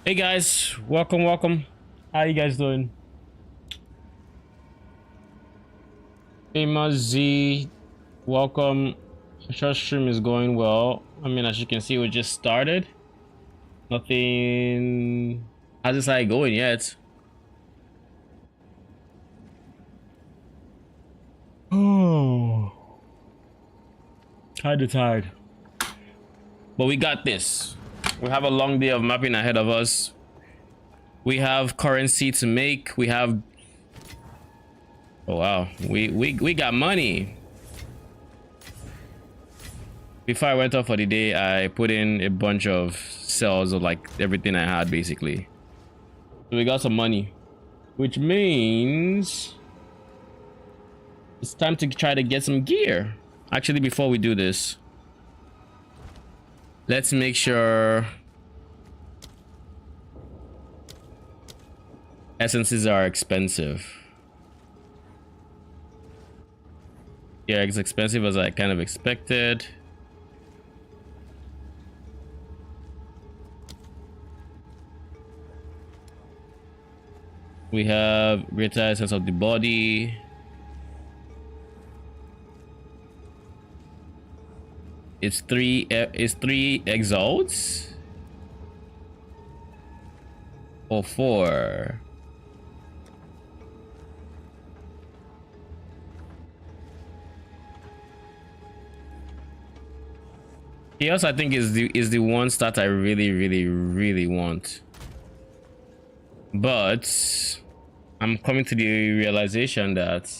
Hey guys, welcome. How you guys doing? Famous Z, welcome. Short stream is going well. I mean, as you can see, we just started. Nothing how's this side going yet? Oh, tired. But we got this. We have a long day of mapping ahead of us. We have currency to make. We have oh wow, we got money. Before I went off for the day, I put in a bunch of cells of like everything I had basically. So we got some money, which means it's time to try to get some gear. Actually, before we do this, let's make sure essences are expensive. Yeah, it's expensive as I kind of expected. We have greater essence of the body. It's three exalts or four. Chaos, I think, is the one stat I really want. But I'm coming to the realization that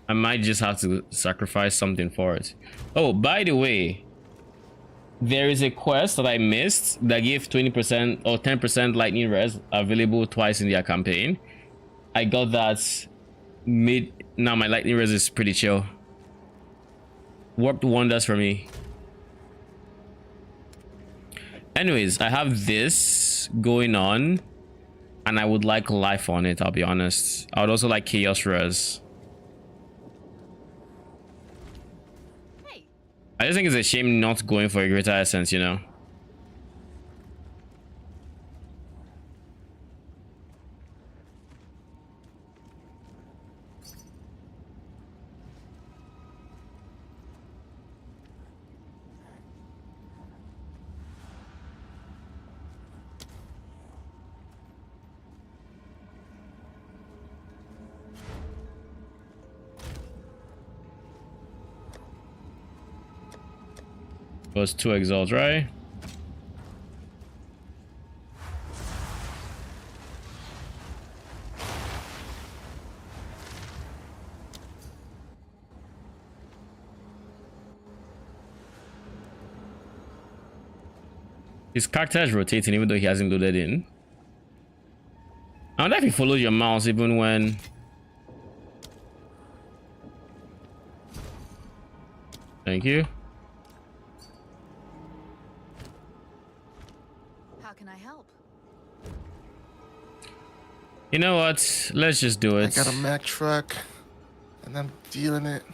I might just have to sacrifice something for it. Oh, by the way, there is a quest that I missed that gave 20% or 10% lightning res available twice in their campaign. I got that mid. Now my lightning res is pretty chill. Worked wonders for me. Anyways, I have this going on and I would like life on it, I'll be honest. I would also like chaos res. Hey. I just think it's a shame not going for a greater essence, you know. Those two exalts, right? His character is rotating even though he hasn't loaded in. I wonder if he follows your mouse even when... Thank you. How can I help? You know what? Let's just do it. I got a Mack truck, and I'm dealing it.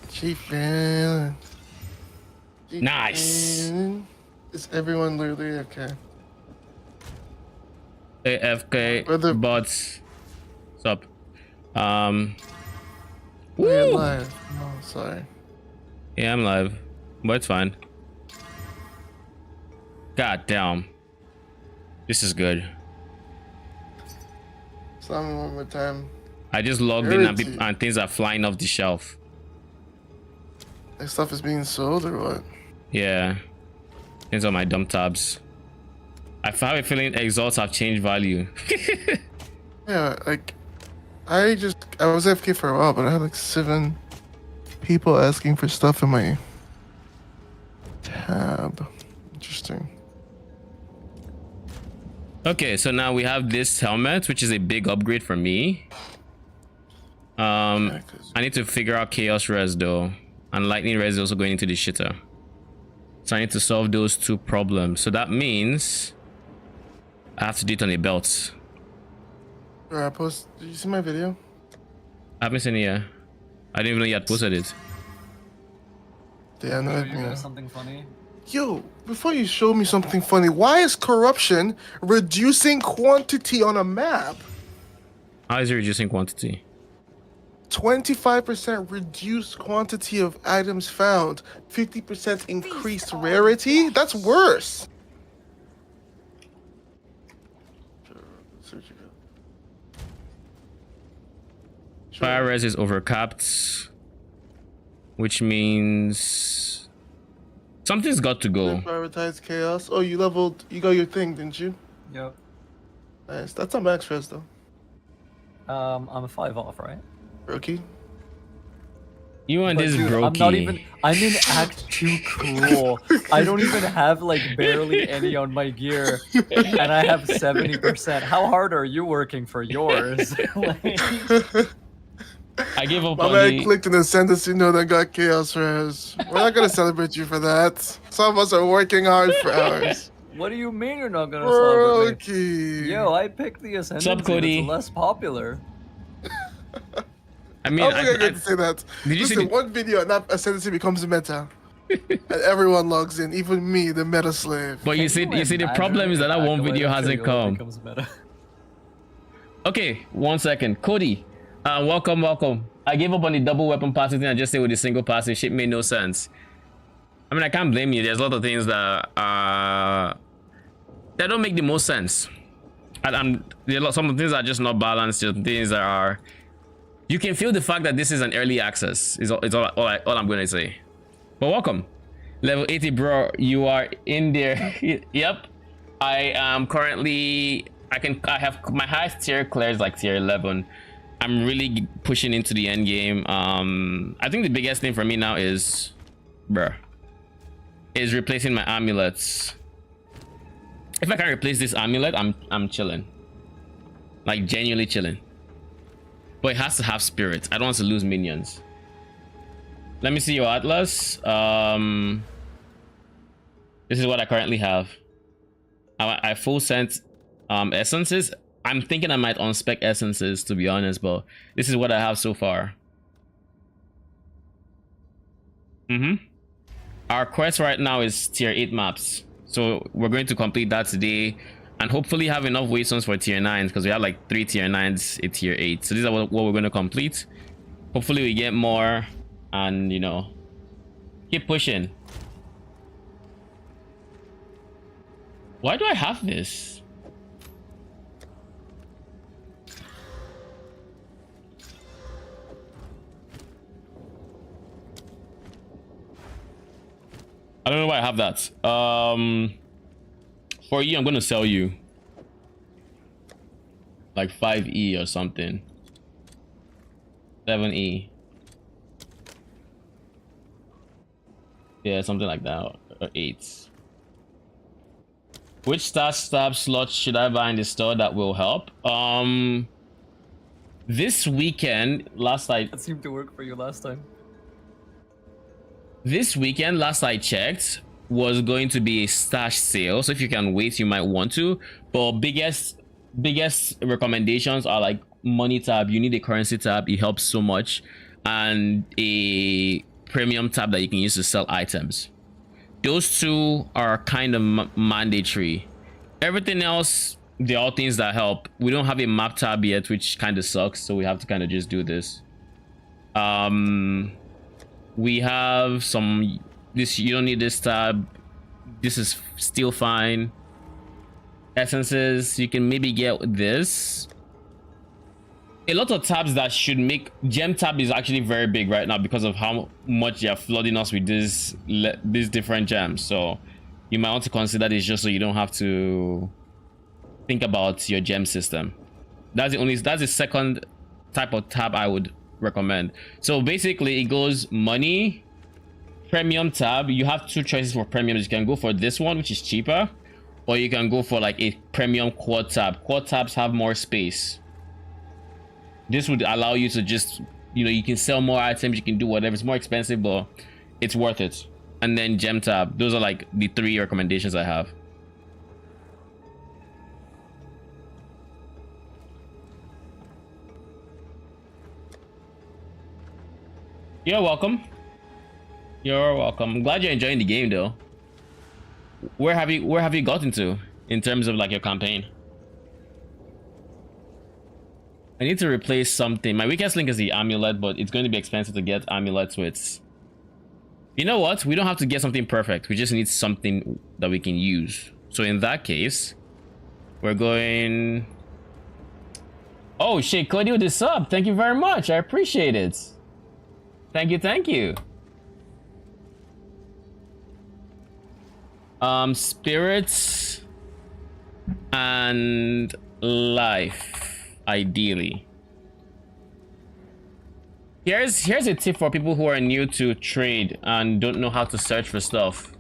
Chief man. Nice. Is everyone literally okay? AFK bots. What's up? We're Woo! live. Oh, sorry. Yeah, I'm live, but it's fine. God damn. This is good. Tell me one more time. I just logged in and things are flying off the shelf. That stuff is being sold or what? Yeah. Things on my dump tabs. I have a feeling exalts have changed value. Yeah, like I was AFK for a while, but I had like 7 people asking for stuff in my tab. Interesting. Okay, so now we have this helmet, which is a big upgrade for me. I need to figure out chaos res though, and lightning res is also going into the shitter. So I need to solve those 2 problems. So that means I have to do it on a belt. Sure, did you see my video? I haven't seen it yet. I didn't even know you had posted it. Yeah, no, you know something funny? Yo, before you show me something funny, why is corruption reducing quantity on a map? How is it reducing quantity? 25% reduced quantity of items found, 50% increased rarity? That's worse. Fire res is overcapped, which means something's got to go. Prioritize chaos. Oh, you got your thing, didn't you? Yep. Nice. That's a max res though. I'm 5 off, right? Rookie. You and But this dude, brokey. I'm not even. I'm in Act 2 cruel. I don't even have like barely any on my gear, and I have 70%. How hard are you working for yours? Like, I gave up My on man the... clicked in the sentence, you know, that got chaos res. We're not gonna celebrate you for that. Some of us are working hard for hours. what do you mean you're not gonna celebrate me? Rookie. Yo, I picked the ascendancy Cody? that's less popular. I mean, I don't think I get to say that. Did you see Listen, the- one video and that ascendancy becomes meta. And everyone logs in, even me, the meta slave. But you see, the problem is that that one video hasn't come. Okay, 1 second. Cody, welcome. I gave up on the double weapon passing thing and just stayed with the single passing. Shit made no sense. I mean, I can't blame you. There's a lot of things that don't make the most sense. And some of the things are just not balanced. Just things that are... You can feel the fact that this is an early access. Is all I'm going to say. But welcome. Level 80, bro. You are in there. Yep. I am currently... I have my highest tier clears like tier 11. I'm really pushing into the end game. I think the biggest thing for me now is... Bruh. Is replacing my amulets. If I can replace this amulet, I'm chilling. Like genuinely chilling. But it has to have spirit. I don't want to lose minions. Let me see your atlas. This is what I currently have. I full sent essences. I'm thinking I might unspec essences, to be honest, but this is what I have so far. Our quest right now is tier 8 maps. So we're going to complete that today and hopefully have enough waystones for tier 9s, because we have like 3 tier 9s in tier 8. So these are what we're going to complete. Hopefully we get more and, you know, keep pushing. Why do I have this? I don't know why I have that. For you, I'm gonna sell you like 5E or something. 7E. Yeah, something like that. Or 8. Which stab slot should I buy in the store that will help? This weekend, that seemed to work for you last time. This weekend, last I checked, was going to be a stash sale. So if you can wait, you might want to. But biggest recommendations are like money tab. You need a currency tab. It helps so much. And a premium tab that you can use to sell items. Those two are kind of mandatory. Everything else, they're all things that help. We don't have a map tab yet, which kind of sucks. So we have to kind of just do this. We have some... This, you don't need this tab. This is still fine. Essences, you can maybe get this. A lot of tabs that should make... Gem tab is actually very big right now because of how much they're flooding us with these different gems. So you might want to consider this just so you don't have to think about your gem system. That's the second type of tab I would recommend. So basically it goes money, premium tab. You have two choices for premium. You can go for this one, which is cheaper, or you can go for like a premium quad tab. Quad tabs have more space. This would allow you to just, you know, you can sell more items, you can do whatever. It's more expensive, but it's worth it. And then gem tab. Those are like the 3 recommendations I have. You're welcome. You're welcome. I'm glad you're enjoying the game though. where have you gotten to in terms of like your campaign? I need to replace something. My weakest link is the amulet, but it's going to be expensive to get amulets with. You know what? We don't have to get something perfect. We just need something that we can use. So in that case, we're going... Oh shit, Cody with the sub. Thank you very much. I appreciate it. Thank you, thank you. Spirits and life, ideally. Here's a tip for people who are new to trade and don't know how to search for stuff.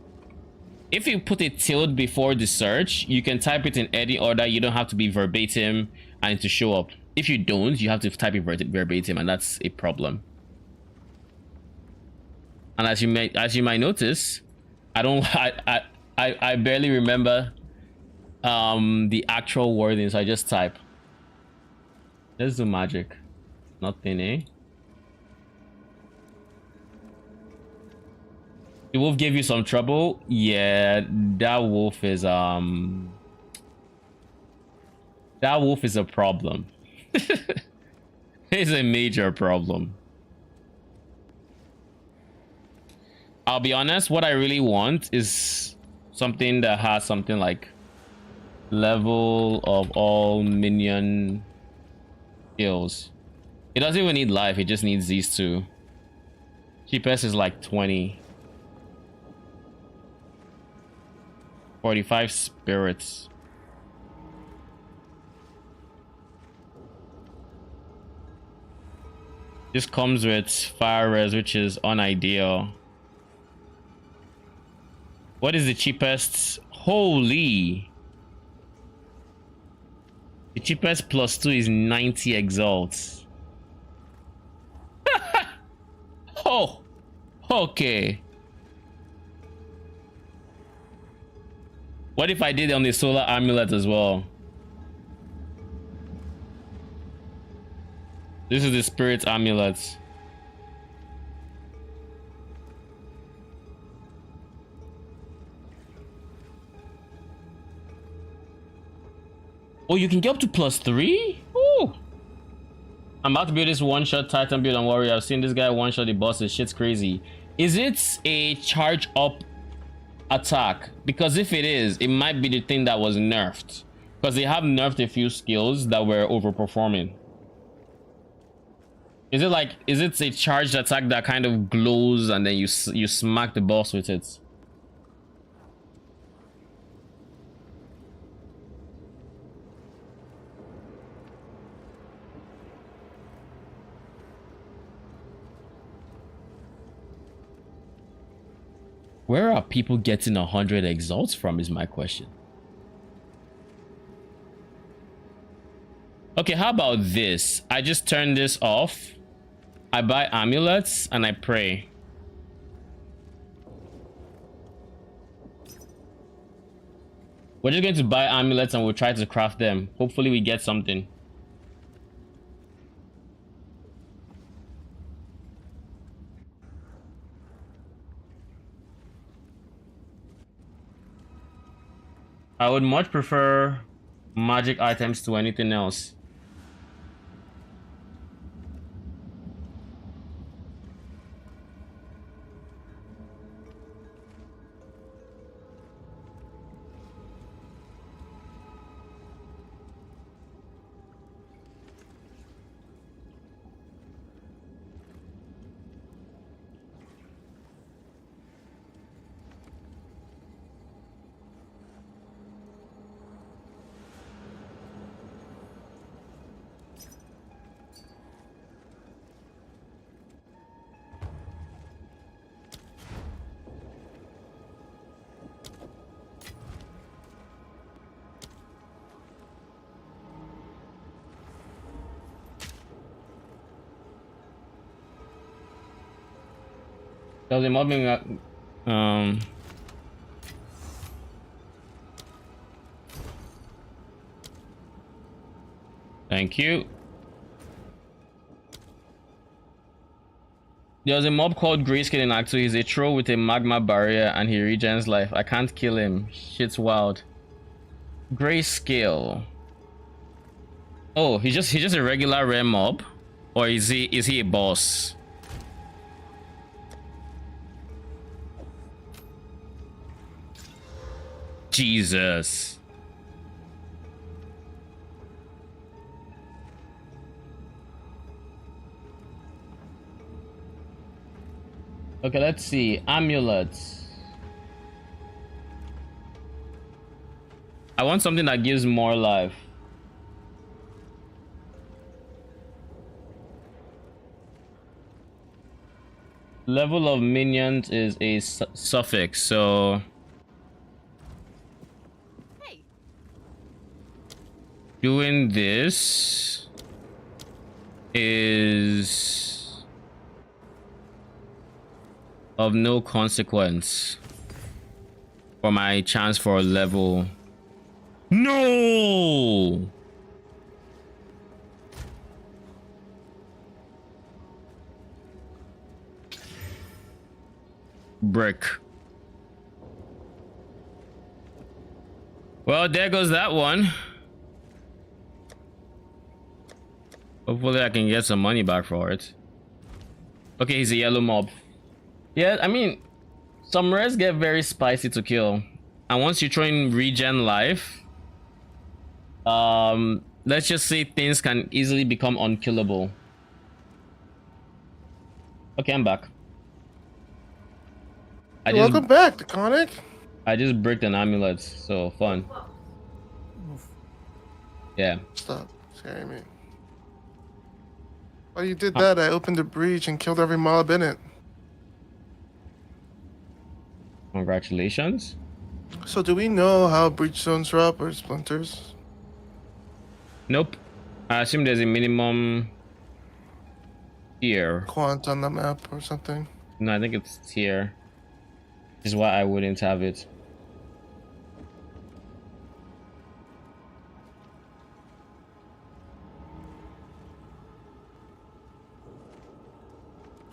If you put a tilde before the search, you can type it in any order. You don't have to be verbatim and to show up. If you don't, you have to type it verbatim, and that's a problem. And as you might notice, I barely remember the actual wording, so I just type. Let's do magic. Nothing, eh? The wolf gave you some trouble? Yeah, that wolf is a problem. It's a major problem. I'll be honest, what I really want is something that has something like level of all minion skills. It doesn't even need life, it just needs these two. Cheapest is like 20. 45 spirits. This comes with fire res, which is unideal. What is the cheapest? Holy! The cheapest +2 is 90 exalts. Oh! Okay. What if I did it on the solar amulet as well? This is the spirit amulet. Oh, you can get up to +3? Ooh. I'm about to build this one-shot Titan build on Warrior. I've seen this guy one-shot the bosses. Shit's crazy. Is it a charge up attack? Because if it is, it might be the thing that was nerfed, because they have nerfed a few skills that were overperforming. Is it a charged attack that kind of glows and then you smack the boss with it? Where are people getting 100 exalts from is my question. Okay, how about this? I just turn this off. I buy amulets and I pray. We're just going to buy amulets and we'll try to craft them. Hopefully we get something. I would much prefer magic items to anything else. Does it mobbing thank you. There's a mob called Grayscale in Act 2. He's a troll with a magma barrier and he regens life. I can't kill him. Shit's wild. Grayscale. Oh, he's just a regular rare mob? Or is he a boss? Jesus. Okay, let's see. Amulets. I want something that gives more life. Level of minions is a suffix, so Hey. doing this is of no consequence for my chance for a level. No! Brick. Well, there goes that one. Hopefully I can get some money back for it. Okay, he's a yellow mob. Yeah, I mean, some rares get very spicy to kill. And once you throw in regen life, let's just say things can easily become unkillable. Okay, I'm back. Welcome back, Deconic. I just bricked an amulet, so fun. Yeah. Stop scaring me. While you did that, I opened a breach and killed every mob in it. Congratulations. So do we know how breach zones drop or splinters? Nope. I assume there's a minimum here. Quant on the map or something? No, I think it's here. Which is why I wouldn't have it.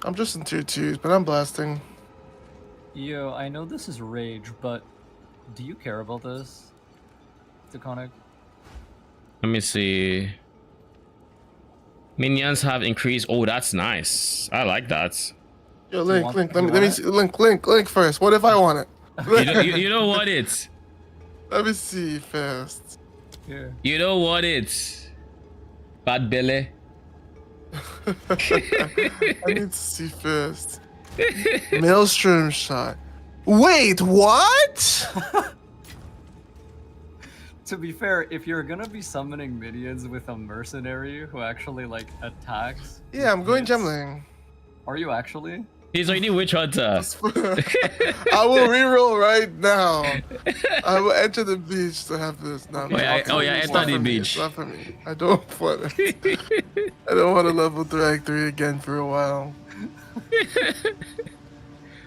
I'm just in tier 2s, but I'm blasting. Yo, I know this is rage, but do you care about this, Deconic? Let me see. Minions have increased. Oh, that's nice. I like that. Yo, Link, let me see. Link first. What if I want it? You don't want it. Let me see first. Yeah. You don't want it. Bad belly. I need to see first. Maelstrom shot. Wait, what? To be fair, if you're gonna be summoning minions with a mercenary who actually like attacks, Yeah, I'm going hits- Gemling. Are you actually? He's already witch hunter. I will reroll right now. I will enter the beach to have this. No, Enter the beach. It's not for me. I don't want it. I don't want to level drag 3 again for a while.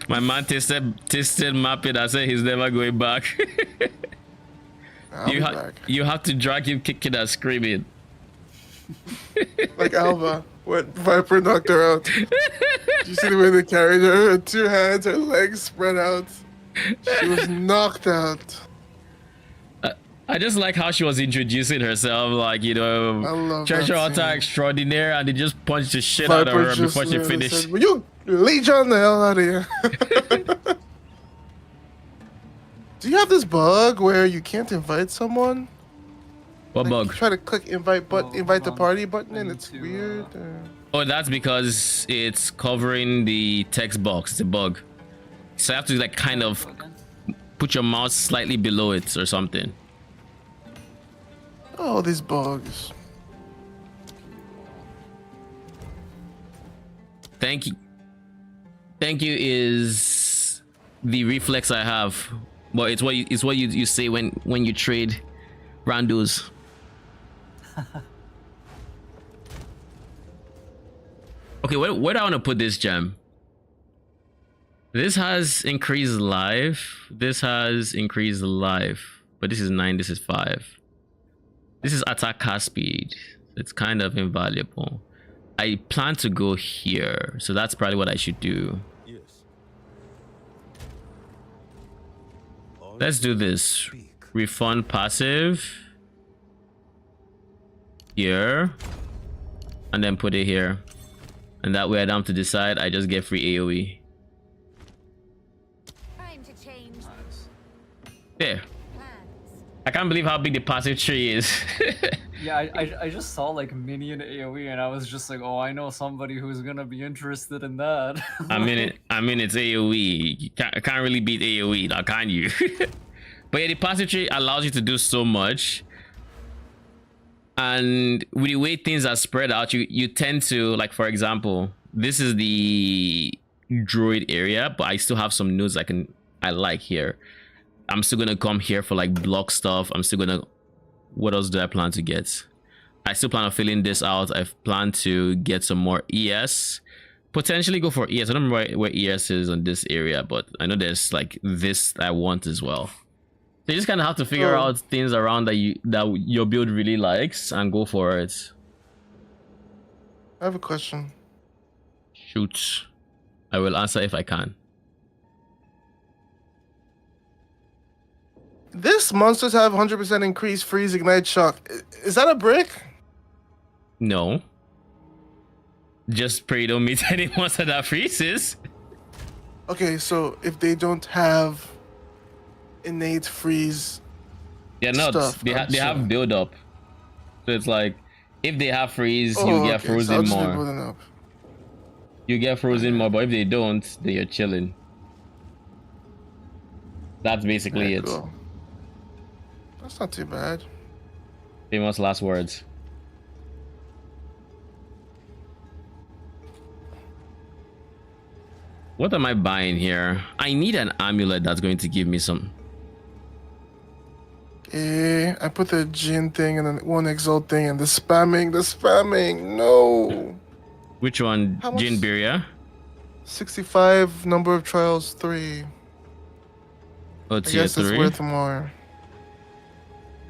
My man tasted Muppet. I said he's never going back. I'll be back. You have to drag him kicking and screaming. Like Alva, when Viper knocked her out. Did you see the way they carried her? Her 2 hands, her legs spread out. She was knocked out. I just like how she was introducing herself, like, you I know, love treasure that hunter scene. extraordinaire, and they just punched the shit out of Viper her just before she literally finished. said, "Will you Legion the hell out of here?" Do you have this bug where you can't invite someone? What Like, bug? you try to click invite, but Oh, invite hold the on. party button, I and need it's to, weird. Oh, that's because it's covering the text box. It's a bug. So you have to like kind of put your mouse slightly below it or something. Oh, these bugs. Thank you. Thank you is the reflex I have. But it's what you say when you trade randos. Okay, where do I want to put this gem? This has increased life. This has increased life. But this is 9, this is 5. This is attack cast speed. It's kind of invaluable. I plan to go here, so that's probably what I should do. Yes. Let's do this. Refund passive here, and then put it here, and that way I don't have to decide. I just get free AoE. Time to change There. plans. I can't believe how big the passive tree is. Yeah, I just saw like Minion AoE and I was just like, oh, I know somebody who's gonna be interested in that. I mean it's AoE. You can't really beat AoE, now can you? But yeah, the passive tree allows you to do so much. And with the way things are spread out, you tend to, like, for example, this is the druid area, but I still have some nodes I like here. I'm still gonna come here for like block stuff. I'm still gonna, what else do I plan to get? I still plan on filling this out. I plan to get some more ES, potentially go for ES. I don't remember where ES is on this area, but I know there's like this I want as well. So you just kind of have to figure out things around that your build really likes and go for it. I have a question. Shoot. I will answer if I can. This monsters have 100% increased freeze ignite shock. Is that a brick? No. Just pray you don't meet any monster that freezes. Okay, so if they don't have innate freeze, They're not. stuff, They I'm have sure. build up. So it's like, if they have freeze, Oh, you get okay, so I'll frozen just be more. building up. You get frozen more, but if they don't, then you're chilling. That's basically it. Cool. That's not too bad. Famous last words. What am I buying here? I need an amulet that's going to give me some. I put the Jin thing and then one Exalt thing and the spamming. No. Which one? How much? Jin Birria? 65 number of trials 3. Oh, I tier guess it's 3? worth more.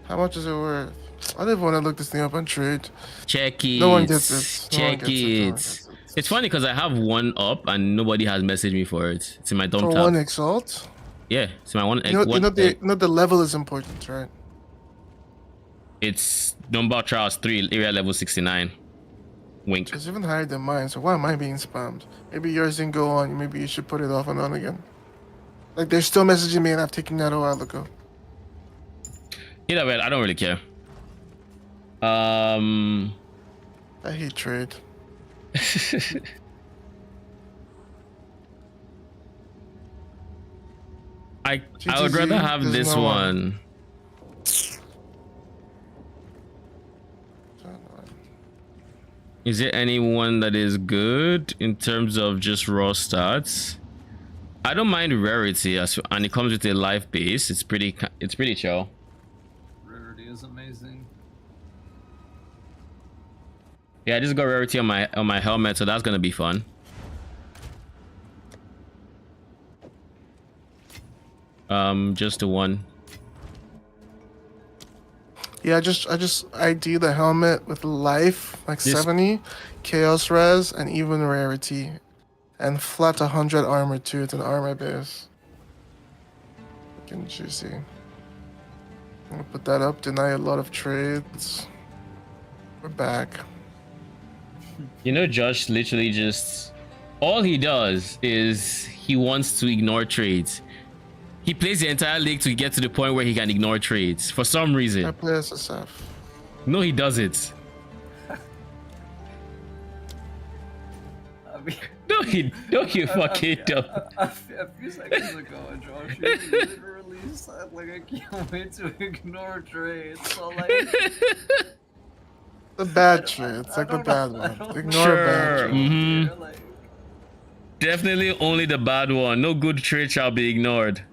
How much is it worth? I didn't want to look this thing up on trade. Check it. No one gets it. No one Check gets it. No one it. gets it. It's funny because I have one up and nobody has messaged me for it. It's in my dump For tab. one Exalt? Yeah, it's my one. You know the level is important, right? It's number of trials 3, area level 69. Wink. It's even higher than mine, so why am I being spammed? Maybe yours didn't go on. Maybe you should put it off and on again. Like, they're still messaging me and I've taken that a while ago. Either way, I don't really care. I hate trade. I would rather have there's this no one. Is there anyone that is good in terms of just raw stats? I don't mind rarity, and it comes with a life base. It's pretty chill. Rarity is amazing. Yeah, I just got rarity on my helmet, so that's gonna be fun. Just the one. Yeah, I just ID the helmet with life, like This- 70, chaos res, and even rarity. And flat 100 armor too, it's an armor base. Looking juicy. I'm gonna put that up, deny a lot of trades. We're back. You know, Josh literally just, all he does is he wants to ignore trades. He plays the entire league to get to the point where he can ignore trades for some I reason. play SSF. No, he doesn't. I mean, No, you fucking don't. a few seconds ago, Josh, you literally said, like, I can't wait to ignore trades. So, like, The bad trade, it's like the bad one. Ignore a bad Sure. trade. Mhm. like, Definitely only the bad one. No good trade shall be ignored.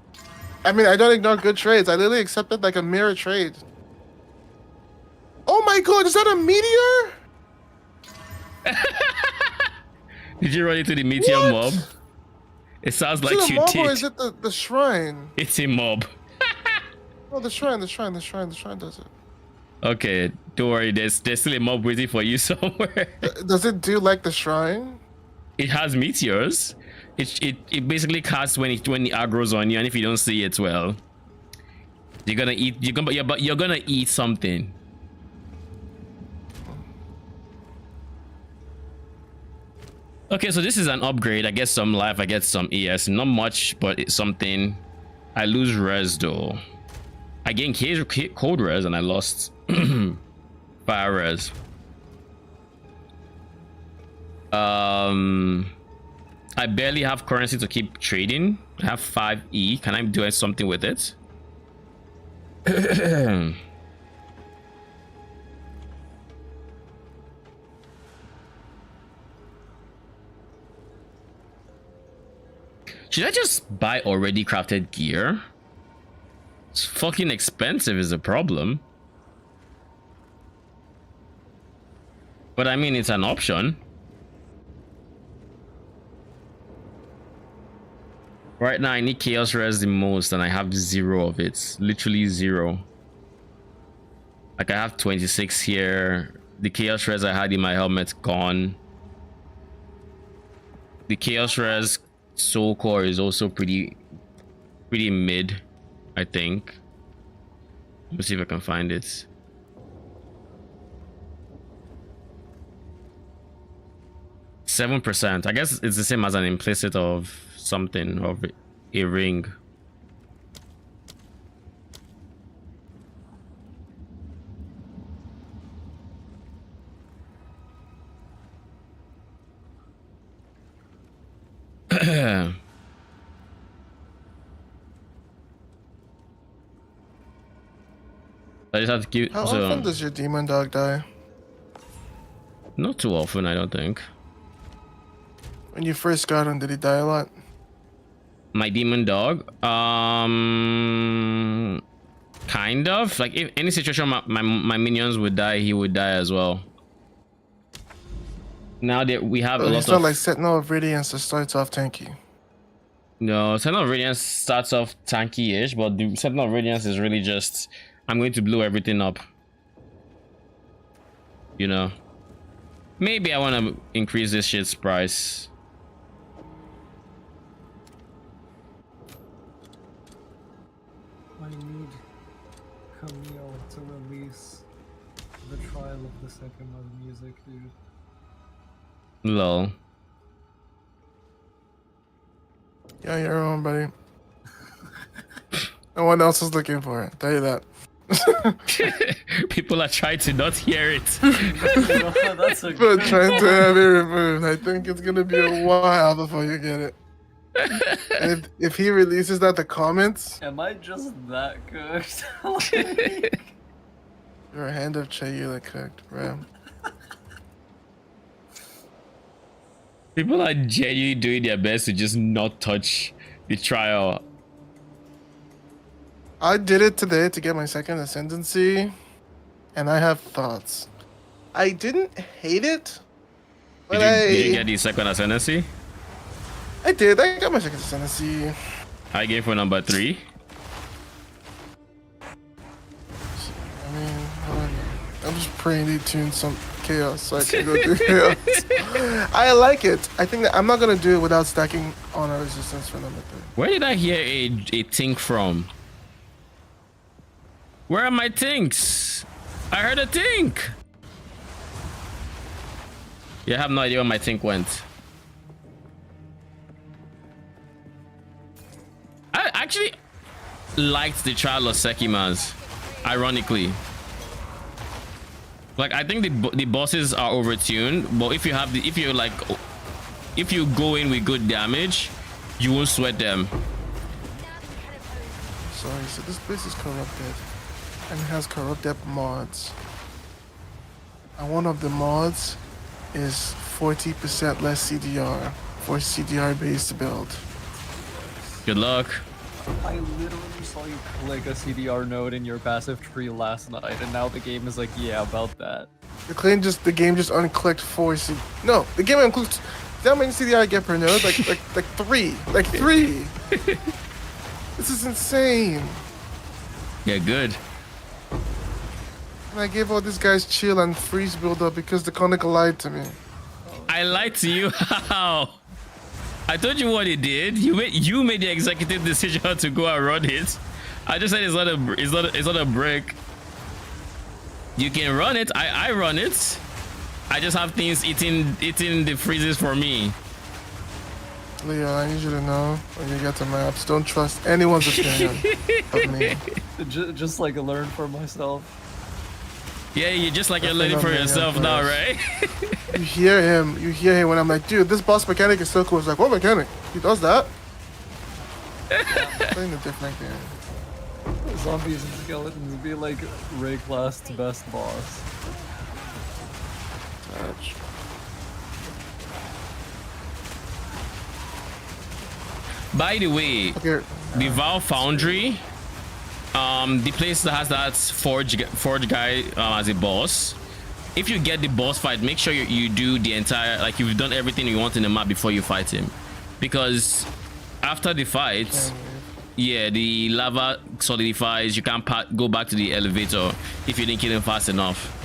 I mean, I don't ignore good trades. I literally accepted like a mirror trade. Oh my god, is that a meteor? Did you run into the meteor What? mob? It sounds Is like it a you mob or did. is it the shrine? It's a mob. Oh, the shrine does it. Okay, don't worry. There's still a mob waiting for you somewhere. Does it do like the shrine? It has meteors. It basically casts when it aggroes on you, and if you don't see it, well, you're gonna eat. You're gonna eat something. Okay, so this is an upgrade. I get some life. I get some ES. Not much, but it's something. I lose res though. I gain cold res and I lost fire res. I barely have currency to keep trading. I have 5E. Can I do something with it? Should I just buy already crafted gear? It's fucking expensive is a problem. But I mean, it's an option. Right now, I need chaos res the most, and I have 0 of it. Literally 0. Like, I have 26 here. The chaos res I had in my helmet gone. The chaos res soul core is also pretty mid, I think. Let's see if I can find it. %. I guess it's the same as an implicit of something, of a ring. I just have to keep. How often does your demon dog die? Not too often, I don't think. When you first got him, did he die a lot? My demon dog, kind of. Like, if any situation my minions would die, he would die as well. Now that we have a lot It's of not like Sentinel of Radiance that starts off tanky. No, Sentinel of Radiance starts off tanky-ish, but the Sentinel of Radiance is really just, I'm going to blow everything up. You know? Maybe I want to increase this shit's price. I need Camille to release the trial of the second of music, dude. Lol. Yeah, you're wrong, buddy. No one else is looking for it. Tell you that. People are trying to not hear it. That's a But good trying to have it removed. I think it's gonna be a while before you get it. And if he releases that, the comments, Am I just that good? Like, you're a hand of Chayula cooked, bro. People are genuinely doing their best to just not touch the trial. I did it today to get my second ascendancy, and I have thoughts. I didn't hate it, but Did you get the second ascendancy? I did. I got my second ascendancy. I gave for number 3. I mean, I'm just praying they tune some chaos so I can go do chaos. I like it. I think that I'm not gonna do it without stacking honor resistance for number 3. Where did I hear a thing from? Where are my things? I heard a thing. Yeah, I have no idea where my thing went. I actually liked the trial of Sekimas, ironically. Like, I think the bosses are overtuned, but if you go in with good damage, you won't sweat them. Sorry, so this place is corrupted and it has corrupted mods. And one of the mods is 40% less CDR for CDR based build. Good luck. I literally saw you click a CDR node in your passive tree last night, and now the game is like, yeah, about that. The game just unclicked 4 CD. No, the game unclicked. How many CDR I get per node? Like 3. Like 3. This is insane. Yeah, good. And I gave all these guys chill and freeze build up because the Conic lied to me. I lied to you. How? I told you what he did. You made the executive decision to go and run it. I just said it's not a break. You can run it. I run it. I just have things eating the freezes for me. Leo, I need you to know when you get to maps, don't trust anyone's opinion of me. Just like learn for myself. Yeah, you just like you're learning for yourself now, right? You hear him when I'm like, dude, this boss mechanic is so cool. It's like, what mechanic? He does that? I'm playing a different game. Zombies and skeletons be like Rayclast's best boss. Touch. By the way, Okay. the Val Foundry, the place that has that forge guy as a boss. If you get the boss fight, make sure you do the entire, like you've done everything you want in the map before you fight him, because after the fight, yeah, the lava solidifies. You can't go back to the elevator if you didn't kill him fast enough.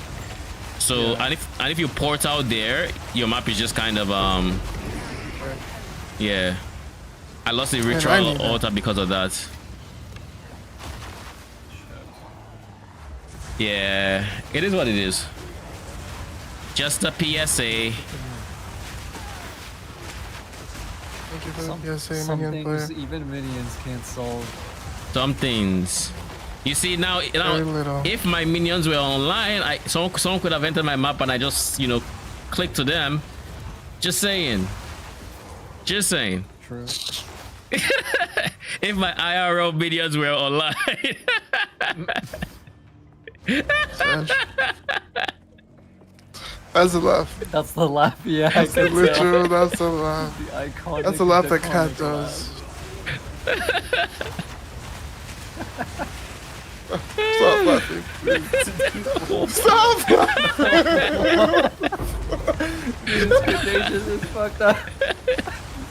So and if you port out there, your map is just kind of yeah. I lost the ritual altar because of that. Yeah, it is what it is. Just a PSA. Thank you for Some the PSA, Minion player. things even minions can't solve. Some things. You see now, Very little. if my minions were online, someone could have entered my map and I just click to them. Just saying. Just saying. True. If my IRL videos were online. That's a laugh. That's the laugh, yeah. I That's the can tell. literal, that's a laugh. The iconic. That's a laugh that cat iconic does. laugh. Stop laughing. Stop laughing. This contagious is fucked up.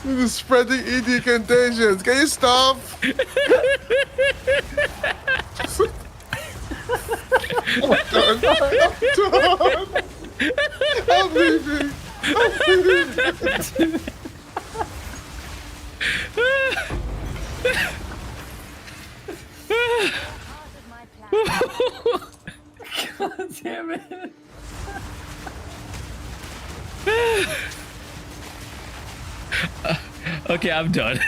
This is spreading ED contagions. Can you stop? I'm done. I'm leaving. I'm leaving. Part of my plan. God damn it. Okay, I'm done.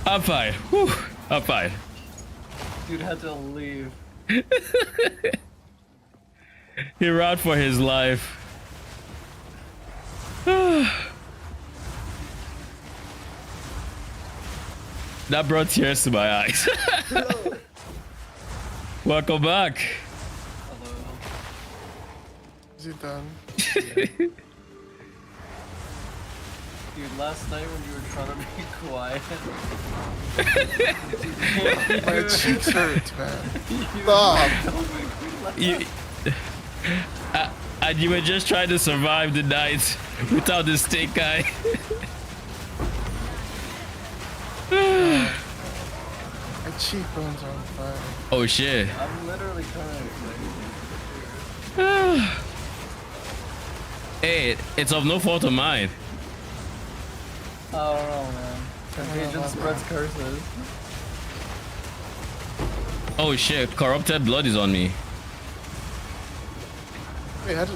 I'm fine. Whew, I'm fine. Dude had to leave. He ran for his life. That brought tears to my eyes. Welcome back. Hello. Is he done? Dude, last night when you were trying to be quiet. My cheeks hurt, man. Stop. Don't make me laugh. And you were just trying to survive the night without the stink eye. My cheekbones are on fire. Oh shit. I'm literally crying. Hey, it's of no fault of mine. I don't know, man. Contagion spreads curses. Oh shit, corrupted blood is on me. Wait, is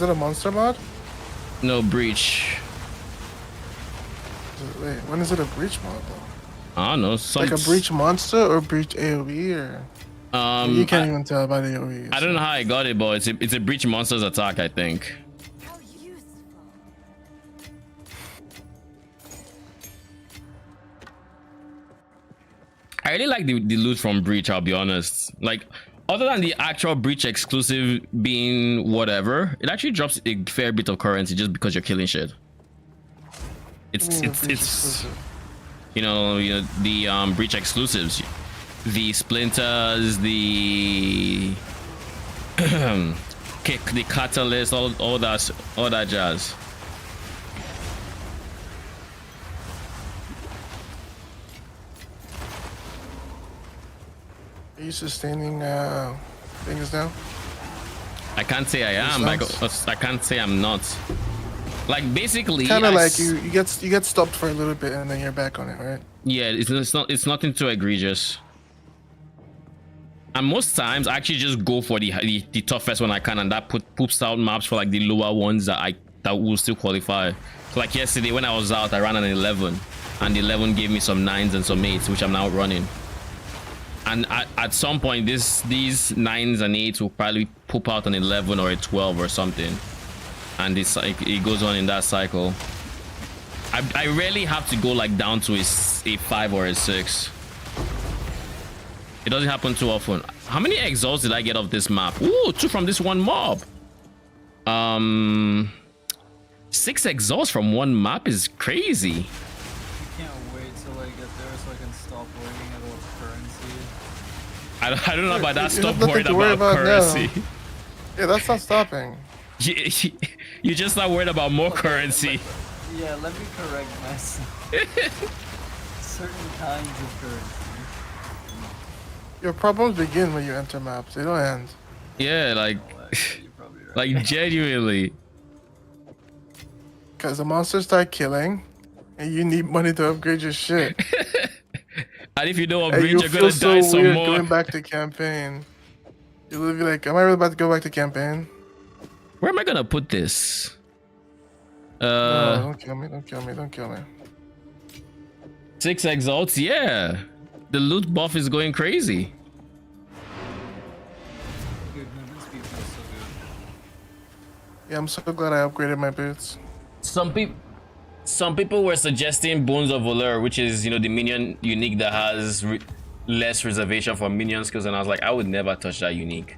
it a monster mod? No breach. Wait, when is it a breach mod though? I don't know. Like a breach monster or breach AoE or? You can't even tell by the AoE. I don't know how I got it, but it's a breach monster's attack, I think. How useful. I really like the loot from breach, I'll be honest. Like, other than the actual breach exclusive being whatever, it actually drops a fair bit of currency just because you're killing shit. It's you know the breach exclusives, the splinters, the the catalyst, all that jazz. you sustaining things now? I can't say I am. I can't say I'm not. Like basically, Kind of like you get stopped for a little bit and then you're back on it, right? Yeah, it's nothing too egregious. And most times I actually just go for the toughest one I can, and that poops out maps for like the lower ones that will still qualify. So like yesterday when I was out, I ran an 11, and the 11 gave me some 9s and some 8s, which I'm now running. And at some point, these 9s and 8s will probably poop out an 11 or a 12 or something, and it goes on in that cycle. I rarely have to go like down to a 5 or a 6. It doesn't happen too often. How many exalts did I get off this map? Ooh, 2 from this one mob. 6 exalts from one map is crazy. I can't wait till I get there so I can stop worrying about currency. I don't know about that. You Stop have nothing worrying to worry about about currency. now. Yeah, that's not stopping. You just not worried about more currency. Yeah, let me correct myself. Certain kinds of currency. Your problems begin when you enter maps. They don't end. Yeah, like, You're probably right. like genuinely. Because the monsters start killing, and you need money to upgrade your shit. And if you don't And upgrade, you you're feel gonna so die some weird more. going back to campaign. You'll be like, am I really about to go back to campaign? Where am I gonna put this? No, don't kill me, don't kill me, don't kill me. 6 exalts, yeah. The loot buff is going crazy. Good movement speed feels so good. Yeah, I'm so glad I upgraded my boots. Some people were suggesting Bones of Valor, which is, you know, the minion unique that has less reservation for minion skills, and I was like, I would never touch that unique.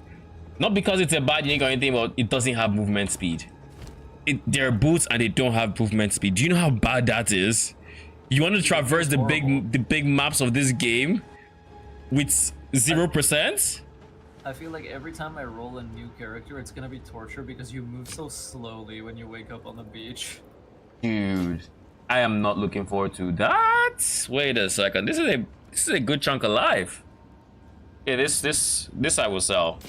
Not because it's a bad unique or anything, but it doesn't have movement speed. They're boots and they don't have movement speed. Do you know how bad that is? You want to traverse the big maps of this game with 0%? I feel like every time I roll a new character, it's gonna be torture because you move so slowly when you wake up on the beach. Dude, I am not looking forward to that. Wait a second. This is a good chunk of life. Yeah, this I will sell.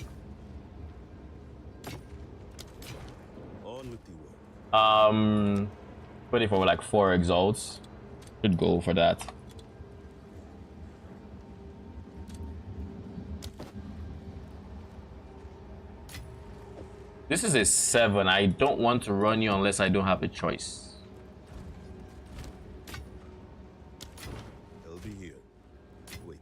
Waiting for like 4 exalts. Should go for that. This is a 7. I don't want to run you unless I don't have a choice. I'll be here, waiting.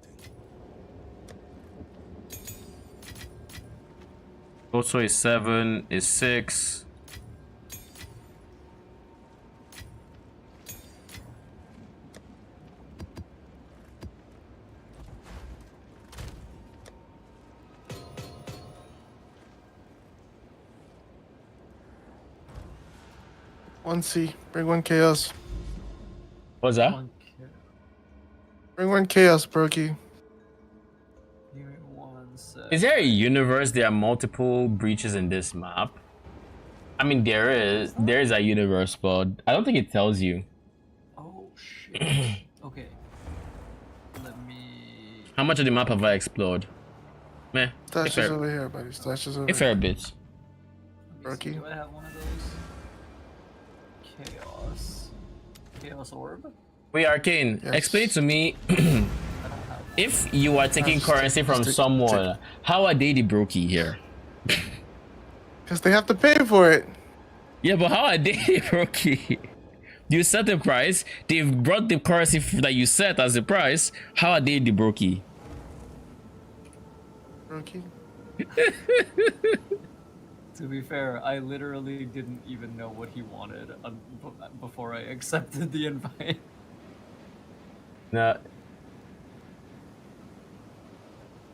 Also a 7, a 6. One C, bring one chaos. What's that? Bring one chaos, Brokey. Give me 1 sec. Is there a universe? There are multiple breaches in this map. I mean, there is a universe, but I don't think it tells you. Oh shit. Okay. Let me. How much of the map have I explored? Meh. Stash is over here, buddy. Stash is over A fair here. bit. Let me see, Rookie. do I have one of those? Chaos orb? Wait, Arcane, Yes. explain to me I don't have one. if you are taking Just currency from take- someone, how are they the brokey here? Because they have to pay for it. Yeah, but how are they the brokey? You set the price, they've brought the currency that you set as the price. How are they the brokey? Brokey. To be fair, I literally didn't even know what he wanted before I accepted the invite. Nah.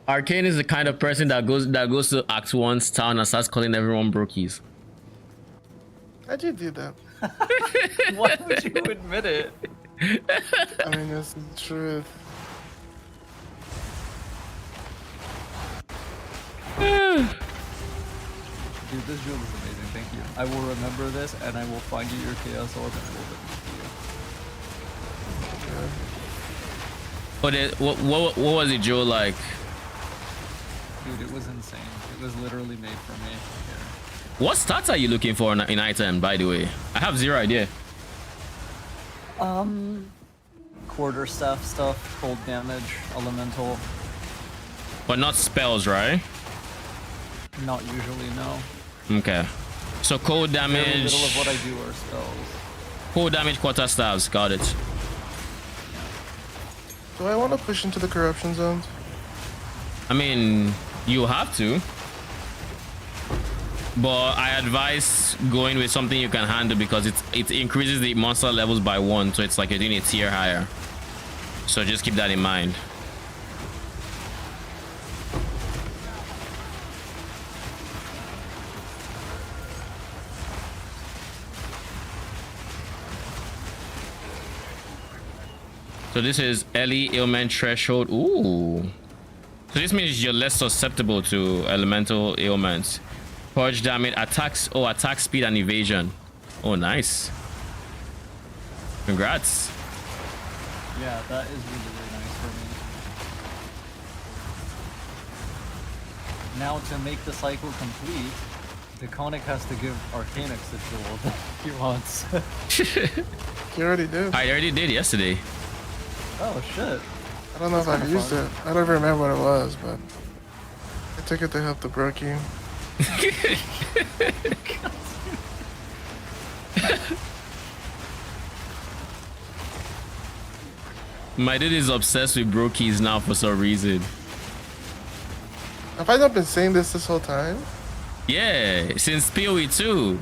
Arcane is the kind of person that goes to Act 1's town and starts calling everyone brokies. I did do that. Why would you admit it? I mean, that's the truth. Dude, this build is amazing, thank you. I will remember this and I will find you your chaos orb and I will bring it to you. But what was it, Joe? Like, is insane. It was literally made for me. Here. What stats are you looking for in item, by the way? I have zero idea. Quarterstaff stuff, cold damage, elemental. But not spells, right? Not usually, no. Okay. So cold Very damage. little of what I do are spells. Cold damage, quarter staves. Got it. Do I want to push into the corruption zones? I mean, you have to. But I advise going with something you can handle because it increases the monster levels by 1, so it's like you're doing a tier higher. So just keep that in mind. So this is early ailment threshold. Ooh. So this means you're less susceptible to elemental ailments. Purge damage, attacks, attack speed and evasion. Oh, nice. Congrats. Yeah, that is really, really nice for me. Now to make the cycle complete, Deconic has to give Arcanix the jewel that he wants. You already did. I already did yesterday. Oh shit. I don't know if I've used it. I don't even remember what it was, but I took it to help the Brokey. My dude is obsessed with brokies now for some reason. Have I not been saying this whole time? Yeah, since PoE 2.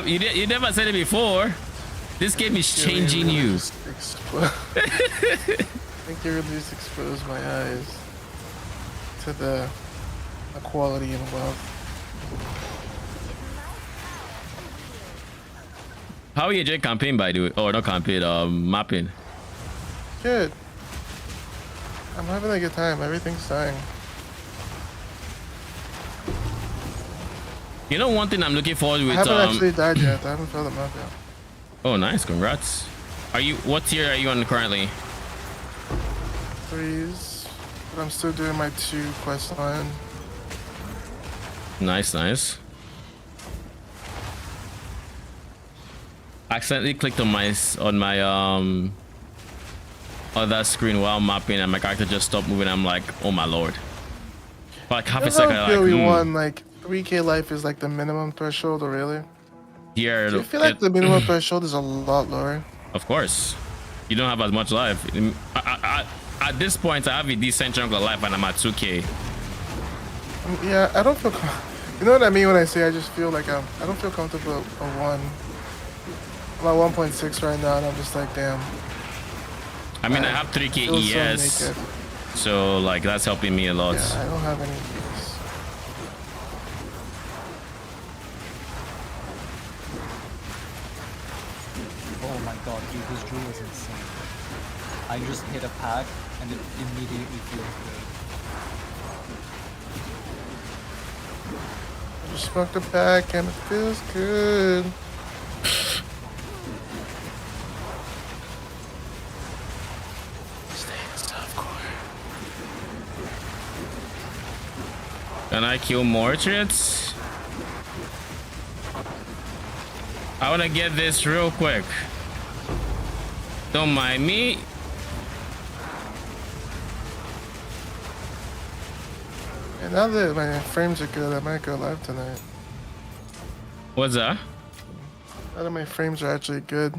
You never said it before. This game is changing you. I think you really just exposed my eyes to the equality and wealth. How are you enjoying campaign, by the way? Oh, not campaign, mapping. Good. I'm having a good time. Everything's dying. You know one thing I'm looking forward I with haven't actually died yet. I haven't filled them up yet. Oh, nice, congrats. What tier are you on currently? 3s. But I'm still doing my 2 quest line. Nice. Accidentally clicked on my other screen while mapping and my character just stopped moving. I'm like, oh my lord. For like half a second, I'm PoE like, 1, like 3k life is like the minimum threshold, or really? here. Do you feel like the minimum threshold is a lot lower? Of course. You don't have as much life. At this point, I have a decent chunk of life and I'm at 2k. Yeah, I don't feel. You know what I mean when I say I just feel like I don't feel comfortable at 1. I'm at 1.6 right now, and I'm just like, damn. I mean, I have 3k feel so ES, naked. so like that's helping me a lot. Yeah, I don't have any of these. Oh my god, dude, this jewel is insane. I just hit a pack and it immediately feels good. I just smoked a pack, and it feels good. Can I kill more treats? I want to get this real quick. Don't mind me. And now that my frames are good, I might go live tonight. What's that? Now that my frames are actually good,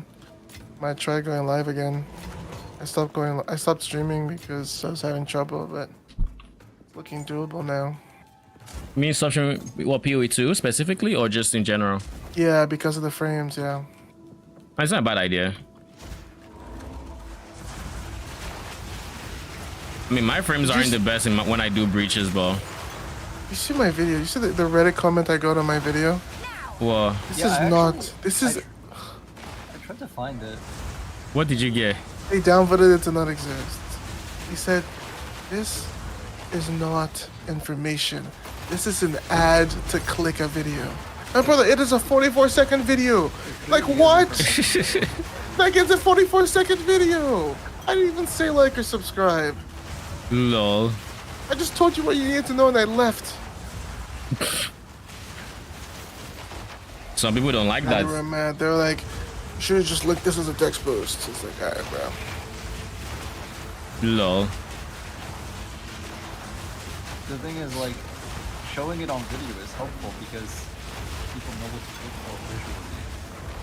might try going live again. I stopped streaming because I was having trouble, but it's looking doable now. Me option what PoE 2 specifically or just in general? Yeah, because of the frames, yeah. That's not a bad idea. I mean, my frames aren't the best when I do breaches, but You see my video? You see the Reddit comment I got on my video? well, This is I tried to find it. what did you get? they downvoted it to not exist. He said, this is not information. This is an ad to click a video. My brother, it is a 44-second video. Like what? Like it's a 44-second video. I didn't even say like or subscribe. Lol. I just told you what you needed to know and I left. Some people don't like They that. were mad. They were like, "You should have just looked this as a text boost." It's like, alright, bro. Lol. The thing is, like, showing it on video is helpful because people know what to look for visually.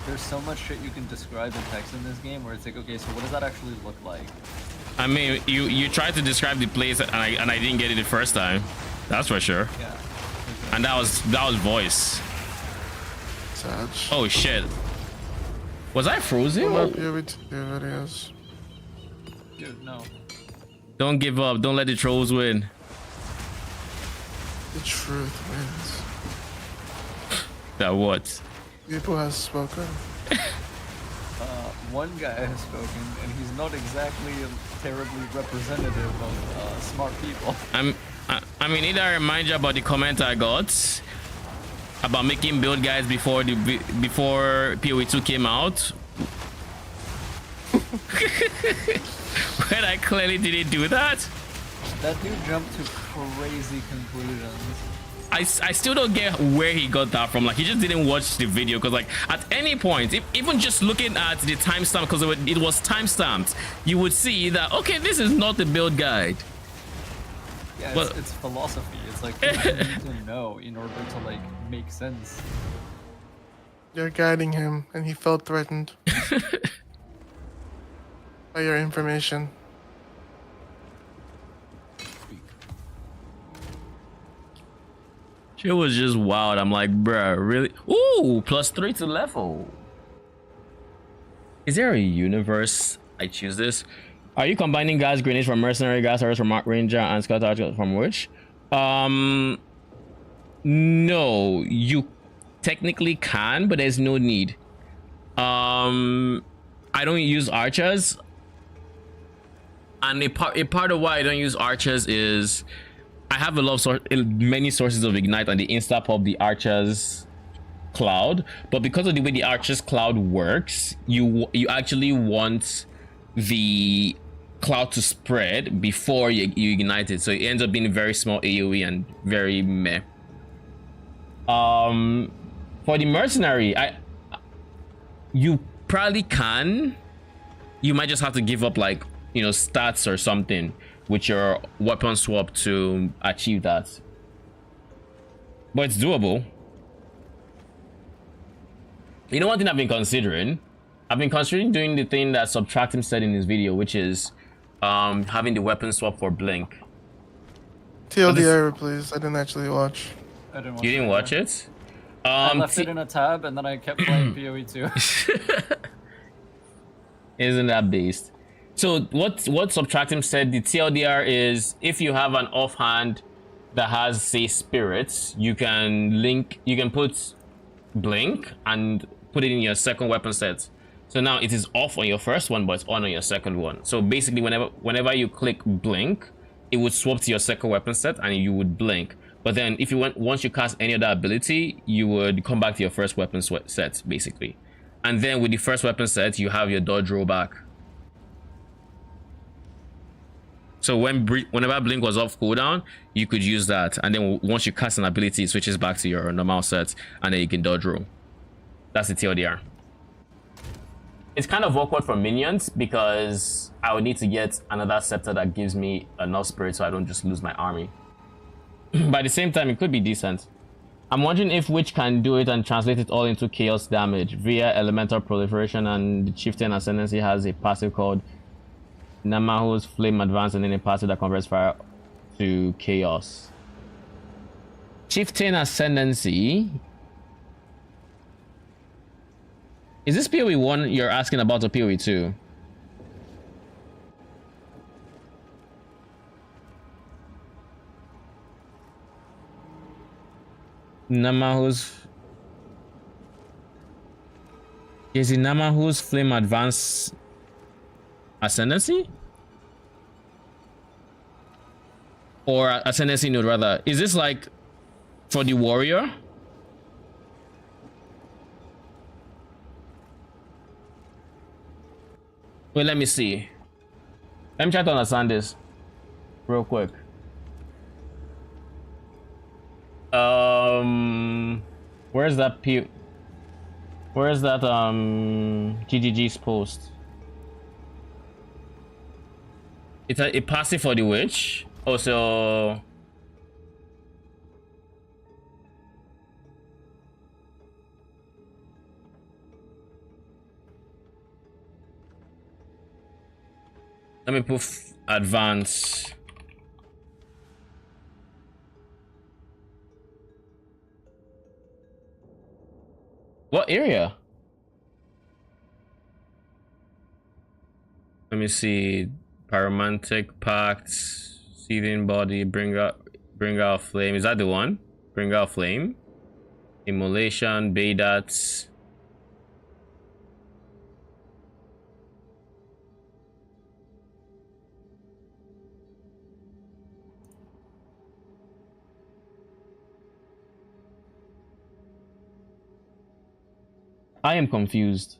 There's so much shit you can describe in text in this game where it's like, okay, so what does that actually look like? I mean, you tried to describe the place, and I didn't get it the first time. That's for sure. Yeah. And that was voice. Sad. Oh shit. Was I frozen? More POV2 videos. Dude, no. Don't give up. Don't let the trolls win. The truth wins. That what? People has spoken. One guy has spoken, and he's not exactly terribly representative of smart people. I mean, either I remind you about the comment I got about making build guides before PoE2 came out. When I clearly didn't do that. That dude jumped to crazy conclusions. I still don't get where he got that from. Like, he just didn't watch the video, because like at any point, even just looking at the timestamp, because it was timestamped, you would see that, okay, this is not the build guide. Yeah, But- it's philosophy. It's like you need to know in order to like make sense. You're guiding him, and he felt threatened by your information. She was just wild. I'm like, bruh, really? Ooh, +3 to level. Is there a universe I choose this? Are you combining gas grenades from mercenary, gas arrows from ranger, and scout arrows from which? No, you technically can, but there's no need. I don't use archers, and a part of why I don't use archers is I have a lot of many sources of ignite on the insta pop the archers cloud, but because of the way the archers cloud works, you actually want the cloud to spread before you ignite it, so it ends up being very small AoE and very meh. For the mercenary, you probably can. You might just have to give up, like, you know, stats or something with your weapon swap to achieve that, but it's doable. You know, one thing I've been considering doing the thing that Subtractim said in his video, which is having the weapon swap for Blink. TLDR, please. I didn't actually watch. I didn't watch You didn't it watch either. it? I left it in a tab and then I kept playing PoE2. Isn't that based? So what Subtractim said, the TLDR is if you have an offhand that has, say, spirits, you can put Blink and put it in your second weapon set. So now it is off on your first one, but it's on your second one. So basically, whenever you click Blink, it would swap to your second weapon set and you would blink. But then if you once you cast any other ability, you would come back to your first weapon set, basically. And then with the first weapon set, you have your dodge roll back. So whenever Blink was off cooldown, you could use that, and then once you cast an ability, it switches back to your normal set, and then you can dodge roll. That's the TLDR. It's kind of awkward for minions because I would need to get another scepter that gives me enough spirit so I don't just lose my army. But at the same time, it could be decent. I'm wondering if Witch can do it and translate it all into chaos damage via elemental proliferation, and the Chieftain Ascendancy has a passive called Namahu's Flame Advance, and then a passive that converts fire to chaos. Chieftain Ascendancy. Is this PoE 1 you're asking about, or PoE 2? Namahu's. Is it Namahu's Flame Advance Ascendancy? Or Ascendancy node, rather. Is this like for the warrior? Wait, let me see. Let me try to understand this real quick. Where's that Where's that GGG's post? It's a passive for the witch. Also, let me put advance. What area? Let me see. Pyromantic Pact, Seething Body, bring out flame. Is that the one? Bring out flame. Immolation, Baydats. I am confused.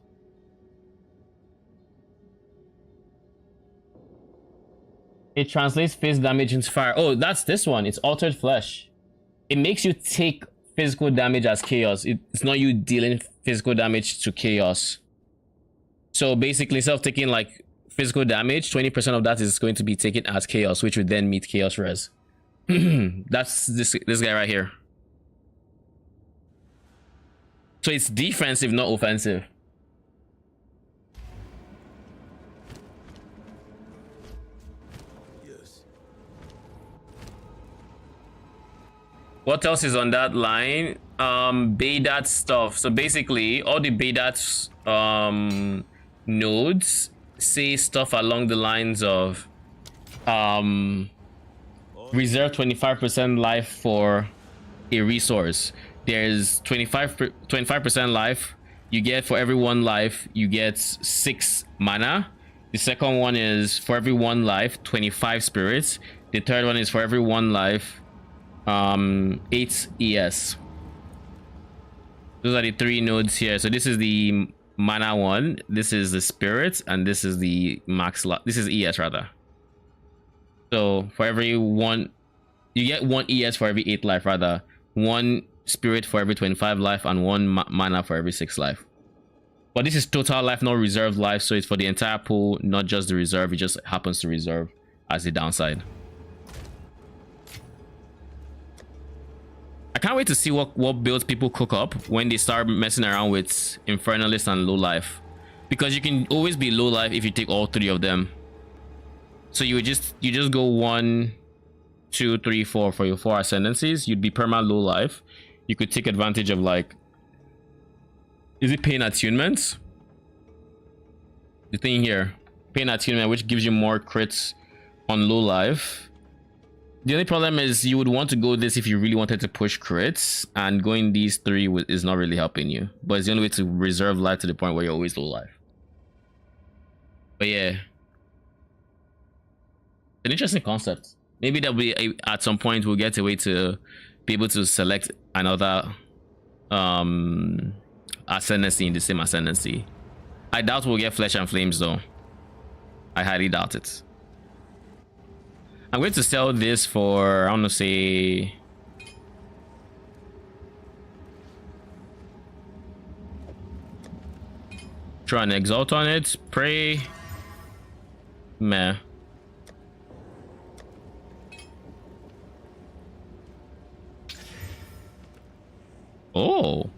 It translates phase damage into fire. Oh, that's this one. It's altered flesh. It makes you take physical damage as chaos. It's not you dealing physical damage to chaos. So basically, instead of taking like physical damage, 20% of that is going to be taken as chaos, which would then meet chaos res. That's this guy right here. So it's defensive, not offensive. Yes. What else is on that line? Baydat stuff. So basically, all the Baydat nodes say stuff along the lines of reserve 25% life for a resource. There's 25% life. You get for every 1 life, you get 6 mana. The second one is for every 1 life, 25 spirits. The third one is for every 1 life, 8 ES. Those are the 3 nodes here. So this is the mana one, this is the spirit, and this is the max life. This is ES rather. So for every 1, you get 1 ES for every 8 life rather. 1 spirit for every 25 life and 1 mana for every 6 life. But this is total life, not reserved life, so it's for the entire pool, not just the reserve. It just happens to reserve as the downside. I can't wait to see what builds people cook up when they start messing around with Infernalist and low life, because you can always be low life if you take all 3 of them. So you just go 1, 2, 3, 4 for your 4 ascendancies. You'd be perma low life. You could take advantage of, like, is it pain attunement? The thing here, pain attunement, which gives you more crits on low life. The only problem is you would want to go this if you really wanted to push crits, and going these 3 is not really helping you. But it's the only way to reserve life to the point where you're always low life. But yeah, an interesting concept. Maybe that'll be at some point we'll get a way to be able to select another ascendancy in the same ascendancy. I doubt we'll get flesh and flames though. I highly doubt it. I'm going to sell this for, I want to say, try and exalt on it. Pray. Meh. Oh.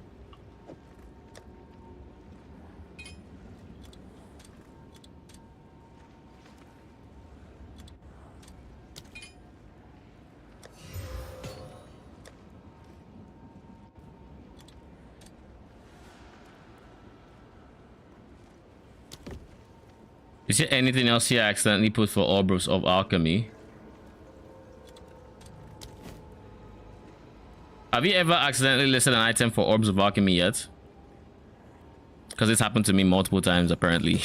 Is there anything else here I accidentally put for Orbs of Alchemy? Have you ever accidentally listed an item for Orbs of Alchemy yet? Because it's happened to me multiple times, apparently.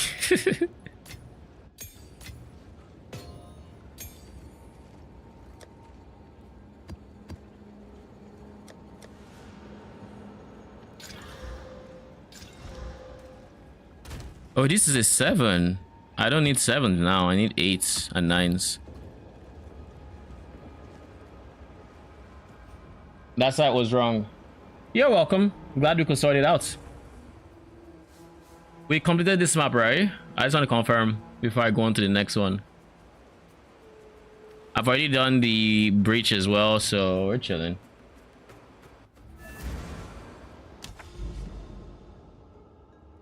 Oh, this is a 7. I don't need 7 now. I need 8s and 9s. That side was wrong. You're welcome. Glad we could sort it out. We completed this map, right? I just want to confirm before I go on to the next one. I've already done the breach as well, so we're chilling.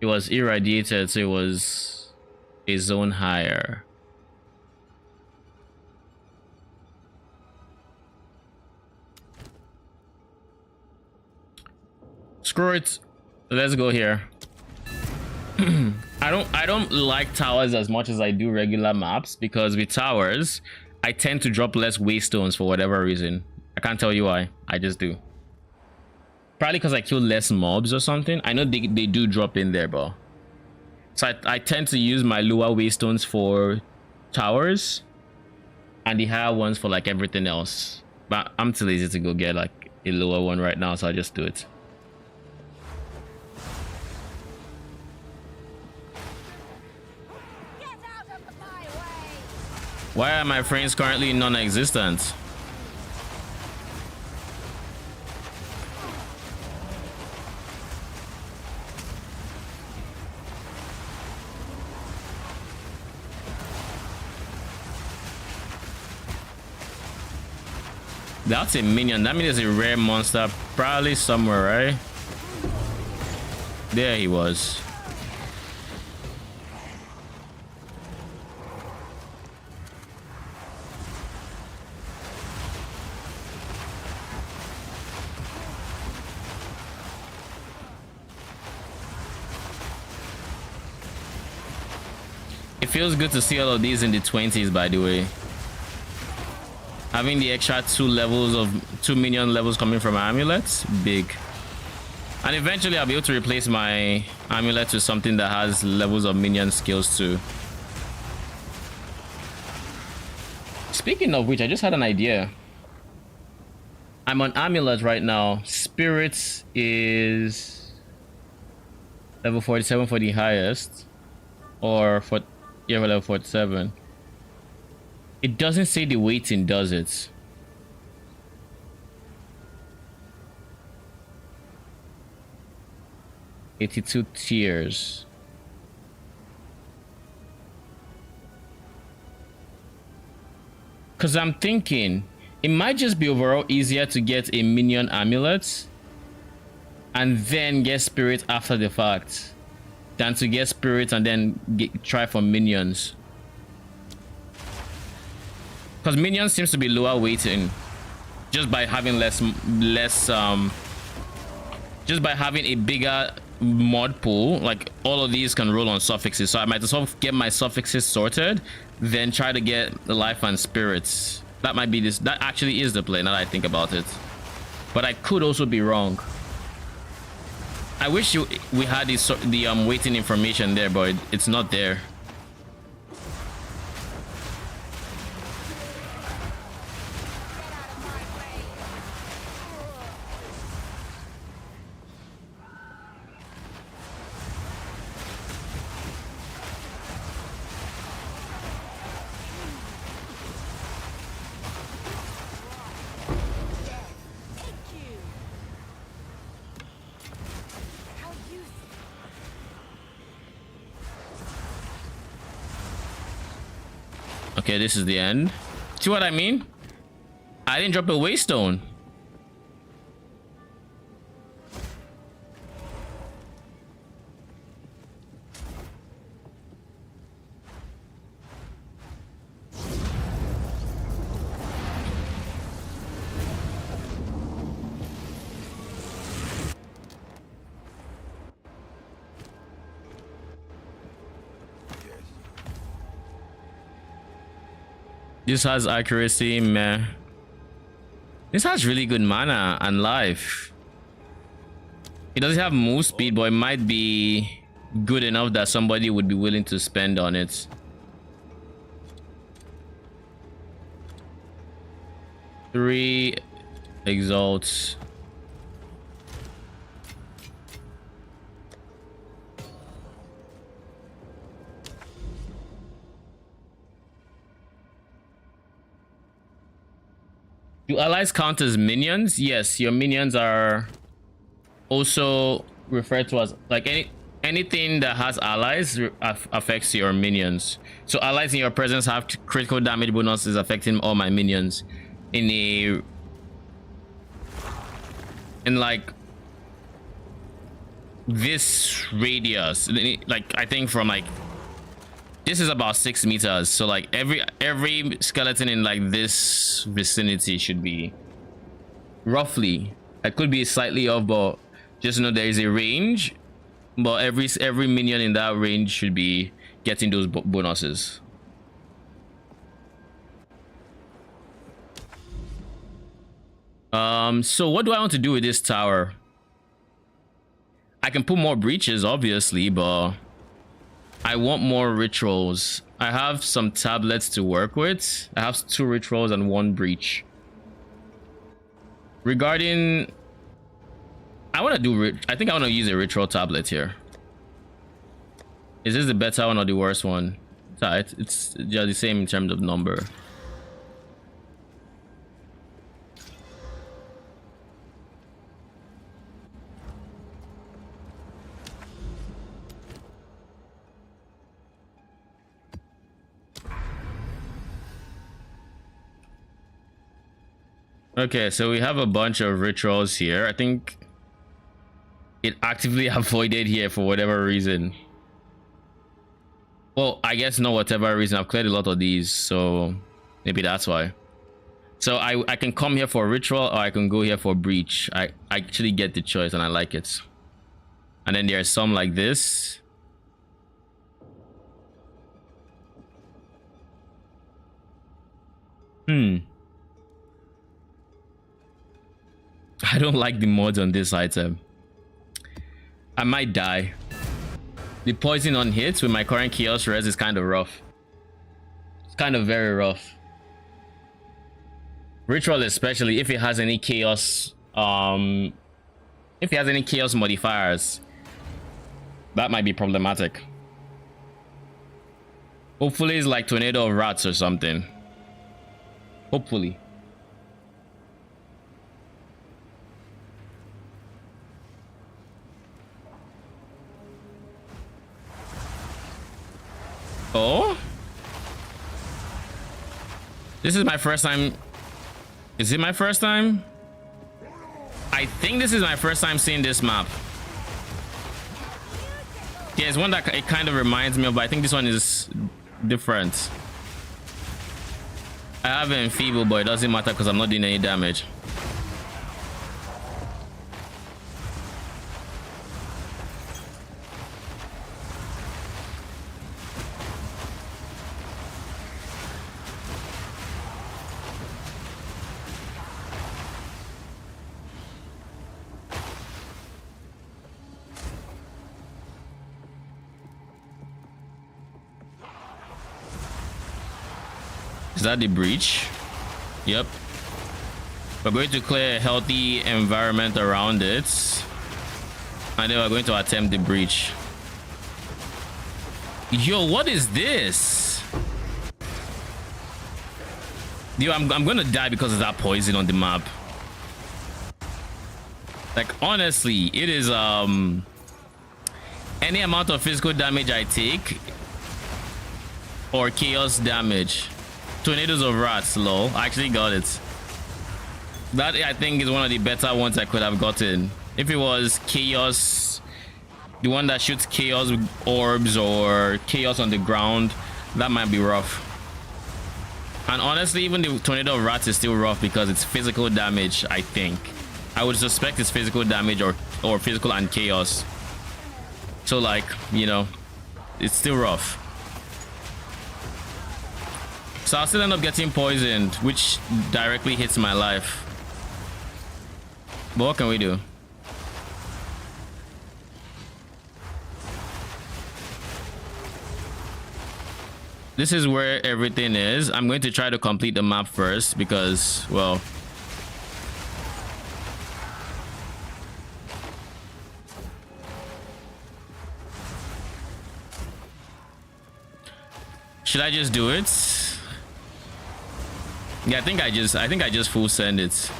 It was irradiated, so it was a zone higher. Screw it. Let's go here. I don't like towers as much as I do regular maps, because with towers I tend to drop less waystones for whatever reason. I can't tell you why. I just do. Probably because I kill less mobs or something. I know they do drop in there, but so I tend to use my lower waystones for towers and the higher ones for like everything else. But I'm too lazy to go get like a lower one right now, so I just do it. Get out of my way! Why are my frames currently non-existent? That's a minion. That means it's a rare monster, probably somewhere, right? There he was. It feels good to see all of these in the 20s, by the way. Having the extra 2 minion levels coming from amulets, big. And eventually I'll be able to replace my amulet with something that has levels of minion skills too. Speaking of which, I just had an idea. I'm on amulet right now. Spirits is level 47 for the highest, or for level 47. It doesn't say the weighting, does it? $82 tiers. Because I'm thinking it might just be overall easier to get a minion amulet and then get spirit after the fact than to get spirit and then try for minions. Because minions seems to be lower weighting just by having just by having a bigger mod pool. Like all of these can roll on suffixes, so I might as well get my suffixes sorted, then try to get the life and spirits. That might be this. That actually is the play now that I think about it, but I could also be wrong. I wish we had the weighting information there, but it's not there. Okay, this is the end. See what I mean? I didn't drop a waystone. This has accuracy, meh. This has really good mana and life. It doesn't have move speed, but it might be good enough that somebody would be willing to spend on it. Three exalts. Do allies count as minions? Yes, your minions are also referred to as like anything that has allies affects your minions. So allies in your presence have critical damage bonuses affecting all my minions in like this radius. Like I think from like this is about 6 meters. So like every skeleton in like this vicinity should be roughly. I could be slightly off, but just know there is a range. But every minion in that range should be getting those bonuses. So what do I want to do with this tower? I can put more breaches, obviously, but I want more rituals. I have some tablets to work with. I have 2 rituals and 1 breach. Regarding, I want to do. I think I want to use a ritual tablet here. Is this the better one or the worse one? It's just the same in terms of number. Okay, so we have a bunch of rituals here. I think it actively avoided here for whatever reason. Well, I guess not whatever reason. I've cleared a lot of these, so maybe that's why. So I can come here for ritual or I can go here for breach. I actually get the choice and I like it. And then there's some like this. I don't like the mods on this item. I might die. The poison on hits with my current chaos res is kind of rough. It's kind of very rough. Ritual, especially if it has any chaos, if it has any chaos modifiers, that might be problematic. Hopefully it's like tornado of rats or something. Hopefully. Oh, this is my first time. Is it my first time? I think this is my first time seeing this map. Yeah, it's one that it kind of reminds me of, but I think this one is different. I have an enfeeble, but it doesn't matter because I'm not doing any damage. Is that the breach? Yep. We're going to clear a healthy environment around it. And then we're going to attempt the breach. Yo, what is this? Yo, I'm gonna die because of that poison on the map. Like, honestly, it is any amount of physical damage I take or chaos damage. Tornadoes of rats, lol. I actually got it. That I think is one of the better ones I could have gotten. If it was chaos, the one that shoots chaos orbs or chaos on the ground, that might be rough. And honestly, even the tornado of rats is still rough because it's physical damage. I think I would suspect it's physical damage or physical and chaos. So like, you know, it's still rough. So I'll still end up getting poisoned, which directly hits my life. But what can we do? This is where everything is. I'm going to try to complete the map first because, well, should I just do it? Yeah, I think I just full send it.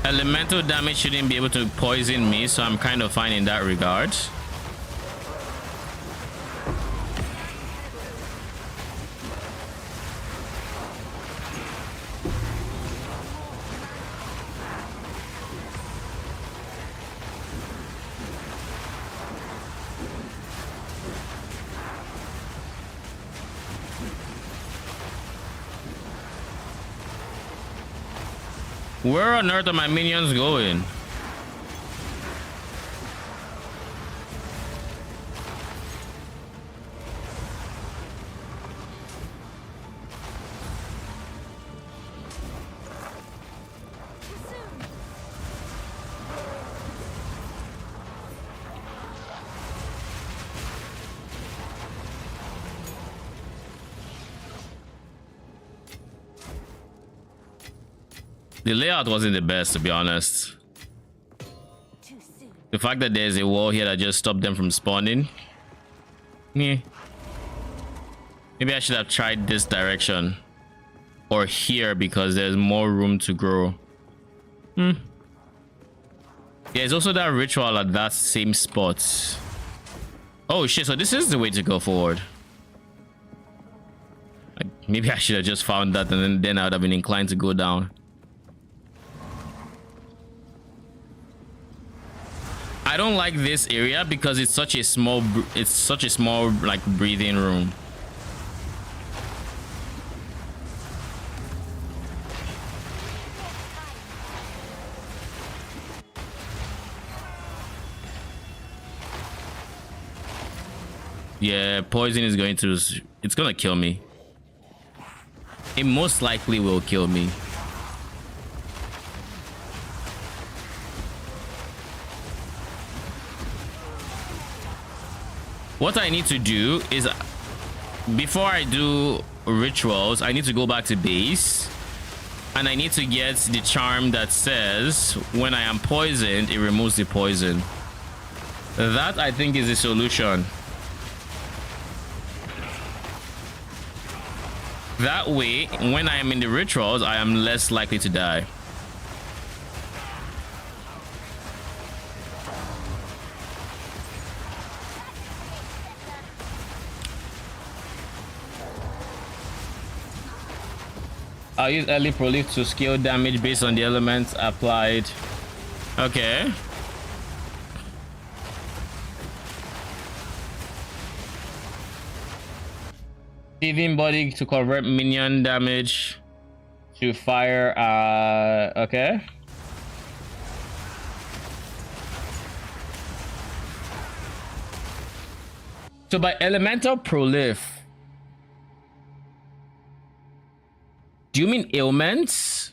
Elemental damage shouldn't be able to poison me, so I'm kind of fine in that regard. Where on earth are my minions going? The layout wasn't the best, to be honest. The fact that there's a wall here that just stopped them from spawning. Yeah. Maybe I should have tried this direction. Or here, because there's more room to grow. There's also that ritual at that same spot. Oh shit, so this is the way to go forward. Like, maybe I should have just found that, and then I would have been inclined to go down. I don't like this area because it's such a small like breathing room. Yeah, poison is going to, it's gonna kill me. It most likely will kill me. What I need to do is, before I do rituals, I need to go back to base, and I need to get the charm that says when I am poisoned, it removes the poison. That, I think, is the solution. That way, when I am in the rituals, I am less likely to die. I'll use early prolife to scale damage based on the elements applied. Okay. Thieving body to convert minion damage to fire. Okay. So by elemental prolife, do you mean ailments,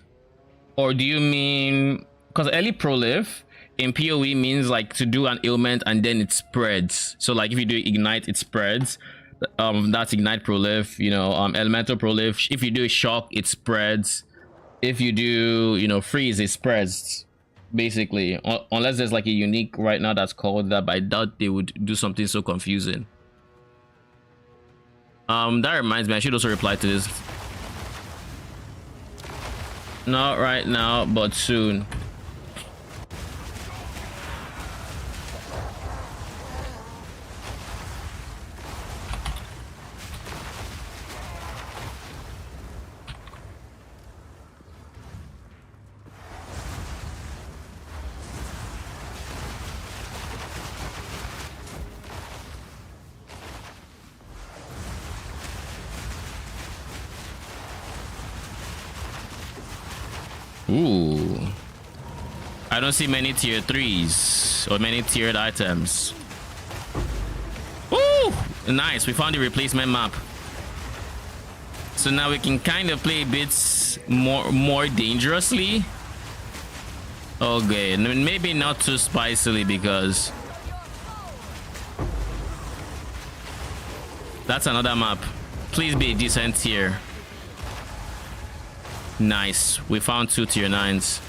or do you mean, because early prolife in PoE means like to do an ailment and then it spreads. So like if you do ignite, it spreads. That's ignite prolife. You know, elemental prolife. If you do shock, it spreads. If you do, you know, freeze, it spreads. Basically, unless there's like a unique right now that's called that, but I doubt they would do something so confusing. That reminds me, I should also reply to this. Not right now, but soon. Ooh. I don't see many tier 3s or many tiered items. Ooh! Nice, we found the replacement map. So now we can kind of play bits more dangerously. Okay, maybe not too spicily, because that's another map. Please be a decent tier. Nice, we found 2 tier 9s.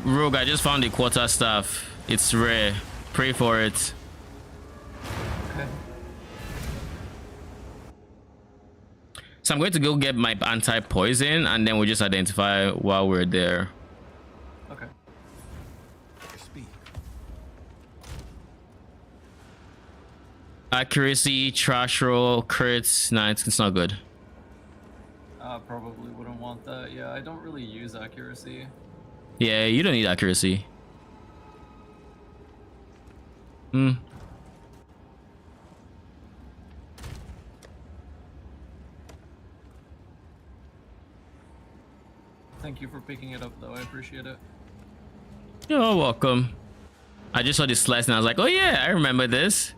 Rogue, I just found the quarter staff. It's rare. Pray for it. Okay. So I'm going to go get my anti-poison, and then we'll just identify while we're there. Okay. Speed. Accuracy, trash roll, crits. Nah, it's not good. Probably wouldn't want that. Yeah, I don't really use accuracy. Yeah, you don't need accuracy. Hmm. Thank you for picking it up, though. I appreciate it. You're welcome. I just saw this slice and I was like, oh yeah, I remember this.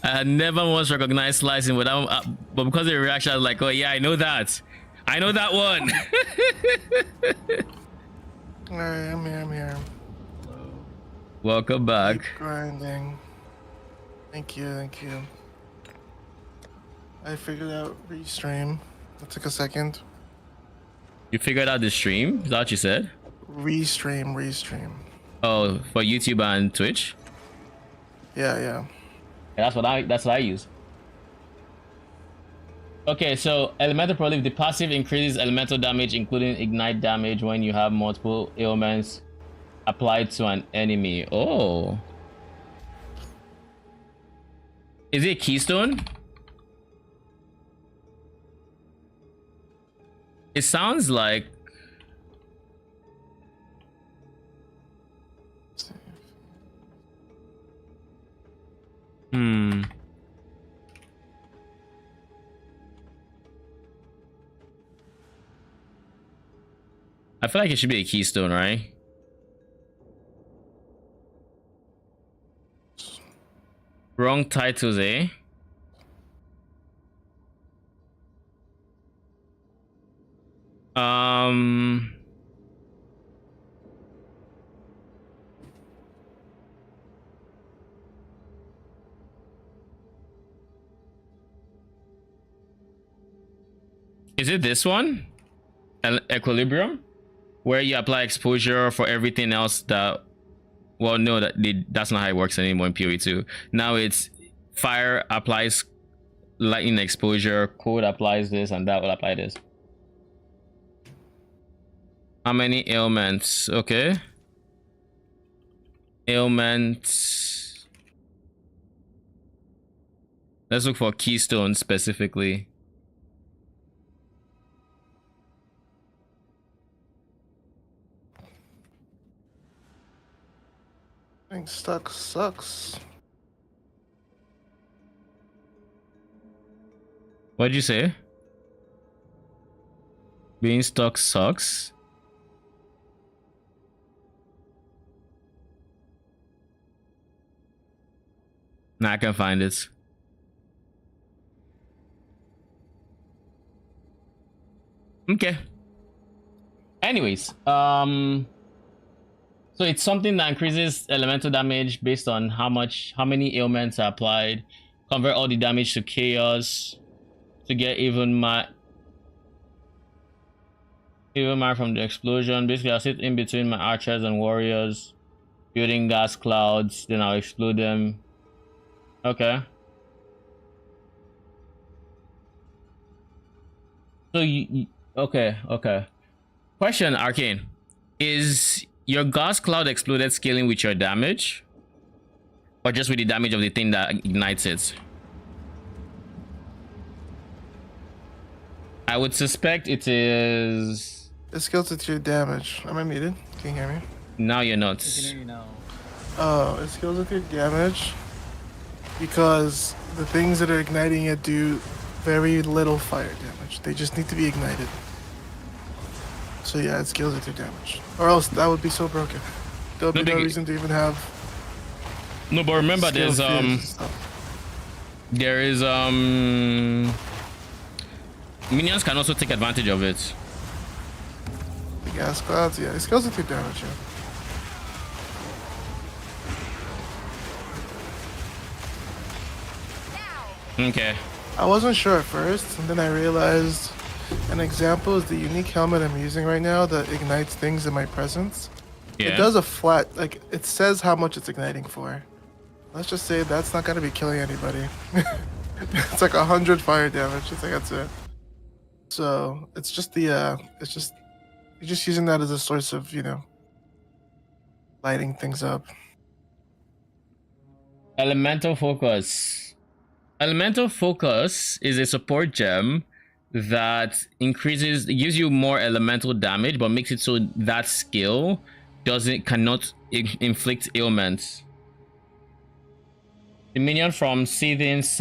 I had never once recognized slicing without, but because of the reaction, I was like, oh yeah, I know that. I know that one. Alright, I'm here. Hello. Welcome back. Keep grinding. Thank you. I figured out restream. It took a second. You figured out the stream? Is that what you said? Restream. Oh, for YouTube and Twitch? Yeah. Yeah, that's what I use. Okay, so elemental prolife, the passive increases elemental damage, including ignite damage, when you have multiple ailments applied to an enemy. Oh, is it Keystone? It sounds like. I feel like it should be a Keystone, right? Wrong titles, eh? Is it this one? Equilibrium? Where you apply exposure for everything else that... Well, no, that's not how it works anymore in PoE2. Now it's fire applies lightning exposure, cold applies this, and that will apply this. How many ailments? Okay. Ailments. Let's look for Keystone specifically. Being stuck sucks. What'd you say? Being stuck sucks? Nah, I can find it. Okay. Anyways, so it's something that increases elemental damage based on how many ailments are applied. Convert all the damage to chaos to get even more from the explosion. Basically, I'll sit in between my archers and warriors, building gas clouds, then I'll explode them. Okay. So okay. Question, Arcane. Is your gas cloud exploded scaling with your damage? Or just with the damage of the thing that ignites it? I would suspect it is... It scales with your damage. Am I muted? Can you hear me? Now you're not. I can hear you now. Oh, it scales with your damage because the things that are igniting it do very little fire damage. They just need to be ignited. So yeah, it scales with your damage. Or else that would be so broken. There would be no reason to even have... No, but remember there's minions can also take advantage of it. The gas clouds, yeah, it scales with your damage, yeah. Okay. I wasn't sure at first, and then I realized an example is the unique helmet I'm using right now that ignites things in my presence. Yeah. It does a flat, like, it says how much it's igniting for. let's just say that's not gonna be killing anybody. It's like 100 fire damage. I think that's it. So it's just it's just you're just using that as a source of lighting things up. Elemental Focus. Elemental Focus is a support gem that gives you more elemental damage, but makes it so that skill cannot inflict ailments. The minion from Seething is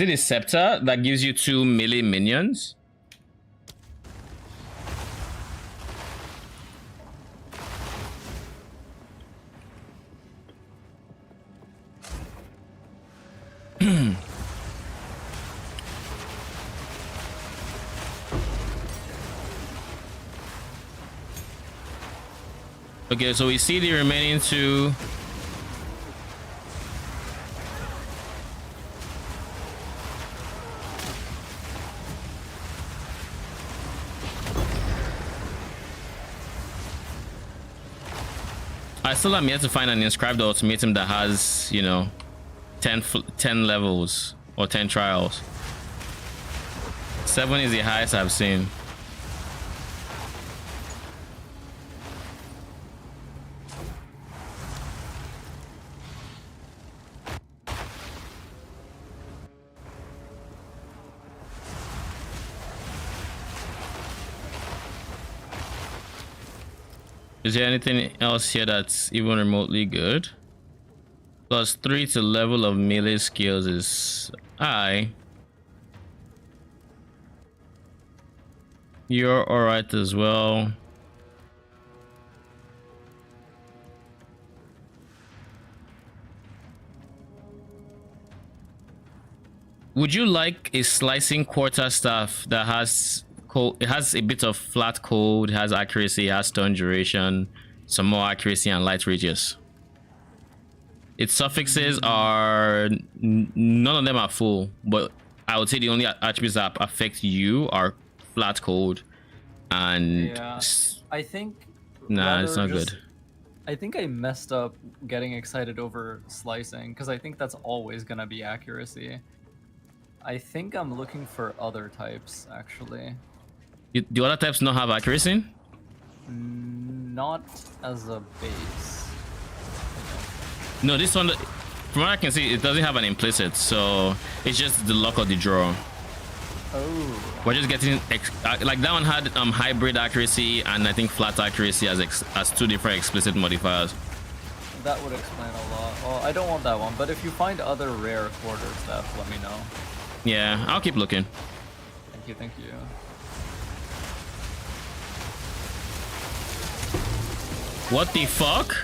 it a Scepter that gives you 2 melee minions? Okay, so we see the remaining 2. I still am yet to find an inscribed ultimatum that has, 10 levels or 10 trials. 7 is the highest I've seen. Is there anything else here that's even remotely good? +3 to level of melee skills is high. You're alright as well. Would you like a slicing quarterstaff that has it has a bit of flat code, has accuracy, has stun duration, some more accuracy and light radius? Its suffixes are none of them are full, but I would say the only attributes that affect you are flat code and Yeah, I think. nah, it's not good. I think I messed up getting excited over slicing because I think that's always gonna be accuracy. I think I'm looking for other types actually. Do other types not have accuracy? Not as a base. No, this one, from what I can see, it doesn't have an implicit, so it's just the luck of the draw. Oh. We're just getting like that one had hybrid accuracy and I think flat accuracy as 2 different explicit modifiers. That would explain a lot. Well, I don't want that one, but if you find other rare quarter stuff, let me know. Yeah, I'll keep looking. Thank you, thank you. What the fuck?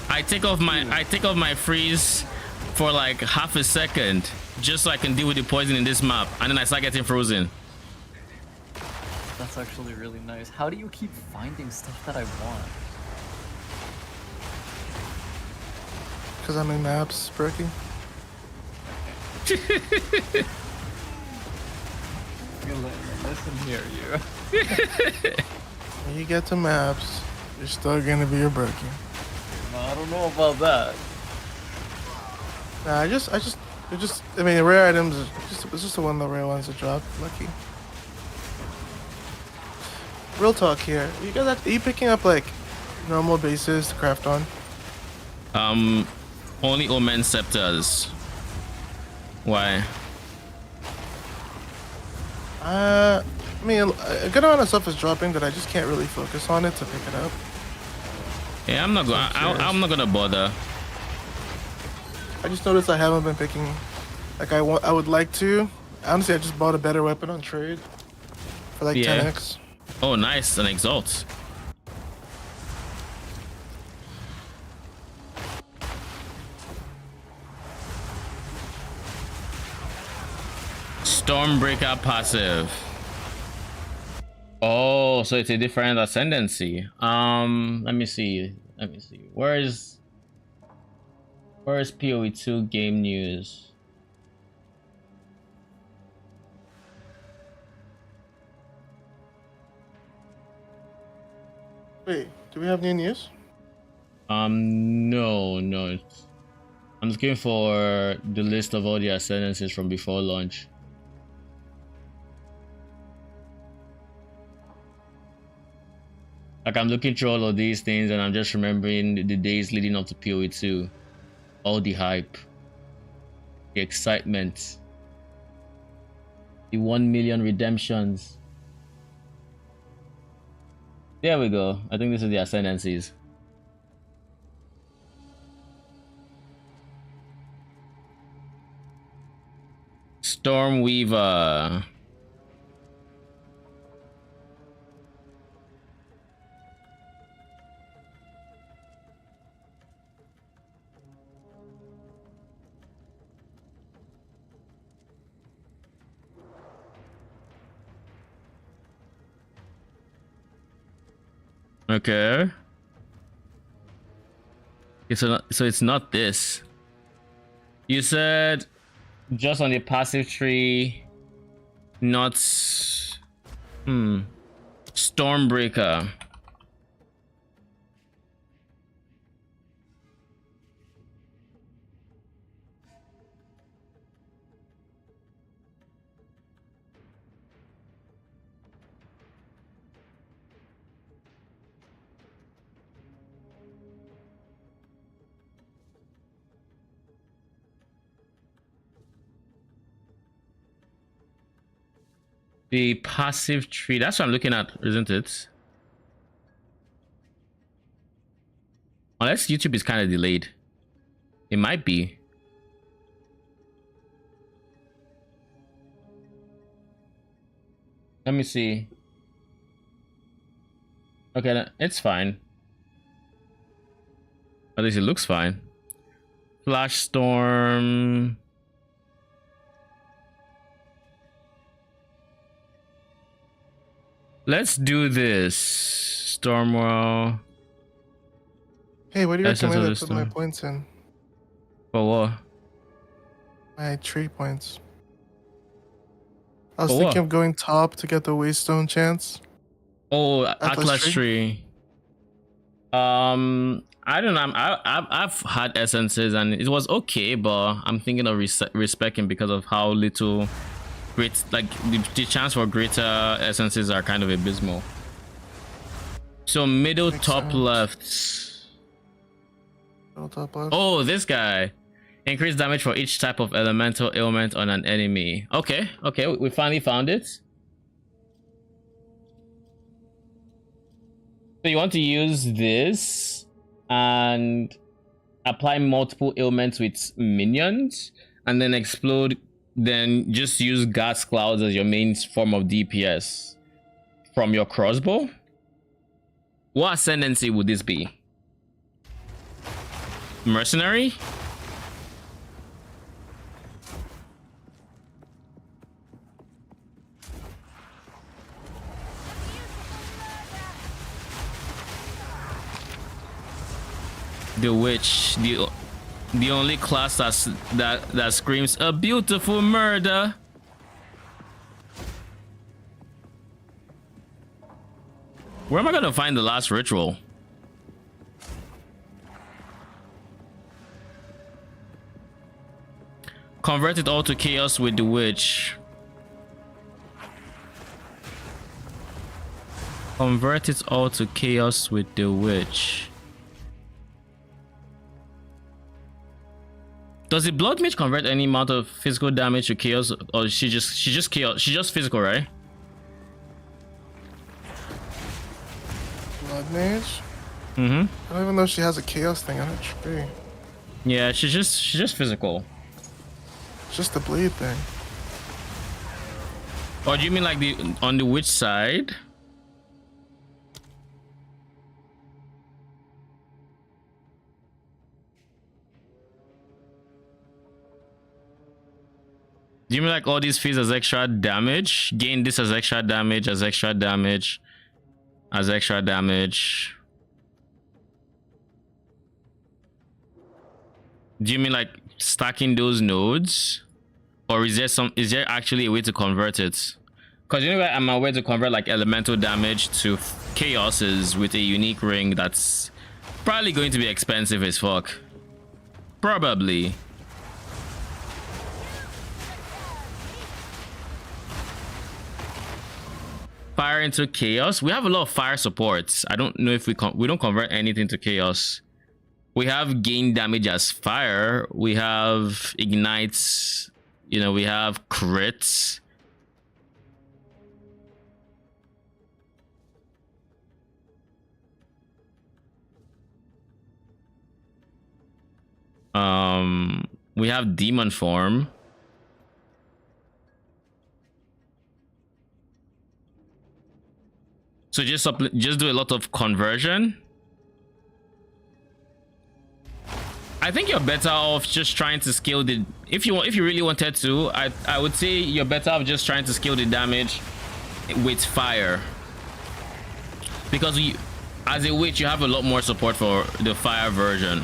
I take off my freeze for like half a second just so I can deal with the poison in this map, and then I start getting frozen. That's actually really nice. How do you keep finding stuff that I want? Because I'm in maps, Berkey. Listen here, you. When you get to maps, you're still gonna be a Berkey. I don't know about that. Nah, I mean, the rare items, it's just the one of the rare ones that drop. Lucky. Real talk here. Are you picking up like normal bases to craft on? Only Omen Scepters. Why? I mean, a good amount of stuff is dropping that I just can't really focus on it to pick it up. Yeah, I'm not gonna bother. I just noticed I haven't been picking like I would like to. Honestly, I just bought a better weapon on trade for like 10x. Oh, nice, an Exalt. Stormbreaker passive. Oh, so it's a different ascendancy. Let me see. Where is PoE2 game news? Wait, do we have new news? No, I'm looking for the list of all the ascendancies from before launch. Like I'm looking through all of these things and I'm just remembering the days leading up to PoE 2. All the hype. The excitement. The 1 million redemptions. There we go. I think this is the ascendancies. Stormweaver. Okay. So it's not this. You said just on the passive tree, not Stormbreaker. The passive tree, that's what I'm looking at, isn't it? Unless YouTube is kind of delayed. It might be. Let me see. Okay, it's fine. At least it looks fine. Flash storm. Let's do this. Stormwell. Hey, what do you Essence recommend of I the put my Storm. points in? For what? My tree points. I was For thinking what? of going top to get the Waystone chance. Oh, Atlas Atlas tree? tree. I don't know. I've had essences and it was okay, but I'm thinking of respecting because of how little great, like the chance for greater essences are kind of abysmal. So middle Makes top sense. left. Middle top left. Oh, this guy. Increase damage for each type of elemental ailment on an enemy. Okay, we finally found it. So you want to use this and apply multiple ailments with minions and then explode, then just use gas clouds as your main form of DPS from your crossbow. What ascendancy would this be? Mercenary? The witch, the only class that screams a beautiful murder. Where am I gonna find the last ritual? Convert it all to chaos with the witch. Convert it all to chaos with the witch. Does the blood mage convert any amount of physical damage to chaos, or she just chaos? She just physical, right? Blood mage? Mm-hmm. I don't even know if she has a chaos thing on her tree. Yeah, she's just physical. It's just the bleed thing. Or do you mean like on the witch side? Do you mean like all these fees as extra damage? Gain this as extra damage, as extra damage, as extra damage. Do you mean like stacking those nodes? Or is there actually a way to convert it? Because you know I'm aware to convert like elemental damage to chaoses with a unique ring that's probably going to be expensive as fuck. Probably. Fire into chaos. We have a lot of fire supports. I don't know if we don't convert anything to chaos. We have gain damage as fire. We have ignites. You know, we have crits. We have demon form. So just do a lot of conversion. I think you're better off just trying to scale the if you really wanted to, I would say you're better off just trying to scale the damage with fire. Because as a witch you have a lot more support for the fire version.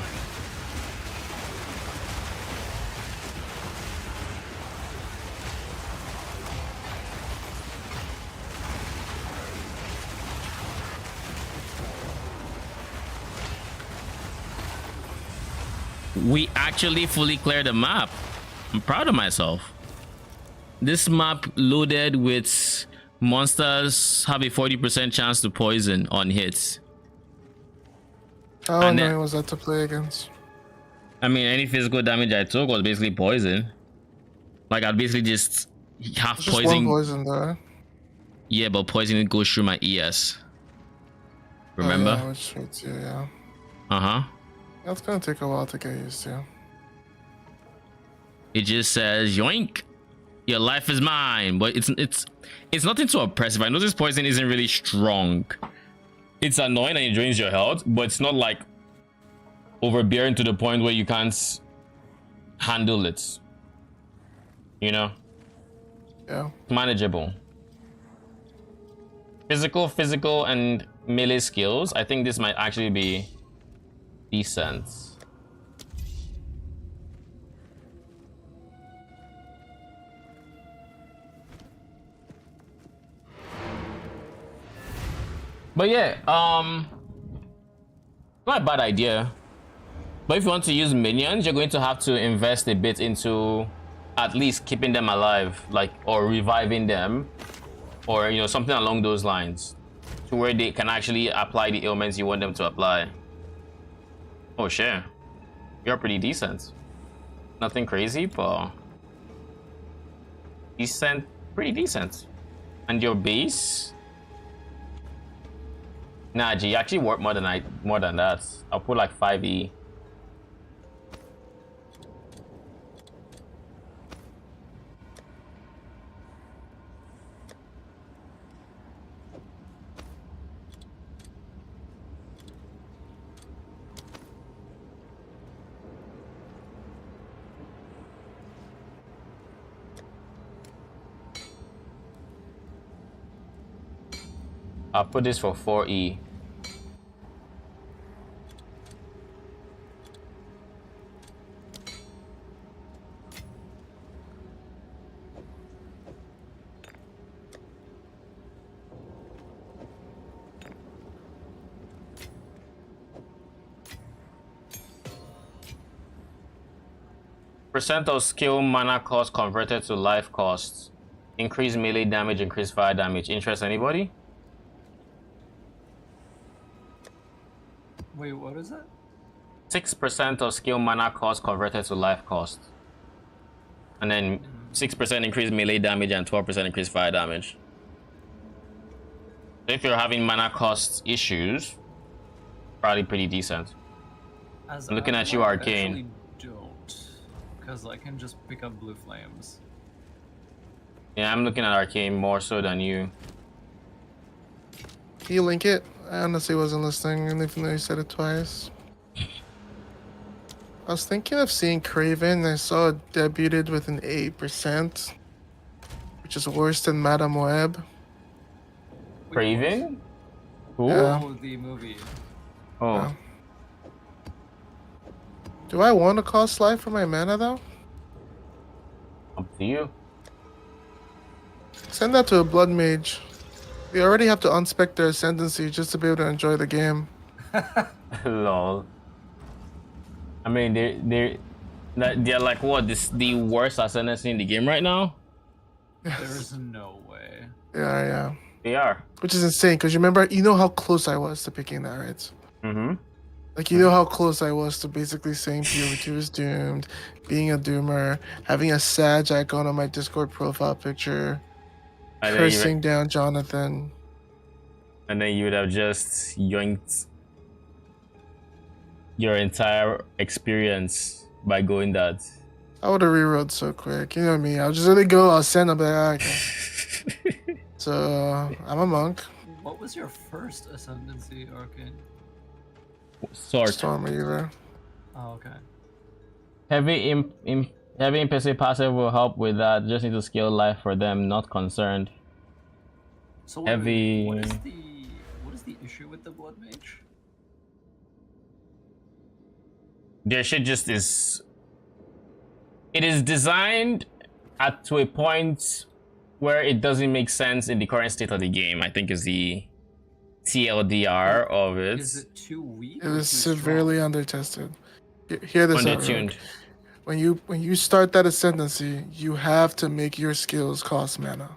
We actually fully cleared the map. I'm proud of myself. This map loaded with monsters have a 40% chance to poison on hits. How annoying was that to play against? I mean, any physical damage I took was basically poison. Like I'd basically just have Just poison. one poison there. Yeah, but poison goes through my ES. Remember? Oh, yeah, which hurts you, yeah. Uh-huh. That's gonna take a while to get used to. It just says yoink, your life is mine. But it's nothing too oppressive. I know this poison isn't really strong. It's annoying and it drains your health, but it's not like overbearing to the point where you can't handle it. You know? Yeah. Manageable. Physical and melee skills. I think this might actually be decent. But yeah, not a bad idea. But if you want to use minions, you're going to have to invest a bit into at least keeping them alive, like, or reviving them, or you know, something along those lines, to where they can actually apply the ailments you want them to apply. Oh shit, you're pretty decent. Nothing crazy, but decent, pretty decent. And your base? Nah, G, you actually work more than that. I'll put like 5E. I'll put this for 4E. Percent of skill mana cost converted to life costs. Increase melee damage, increase fire damage. Interest anybody? Wait, what is that? 6% of skill mana cost converted to life cost. And then 6% increase melee damage and 12% increase fire damage. So if you're having mana cost issues, probably pretty decent. As I'm looking at you, Arcane. I don't, because I can just pick up blue flames. Yeah, I'm looking at Arcane more so than you. Can you link it? I honestly wasn't listening, and even though you said it twice. I was thinking of seeing Craven. I saw it debuted with an 8%, which is worse than Madame Web. Craven? Who? Yeah. Oh, the movie. Oh. Yeah. Do I want to cost life for my mana though? Up to you. Send that to a blood mage. We already have to unspec their ascendancy just to be able to enjoy the game. Lol. I mean, That they're like what? This the worst ascendancy in the game right now. There's no way. Yeah. They are. Which is insane because you know how close I was to picking that, right? Mm-hmm. Like, you know how close I was to basically saying POV2 is doomed, being a doomer, having a Sag icon on my Discord profile picture, cursing down Jonathan. And then you would have just yoinked your entire experience by going that. I would have rewrote so quick. You know me. I'll just let it go. I'll send. I'll be like, ah, okay. So, I'm a monk. What was your first ascendancy, Arcane? Sword. Storm Reaver. Oh, okay. Heavy impulsive passive will help with that. Just need to scale life for them. Not concerned. So Heavy. what is the issue with the Blood Mage? Their shit just is. It is designed to a point where it doesn't make sense in the current state of the game. I think is the TLDR of it. Is it too weak? It or is too severely strong? undertested. Hear this out, Undertuned. Rogue. When you start that ascendancy, you have to make your skills cost mana.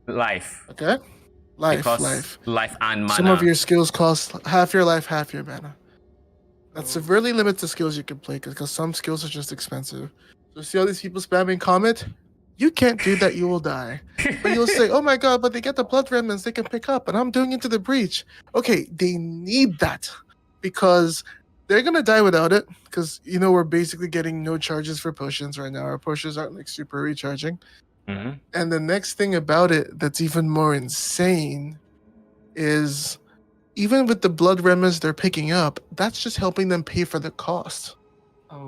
Life. Okay? Life. Life and mana. Some of your skills cost half your life, half your mana. That severely limits the skills you can play because some skills are just expensive. So see all these people spamming Comet? You can't do that, you will die. But you'll say, oh my god, but they get the blood remnants they can pick up, and I'm doing Into the Breach. Okay, they need that because they're gonna die without it. Because we're basically getting no charges for potions right now. Our potions aren't like super recharging. Mm-hmm. And the next thing about it that's even more insane is even with the blood remnants they're picking up, that's just helping them pay for the cost.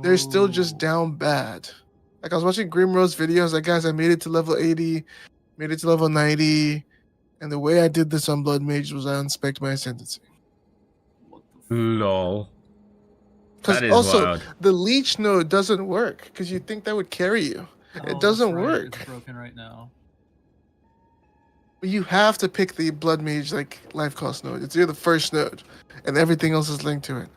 They're still just down bad. Like, I was watching Grimrose videos, like, guys, I made it to level 80, made it to level 90, and the way I did this on Blood Mage was I unspec'd my ascendancy. Lol. Because That is also, wild. the leech node doesn't work, because you think that would carry you. It doesn't that's right. work. It's broken right now. But you have to pick the Blood Mage, like, life cost node. It's the first node, and everything else is linked to it.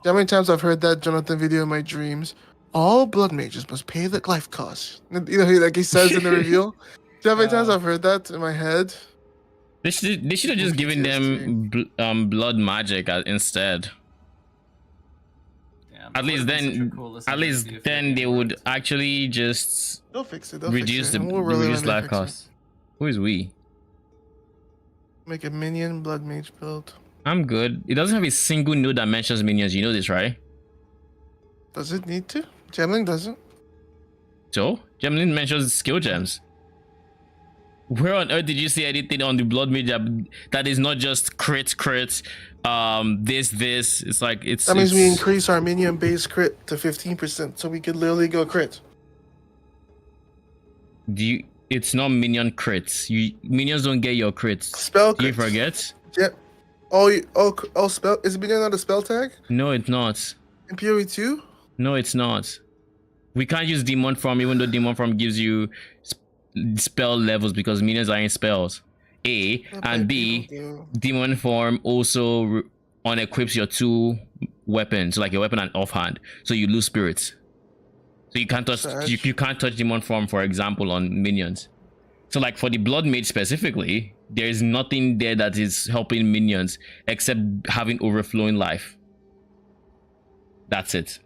How many times I've heard that Jonathan video in my dreams? All blood mages must pay the life cost. Like he says in the reveal. Do you know how many times I've heard that in my head? They should have just given them blood magic instead. Damn, At least then they would actually just They'll fix it. reduce and we'll reduce really life fix it. costs. Who is we? Make a minion blood mage build. I'm good. It doesn't have a single node that mentions minions. You know this, right? Does it need to? Gemling doesn't. So, Gemlin mentions skill gems. Where on earth did you see anything on the blood mage that is not just crit? This? It's like That means we increase our minion base crit to 15%, so we could literally go crit. It's not minion crits. Minions don't get your crits. Spell crits. Do you forget? Yeah. Oh, spell. Is minion not a spell tag? No, it's not. In PoE 2? No, it's not. We can't use demon form even though demon form gives you spell levels because minions are in spells. A and B, demon form also unequips your two weapons, like your weapon and offhand, so you lose spirits. So you can't touch you can't touch demon form, for example, on minions. So like for the blood mage specifically, there is nothing there that is helping minions except having overflowing life. That's it.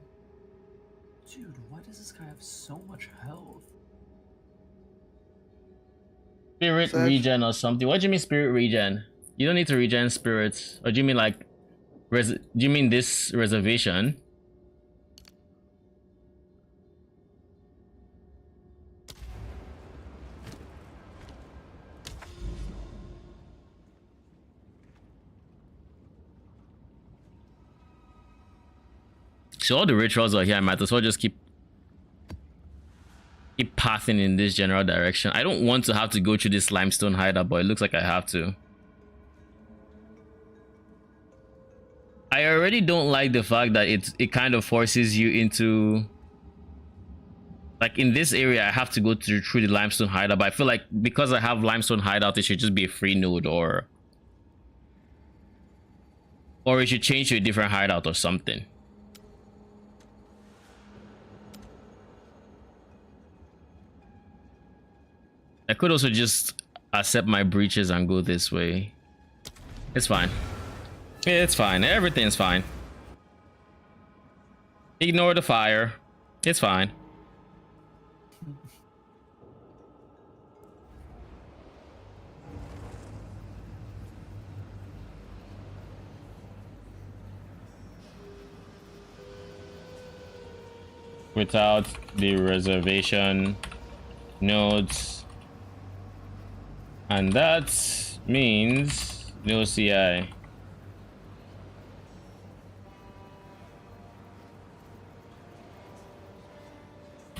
Dude, why does this guy have so much health? Spirit regen or something. What do you mean spirit regen? You don't need to regen spirits. Or do you mean like do you mean this reservation? So all the rituals are here. I might as well just keep pathing in this general direction. I don't want to have to go through this limestone hideout, but it looks like I have to. I already don't like the fact that it kind of forces you into, like, in this area I have to go through the limestone hideout, but I feel like because I have limestone hideout it should just be a free node, or it should change to a different hideout or something. I could also just accept my breaches and go this way. It's fine. It's fine. Everything's fine. Ignore the fire. It's fine. Without the reservation nodes, and that means no CI.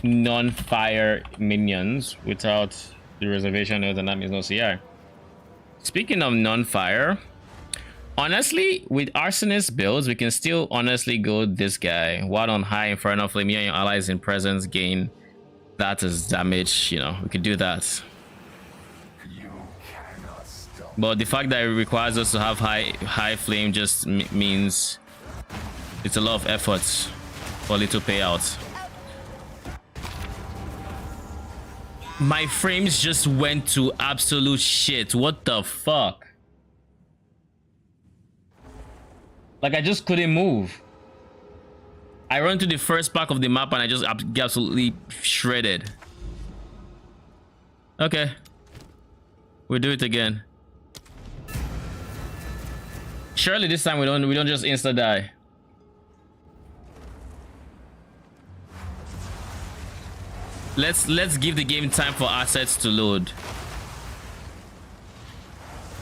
Non-fire minions without the reservation nodes, and that means no CI. Speaking of non-fire, honestly, with Arsonist builds, we can still honestly go this guy. While on high Infernal Flame, you and your allies in presence gain that as damage. You know, we could do that. But the fact that it requires us to have high flame just means it's a lot of effort for little payout. My frames just went to absolute shit. What the fuck? Like, I just couldn't move. I run to the first pack of the map and I just get absolutely shredded. Okay. We'll do it again. Surely this time we don't just insta die. Let's give the game time for assets to load.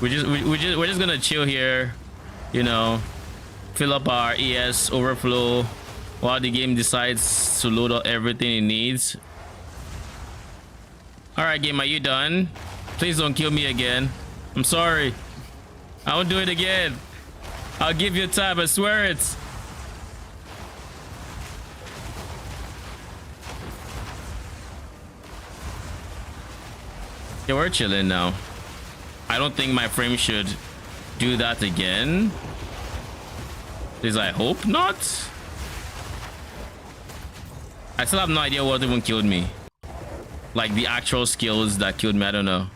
We're just gonna chill here, you know, fill up our ES overflow while the game decides to load up everything it needs. All right, game, are you done? Please don't kill me again. I'm sorry. I won't do it again. I'll give you time, I swear it. Yeah, we're chilling now. I don't think my frame should do that again. Please, I hope not. I still have no idea what even killed me. Like the actual skills that killed me, I don't know.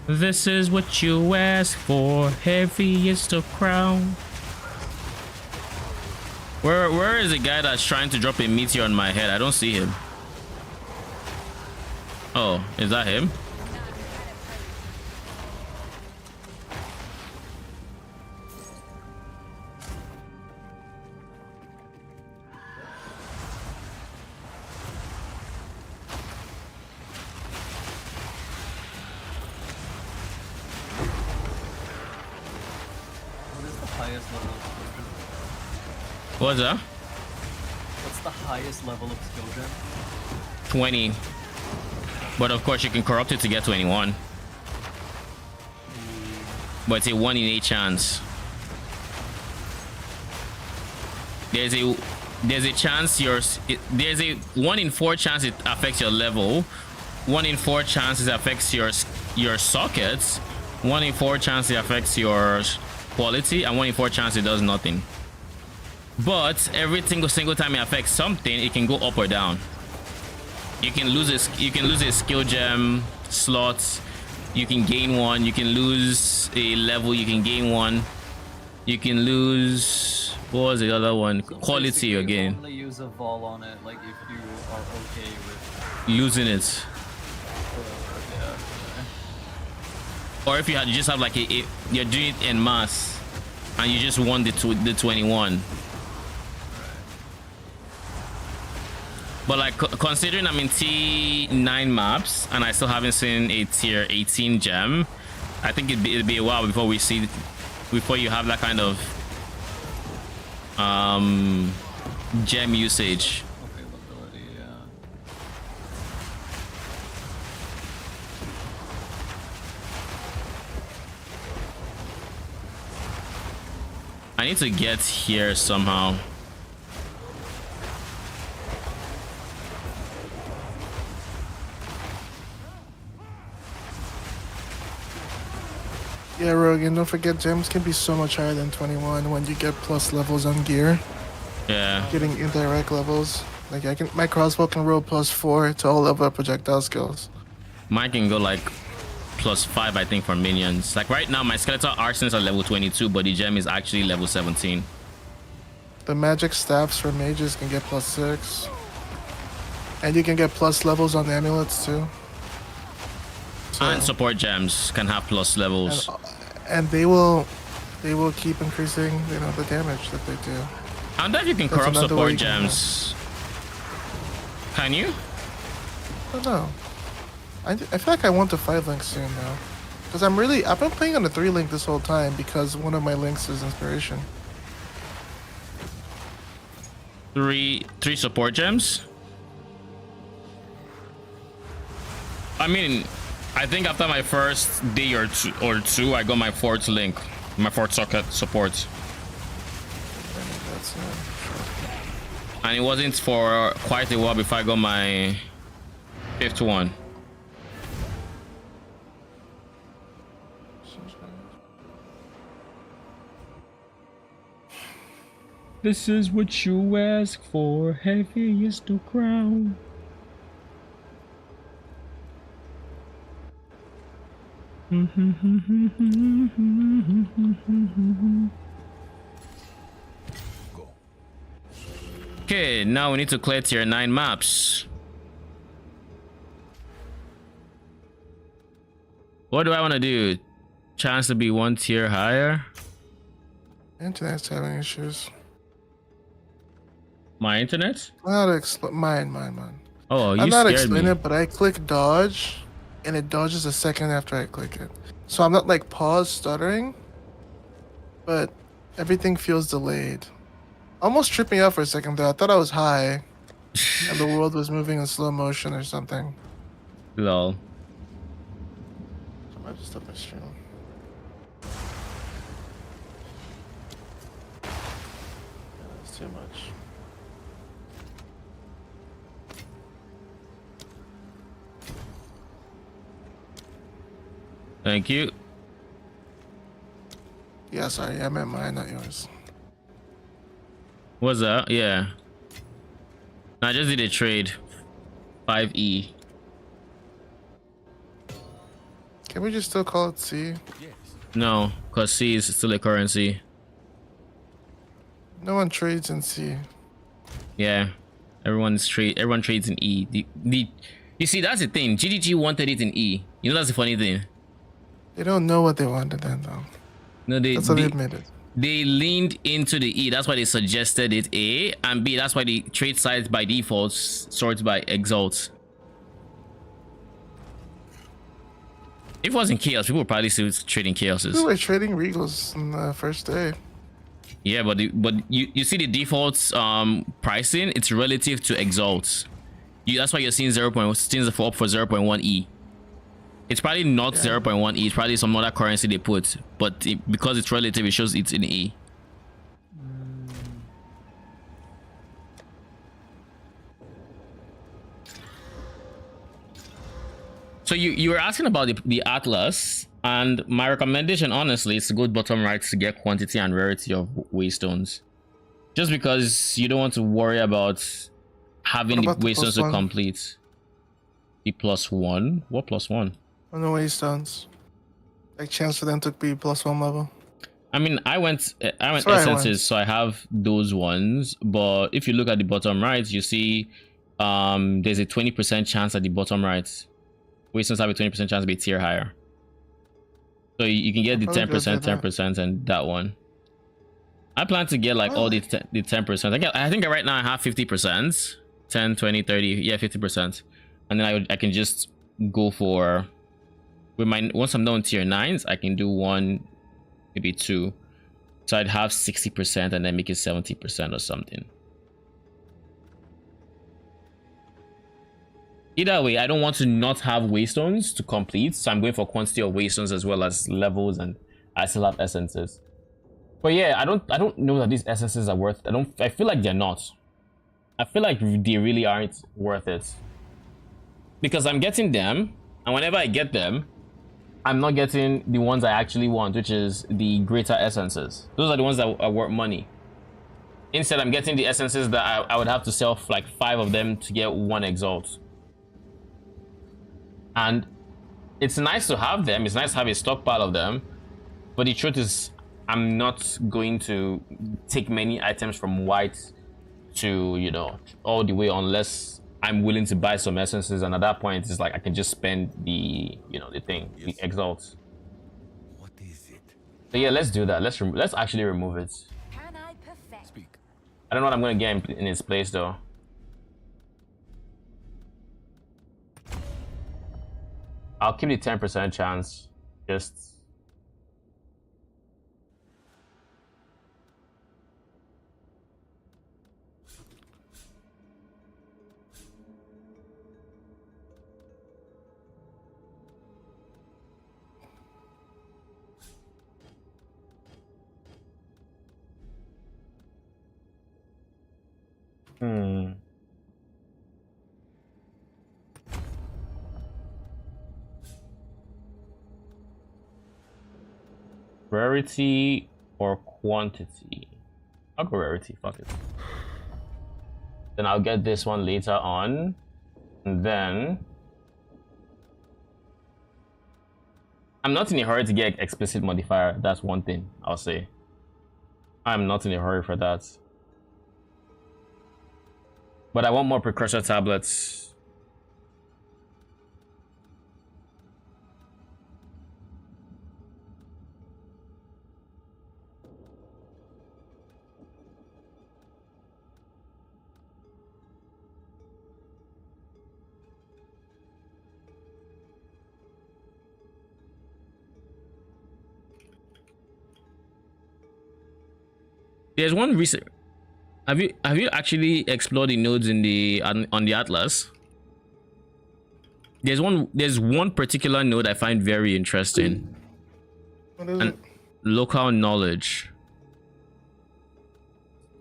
This is what you ask for. Heavy is the crown. Where is the guy that's trying to drop a meteor on my head? I don't see him. Oh, is that him? What's that? What's the highest level of skill gem? 20. But of course you can corrupt it to get 21. But it's a 1 in 8 chance. There's a chance there's a 1 in 4 chance it affects your level. 1 in 4 chances it affects your sockets. 1 in 4 chance it affects your quality, and 1 in 4 chance it does nothing. But every single time it affects something, it can go up or down. You can lose a skill gem slot. You can gain one. You can lose a level. You can gain one. You can lose. What was the other one? So quality again. Only use a vol on it, like if you are okay with losing it. Or if you just have like you're doing it en masse, and you just won the 21. But like considering I'm in T9 maps and I still haven't seen a tier 18 gem, I think it'd be a while before you have that kind of gem usage. availability, yeah. I need to get here somehow. Yeah, Rogan, don't forget gems can be so much higher than 21 when you get plus levels on gear. Yeah. Getting indirect levels. Like my crossbow can roll +4 to all level projectile skills. Mine can go like +5, I think, for minions. Like right now, my skeletal arsons are level 22, but the gem is actually level 17. The magic staffs for mages can get +6. And you can get plus levels on the amulets too. So, And support gems can have plus levels. and they will keep increasing, you know, the damage that they do. I wonder if you can That's corrupt another way support you can gems. Can you? I don't know. I feel like I want the 5 link soon now. Because I've been playing on the 3 link this whole time because one of my links is inspiration. Three support gems? I mean, I think after my first day or two, I got my 4th link, my 4th socket support. That's sure. And it wasn't for quite a while before I got my 5th one. This is what you ask for, heavy is the crown. Go. Okay, now we need to clear tier 9 maps. What do I want to do? Chance to be 1 tier higher? Internet's having issues. My internet? I'm not mine. Oh, you I'm not scared explaining me. it, but I click dodge, and it dodges a second after I click it. So I'm not like pause stuttering, but everything feels delayed. Almost tripped me out for a second there. I thought I was high, and the world was moving in slow motion or something. Lol. I might just stop my stream. That's too much. Thank you. Yeah, sorry, I meant mine, not yours. What's that? Yeah. I just did a trade. 5E. Can we just still call it C? Yes. No, because C is still a currency. No one trades in C. Yeah. Everyone trades in E. You see, that's the thing. GDG wanted it in E. You know, that's the funny thing. They don't know what they wanted then, though. No, That's what they admitted. They leaned into the E. That's why they suggested it A, and B, that's why the trade size by default sorts by Exalt. If it wasn't Chaos, people would probably still trading Chaoses. We were trading Regals on the first day. Yeah, but you see the default pricing, it's relative to Exalt. That's why you're seeing 0.1 up for 0.1 E. It's probably not 0.1 E, it's probably some other currency they put, but because it's relative, it shows it's in E. So you were asking about the Atlas, and my recommendation, honestly, is to go bottom right to get quantity and rarity of waystones. Just because you don't want to worry about having the waystones to complete. The +1? What +1? On the waystones. Like chance for them to be +1 level. I mean, I went essences, so I have those ones. But if you look at the bottom right, you see there's a 20% chance at the bottom right. Waystones have a 20% chance to be tier higher. So you can get the 10%, 10%, and that one. I plan to get like all the 10%. I think right now I have 50%, 10, 20, 30, yeah, 50%. And then I can just go for, with my, once I'm done with tier 9s, I can do 1, maybe 2. So I'd have 60% and then make it 70% or something. Either way, I don't want to not have waystones to complete, so I'm going for quantity of waystones as well as levels, and I still have essences. But yeah, I don't know that these essences are worth. I feel like they're not. I feel like they really aren't worth it. Because I'm getting them, and whenever I get them, I'm not getting the ones I actually want, which is the greater essences. Those are the ones that are worth money. Instead, I'm getting the essences that I would have to sell like 5 of them to get 1 exalt. And it's nice to have them. It's nice to have a stockpile of them. But the truth is, I'm not going to take many items from white to, you know, all the way unless I'm willing to buy some essences. And at that point, it's like I can just spend the, you know, the thing, the exalts. What is it? So yeah, let's do that. Let's actually remove it. Can I perfect? Speak. I don't know what I'm gonna get in its place though. I'll keep the 10% chance. Just rarity or quantity? I'll go rarity, fuck it. Then I'll get this one later on. And then I'm not in a hurry to get explicit modifier. That's one thing I'll say. I'm not in a hurry for that. But I want more precursor tablets. There's one recent. Have you actually explored the nodes in the on the Atlas? There's one particular node I find very interesting. What is it? Local knowledge.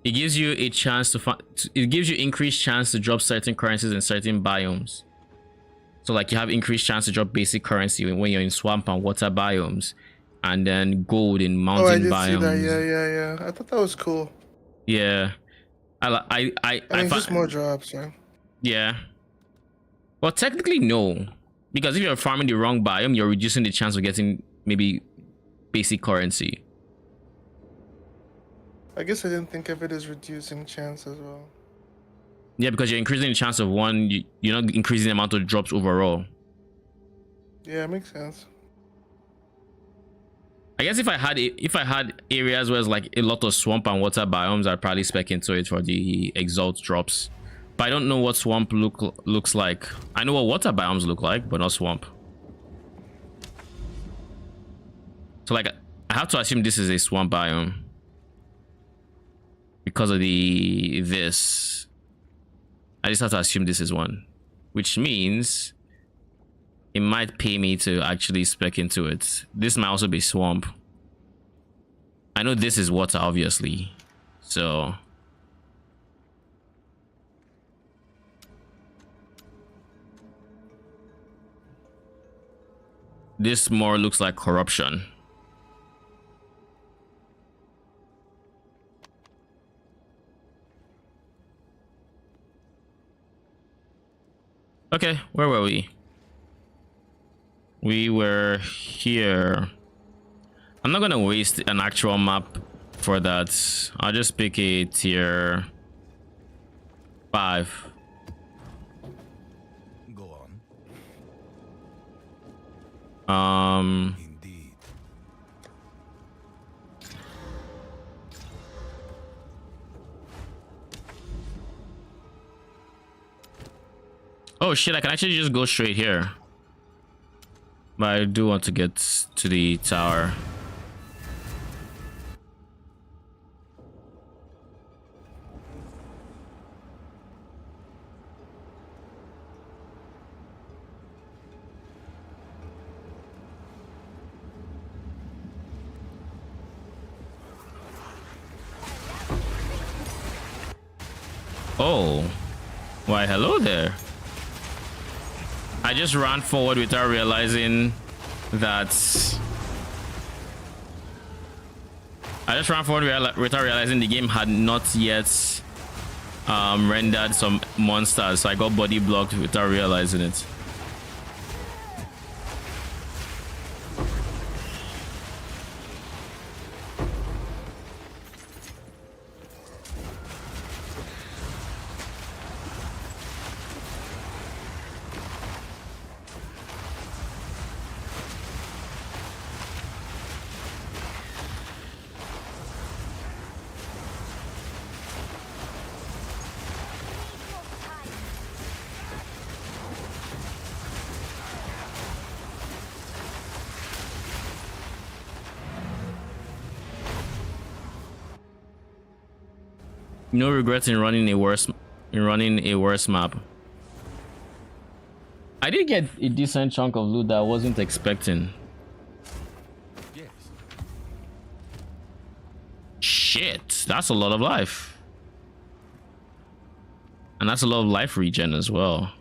It gives you a chance to find. It gives you increased chance to drop certain currencies in certain biomes. So like you have increased chance to drop basic currency when you're in swamp and water biomes, and then gold in mountain Oh, I did biomes. see that. Yeah. I thought that was cool. Yeah. I mean, just more drops, yeah. Yeah. Well, technically, no. Because if you're farming the wrong biome, you're reducing the chance of getting maybe basic currency. I guess I didn't think of it as reducing chance as well. Yeah, because you're increasing the chance of one, you're not increasing the amount of drops overall. Yeah, it makes sense. I guess if I had areas where it's like a lot of swamp and water biomes, I'd probably spec into it for the exalt drops. But I don't know what swamp looks like. I know what water biomes look like, but not swamp. So like I have to assume this is a swamp biome because of this. I just have to assume this is one, which means it might pay me to actually spec into it. This might also be swamp. I know this is water, obviously. So this more looks like corruption. Okay, where were we? We were here. I'm not gonna waste an actual map for that. I'll just pick a tier 5. Go on. Indeed. Oh shit, I can actually just go straight here. But I do want to get to the tower. Oh, why hello there. I just ran forward without realizing that I just ran forward without realizing the game had not yet rendered some monsters, so I got body blocked without realizing it. No regrets in running a worse map. I did get a decent chunk of loot that I wasn't expecting. Yes. Shit, that's a lot of life. And that's a lot of life regen as well.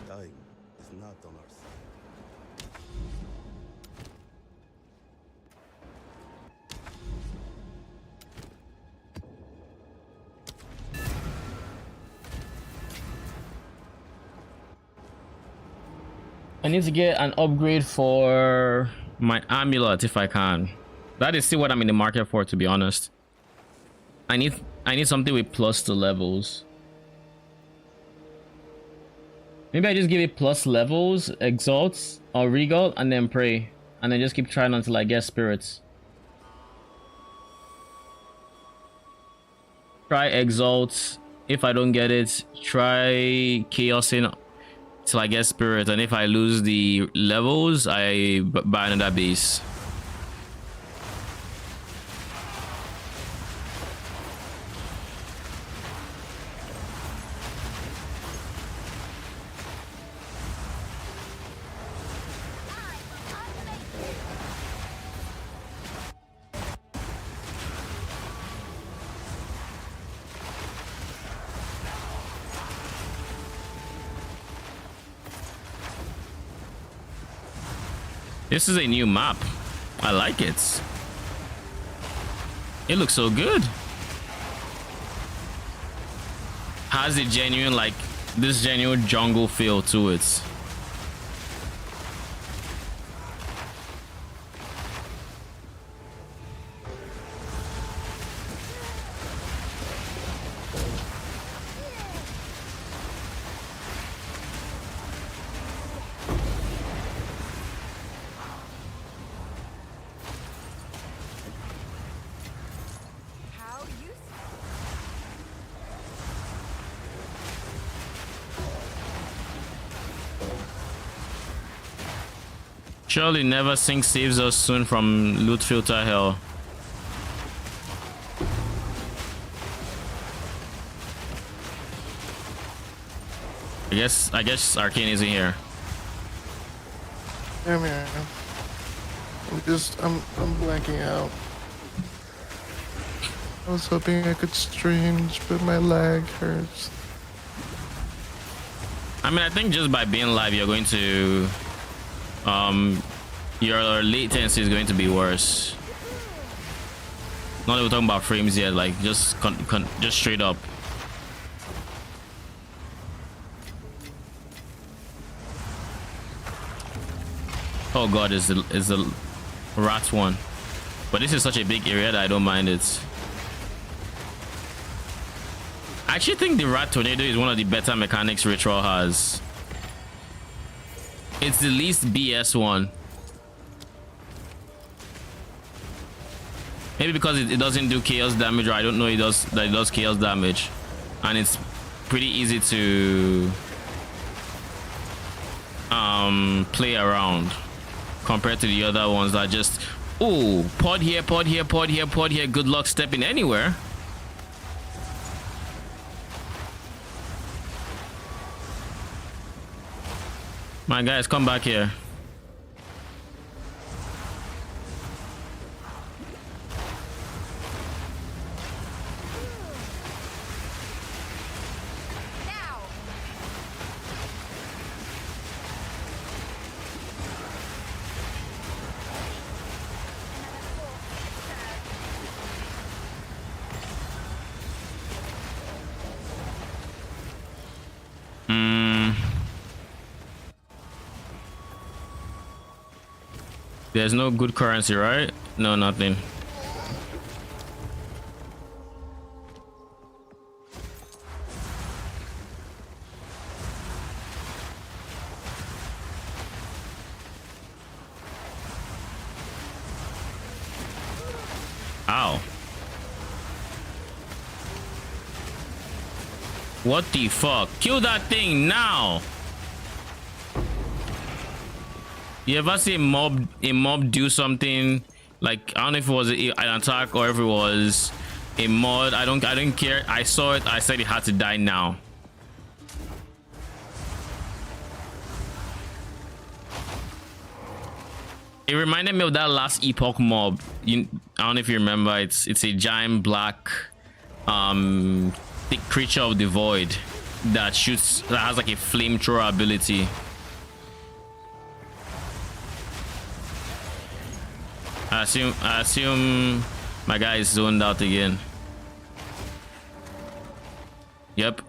Time is not on our side. I need to get an upgrade for my amulet if I can. That is still what I'm in the market for, to be honest. I need something with plus to levels. Maybe I just give it plus levels, exalts or regal, and then pray, and then just keep trying until I get spirits. Try exalt. If I don't get it, try chaos in till I get spirit, and if I lose the levels, I buy another base. This is a new map. I like it. It looks so good. Has a genuine, like, this genuine jungle feel to it. How useful. Surely never sync saves us soon from loot filter hell. I guess Arcane isn't here. Yeah, man. I'm blanking out. I was hoping I could stream, but my lag hurts. I mean, I think just by being live, you're going to, your latency is going to be worse. Not that we're talking about frames yet, like just straight up. Oh god, is the rat one, but this is such a big area that I don't mind it. I actually think the rat tornado is one of the better mechanics Ritual has. It's the least BS one. Maybe because it doesn't do chaos damage, or I don't know it does chaos damage. and it's pretty easy to play around compared to the other ones that just, oh, pod here, pod here, pod here, pod here, good luck stepping anywhere. My guys, come back here. Now. There's no good currency, right? No, nothing. Ow. What the fuck? Kill that thing now! You ever see a mob do something like, I don't know if it was an attack or if it was a mod. I don't care. I saw it. I said it had to die now. It reminded me of that last Epoch mob. I don't know if you remember. It's a giant black thick creature of the void that shoots, that has like a flamethrower ability. I assume my guy is zoned out again. Yep.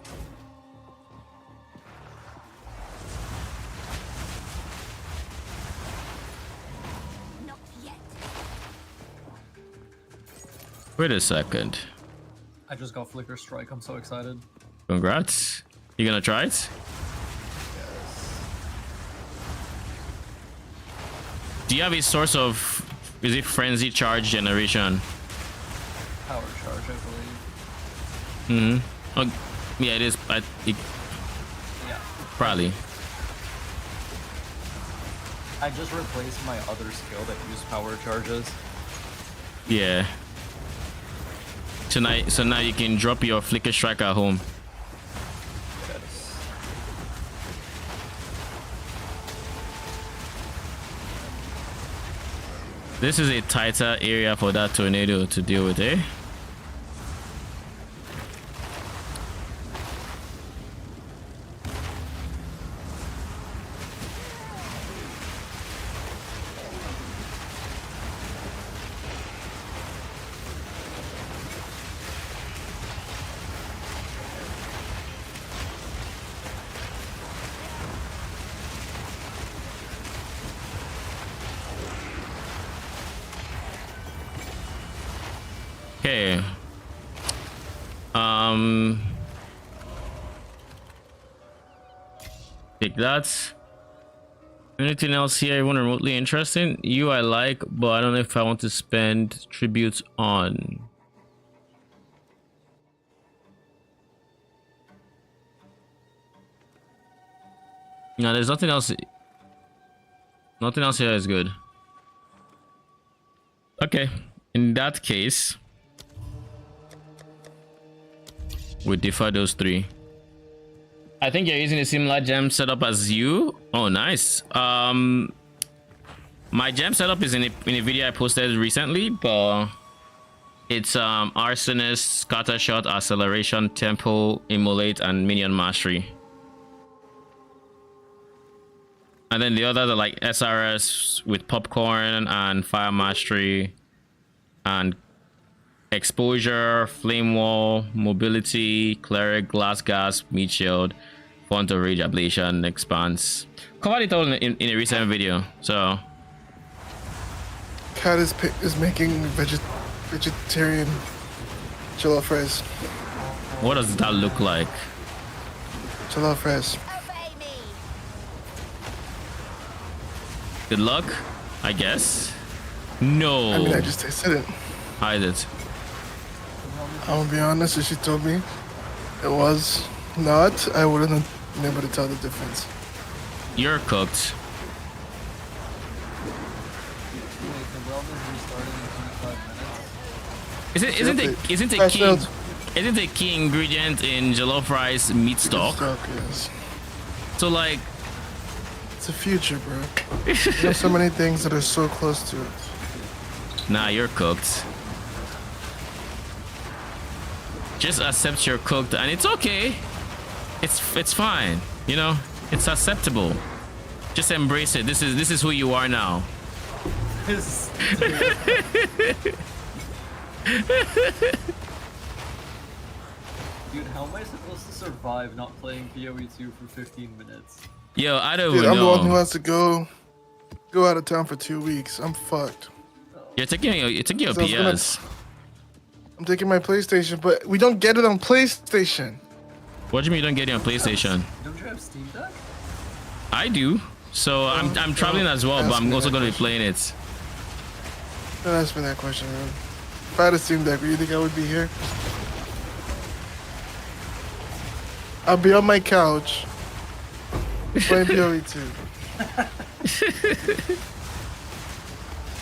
Not yet. Wait a second. I just got Flicker Strike. I'm so excited. Congrats. You gonna try it? Do you have a source of, is it frenzy charge generation? Power charge, I believe. Oh, yeah, it is. Yeah. Probably. I just replaced my other skill that used power charges. Yeah. So now you can drop your Flicker Strike at home. Yes. This is a tighter area for that tornado to deal with, eh? Okay. Take that. Anything else here? Everyone remotely interesting? You I like, but I don't know if I want to spend tributes on. No, there's nothing else. Nothing else here is good. Okay. In that case, we defer those three. I think you're using a similar gem setup as you. Oh, nice. My gem setup is in a video I posted recently, but it's Arsonist, Scattershot, Acceleration, Tempo, Immolate, and Minion Mastery. And then the others are like SRS with Popcorn and Fire Mastery and Exposure, Flame Wall, Mobility, Cleric, Glass Gas, Meat Shield, Font of Rage, Ablation, Expanse. Covered it all in a recent video, so. Cat is making vegetarian jollof rice. What does that look like? Jollof rice. Obey me. Good luck, I guess. No. I mean, I just tasted it. Hide it. I'm gonna be honest, as she told me, It was not. I wouldn't have been able to tell the difference. You're cooked. Wait, the realm is restarting in 25 minutes. Isn't Patch key notes. isn't the key ingredient in jollof rice meat stock? Stock, yes. So like, It's the future, bro. There's so many things that are so close to it. nah, you're cooked. Just accept you're cooked, and it's okay. It's fine. You know, it's acceptable. Just embrace it. This is who you are now. This- Dude, how am I supposed to survive not playing PoE 2 for 15 minutes? Yo, I don't Dude, even I'm the one who know. has to go out of town for 2 weeks. I'm fucked. You're taking your So I was gonna- PS. I'm taking my PlayStation, but we don't get it on PlayStation. What do you mean you don't get it on PlayStation? Don't you have Steam Deck? I do. So I'm traveling as well, but ask I'm me also that going to be question. playing it. Don't ask me that question, man. If I had a Steam Deck, do you think I would be here? I'll be on my couch playing PoE 2.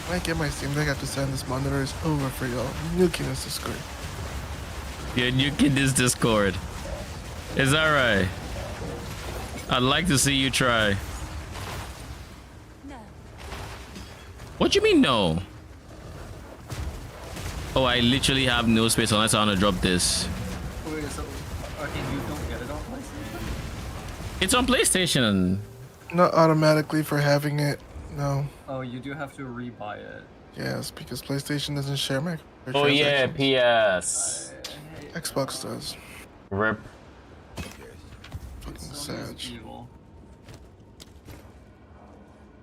When I get my Steam Deck, I have to send this monitor is over for y'all. Nuking this Discord. You're nuking this Discord. Is that right? I'd like to see you try. No. What do you mean no? Oh, I literally have no space unless I want to drop this. Wait, so Arcane, you don't get it on PlayStation? It's on PlayStation. Not automatically for having it. No. Oh, you do have to rebuy it. Yes, because PlayStation doesn't share my Oh yeah, transactions. PS. Xbox does. Rip. Fucking Sony's sad. evil.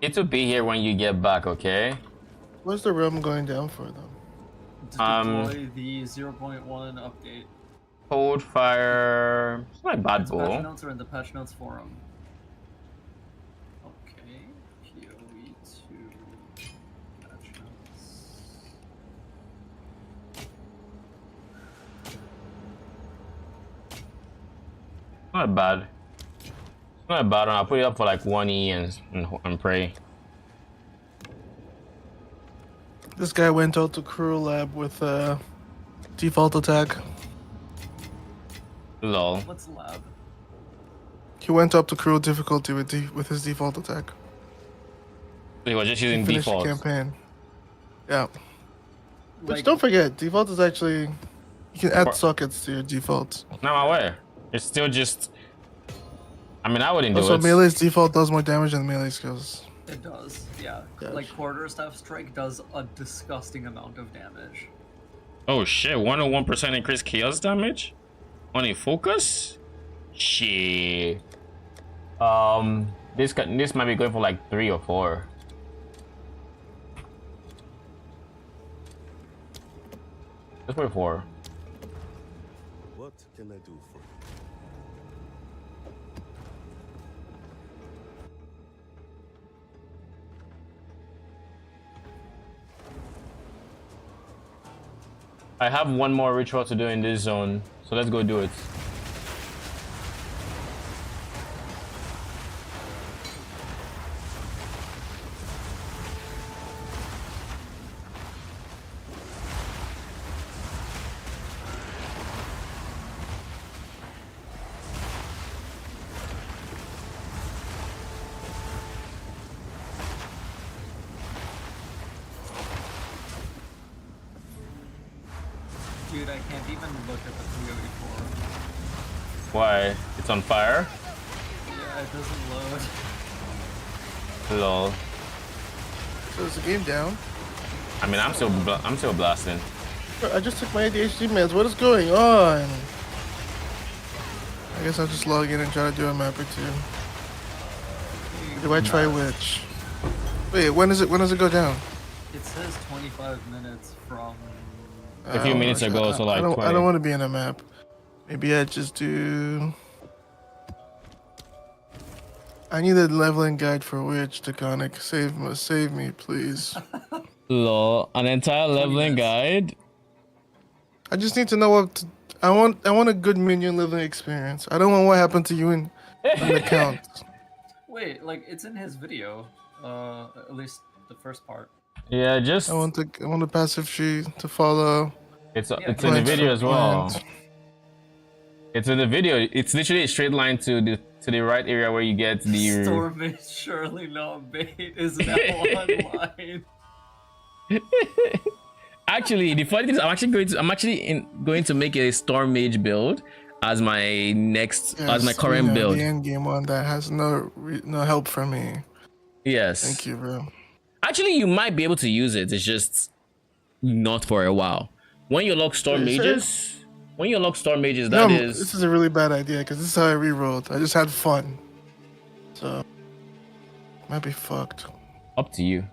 It will be here when you get back, okay? Where's the realm going down for though? To deploy the 0.1 update. Cold Fire. It's not a bad Its patch bull. notes are in the patch notes forum. Okay, PoE 2 patch notes. Not bad. It's not a bad one. I'll put it up for like 1E and pray. This guy went out to Crew Lab with default attack. Lol. What's lab? He went up to Crew difficulty with his default attack. He was just He using finished the default. campaign. Yeah. Which Like, don't forget, default is actually you can add What? sockets to your default. Now I'm aware. It's still just. I mean, I wouldn't do Also, it. melee's default does more damage than melee skills. it does, yeah. Gosh. Like quarterstaff strike does a disgusting amount of damage. Oh shit! 101% increased chaos damage on a focus. Shit. This might be going for like 3 or 4. Let's put 4. What can I do for you? I have one more ritual to do in this zone, so let's go do it. Dude, I can't even look at the PoE forum. Why? It's on fire? Yeah, it doesn't load. Lol. So is the game down? I mean, I'm still blasting. I just took my ADHD meds. What is going on? I guess I'll just log in and try to do a map or two. Do I try which? Wait, when does it go down? It says 25 minutes from. A few minutes ago, so like I 20. don't want to be in a map. Maybe I just do. I need a leveling guide for Witch, Taconic. Save me, please. Lol. An entire leveling guide? I just need to know what I want a good minion living experience. I don't want what happened to you in the count. Wait, like it's in his video. At least the first part. Yeah, just I want the passive tree to follow. it's Yeah, it's in the Plants video for as well. plant. It's in the video. It's literally a straight line to the right area where you get the. Storm is surely not bait is now online. Actually, the funny thing is, I'm actually going to make a Storm Mage build as my next as my Yes, current build. the end game one that has no help from me. Yes. Thank you, bro. Actually, you might be able to use it. It's just not for a while. When you unlock Storm Are you Mages, when you unlock Storm Mages, No, that is this is a really bad idea because this is how I rerolled. I just had fun, so might be fucked. up to you.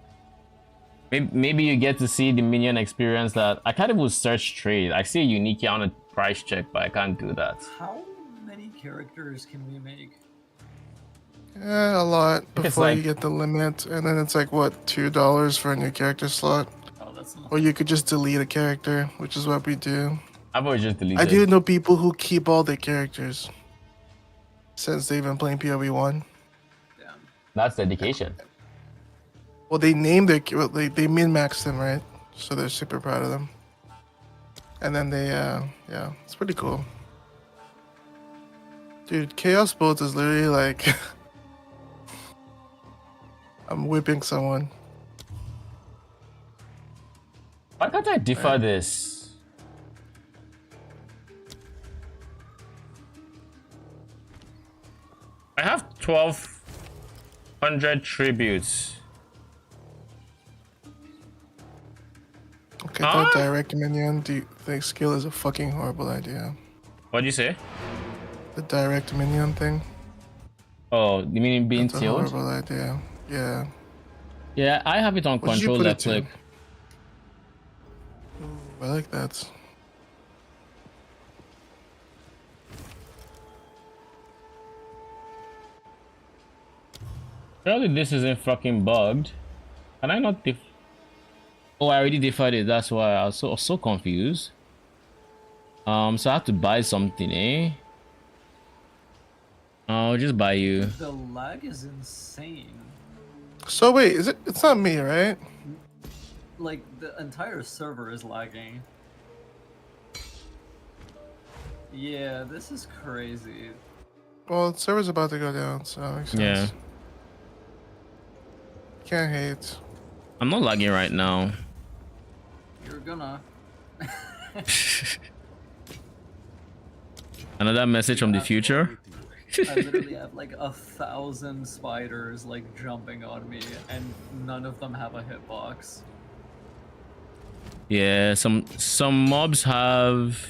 Maybe you get to see the minion experience that I kind of would search trade. I see a unique here on a price check, but I can't do that. How many characters can we make? Yeah, a lot It's before like- you get the limit, and then it's like what, $2 for a new character slot, Oh, that's not. or you could just delete a character, which is what we do. I've always just deleted. I do know people who keep all their characters since they've been playing PoE1. Damn. That's dedication. Well, they named their they min-maxed them, right? So they're super proud of them. And then they yeah, it's pretty cool. Dude, Chaos Bolt is literally like I'm whipping someone. Why can't I defer this? I have 1,200 tributes. Okay, Huh? that direct minion, do you think skill is a fucking horrible idea? What'd you say? The direct minion thing. Oh, you mean being It's a tilled? horrible idea. Yeah. Yeah, I have it on What did you control put it left to? click. I like that. Surely this isn't fucking bugged. Can I not Oh, I already deferred it. That's why I was so confused. So I have to buy something, eh? I'll just buy you. The lag is insane. So wait, it's not me, right? Like the entire server is lagging. Yeah, this is crazy. Well, the server's about to go down, so that makes sense. Yeah. Can't hate. I'm not lagging right now. You're gonna. Another message from the future. I literally have like 1,000 spiders like jumping on me, and none of them have a hitbox. Yeah, some mobs have.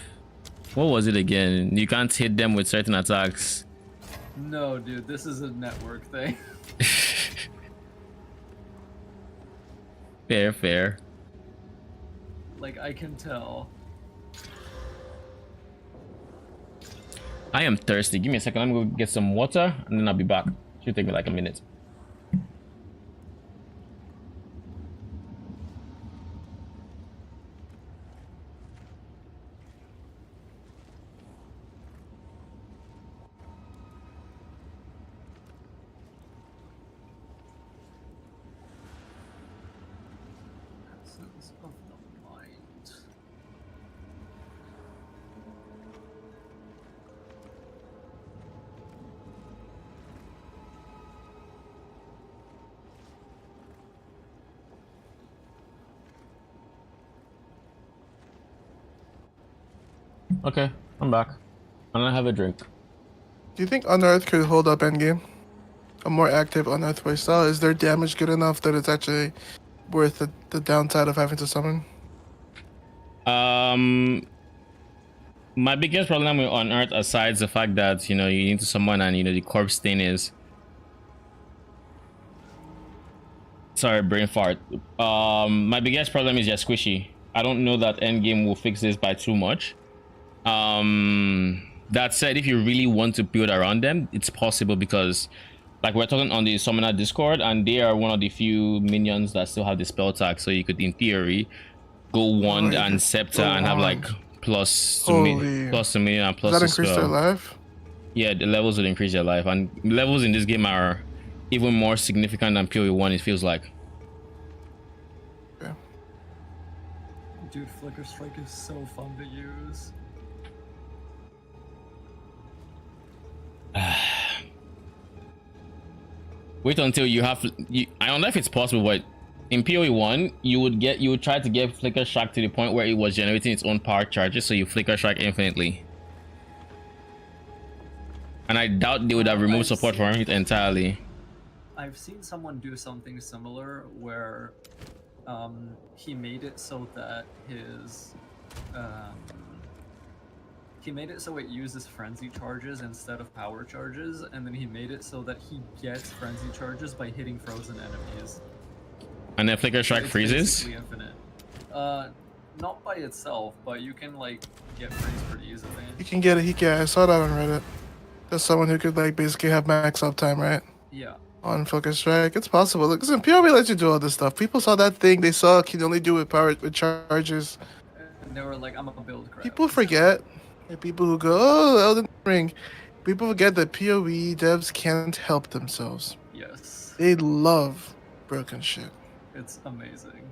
What was it again? You can't hit them with certain attacks. No, dude, this is a network thing. Fair. Like, I can tell. I am thirsty. Give me a second. I'm gonna go get some water and then I'll be back. Should take me like a minute. Essence of the mind. Okay, I'm back. I'm gonna have a drink. Do you think Unearth could hold up endgame? A more active Unearth playstyle? Is their damage good enough that it's actually worth the downside of having to summon? My biggest problem with Unearth, aside the fact that you need to summon and the corpse thing is. Sorry, brain fart. My biggest problem is just squishy. I don't know that endgame will fix this by too much. That said, if you really want to build around them, it's possible because like we're talking on the summoner discord and they are one of the few minions that still have the spell tag, so you could in theory go wand and scepter and have like plus Holy. plus a million and Does plus that a increase their spell. life? Yeah, the levels will increase their life, and levels in this game are even more significant than PoE 1. It feels like. Okay. Dude, Flicker Strike is so fun to use. Wait until you have. I don't know if it's possible, but in PoE 1, you would try to get Flicker Strike to the point where it was generating its own power charges, so you Flicker Strike infinitely. And I doubt they would have removed support from it entirely. I've seen someone do something similar where he made it so that his he made it so it uses frenzy charges instead of power charges, and then he made it so that he gets frenzy charges by hitting frozen enemies. And then Flicker Strike It's freezes? basically infinite. Not by itself, but you can like get freeze pretty easily. He can get it. He can. I saw that on Reddit. There's someone who could like basically have max uptime, right? Yeah. On Focus Strike. It's possible. Look, listen, PoE lets you do all this stuff. People saw that thing. They saw it can only do it with charges. And they were like, I'm a build crap. People forget. And people who go, oh, Elden Ring. People forget that PoE devs can't help themselves. Yes. They love broken shit. It's amazing.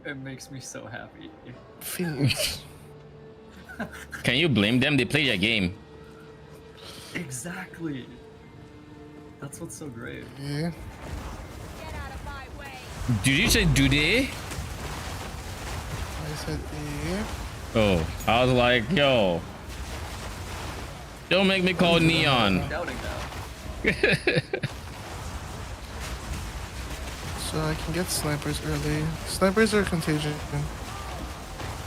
It makes me so happy. Fiends. Can you blame them? They play their game. Exactly. That's what's so great. Yeah. Get out of my way. Did you say do they? I said, yeah. Oh, I was like, yo. Don't make me call Neon. I'm doubting that. So I can get snipers early. Snipers are contagion.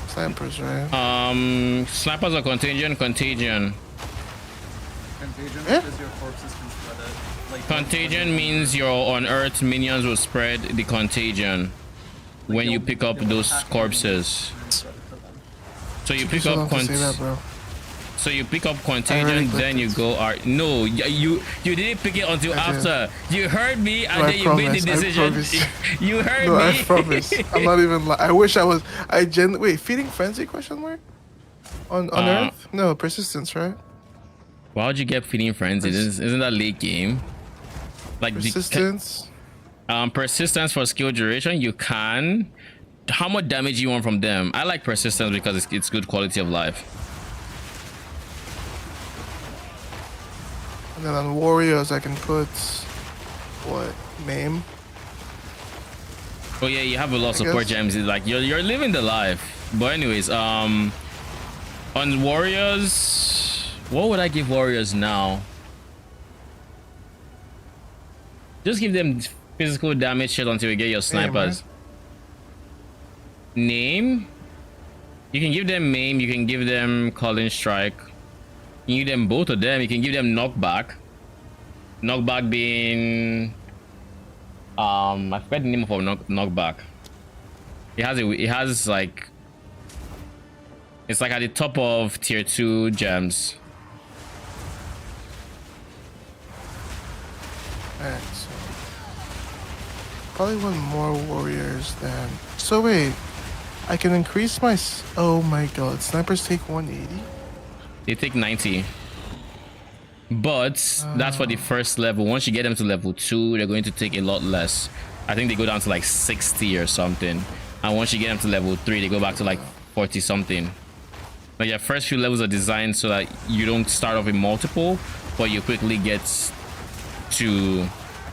Snipers, right? Snipers are contagion. Contagion Eh? because your corpses can spread it. Like Contagion means your unearthed minions will spread the contagion when you pick up those corpses. So you pick People up love to say that, bro. So you pick up I contagion, already then you clicked go art. No, you didn't pick it until I did. after. You heard me, and No, I then you made the promise, I decision. promise. You heard No, me. I promise. I'm not even. I wish I was. Wait, feeding frenzy? Question mark. On Earth? No, persistence, right? Why would you get feeding frenzy? Isn't that late game? Like Persistence. persistence for skill duration. You can. How much damage you want from them? I like persistence because it's good quality of life. And then on warriors, I can put what? Maim. Oh yeah, you have a lot of I support guess. gems. It's like you're living the life. But anyways, on warriors, what would I give warriors now? Just give them physical damage shit until you get your snipers. Name? You can give them maim. You can give them calling strike. You can give them both of them. You can give them knockback. Knockback being I forget the name of knockback. It has like it's like at the top of tier 2 gems. Alright, so probably want more warriors then. So wait, I can increase my. Oh my god, snipers take 180. They take 90. But that's for the first level. Once you get them to level 2, they're going to take a lot less. I think they go down to like 60 or something. And once you get them to level 3, they go back to like 40 something. Like your first few levels are designed so that you don't start off with multiple, but you quickly get to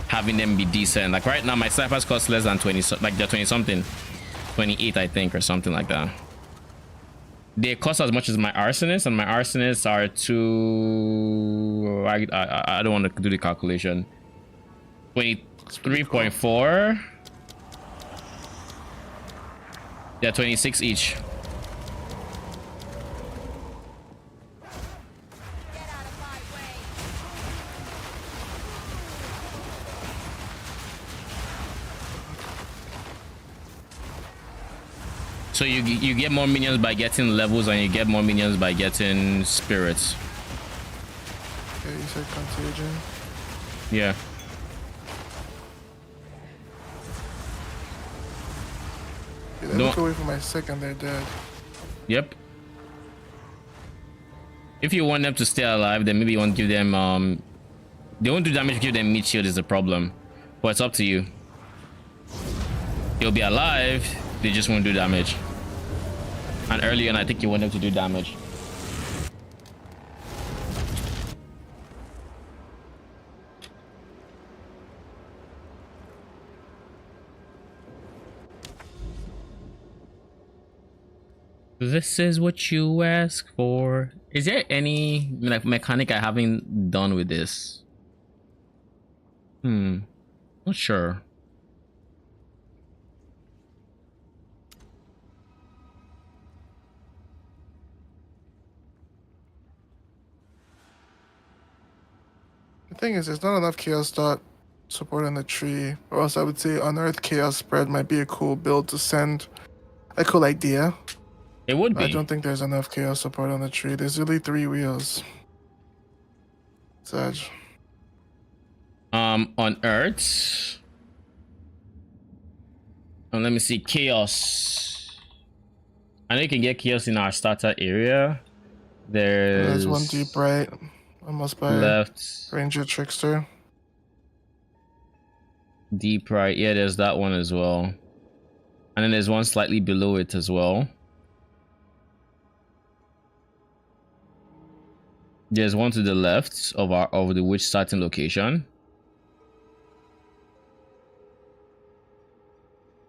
having them be decent. Like right now, my snipers cost less than 20, like they're 20 something. 28, I think, or something like that. They cost as much as my arsonists, and my arsonists are I don't want to do the calculation. 23.4. Yeah, 26 each. Get out of my way. So you get more minions by getting levels, and you get more minions by getting spirits. Okay, you said contagion. Yeah. Okay, they look away from my second, they're dead. Yep. If you want them to stay alive, then maybe you want to give them they won't do damage if you give them meat shield is the problem. But it's up to you. They'll be alive, they just won't do damage. And early on I think you want them to do damage. This is what you ask for. Is there any like mechanic I haven't done with this? Not sure. The thing is, there's not enough chaos dot support on the tree, or else I would say unearth chaos spread might be a cool build to send. A cool idea. It would be. I don't think there's enough chaos support on the tree. There's really 3 wheels. Sag. On Earth. Let me see. Chaos. I know you can get chaos in our starter area. There's one deep right. Almost by left. Ranger Trickster. Deep right. Yeah, there's that one as well. And then there's one slightly below it as well. There's one to the left of the witch starting location.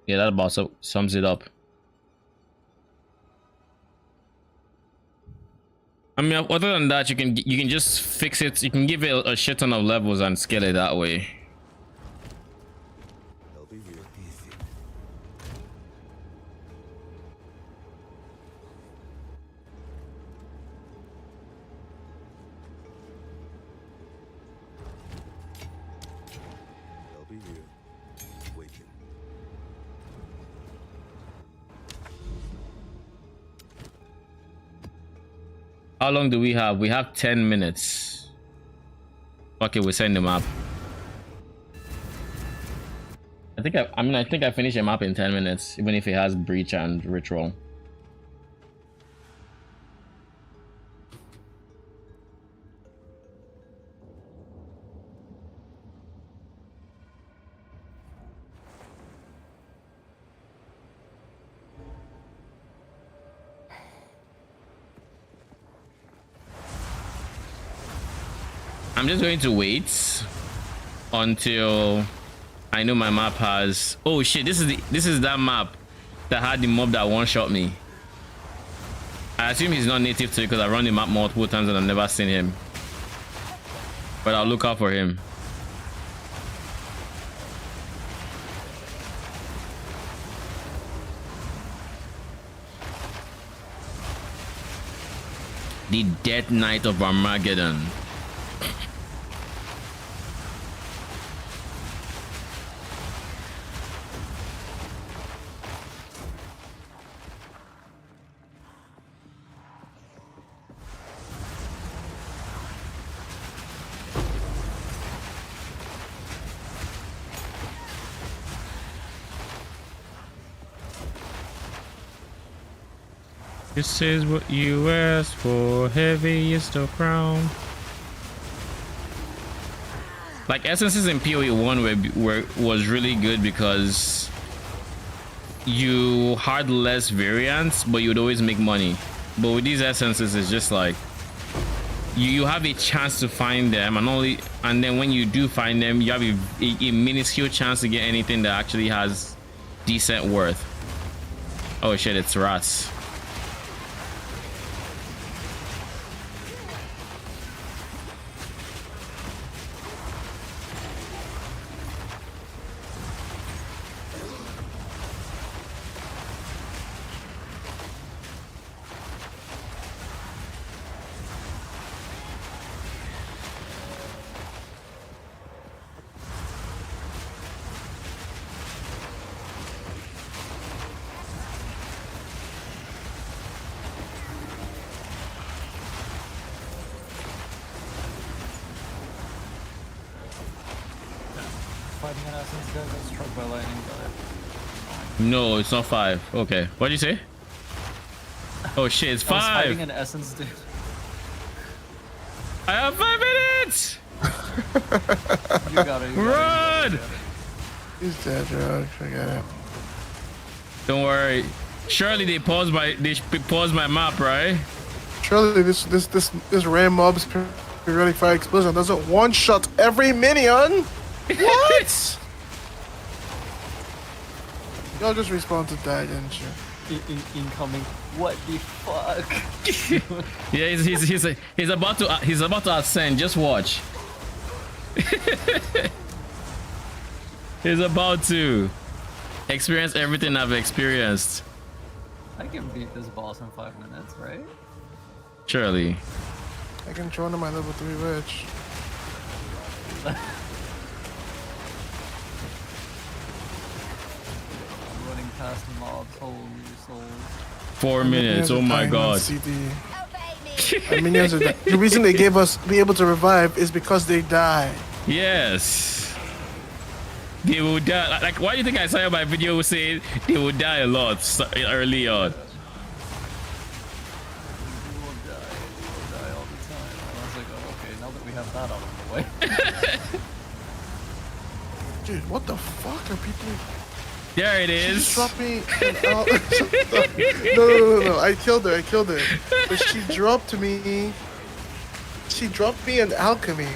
Yeah, that about sums it up. I mean, other than that, you can just fix it. You can give it a shit ton of levels and scale it that way. They'll be here. Easy. They'll be here. Waiting. How long do we have? We have 10 minutes. Okay, we'll send the map. I think I finished a map in 10 minutes, even if it has breach and ritual. I'm just going to wait until I know my map has. Oh shit! This is that map that had the mob that one-shot me. I assume he's not native to it because I run the map multiple times and I've never seen him. But I'll look out for him. The Death Knight of Armageddon. This is what you asked for, heaviest of crown. Like essences in PoE 1 was really good because you had less variants, but you'd always make money. But with these essences, it's just like you have a chance to find them, and then when you do find them, you have a minuscule chance to get anything that actually has decent worth. Oh shit, it's rats. Fighting an essence guy got struck by lightning, but No, it's not 5. Okay, what did you say? Oh shit, it's I was 5. fighting an essence dude. I have 5 minutes. You got it. Run! He's dead, Drog. Forget it. Don't worry. Surely they paused my map, right? Surely this rare mob's periodic fire explosion doesn't one-shot every minion? What? Y'all just respawned to die, didn't you? Incoming. What the fuck? Yeah, he's about to ascend. Just watch. He's about to experience everything I've experienced. I can beat this boss in 5 minutes, right? Surely. I can join on my level 3 witch. Running past mobs, holy souls. 4 minutes. Oh my god. CD. Obey me. And minions are the reason they gave us be able to revive is because they die. Yes. They will die. Like, why do you think I saw my video saying they will die a lot early on? You will die all the time. And I was like, oh, okay, now that we have that out of the way. Dude, what the fuck are people? There it She is. just dropped me. No. I killed her. But she dropped me. She dropped me an alchemy,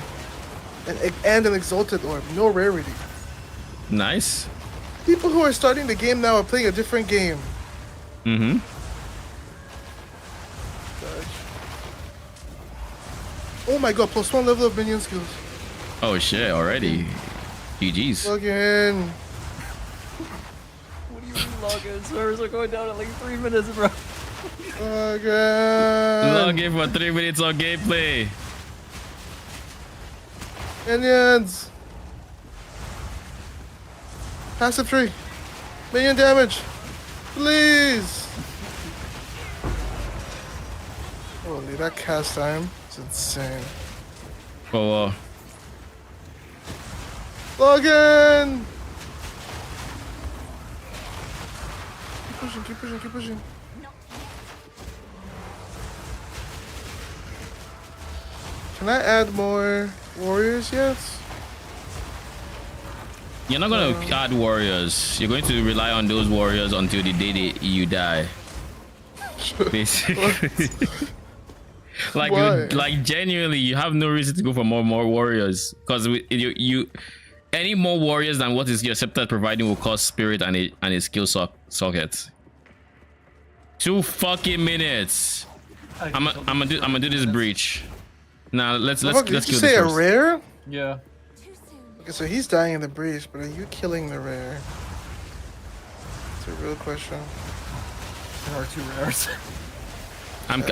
and an exalted orb. No rarity. Nice. People who are starting the game now are playing a different game. Mm-hmm. Oh my god! +1 level of minion skills. Oh shit! Already. GG's. Plug in. What do you mean login? Servers are going down in like 3 minutes, bro. Plug in. Log in for 3 minutes on gameplay. Minions. Passive tree. Minion damage. Please. Holy, that cast time is insane. Oh, Log in. Keep pushing. Can I add more warriors yet? you're not gonna add warriors. You're going to rely on those warriors until the day you die. Basically. like genuinely, you have no reason to go for more warriors because you any more warriors than what is your scepter providing will cost spirit and a skill socket. 2 fucking minutes. I'm gonna do this breach. Now let's Did kill you this say a first. rare? Yeah. Too soon. Okay, so he's dying in the breach, but are you killing the rare? It's a real question. There are 2 rares. I'm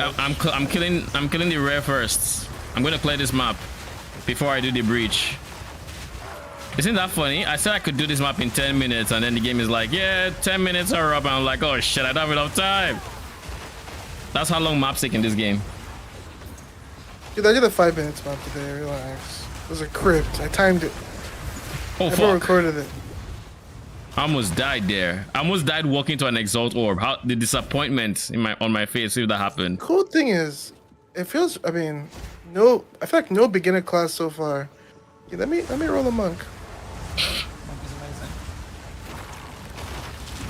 killing the rare first. I'm gonna play this map before I do the breach. Isn't that funny? I said I could do this map in 10 minutes and then the game is like, yeah, 10 minutes are up, and I'm like, oh shit, I don't have enough time. That's how long maps take in this game. Dude, I did a 5 minutes map today, relax. It was a crypt. I timed it. Oh I never fuck. recorded it. I almost died there. I almost died walking to an exalt orb. How the disappointment on my face if that happened. Cool thing is, it feels, I mean, I feel like no beginner class so far. Yeah, let me roll a monk. Monk is amazing.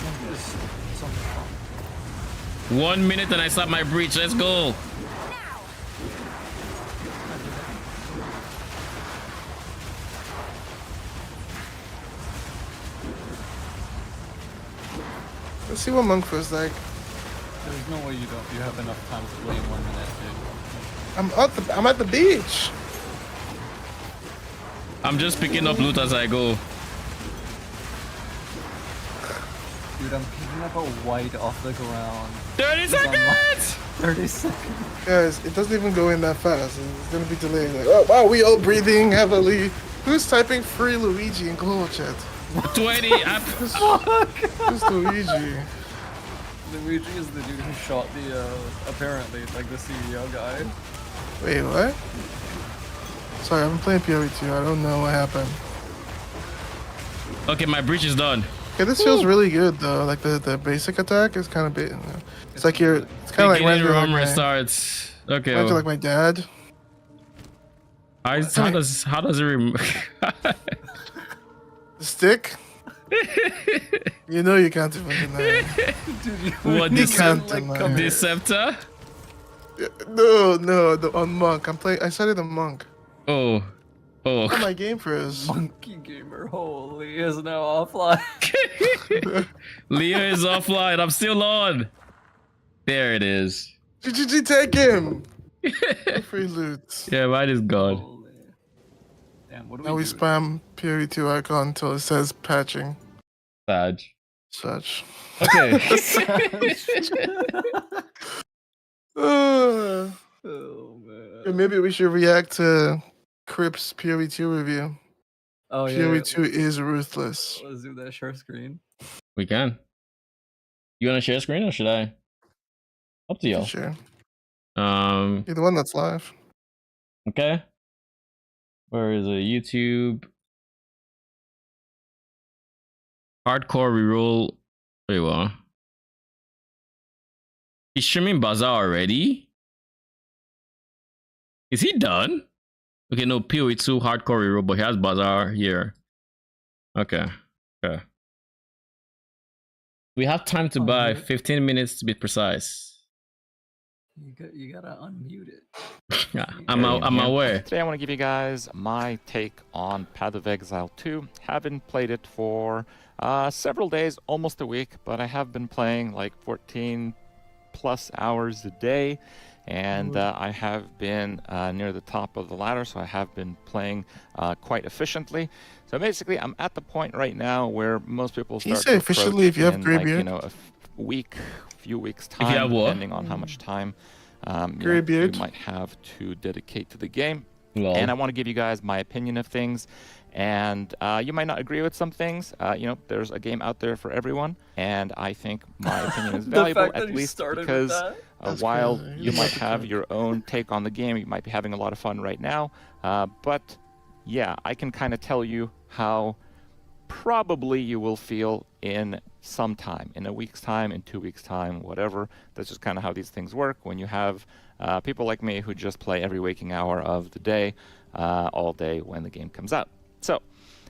Monk is something fun. 1 minute and I start my breach. Let's go. Let's see what monk feels like. There's no way you have enough time to play in 1 minute, dude. I'm at the beach. I'm just picking up loot as I go. Dude, I'm picking up a white off the ground. 30 seconds! 30 seconds. Guys, it doesn't even go in that fast. It's gonna be delayed. Like, oh wow, we all breathing heavily. Who's typing free Luigi in global chat? 20. Who's Luigi? Luigi is the dude who shot the, apparently, like the CEO guy. Wait, what? Sorry, I've been playing PoE2. I don't know what happened. Okay, my breach is done. Okay, this feels really good though. Like the basic attack is kind of bit. It's like it's kind of like Beginning when room restarts. Okay. like my dad. How does it The stick? You know you can't even deny it. Dude, you What, you this can't said, deny come it. here. Deceptor? No, on Monk. I started a Monk. Oh. Oh, Oh. my game frizz. Monkey Gamer, holy, is now offline. Leo is offline. I'm still on. There it is. GGG, take him! No free loot. Yeah, mine is gone. Holy. Damn, what do Now we do? spam PoE2 icon until it says patching. Sad. Such. Okay. Uh, Oh man. maybe we should react to Crip's PoE2 review. Oh yeah. PoE2 is ruthless. Let's do that share screen. We can. You want to share screen or should I? Up to y'all. Sure. Um. You're the one that's live. Okay. Where is it? YouTube. Hardcore reroll. Wait, what? He's streaming Bazaar already? Is he done? Okay, no, PoE2 hardcore reroll, but he has Bazaar here. Okay. Okay. We have time to buy 15 minutes to be precise. You gotta unmute it. Yeah, I'm aware. Today I want to give you guys my take on Path of Exile 2. Haven't played it for several days, almost a week, but I have been playing like 14 plus hours a day, and I have been near the top of the ladder, so I have been playing quite efficiently. So basically, I'm at the point right now where most people Can you start say to efficiently approach if you have in, gray like, beard? you know, few weeks you time, have what? depending on how much time Gray you beard? might have to dedicate to the game. Lol. And I want to give you guys my opinion of things. And you might not agree with some things. You know, there's a game out there for everyone. And I think my opinion is The valuable, fact that at you least started with because that? That's while crazy. you He's might about to have cook. your own take on the game, you might be having a lot of fun right now. But yeah, I can kind of tell you how probably you will feel in some time, in a week's time, in 2 weeks' time, whatever. That's just kind of how these things work when you have people like me who just play every waking hour of the day, all day when the game comes out. So,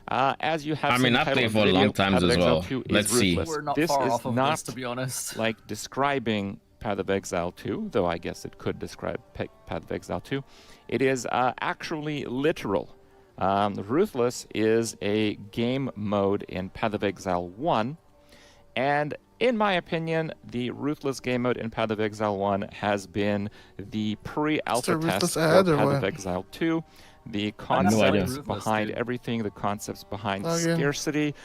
as you have I mean, seen I the title played of for the a video, long time Path of as Exile well. 2 is Let's see. ruthless. We're not This far is off of not this, to be honest. like describing Path of Exile 2, though I guess it could describe Path of Exile 2. It is actually literal. Ruthless is a game mode in Path of Exile 1, and in my opinion, the Ruthless game mode in Path of Exile 1 has been the pre-alpha Is there test Ruthless for ad or Path what? of Exile 2. The idea. concepts Ruthless, behind dude. everything, the concepts behind Log in. scarcity,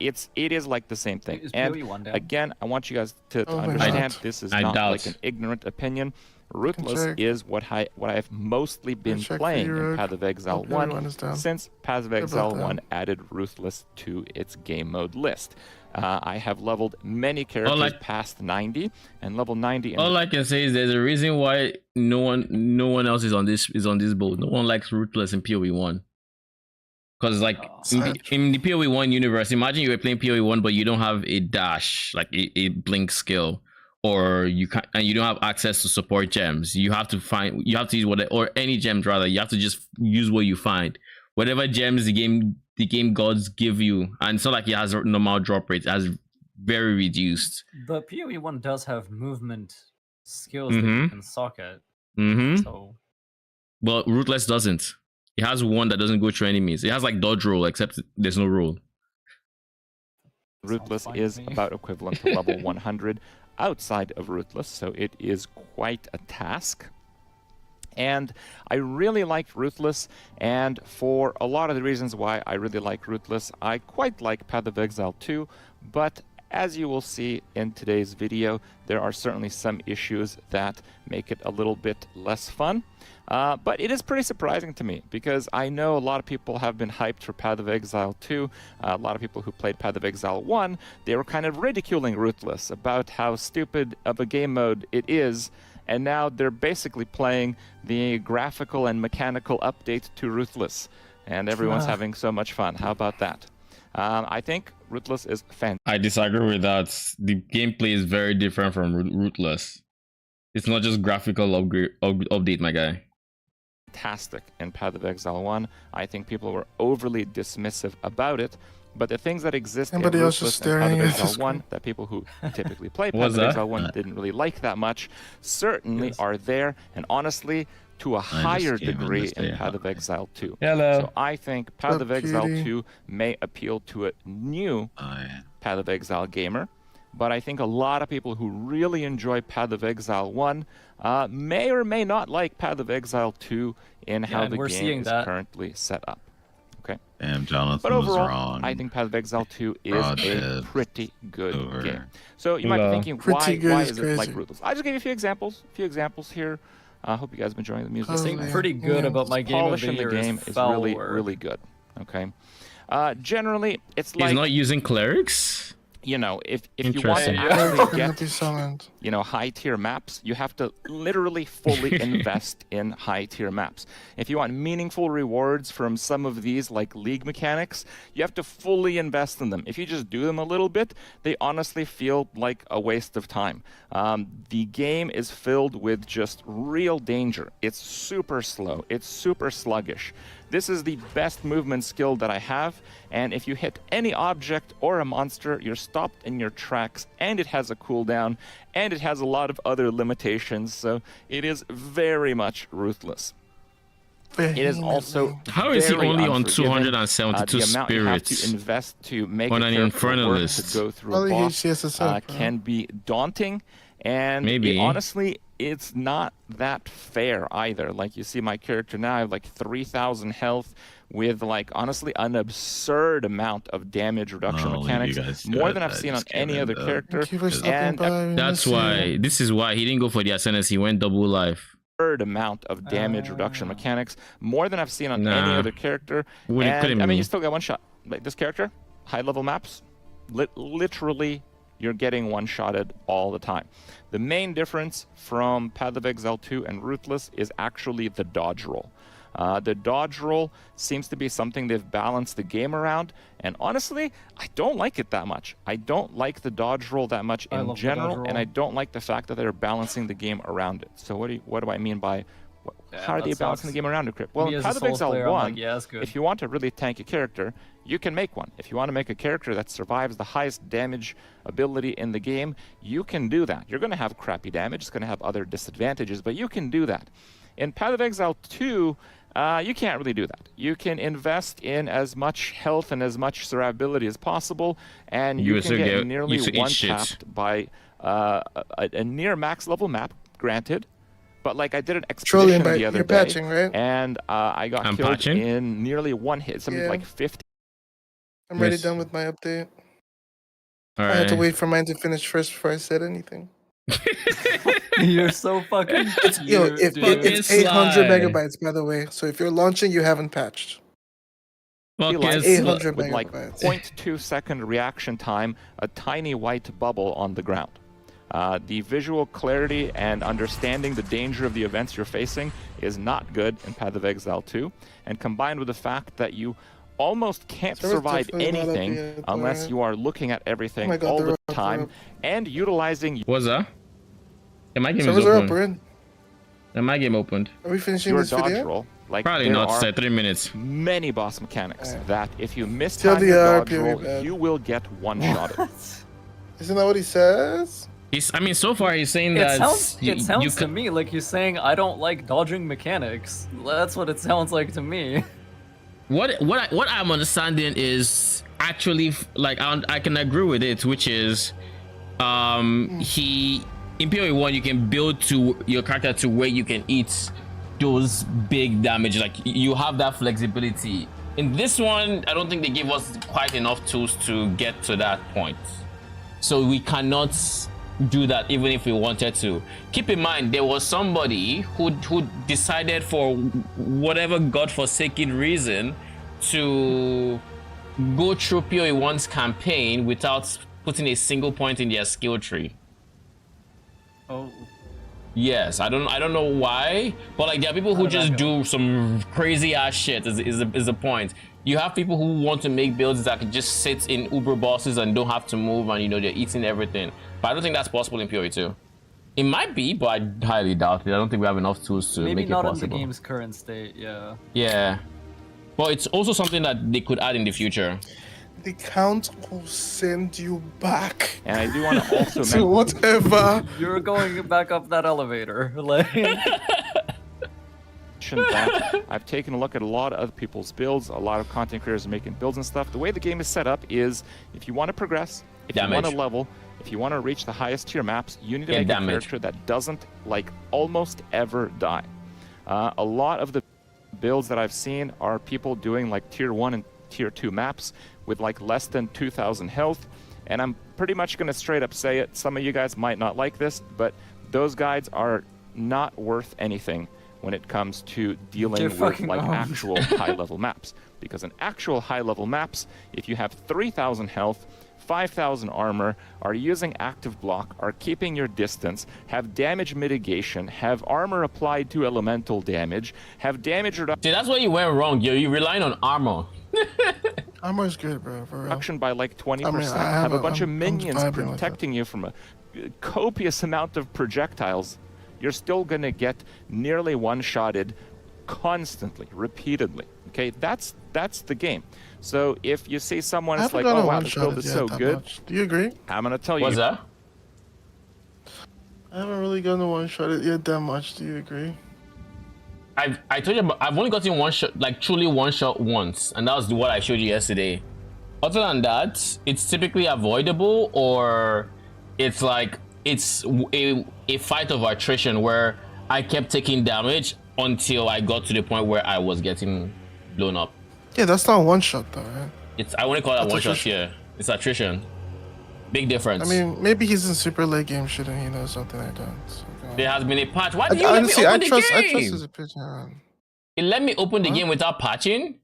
it is like the same thing. Is And PoE1 down? again, I want you guys to Oh, my understand God. this is I not doubt. like an ignorant opinion. Ruthless check. is what I've mostly been check for playing you, in Rogue. Path of Exile Hope 1 everyone is down. since Path of about Exile that. 1 added Ruthless to its game mode list. I have leveled many characters past 90, and level 90 in All I can say is there's a reason why no one else is on this boat. No one likes Ruthless in PoE1. Because like in the PoE1 universe, imagine you were playing PoE1 but you don't have a dash, like a blink skill, or you can't, and you don't have access to support gems. You have to use whatever, or any gems rather. You have to just use what you find. Whatever gems the game gods give you, and it's not like it has a normal drop rate. It has very reduced. The PoE1 does have movement skills that you can socket. So But Ruthless doesn't. It has one that doesn't go through enemies. It has like dodge roll, except there's no roll. Ruthless fine to is me. about equivalent to level 100 outside of Ruthless, so it is quite a task. And I really liked Ruthless, and for a lot of the reasons why I really like Ruthless, I quite like Path of Exile 2, but as you will see in today's video, there are certainly some issues that make it a little bit less fun. But it is pretty surprising to me, because I know a lot of people have been hyped for Path of Exile 2. A lot of people who played Path of Exile 1, they were kind of ridiculing Ruthless about how stupid of a game mode it is, and now they're basically playing the graphical and mechanical update to Ruthless, and everyone's having so much fun. How about that? I think Ruthless is fantastic. I disagree with that. The gameplay is very different from Ruthless. It's not just graphical update, my guy. fantastic in Path of Exile 1. I think people were overly dismissive about it. But the things that exist Somebody in else Ruthless just and Path staring of at the Exile 1 screen. that people who typically play Path What's of that? Exile 1 didn't really like that much certainly Yes. are there, and honestly, to a just higher came in to degree say in Path of hi. Exile 2. Hello. So I think Path Up, of Exile cutie? 2 may appeal to a new I Path of Exile gamer, but I think a lot of people who really enjoy Path of Exile 1 may or may not like Path of Exile 2 in how and the we're game seeing is that. currently set up. Okay. am Jonathan But was overall, wrong. I think Path of Exile 2 is Broad a heads pretty good over. game. So you might be Yeah. thinking, Pretty good why is is it like crazy. Ruthless? I just gave you a few examples here. I hope you guys have been enjoying the music. Oh, Saying yeah. pretty good Yeah. about my game of Polish the in the year game is is foul really, work. really good. Okay. Generally, it's He's like, not using clerics? you know, if you want to Interesting. Yeah. Clerics actually cannot be get, summoned. you know, high tier maps, you have to literally fully invest in high tier maps. If you want meaningful rewards from some of these like league mechanics, you have to fully invest in them. If you just do them a little bit, they honestly feel like a waste of time. The game is filled with just real danger. It's super slow. It's super sluggish. This is the best movement skill that I have, and if you hit any object or a monster, you're stopped in your tracks, and it has a cooldown, and it has a lot of other limitations, so it is very much ruthless. It is also How is he very only on unforgiving. 272 the amount you have to spirits invest to make on a an character work Infernalist? to go through Probably a boss HCSSF, bro. can be daunting, and Maybe. honestly, it's not that fair either. Like, you see my character now, I have like 3,000 health with like honestly an absurd amount of damage reduction I'll leave mechanics, you guys to more it. than I've I seen on just came any in other to- character. Thank you for stopping And by. We That's miss you. why. This is why he didn't go for the ascendance. He went double life. Amount of damage reduction mechanics, more than I've seen on any Nah. other character. Wouldn't- And couldn't I mean, be. you still got one shot. Like this character, high level maps, literally you're getting one-shotted all the time. The main difference from Path of Exile 2 and Ruthless is actually the dodge roll. The dodge roll seems to be something they've balanced the game around, and honestly, I don't like it that much. I don't like the dodge roll that much I in love the general, dodge and roll. I don't like the fact that they're balancing the game around it. So what do I mean by how are that they balancing sucks. the game around it, Crip? Well, Me in as a Path of Souls Exile player, I'm 1, like, yeah, that's good. if you want to really tank a character, you can make one. If you want to make a character that survives the highest damage ability in the game, you can do that. You're going to have crappy damage, it's going to have other disadvantages, but you can do that. In Path of Exile 2, you can't really do that. You can invest in as much health and as much survivability as possible, and you can get nearly one-tapped by a near max level map, granted. But like I did an Trolling, expedition but the other you're day, patching, right? and I got I'm killed patching? in nearly one hit, something Yeah. like 50. I'm already Yes. done with my update. All I had to right. wait for mine to finish first before I said anything. You're so fucking. Yo, you, if dude. it's Fucking 800 sly. megabytes, by the way. So if you're launching, you haven't patched. Fucking like sly. 800 with like megabytes. 0.2 second reaction time, a tiny white bubble on the ground. The visual clarity and understanding the danger of the events you're facing is not good in Path of Exile 2, and combined with the fact that you almost can't Server's survive definitely not up anything yet, unless alright. you are looking at everything Oh my God, all they're the up, they're time up. and utilizing What's that? Yeah, my game is Servers are up, open. we're in. Yeah, my game opened. Are we finishing your this dodge video? roll. Like, Probably there not. are 3 minutes. many boss mechanics Alright. that if you miss TLDR, time your dodge period roll, bad. you will get one-shotted. Isn't that what he says? I mean, so far he's saying It that sounds, you, it sounds to ca- me like you're saying I don't like dodging mechanics. That's what it sounds like to me. what I'm understanding is actually like I can agree with it, which is he in PoE 1 you can build to your character to where you can eat those big damage, like you have that flexibility. In this one, I don't think they give us quite enough tools to get to that point, so we cannot do that even if we wanted to. Keep in mind, there was somebody who decided for whatever godforsaken reason to go through PoE 1's campaign without putting a single point in their skill tree. Oh, Yes, I don't know why, but like there are people who How did that just go? do some crazy ass shit. Is the point? You have people who want to make builds that can just sit in Uber bosses and don't have to move, and you know they're eating everything. But I don't think that's possible in PoE 2. It might be, but I highly doubt it. I don't think we have enough tools to Maybe make it not in possible. the game's current state, yeah. Yeah. But it's also something that they could add in the future. The count will send you back And I do want to also to whatever. You're going back up that elevator. Like, mention that I've taken a look at a lot of other people's builds. A lot of content creators are making builds and stuff. The way the game is set up is if you want to progress, if you want to level, if you want to reach the highest tier maps, you need to make a character that doesn't like almost ever die. A lot of the builds that I've seen are people doing like tier 1 and tier 2 maps with like less than 2,000 health, and I'm pretty much going to straight up say it. Some of you guys might not like this, but those guides are not worth anything when it comes to dealing with like actual high-level maps. Because in actual high-level maps, if you have 3,000 health, 5,000 armor, are using active block, are keeping your distance, have damage mitigation, have armor applied to elemental damage, have damage reduction. See, that's where you went wrong. You're relying on armor. Armor's good, bro. For real. Reduction by like 20%. I mean, have a bunch of minions protecting like you from a copious amount of projectiles. You're still gonna get nearly one-shotted constantly, repeatedly. Okay, that's the game. So if you see someone is like, oh wow, this build is so good, do you agree? I'm gonna tell you. What's that? I haven't really gotten one-shot it yet that much. Do you agree? I told you, I've only gotten one shot, like truly one shot once, and that was what I showed you yesterday. Other than that, it's typically avoidable, or it's like it's a fight of attrition where I kept taking damage until I got to the point where I was getting blown up. Yeah, that's not one shot though, right? It's I wouldn't call that one shot here. It's attrition. Big difference. I mean, maybe he's in super late game shit and he knows something I don't. So, there has been a patch. Why did you let me open the game? I trust his opinion. It let me open the game without patching?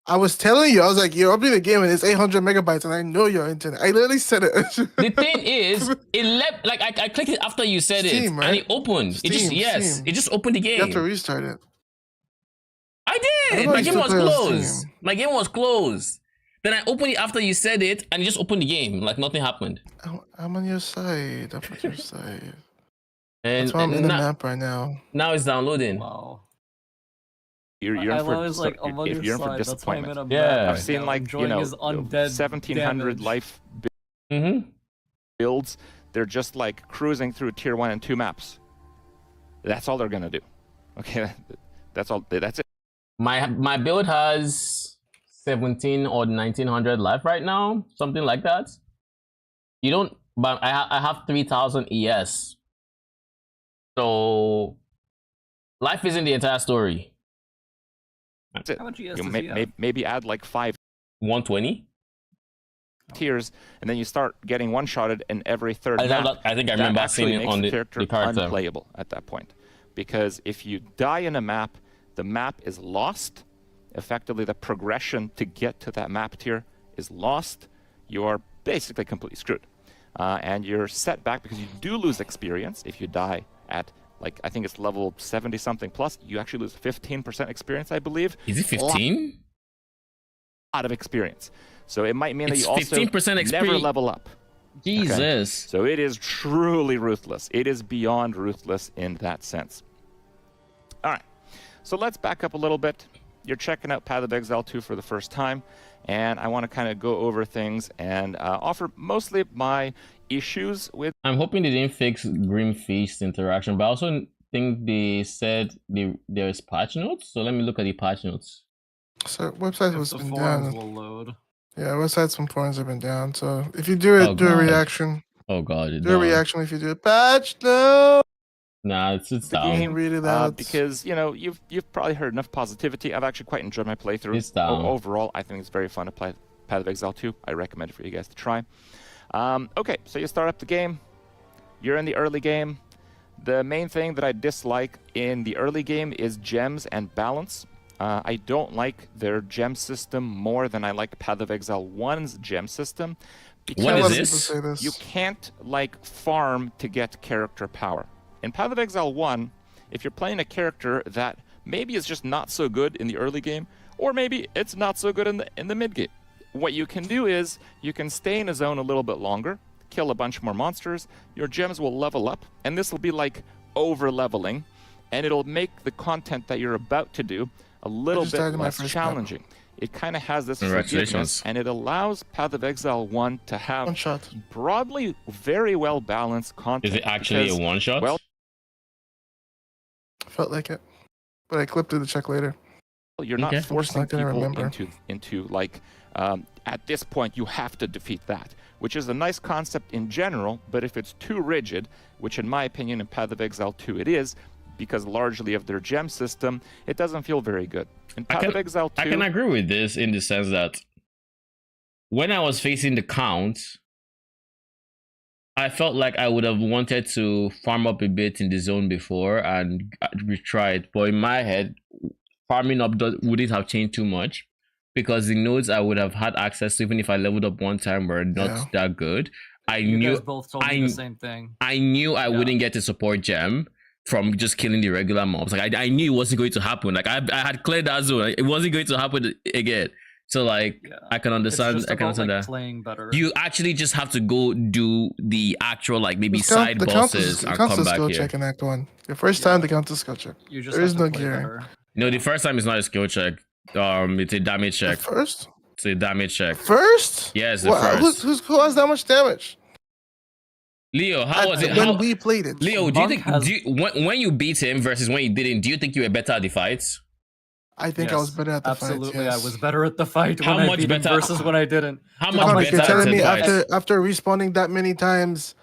I was telling you, I was like, you're opening the game and it's 800 megabytes and I know your internet. I literally said it. The thing is, it left, like, I clicked it after you said Steam, it, right? and it opened. Steam, it just, yes, Steam. it just opened the game. You have to restart it. I did! My game was closed. My game was closed. Then I opened it after you said it, and it just opened the game, like nothing happened. I'm on your side. I'm on your side. And that's why I'm in the map right now. Now it's downloading. Wow. You're in for disappointment. Yeah. I've seen like, you know, 1,700 life builds. They're just like cruising through tier 1 and 2 maps. That's all they're gonna do. Okay, that's all. That's it. My build has 17 or 1900 life right now, something like that. You don't, but I have 3000 ES. So life isn't the entire story. That's it. How much ES maybe add like 5 120 tiers, and then you start getting one-shotted in every third map. I think I remember seeing it on the character unplayable at that point, because if you die in a map, the map is lost. Effectively, the progression to get to that map tier is lost. You are basically completely screwed, and you're set back because you do lose experience if you die at, like, I think it's level 70 something plus. You actually lose 15% experience, I believe. Is it 15? A lot of experience. So it might mean that you also 15% never level up. Jesus. Okay? So it is truly ruthless. It is beyond ruthless in that sense. All right. So let's back up a little bit. You're checking out Path of Exile 2 for the first time, and I want to kind of go over things and offer mostly my issues with. I'm hoping they didn't fix Grim Feast interaction, but I also think they said there's patch notes. So let me look at the patch notes. So website has been down. Will load. Yeah, websites from forums have been down. So if you do it, do a reaction. Oh god, do a reaction if you do it. Patch no. Nah, it's down. Read it out. Because you know you've probably heard enough positivity. I've actually quite enjoyed my playthrough. It's down. Overall, I think it's very fun to play Path of Exile 2. I recommend it for you guys to try. Okay, so you start up the game. You're in the early game. The main thing that I dislike in the early game is gems and balance. I don't like their gem system more than I like Path of Exile 1's gem system. Because what is this? You can't like farm to get character power. In Path of Exile 1, if you're playing a character that maybe is just not so good in the early game, or maybe it's not so good in the mid game, what you can do is you can stay in a zone a little bit longer, kill a bunch more monsters, your gems will level up, and this will be like over-leveling, and it'll make the content that you're about to do a little just died bit in my less first challenging. It kind of has this Congratulations. forgiveness, and it allows Path of Exile 1 to have One shot. broadly very well-balanced content. Is it actually because, a one shot? Well, Felt like it. But I clipped it to check later. you're not Okay. forcing I'm just not gonna people remember. into like at this point you have to defeat that, which is a nice concept in general, but if it's too rigid, which in my opinion in Path of Exile 2 it is, because largely of their gem system, it doesn't feel very good. In Path of Exile 2, I can agree with this in the sense that when I was facing the count, I felt like I would have wanted to farm up a bit in the zone before and retry it. But in my head, farming up wouldn't have changed too much because the nodes I would have had access to, even if I leveled up one time, were not that good. You guys both told me the same thing. I knew I wouldn't get a support gem from just killing the regular mobs. Like I knew it wasn't going to happen. Like I had cleared that zone. It wasn't going to happen again. So like I can understand. It's just I can about, understand like, that. playing better. You actually just have to go do the actual like maybe This count- side the bosses the and counts come the back skill here. check in Act 1. Your first time, the count the skill check. You just There have is to no play gearing. better. No, the first time is not a skill check. It's a damage The check. first? It's a damage check. First? Yes, the What, first. who has that much damage? Leo, how was it? When How, we played it. Leo, do you Monk think has- when you beat him versus when you didn't, do you think you were better at the fights? I think I was better at the fight. Absolutely, Yes. I was better at the fight How when I much beat him better- versus when I didn't. How Dude, much Connor, better you're telling at me the fights? after respawning that many times,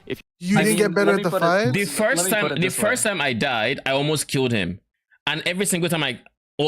If- you I didn't get mean, better let at me the put it- fight? The first Let me put time, it the this first way. time I died, I almost killed him, and every single time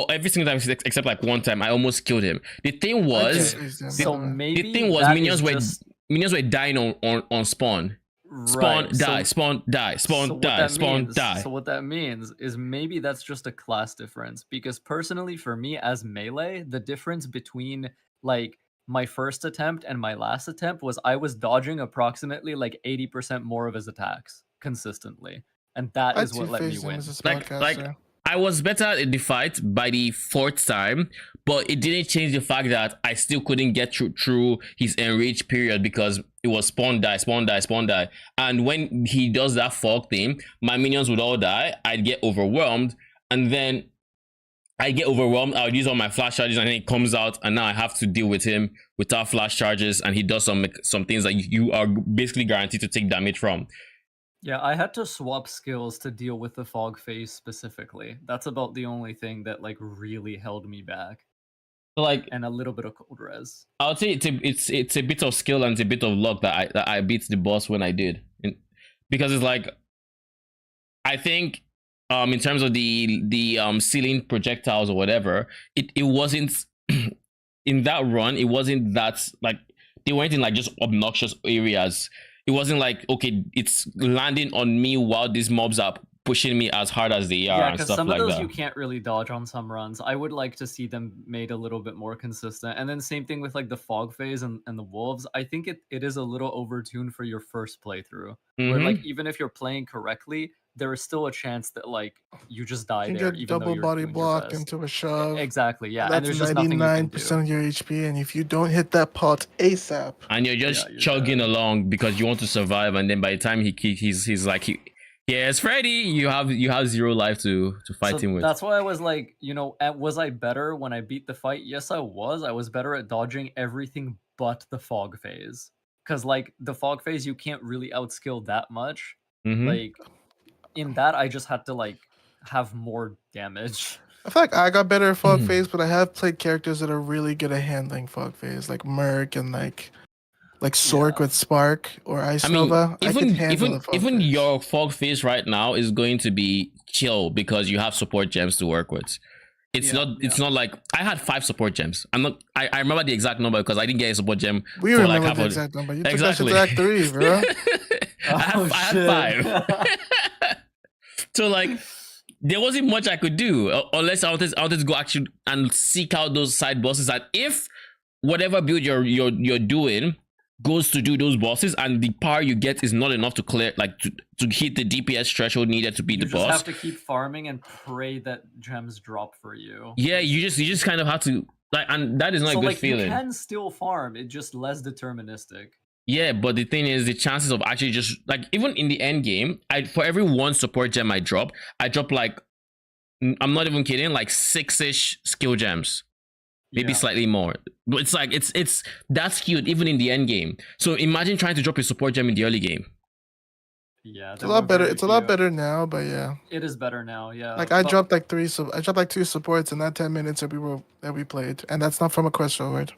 every single time except like one time, I almost killed him. The thing was, So maybe the thing was that minions is were just minions were dying on spawn. Spawn, right. die, So, spawn, die, spawn, so what die, that spawn, means, die. So what that means is maybe that's just a class difference. Because personally, for me as melee, the difference between like my first attempt and my last attempt was I was dodging approximately like 80% more of his attacks consistently, and that is what let me win. Like I was better in the fight by the fourth time, but it didn't change the fact that I still couldn't get through his enraged period because it was spawn die, spawn die, spawn die. And when he does that fog thing, my minions would all die. I'd get overwhelmed, and then I get overwhelmed. I would use all my flash charges, and then he comes out, and now I have to deal with him without flash charges, and he does some things that you are basically guaranteed to take damage from. Yeah, I had to swap skills to deal with the fog phase specifically. That's about the only thing that like really held me back. So like, And a little bit of cold res. I would say it's a bit of skill and it's a bit of luck that I beat the boss when I did, because it's like I think in terms of the ceiling projectiles or whatever, it wasn't in that run. It wasn't that like they weren't in like just obnoxious areas. It wasn't like, okay, it's landing on me while these mobs are pushing me as hard as they are, Yeah, and because stuff some like of those that. you can't really dodge on some runs. I would like to see them made a little bit more consistent. And then same thing with like the fog phase and the wolves. I think it is a little overtuned for your first playthrough. Where like even if you're playing correctly, there is still a chance that like you just die You there, get even though double you're body doing your block best. into a shove. Exactly, yeah. And That's there's just nothing you can do. 99% of your HP, and if you don't hit that pot ASAP, And you're just you're chugging along because you want to survive, and then by the time he's like yes, Freddy, you have 0 life to fight him with. That's why I was like, was I better when I beat the fight? Yes, I was. I was better at dodging everything but the fog phase. Because like the fog phase, you can't really outskill that much. Like in that, I just had to like have more damage. I feel like I got better at fog phase, but I have played characters that are really good at handling fog phase, like Merc and like Sork with Spark or Ice Nova. I can handle the fog even phase. your fog phase right now is going to be chill because you have support gems to work with. It's not like I had 5 support gems. I remember the exact number because I didn't get a support gem. We for remember like half the of exact number. You exactly. took that shit to Act 3, bro. I had 5. So like there wasn't much I could do unless I wanted to go actually and seek out those side bosses. And if whatever build you're doing goes to do those bosses and the power you get is not enough to clear, like to hit the DPS threshold needed to beat the boss, You just have to keep farming and pray that gems drop for you. Yeah, you just kind of have to like, and that is not a good feeling. You can still farm, it's just less deterministic. Yeah, but the thing is, the chances of actually just like even in the end game, I for every one support gem I drop like I'm not even kidding, like 6-ish skill gems, maybe Yeah. slightly more. But it's like it's that's cute even in the end game. So imagine trying to drop a support gem in the early game. Yeah, It's a there lot were better. very It's a lot few. better now, but yeah. It is better now, yeah. Like I But dropped like I dropped like 2 supports in that 10 minutes that we played, and that's not from a quest forward.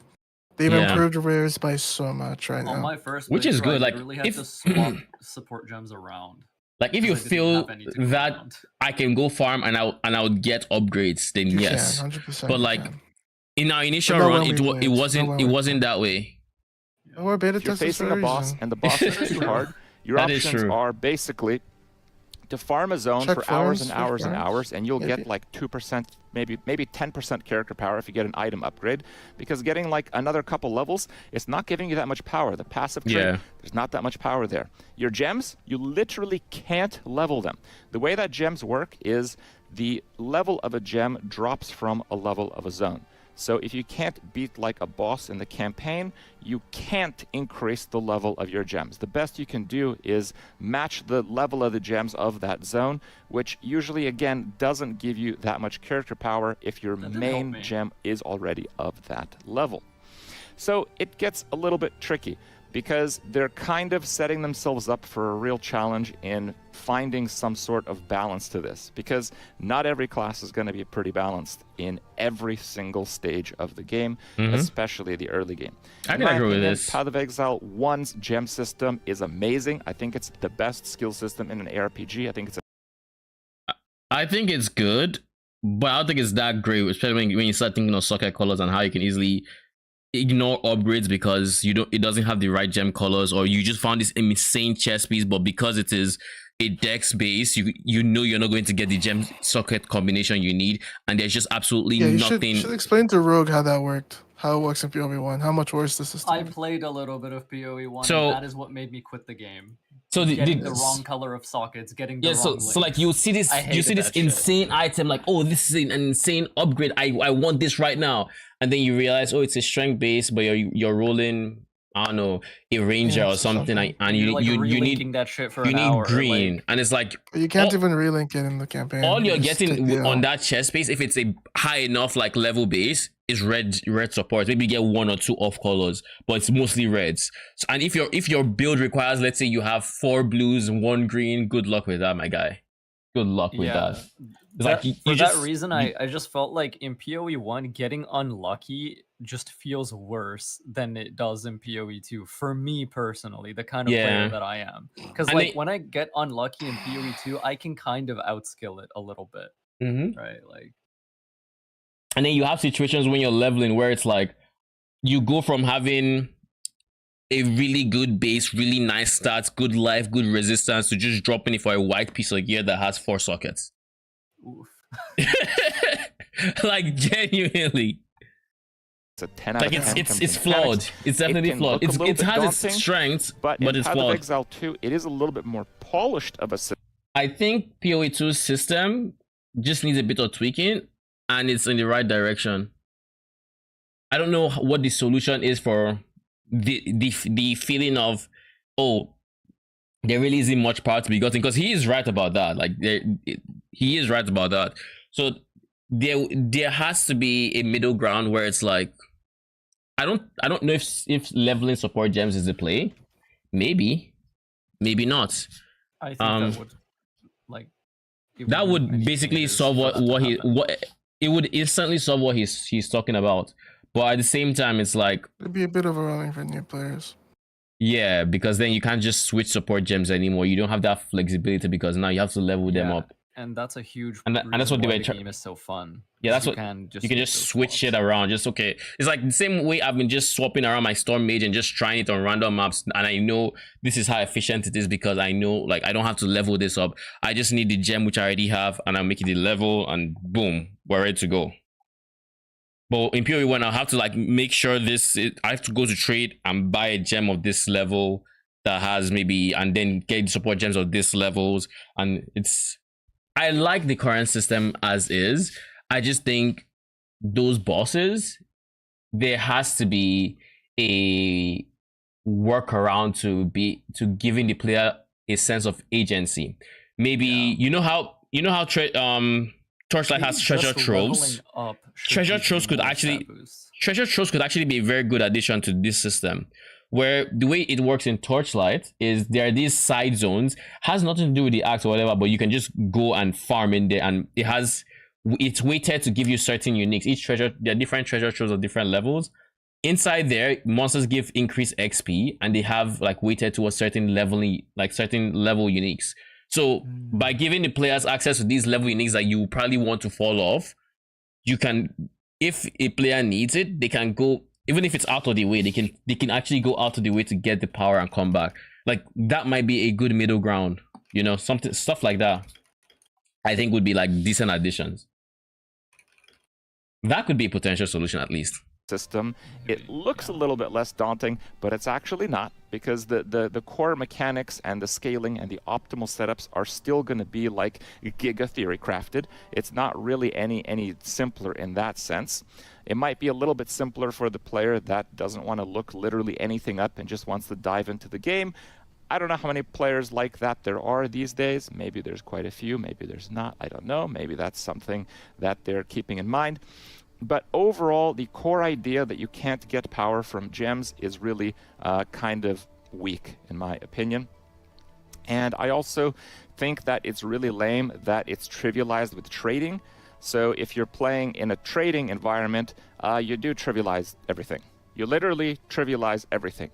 They've Yeah. improved rares by so much right on now. my first Which is playthrough, good, I like, literally had if- to swap support gems around. Like if you 'Cause I didn't have feel any to go that around. I can go farm and I'll get upgrades, then You yes. can, 100%. But you like can. in our initial not run, when we played. it Not when we wasn't played. that way. Oh, we're beta If you're testers facing for a boss reason. and the boss is That's too true. hard, your That is options true. are basically to farm a zone Check for hours and farms, check hours and farms. hours, and you'll Maybe. get like 2%, maybe 10% character power if you get an item upgrade. Because getting like another couple levels, it's not giving you that much power. The passive trait, Yeah. there's not that much power there. Your gems, you literally can't level them. The way that gems work is the level of a gem drops from a level of a zone. So if you can't beat like a boss in the campaign, you can't increase the level of your gems. The best you can do is match the level of the gems of that zone, which usually again doesn't give you that much character power if your That did help main me. gem is already of that level. So it gets a little bit tricky because they're kind of setting themselves up for a real challenge in finding some sort of balance to this, because not every class is going to be pretty balanced in every single stage of the game, especially the early game. I In can my agree with opinion, this. Path of Exile 1's gem system is amazing. I think it's the best skill system in an ARPG. I think it's I think it's good, but I don't think it's that great, especially when you start thinking of socket colors and how you can easily ignore upgrades because it doesn't have the right gem colors, or you just found this insane chess piece, but because it is a dex base, you know you're not going to get the gem socket combination you need, and there's just absolutely Yeah, you nothing. should explain to Rogue how that worked. How it works in PoE1. How much worse the system I is. played a little bit of PoE1, So- and that is what made me quit the game. So Getting the wrong color of sockets, getting the yeah, wrong so like links. you see this I hated that shit. insane item, like, oh, this is an insane upgrade, I want this right now, and then you realize, oh, it's a strength base, but you're rolling, I don't know, a ranger Yeah, or something, something. and You're, you like, you relinking need that shit for you an need hour, green, like- and it's like But you can't all- even relink it in the campaign. all you're You just take getting the L. on that chest base, if it's a high enough like level base, is red support. Maybe you get 1 or 2 off colors, but it's mostly reds. So, and if your build requires, let's say you have 4 blues and 1 green, good luck with that, my guy. Good luck with that. It's like you for just, that reason, I just felt like in PoE1, getting unlucky just feels worse than it does in PoE2. For me personally, the kind of Yeah. player that I am, because And like they- when I get unlucky in PoE2, I can kind of outskill it a little bit, right? Like, And then you have situations when you're leveling where it's like you go from having a really good base, really nice stats, good life, good resistance, to just dropping it for a white piece of gear that has 4 sockets. oof. Like genuinely, a 10 out like of 10. it's from it's mechanics. flawed. It's definitely can flawed. look a little It bit has its daunting, strengths, but but in it's Path of flawed. Exile 2, it is a little bit more polished of a system. I think PoE2's system just needs a bit of tweaking, and it's in the right direction. I don't know what the solution is for the feeling of, oh, there really isn't much power to be gotten, because he is right about that. Like he is right about that. So there has to be a middle ground where it's like, I don't know if leveling support gems is the play. Maybe not. I think that would like it That remove would many basically changes solve for that to happen. it would instantly solve what he's talking about. But at the same time, it's like, It'd be a bit overwhelming for new players. yeah, because then you can't just switch support gems anymore. You don't have that flexibility because now you have to level them Yeah, up. and that's a huge And that's reason what they why were the try- game is so fun. Yeah, that's you what can you can make just those switch swaps. shit around. Just okay. It's like the same way I've been just swapping around my Storm Mage and just trying it on random maps, and I know this is how efficient it is because I know, like, I don't have to level this up. I just need the gem which I already have, and I make it the level, and boom, we're ready to go. But in PoE1, I'll have to like make sure I have to go to trade and buy a gem of this level that has maybe, and then get support gems of this levels, and I like the current system as is. I just think those bosses, there has to be work around to giving the player a sense of agency. Maybe you know how Torchlight has Maybe treasure just troves. leveling up should Treasure give you troves could more actually stat boosts. treasure troves could actually be a very good addition to this system. Where the way it works in Torchlight is there are these side zones, has nothing to do with the axe or whatever, but you can just go and farm in there, and it's weighted to give you certain uniques. Each treasure, there are different treasure troves of different levels. Inside there, monsters give increased XP, and they have like weighted towards certain level uniques. So by giving the players access to these level uniques that you probably want to fall off, you can, if a player needs it, they can go, even if it's out of the way, they can actually go out of the way to get the power and come back. Like that might be a good middle ground, you know, stuff like that. I think would be like decent additions. That could be a potential solution at least. System. It looks a little bit less daunting, but it's actually not, because the core mechanics and the scaling and the optimal setups are still going to be like Giga Theory crafted. It's not really any simpler in that sense. It might be a little bit simpler for the player that doesn't want to look literally anything up and just wants to dive into the game. I don't know how many players like that there are these days. Maybe there's quite a few, maybe there's not. I don't know. Maybe that's something that they're keeping in mind. But overall, the core idea that you can't get power from gems is really kind of weak, in my opinion. And I also think that it's really lame that it's trivialized with trading. So if you're playing in a trading environment, you do trivialize everything. You literally trivialize everything.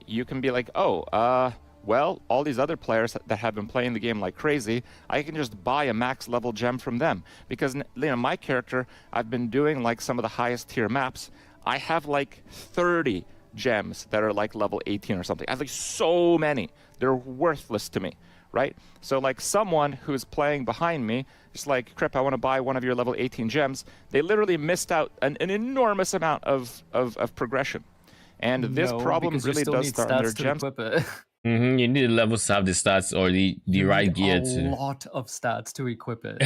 You can be like, oh, well, all these other players that have been playing the game like crazy, I can just buy a max level gem from them. Because, you know, my character, I've been doing like some of the highest tier maps. I have like 30 gems that are like level 18 or something. I have like so many. They're worthless to me, right? So like someone who's playing behind me, just like, Crip, I want to buy one of your level 18 gems. They literally missed out an enormous amount of progression. And this problem really does start on their gems. You need the levels to have the stats or the right gear to. A lot of stats to equip it.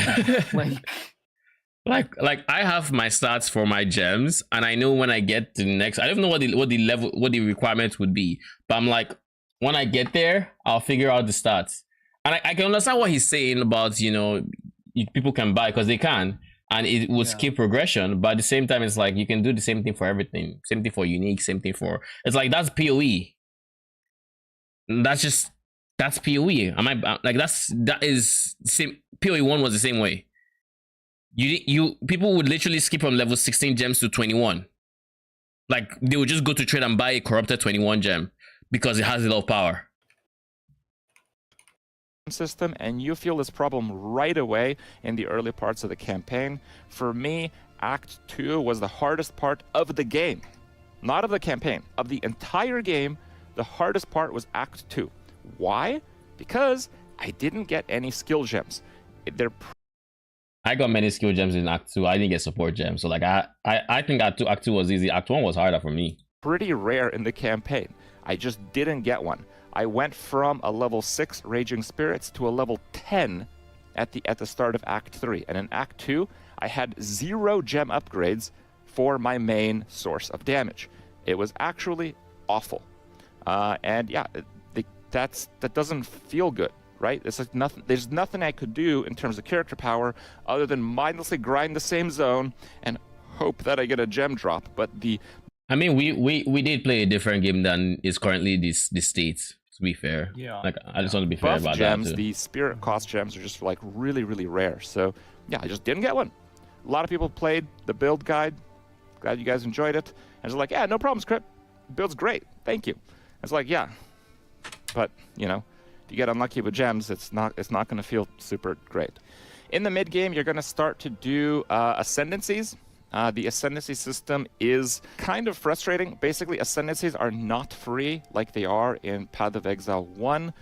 like I have my stats for my gems, and I know when I get to the next, I don't know what the requirements would be, but I'm like, when I get there, I'll figure out the stats. And I can understand what he's saying about, you know, people can buy because they can, and it will skip progression. But at the same time, it's like you can do the same thing for everything. Same thing for unique. Same thing for, it's like that's PoE. That's PoE. That is same. PoE 1 was the same way. People would literally skip from level 16 gems to 21. Like they would just go to trade and buy a corrupted 21 gem because it has a lot of power. System, and you feel this problem right away in the early parts of the campaign. For me, Act 2 was the hardest part of the game. Not of the campaign, of the entire game. The hardest part was Act 2. Why? Because I didn't get any skill gems. I got many skill gems in Act 2. I didn't get support gems. So like I think Act 2 was easy. Act 1 was harder for me. Pretty rare in the campaign. I just didn't get one. I went from a level 6 Raging Spirits to a level 10 at the start of Act 3. And in Act 2, I had 0 gem upgrades for my main source of damage. It was actually awful. And yeah, that doesn't feel good, right? It's like nothing. There's nothing I could do in terms of character power other than mindlessly grind the same zone and hope that I get a gem drop. But I mean, we did play a different game than is currently the states. To be fair, like I just want to be fair about gems, that too. The spirit cost gems are just like really rare. So yeah, I just didn't get one. A lot of people played the build guide. Glad you guys enjoyed it. And it's like, yeah, no problems, Crip. Build's great. Thank you. It's like, yeah, but you know, if you get unlucky with gems, it's not going to feel super great. In the mid game, you're going to start to do ascendancies. The ascendancy system is kind of frustrating. Basically, ascendancies are not free like they are in Path of Exile 1.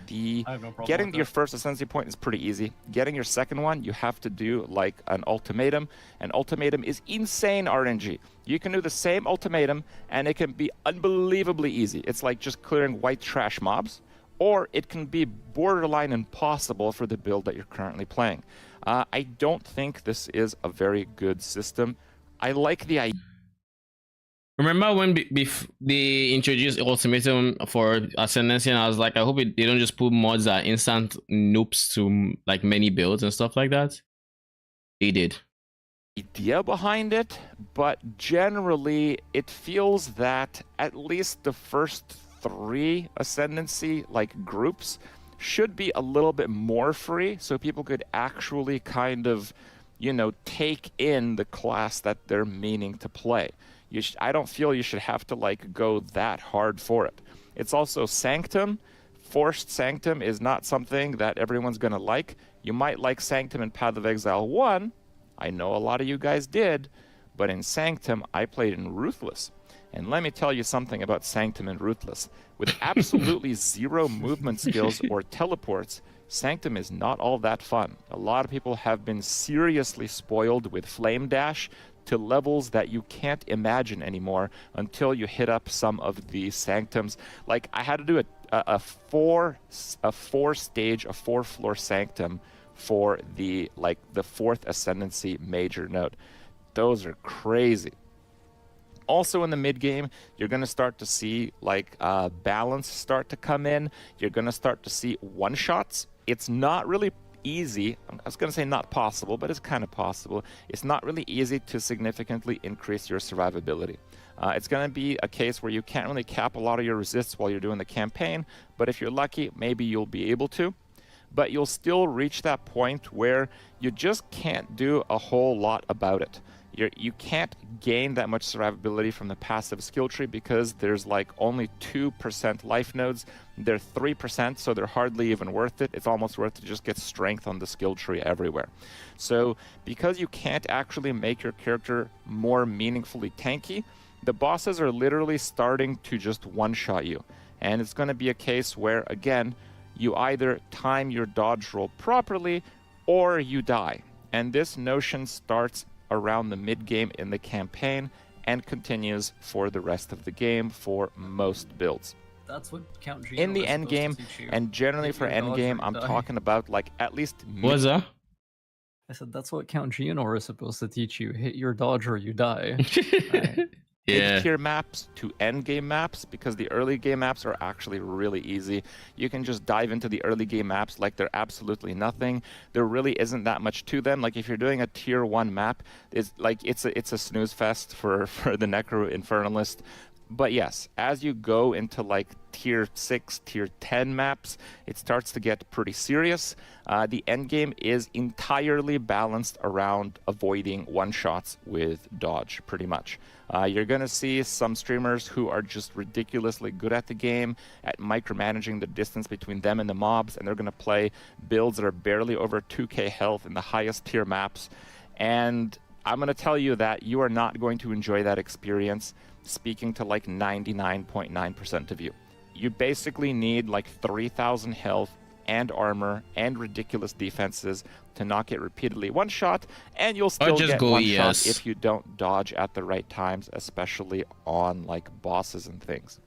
Getting your first ascendancy point is pretty easy. Getting your second one, you have to do like an ultimatum. An ultimatum is insane RNG. You can do the same ultimatum and it can be unbelievably easy. It's like just clearing white trash mobs, or it can be borderline impossible for the build that you're currently playing. I don't think this is a very good system. I like the idea. Remember when they introduced ultimatum for ascendancy, and I was like, I hope they don't just put mods that instant noobs to like many builds and stuff like that. They did. Idea behind it, but generally it feels that at least the first 3 ascendancy like groups should be a little bit more free, so people could actually kind of, you know, take in the class that they're meaning to play. I don't feel you should have to like go that hard for it. It's also Sanctum. Forced Sanctum is not something that everyone's going to like. You might like Sanctum in Path of Exile 1. I know a lot of you guys did, but in Sanctum, I played in Ruthless. And let me tell you something about Sanctum and Ruthless. With absolutely 0 movement skills or teleports, Sanctum is not all that fun. A lot of people have been seriously spoiled with Flame Dash to levels that you can't imagine anymore until you hit up some of the Sanctums. Like, I had to do a 4-floor Sanctum for the 4th Ascendancy major node. Those are crazy. Also in the mid game, you're going to start to see like balance start to come in. You're going to start to see one-shots. It's not really easy. I was going to say not possible, but it's kind of possible. It's not really easy to significantly increase your survivability. It's going to be a case where you can't really cap a lot of your resists while you're doing the campaign, but if you're lucky, maybe you'll be able to. But you'll still reach that point where you just can't do a whole lot about it. You can't gain that much survivability from the passive skill tree because there's like only 2% life nodes. They're 3%, so they're hardly even worth it. It's almost worth it to just get strength on the skill tree everywhere. So because you can't actually make your character more meaningfully tanky, the bosses are literally starting to just one-shot you. And it's going to be a case where, again, you either time your dodge roll properly or you die. And this notion starts around the mid-game in the campaign and continues for the rest of the game for most builds. That's what Count Gino In the was end supposed to game, teach you. and generally Hit for your dodge end game, or I'm die. talking about like at least What's that? I said that's what Count Gino is supposed to teach you. Hit your dodge or you die. Right. Yeah. mid-tier maps to end-game maps, because the early game maps are actually really easy. You can just dive into the early game maps like they're absolutely nothing. There really isn't that much to them. Like if you're doing a tier 1 map, it's a snooze fest for the Necro Infernalist. But yes, as you go into like tier 6, tier 10 maps, it starts to get pretty serious. The endgame is entirely balanced around avoiding one-shots with dodge, pretty much. You're going to see some streamers who are just ridiculously good at the game, at micromanaging the distance between them and the mobs, and they're going to play builds that are barely over 2k health in the highest tier maps. And I'm going to tell you that you are not going to enjoy that experience, speaking to like 99.9% of you. You basically need like 3,000 health and armor and ridiculous defenses to not get repeatedly one-shot, and you'll still just get go one-shot ES. if you don't dodge at the right times, especially on like bosses and things.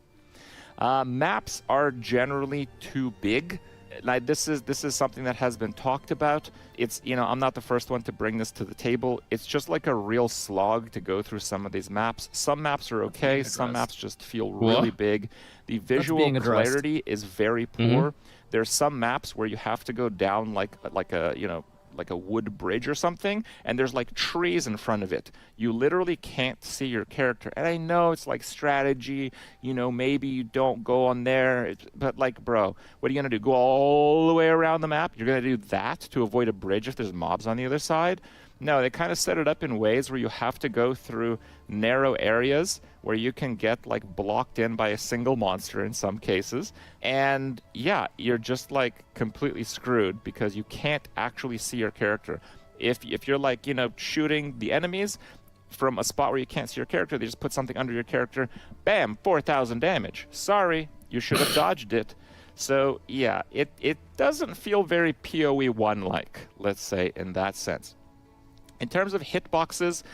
Maps are generally too big. Like this is something that has been talked about. It's, you know, I'm not the first one to bring this to the table. It's just like a real slog to go through some of these maps. Some maps are okay, some maps just feel really big. The visual clarity is very poor. There's some maps where you have to go down like a, you know, like a wood bridge or something, and there's like trees in front of it. You literally can't see your character. And I know it's like strategy, you know, maybe you don't go on there, but like, bro, what are you gonna do? Go all the way around the map? You're gonna do that to avoid a bridge if there's mobs on the other side? No, they kind of set it up in ways where you have to go through narrow areas where you can get like blocked in by a single monster in some cases. And yeah, you're just like completely screwed because you can't actually see your character. If you're like, you know, shooting the enemies from a spot where you can't see your character, they just put something under your character, bam, 4,000 damage. Sorry, you should have dodged it. So yeah, it doesn't feel very PoE 1-like, let's say, in that sense. In terms of hitboxes,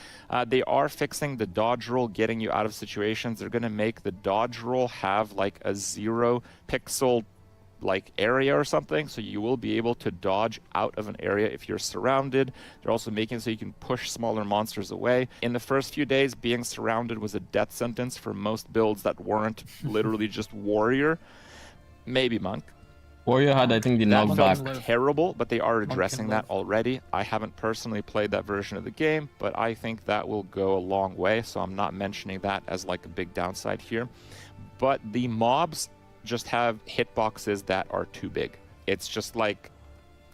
they are fixing the dodge roll, getting you out of situations. They're going to make the dodge roll have like a 0 pixel like area or something, so you will be able to dodge out of an area if you're surrounded. They're also making it so you can push smaller monsters away. In the first few days, being surrounded was a death sentence for most builds that weren't literally just warrior, maybe monk. Warrior had, I think, the That knockback. felt terrible, but they are Monk can addressing that live. already. I haven't personally played that version of the game, but I think that will go a long way, so I'm not mentioning that as like a big downside here. But the mobs just have hitboxes that are too big. It's just like,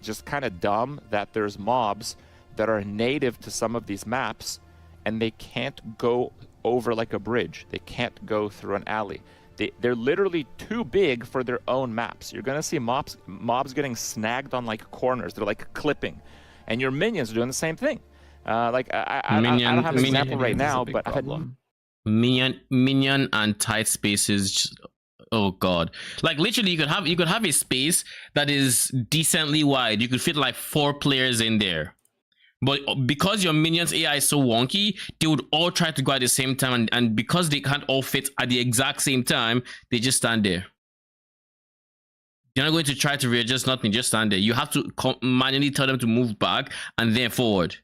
just kind of dumb that there's mobs that are native to some of these maps and they can't go over like a bridge. They can't go through an alley. They're literally too big for their own maps. You're gonna see mobs getting snagged on like corners. They're like clipping, and your minions are doing the same thing. I don't have an example right now, but I've had Minion and tight spaces. Oh god! Like literally, you could have a space that is decently wide. You could fit like 4 players in there. But because your minions AI is so wonky, they would all try to go at the same time, and because they can't all fit at the exact same time, they just stand there. You're not going to try to readjust nothing, just stand there. You have to manually tell them to move back and then forward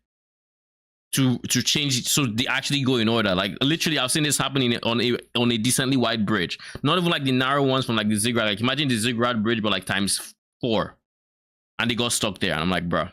to change it so they actually go in order. Like literally, I've seen this happening on a decently wide bridge. Not even like the narrow ones from like the ziggurat. Like imagine the ziggurat bridge, but like times 4, and they got stuck there. And I'm like, bro.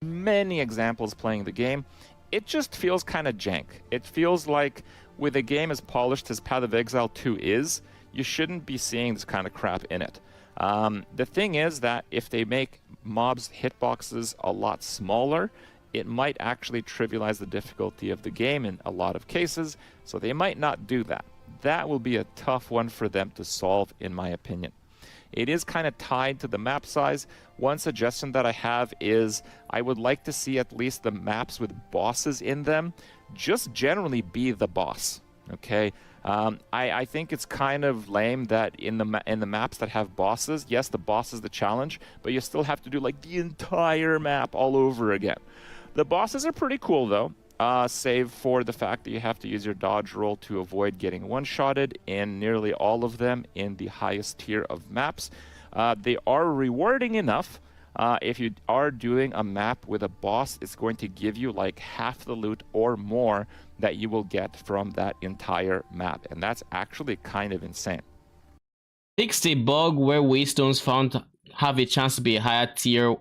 Many examples playing the game. It just feels kind of jank. It feels like with a game as polished as Path of Exile 2 is, you shouldn't be seeing this kind of crap in it. The thing is that if they make mobs hitboxes a lot smaller, it might actually trivialize the difficulty of the game in a lot of cases, so they might not do that. That will be a tough one for them to solve, in my opinion. It is kind of tied to the map size. One suggestion that I have is I would like to see at least the maps with bosses in them just generally be the boss. Okay, I think it's kind of lame that in the maps that have bosses, yes, the boss is the challenge, but you still have to do like the entire map all over again. The bosses are pretty cool though. Save for the fact that you have to use your dodge roll to avoid getting one-shotted in nearly all of them in the highest tier of maps. They are rewarding enough. If you are doing a map with a boss, it's going to give you like half the loot or more that you will get from that entire map. And that's actually kind of insane. Fixed a bug where waystones found have a chance to be a higher tier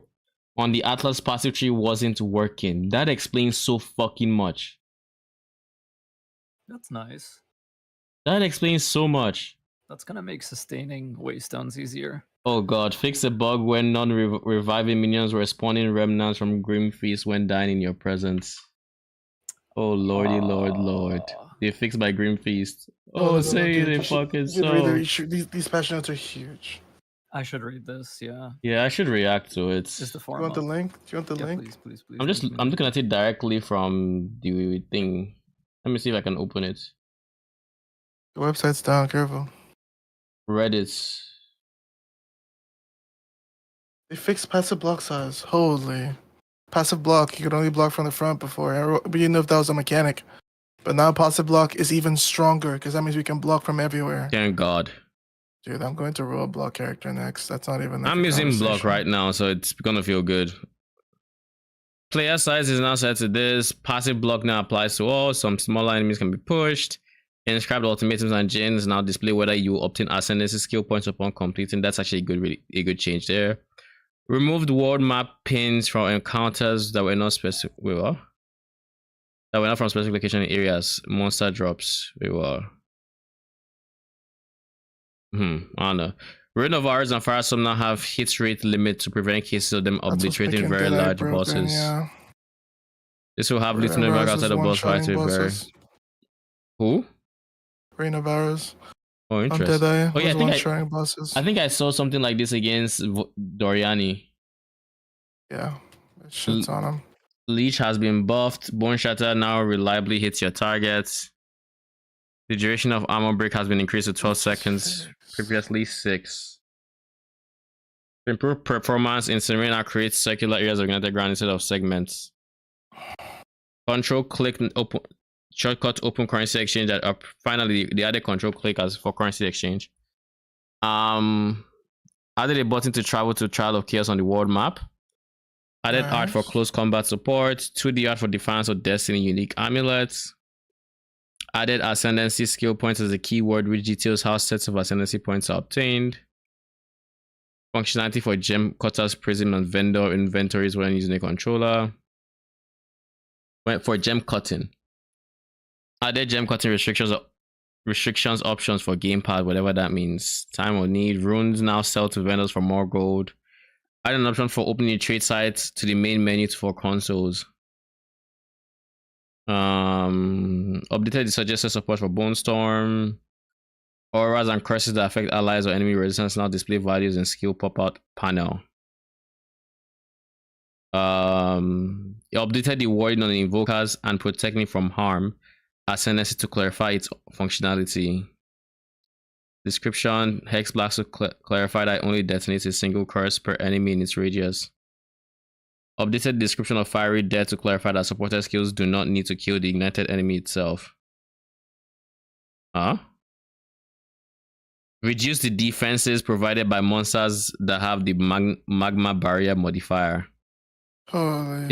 on the Atlas passive tree wasn't working. That explains so fucking much. That's nice. That explains so much. That's gonna make sustaining waystones easier. Oh god, fix a bug when non-reviving minions were spawning remnants from Grim Feast when dying in your presence. Oh lordy, lord. They fixed my Grim Feast. Oh, say they fucking so. These patch notes are huge. I should read this, yeah. Yeah, I should react to it. Is the Do form you want the up? link? Do you want the Yeah, link? please, please, please. I'm looking at it directly from the thing. Let me see if I can open it. The website's down. Careful. Reddit. They fixed passive block size. Holy. Passive block, you could only block from the front before. We didn't know if that was a mechanic. But now passive block is even stronger because that means we can block from everywhere. Thank god. Dude, I'm going to roll block character next. That's not even. I'm using block right now, so it's gonna feel good. Player size is now set to this. Passive block now applies to all. Some smaller enemies can be pushed. Inscribed ultimatums and gens now display whether you obtain ascendancy skill points upon completing. That's actually a good change there. Removed world map pins from encounters that were not specific. Wait, what? That were not from specific location areas. Monster drops. Wait, what? I don't know. Ring of Arrows and Fire Some now have hit rate limit to prevent cases of them obliterating very large bosses. Yeah. This will have little impact outside the boss fight with very. Who? Rain of Arrows. Oh, On interesting. Deadeye. Oh, yeah, bosses. I think I saw something like this against Doriani. Yeah. It shits on him. Leech has been buffed. Bone Shatter now reliably hits your targets. The duration of armor break has been increased to 12 seconds, previously 6. To improve performance, Incinerate now creates circular areas of united ground instead of segments. Control click open shortcut open currency exchange that up. Finally, they added control click as for currency exchange. Added a button to travel to Trial of Chaos on the world map. Added art for Nice. close combat support. 2D art for Defiance of Destiny unique amulets. Added Ascendancy skill points as a keyword, which details how sets of Ascendancy points are obtained. Functionality for Gem Cutter's Prism and Vendor inventories when using a controller. Went for gem cutting. Added gem cutting restrictions options for gamepad, whatever that means. Time of need. Runes now sell to vendors for more gold. Added an option for opening trade sites to the main menu for consoles. Updated the suggested support for Bone Storm. Auras and curses that affect allies or enemy resistance now display values in skill pop-out panel. It updated the wording on the invokers and protecting from harm ascendancy to clarify its functionality. Description: Hex blast to clarify that it only detonates a single curse per enemy in its radius. Updated description of Fiery Death to clarify that supported skills do not need to kill the ignited enemy itself. Reduce the defenses provided by monsters that have the magma barrier modifier. Holy.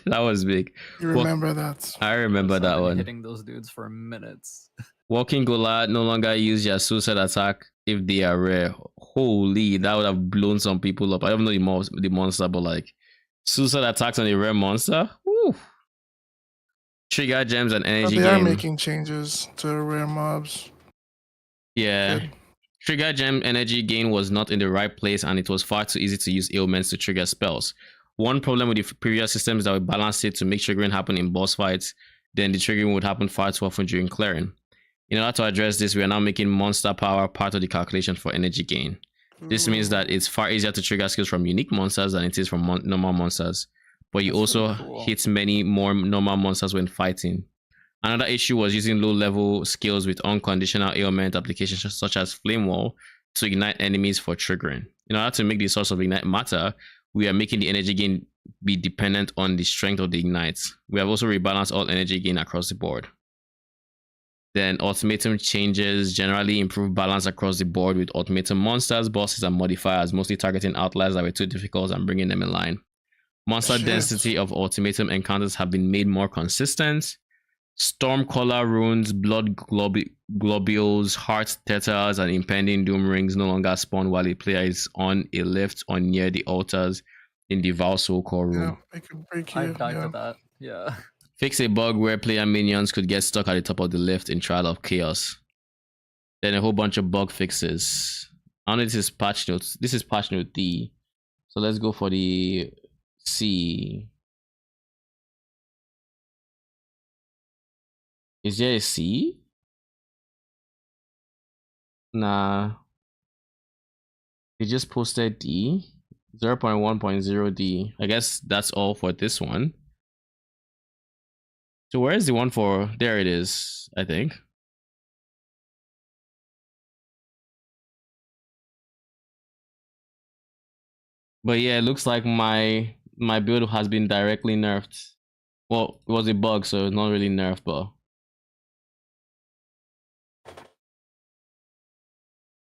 That was big. You remember that? I remember I've that been one. hitting those dudes for minutes. Walking Golad no longer use their suicide attack if they are rare. Holy, that would have blown some people up. I don't know the monster, but like suicide attacks on a rare monster. Woo. Trigger gems and But energy they are gain. making changes to rare mobs. Yeah. Good. Trigger gem energy gain was not in the right place, and it was far too easy to use ailments to trigger spells. One problem with the previous system is that we balanced it to make triggering happen in boss fights, then the triggering would happen far too often during clearing. In order to address this, we are now making monster power part of the calculation for energy gain. This means that it's far easier to trigger skills from unique monsters than it is from normal monsters, but you That's also pretty cool. hit many more normal monsters when fighting. Another issue was using low-level skills with unconditional ailment applications such as Flame Wall to ignite enemies for triggering. In order to make the source of ignite matter, we are making the energy gain be dependent on the strength of the ignites. We have also rebalanced all energy gain across the board. Then ultimatum changes generally improve balance across the board with ultimatum monsters, bosses, and modifiers, mostly targeting outliers that were too difficult and bringing them in line. Monster Shit. density of ultimatum encounters have been made more consistent. Stormcaller runes, blood globules, heart tethers, and impending doom rings no longer spawn while a player is on a lift or near the altars in the Val Soul Core room. Yeah, they can break you. I died Yeah. to that. Yeah. Fix a bug where player minions could get stuck at the top of the lift in Trial of Chaos. Then a whole bunch of bug fixes. I know this is patch notes. This is patch note D. So let's go for the C. Is there a C? Nah. They just posted D. 0.1.0 D. I guess that's all for this one. So where is the one for? There it is, I think. But yeah, it looks like my build has been directly nerfed. Well, it was a bug, so it's not really nerfed, but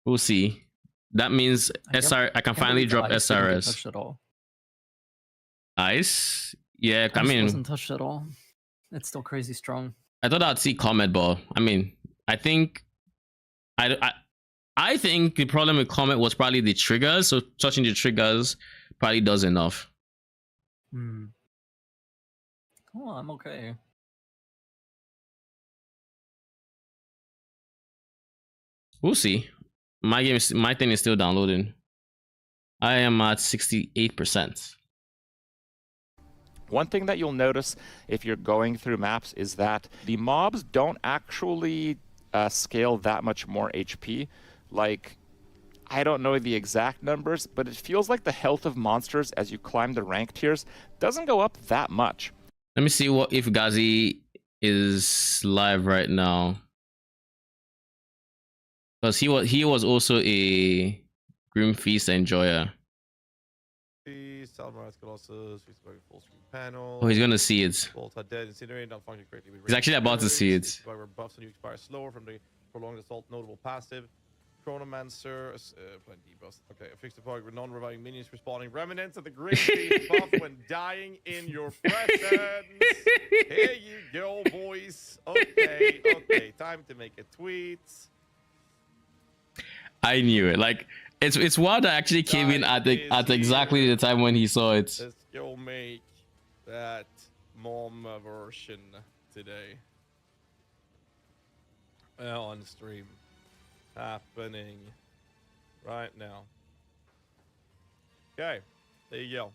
we'll see. That means I can finally drop SRS. Touched at all. Ice? Yeah, I Ice mean, wasn't touched at all. It's still crazy strong. I thought I'd see Comet, but I mean, I think I think the problem with Comet was probably the triggers. So touching the triggers probably does enough. Hmm. Oh, I'm okay. We'll see. My thing is still downloading. I am at 68%. One thing that you'll notice if you're going through maps is that the mobs don't actually scale that much more HP. Like, I don't know the exact numbers, but it feels like the health of monsters as you climb the rank tiers doesn't go up that much. Let me see what if Gazi is live right now. Because he was also a Grim Feast enjoyer. Oh, he's gonna see it. He's actually about to see it. Buffs on you expire slower from the prolonged assault notable passive. Chronomancer, playing D-Bus. Okay, fix the bug with non-reviving minions respawning. Remnants of the Grim Beast buff when dying in your presence. Here you go, boys. Okay, okay. Time to make a tweet. I knew it. Like it's wild. I actually came in at exactly the time when he saw it. Let's go make that mom version today. On stream. Happening right now. Okay, there you go.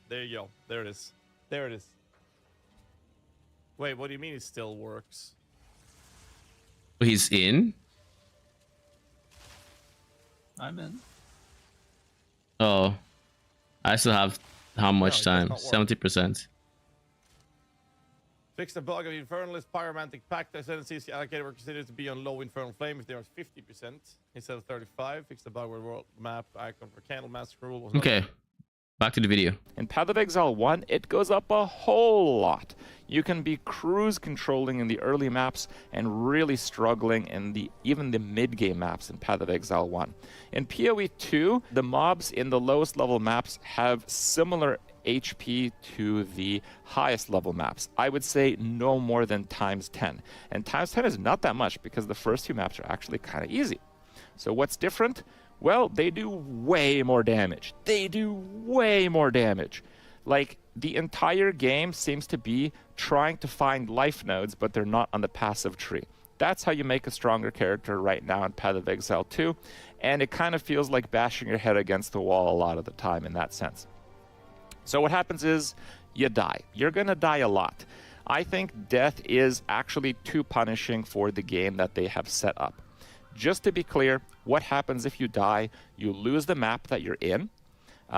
There you go. There it is. There it is. Wait, what do you mean it still works? He's in. I'm in. Oh, I still have how much No, it time? does not work. 70%. Fix the bug of Infernalist Pyromantic Pact. Ascendancies allocated were considered to be on low Infernal Flame if they are 50% instead of 35. Fix the bug where world map icon for Candlemaster rule was not Okay, back to the video. In Path of Exile 1, it goes up a whole lot. You can be cruise controlling in the early maps and really struggling in even the mid-game maps in Path of Exile 1. In PoE 2, the mobs in the lowest level maps have similar HP to the highest level maps. I would say no more than times 10. And times 10 is not that much because the first few maps are actually kind of easy. So what's different? Well, they do way more damage. They do way more damage. Like, the entire game seems to be trying to find life nodes, but they're not on the passive tree. That's how you make a stronger character right now in Path of Exile 2, and it kind of feels like bashing your head against the wall a lot of the time in that sense. So what happens is, you die. You're gonna die a lot. I think death is actually too punishing for the game that they have set up. Just to be clear, what happens if you die? You lose the map that you're in.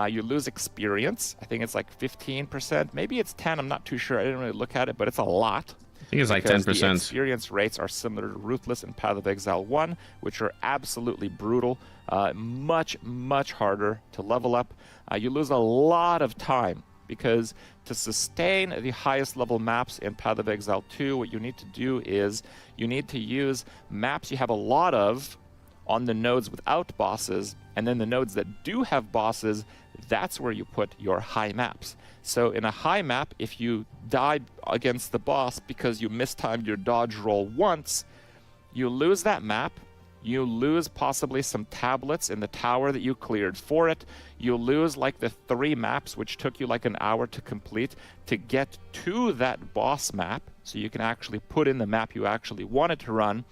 You lose experience. I think it's like 15%. Maybe it's 10. I'm not too sure. I didn't really look at it, but it's a lot. I think it's like because 10%. The experience rates are similar to Ruthless and Path of Exile 1, which are absolutely brutal. Much, much harder to level up. You lose a lot of time because to sustain the highest level maps in Path of Exile 2, what you need to do is you need to use maps you have a lot of on the nodes without bosses, and then the nodes that do have bosses, that's where you put your high maps. So in a high map, if you die against the boss because you mistimed your dodge roll once, you lose that map. You lose possibly some tablets in the tower that you cleared for it. You lose like the 3 maps which took you like an hour to complete to get to that boss map, so you can actually put in the map you actually wanted to run.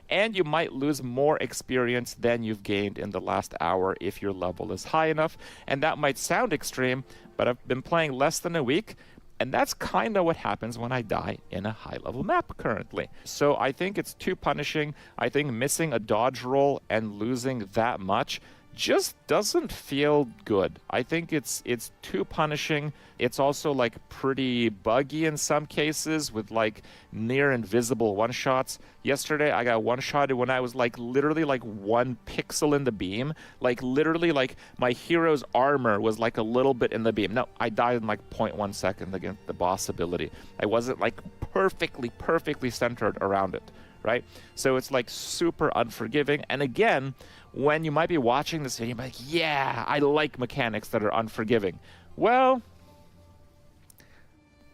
And you might lose more experience than you've gained in the last hour if your level is high enough. And that might sound extreme, but I've been playing less than a week, and that's kind of what happens when I die in a high-level map currently. So I think it's too punishing. I think missing a dodge roll and losing that much just doesn't feel good. I think it's too punishing. It's also like pretty buggy in some cases with like near invisible one-shots. Yesterday I got one-shotted when I was like literally like 1 pixel in the beam. Like literally like my hero's armor was like a little bit in the beam. No, I died in like 0.1 second against the boss ability. I wasn't like perfectly centered around it, right? So it's like super unforgiving. And again, when you might be watching this video, you're like, yeah, I like mechanics that are unforgiving. Well,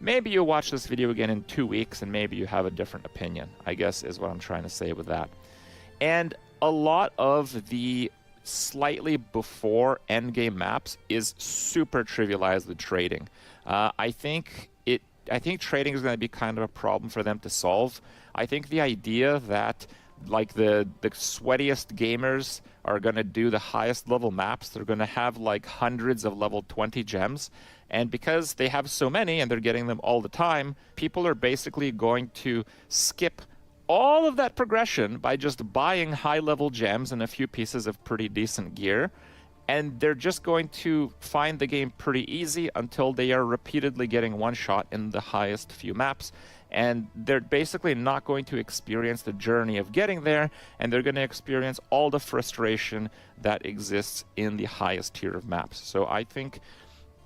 maybe you watch this video again in 2 weeks and maybe you have a different opinion, I guess is what I'm trying to say with that. And a lot of the slightly before endgame maps is super trivialized with trading. I think trading is going to be kind of a problem for them to solve. I think the idea that like the sweatiest gamers are going to do the highest level maps, they're going to have like hundreds of level 20 gems, and because they have so many and they're getting them all the time, people are basically going to skip all of that progression by just buying high level gems and a few pieces of pretty decent gear, and they're just going to find the game pretty easy until they are repeatedly getting one shot in the highest few maps. And they're basically not going to experience the journey of getting there, and they're going to experience all the frustration that exists in the highest tier of maps. So I think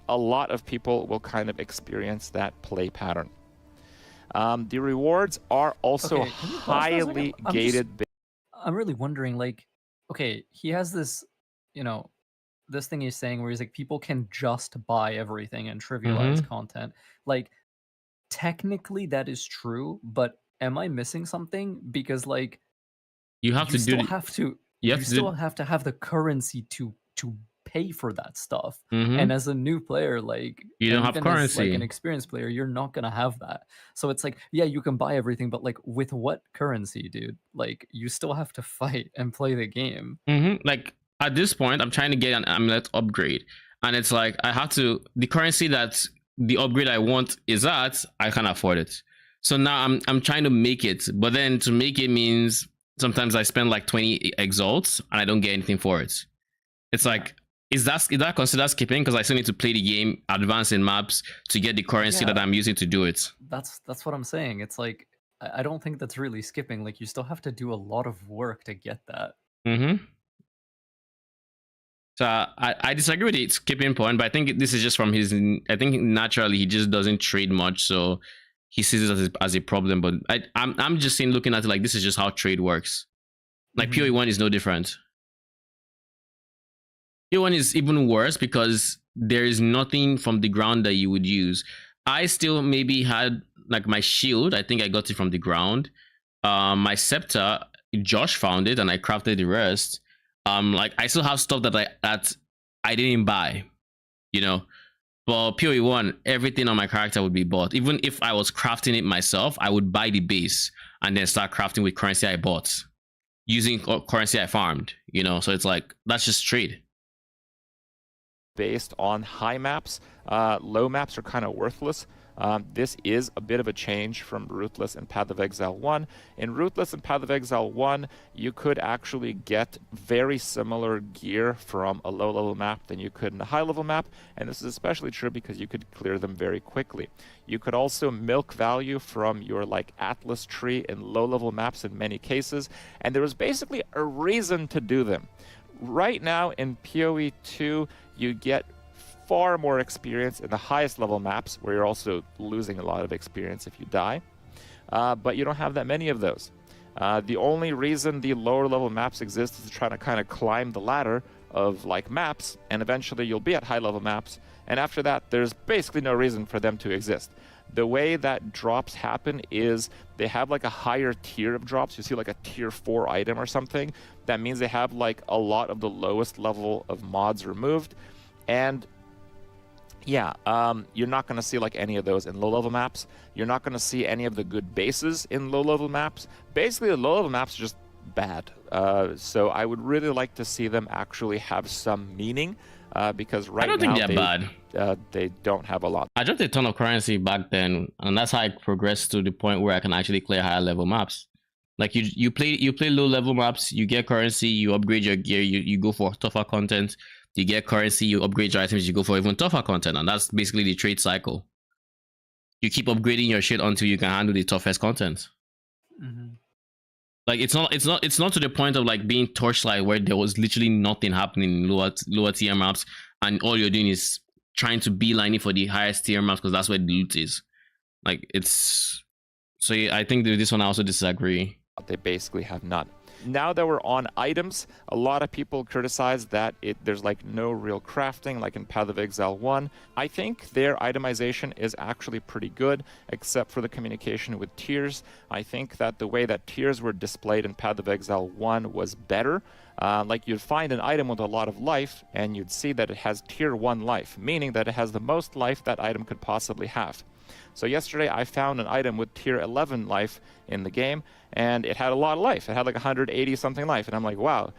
a lot of people will kind of experience that play pattern. The rewards are also Okay, can you pause for a second? highly gated. I'm really wondering, like, okay, he has this, you know, this thing he's saying where he's like, people can just buy everything and trivialize content. Like, technically that is true, but am I missing something? Because like, You have you to do. still have to, You you have to still do. have to have the currency to pay for that stuff. Mm-hmm. And as a new player, like, You don't and have even as like an currency. experienced player, you're not gonna have that. So it's like, yeah, you can buy everything, but like, with what currency, dude? Like, you still have to fight and play the game. Mm-hmm. Like at this point, I'm trying to get an amulet upgrade, and it's like I have to the currency that the upgrade I want is at. I can't afford it. So now I'm trying to make it, but then to make it means sometimes I spend like 20 exalts and I don't get anything for it. It's like, is that considered skipping? Because I still need to play the game, advance in maps to get the currency that Yeah. I'm using to do it. That's what I'm saying. It's like, I don't think that's really skipping. Like, you still have to do a lot of work to get that. Mm-hmm. So I disagree with the skipping point, but I think this is just from his. I think naturally he just doesn't trade much, so he sees it as a problem. But I'm just saying, looking at it like this is just how trade works. Like Mhm. PoE1 is no different. PoE1 is even worse because there is nothing from the ground that you would use. I still maybe had like my shield. I think I got it from the ground. My scepter, Josh found it, and I crafted the rest. Like I still have stuff that I didn't buy, you know. But PoE1, everything on my character would be bought. Even if I was crafting it myself, I would buy the base and then start crafting with currency I bought, using currency I farmed, you know. So it's like that's just trade. Based on high maps, low maps are kind of worthless. This is a bit of a change from Ruthless and Path of Exile 1. In Ruthless and Path of Exile 1, you could actually get very similar gear from a low-level map than you could in a high-level map, and this is especially true because you could clear them very quickly. You could also milk value from your like Atlas tree in low-level maps in many cases, and there was basically a reason to do them. Right now in PoE 2, you get far more experience in the highest level maps, where you're also losing a lot of experience if you die, but you don't have that many of those. The only reason the lower level maps exist is to try to kind of climb the ladder of like maps, and eventually you'll be at high level maps, and after that there's basically no reason for them to exist. The way that drops happen is they have like a higher tier of drops. You see like a tier 4 item or something. That means they have like a lot of the lowest level of mods removed. And yeah, you're not going to see like any of those in low-level maps. You're not going to see any of the good bases in low-level maps. Basically, the low-level maps are just bad. So I would really like to see them actually have some meaning, because right now I don't think they're bad. They don't have a lot. I dropped a ton of currency back then, and that's how I progressed to the point where I can actually clear higher level maps. Like you play low level maps, you get currency, you upgrade your gear, you go for tougher content, you get currency, you upgrade your items, you go for even tougher content, and that's basically the trade cycle. You keep upgrading your shit until you can handle the toughest content. Mhm. Like it's not to the point of like being Torchlight where there was literally nothing happening in lower tier maps, and all you're doing is trying to beeline it for the highest tier maps because that's where the loot is. Like it's so yeah, I think that this one I also disagree. They basically have none. Now that we're on items, a lot of people criticize that there's like no real crafting like in Path of Exile 1. I think their itemization is actually pretty good, except for the communication with tiers. I think that the way that tiers were displayed in Path of Exile 1 was better. Like you'd find an item with a lot of life, and you'd see that it has tier 1 life, meaning that it has the most life that item could possibly have. So yesterday I found an item with tier 11 life in the game, and it had a lot of life. It had like 180 something life, and I'm like, wow,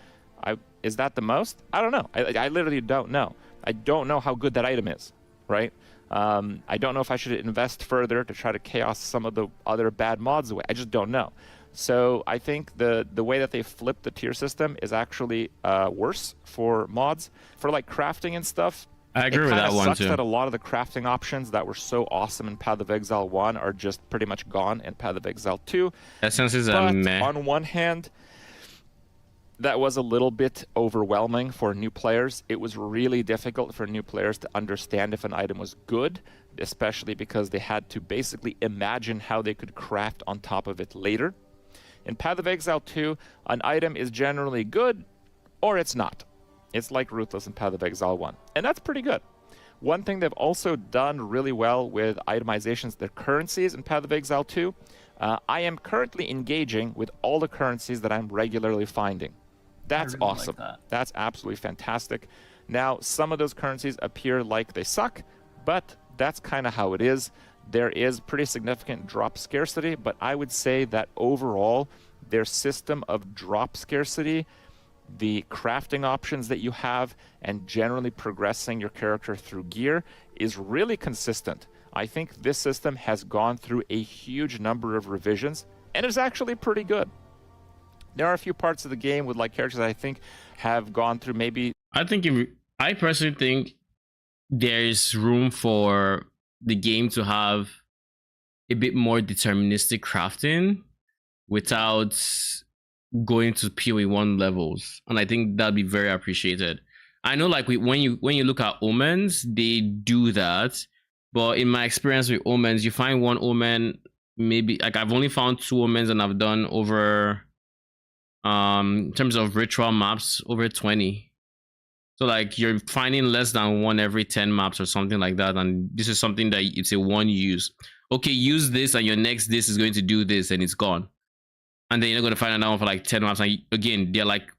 is that the most? I don't know. I literally don't know. I don't know how good that item is, right? I don't know if I should invest further to try to chaos some of the other bad mods away. I just don't know. So I think the way that they flipped the tier system is actually worse for mods. For like crafting and stuff, I agree with that one sucks too. that a lot of the crafting options that were so awesome in Path of Exile 1 are just pretty much gone in Path of Exile 2. Essences are But meh. on one hand, that was a little bit overwhelming for new players. It was really difficult for new players to understand if an item was good, especially because they had to basically imagine how they could craft on top of it later. In Path of Exile 2, an item is generally good or it's not. It's like Ruthless and Path of Exile 1, and that's pretty good. One thing they've also done really well with itemizations, their currencies in Path of Exile 2. I am currently engaging with all the currencies that I'm regularly finding. That's really like awesome. that. That's absolutely fantastic. Now, some of those currencies appear like they suck, but that's kind of how it is. There is pretty significant drop scarcity, but I would say that overall, their system of drop scarcity, the crafting options that you have, and generally progressing your character through gear is really consistent. I think this system has gone through a huge number of revisions, and is actually pretty good. There are a few parts of the game with like characters that I think have gone through maybe... I personally think there is room for the game to have a bit more deterministic crafting without going to PoE1 levels, and I think that'd be very appreciated. I know, like, when you look at omens, they do that, but in my experience with omens, you find one omen, maybe, like, I've only found 2 omens, and I've done over in terms of ritual maps, over 20. So like you're finding less than 1 every 10 maps or something like that, and this is something that it's a one use. Okay, use this and your next this is going to do this, and it's gone. And then you're going to find another one for like 10 maps, and again, they're like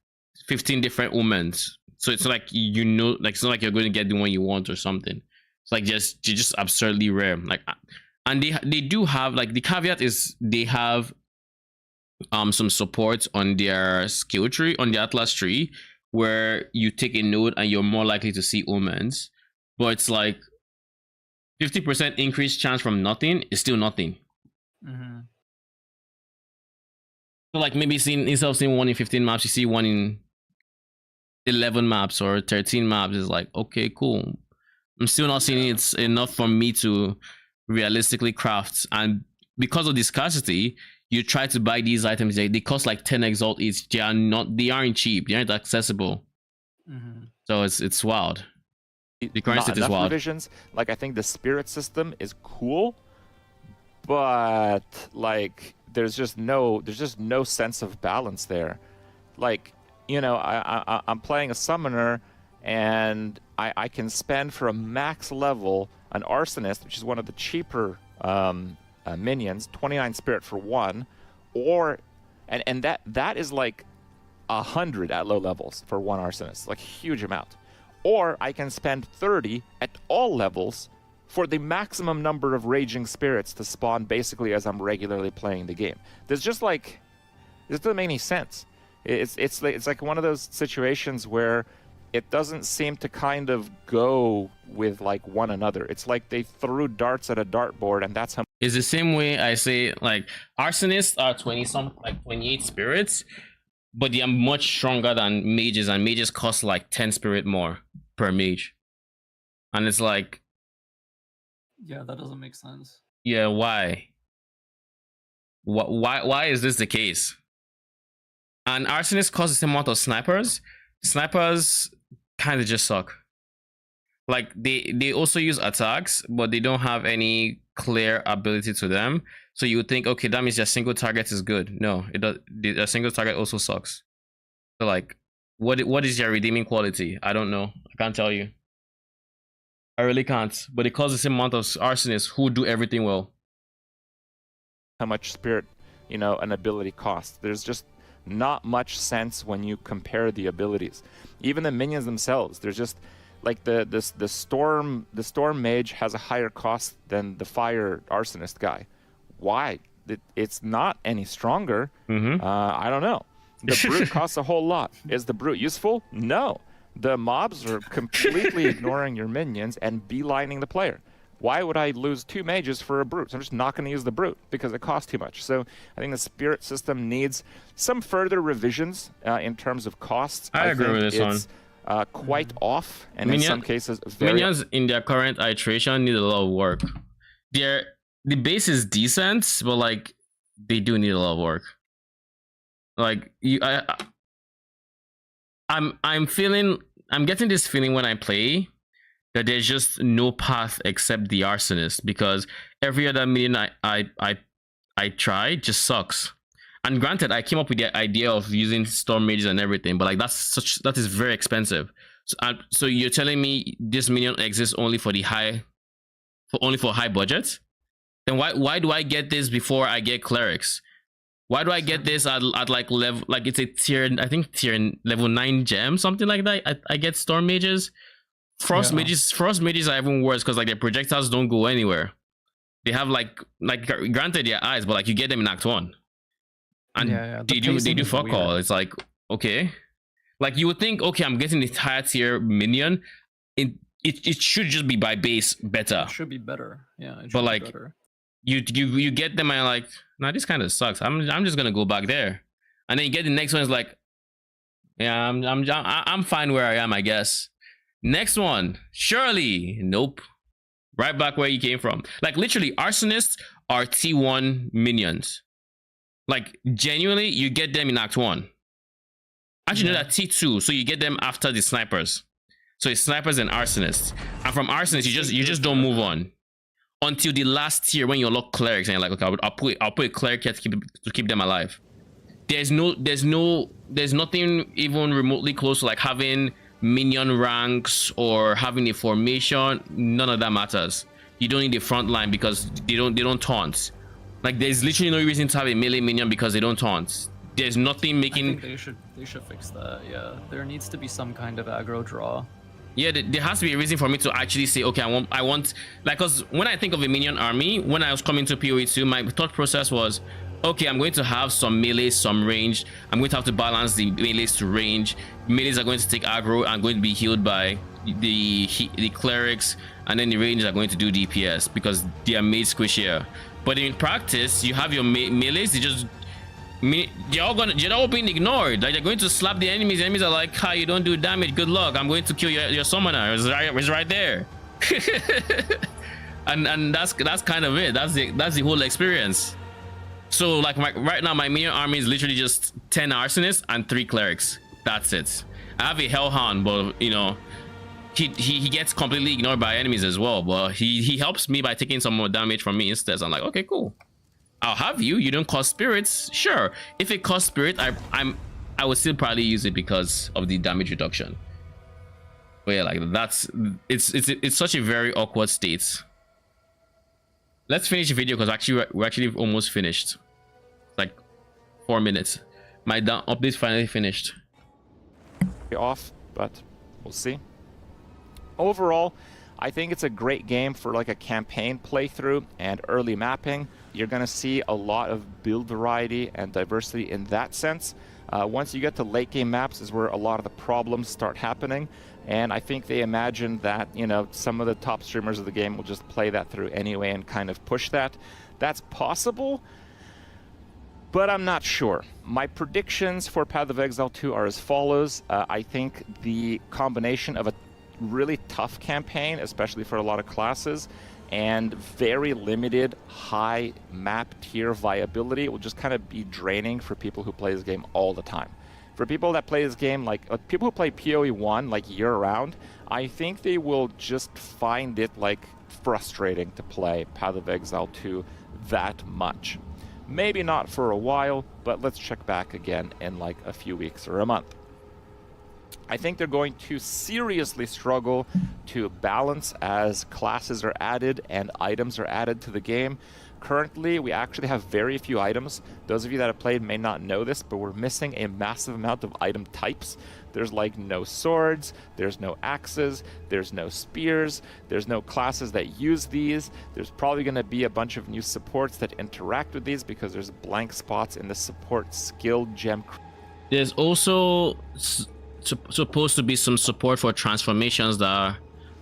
15 different omens. So it's like, you know, like it's not like you're going to get the one you want or something. It's like just absurdly rare. Like, and they do have, like, the caveat is they have some support on their skill tree, on the Atlas tree, where you take a node and you're more likely to see omens, but it's like 50% increased chance from nothing is still nothing. So like maybe instead of seeing 1 in 15 maps, you see 1 in 11 maps or 13 maps. Is like, okay, cool. I'm still not seeing it's enough for me to realistically craft, and because of the scarcity, you try to buy these items, they cost like 10 exalt each. They aren't cheap, they aren't accessible. So it's wild. The current state is wild. Revisions. Like, I think the spirit system is cool, but like there's just no sense of balance there. Like, you know, I'm playing a summoner, and I can spend for a max level an arsonist, which is one of the cheaper minions, 29 spirit for 1, or and that is like 100 at low levels for 1 arsonist, like huge amount. Or I can spend 30 at all levels for the maximum number of raging spirits to spawn basically as I'm regularly playing the game. There's just like, this doesn't make any sense. It's like one of those situations where it doesn't seem to kind of go with like one another. It's like they threw darts at a dartboard, and that's how. It's the same way I say, like, arsonists are 28 spirits, but they are much stronger than mages, and mages cost like 10 spirit more per mage. And it's like, yeah, that doesn't make sense. Yeah, why? Why is this the case? And arsonists cost the same amount of snipers. Snipers kind of just suck. Like, they also use attacks, but they don't have any clear ability to them. So you would think, okay, that means your single target is good. No, it does. A single target also sucks. So like, what is your redeeming quality? I don't know. I can't tell you. I really can't. But it costs the same amount of arsonists who do everything well. How much spirit, you know, an ability costs. There's just not much sense when you compare the abilities. Even the minions themselves, there's just like the storm mage has a higher cost than the fire arsonist guy. Why? It's not any stronger. I don't know. The brute costs a whole lot. Is the brute useful? No. The mobs are completely ignoring your minions and beelining the player. Why would I lose 2 mages for a brute? So I'm just not going to use the brute because it costs too much. So I think the spirit system needs some further revisions in terms of costs. I agree with this one. Quite off, and in some cases very... Minions in their current iteration need a lot of work. The base is decent, but like, they do need a lot of work. Like, I'm getting this feeling when I play that there's just no path except the arsonist, because every other minion I try just sucks. And granted, I came up with the idea of using storm mages and everything, but like that is very expensive. So you're telling me this minion exists only for the only for high budgets? Then why do I get this before I get clerics? Why do I get this at like level, like it's a tier, I think tier level 9 gem, something like that? I get storm mages. Frost mages are even worse because like their projectiles don't go anywhere. They have like granted their eyes, but like you get them in Act 1. And they do fuck all. It's like, okay. Like you would think, okay, I'm getting this higher tier minion. It should just be by base better. It should be better. Yeah. It should but be like better. you get them and you're like, nah, this kind of sucks. I'm just gonna go back there. And then you get the next one, is like, yeah, I'm fine where I am, I guess. Next one, Shirley. Nope. Right back where you came from. Like literally, arsonists are T1 minions. Like genuinely, you get them in Act 1. Actually, no, that's T2. So you get them after the snipers. So it's snipers and arsonists. And from arsonists, you just don't move on until the last tier when you unlock clerics and you're like, okay, I'll put a cleric here to keep them alive. There's nothing even remotely close to like having minion ranks or having a formation. None of that matters. You don't need the front line because they don't taunt. Like there's literally no reason to have a melee minion because they don't taunt. There's nothing making. I think they should fix that. Yeah, there needs to be some kind of aggro draw. Yeah, there has to be a reason for me to actually say, okay, I want like, because when I think of a minion army, when I was coming to PoE2, my thought process was, okay, I'm going to have some melee, some range. I'm going to have to balance the melees to range. Melees are going to take aggro and going to be healed by the clerics, and then the range are going to do DPS because they are made squishier. But in practice, you have your melees, they're all being ignored. Like they're going to slap the enemies. The enemies are like, "Hi, you don't do damage. Good luck. I'm going to kill your summoner. It's right there." and that's kind of it. That's the whole experience. So like right now, my minion army is literally just 10 arsonists and 3 clerics. That's it. I have a hellhound, but you know, he gets completely ignored by enemies as well. But he helps me by taking some more damage from me instead. So I'm like, okay, cool. I'll have you. You don't cost spirits, sure. If it costs spirit, I would still probably use it because of the damage reduction. But yeah, like it's such a very awkward state. Let's finish the video because we're actually almost finished. Like 4 minutes. My update finally finished. Off, but we'll see. Overall, I think it's a great game for like a campaign playthrough and early mapping. You're going to see a lot of build variety and diversity in that sense. Once you get to late game maps is where a lot of the problems start happening. And I think they imagine that, you know, some of the top streamers of the game will just play that through anyway and kind of push that. That's possible, but I'm not sure. My predictions for Path of Exile 2 are as follows. I think the combination of a really tough campaign, especially for a lot of classes, and very limited high map tier viability will just kind of be draining for people who play this game all the time. For people that play this game, like people who play PoE 1 like year round, I think they will just find it like frustrating to play Path of Exile 2 that much. Maybe not for a while, but let's check back again in like a few weeks or a month. I think they're going to seriously struggle to balance as classes are added and items are added to the game. Currently, we actually have very few items. Those of you that have played may not know this, but we're missing a massive amount of item types. There's like no swords, there's no axes, there's no spears, there's no classes that use these. There's probably going to be a bunch of new supports that interact with these because there's blank spots in the support skill gem. There's also supposed to be some support for transformations that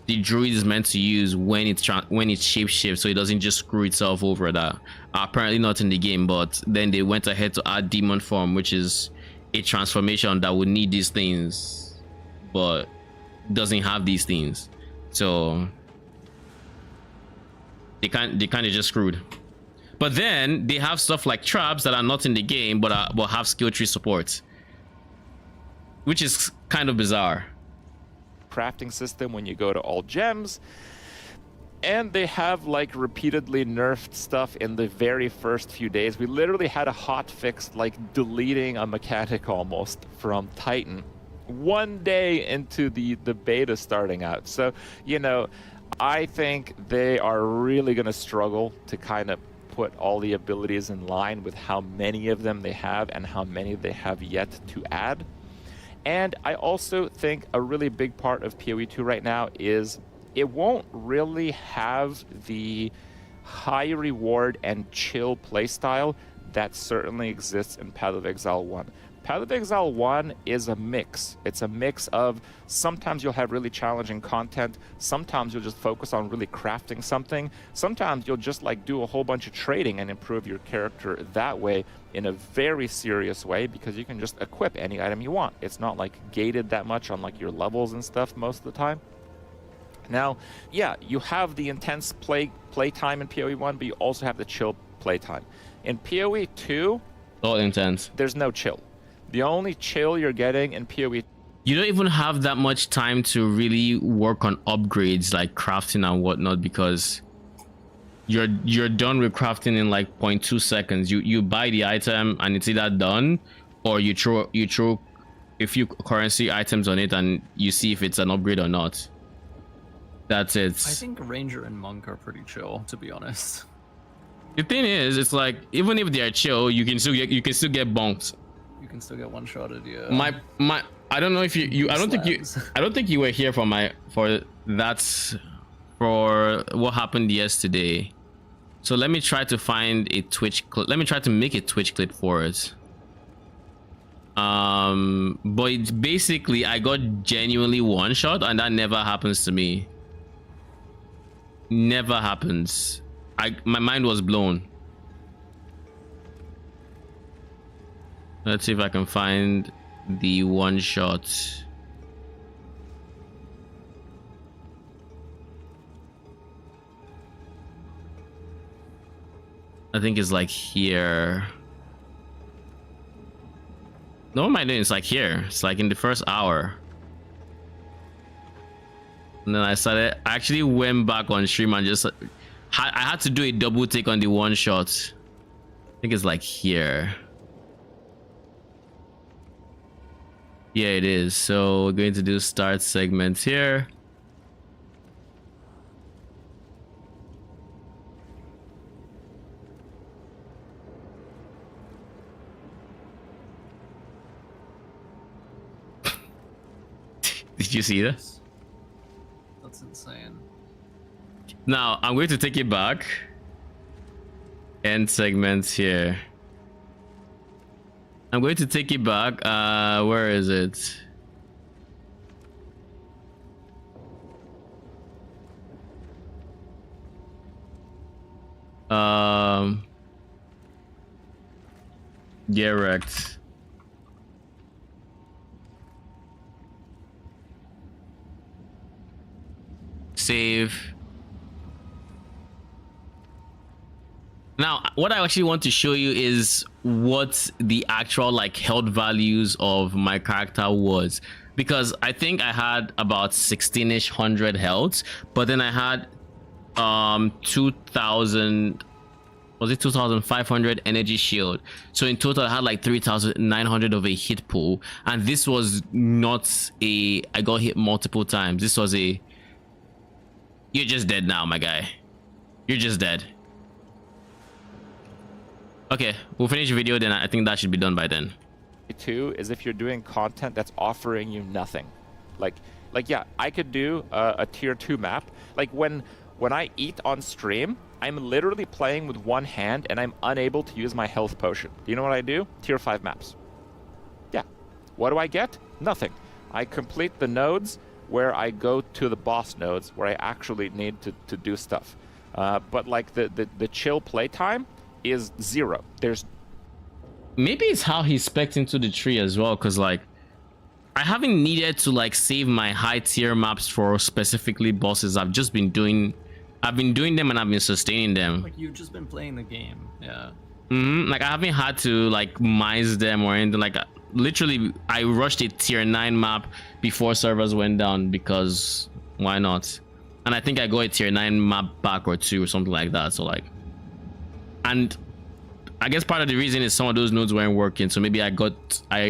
the druid is meant to use when it shapeshifts, so it doesn't just screw itself over. That are apparently not in the game, but then they went ahead to add demon form, which is a transformation that would need these things but doesn't have these things, so they kind of just screwed. But then they have stuff like traps that are not in the game but have skill tree support, which is kind of bizarre. Crafting system when you go to all gems. And they have like repeatedly nerfed stuff in the very first few days. We literally had a hot fix like deleting a mechanic almost from Titan 1 day into the beta starting out. So, you know, I think they are really going to struggle to kind of put all the abilities in line with how many of them they have and how many they have yet to add. And I also think a really big part of PoE 2 right now is it won't really have the high reward and chill playstyle that certainly exists in Path of Exile 1. Path of Exile 1 is a mix. It's a mix of sometimes you'll have really challenging content, sometimes you'll just focus on really crafting something, sometimes you'll just like do a whole bunch of trading and improve your character that way in a very serious way because you can just equip any item you want. It's not like gated that much on like your levels and stuff most of the time. Now, yeah, you have the intense play time in PoE 1, but you also have the chill play time. In PoE 2, all intense. There's no chill. The only chill you're getting in PoE, you don't even have that much time to really work on upgrades like crafting and whatnot because you're done with crafting in like 0.2 seconds. You buy the item and it's either done or you throw a few currency items on it and you see if it's an upgrade or not. That's it. I think Ranger and Monk are pretty chill, to be honest. The thing is, it's like even if they're chill, you can still get bonked. You can still get one-shotted, yeah. My I don't know if you I don't think you were here for what happened yesterday. So let me try to find a Twitch clip. Let me try to make a Twitch clip for it. But basically I got genuinely one shot and that never happens to me. Never happens. My mind was blown. Let's see if I can find the one shot. I think it's like here. No, what am I doing? It's like here. It's like in the first hour. And then I actually went back on stream and just I had to do a double take on the one shot. I think it's like here. Yeah, it is. So we're going to do start segments here. Did you see this? That's insane. Now I'm going to take it back. End segments here. I'm going to take it back. Where is it? Direct. Save. Now, what I actually want to show you is what the actual like health values of my character was, because I think I had about 1600 health, but then I had 2000, was it 2500 energy shield. So in total I had like 3900 of a hit pool, and this was not a I got hit multiple times. This was a you're just dead now, my guy. You're just dead. Okay, we'll finish the video, then I think that should be done by then. Two is if you're doing content that's offering you nothing. Like yeah, I could do a tier 2 map. Like when I eat on stream, I'm literally playing with one hand and I'm unable to use my health potion. Do you know what I do? Tier 5 maps. Yeah. What do I get? Nothing. I complete the nodes where I go to the boss nodes where I actually need to do stuff. But like the chill playtime is 0. There's maybe it's how he specced into the tree as well, because like I haven't needed to like save my high tier maps for specifically bosses. I've been doing them and I've been sustaining them. Like you've just been playing the game, yeah. Like I haven't had to like mines them or anything. Like literally I rushed a tier 9 map before servers went down because why not? and I think I got a tier 9 map back or 2 or something like that. So like, and I guess part of the reason is some of those nodes weren't working, so maybe I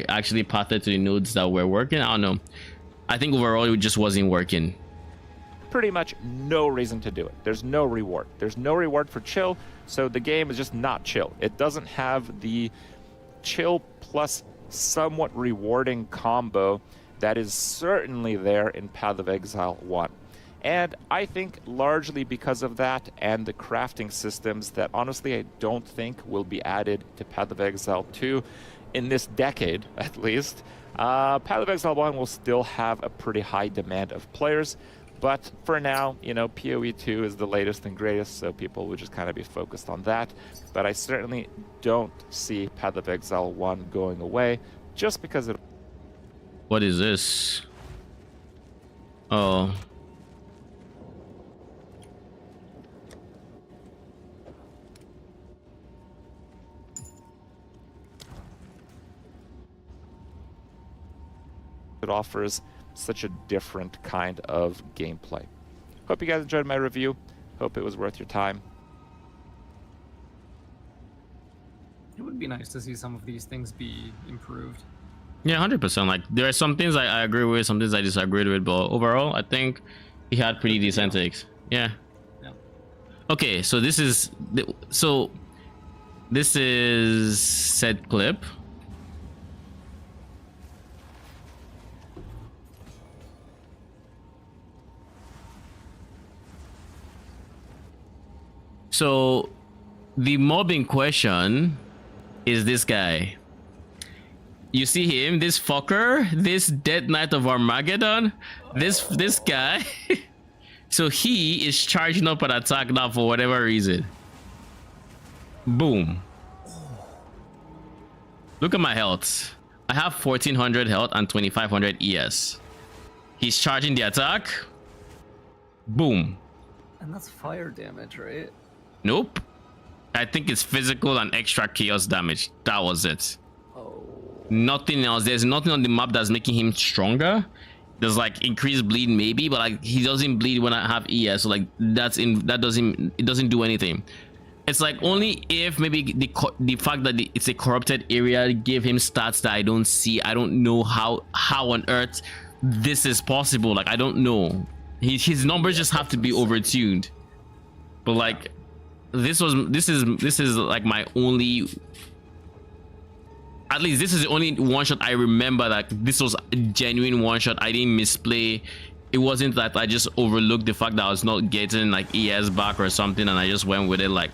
actually pathed to the nodes that were working. I don't know. I think overall it just wasn't working. Pretty much no reason to do it. There's no reward. There's no reward for chill, so the game is just not chill. It doesn't have the chill plus somewhat rewarding combo that is certainly there in Path of Exile 1. And I think largely because of that and the crafting systems that honestly I don't think will be added to Path of Exile 2 in this decade at least, Path of Exile 1 will still have a pretty high demand of players. But for now, you know, PoE 2 is the latest and greatest, so people will just kind of be focused on that. But I certainly don't see Path of Exile 1 going away just because it... What is this? Oh. It offers such a different kind of gameplay. Hope you guys enjoyed my review. Hope it was worth your time. It would be nice to see some of these things be improved. Yeah, 100%. Like, there are some things I agree with, some things I disagreed with, but overall, I think he had pretty decent takes. Yeah. Yeah. Okay, so this is said clip. So the mob in question is this guy. You see him, this fucker, this Dead Knight of Armageddon, this guy. So he is charging up an attack now for whatever reason. Boom. Look at my health. I have 1400 health and 2500 ES. He's charging the attack. Boom. And that's fire damage, right? Nope. I think it's physical and extra chaos damage. That was it. Oh. Nothing else. There's nothing on the map that's making him stronger. There's like increased bleed maybe, but like he doesn't bleed when I have ES. So like it doesn't do anything. It's like only if maybe the fact that it's a corrupted area give him stats that I don't see. I don't know how on earth this is possible. Like I don't know. His numbers just have to be overtuned. But like this is like my only, at least this is the only one shot I remember that this was a genuine one shot. I didn't misplay. It wasn't that I just overlooked the fact that I was not getting like ES back or something and I just went with it. Like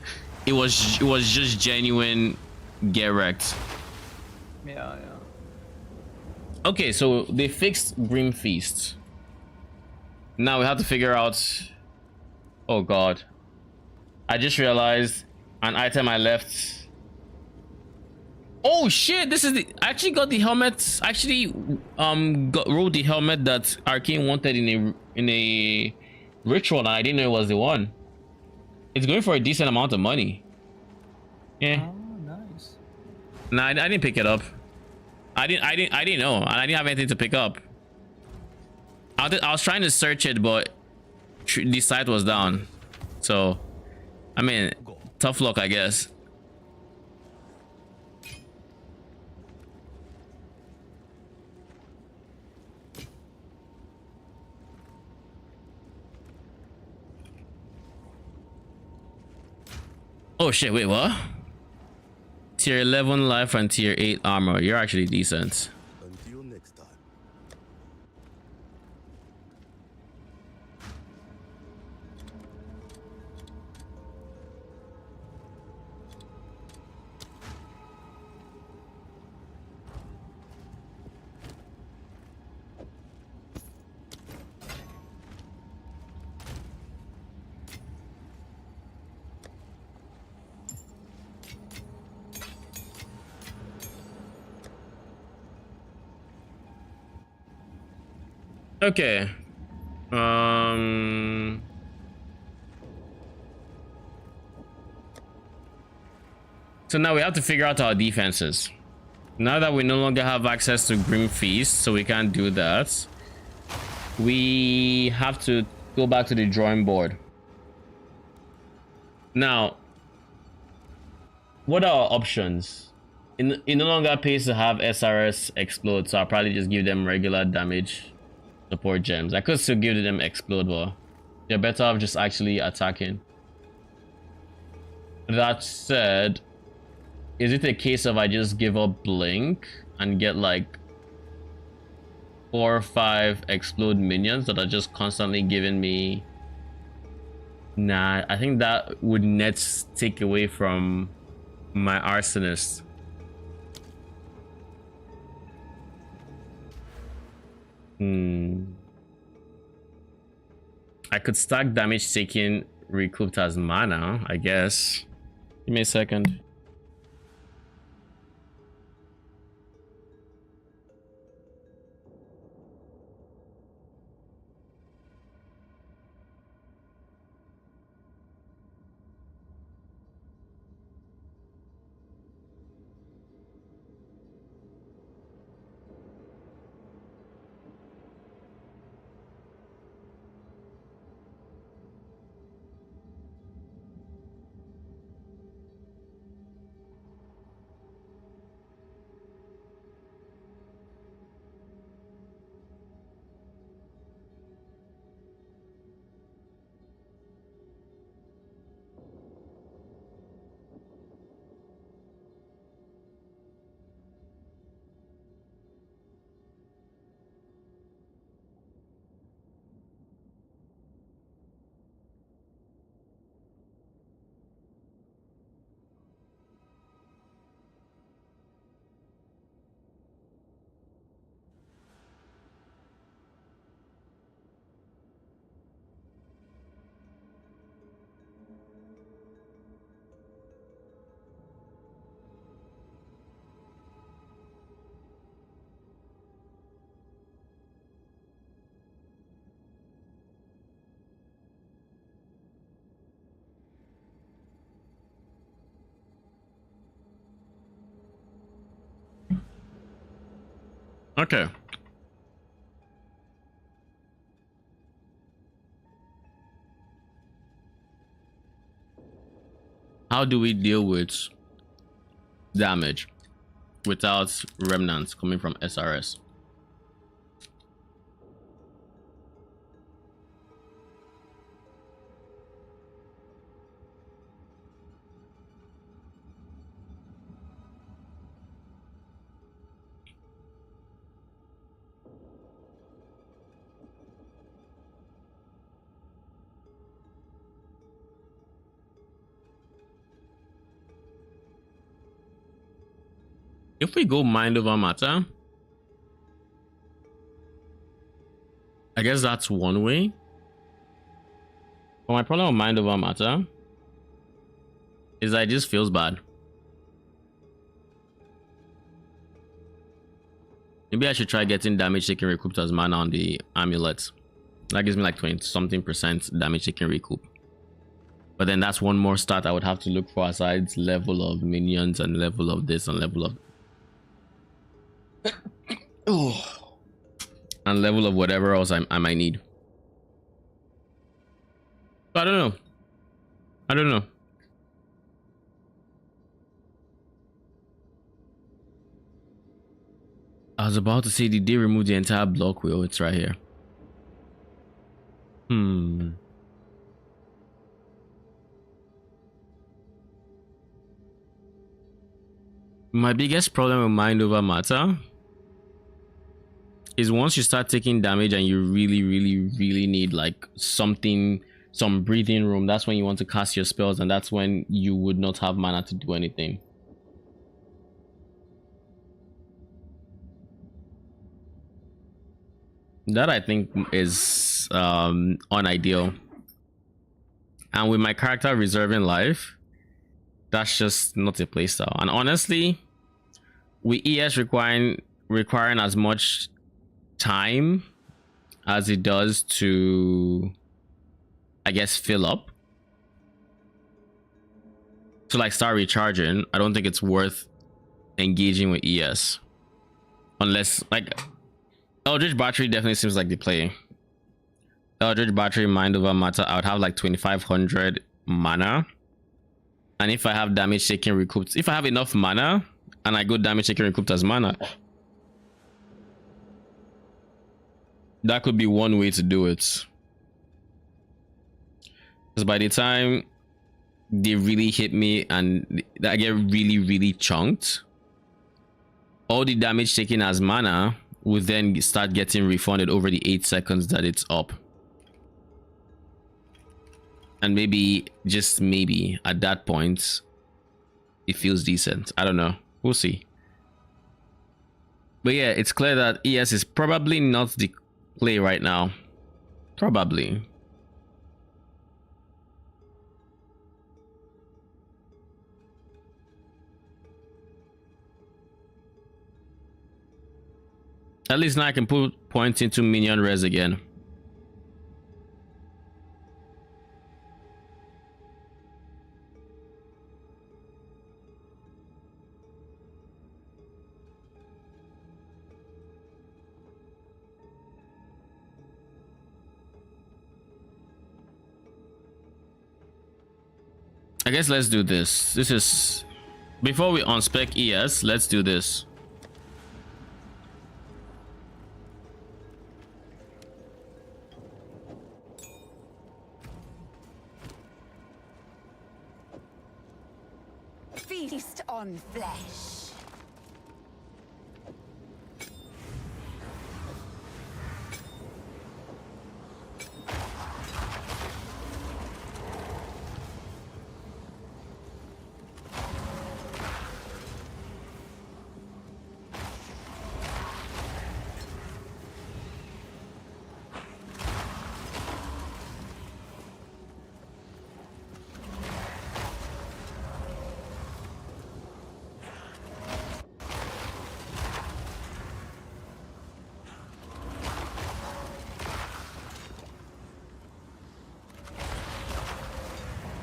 it was just genuine get wrecked. Yeah. Okay, so they fixed Grim Feast. Now we have to figure out, oh god, I just realized an item I left. Oh shit, this is the, I actually got the helmet. Actually rolled the helmet that Arcane wanted in a ritual and I didn't know it was the one. It's going for a decent amount of money. Yeah. Oh, nice. Nah, I didn't pick it up. I didn't know, and I didn't have anything to pick up. I was trying to search it, but the site was down. So, I mean, tough luck, I guess. Oh shit, wait, what? Tier 11 life and tier 8 armor. You're actually decent. Until next time. Okay. So now we have to figure out our defenses. Now that we no longer have access to Grim Feast, so we can't do that. We have to go back to the drawing board. Now, what are our options? It no longer pays to have SRS explode, so I'll probably just give them regular damage support gems. I could still give them explode, but they're better off just actually attacking. That said, is it a case of I just give up blink and get like 4 or 5 explode minions that are just constantly giving me? Nah, I think that would net take away from my arsonist. I could stack damage taken recouped as mana, I guess. Give me a second. Okay. How do we deal with damage without remnants coming from SRS? If we go mind over matter, I guess that's one way. But my problem with mind over matter is that it just feels bad. Maybe I should try getting damage taken recouped as mana on the amulet. That gives me like 20-something% damage taken recoup. But then that's one more stat I would have to look for aside level of minions and level of this and level of and level of whatever else I might need. But I don't know. I don't know. I was about to say, did they remove the entire block wheel? It's right here. My biggest problem with mind over matter is once you start taking damage and you really need like something, some breathing room, that's when you want to cast your spells, and that's when you would not have mana to do anything. That I think is unideal. And with my character reserving life, that's just not a playstyle. And honestly, with ES requiring as much time as it does to, I guess, fill up to like start recharging, I don't think it's worth engaging with ES unless like Eldritch Battery definitely seems like the play, Eldritch Battery, Mind Over Matter, I would have like 2500 mana. And if I have damage taken recouped, if I have enough mana and I go damage taken recouped as mana, that could be one way to do it. Because by the time they really hit me and I get really chunked, all the damage taken as mana will then start getting refunded over the 8 seconds that it's up. And maybe, just maybe, at that point, it feels decent. I don't know. We'll see. But yeah, it's clear that ES is probably not the play right now. Probably. At least now I can put points into Minion res again. I guess let's do this. This is before we unspec ES, let's do this. Feast on flesh.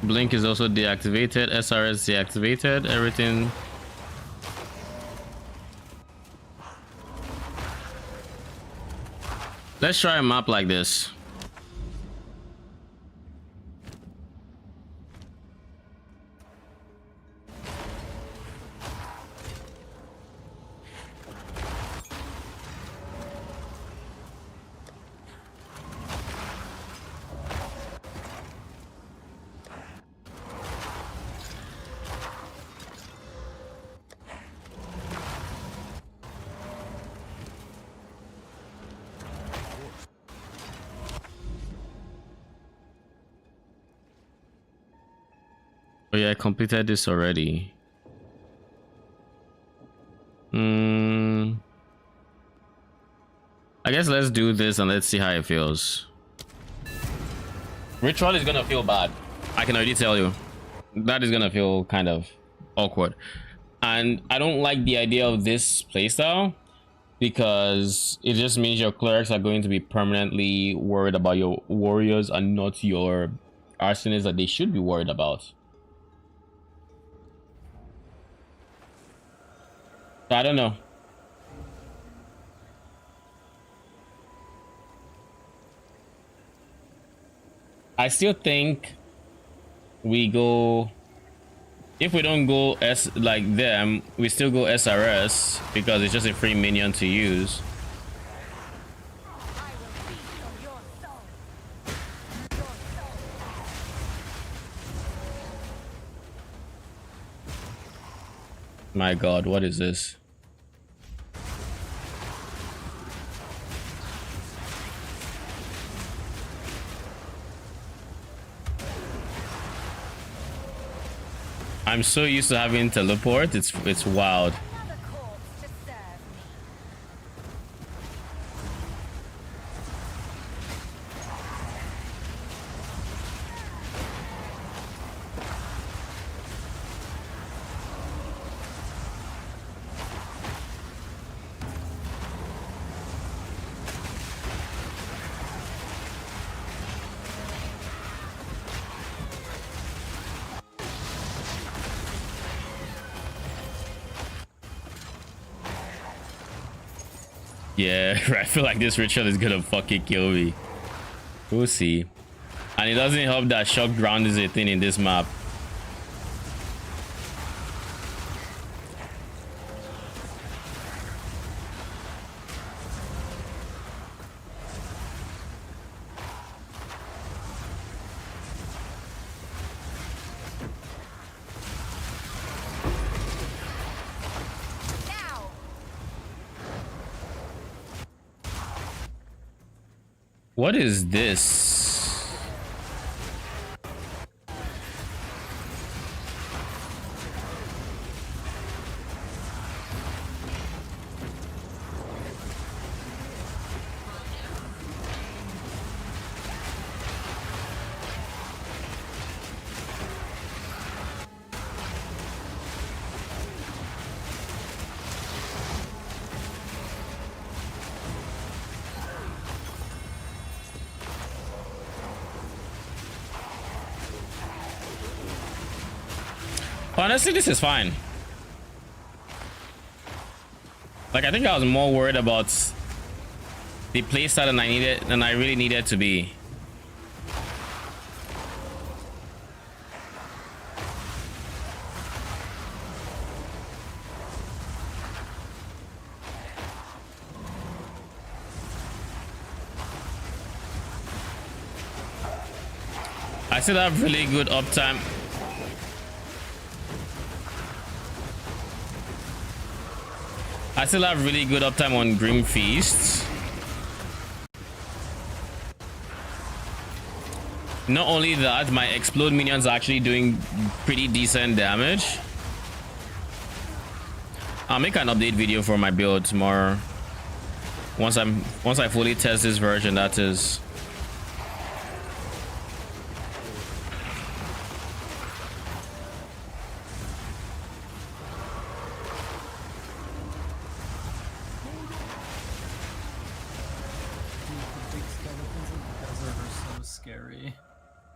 Blink is also deactivated, SRS deactivated, everything. Let's try a map like this. Oh yeah, I completed this already. I guess let's do this and let's see how it feels. Ritual is gonna feel bad. I can already tell you. That is gonna feel kind of awkward. And I don't like the idea of this playstyle because it just means your clerics are going to be permanently worried about your warriors and not your arsonists that they should be worried about. I don't know. I still think we go, if we don't go S like them, we still go SRS because it's just a free minion to use. My god, what is this? I'm so used to having teleport, it's wild. Another corpse to serve me. Yeah, I feel like this ritual is gonna fucking kill me. We'll see. And it doesn't help that shock ground is a thing in this map. Now. What is this? Honestly, this is fine. Like, I think I was more worried about the playstyle than I really needed to be. I still have really good uptime. I still have really good uptime on Grim Feast. Not only that, my explode minions are actually doing pretty decent damage. I'll make an update video for my build tomorrow. Once I fully test this version, that is.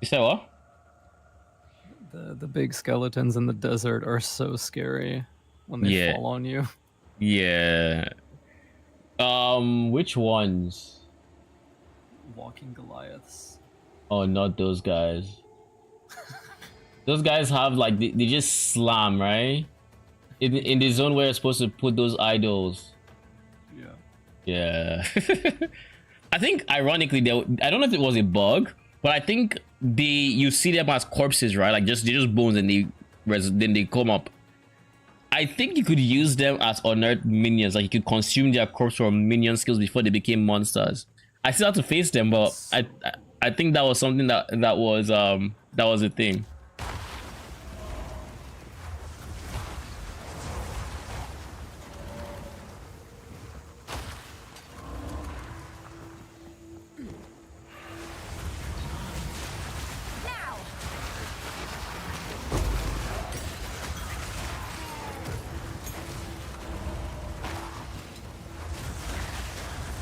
You said what? The big skeletons in the desert are so scary when they fall on you. Yeah. Which ones? Walking Goliaths. Oh, not those guys. Those guys have like they just slam, right? In the zone where you're supposed to put those idols. Yeah. I think ironically I don't know if it was a bug, but I think you see them as corpses, right? Like they're just bones and then they come up. I think you could use them as unearthed minions. Like you could consume their corpse or minion skills before they became monsters. I still have to face them, but I think that was something that was a thing.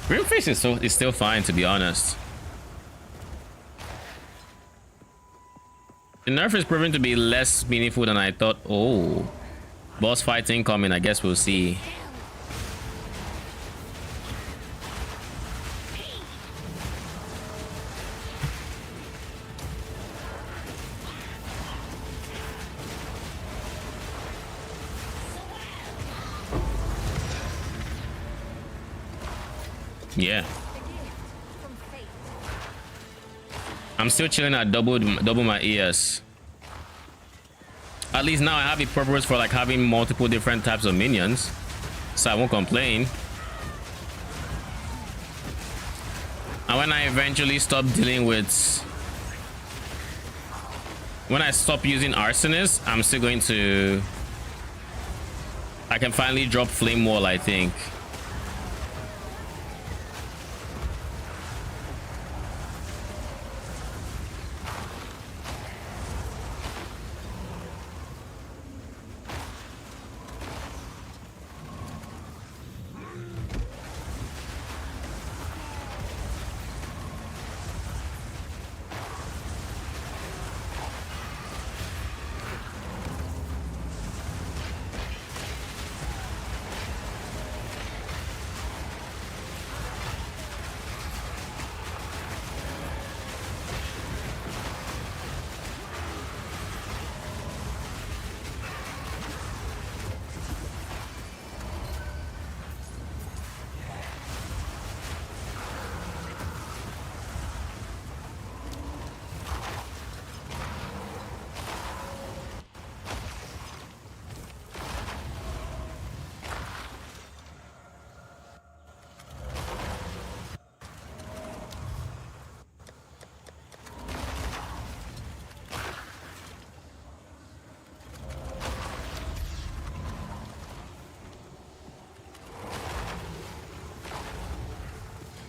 Grimface is still fine, to be honest. The nerf is proving to be less meaningful than I thought. Oh, boss fight incoming. I guess we'll see. Yeah. I'm still chilling at double my ES. At least now I have a purpose for like having multiple different types of minions, so I won't complain. And when I eventually stop dealing with, when I stop using Arsonist, I'm still going to, I can finally drop Flame Wall, I think.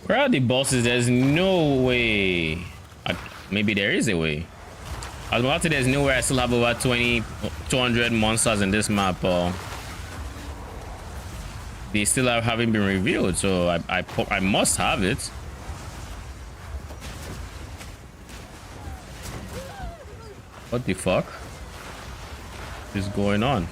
Where are the bosses? There's no way. Maybe there is a way. I was about to. There's no way I still have over 200 monsters in this map. They still haven't been revealed, so I must have it. What the fuck is going on?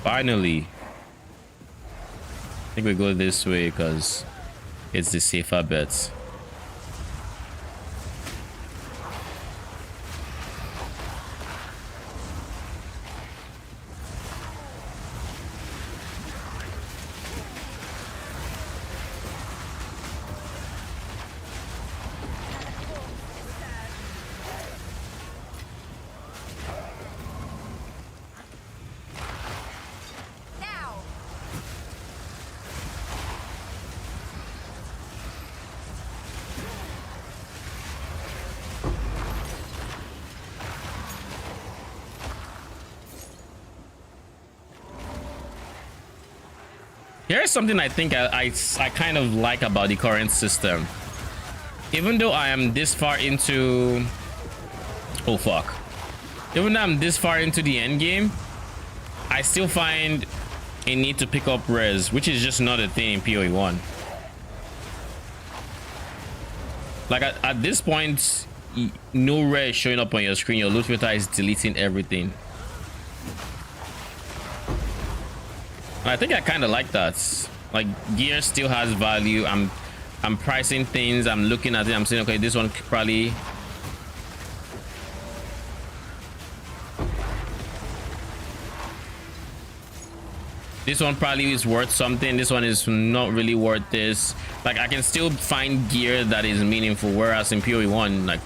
Finally. I think we go this way because it's the safer bet. Now! Here's something I think I kind of like about the current system. Even though I am this far into... Oh, fuck. Even though I'm this far into the end game, I still find a need to pick up res, which is just not a thing in PoE 1. Like, at this point, no res showing up on your screen. Your loot filter is deleting everything. I think I kind of like that. Like, gear still has value. I'm pricing things. I'm looking at it. I'm saying, okay, this one probably... This one probably is worth something. This one is not really worth this. Like, I can still find gear that is meaningful. Whereas in PoE 1, like,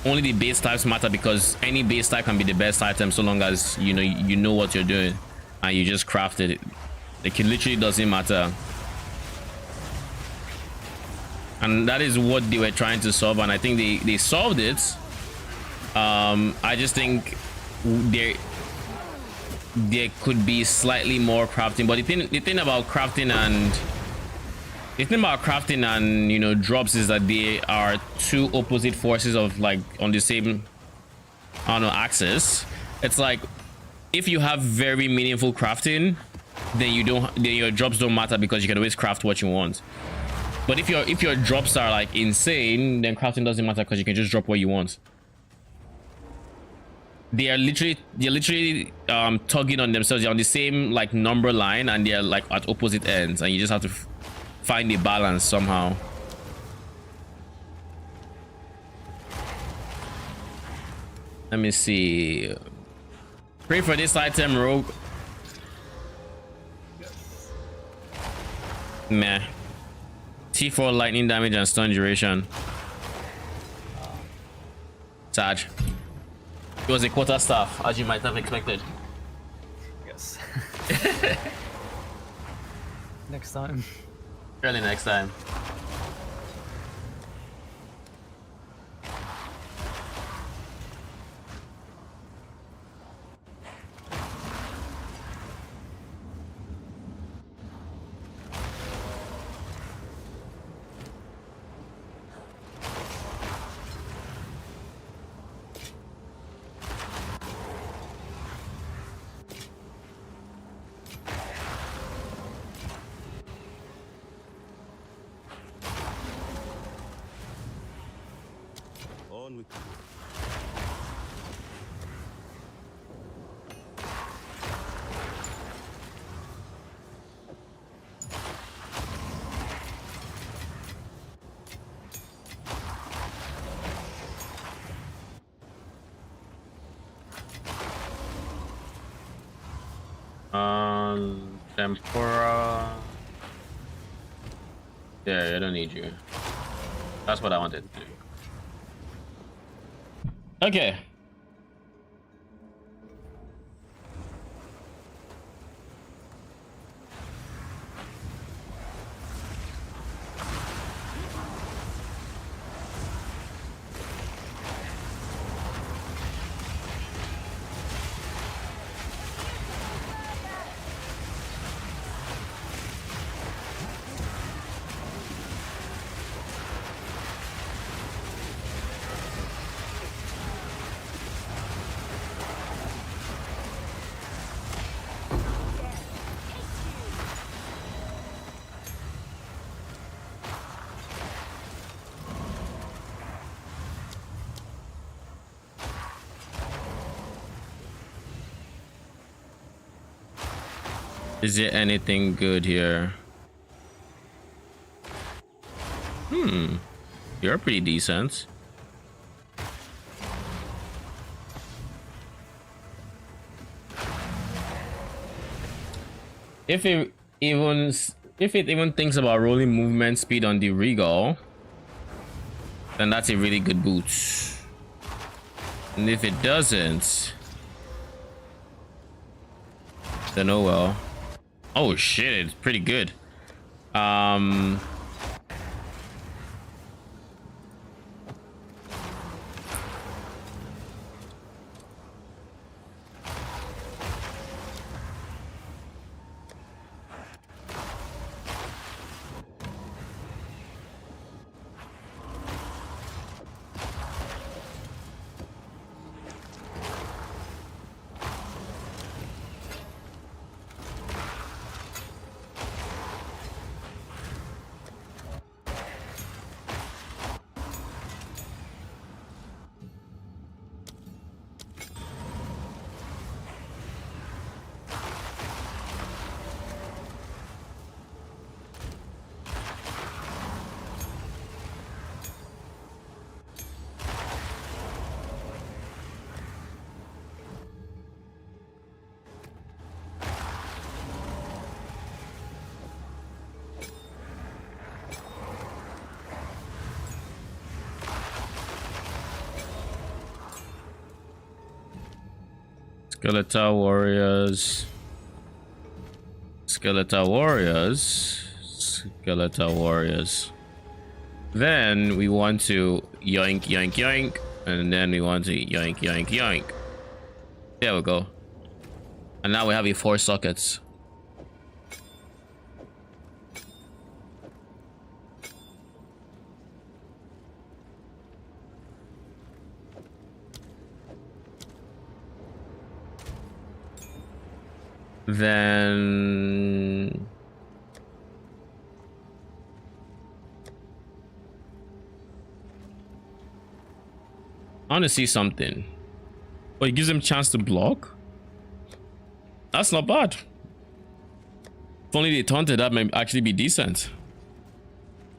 only the base types matter because any base type can be the best item so long as you know what you're doing and you just craft it. Like, it literally doesn't matter. And that is what they were trying to solve, and I think they solved it. I just think there could be slightly more crafting, but the thing about crafting and drops is that they are two opposite forces of, like, on the same, I don't know, axis. It's like if you have very meaningful crafting, then your drops don't matter because you can always craft what you want. But if your drops are like insane, then crafting doesn't matter because you can just drop what you want. They're literally tugging on themselves. They're on the same, like, number line, and they're, like, at opposite ends, and you just have to find a balance somehow. Let me see. Pray for this item, Rogue. Meh. T4 lightning damage and stun duration. Sad. It was a quarter staff, as you might have expected. Yes. Next time. Surely next time. On with you. Tempura. Yeah, I don't need you. That's what I wanted to do. Okay. Is there anything good here? You're pretty decent. If it even thinks about rolling movement speed on the Regal, then that's a really good boot. And if it doesn't, then oh well. Oh shit, it's pretty good. Skeletal Warriors. Skeletal Warriors. Skeletal Warriors. Then we want to yoink, yoink, yoink. And then we want to yoink, yoink, yoink. There we go. And now we have 4 sockets. Then I want to see something. Oh, it gives them a chance to block. That's not bad. If only they taunted, that might actually be decent.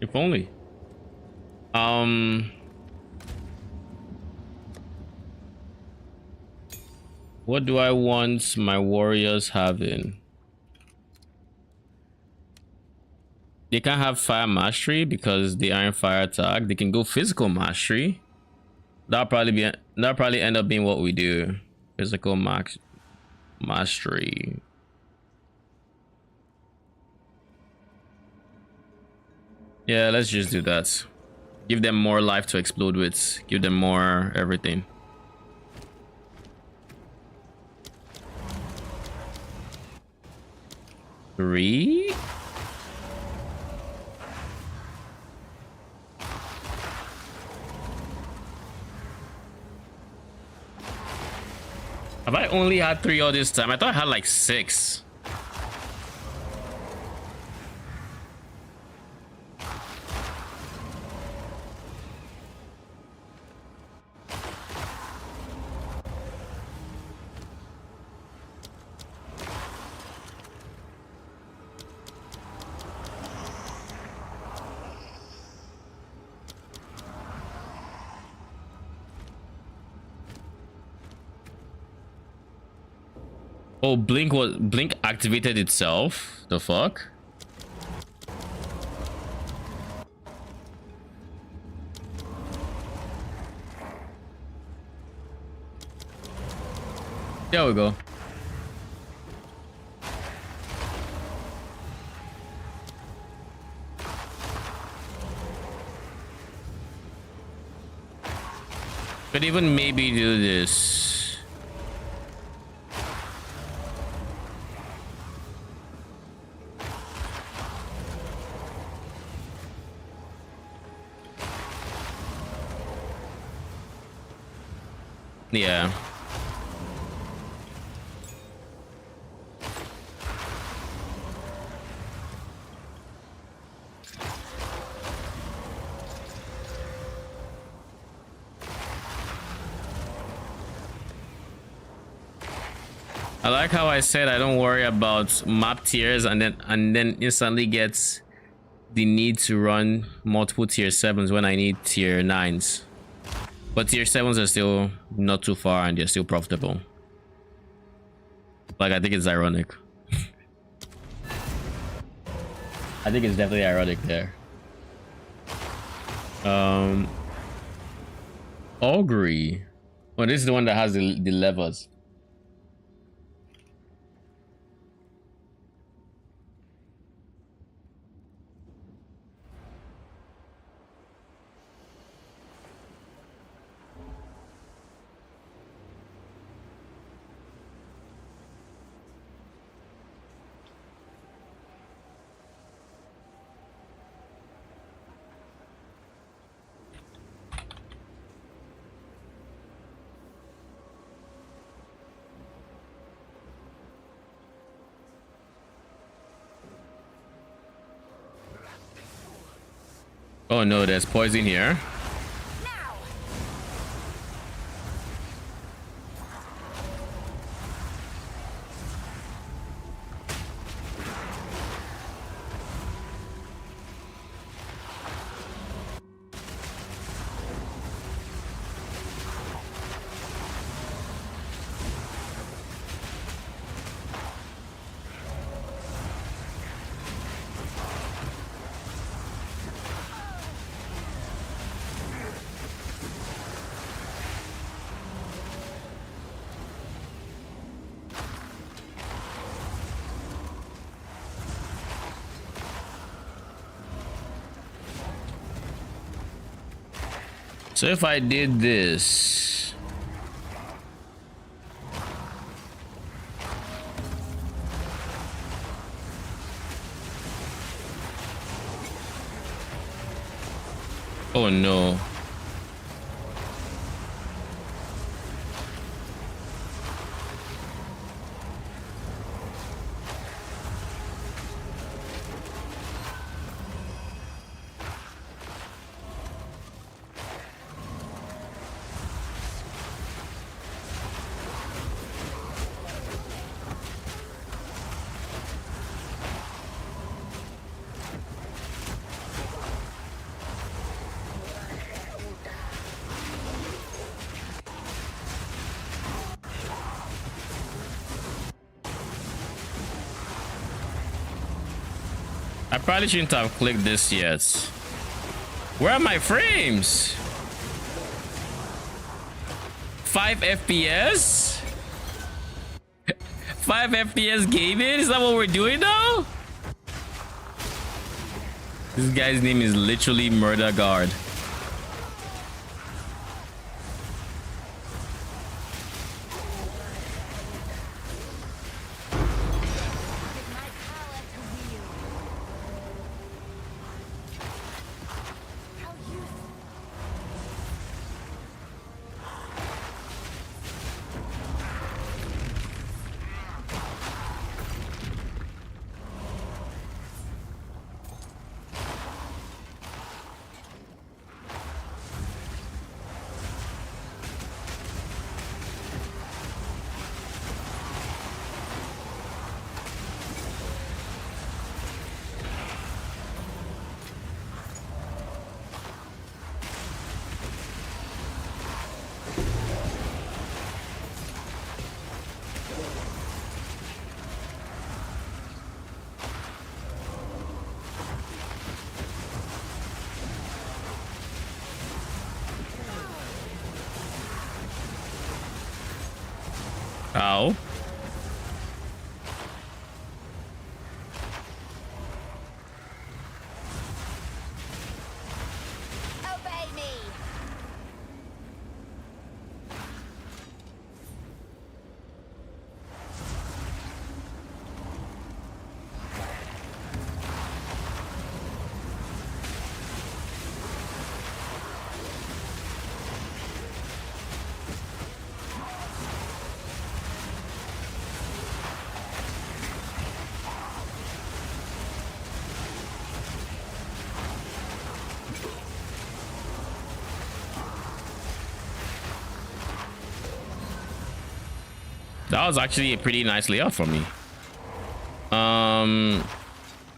If only. What do I want my warriors having? They can't have fire mastery because they aren't fire attack. They can go physical mastery. That'll probably end up being what we do. Physical mastery. Yeah, let's just do that. Give them more life to explode with. Give them more everything. Three. Have I only had 3 all this time? I thought I had like 6. Oh, Blink activated itself. The fuck? There we go. Could even maybe do this. Yeah. I like how I said I don't worry about map tiers and then instantly gets the need to run multiple tier 7s when I need tier 9s. But tier 7s are still not too far and they're still profitable. Like, I think it's ironic. I think it's definitely ironic there. Augury. Well, this is the one that has the levers. Oh no, there's poison here. So if I did this, oh no. I probably shouldn't have clicked this yet. Where are my frames? 5 FPS? 5 FPS gaming? Is that what we're doing now? This guy's name is literally Murder Guard. That was actually a pretty nice layout for me.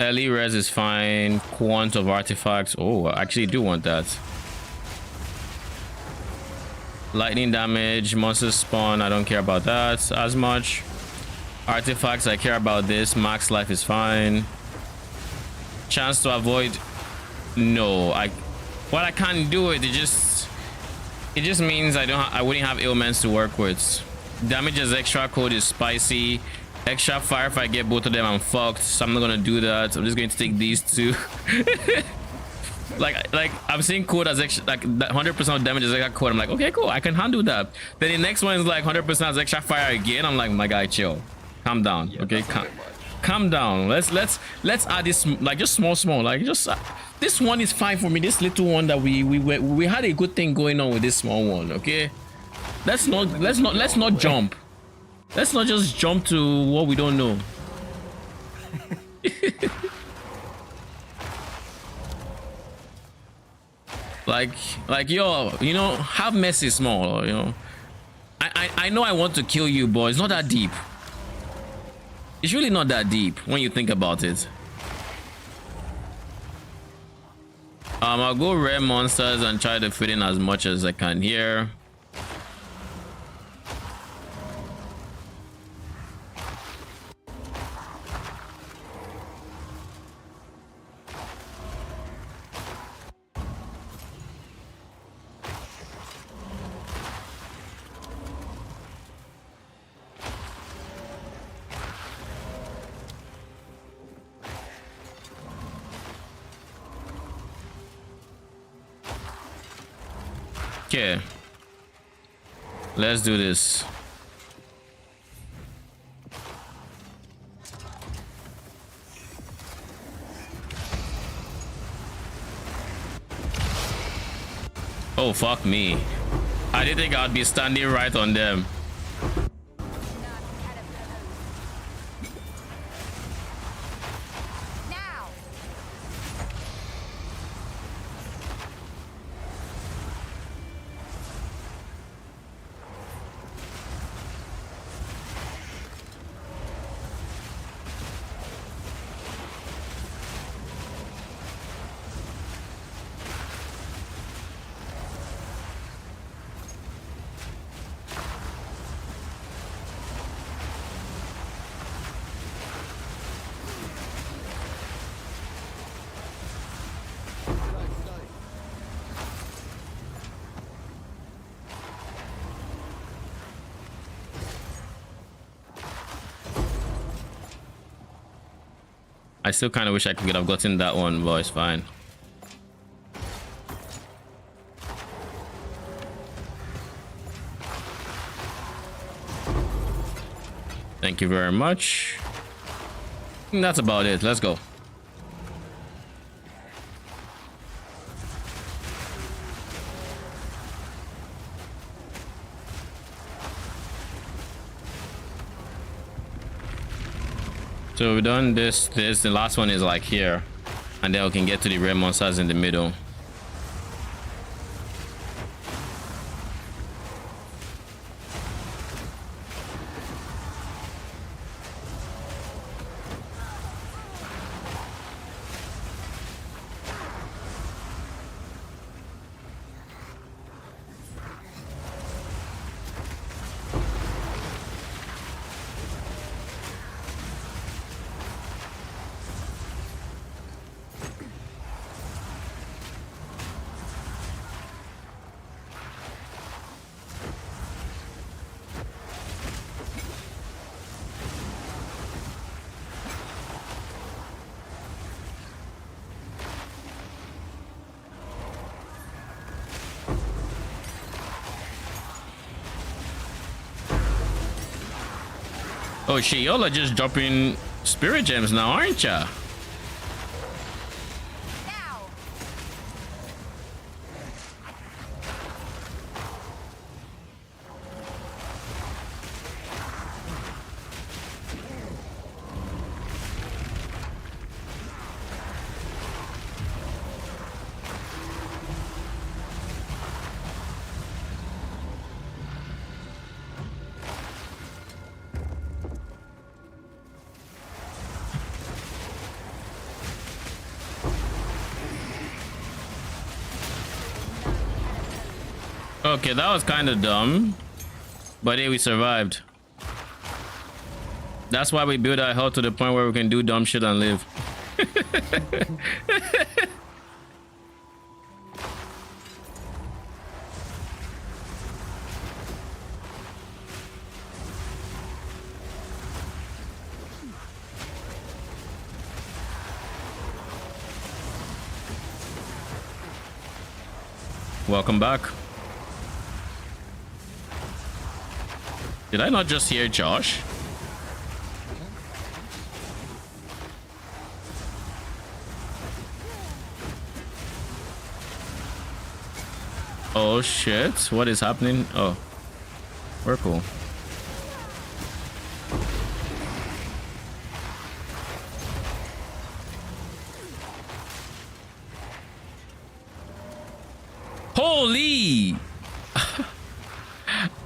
Early res is fine. Quant of artifacts. Oh, I actually do want that. Lightning damage, monsters spawn. I don't care about that as much. Artifacts, I care about this. Max life is fine. Chance to avoid. No, I can't do it. It just means I wouldn't have ailments to work with. Damage as extra code is spicy. Extra fire, if I get both of them, I'm fucked. So I'm not gonna do that. I'm just going to take these two. like I'm seeing code as extra, like 100% of damage as extra code. I'm like, okay, cool, I can handle that. Then the next one is like 100% as extra fire again. I'm like, my guy, chill, calm down. Yeah, okay, calm down. Let's add this, like, just small, like, just this one is fine for me. This little one that we had a good thing going on with this small one. Okay, let's not jump. Let's not just jump to what we don't know. like yo, you know, have mercy small, you know. I know I want to kill you, but it's not that deep. It's really not that deep when you think about it. I'll go rare monsters and try to fit in as much as I can here. Okay, let's do this. Oh, fuck me. I didn't think I'd be standing right on them. I still kind of wish I could have gotten that one, but it's fine. Thank you very much. And that's about it. Let's go. So we've done this. The last one is like here, and then we can get to the rare monsters in the middle. Oh shit, y'all are just dropping spirit gems now, aren't ya? Okay, that was kind of dumb. But hey, we survived. That's why we build our health to the point where we can do dumb shit and live. Welcome back. Did I not just hear Josh? Oh shit, what is happening? Oh, we're cool. Holy!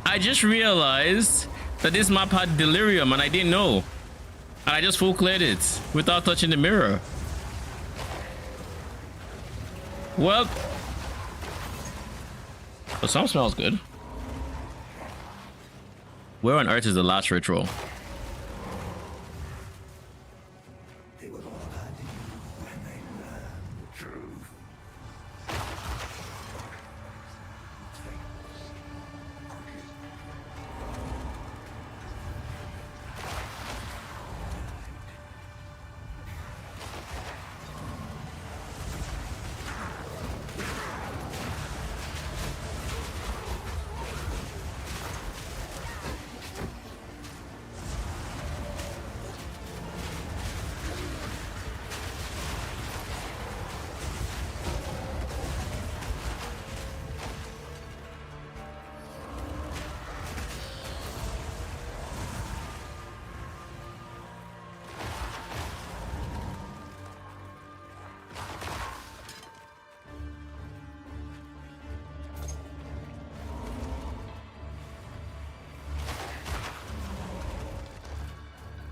I just realized that this map had delirium and I didn't know. And I just full cleared it without touching the mirror. Well, the song smells good. Where on earth is the last ritual?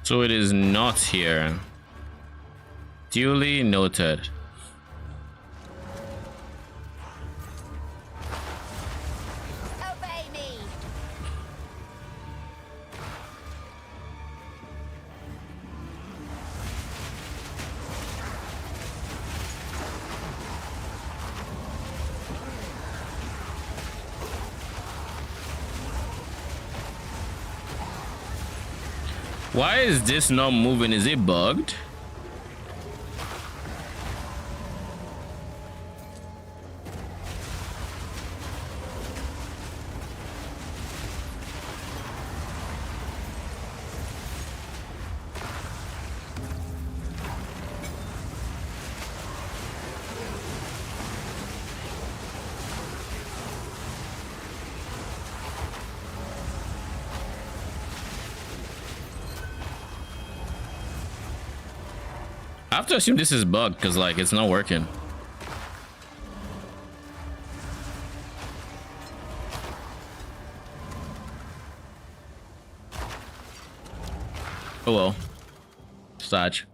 So it is not here. Duly noted. Obey me. Why is this not moving? Is it bugged? I have to assume this is bugged because like it's not working. Oh well. Stodge.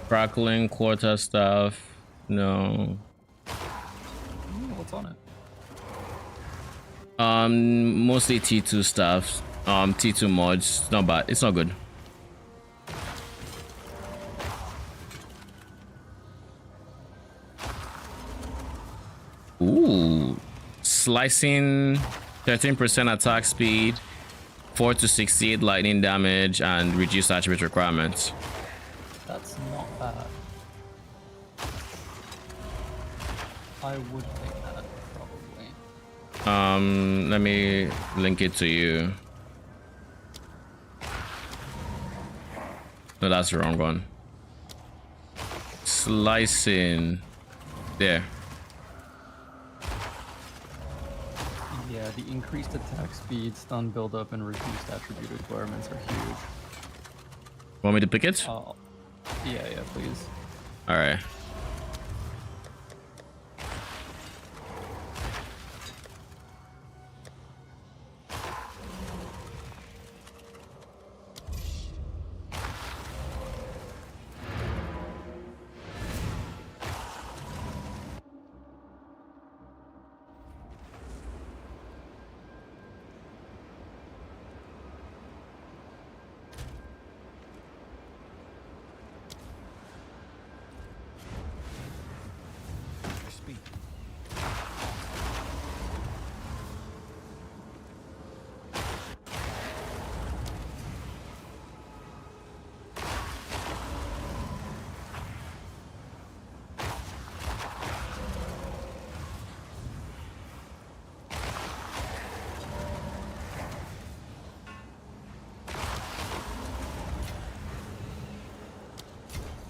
Crackling quarter stuff. No. What's on it? Mostly T2 stuff. T2 mods. It's not bad. It's not good. Ooh. Slicing, 13% attack speed, 4 to 68 lightning damage, and reduced attribute requirements. That's not bad. I would take that, probably. Let me link it to you. No, that's the wrong one. Slicing. There. Yeah, the increased attack speed, stun buildup, and reduced attribute requirements are huge. Want me to pick it? Yeah, please. All right.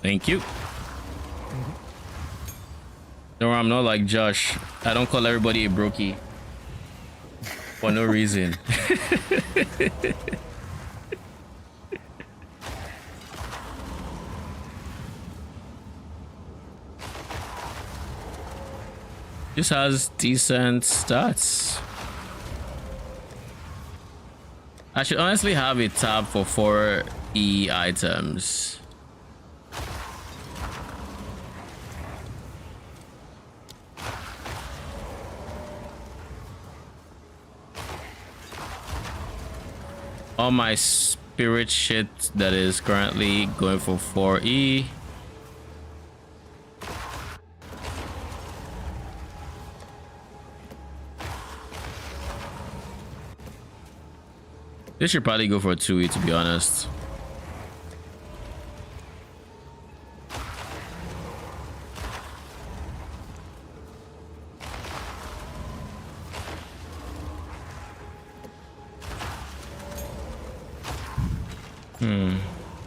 Thank you. No, I'm not like Josh. I don't call everybody a brokey for no reason. This has decent stats. I should honestly have a tab for 4E items. All my spirit shit that is currently going for 4E. This should probably go for 2E, to be honest.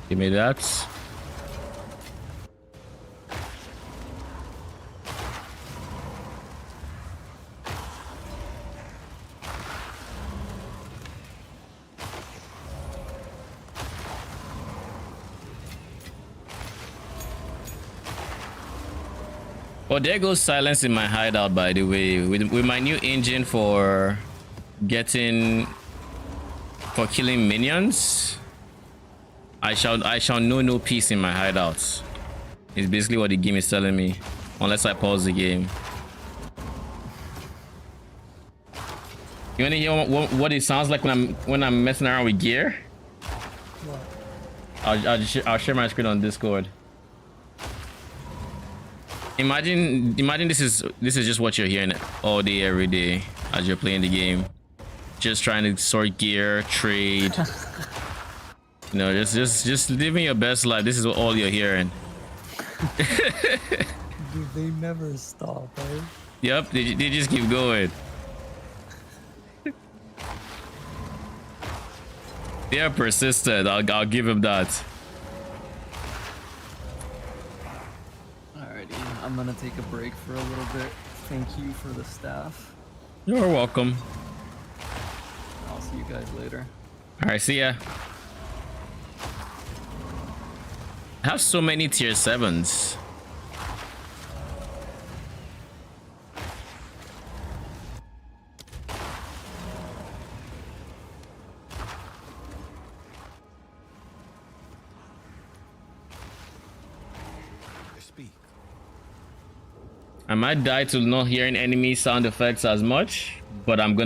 Give me that. Oh, there goes silence in my hideout, by the way. With my new engine for killing minions, I shall know no peace in my hideouts. It's basically what the game is telling me, unless I pause the game. You wanna hear what it sounds like when I'm messing around with gear? What? I'll share my screen on Discord. Imagine this is just what you're hearing all day every day as you're playing the game, just trying to sort gear, trade. You know, just living your best life. This is all you're hearing. Dude, they never stop, right? Yep, they just keep going. They are persistent. I'll give him that. Alrighty, I'm gonna take a break for a little bit. Thank you for the staff. You're welcome. I'll see you guys later. All right, see ya. I have so many tier 7s. Speak. I might die to not hearing enemy sound effects as much, but I'm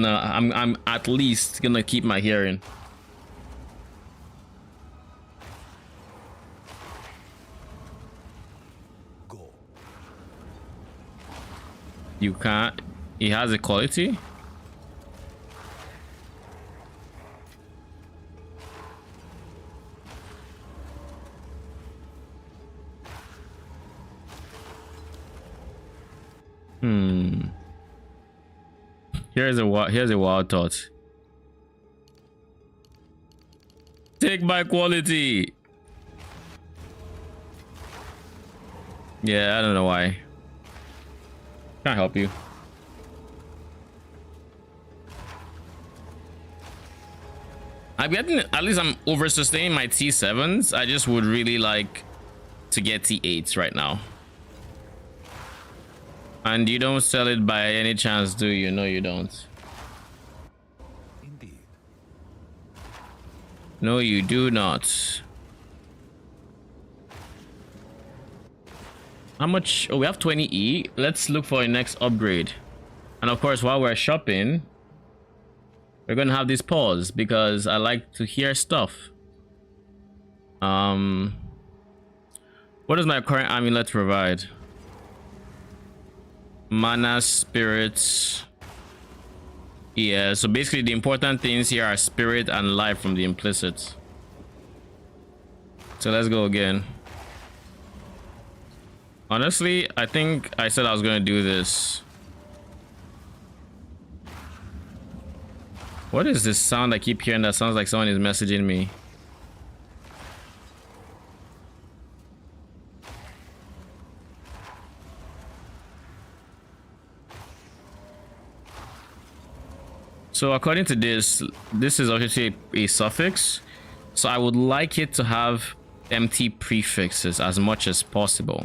at least gonna keep my hearing. Go. You can't. It has a quality. Here's a wild thought. Take my quality. Yeah, I don't know why. Can't help you. I'm getting, at least I'm over sustaining my T7s. I just would really like to get T8s right now. And you don't sell it by any chance, do you? No, you don't. Indeed. No, you do not. How much? Oh, we have 20E. Let's look for a next upgrade. And of course, while we're shopping, we're gonna have this pause because I like to hear stuff. What does my current amulet provide? Mana, spirits. Yeah, so basically the important things here are spirit and life from the implicit. So let's go again. Honestly, I think I said I was gonna do this. What is this sound I keep hearing that sounds like someone is messaging me? So according to this is obviously a suffix. So I would like it to have empty prefixes as much as possible.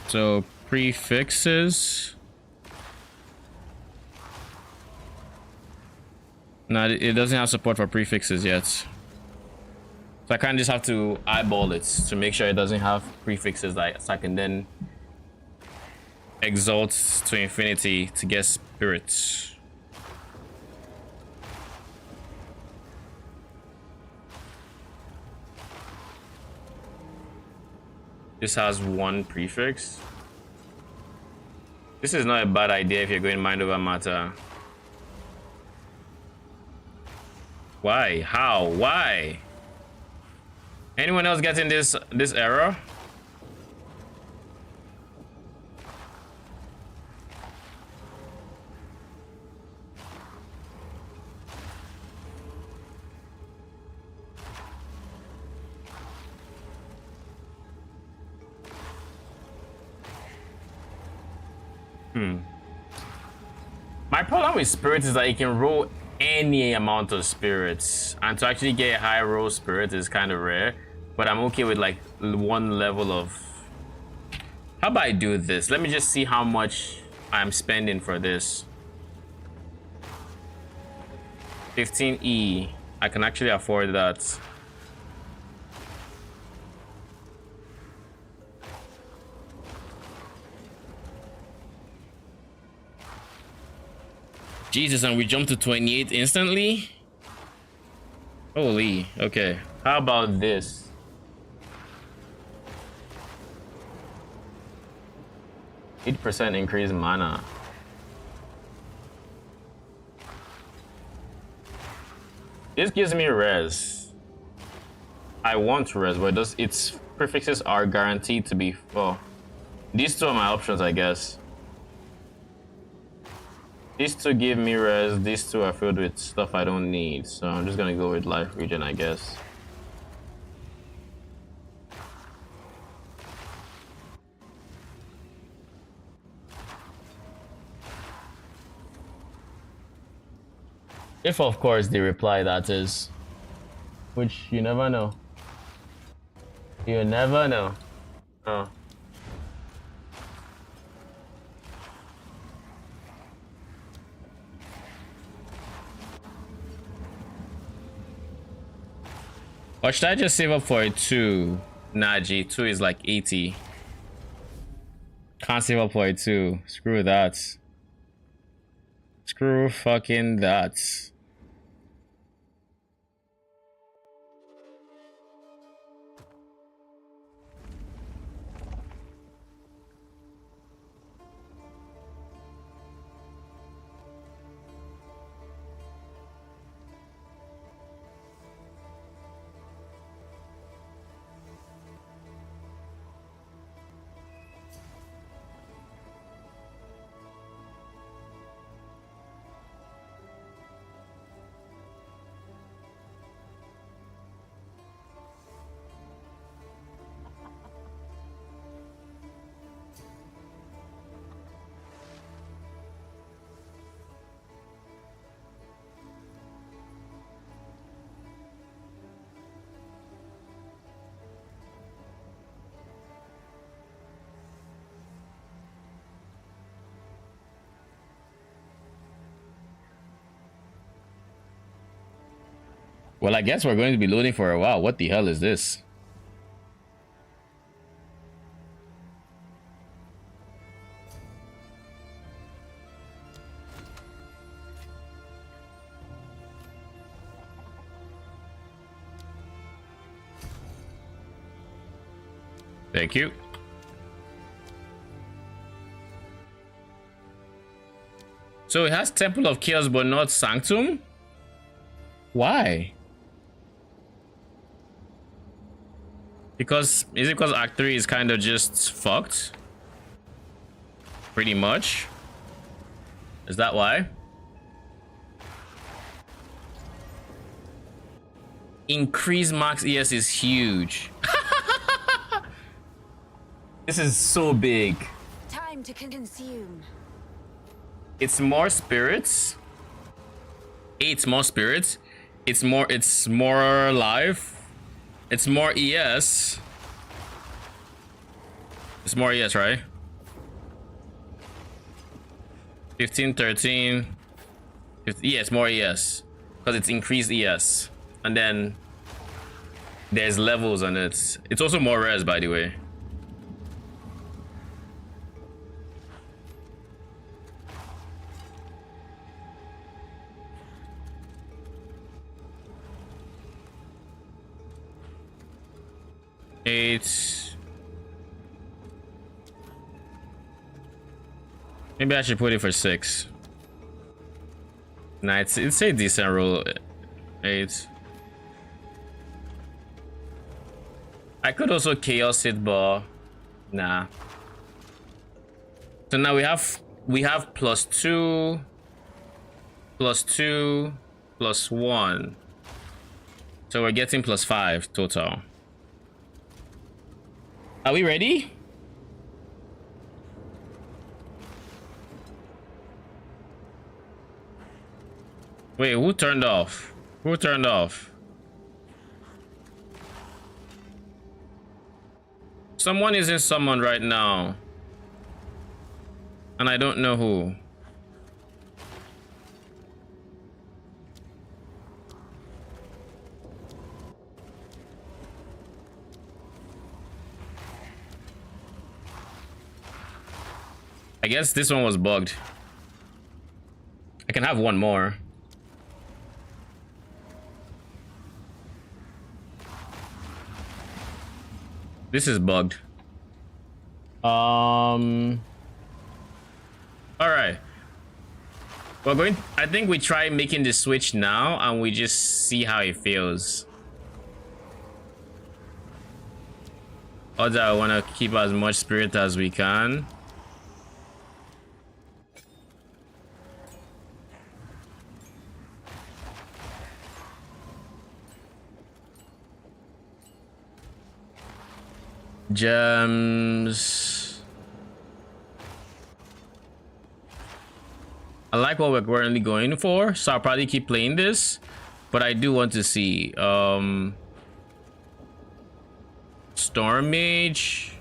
So prefixes. No, it doesn't have support for prefixes yet. So I kind of just have to eyeball it to make sure it doesn't have prefixes so I can then exalt to infinity to get spirits. This has one prefix. This is not a bad idea if you're going mind over matter. Why? How? Why? Anyone else getting this error? My problem with spirits is that you can roll any amount of spirits, and to actually get a high roll spirit is kind of rare, but I'm okay with like one level of... How about I do this? Let me just see how much I'm spending for this. 15E. I can actually afford that. Jesus, and we jumped to 28 instantly? Holy, okay. How about this? %8 increase mana. This gives me res. I want res, but its prefixes are guaranteed to be... Well, these two are my options, I guess. These two give me res, these two are filled with stuff I don't need, so I'm just gonna go with life regen, I guess. If of course they reply, that is. Which you never know. You never know. Oh. Or should I just save up for a 2? Nah, G, 2 is like 80. Can't save up for a 2. Screw that. Screw fucking that. Well, I guess we're going to be loading for a while. What the hell is this? Thank you. So it has Temple of Chaos but not Sanctum? Why? Because, is it because Act 3 is kind of just fucked? Pretty much. Is that why? Increase max ES is huge. This is so big. Time to consume. It's more spirits. 8 more spirits. It's more life. It's more ES. It's more ES, right? 15, 13. 15, yeah, it's more ES. Because it's increased ES. And then there's levels on it. It's also more res, by the way. Eight. Maybe I should put it for 6. Nah, it's a decent roll. 8. I could also chaos it, but nah. So now we have +2, +2, +1. So we're getting +5 total. Are we ready? Wait, who turned off? Who turned off? Someone is in summon right now. And I don't know who. I guess this one was bugged. I can have one more. This is bugged. All right. We're going. I think we try making the switch now, and we just see how it feels. Although I want to keep as much spirit as we can. Gems. I like what we're currently going for, so I'll probably keep playing this, but I do want to see Storm Mage.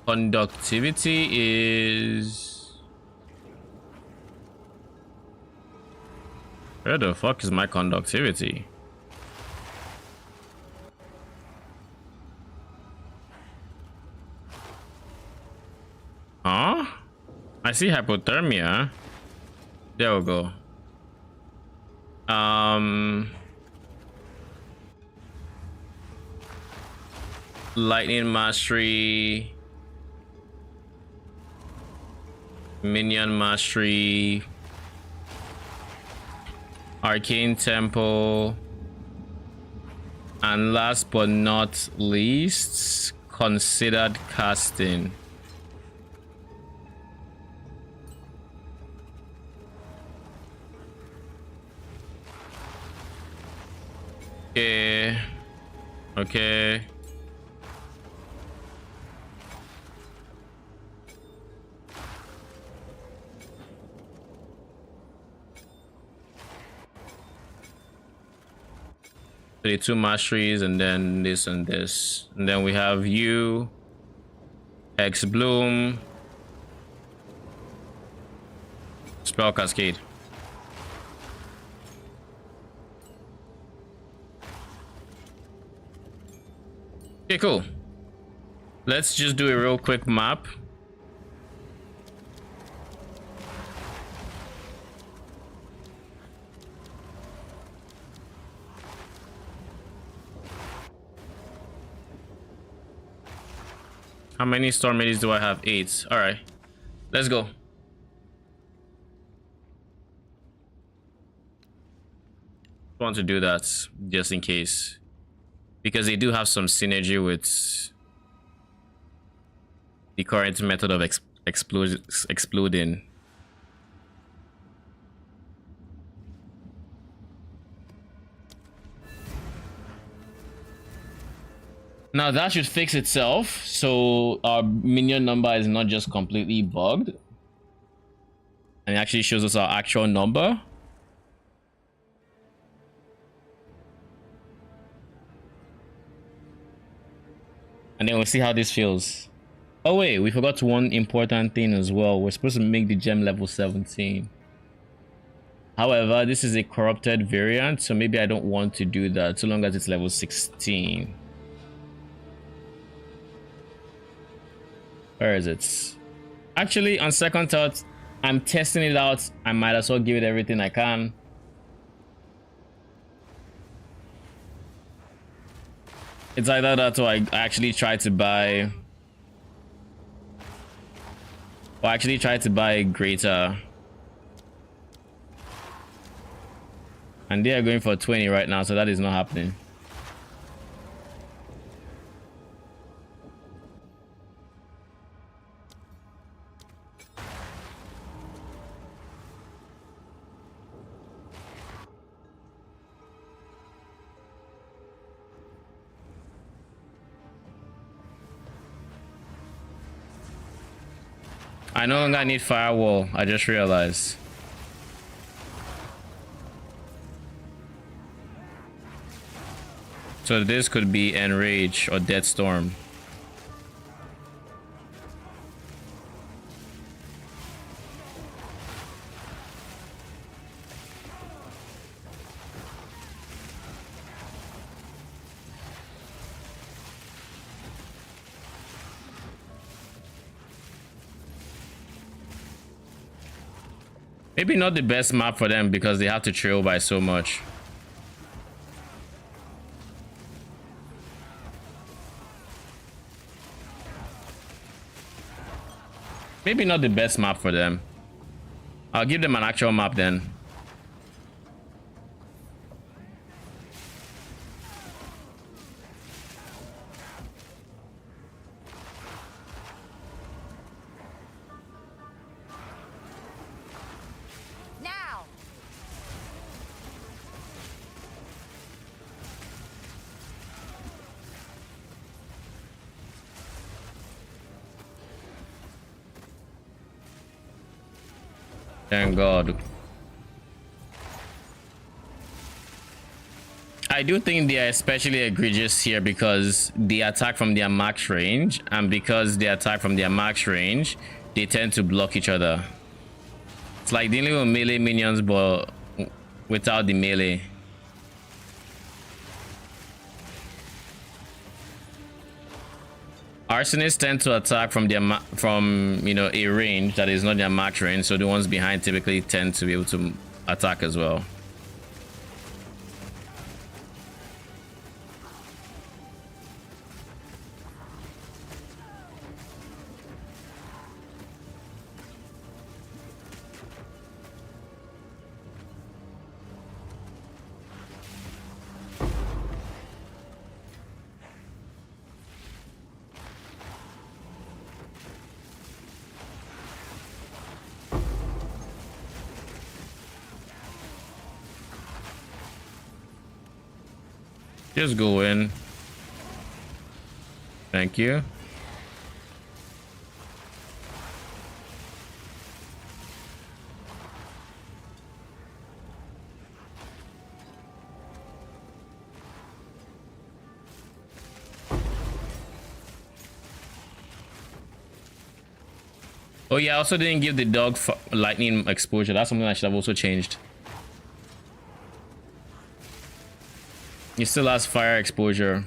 Conductivity is, where the fuck is my conductivity? Huh? I see hypothermia. There we go. Lightning Mastery. Minion Mastery. Arcane Temple. And last but not least, Considered Casting. Okay. 32 masteries, and then this and this, and then we have you, X Bloom, Spell Cascade. Okay, cool. Let's just do a real quick map. How many Storm Mages do I have? 8. All right, let's go. Want to do that just in case, because they do have some synergy with the current method of exploding. Now that should fix itself, so our minion number is not just completely bugged. And it actually shows us our actual number. And then we'll see how this feels. Oh wait, we forgot one important thing as well. We're supposed to make the gem level 17. However, this is a corrupted variant, so maybe I don't want to do that so long as it's level 16. Where is it? Actually, on second thought, I'm testing it out. I might as well give it everything I can. It's either that or I actually try to buy... Or actually try to buy greater. And they are going for 20 right now, so that is not happening. I no longer need firewall, I just realized. So this could be Enrage or Death Storm. Maybe not the best map for them because they have to trail by so much. Maybe not the best map for them. I'll give them an actual map then. Now. Thank God. I do think they are especially egregious here because they attack from their max range, and because they attack from their max range, they tend to block each other. It's like dealing with melee minions, but without the melee. Arsonists tend to attack from their a range that is not their max range, so the ones behind typically tend to be able to attack as well. Just go in. Thank you. Oh yeah, I also didn't give the dog lightning exposure. That's something I should have also changed. He still has fire exposure.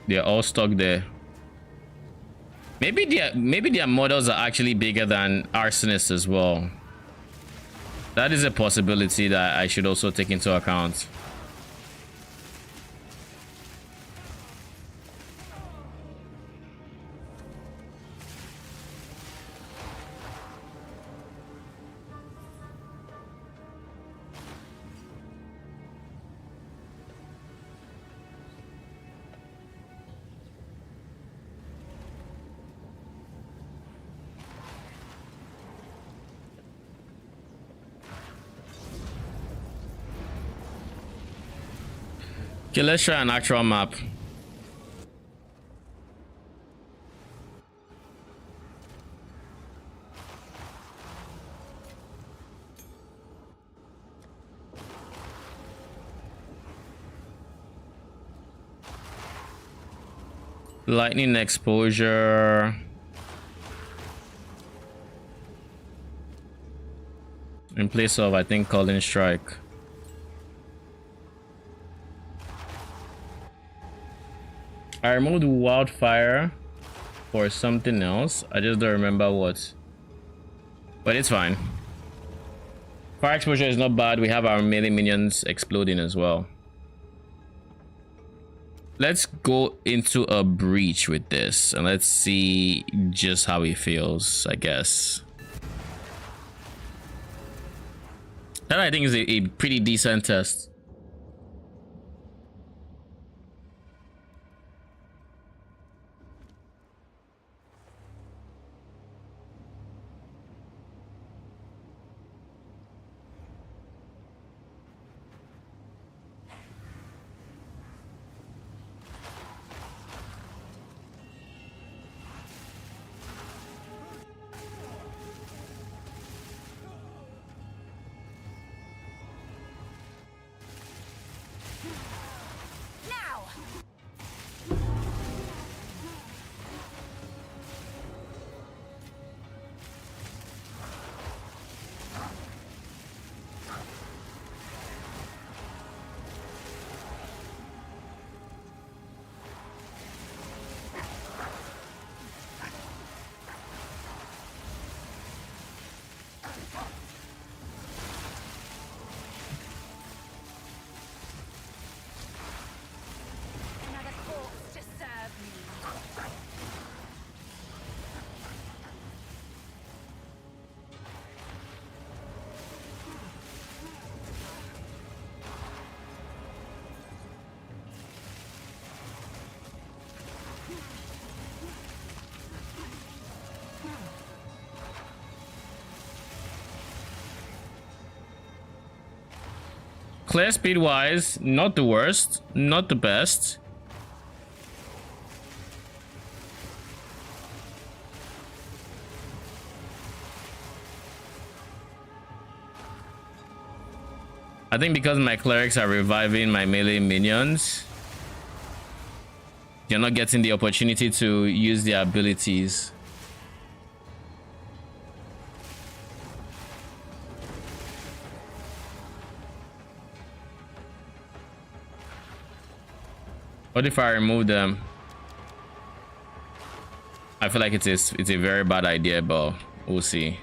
They're all stuck there. Maybe their models are actually bigger than arsonists as well. That is a possibility that I should also take into account. Okay, let's try an actual map. Lightning exposure. In place of, I think, Calling Strike. I removed Wildfire for something else. I just don't remember what. But it's fine. Fire exposure is not bad. We have our melee minions exploding as well. Let's go into a breach with this and let's see just how it feels, I guess. That I think is a pretty decent test. Now! Another corpse to serve me. Clear speed wise, not the worst, not the best. I think because my clerics are reviving my melee minions, you're not getting the opportunity to use their abilities. What if I remove them? I feel like it's a very bad idea, but we'll see.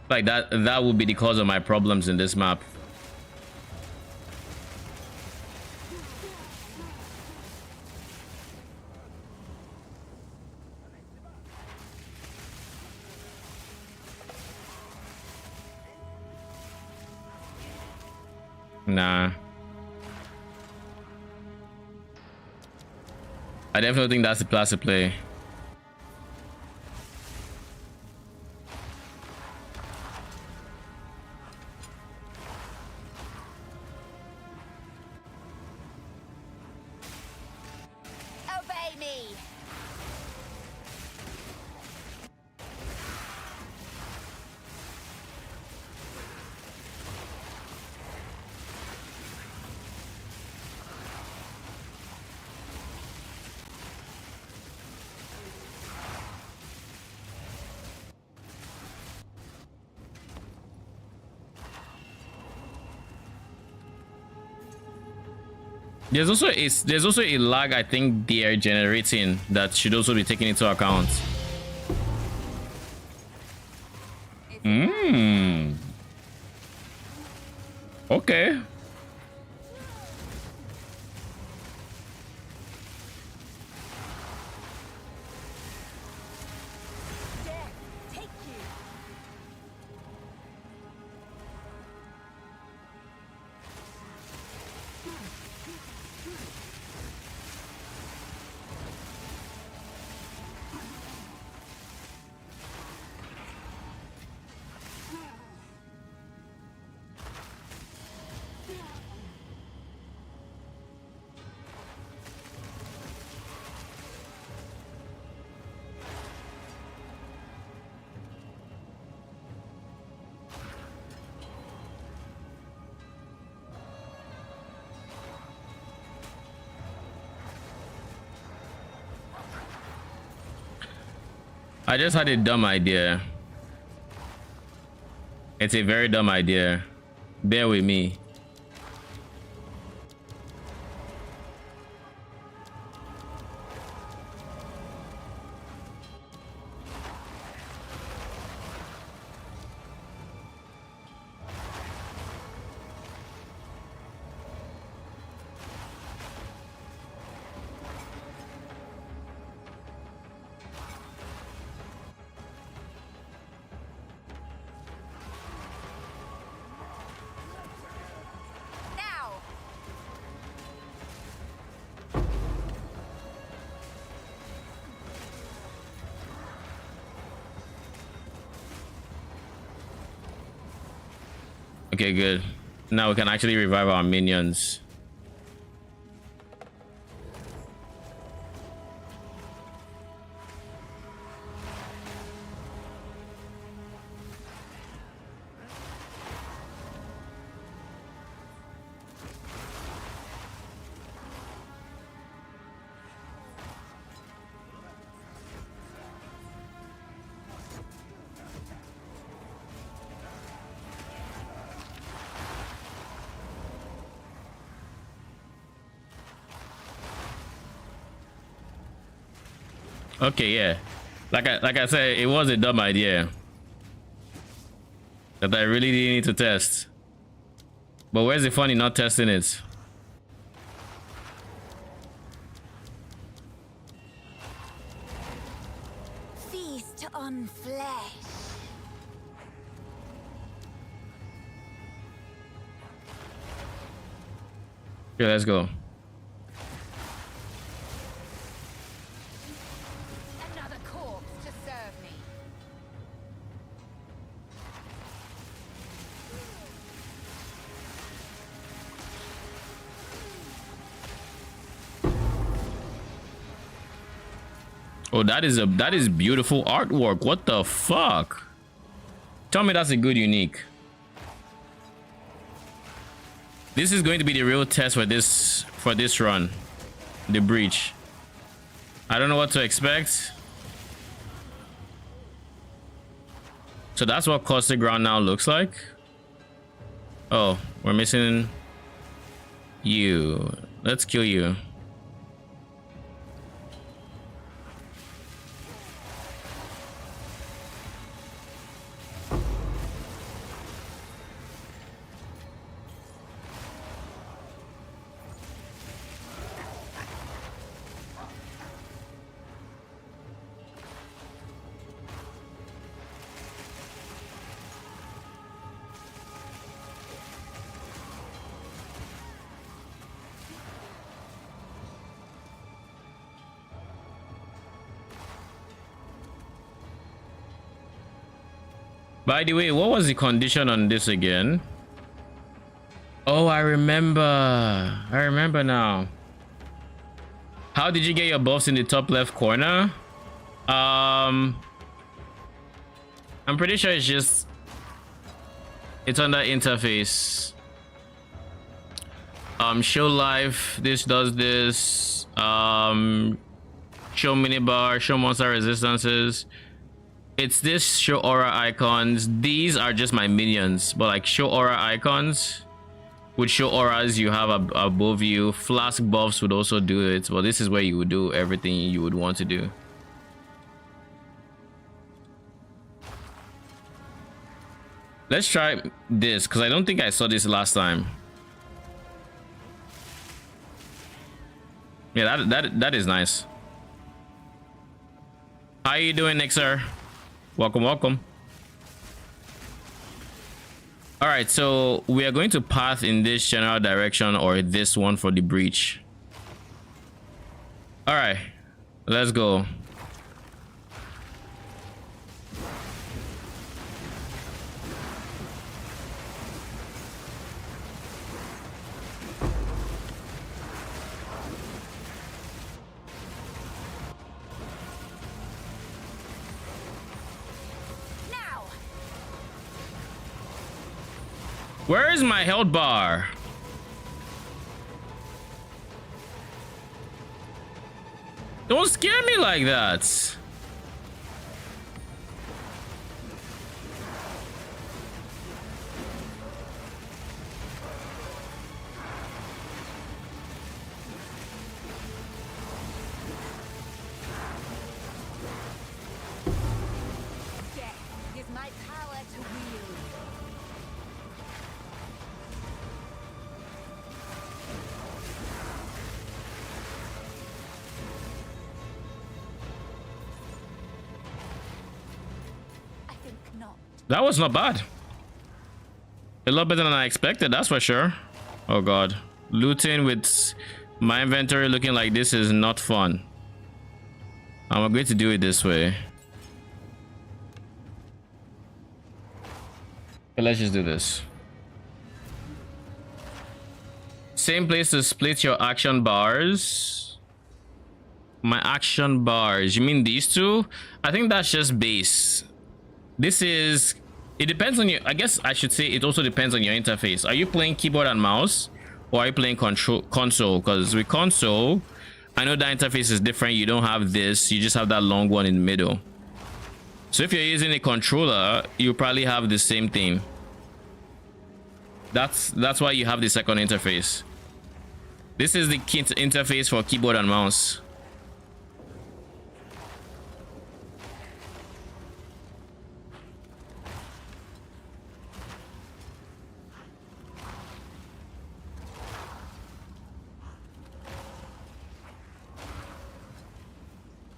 Like that would be the cause of my problems in this map. Nah. I definitely think that's the class to play. Obey me! There's also a lag I think they are generating that should also be taken into account. Okay. Death, take you! I just had a dumb idea. It's a very dumb idea. Bear with me. Now! Okay, good. Now we can actually revive our minions. Okay, yeah. Like I said, it was a dumb idea that I really didn't need to test. But where's the fun in not testing it? Feast on flesh. Okay, let's go. Another corpse to serve me. Oh, that is beautiful artwork. What the fuck? Tell me that's a good unique. This is going to be the real test for this run. The breach. I don't know what to expect. So that's what Caustic Ground now looks like. Oh, we're missing you. Let's kill you. By the way, what was the condition on this again? Oh, I remember. I remember now. How did you get your buffs in the top left corner? I'm pretty sure it's under interface. Show life. This does this. Show minibar. Show monster resistances. It's this show aura icons. These are just my minions, but like show aura icons would show auras you have above you. Flask buffs would also do it, but this is where you would do everything you would want to do. Let's try this because I don't think I saw this last time. Yeah, that is nice. How you doing, Nixer? Welcome, welcome. All right, so we are going to path in this general direction or this one for the breach. All right, let's go. Where is my health bar? Don't scare me like that. not. That was not bad. A lot better than I expected, that's for sure. Oh god. Looting with my inventory looking like this is not fun. I'm going to do it this way. Okay, let's just do this. Same place to split your action bars. My action bars. You mean these two? I think that's just base. This is... It depends on your... I guess I should say it also depends on your interface. Are you playing keyboard and mouse? Or are you playing console? Because with console, I know the interface is different. You don't have this. You just have that long one in the middle. So if you're using a controller, you probably have the same thing. That's why you have the second interface. This is the interface for keyboard and mouse.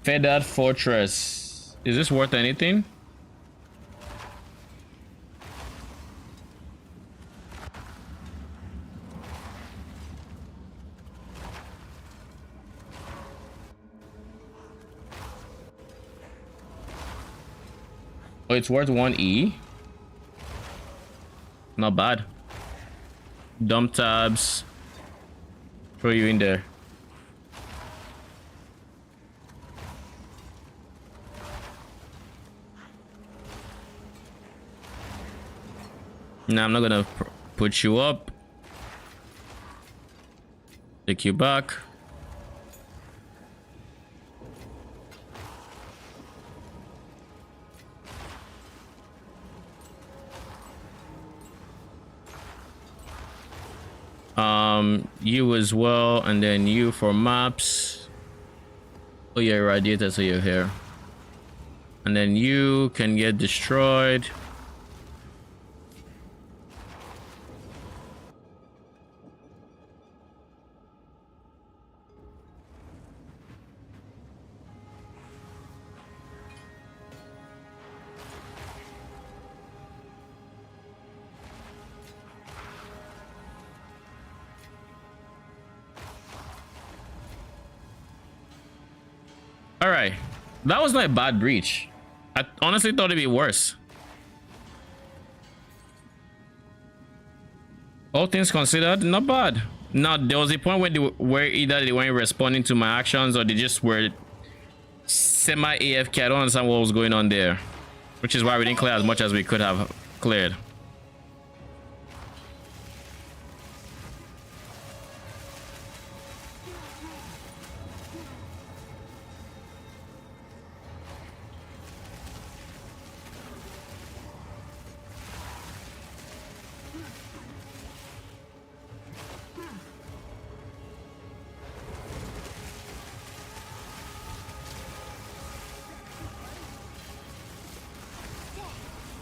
Feathered Fortress. Is this worth anything? Oh, it's worth 1E. Not bad. Dump tabs. Throw you in there. No, I'm not gonna put you up. Take you back. You as well, and then you for maps. Oh, you're irradiated, so you're here. And then you can get destroyed. All right, that was not a bad breach. I honestly thought it'd be worse. All things considered, not bad. Now there was a point where either they weren't responding to my actions or they just were semi AFK. I don't understand what was going on there, which is why we didn't clear as much as we could have cleared.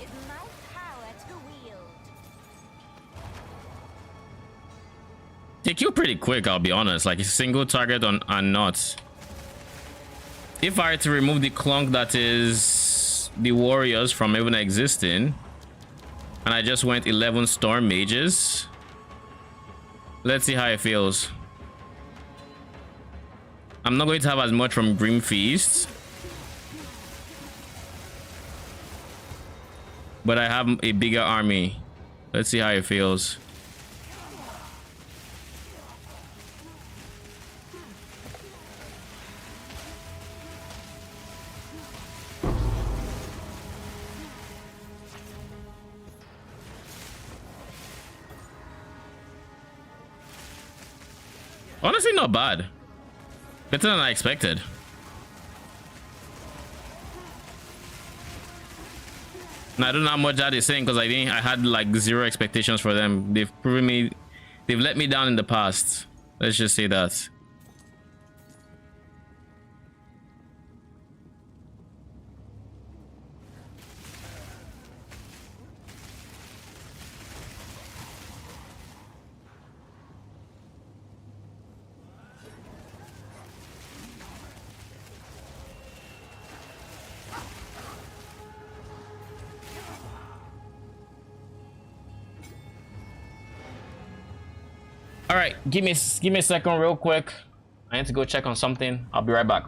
Is my power to wield. They kill pretty quick, I'll be honest. Like a single target on and not. If I were to remove the clunk that is the warriors from even existing, and I just went 11 storm mages, let's see how it feels. I'm not going to have as much from Grim Feast, but I have a bigger army. Let's see how it feels. Honestly, not bad. Better than I expected. Now, I don't know how much that is saying because I had like zero expectations for them. They've let me down in the past. Let's just say that. All right, give me a second real quick. I need to go check on something. I'll be right back.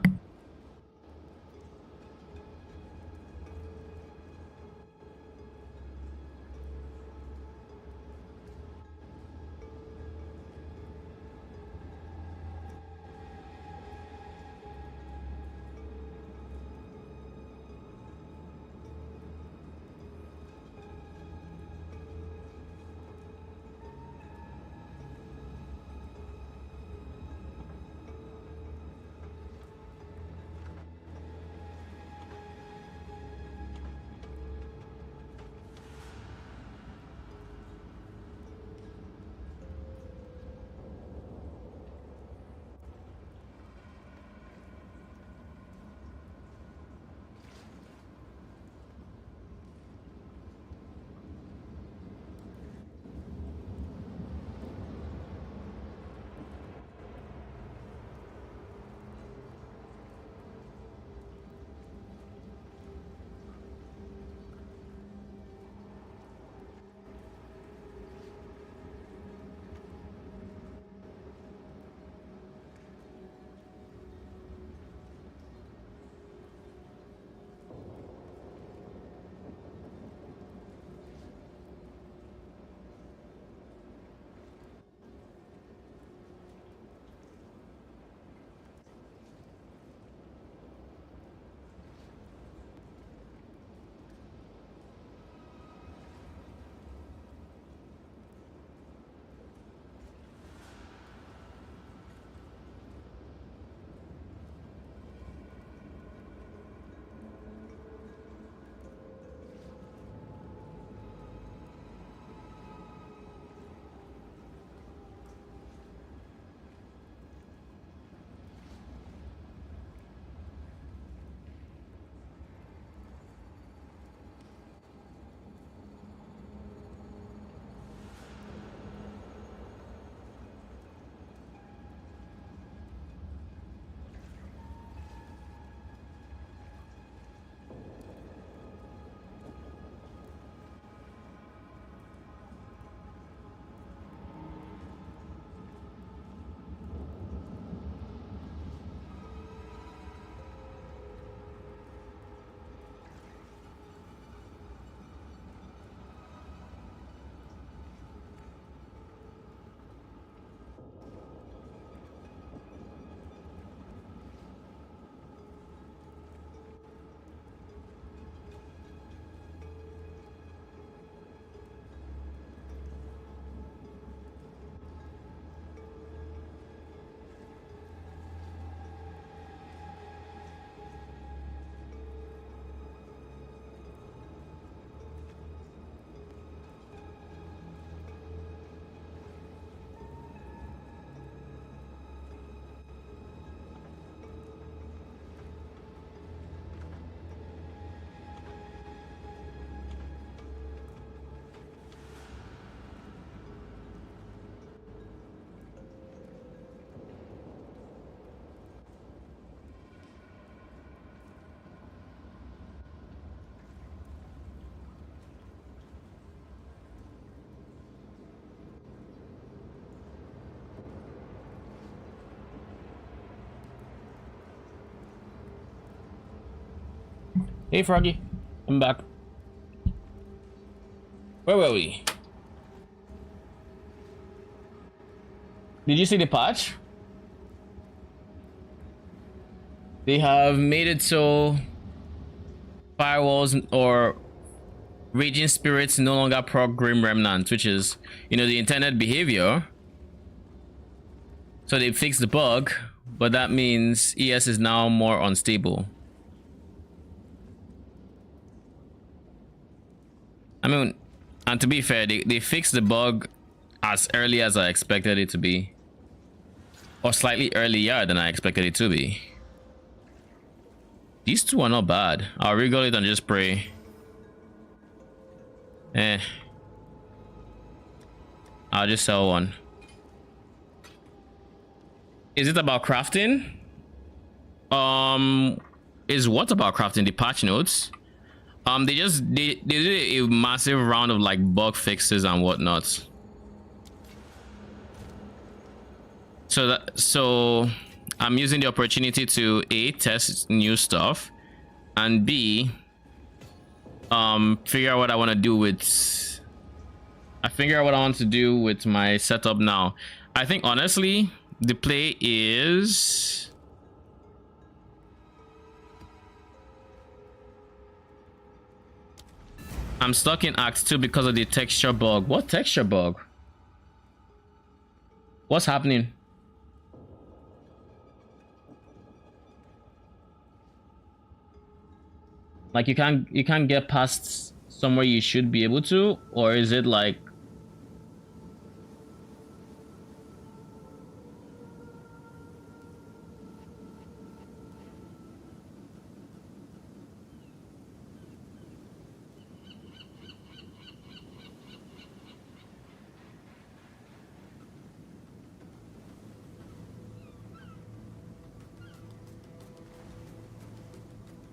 Hey Froggy, I'm back. Where were we? Did you see the patch? They have made it so firewalls or raging spirits no longer proc Grim Remnant, which is, you know, the intended behavior. So they fixed the bug, but that means ES is now more unstable. I mean, and to be fair, they fixed the bug as early as I expected it to be. Or slightly earlier than I expected it to be. These two are not bad. I'll wriggle it and just pray. I'll just sell one. Is it about crafting? Is what about crafting? The patch notes? They did a massive round of like bug fixes and whatnot. So I'm using the opportunity to A, test new stuff, and B, figure out what I want to do with. I figure out what I want to do with my setup now. I think honestly, the play is. I'm stuck in Act 2 because of the texture bug. What texture bug? What's happening? Like you can't get past somewhere you should be able to, or is it like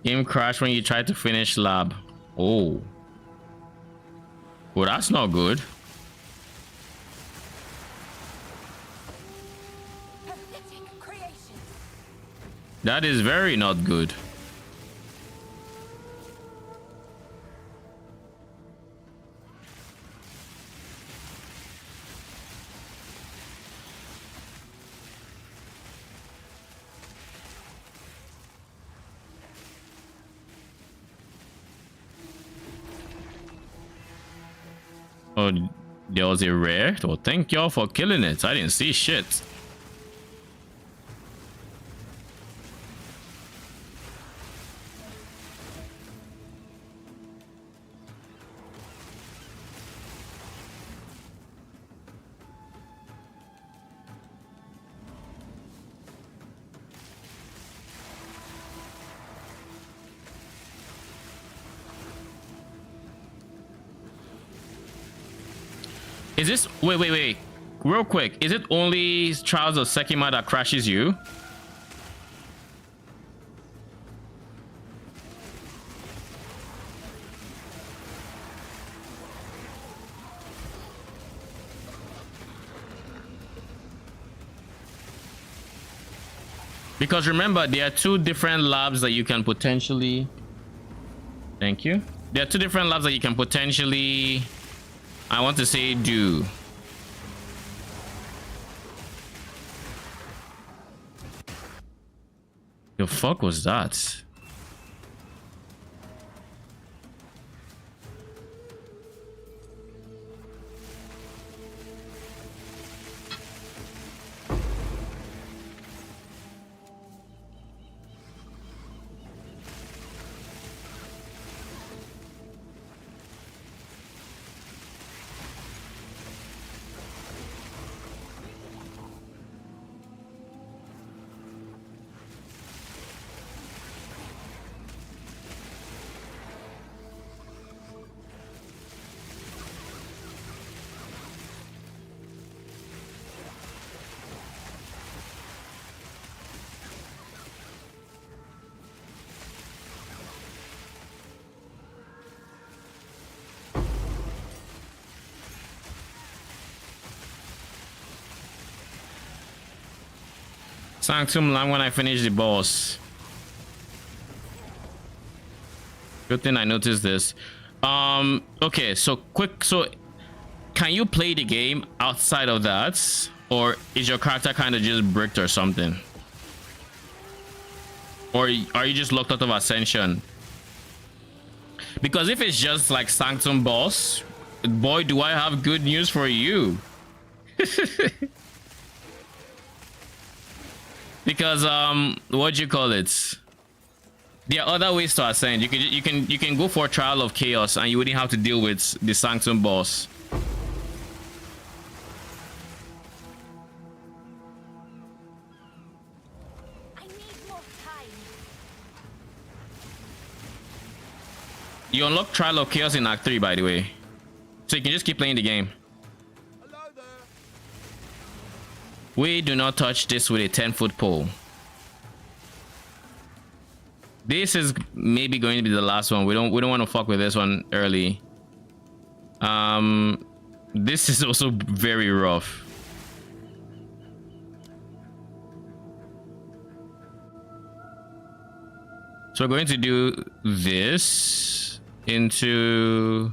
game crash when you try to finish lab? Oh. Well, that's not good. Pathetic creation. That is very not good. Oh, there was a rare? Oh, thank y'all for killing it. I didn't see shit. Is this wait real quick, is it only Trials of Sekima that crashes you? Because remember, there are two different labs that you can potentially, thank you, there are two different labs that you can potentially, I want to say, do. The fuck was that? Sanctum Lamb when I finish the boss. Good thing I noticed this. Okay, so can you play the game outside of that, or is your character kind of just bricked or something, or are you just locked out of Ascension? Because if it's just like Sanctum boss, boy, do I have good news for you. Because what do you call it, there are other ways to ascend. You can go for Trial of Chaos and you wouldn't have to deal with the Sanctum boss. I need more time. You unlock Trial of Chaos in Act 3, by the way, so you can just keep playing the game. We do not touch this with a 10-foot pole. This is maybe going to be the last one. We don't want to fuck with this one early. This is also very rough. So we're going to do this into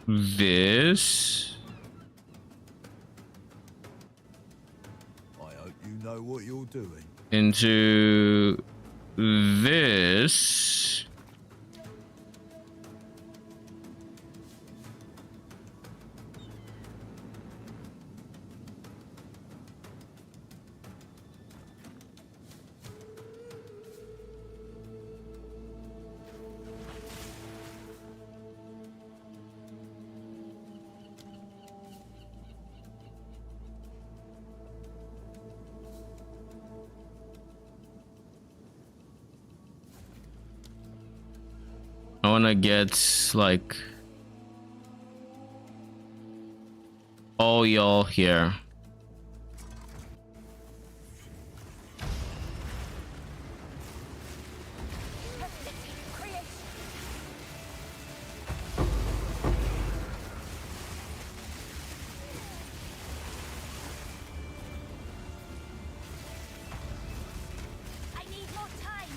this. I hope you know what you're doing. Into this. I want to get like all y'all here. Pathetic creation. I need more time.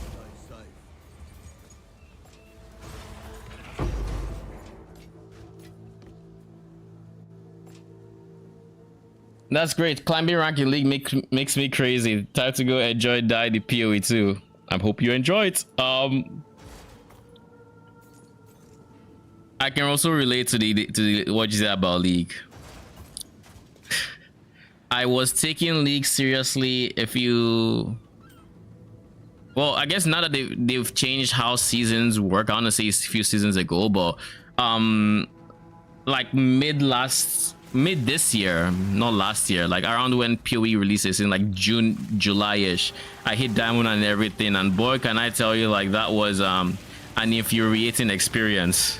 Stay safe. That's great. Climbing ranking league makes me crazy. Time to go enjoy die the PoE too. I hope you enjoy it. I can also relate to the what you said about league. I was taking league seriously. If you, well, I guess now that they've changed how seasons work. I want to say a few seasons ago, but like mid this year, not last year, like around when PoE releases in like June, July-ish, I hit diamond and everything, and boy can I tell you, like that was an infuriating experience.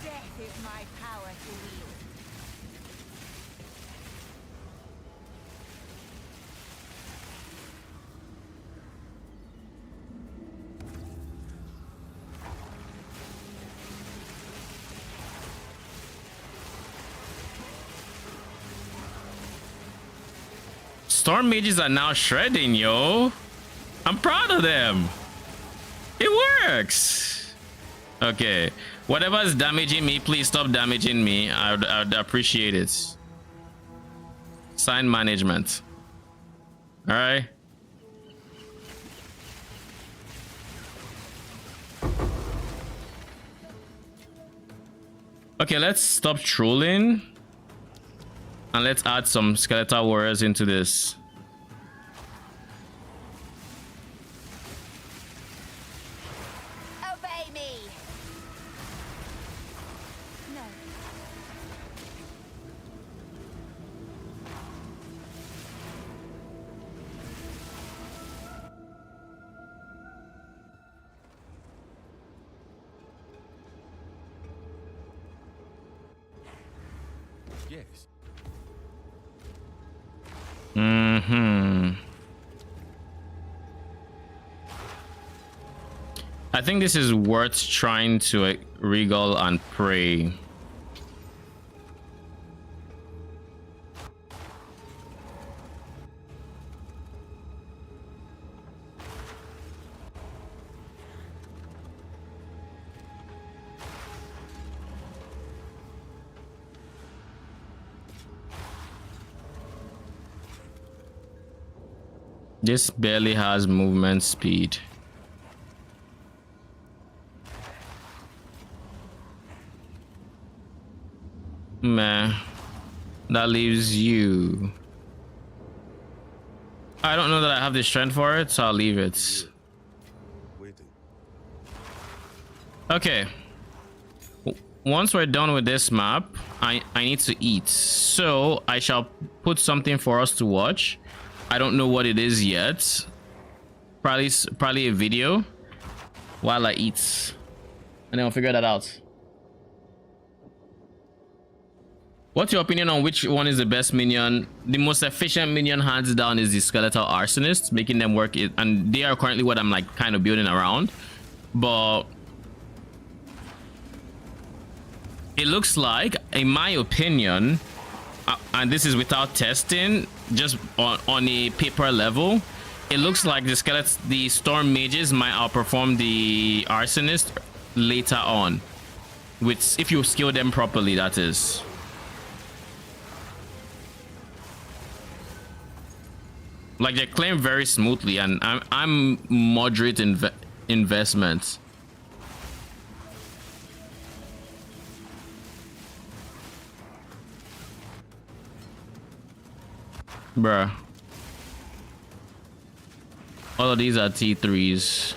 Death is my power to wield. Storm mages are now shredding, yo. I'm proud of them. It works. Okay, whatever's damaging me, please stop damaging me. I'd appreciate it. Sign management. All right. Okay, let's stop trolling. And let's add some skeletal warriors into this. Obey me. No. Yes. I think this is worth trying to regal and pray. This barely has movement speed. Meh. That leaves you. I don't know that I have the strength for it, so I'll leave it. Waiting. Okay. Once we're done with this map, I need to eat. So I shall put something for us to watch. I don't know what it is yet. Probably a video while I eat. And then we'll figure that out. What's your opinion on which one is the best minion? The most efficient minion, hands down, is the skeletal arsonist, making them work it, and they are currently what I'm like kind of building around. But it looks like, in my opinion, and this is without testing, just on a paper level, it looks like the storm mages might outperform the arsonist later on, with if you skill them properly, that is. Like, they claim very smoothly, and I'm moderate investments. Bruh. All of these are T3s.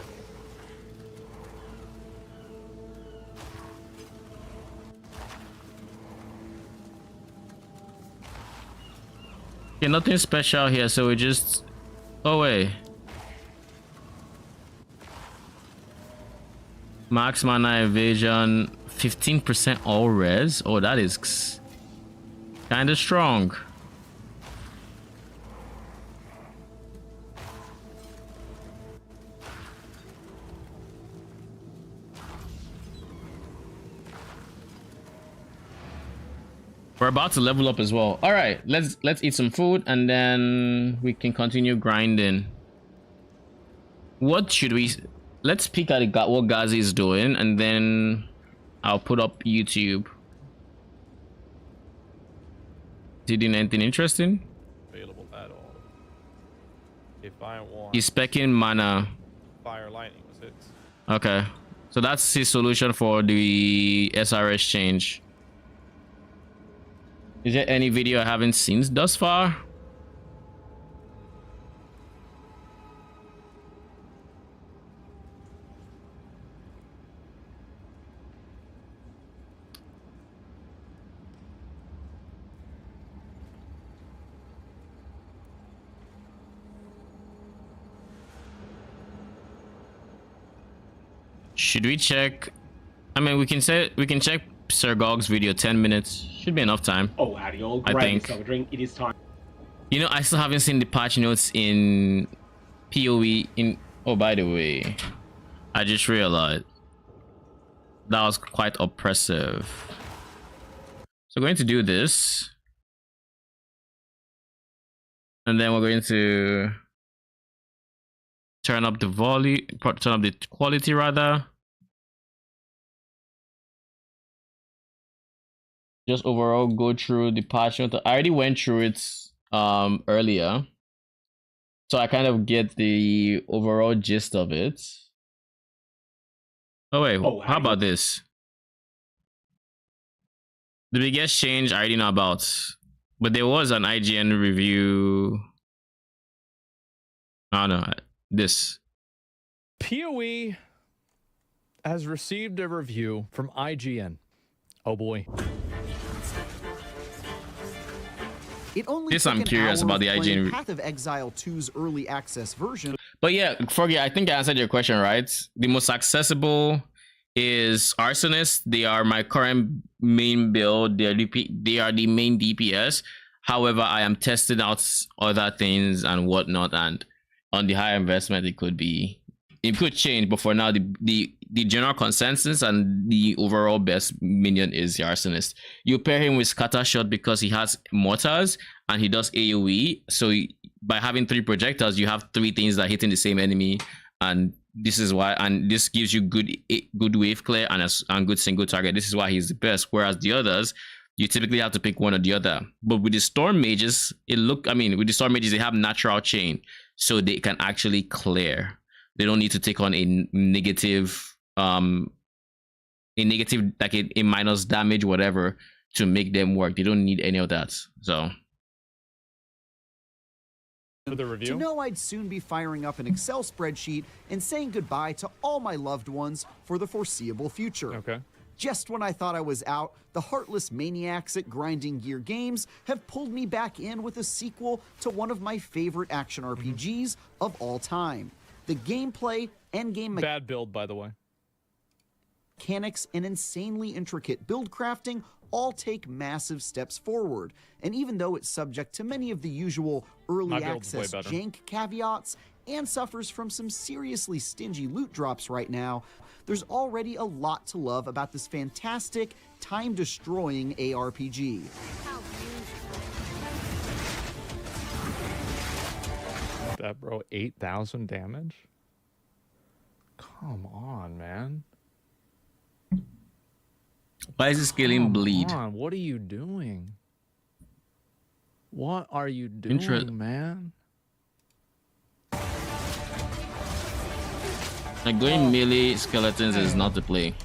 Okay, nothing special here, so we just... Oh, wait. Max mana evasion, 15% all res. Oh, that is kind of strong. We're about to level up as well. All right, let's eat some food and then we can continue grinding. What should we... Let's peek at what Gazi is doing, and then I'll put up YouTube. Is he doing anything interesting? Available at all. If I want... He's specking mana. Fire lightning was it. Okay, so that's his solution for the SRS change. Is there any video I haven't seen thus far? Should we check? I mean, we can check Sir Gog's video. 10 minutes should be enough time. Oh, Adiol, I think. Drink. It is time. You know, I still haven't seen the patch notes in PoE. Oh, by the way, I just realized that was quite oppressive. So we're going to do this, and then we're going to turn up the volume, turn up the quality rather. Just overall go through the patch note. I already went through it earlier, so I kind of get the overall gist of it. Oh wait, how about this? The biggest change I already know about, but there was an IGN review. I don't know this. PoE has received a review from IGN. Oh boy. It only This I'm curious about the IGN. Path of Exile 2's early access version. But yeah, Froggy, I think I answered your question, right? The most accessible is Arsonist. They are my current main build. They are the main DPS. However, I am testing out other things and whatnot, and on the higher investment, it could change. But for now, the general consensus and the overall best minion is the Arsonist. You pair him with Scattershot because he has mortars and he does AoE. So by having 3 projectiles, you have 3 things that are hitting the same enemy, and this is why. And this gives you good wave clear and good single target. This is why he's the best. Whereas the others, you typically have to pick one or the other. But with the storm mages, with the storm mages, they have natural chain, so they can actually clear. They don't need to take on a negative like a minus damage, whatever, to make them work. They don't need any of that. So For the review? To know I'd soon be firing up an Excel spreadsheet and saying goodbye to all my loved ones for the foreseeable future. Okay. Just when I thought I was out, the heartless maniacs at Grinding Gear Games have pulled me back in with a sequel to one of my favorite action RPGs of all time. The gameplay, endgame Bad build, by the way. mechanics, and insanely intricate build crafting all take massive steps forward. And even though it's subject to many of the usual early My build's way access better. jank caveats and suffers from some seriously stingy loot drops right now, there's already a lot to love about this fantastic, time-destroying ARPG. How beautiful. That, bro, 8,000 damage? Come on, man. Why is it scaling bleed? Come on, what are you doing? What are you doing, man? Like going melee skeletons is not the play.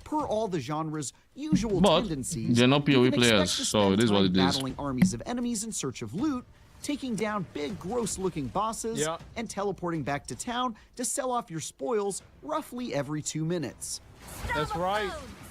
Per all the genre's usual But tendencies, they're not you PoE can players, expect to so spend it is what time it is. battling armies of enemies in search of loot, taking down big, gross-looking bosses, Yeah. and teleporting back to town to sell off your spoils roughly every 2 minutes. That's right.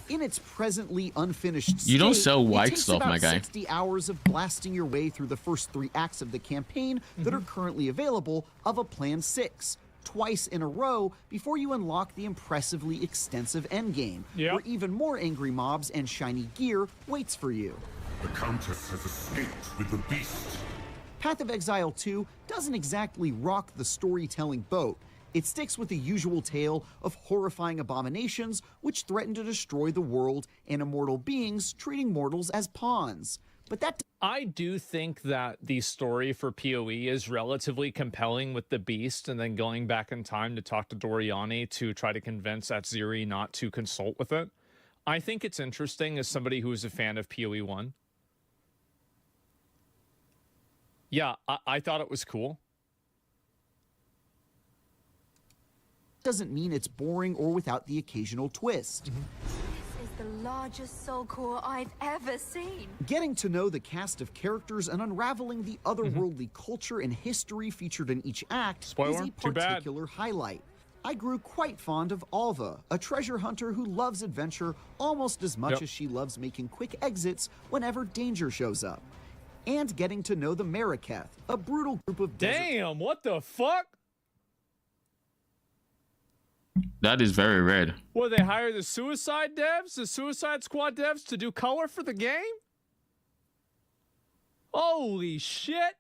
In its presently unfinished state, You don't sell it white takes stuff, about my guy. 60 hours of blasting your way through the first 3 acts of the campaign that are currently available of a planned 6, twice in a row before you unlock the impressively extensive endgame, Yep. where even more angry mobs and shiny gear waits for you. The Countess has escaped with the beast. Path of Exile 2 doesn't exactly rock the storytelling boat. It sticks with the usual tale of horrifying abominations which threaten to destroy the world and immortal beings treating mortals as pawns. But that I do think that the story for PoE is relatively compelling with the Beast and then going back in time to talk to Doriani to try to convince Atziri not to consult with it. I think it's interesting as somebody who is a fan of PoE 1. Yeah, I thought it was cool. doesn't mean it's boring or without the occasional twist. This is the largest soul core I've ever seen. Getting to know the cast of characters and unraveling the otherworldly culture and history featured in each act Spoiler, is a too bad. particular highlight. I grew quite fond of Alva, a treasure hunter who loves adventure almost as much Yep. as she loves making quick exits whenever danger shows up. And getting to know the Mariketh, a brutal group of Damn, what the fuck? That is very red. Well, they hire the Suicide devs, the Suicide Squad devs to do color for the game? Holy shit.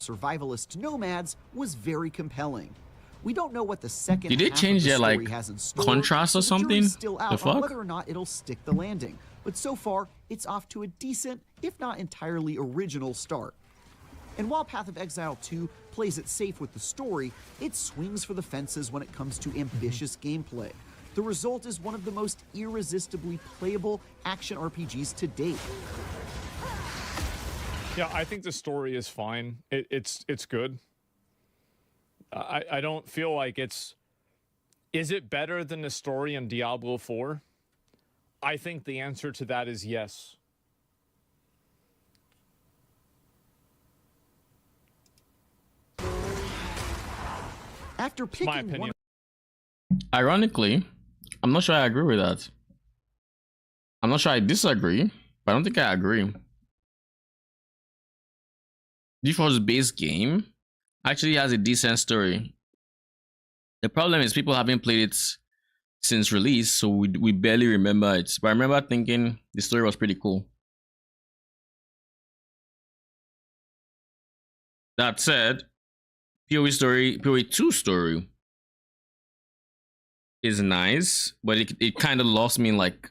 survivalist nomads was very compelling. We don't know what the second Did they half of change the their, story like, has in store, contrast or so the jury's something? still The out on fuck? whether or not it'll stick the landing. But so far, it's off to a decent, if not entirely original start. And while Path of Exile 2 plays it safe with the story, it swings for the fences when it comes to ambitious gameplay. The result is one of the most irresistibly playable action RPGs to date. Yeah, I think the story is fine. It's good. I don't feel like it's... Is it better than the story in Diablo 4? I think the answer to that is yes. After My picking opinion. one Ironically, I'm not sure I agree with that. I'm not sure I disagree, but I don't think I agree. GeForce base game actually has a decent story. The problem is people haven't played it since release, so we barely remember it. But I remember thinking the story was pretty cool. That said, PoE 2 story is nice, but it kind of lost me in like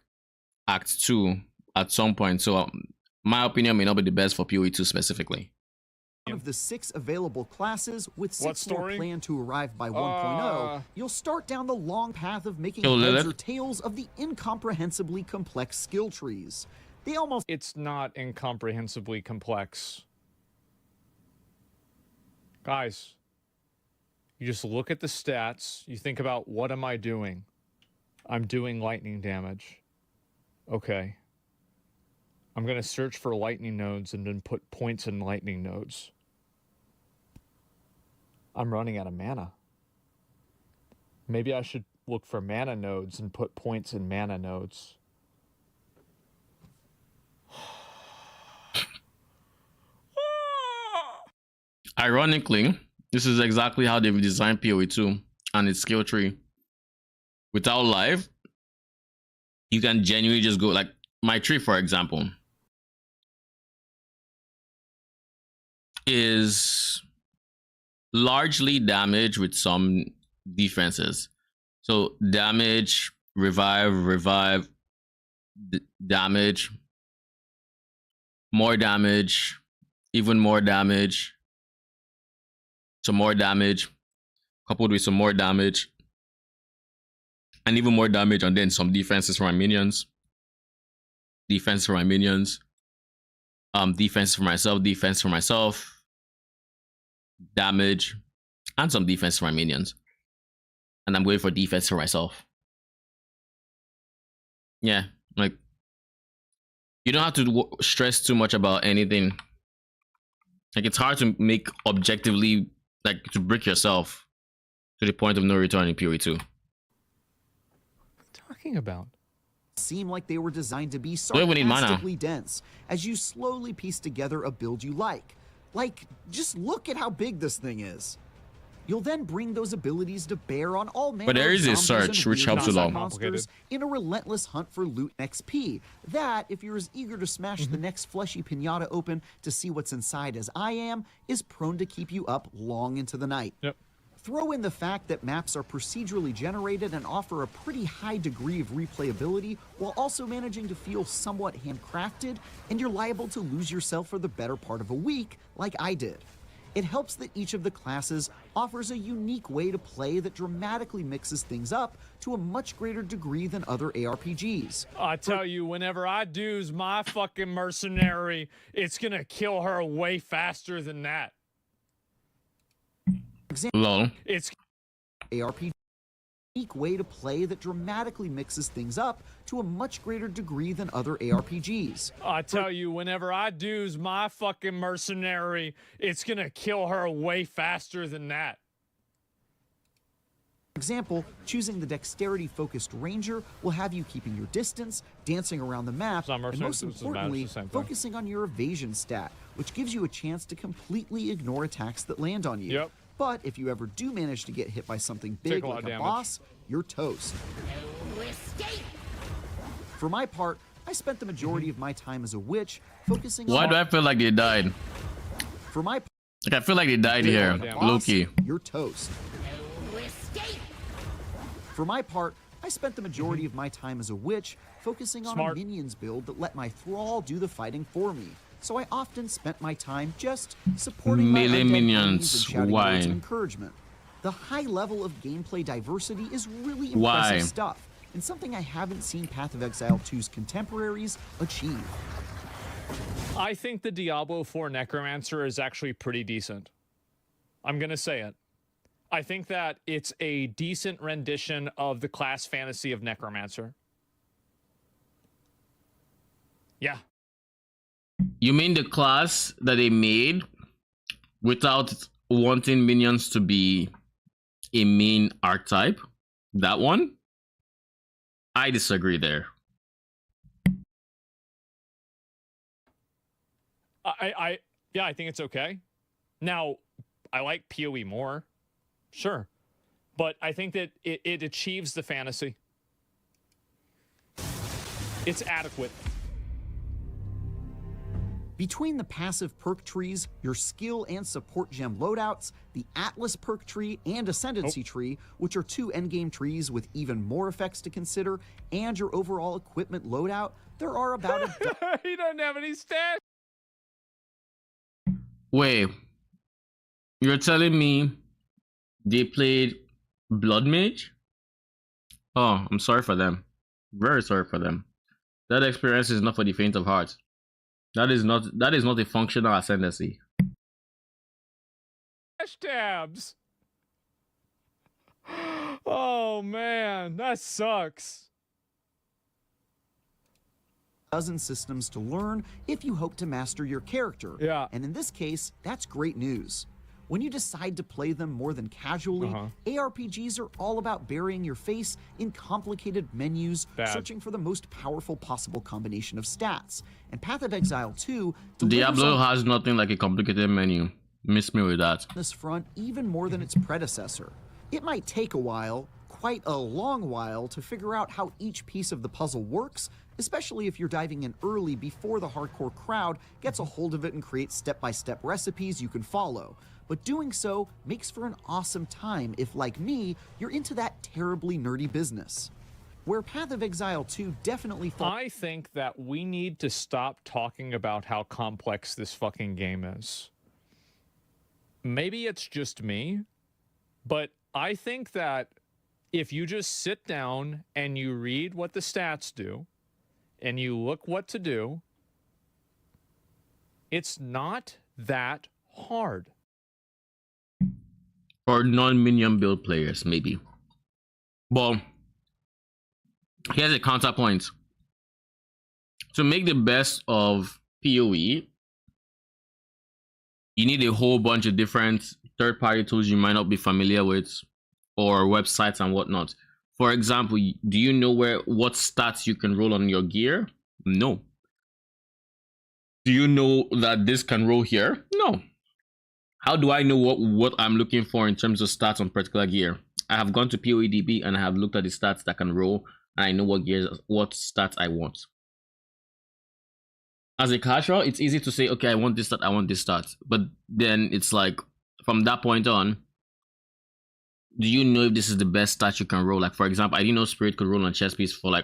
Act 2 at some point. So my opinion may not be the best for PoE 2 specifically. of the 6 available classes, with 6 more story? planned to arrive by 1.0, you'll start down the long path of making Yo, heads Lilith. or tails of the incomprehensibly complex skill trees. They almost It's not incomprehensibly complex. Guys, you just look at the stats. You think about, what am I doing? I'm doing lightning damage. Okay. I'm going to search for lightning nodes and then put points in lightning nodes. I'm running out of mana. Maybe I should look for mana nodes and put points in mana nodes. Ironically, this is exactly how they've designed PoE 2 and its skill tree. Without live, you can genuinely just go like my tree, for example, is largely damage with some defenses. So damage, revive, damage, more damage, even more damage, some more damage, coupled with some more damage, and even more damage, and then some defenses for my minions. Defense for my minions. Defense for myself, damage, and some defense for my minions. And I'm going for defense for myself. Yeah, like, you don't have to stress too much about anything. Like, it's hard to make objectively, like, to break yourself to the point of no return in PoE2. What are you talking about? Seem like they were designed to be we need mana. sarcastically dense as you slowly piece together a build you like. Like, just look at how big this thing is. You'll then bring those abilities to bear on all manner But there is a of zombies search, and which weird helps a lot. monsters in a relentless hunt for loot and XP. That, if you're as eager to smash the next fleshy pinata open to see what's inside as I am, is prone to keep you up long into the night. Yep. Throw in the fact that maps are procedurally generated and offer a pretty high degree of replayability while also managing to feel somewhat handcrafted, and you're liable to lose yourself for the better part of a week, like I did. It helps that each of the classes offers a unique way to play that dramatically mixes things up to a much greater degree than other ARPGs. I tell you, whenever I do's my fucking mercenary, it's gonna kill her way faster than that. Lol. It's ARPG unique way to play that dramatically mixes things up to a much greater degree than other ARPGs. I tell you, whenever I do's my fucking mercenary, it's gonna kill her way faster than that. For example, choosing the dexterity-focused ranger will have you keeping your distance, dancing around the map, and most importantly, focusing on your evasion stat, which gives you a chance to completely ignore attacks that land on you. Yep. But if you ever do manage to get hit by something big like a boss, you're toast. For my part, I spent the majority of my time as a witch focusing Why on... do I feel like they died? For my Like, I feel like they died here. Loki. You're toast. For my part, I spent the majority of my time as a witch focusing on a minions build that let my thrall do the fighting for me. So I often spent my time just supporting Melee my minions. and shouting Why? words of encouragement. The high level of gameplay diversity is really impressive Why? stuff, and something I haven't seen Path of Exile 2's contemporaries achieve. I think the Diablo 4 Necromancer is actually pretty decent. I'm gonna say it. I think that it's a decent rendition of the class fantasy of Necromancer. Yeah. You mean the class that they made without wanting minions to be a main archetype? That one? I disagree there. Yeah, I think it's okay. Now, I like PoE more. Sure. But I think that it achieves the fantasy. It's adequate. Between the passive perk trees, your skill and support gem loadouts, the Atlas perk tree and Ascendancy tree, which are two endgame trees with even more effects to consider, and your overall equipment loadout, there are about a He doesn't have any stats. Wait, you're telling me they played Blood Mage? Oh, I'm sorry for them. Very sorry for them. That experience is not for the faint of heart. That is not a functional ascendancy. Tabs. Oh man, that sucks. dozen systems to learn if you hope to master your character. Yeah. And in this case, that's great news. When you decide to play them more than casually, ARPGs are all about burying your face in complicated menus, searching for the most powerful possible combination of stats. And Path of Exile 2 Diablo has nothing like a complicated menu. Miss me with that. This front even more than its predecessor. It might take a while, quite a long while to figure out how each piece of the puzzle works, especially if you're diving in early before the hardcore crowd gets a hold of it and creates step-by-step recipes you can follow. But doing so makes for an awesome time if, like me, you're into that terribly nerdy business. Where Path of Exile 2 definitely falls. I think that we need to stop talking about how complex this fucking game is. Maybe it's just me, but I think that if you just sit down and you read what the stats do and you look what to do, it's not that hard. For non-minion build players, maybe. Well, here's a counterpoint. To make the best of PoE, you need a whole bunch of different third-party tools you might not be familiar with, or websites and whatnot. For example, do you know what stats you can roll on your gear? No. Do you know that this can roll here? No. How do I know what I'm looking for in terms of stats on particular gear? I have gone to PoEDB and I have looked at the stats that can roll, and I know what stats I want. As a casual, it's easy to say, okay, I want this stat, I want this stat. But then it's like, from that point on, do you know if this is the best stat you can roll? Like, for example, I didn't know Spirit could roll on chess piece for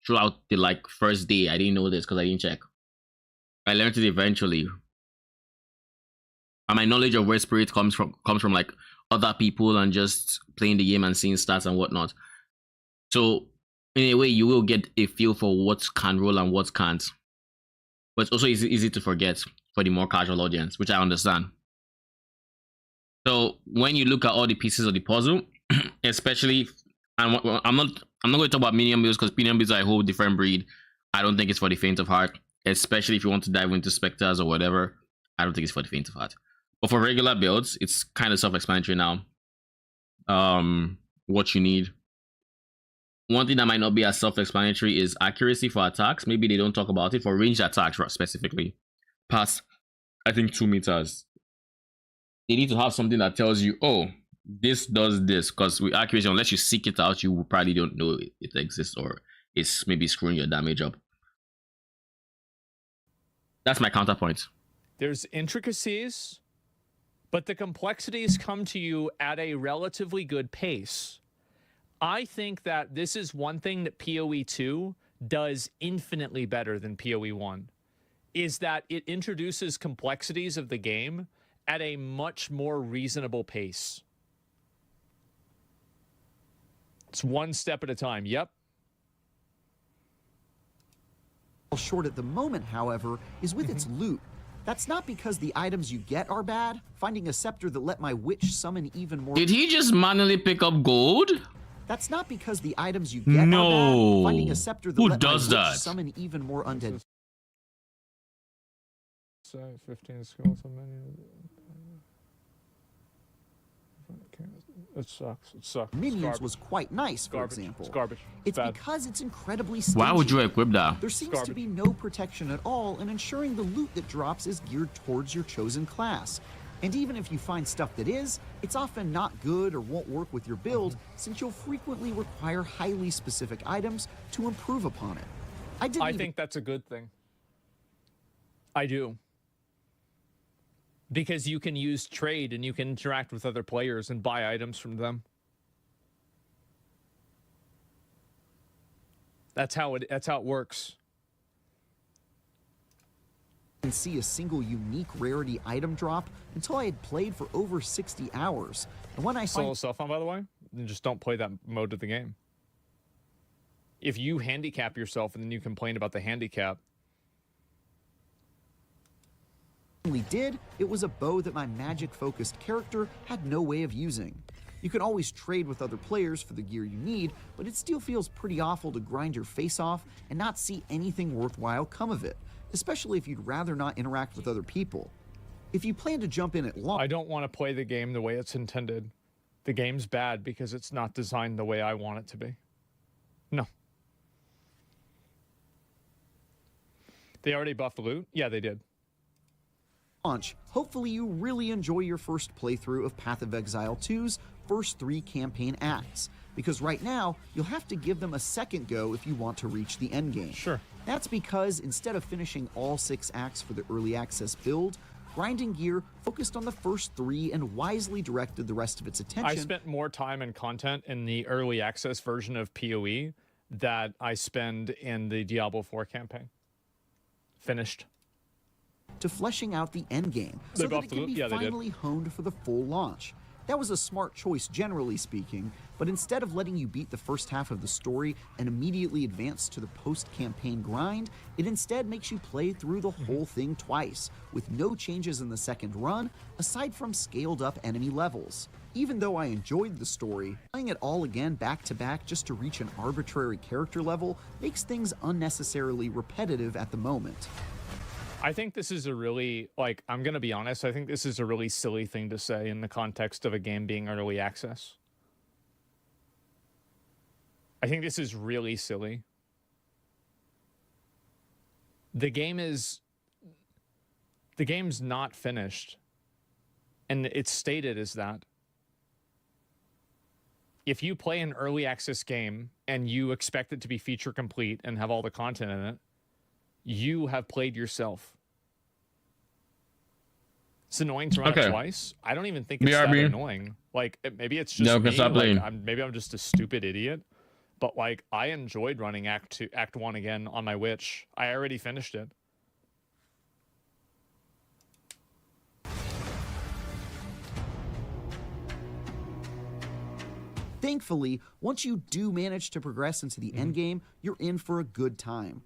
throughout the first day. I didn't know this because I didn't check. I learned it eventually. And my knowledge of where Spirit comes from like other people and just playing the game and seeing stats and whatnot. So in a way, you will get a feel for what can roll and what can't. But it's also easy to forget for the more casual audience, which I understand. So when you look at all the pieces of the puzzle, especially, and I'm not going to talk about minion builds because minion builds are a whole different breed. I don't think it's for the faint of heart, especially if you want to dive into specters or whatever. I don't think it's for the faint of heart. But for regular builds, it's kind of self-explanatory now. What you need. One thing that might not be as self-explanatory is accuracy for attacks. Maybe they don't talk about it for ranged attacks specifically. Past, I think, 2 meters. They need to have something that tells you, oh, this does this. Because with accuracy, unless you seek it out, you probably don't know it exists, or it's maybe screwing your damage up. That's my counterpoint. There's intricacies, but the complexities come to you at a relatively good pace. I think that this is one thing that PoE 2 does infinitely better than PoE 1, is that it introduces complexities of the game at a much more reasonable pace. It's one step at a time. Yep. Short at the moment, however, is with its loot. That's not because the items you get are bad. Finding a scepter that let my witch summon even more. Did he just manually pick up gold? That's not because the items you get are bad. Finding a scepter that let my witch summon even more undead. 15 skills a minute. It sucks. It sucks. Minions was quite nice, for example. It's garbage. It's because it's incredibly stingy. Why would you equip that? There seems to be no protection at all, and ensuring the loot that drops is geared towards your chosen class. And even if you find stuff that is, it's often not good or won't work with your build, since you'll frequently require highly specific items to improve upon it. I think that's a good thing. I do. Because you can use trade and you can interact with other players and buy items from them. That's how it works. I didn't see a single unique rarity item drop until I had played for over 60 hours. And when I solo self-on, by the way, then just don't play that mode of the game. If you handicap yourself and then you complain about the handicap, did, it was a bow that my magic-focused character had no way of using. You can always trade with other players for the gear you need, but it still feels pretty awful to grind your face off and not see anything worthwhile come of it, especially if you'd rather not interact with other people. If you plan to jump in at launch... I don't want to play the game the way it's intended. The game's bad because it's not designed the way I want it to be. No. They already buffed the loot? Yeah, they did. Hopefully you really enjoy your first playthrough of Path of Exile 2's first 3 campaign acts. because right now, you'll have to give them a second go if you want to reach the endgame. Sure. That's because instead of finishing all 6 acts for the early access build, Grinding Gear focused on the first 3 and wisely directed the rest of its attention. I spent more time and content in the early access version of PoE that I spend in the Diablo 4 campaign. Finished. To fleshing out the endgame so that it can be finally honed for the full launch. That was a smart choice, generally speaking, but instead of letting you beat the first half of the story and immediately advance to the post-campaign grind, it instead makes you play through the whole thing twice, with no changes in the second run, aside from scaled-up enemy levels. Even though I enjoyed the story, playing it all again back-to-back just to reach an arbitrary character level makes things unnecessarily repetitive at the moment. I think this is a really, like, I'm going to be honest, I think this is a really silly thing to say in the context of a game being early access. I think this is really silly. The game's not finished. And it's stated as that. If you play an early access game and you expect it to be feature complete and have all the content in it, you have played yourself. It's annoying to run it twice. I don't even think it's that annoying. Like, maybe it's just me. Like, maybe I'm just a stupid idiot. But, like, I enjoyed running Act 1 again on my Witch. I already finished it. Thankfully, once you do manage to progress into the endgame, you're in for a good time.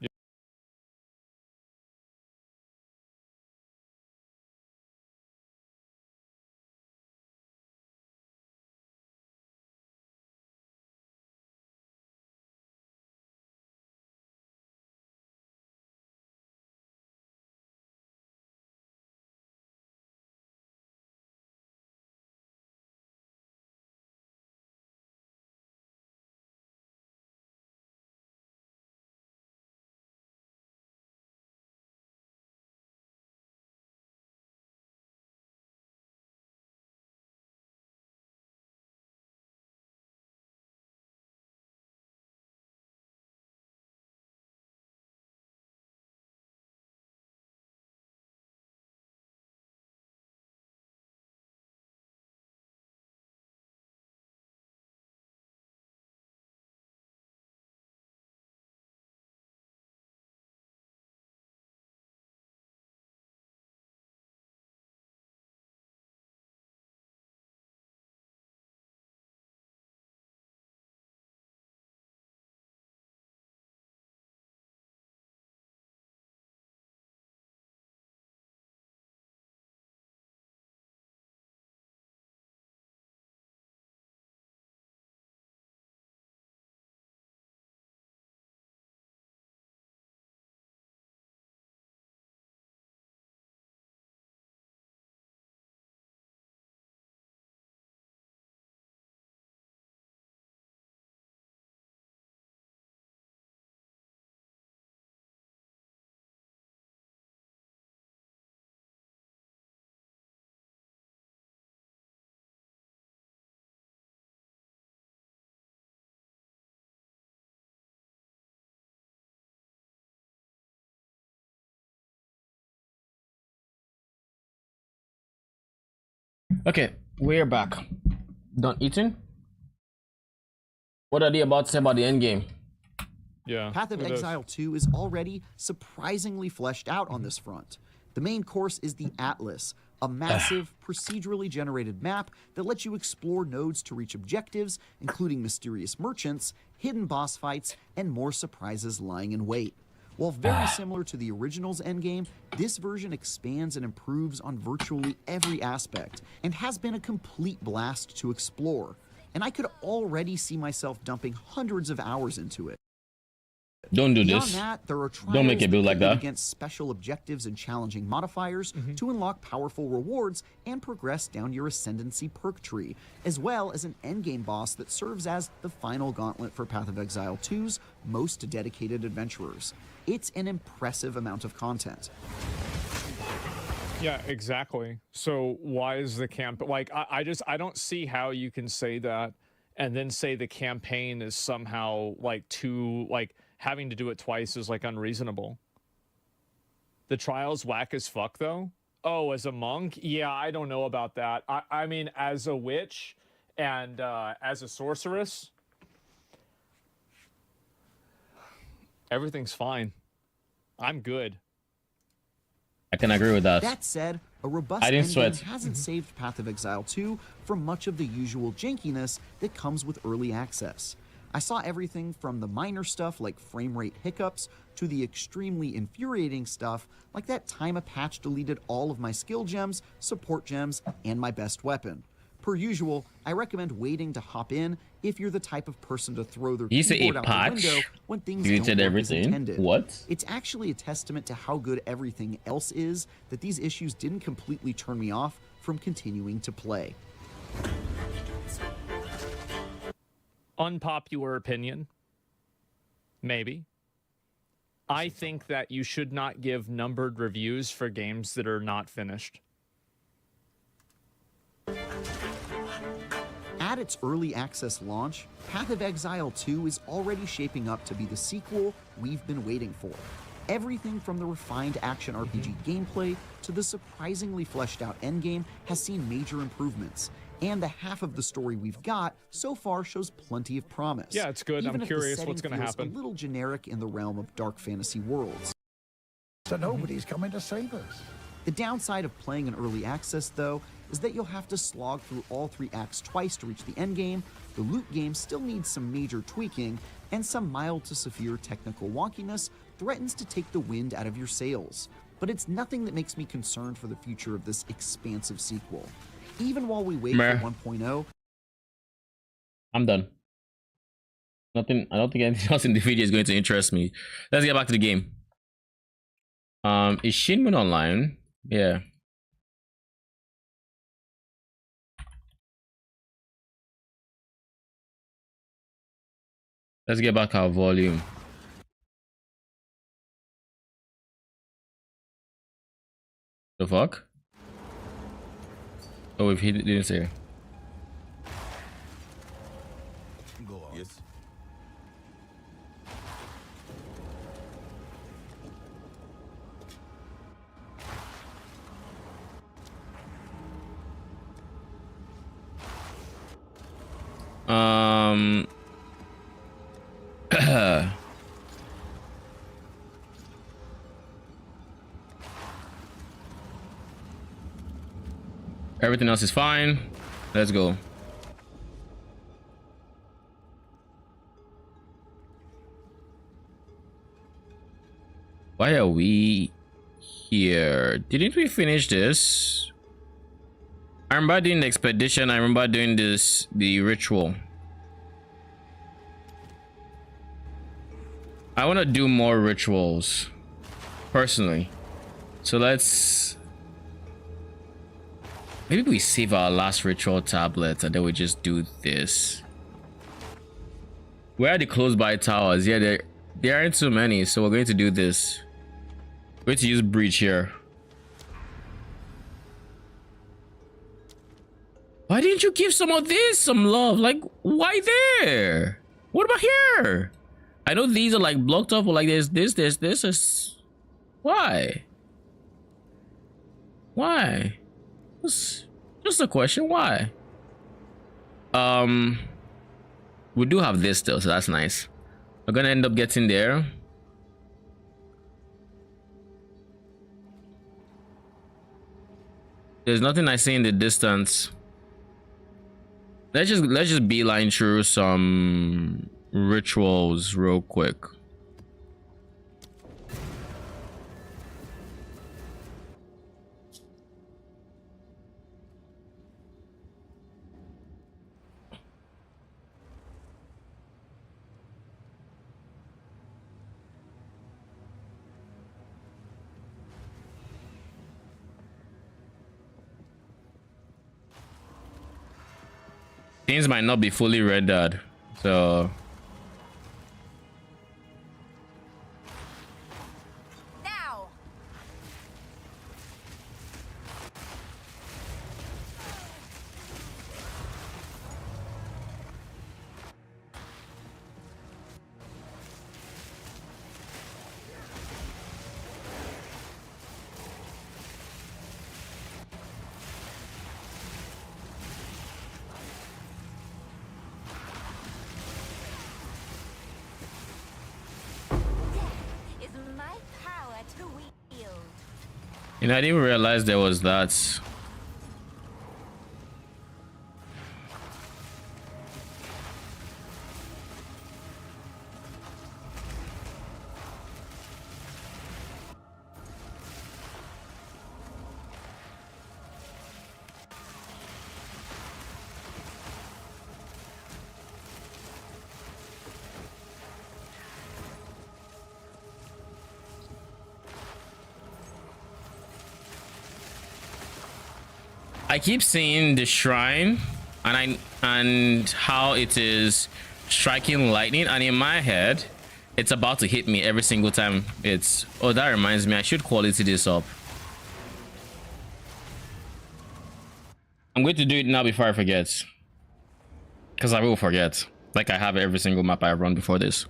Okay, we're back. Done eating? What are they about to say about the end game? Yeah. Path of Exile 2 is already surprisingly fleshed out on this front. The main course is the Atlas, a massive, procedurally generated map that lets you explore nodes to reach objectives, including mysterious merchants, hidden boss fights, and more surprises lying in wait. While very similar to the original's endgame, this version expands and improves on virtually every aspect, and has been a complete blast to explore. And I could already see myself dumping hundreds of hours into it. Don't do Beyond this. that, there are trials Don't make it build like that. against special objectives and challenging modifiers to unlock powerful rewards and progress down your ascendancy perk tree, as well as an endgame boss that serves as the final gauntlet for Path of Exile 2's most dedicated adventurers. It's an impressive amount of content. Yeah, exactly. So why is the camp like I don't see how you can say that and then say the campaign is somehow like having to do it twice is like unreasonable. The trial's whack as fuck though. Oh, as a monk? Yeah, I don't know about that. I mean, as a witch and as a sorceress, everything's fine. I'm good. I can agree with that. That said, a robust I didn't endgame sweat. hasn't saved Path of Exile 2 from much of the usual jankiness that comes with early access. I saw everything from the minor stuff like frame rate hiccups to the extremely infuriating stuff like that time a patch deleted all of my skill gems, support gems, and my best weapon. Per usual, I recommend waiting to hop in if you're the type of person to throw their You say keyboard a out patch the window when things deleted don't work everything? as intended. What? It's actually a testament to how good everything else is that these issues didn't completely turn me off from continuing to play. Unpopular opinion. Maybe. I think that you should not give numbered reviews for games that are not finished. At its early access launch, Path of Exile 2 is already shaping up to be the sequel we've been waiting for. Everything from the refined action RPG gameplay to the surprisingly fleshed out endgame has seen major improvements, and the half of the story we've got so far shows plenty of promise. Yeah, it's good. Even I'm if the curious what's setting going to feels happen. a little generic in the realm of dark fantasy worlds. So nobody's coming to save us. The downside of playing in early access, though, is that you'll have to slog through all 3 acts twice to reach the endgame, the loot game still needs some major tweaking, and some mild to severe technical wonkiness threatens to take the wind out of your sails. But it's nothing that makes me concerned for the future of this expansive sequel. Even while we wait Meh. for 1.0, I'm done. Nothing. I don't think anything else in the video is going to interest me. Let's get back to the game. Is Shinmun online? Yeah. Let's get back our volume. The fuck? Oh, if he didn't say. Go on. Yes. Everything else is fine. Let's go. Why are we here? Didn't we finish this? I remember doing the expedition. I remember doing the ritual. I want to do more rituals personally. So let's maybe we save our last ritual tablet and then we just do this. Where are the close by towers? Yeah, there aren't too many, so we're going to do this. We're going to use breach here. Why didn't you give some of this some love? Like, why there? What about here? I know these are like blocked off, but like there's this is why? Why? Just a question, why? We do have this still, so that's nice. We're gonna end up getting there. There's nothing I see in the distance. Let's just beeline through some rituals real quick. Things might not be fully rendered, so Now. You know, I didn't even realize there was that. I keep seeing the shrine and how it is striking lightning, and in my head it's about to hit me every single time. It's oh, that reminds me, I should quality this up. I'm going to do it now before I forget, because I will forget, like I have every single map I run before this.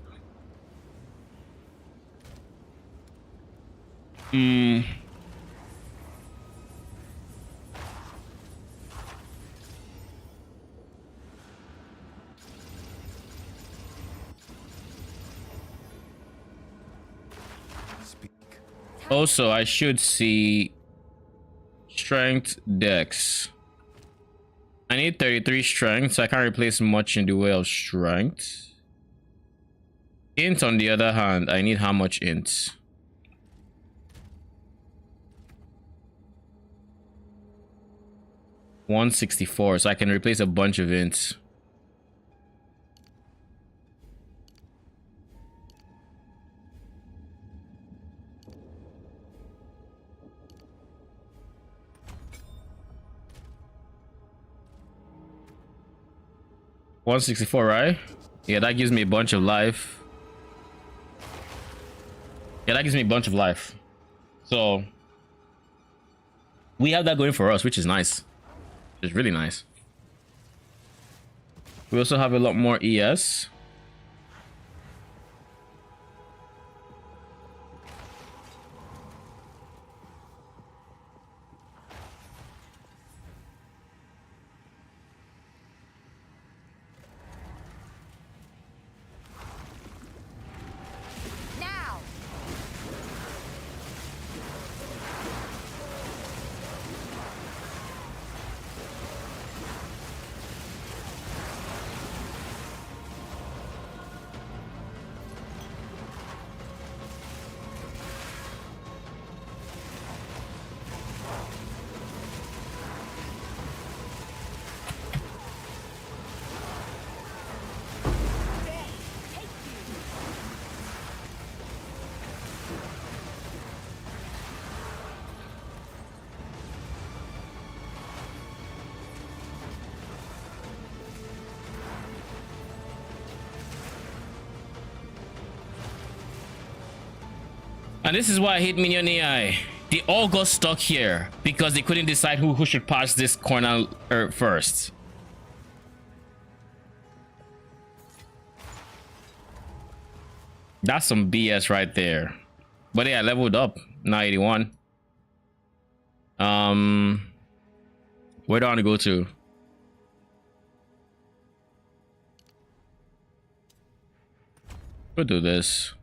Also, I should see strength dex. I need 33 strength, so I can't replace much in the way of strength. Int, on the other hand, I need how much int? $164, so I can replace a bunch of ints. $164, right? Yeah, that gives me a bunch of life. Yeah, that gives me a bunch of life. So we have that going for us, which is nice. It's really nice. We also have a lot more ES. And this is why I hate Minion AI. They all got stuck here because they couldn't decide who should pass this corner first. That's some BS right there. But yeah, I leveled up. Now 81. Where do I want to go to? We'll do this.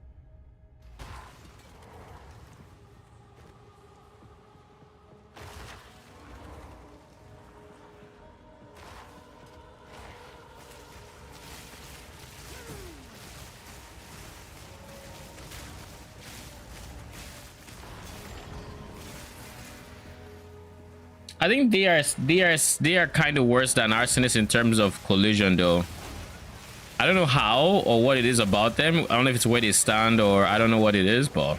I think they are kind of worse than Arsonists in terms of collision, though. I don't know how or what it is about them. I don't know if it's where they stand or I don't know what it is, but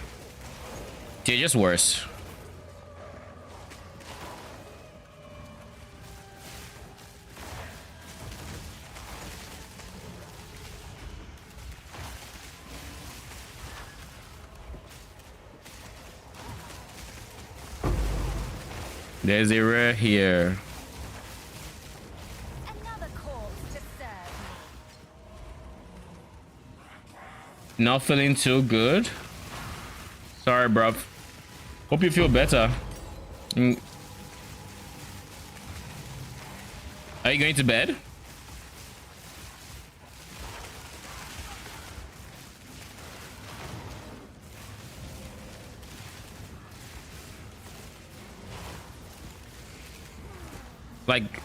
they're just worse. There's a rare here. Another cause to serve. Not feeling too good. Sorry, bruv. Hope you feel better. Are you going to bed? Like,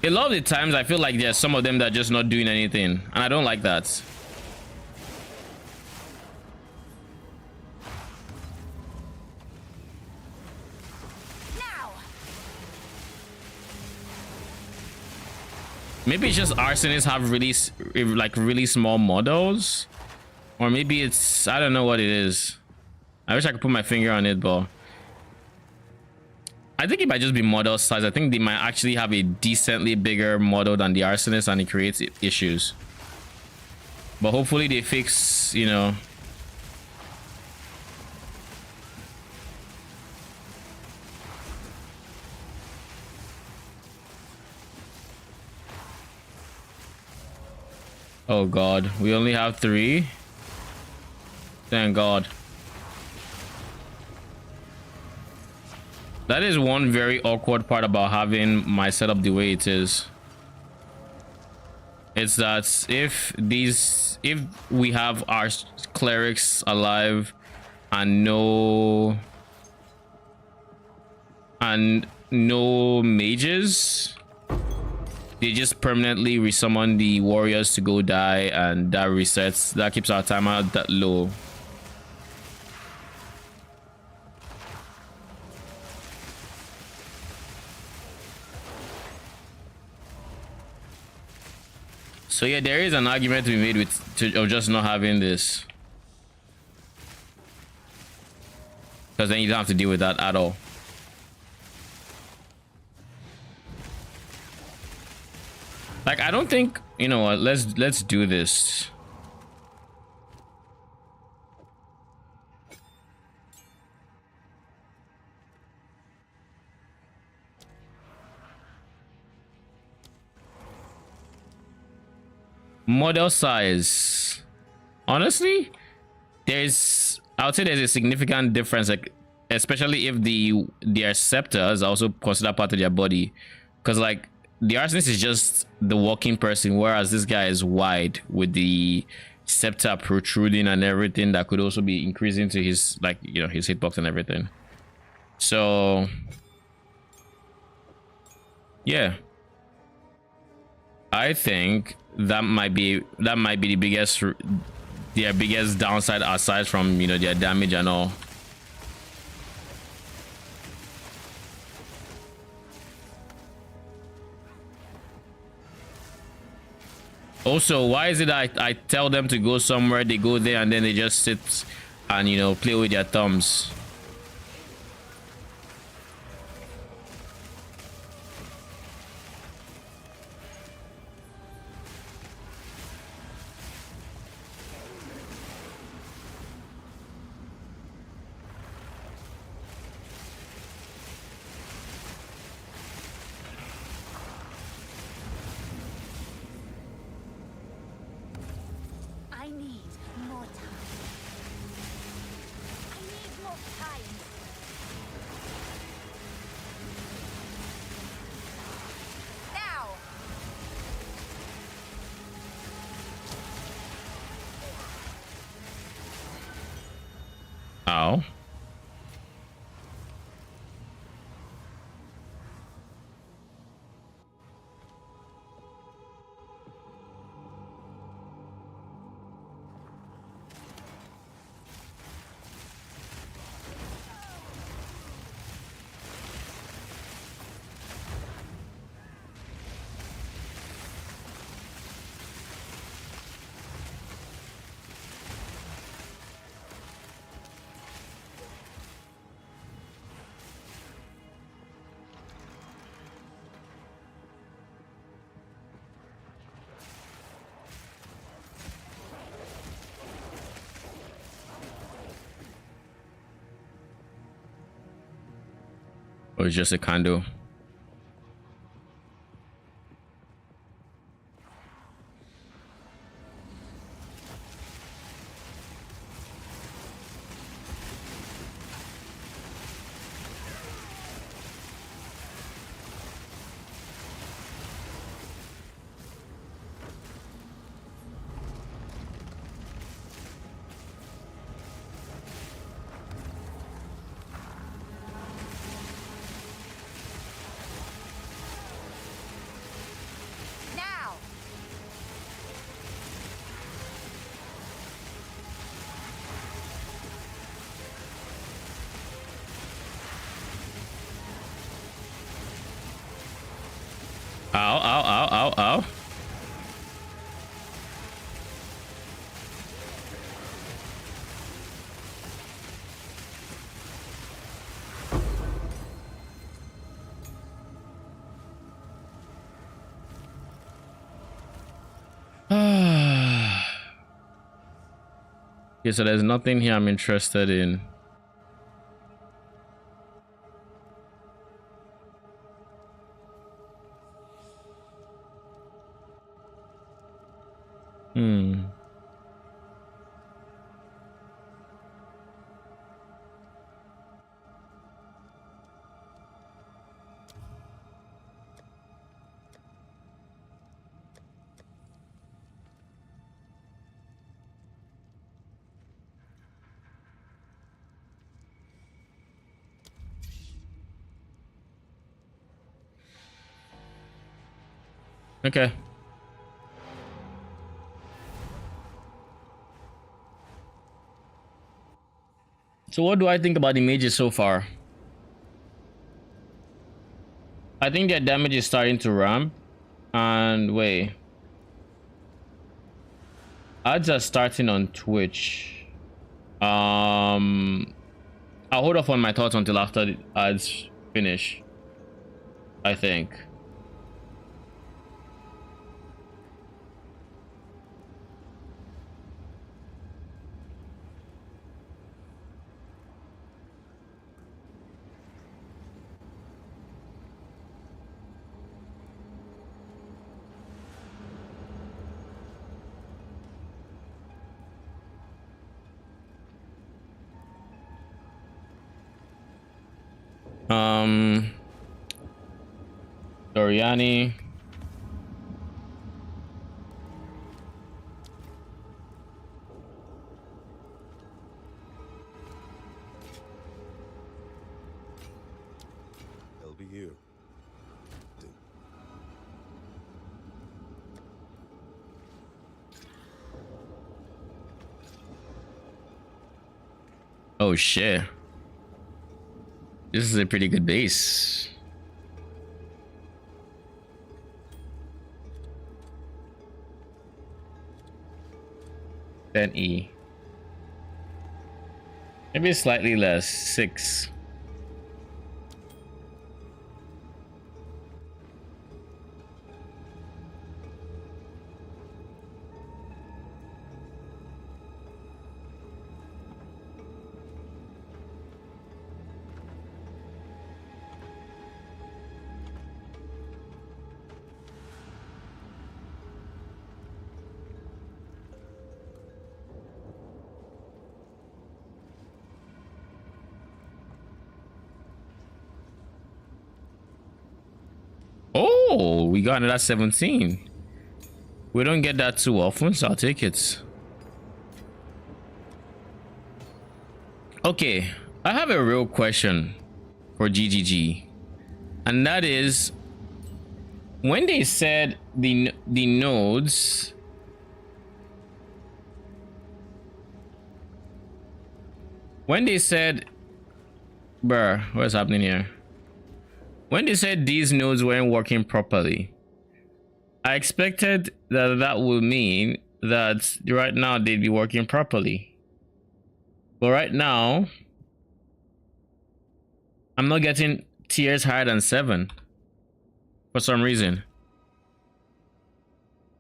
a lot of the times I feel like there's some of them that are just not doing anything, and I don't like that. Maybe it's just arsonists have really small models, or maybe it's, I don't know what it is. I wish I could put my finger on it, but I think it might just be model size. I think they might actually have a decently bigger model than the arsonist, and it creates issues. But hopefully they fix, you know. Oh god, we only have 3. Thank god. That is one very awkward part about having my setup the way it is. It's that if we have our clerics alive and no mages, they just permanently resummon the warriors to go die, and that resets. That keeps our timer that low. So yeah, there is an argument to be made of just not having this, because then you don't have to deal with that at all. Like, I don't think, you know what, let's do this. Model size. Honestly, I would say there's a significant difference, like especially if their scepter is also considered part of their body, because like the arsonist is just the walking person, whereas this guy is wide with the scepter protruding and everything that could also be increasing to his, like, you know, his hitbox and everything. So yeah, I think that might be the biggest, their biggest downside, aside from, you know, their damage and all. Also, why is it I tell them to go somewhere, they go there, and then they just sit and, you know, play with their thumbs? Ow. Or it's just a condo. Ow, ow, ow, ow, ow. Okay, so there's nothing here I'm interested in. Okay. So what do I think about the mages so far? I think their damage is starting to ramp. And wait. Ads are starting on Twitch. I'll hold off on my thoughts until after the ads finish, I think. Doriani. They'll be here. Oh shit. This is a pretty good base. Then E. Maybe slightly less. 6. Oh, we got it at 17. We don't get that too often, so I'll take it. Okay, I have a real question for GGG, and that is, when they said the nodes, when they said, bruh, what's happening here? When they said these nodes weren't working properly, I expected that that would mean that right now they'd be working properly. But right now, I'm not getting tiers higher than 7 for some reason.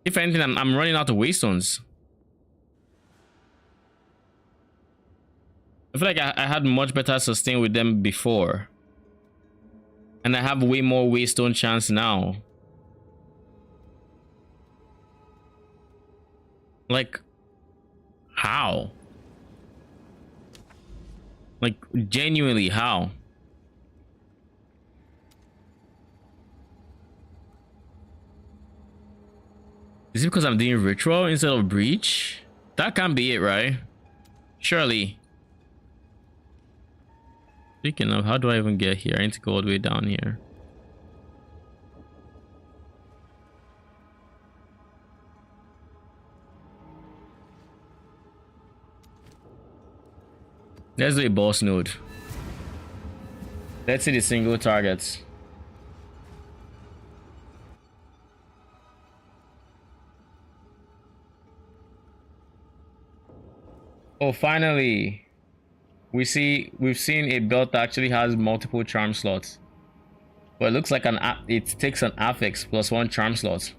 If anything, I'm running out of waystones. I feel like I had much better sustain with them before. And I have way more waystone chance now. Like, how? Like, genuinely, how? Is it because I'm doing ritual instead of breach? That can't be it, right? Surely. Speaking of, how do I even get here? I need to go all the way down here. Let's do a boss node. Let's see the single targets. Oh, finally. We've seen a build that actually has multiple charm slots. But it looks like it takes an affix plus 1 charm slot.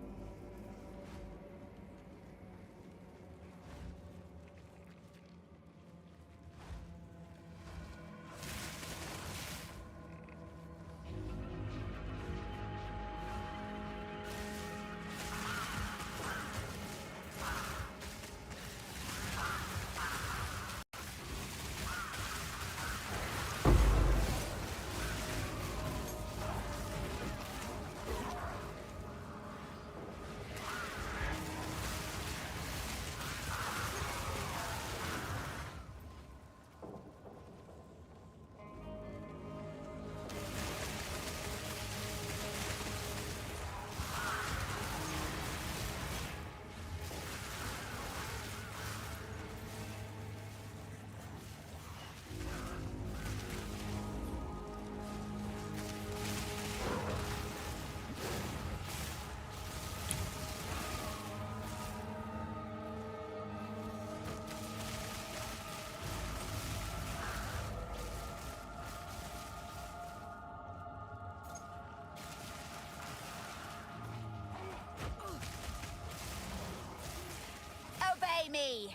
Obey me.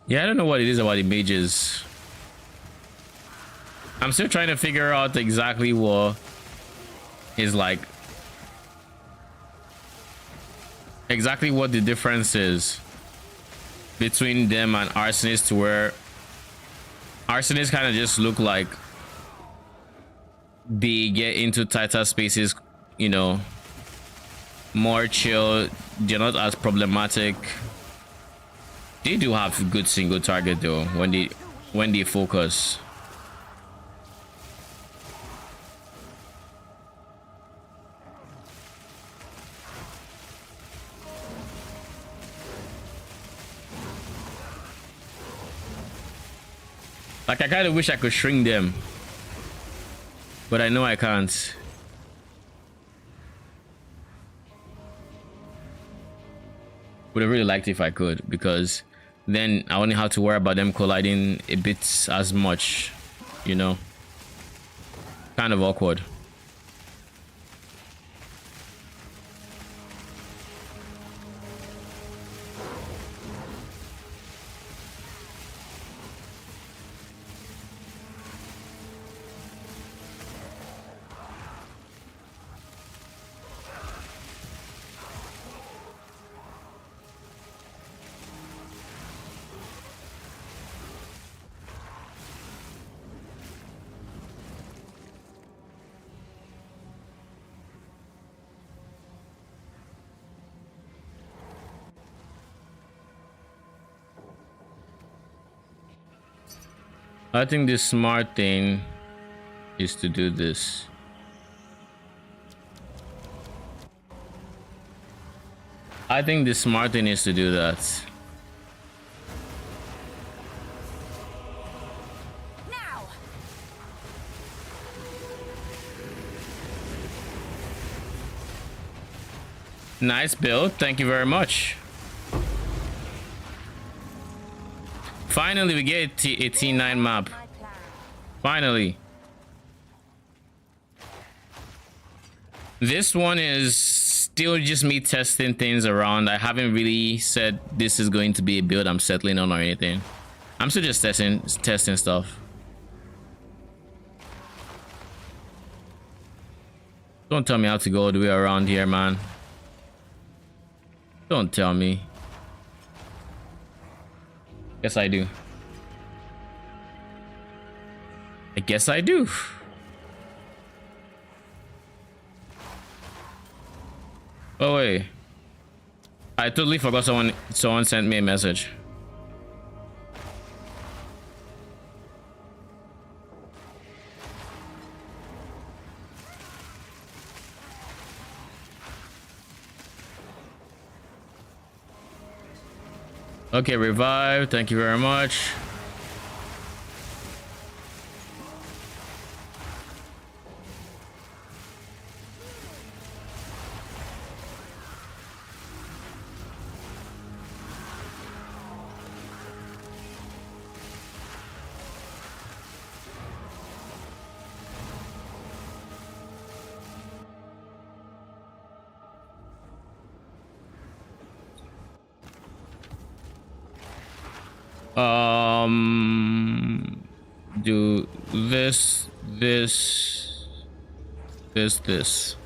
Yeah, I don't know what it is about the mages. I'm still trying to figure out exactly what is like. Exactly what the difference is between them and arsonists, to where arsonists kind of just look like they get into tighter spaces, you know, more chill. They're not as problematic. They do have good single target though when they focus. Like, I kind of wish I could shrink them, but I know I can't. Would have really liked if I could, because then I only have to worry about them colliding a bit as much, you know. Kind of awkward. I think the smart thing is to do this. I think the smart thing is to do that. Now. Nice build. Thank you very much. Finally, we get a T9 map. Finally. This one is still just me testing things around. I haven't really said this is going to be a build I'm settling on or anything. I'm still just testing stuff. Don't tell me how to go all the way around here, man. Don't tell me. Yes, I do. I guess I do. Oh wait, I totally forgot someone sent me a message. Okay, revive. Thank you very much. Do this, this, this.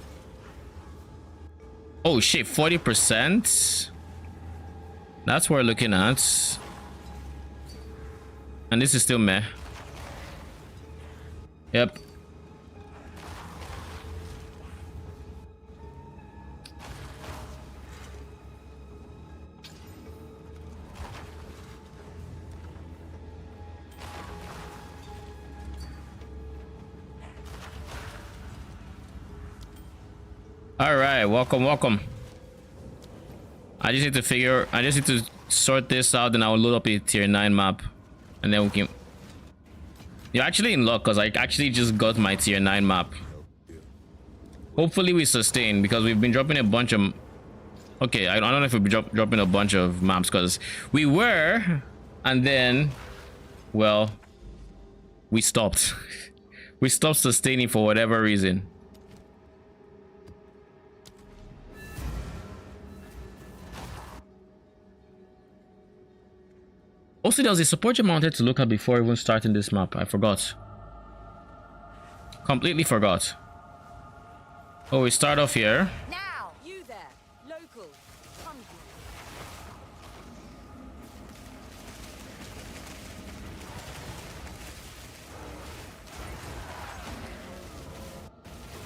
Oh shit, 40%. That's what we're looking at. And this is still meh. Yep. All right, welcome. I just need to sort this out, and I'll load up a tier 9 map, and then we can. You're actually in luck, because I actually just got my tier 9 map. Hopefully we sustain, because we've been dropping a bunch of. Okay, I don't know if we'll be dropping a bunch of maps, because we were, and then, well, we stopped. We stopped sustaining for whatever reason. Also, there was a support gem I wanted to look at before even starting this map. I forgot. Completely forgot. Oh, we start off here. Now, you there, local, come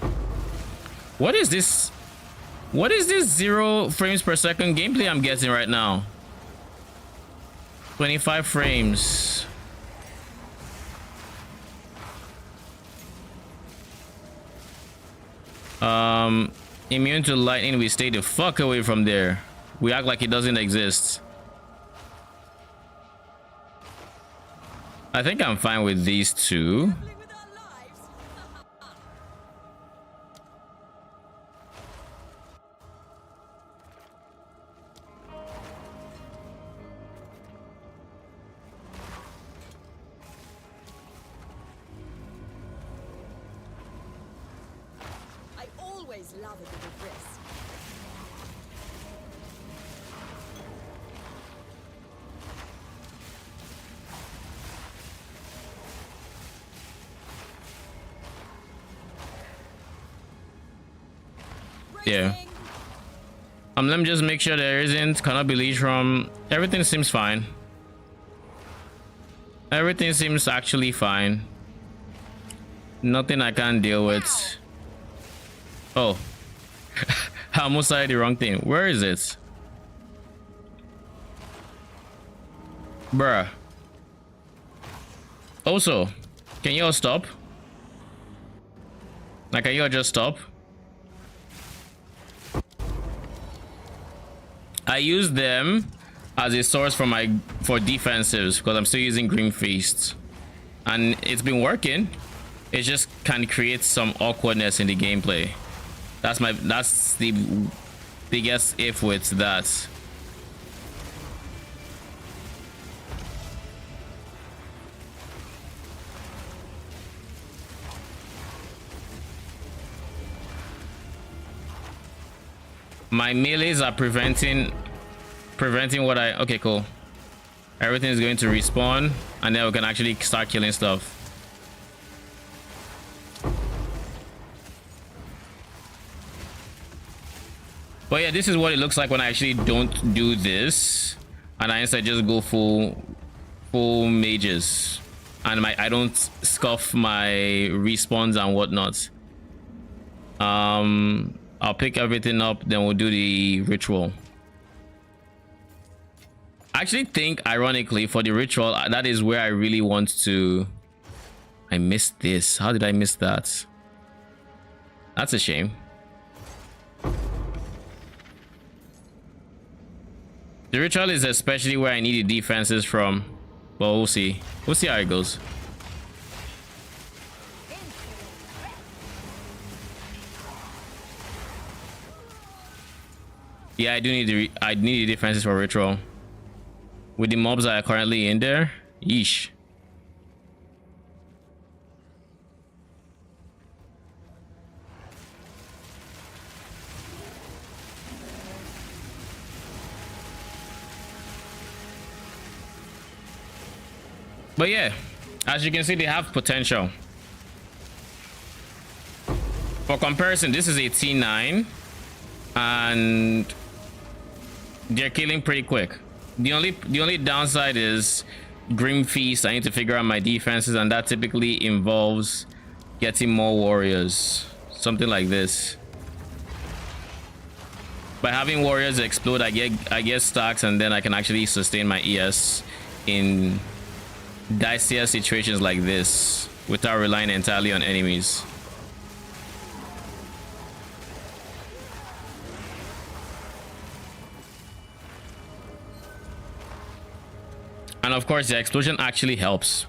here. What is this? What is this 0 frames per second gameplay I'm getting right now? 25 frames. Immune to lightning, we stay the fuck away from there. We act like it doesn't exist. I think I'm fine with these two. Love a bit of risk. Yeah. Let me just make sure there isn't cannot be leech from. Everything seems fine. Everything seems actually fine. Nothing I can't deal with. Oh. I almost said the wrong thing. Where is it? Bruh. Also, can you all stop? Like, can you all just stop? I use them as a source for defensives because I'm still using Green Feast, and it's been working. It just can create some awkwardness in the gameplay. That's the biggest if with that. My melees are preventing what I. Okay, cool. Everything is going to respawn, and then we can actually start killing stuff. But yeah, this is what it looks like when I actually don't do this, and I instead just go full mages, and I don't scuff my respawns and whatnot. I'll pick everything up, then we'll do the ritual. I actually think, ironically, for the ritual, that is where I really want to. I missed this. How did I miss that? That's a shame. The ritual is especially where I need the defenses from. But we'll see. We'll see how it goes. Yeah, I do need the defenses for ritual. With the mobs that are currently in there, yeesh. But yeah, as you can see, they have potential. For comparison, this is a T9 and they're killing pretty quick. The only downside is Grim Feast. I need to figure out my defenses, and that typically involves getting more warriors. Something like this. By having warriors explode, I get stacks, and then I can actually sustain my ES in dicier situations like this without relying entirely on enemies. And of course, the explosion actually helps.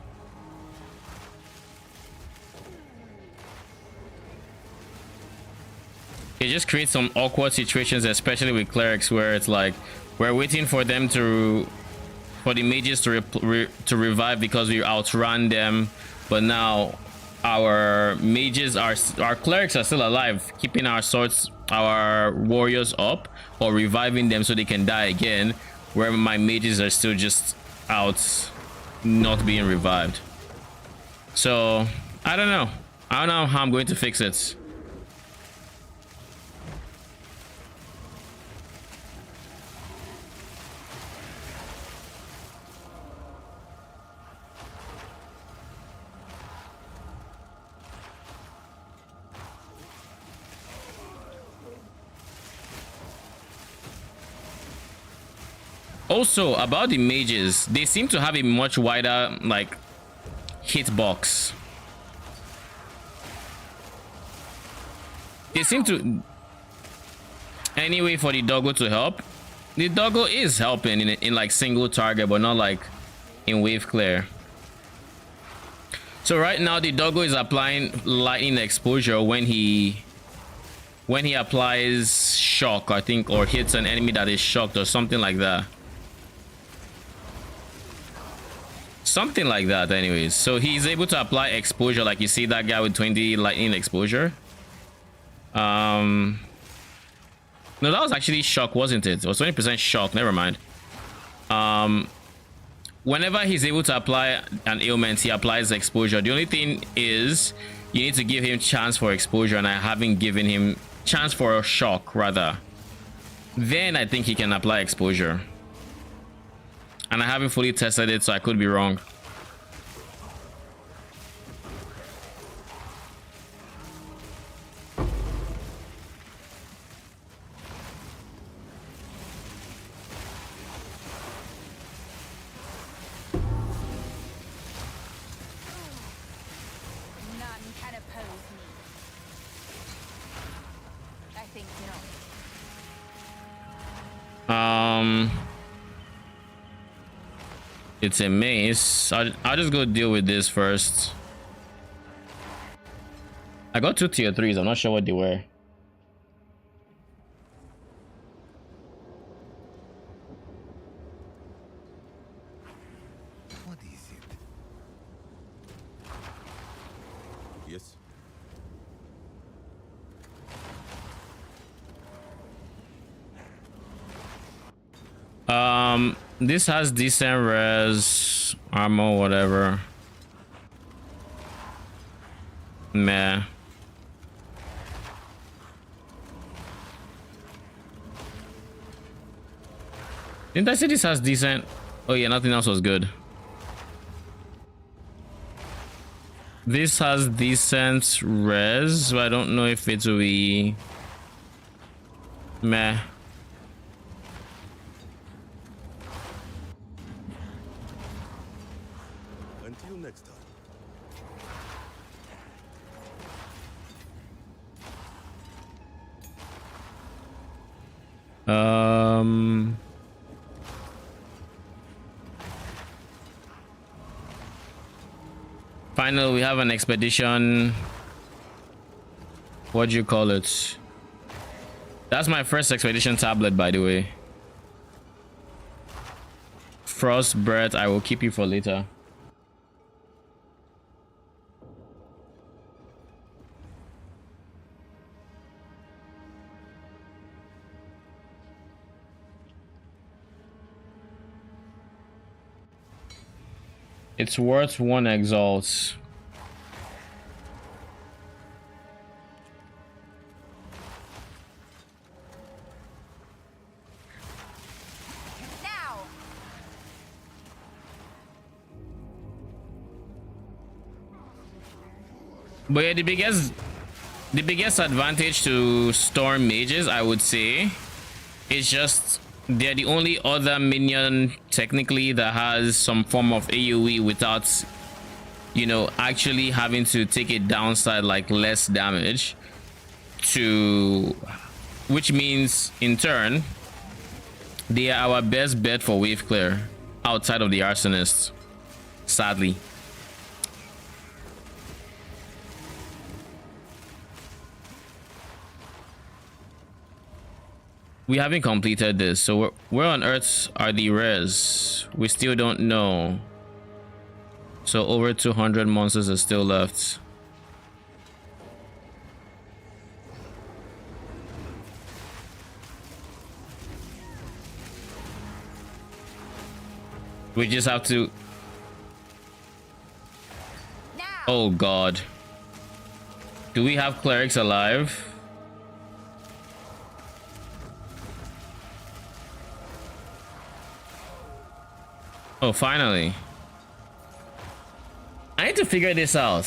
It just creates some awkward situations, especially with clerics, where it's like we're waiting for them to, for the mages to revive because we outrun them, but now our mages our clerics are still alive, keeping our swords, our warriors up, or reviving them so they can die again, where my mages are still just out, not being revived. So I don't know how I'm going to fix it. Also, about the mages, they seem to have a much wider like hitbox. They seem to, anyway, for the doggo to help. The doggo is helping in like single target, but not like in wave clear. So right now the doggo is applying lightning exposure when he applies shock, I think, or hits an enemy that is shocked or something like that. Something like that anyways. So he's able to apply exposure, like you see that guy with 20 lightning exposure. No, that was actually shock, wasn't it? It was 20% shock, never mind. Whenever he's able to apply an ailment, he applies exposure. The only thing is you need to give him chance for exposure, and I haven't given him chance for a shock, rather. Then I think he can apply exposure. And I haven't fully tested it, so I could be wrong. It's a mace. I'll just go deal with this first. I got 2 tier 3s. I'm not sure what they were. What is it? Yes. This has decent res, armor, whatever. Meh. Didn't I say this has decent? Oh yeah, nothing else was good. This has decent res, but I don't know if it will be meh. Until next time. Finally, we have an expedition. What do you call it? That's my first expedition tablet, by the way. Frost breath, I will keep you for later. It's worth 1 exalt. But yeah, the biggest advantage to Storm Mages, I would say, is just they're the only other minion technically that has some form of AoE without, you know, actually having to take a downside like less damage to, which means in turn they are our best bet for wave clear outside of the Arsonist, sadly. We haven't completed this, so where on earth are the rares? We still don't know. So over 200 monsters are still left. We just have to... Oh god. Do we have clerics alive? Oh, finally. I need to figure this out.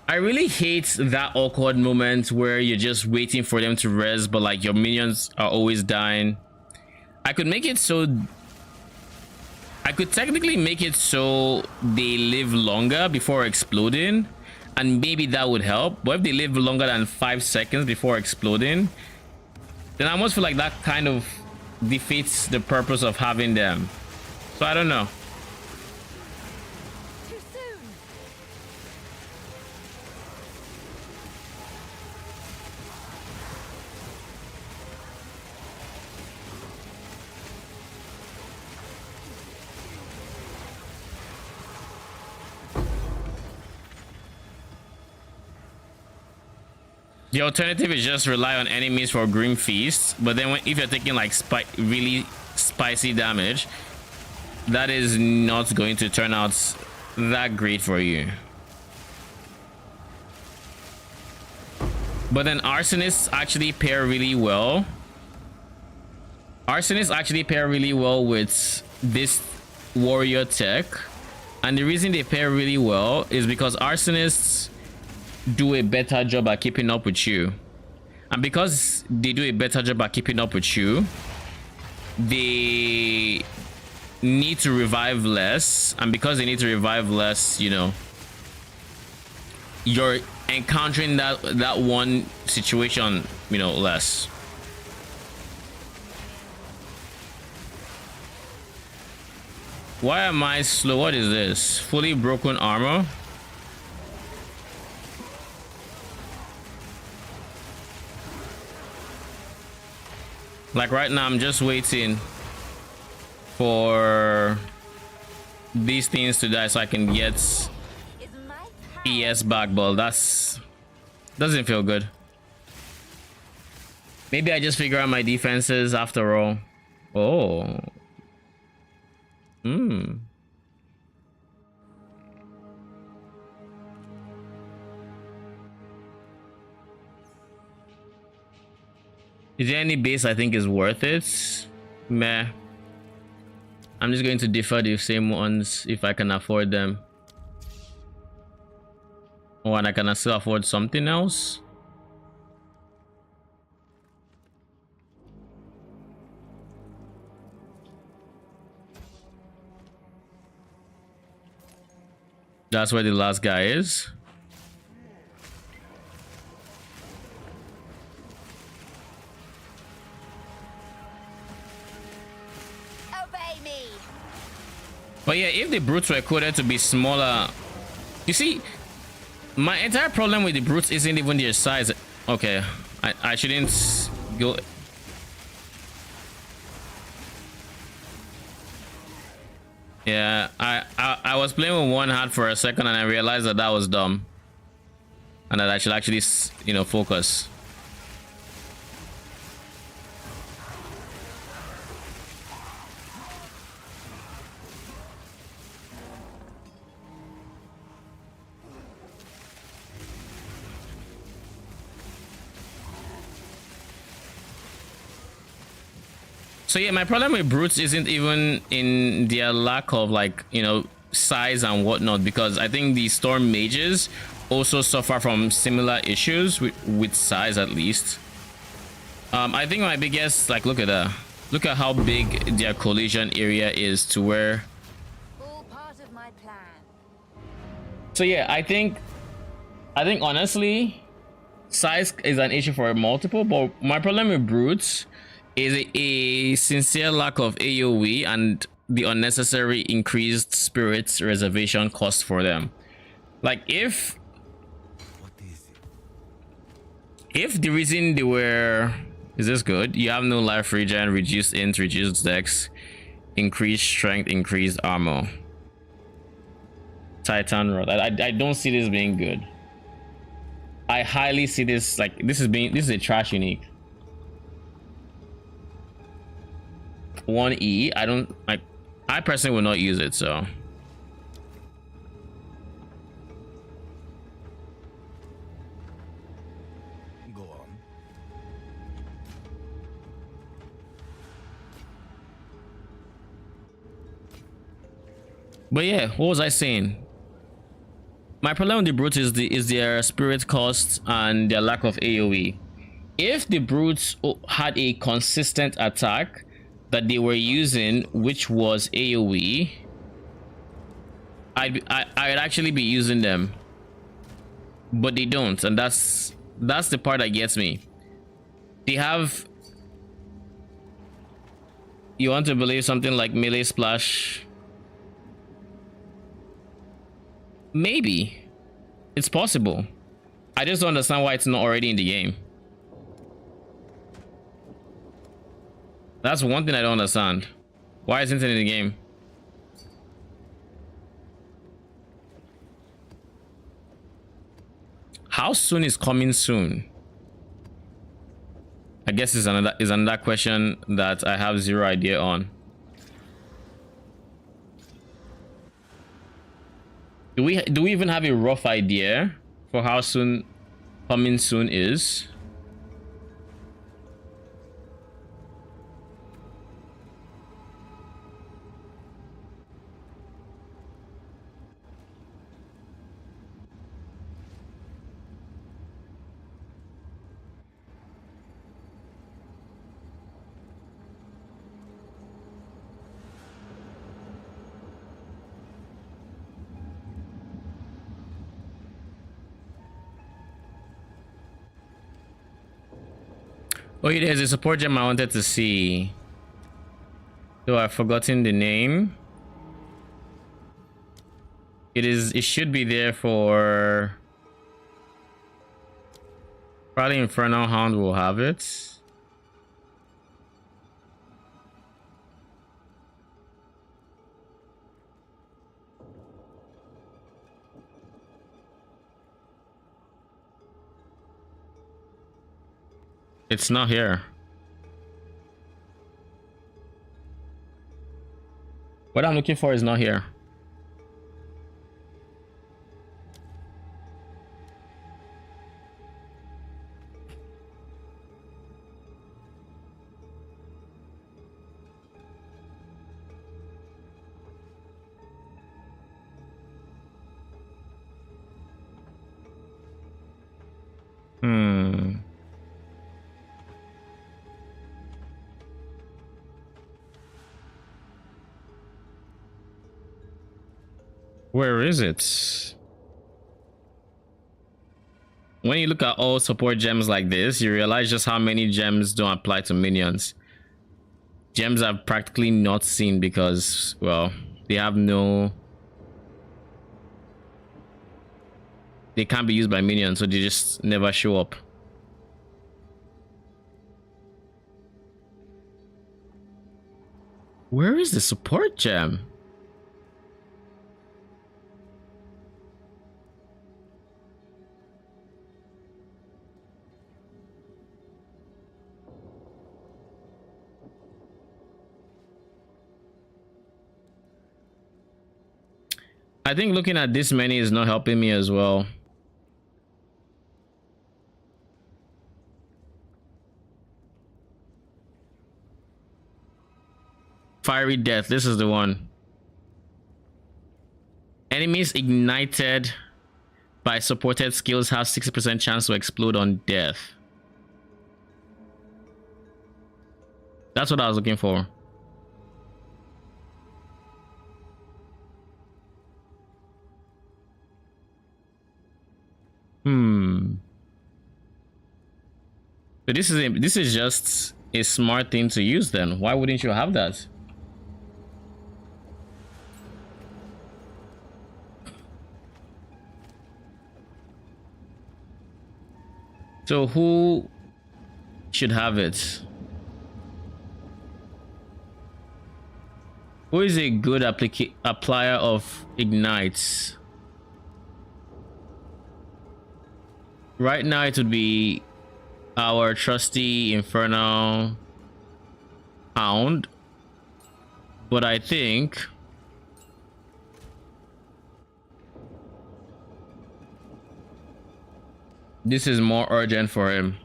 I really hate that awkward moment where you're just waiting for them to res, but like your minions are always dying. I could make it so... I could technically make it so they live longer before exploding, and maybe that would help. But if they live longer than 5 seconds before exploding, then I almost feel like that kind of defeats the purpose of having them. So I don't know. The alternative is just rely on enemies for Grim Feast, but then if you're taking like really spicy damage, that is not going to turn out that great for you. But then Arsonists actually pair really well. Arsonists actually pair really well with this warrior tech, and the reason they pair really well is because Arsonists do a better job at keeping up with you, and because they do a better job at keeping up with you, they need to revive less, and because they need to revive less, you know, you're encountering that one situation, you know, less. Why am I slow? What is this? Fully broken armor? Like right now, I'm just waiting for these things to die so I can get ES back, but that's doesn't feel good. Maybe I just figure out my defenses after all. Oh. Is there any base I think is worth it? Meh. I'm just going to defer the same ones if I can afford them. Oh, and I can still afford something else? That's where the last guy is. But yeah, if the brutes were coded to be smaller, you see, my entire problem with the brutes isn't even their size. Okay, I shouldn't go. Yeah, I was playing with one hand for a second and I realized that was dumb, and that I should actually, you know, focus. So yeah, my problem with brutes isn't even in their lack of, like, you know, size and whatnot, because I think the storm mages also suffer from similar issues with size, at least. I think my biggest, like, look at how big their collision area is to where. All part of my plan. So yeah, I think honestly, size is an issue for multiple, but my problem with brutes is a sincere lack of AoE and the unnecessary increased spirits reservation cost for them. Like, if the reason they were, is this good? You have no life regen, reduced int, reduced dex, increased strength, increased armor, Titan rod. I don't see this being good. I highly see this, like, this is a trash unique. 1E, I personally will not use it, so. Go on. But yeah, what was I saying? My problem with the brutes is their spirit cost and their lack of AoE. If the brutes had a consistent attack that they were using, which was AoE, I'd actually be using them, but they don't, and that's the part that gets me. They have, you want to believe something like melee splash? Maybe it's possible. I just don't understand why it's not already in the game. That's one thing I don't understand. Why isn't it in the game? How soon is coming soon? I guess is another question that I have zero idea on. Do we even have a rough idea for how soon coming soon is? Oh, there's a support gem I wanted to see. So I've forgotten the name. It should be there for, probably Infernal Hound will have it. It's not here. What I'm looking for is not here. Where is it? When you look at all support gems like this, you realize just how many gems don't apply to minions. Gems I've practically not seen because, well, they have no... They can't be used by minions, so they just never show up. Where is the support gem? I think looking at this many is not helping me as well. Fiery Death. This is the one. Enemies ignited by supported skills have 60% chance to explode on death. That's what I was looking for. But this is just a smart thing to use then. Why wouldn't you have that? So who should have it? Who is a good applier of ignites? Right now it would be our trusty Infernal Hound, but I think this is more urgent for him.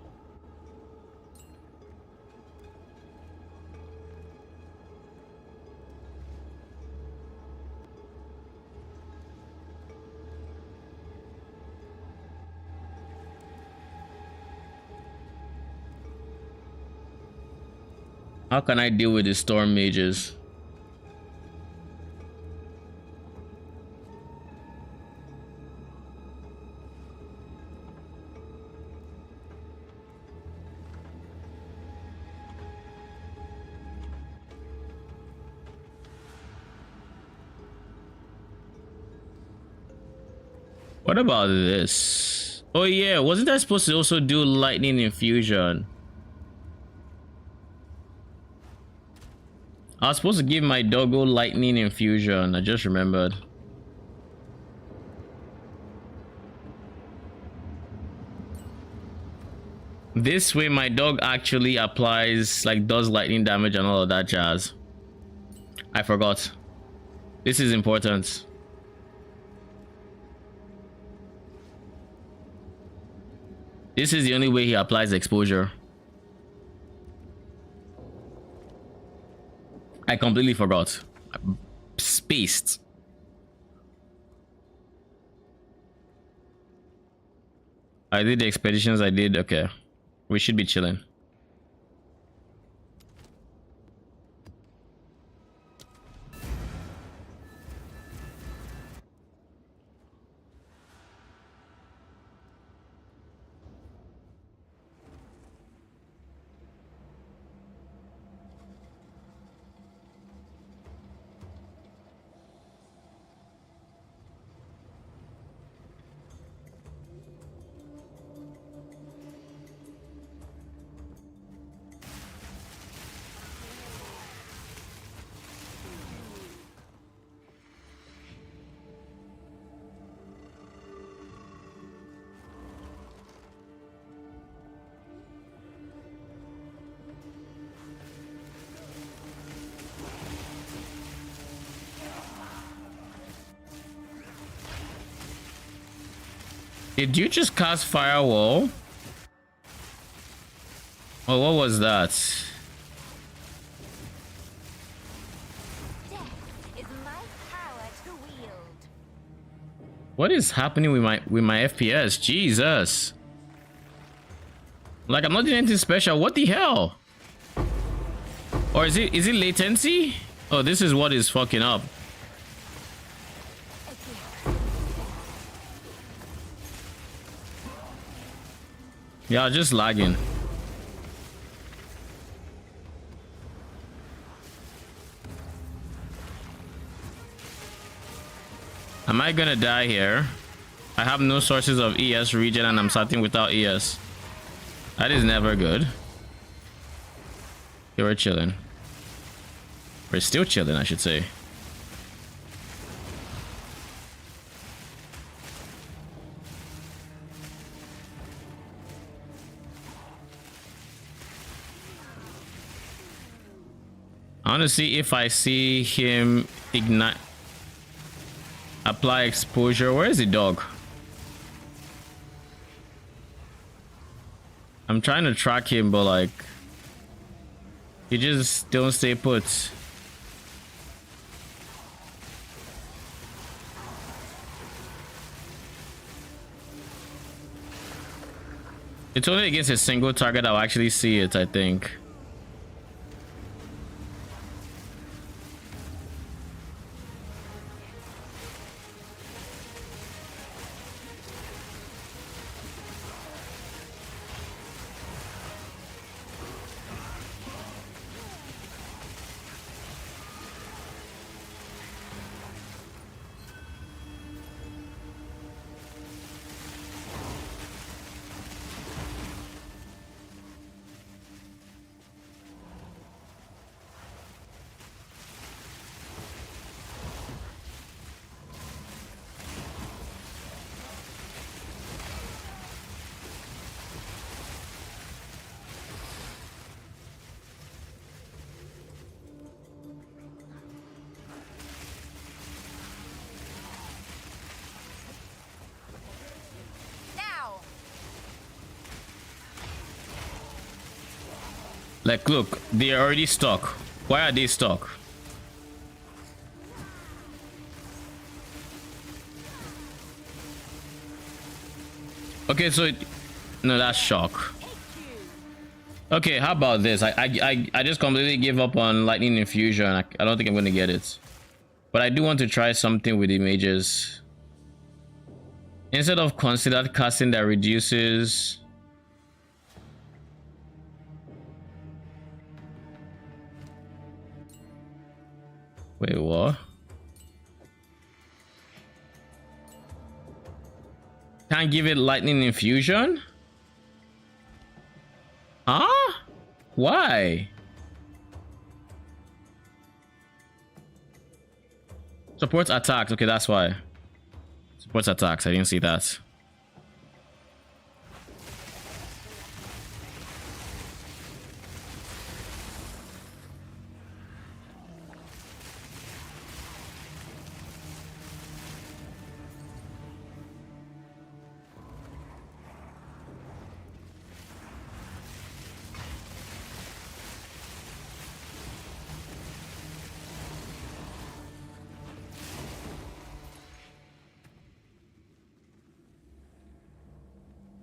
How can I deal with the storm mages? What about this? Oh yeah, wasn't I supposed to also do lightning infusion? I was supposed to give my doggo lightning infusion. I just remembered. This way my dog actually applies, like, does lightning damage and all of that jazz. I forgot. This is important. This is the only way he applies exposure. I completely forgot. I spaced. I did the expeditions I did. Okay. We should be chilling. Did you just cast Firewall? Oh, what was that? What is happening with my FPS? Jesus. Like, I'm not doing anything special. What the hell? Or is it latency? Oh, this is what is fucking up. Yeah, just lagging. Am I gonna die here? I have no sources of ES regen and I'm starting without ES. That is never good. Okay, we're chilling. We're still chilling, I should say. I want to see if I see him ignite, apply exposure. Where is the dog? I'm trying to track him, but like, he just don't stay put. It's only against a single target I'll actually see it, I think. Like, look, they're already stuck. Why are they stuck? Okay, so no, that's shock. Okay, how about this? I just completely give up on lightning infusion. I don't think I'm gonna get it, but I do want to try something with the mages. Instead of considered casting that reduces. Wait, what? Can't give it lightning infusion? Huh? Why? Supports attacks. Okay, that's why. Supports attacks. I didn't see that.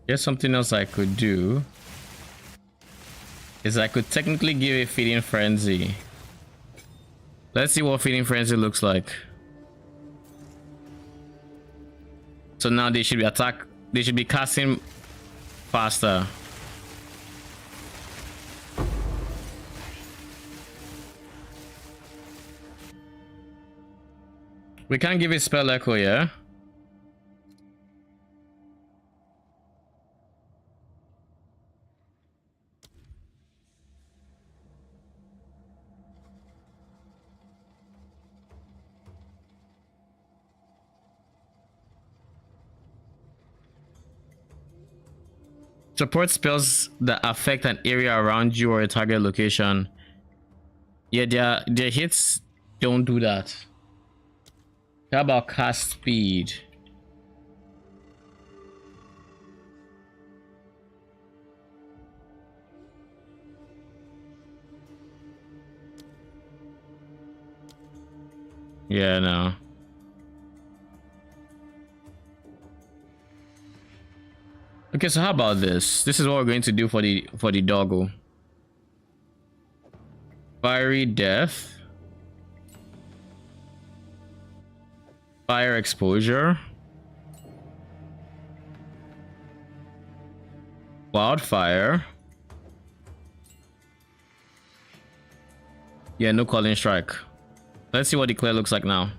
Here's something else I could do. Is I could technically give a feeding frenzy. Let's see what feeding frenzy looks like. So now they should be they should be casting faster. We can't give it spell echo, yeah? Support spells that affect an area around you or a target location. Yeah, their hits don't do that. How about cast speed? Yeah, no. Okay, so how about this? This is what we're going to do for the doggo. Fiery Death. Fire Exposure. Wildfire. Yeah, no calling strike. Let's see what Declare looks like now.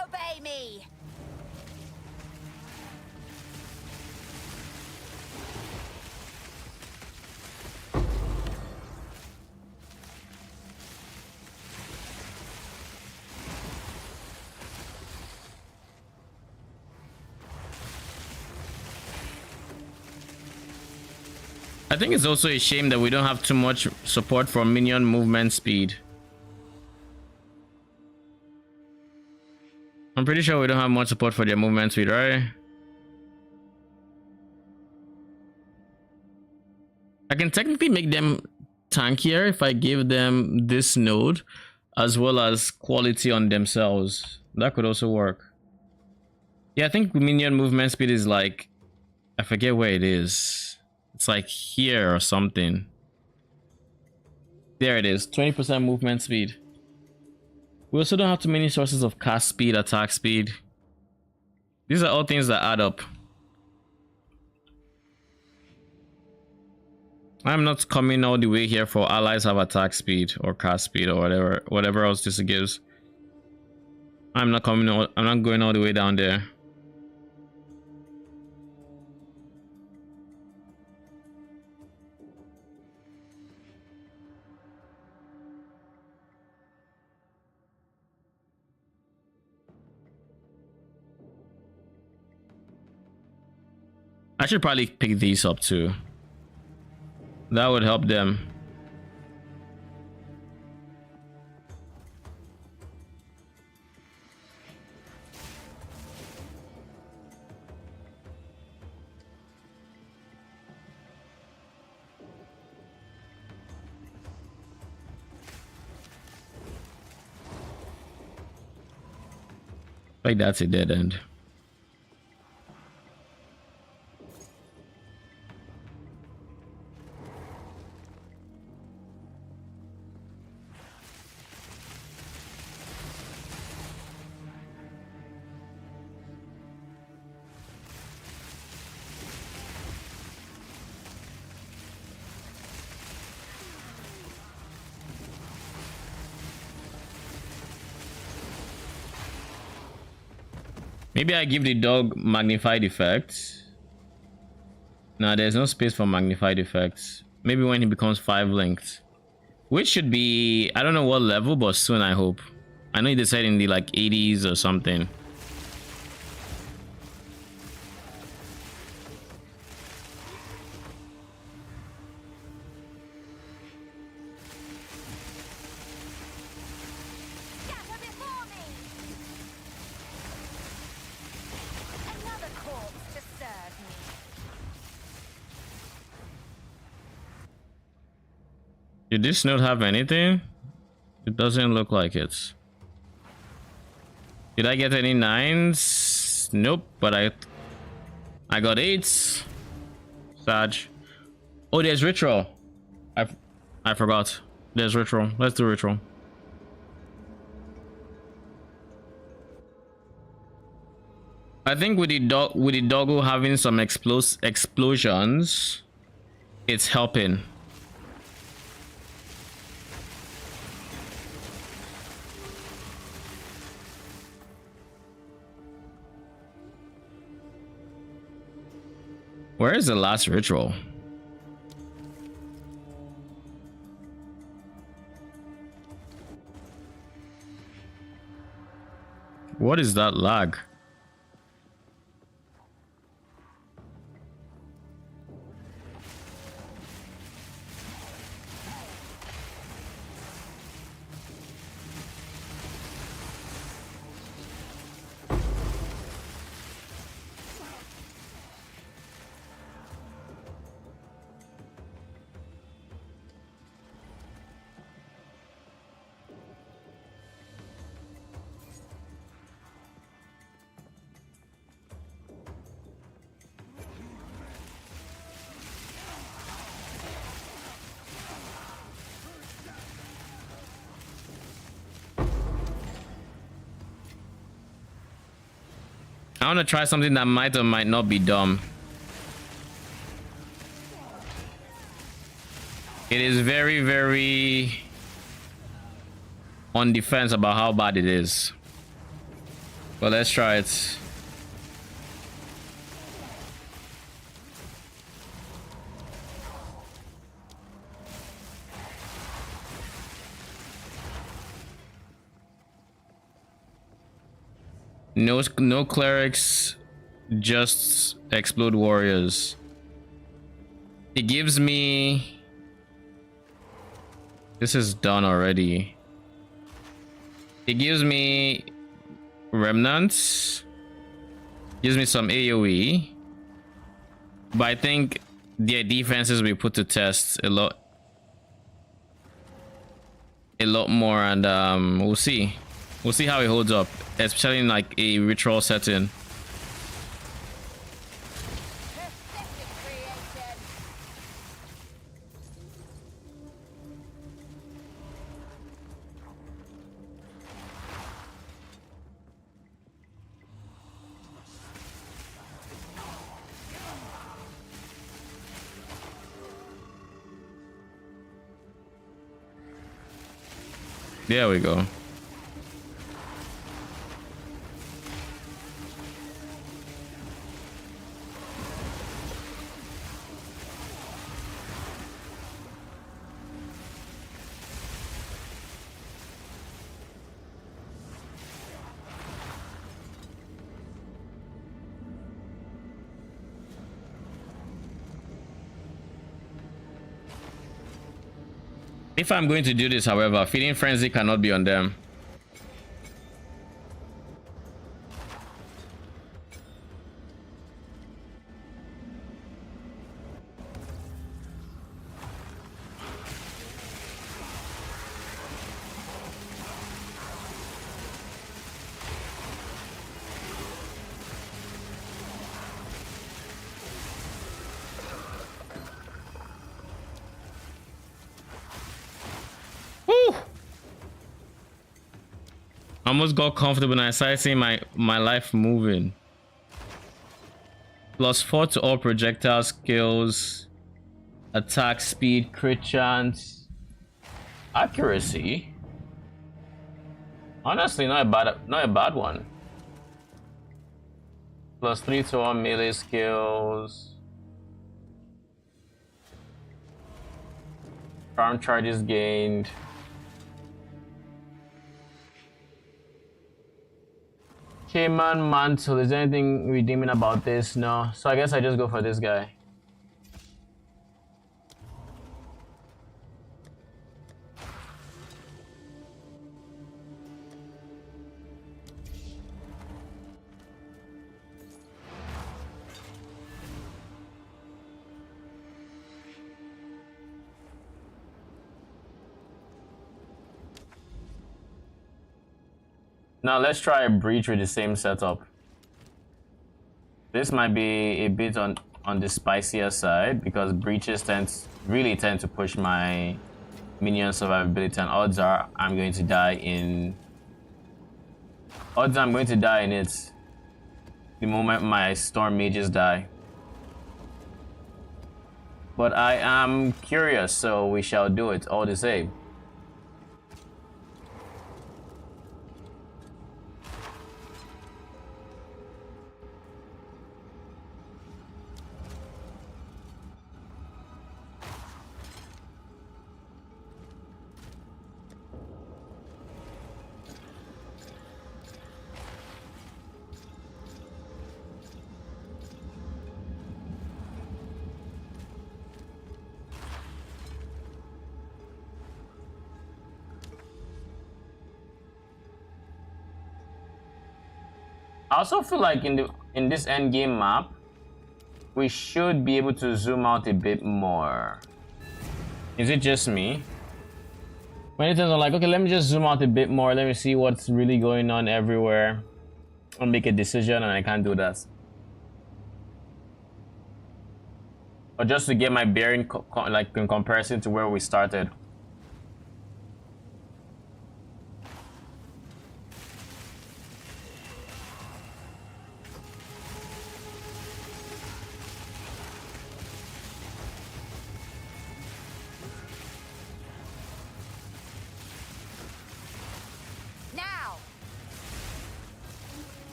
Obey me. think it's also a shame that we don't have too much support for minion movement speed. I'm pretty sure we don't have much support for their movement speed, right? I can technically make them tankier if I give them this node as well as quality on themselves. That could also work. Yeah, I think minion movement speed is like, I forget where it is. It's like here or something. There it is, 20% movement speed. We also don't have too many sources of cast speed, attack speed. These are all things that add up. I'm not coming all the way here for allies have attack speed or cast speed or whatever else this gives. I'm not coming. I'm not going all the way down there. I should probably pick these up too. That would help them. Like that's a dead end. Maybe I give the dog magnified effects. Nah, there's no space for magnified effects. Maybe when he becomes 5 linked. Which should be, I don't know what level, but soon I hope. I know they said in the like 80s or something. Did this node have anything? It doesn't look like it. Did I get any 9s? Nope, but I got 8s. Sag. Oh, there's ritual. I forgot. There's ritual. Let's do ritual. I think with the doggo having some explosions, it's helping. Where is the last ritual? What is that lag? I want to try something that might or might not be dumb. It is very, very on defense about how bad it is. But let's try it. No clerics, just explode warriors. It gives me... This is done already. It gives me remnants. Gives me some AoE. But I think their defenses will be put to test a lot more, and we'll see. We'll see how it holds up, especially in like a ritual setting. There we go. If I'm going to do this, however, Feeding Frenzy cannot be on them. Almost got comfortable and I started seeing my life moving. +4 to all projectile skills, attack speed, crit chance, accuracy. Honestly, not a bad one. +3 to all melee skills. Farm charges gained. Cayman Mantle, is there anything redeeming about this? No, so I guess I just go for this guy. Now let's try a breach with the same setup. This might be a bit on the spicier side because breaches really tend to push my minion survivability, and odds are I'm going to die in it the moment my storm mages die. But I am curious, so we shall do it all the same. I also feel like in this endgame map, we should be able to zoom out a bit more. Is it just me? Many times I'm like, okay, let me just zoom out a bit more. Let me see what's really going on everywhere. I'll make a decision, and I can't do that. Or just to get my bearing, like in comparison to where we started.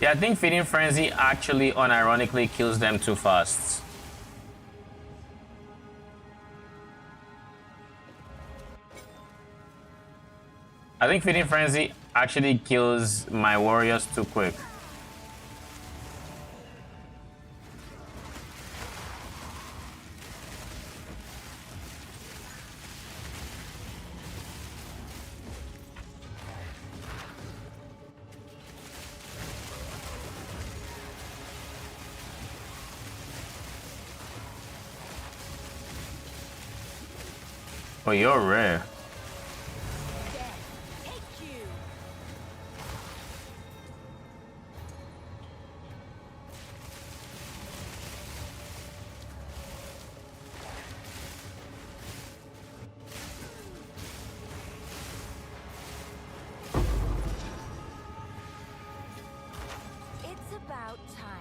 Yeah, I think Feeding Frenzy actually unironically kills them too fast. I think Feeding Frenzy actually kills my warriors too quick. Oh, you're rare. It's about time.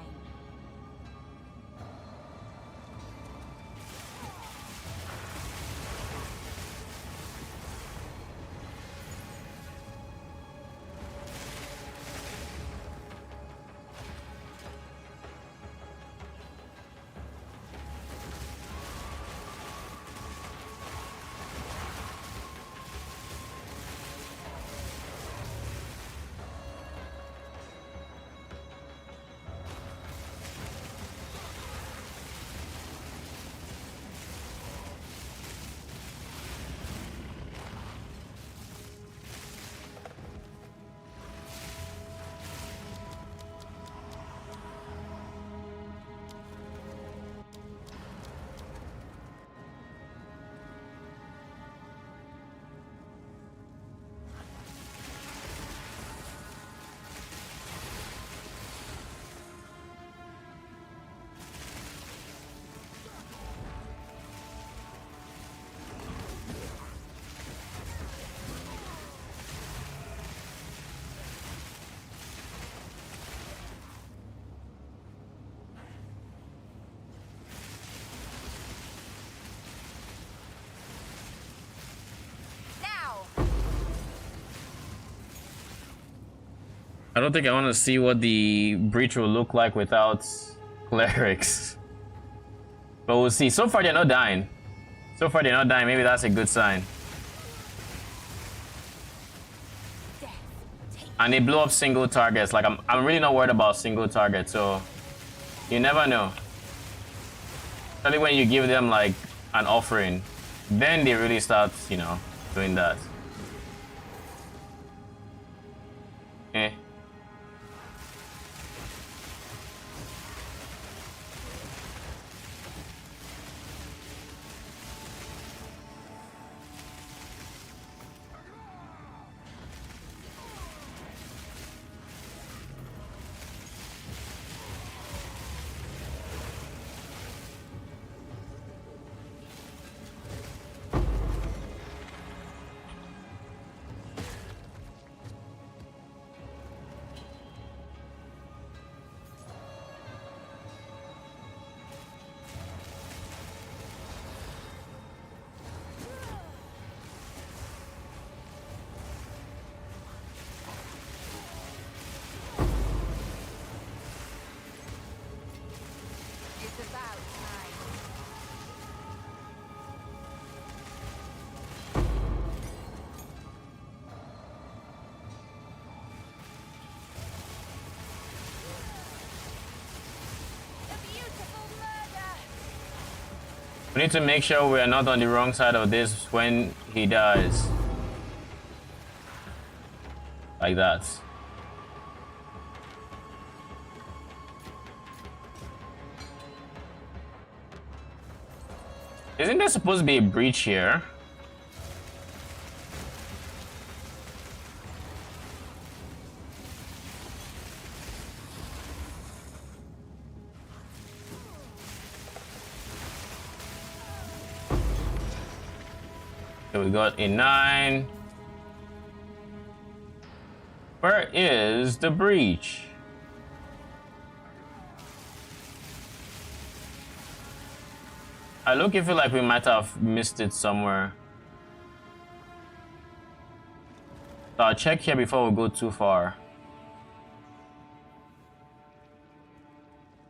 I don't think I want to see what the breach will look like without clerics. But we'll see. So far, they're not dying. So far, they're not dying. Maybe that's a good sign. And they blow up single targets. Like, I'm really not worried about single targets. So, you never know. Especially when you give them, like, an offering. Then they really start, you know, doing that. Eh. We need to make sure we are not on the wrong side of this when he dies. Like that. Isn't there supposed to be a breach here? So we got a 9. Where is the breach? I look and feel like we might have missed it somewhere. So I'll check here before we go too far.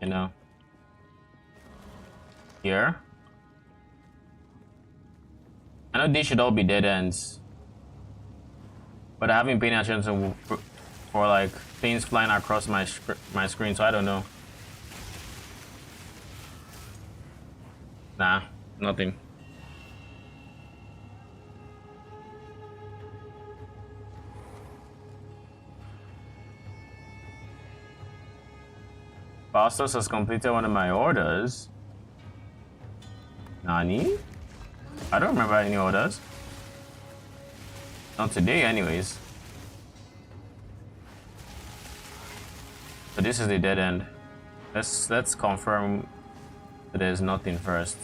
You know. Here. I know these should all be dead ends. but I haven't paid attention for like things flying across my screen, so I don't know. Nah, nothing. Bastos has completed one of my orders. Nani? I don't remember any orders. Not today, anyways. But this is the dead end. Let's confirm that there's nothing first.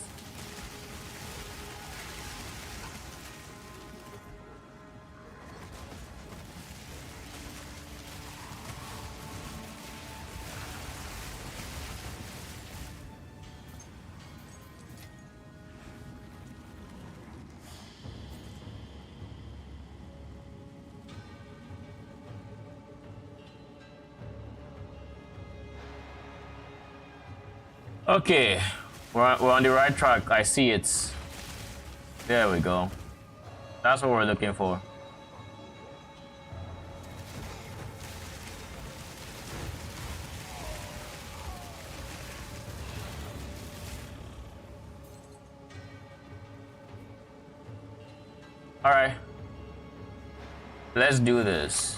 Okay, we're on the right track. I see it. There we go. That's what we're looking for. All right, let's do this.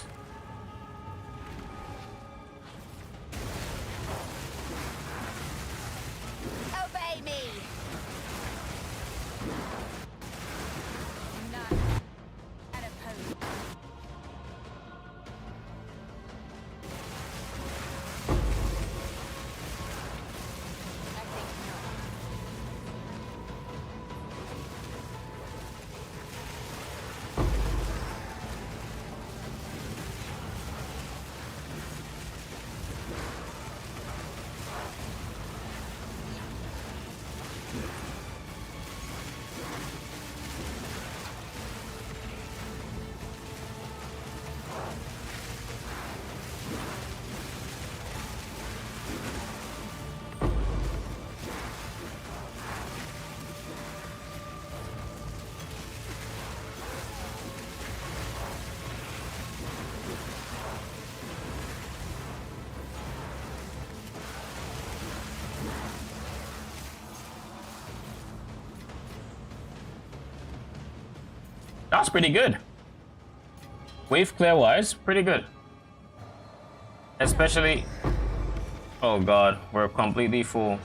That's pretty good. Wave clear wise, pretty good. Especially, oh god, we're completely full.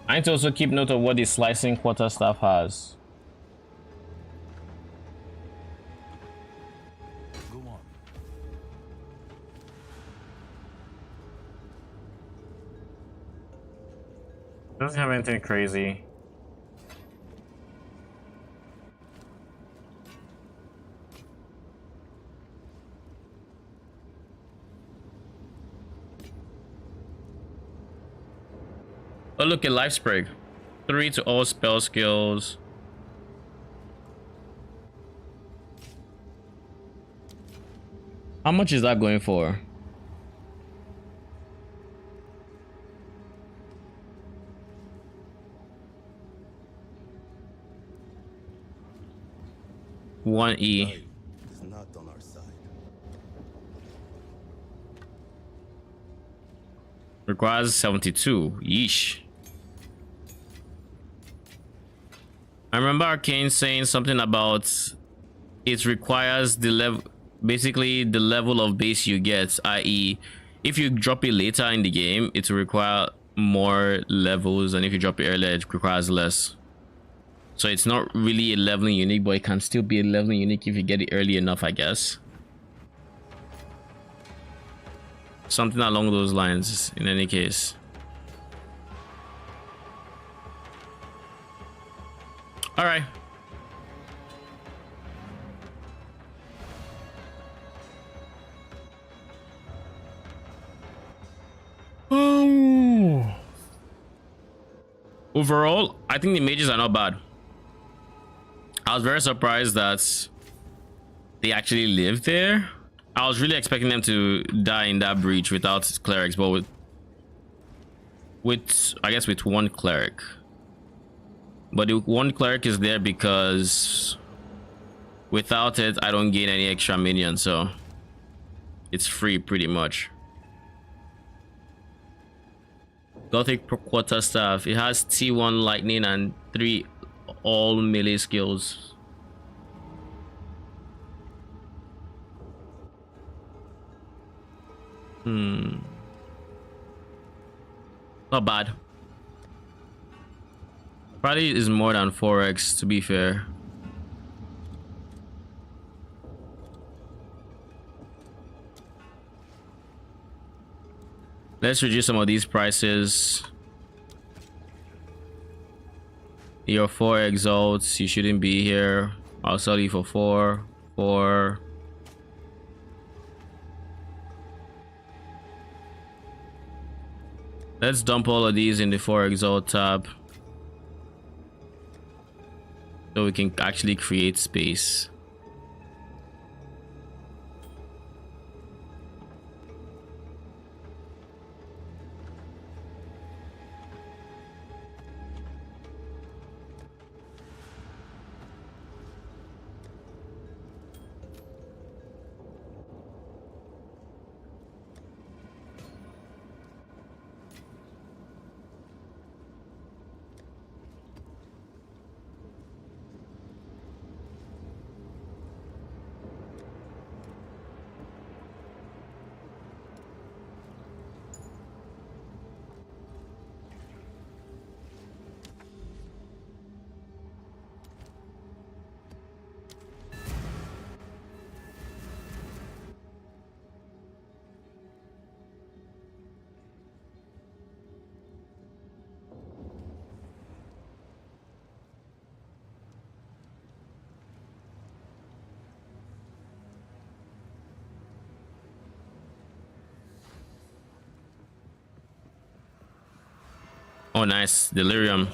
I need to also keep note of what the slicing quarterstaff has. Go on. Doesn't have anything crazy. Oh, look at life sprig. 3 to all spell skills. How much is that going for? One E. It's not on our side. Requires 72. Yeesh. I remember Arcane saying something about it requires the level, basically the level of base you get, i.e. if you drop it later in the game, it will require more levels, and if you drop it earlier, it requires less. So it's not really a leveling unique, but it can still be a leveling unique if you get it early enough, I guess. Something along those lines, in any case. All right. Oh. Overall, I think the mages are not bad. I was very surprised that they actually lived there. I was really expecting them to die in that breach without clerics, but with I guess with one cleric. But the one cleric is there because Without it, I don't gain any extra minions, so it's free pretty much. Gothic Quarterstaff. It has T1 lightning and 3 all melee skills. Not bad. Probably is more than 4x to be fair. Let's reduce some of these prices. Your 4 exalts, you shouldn't be here. I'll sell you for 4. Let's dump all of these in the 4 exalt tab, so we can actually create space. Oh, nice. Delirium.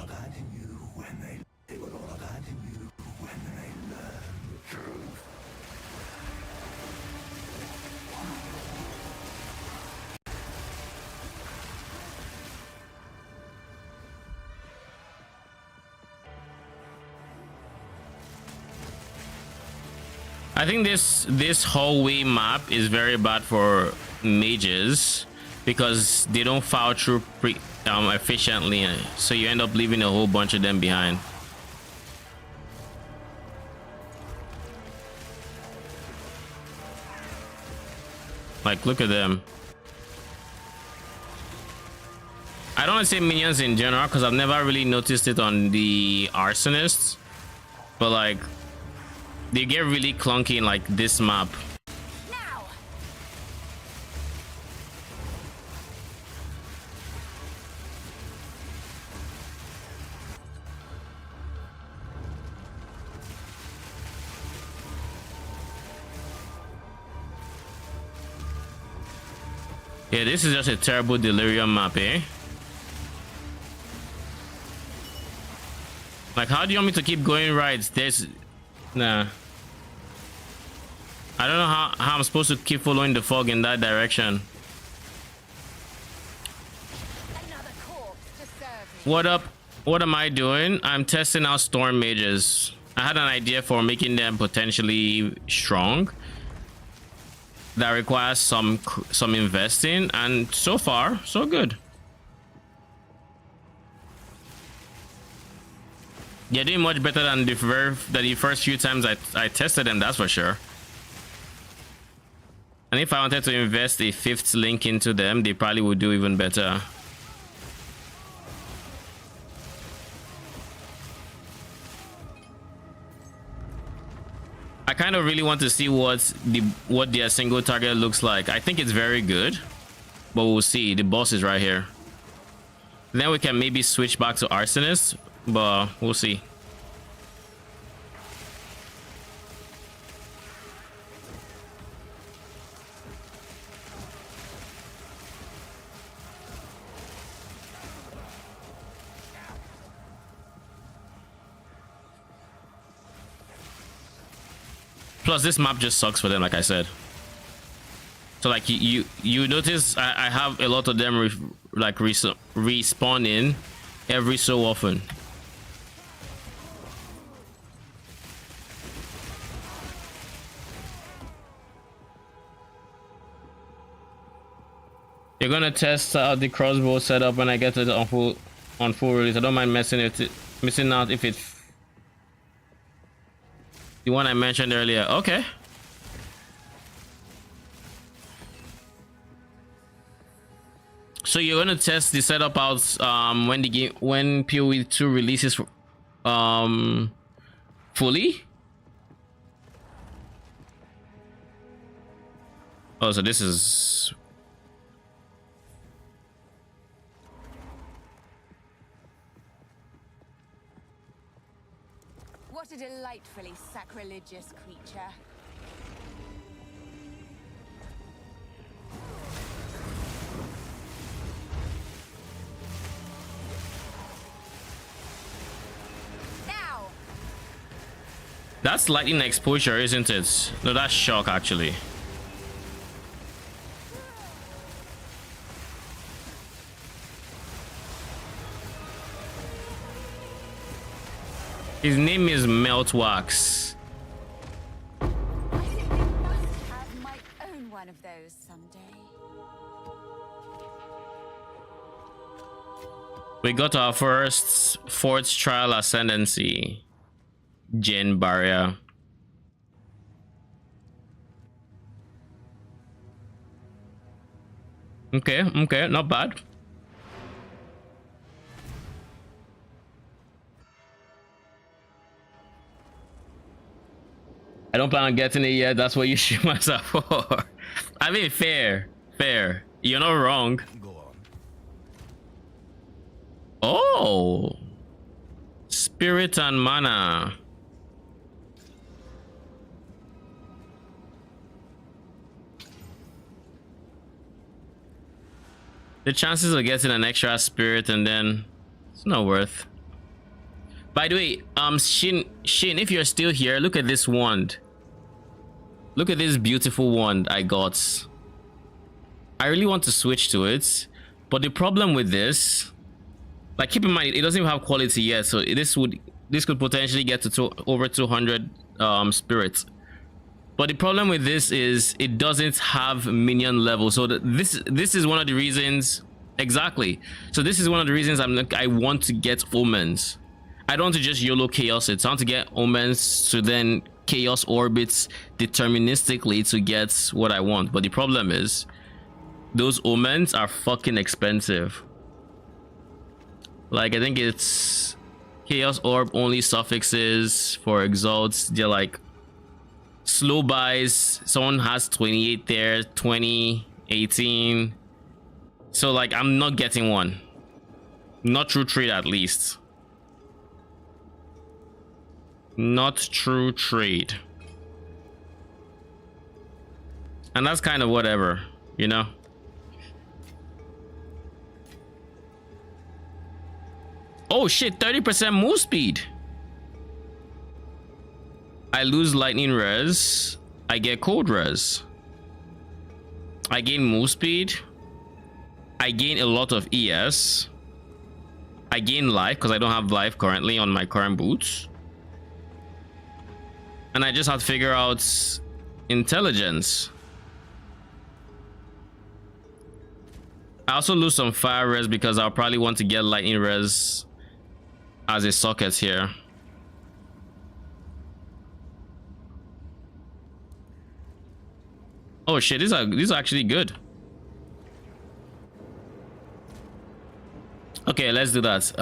I think this hallway map is very bad for mages because they don't foul through efficiently, so you end up leaving a whole bunch of them behind. Like, look at them. I don't want to say minions in general because I've never really noticed it on the arsonists, but like they get really clunky in like this map. Yeah, this is just a terrible delirium map, eh? Like, how do you want me to keep going right? There's... Nah. I don't know how I'm supposed to keep following the fog in that direction. What up? What am I doing? I'm testing out storm mages. I had an idea for making them potentially strong. That requires some investing, and so far so good. They're doing much better than the first few times I tested them, that's for sure. And if I wanted to invest a 5th link into them, they probably would do even better. I kind of really want to see what their single target looks like. I think it's very good, but we'll see. The boss is right here. Then we can maybe switch back to arsonist, but we'll see. Plus, this map just sucks for them, like I said. So, like, you notice I have a lot of them respawning every so often. We're gonna test out the crossbow setup when I get it on full release. I don't mind missing out if it the one I mentioned earlier. Okay. So you're gonna test the setup out when PoE 2 releases fully? Oh, so this is What a delightfully sacrilegious creature. Now. That's lightning exposure, isn't it? No, that's shock actually. His name is Meltwax. I must have my own one of those someday. We got our first fourth trial ascendancy. Jin barrier. Okay, not bad. I don't plan on getting it yet. That's what you shoot myself for. I mean, fair. You're not wrong. Go on. Oh, spirit and mana. The chances of getting an extra spirit and then it's not worth. By the way, Shin, if you're still here, look at this wand. Look at this beautiful wand I got. I really want to switch to it, but the problem with this, like, keep in mind it doesn't even have quality yet, so this could potentially get to over 200 spirits. But the problem with this is it doesn't have minion level. So this is one of the reasons. Exactly. So this is one of the reasons I want to get omens. I don't want to just YOLO chaos it. I want to get omens to then chaos orbits deterministically to get what I want. But the problem is those omens are fucking expensive. Like, I think it's chaos orb only suffixes for exalts. They're like slow buys. Someone has 28 there, 20, 18. So like, I'm not getting one. Not true trade, at least. Not true trade. And that's kind of whatever, you know. Oh shit, 30% move speed. I lose lightning res, I get cold res. I gain move speed. I gain a lot of ES. I gain life because I don't have life currently on my current boots. And I just have to figure out intelligence. I also lose some fire res because I'll probably want to get lightning res as a socket here. Oh shit, these are actually good. Okay, let's do that.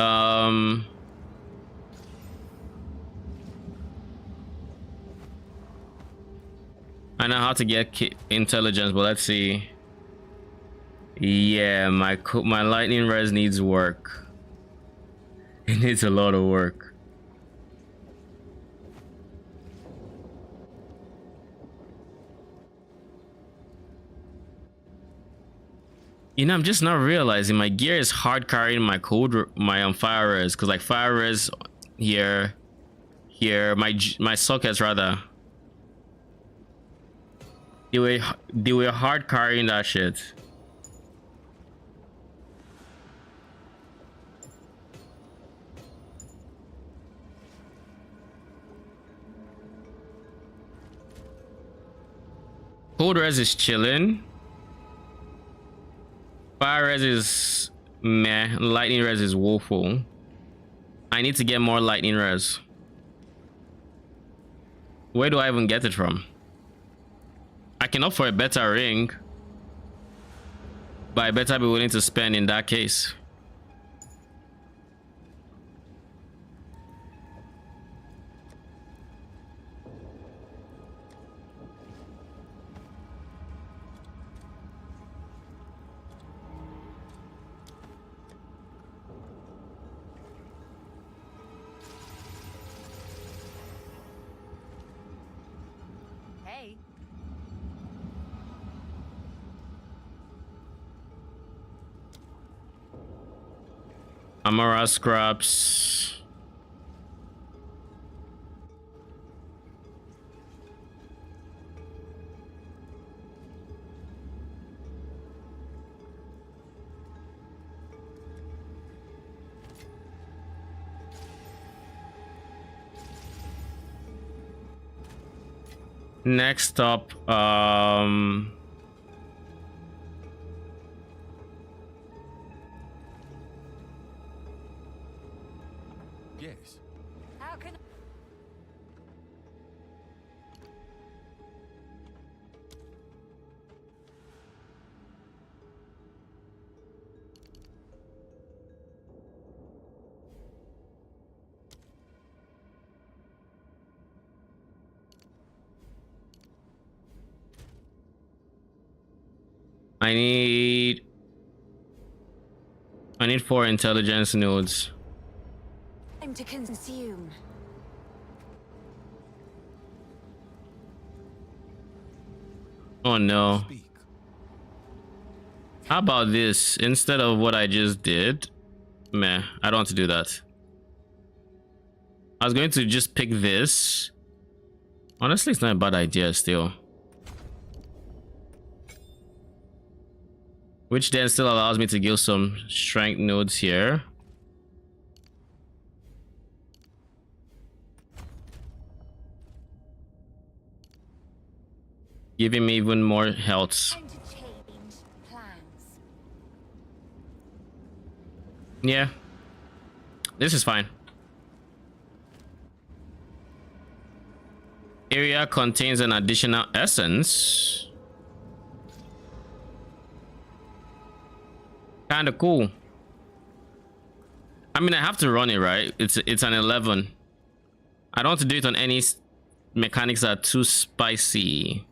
I know how to get intelligence, but let's see. Yeah, my lightning res needs work. It needs a lot of work. You know, I'm just not realizing my gear is hard carrying my fire res, because like fire res here, my sockets rather. They were hard carrying that shit. Cold res is chilling. res is meh. Lightning res is woeful. I need to get more lightning res. Where do I even get it from? I can opt for a better ring, but I better be willing to spend in that case. Hey. Amara scraps. Next up, Yes. How can I need 4 intelligence nodes. time to consume? Oh no. How about this? Instead of what I just did, meh, I don't want to do that. I was going to just pick this. Honestly, it's not a bad idea still. Which then still allows me to give some strength nodes here. Giving me even more health. Time to change plans. Yeah. This is fine. Area contains an additional essence. Kind of cool. I mean, I have to run it, right? It's an 11. I don't want to do it on any mechanics that are too spicy.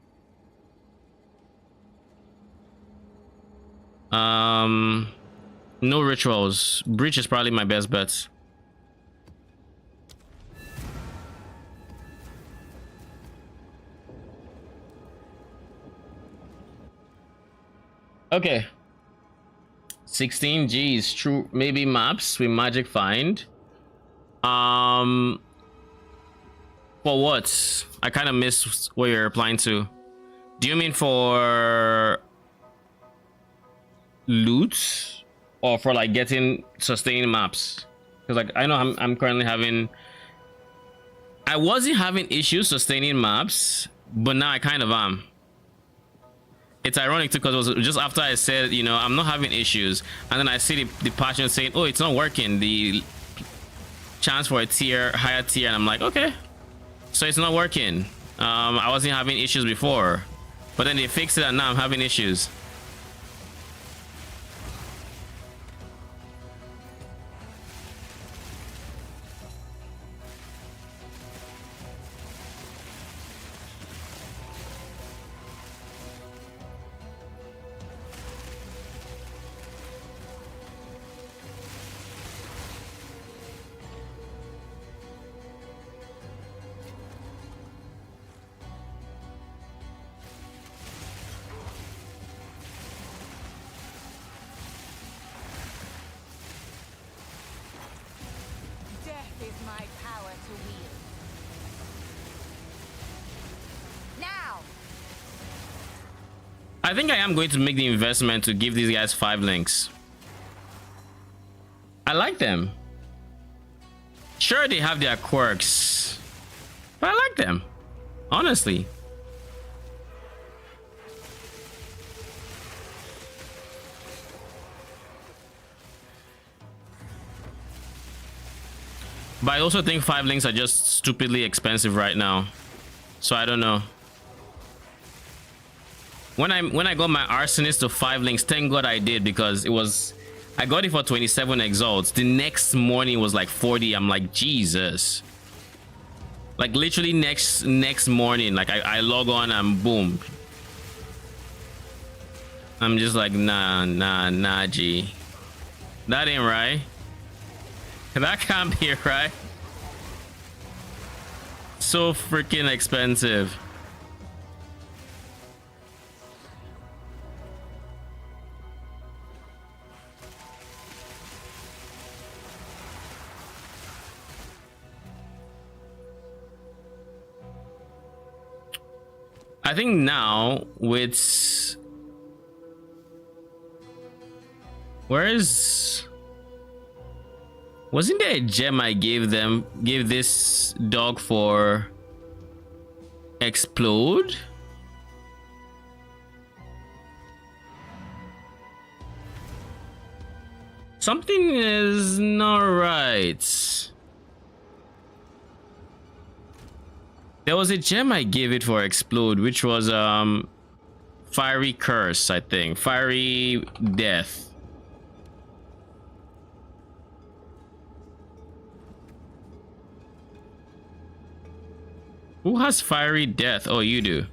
No rituals. Breach is probably my best bet. Okay. 16 G's. True. Maybe maps with magic find. For what? I kind of missed what you're applying to. Do you mean for loot or for like getting sustaining maps? Because like I know I'm currently having, I wasn't having issues sustaining maps, but now I kind of am. It's ironic too, because it was just after I said, you know, I'm not having issues, and then I see the patch saying, oh, it's not working, the chance for a higher tier, and I'm like, okay, so it's not working. I wasn't having issues before, but then they fixed it and now I'm having issues. I think I am going to make the investment to give these guys 5 links. I like them. Sure, they have their quirks, but I like them, honestly. But I also think 5 links are just stupidly expensive right now. So I don't know. When I got my arsonist to 5 links, thank God I did, because I got it for 27 exalts. The next morning was like 40. I'm like, Jesus. Like literally next morning, like I log on and boom. I'm just like, nah, G. That ain't right. That can't be right. So freaking expensive. I think now with wasn't there a gem I gave this dog for explode? Something is not right. There was a gem I gave it for explode, which was fiery curse, I think. Fiery death. Who has fiery death? Oh, you do.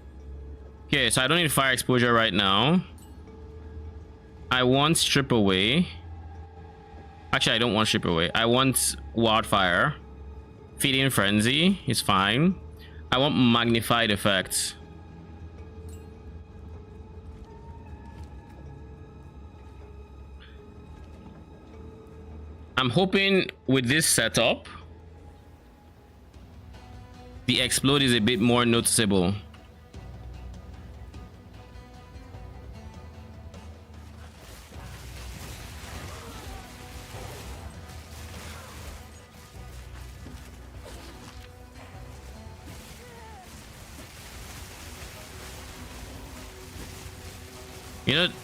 Okay, so I don't need fire exposure right now. I want strip away. Actually, I don't want strip away. I want wildfire. Feeding frenzy is fine. I want magnified effects. I'm hoping with this setup, the explode is a bit more noticeable.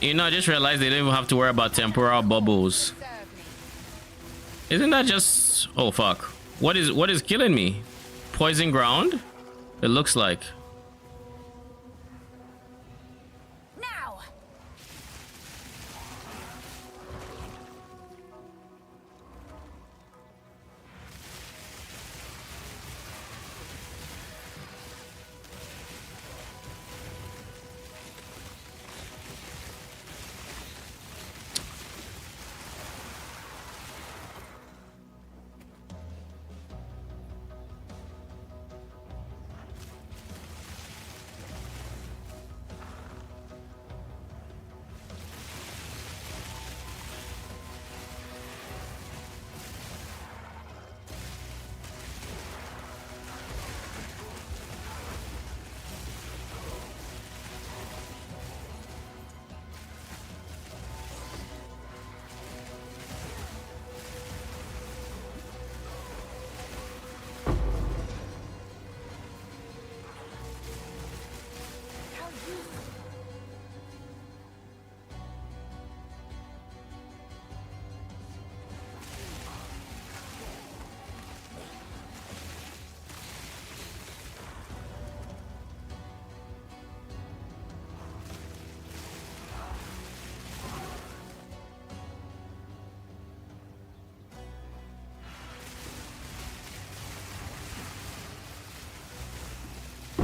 You know, I just realized they don't even have to worry about temporal bubbles. Isn't that just... Oh, fuck. What is killing me? Poison ground? It looks like. Now.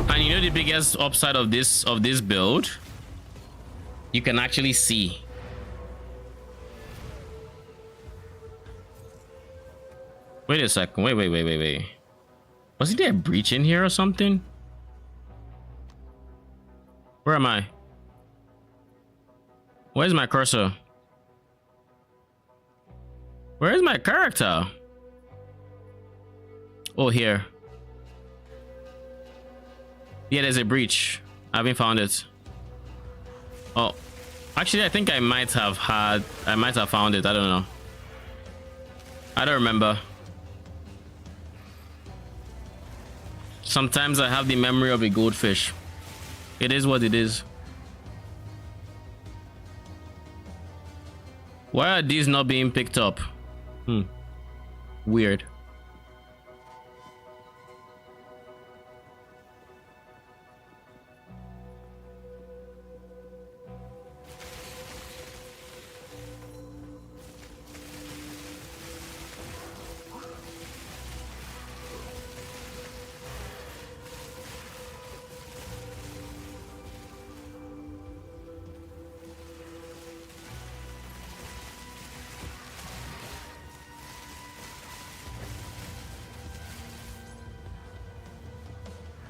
And you know the biggest upside of this build? You can actually see. Wait a second. Wait. Wasn't there a breach in here or something? Where am I? Where's my cursor? Where's my character? Oh, here. Yeah, there's a breach. I haven't found it. Oh, actually, I think I might have found it. I don't know. I don't remember. Sometimes I have the memory of a goldfish. It is what it is. Why are these not being picked up? Weird.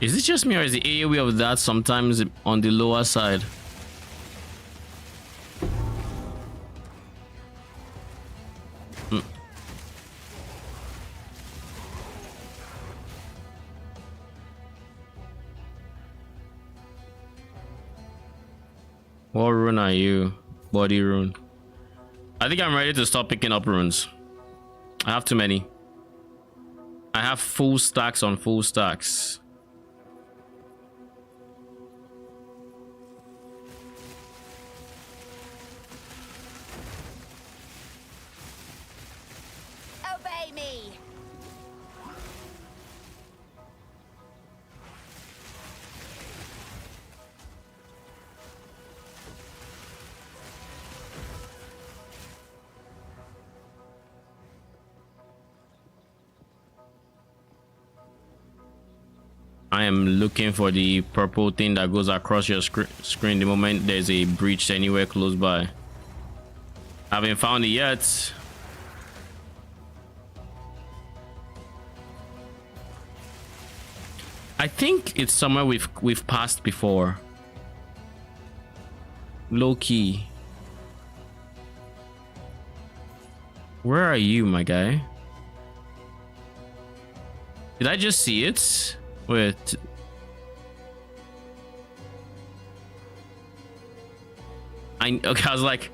Is it just me or is the AoE of that sometimes on the lower side? What rune are you? Body rune. I think I'm ready to stop picking up runes. I have too many. I have full stacks on full stacks. Obey me. I am looking for the purple thing that goes across your screen the moment there's a breach anywhere close by. Haven't found it yet. I think it's somewhere we've passed before. Low key. Where are you, my guy? Did I just see it? Wait. Okay, I was like,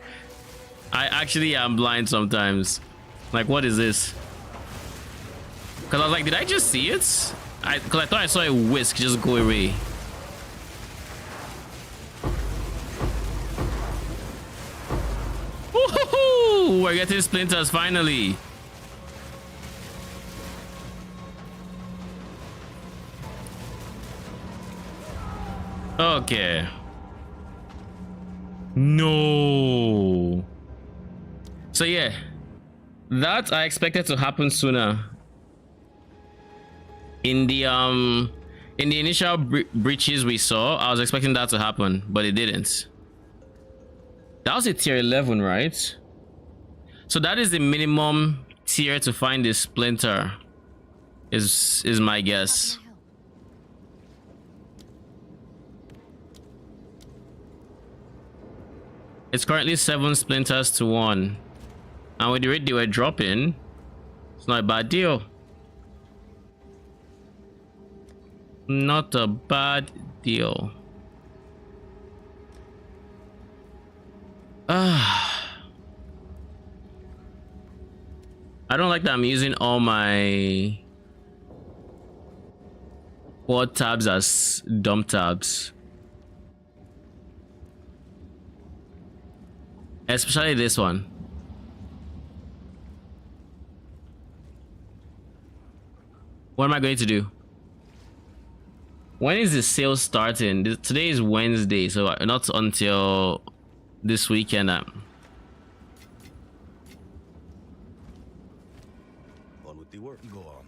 I actually am blind sometimes. Like, what is this? Because I was like, did I just see it? Because I thought I saw a whisk just go away. Woohoo! We're getting splinters finally. Okay. No. So yeah, that I expected to happen sooner. In the initial breaches we saw, I was expecting that to happen, but it didn't. That was a tier 11, right? So that is the minimum tier to find this splinter. Is my guess. It's currently 7 splinters to 1. And with the rate they were dropping, it's not a bad deal. Not a bad deal. I don't like that I'm using all my quad tabs as dump tabs. Especially this one. What am I going to do? When is the sale starting? Today is Wednesday, so not until this weekend. On with the work. Go on.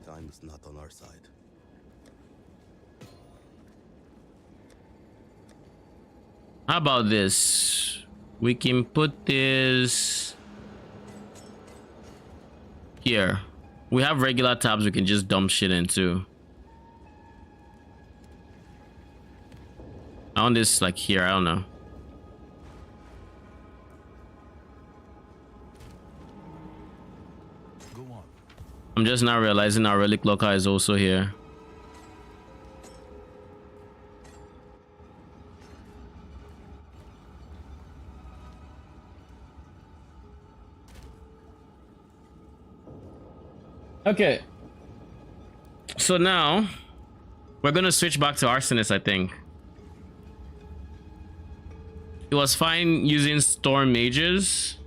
Time is not on our side. How about this? We can put this here. We have regular tabs we can just dump shit into. I want this like here, I don't know. Go on. I'm just now realizing our relic locker is also here. Okay, so now we're gonna switch back to Arsonist. I think it was fine using Storm Mages.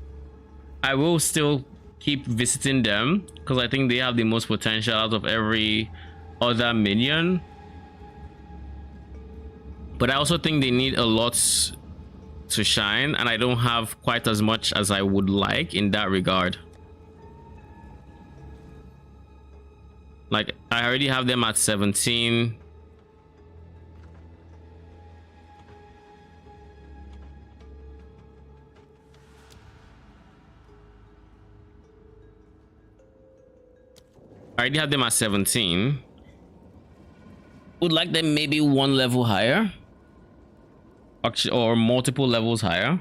I will still keep visiting them because I think they have the most potential out of every other minion, but I also think they need a lot to shine, and I don't have quite as much as I would like in that regard. Like, I already have them at 17. already have them at 17. Would like them maybe one level higher, actually, or multiple levels higher.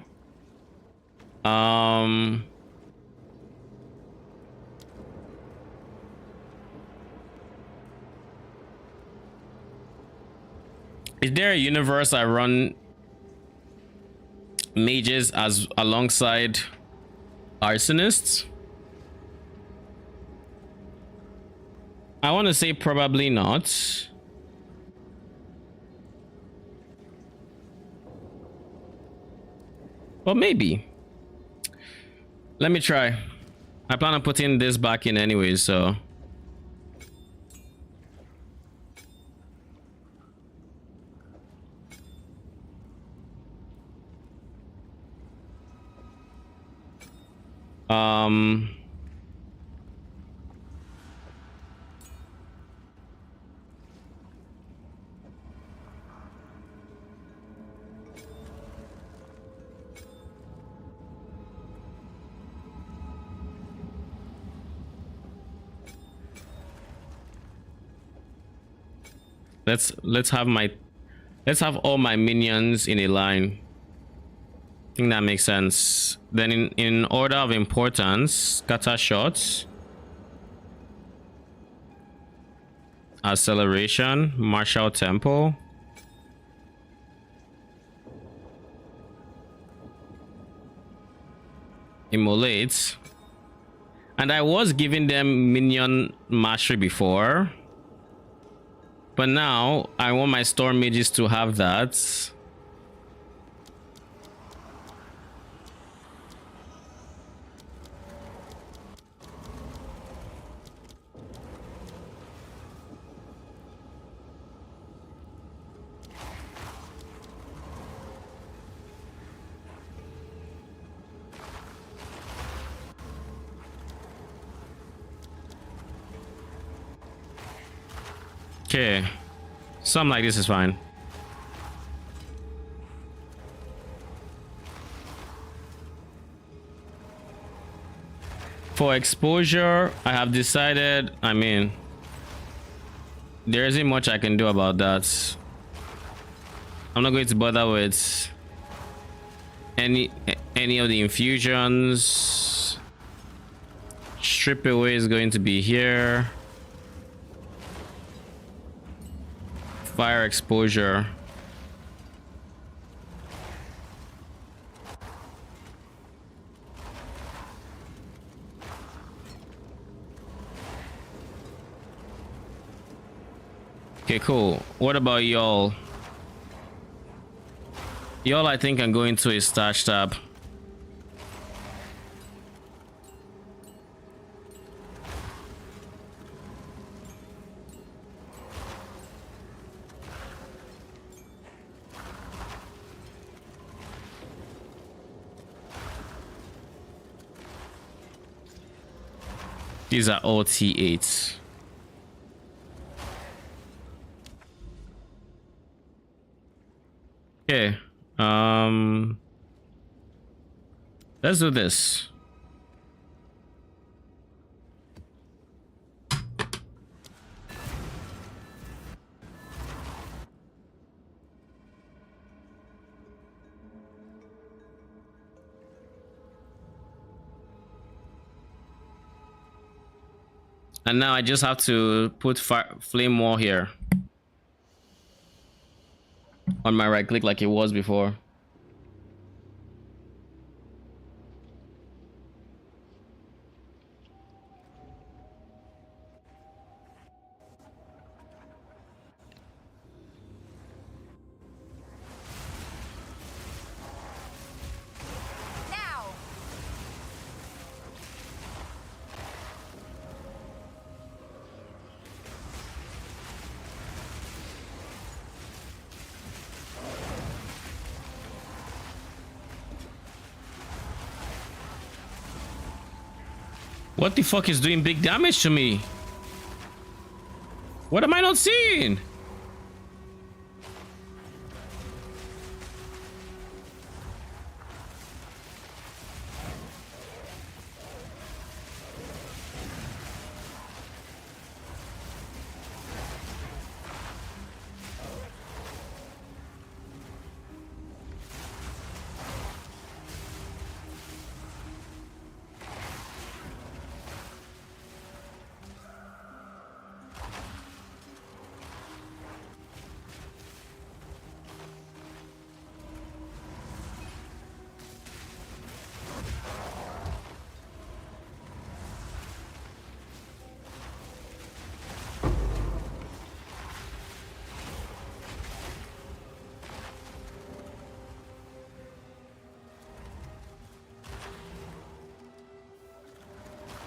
Is there a universe I run mages as alongside arsonists? I want to say probably not. But maybe. Let me try. I plan on putting this back in anyway, so. Let's have all my minions in a line. I think that makes sense. Then in order of importance, scatter shots, acceleration, martial tempo, immolates, and I was giving them minion mastery before, but now I want my storm mages to have that. Okay, something like this is fine. For exposure, I have decided, I mean, there isn't much I can do about that. I'm not going to bother with any of the infusions. Strip away is going to be here. Fire exposure. Okay, cool. What about y'all? Y'all, I think I'm going to a stash tab. These are all T8s. Okay. Let's do this. And now I just have to put flame wall here on my right click like it was before. What the fuck is doing big damage to me? What am I not seeing?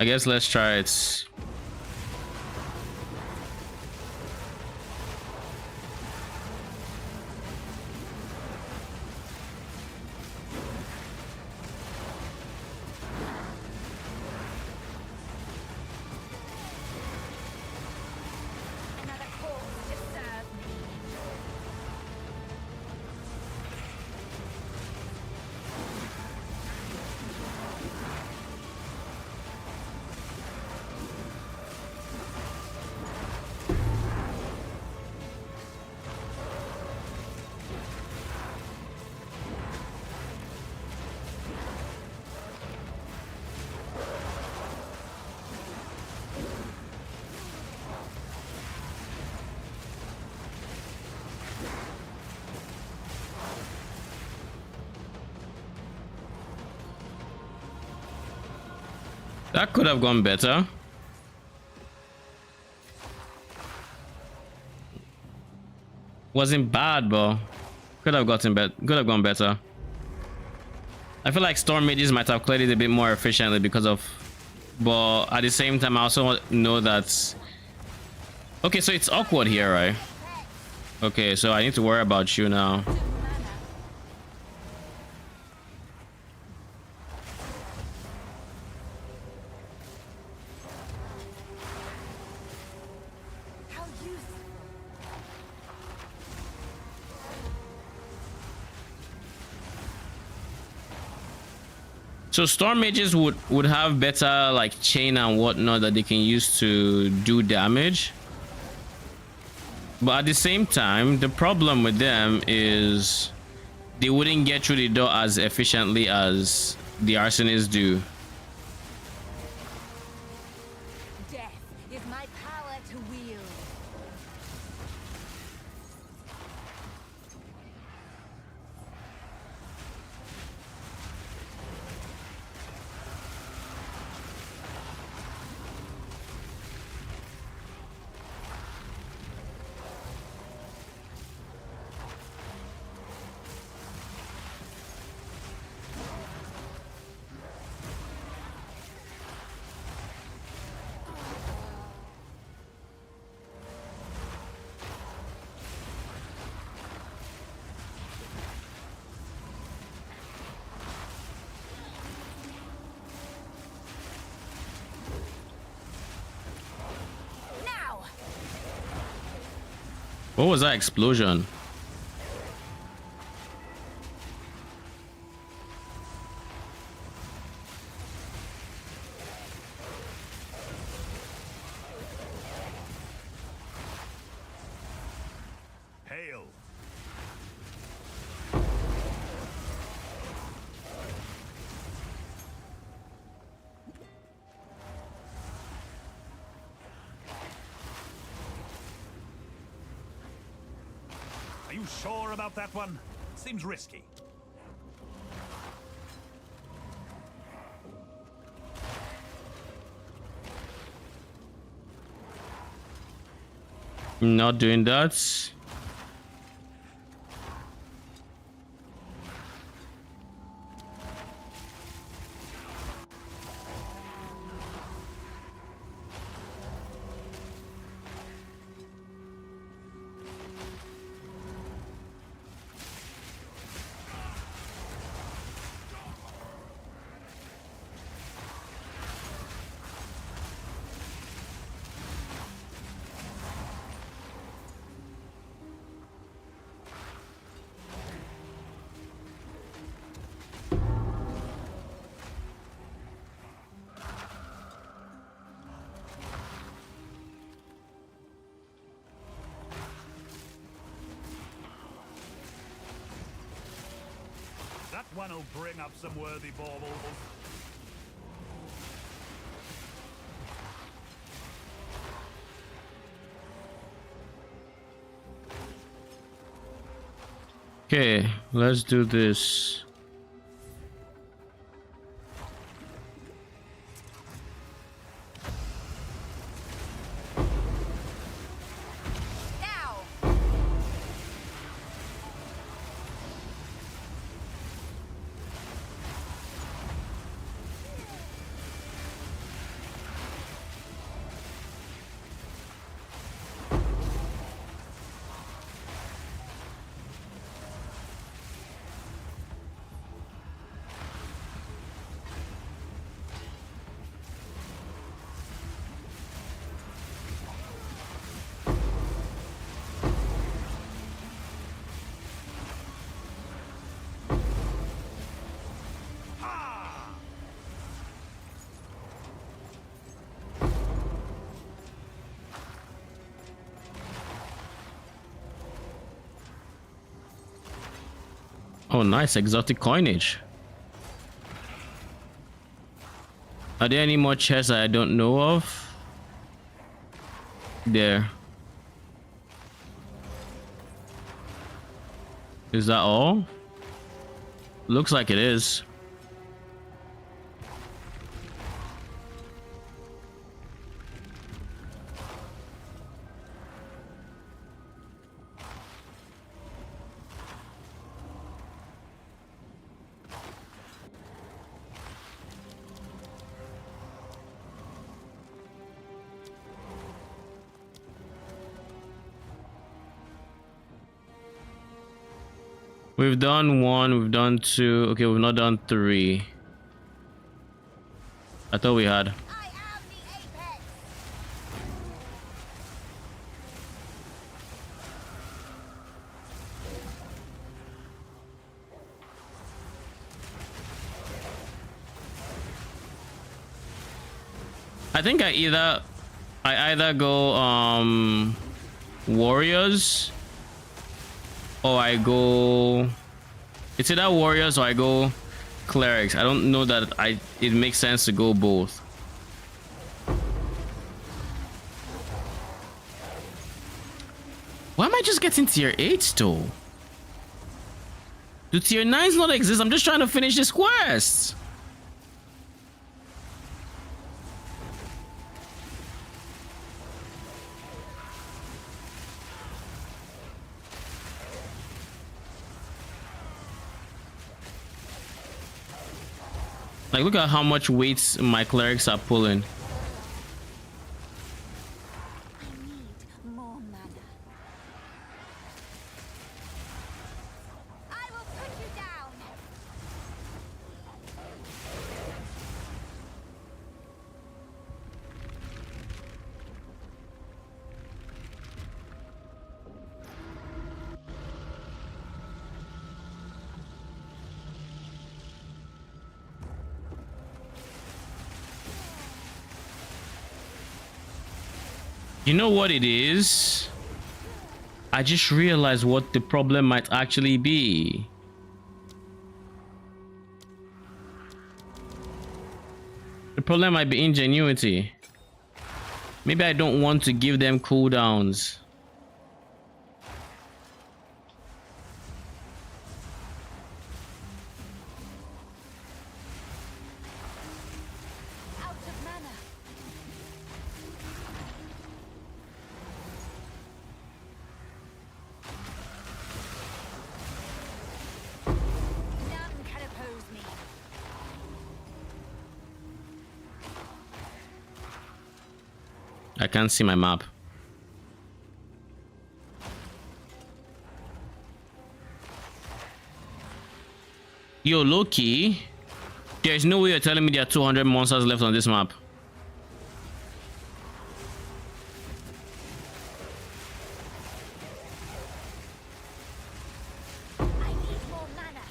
I guess let's try it. Another corpse to serve me. That could have gone better. Wasn't bad, but could have gone better. I feel like Storm Mages might have cleared it a bit more efficiently because of, but at the same time I also know that, okay, so it's awkward here, right? Okay, so I need to worry about you now. How useful. So Storm Mages would have better like chain and whatnot that they can use to do damage. But at the same time, the problem with them is they wouldn't get through the door as efficiently as the arsonists do. Death is my power to wield. Now. What was that explosion? Hail. Are you sure about that one? Seems risky. Not doing that. That one'll bring up some worthy baubles. Okay, let's do this. Now. Oh, nice exotic coinage. Are there any more chests I don't know of? There. Is that all? Looks like it is. We've done 1, we've done 2. Okay, we've not done 3. I thought we had. I think I either go warriors, or I go, it's either warriors or I go clerics. I don't know that it makes sense to go both. Why am I just getting tier 8s though? Do tier 9s not exist? I'm just trying to finish this quest. Like, look at how much weights my clerics are pulling. I need more mana. I will put you down. You know what it is? I just realized what the problem might actually be. The problem might be ingenuity. Maybe I don't want to give them cooldowns. Out of mana. None can oppose me. I can't see my map. Yo, Loki, there's no way you're telling me there are 200 monsters left on this map. I need more mana.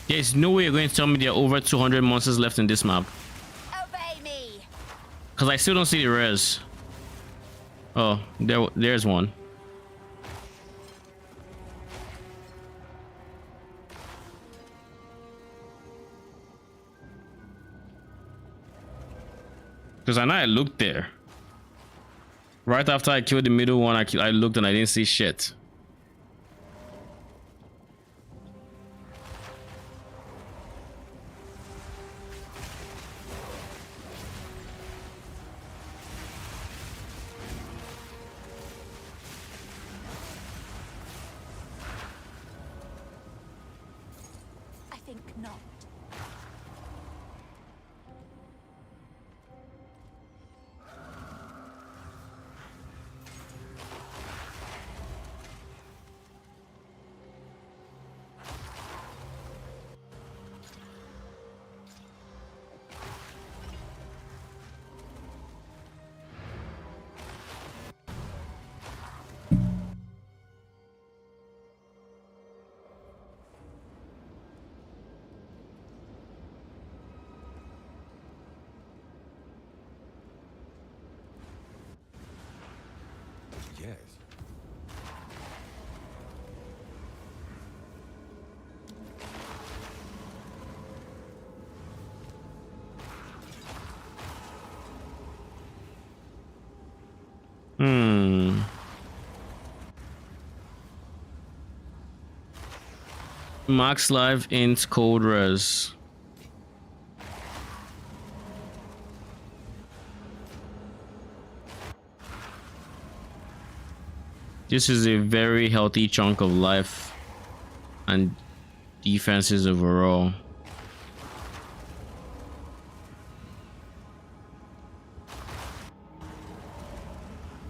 There's no way you're going to tell me there are over 200 monsters left in this map. Obey me. Because I still don't see the res. Oh, there's one. Because I know I looked there. Right after I killed the middle one, I looked and I didn't see shit. I think not. guess. Max Life int cold res. This is a very healthy chunk of life and defenses overall.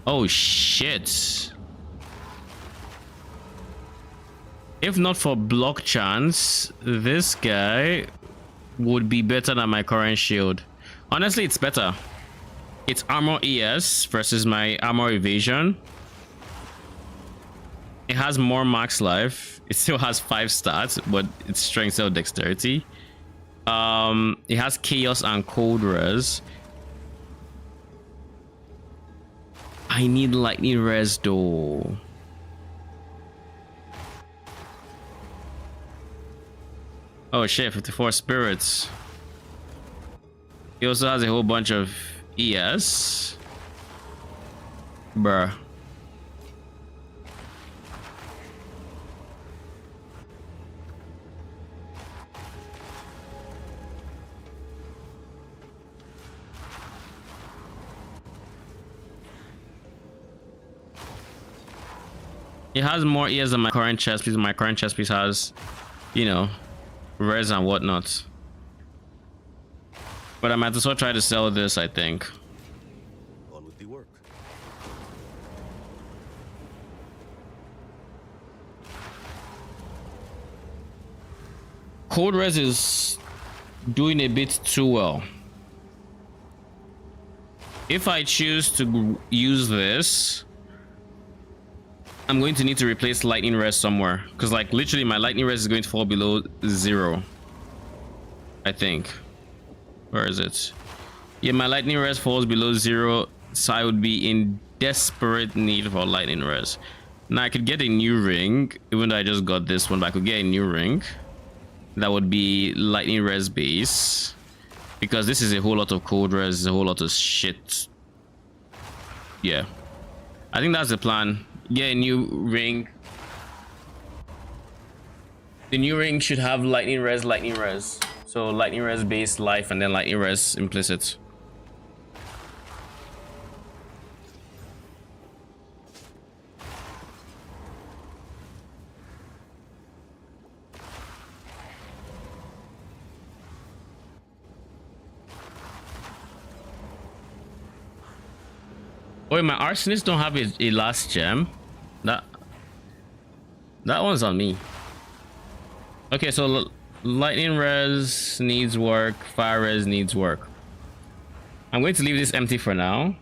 Oh shit. If not for block chance, this guy would be better than my current shield. Honestly, it's better. It's armor ES versus my armor evasion. It has more max life. It still has 5 stats, but it's strength or dexterity. It has chaos and cold res. I need lightning res though. Oh shit, 54 spirits. He also has a whole bunch of ES. Bruh. It has more ears than my current chest piece. My current chest piece has, you know, res and whatnot. But I might as well try to sell this, I think. On with the work. Cold res is doing a bit too well. If I choose to use this, I'm going to need to replace lightning res somewhere, because like literally my lightning res is going to fall below 0, I think. Where is it? Yeah, my lightning res falls below 0, so I would be in desperate need for lightning res. Now I could get a new ring, even though I just got this one, but I could get a new ring that would be lightning res base, because this is a whole lot of cold res, a whole lot of shit. Yeah, I think that's the plan. Get a new ring. The new ring should have lightning res. So lightning res base life and then lightning res implicit. Oh, my arsonists don't have a last gem. That one's on me. Okay, so lightning res needs work, fire res needs work. I'm going to leave this empty for now.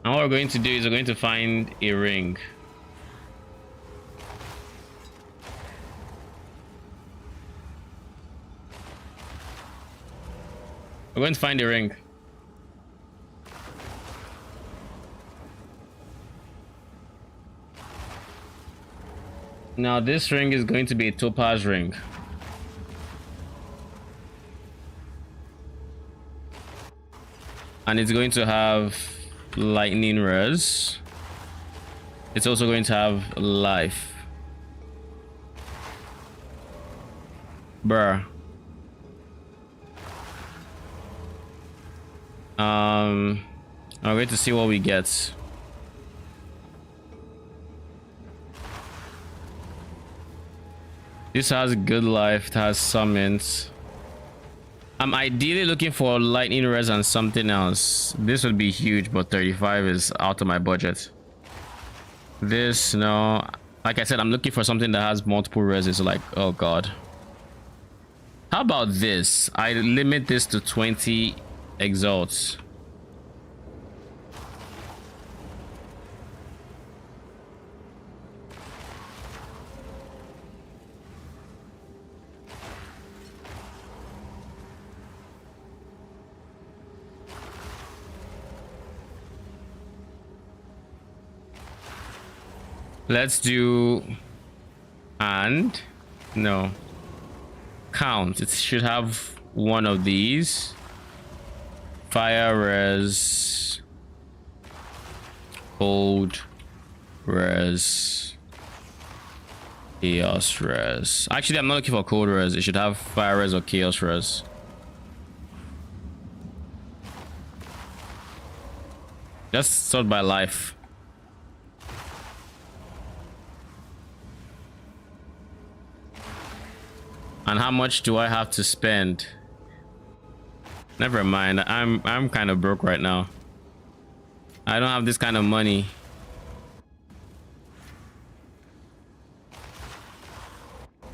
And what we're going to do is we're going to find a ring. We're going to find a ring. Now this ring is going to be a topaz ring. And it's going to have lightning res. It's also going to have life. Bruh. I'm going to see what we get. This has good life, it has summons. I'm ideally looking for lightning res and something else. This would be huge, but 35 is out of my budget. This, no. Like I said, I'm looking for something that has multiple reses. So like, oh god. How about this? I limit this to 20 exalts. Let's do and no count. It should have one of these. Fire res, cold res, chaos res. Actually, I'm not looking for cold res. It should have fire res or chaos res. Just sort by life. And how much do I have to spend? Never mind. I'm kind of broke right now. I don't have this kind of money.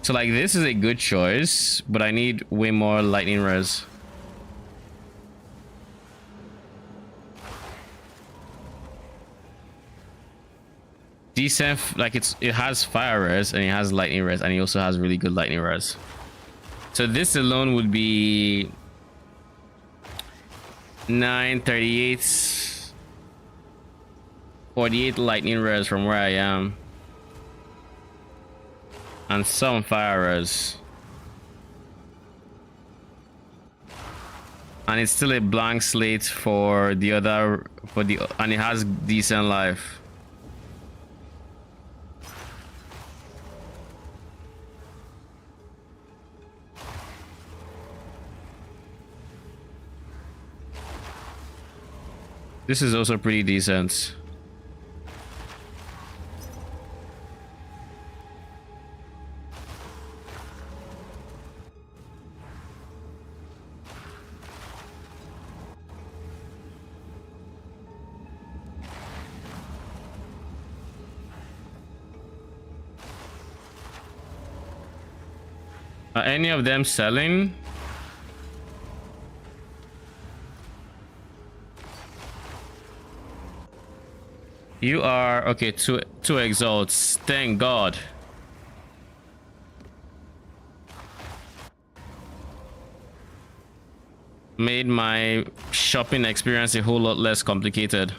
So like this is a good choice, but I need way more lightning res. Decent, like it has fire res and it has lightning res and it also has really good lightning res. So this alone would be 938, 48 lightning res from where I am, and some fire res, and it's still a blank slate for the other, and it has decent life. This is also pretty decent. Are any of them selling? You are okay. Two exalts. Thank God. Made my shopping experience a whole lot less complicated.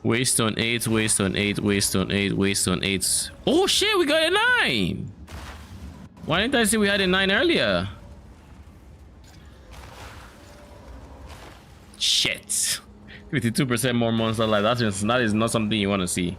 Waste on 8, waste on 8, waste on 8, waste on 8. Oh shit, we got a 9. Why didn't I say we had a 9 earlier? Shit. 52% more monster life. That is not something you want to see.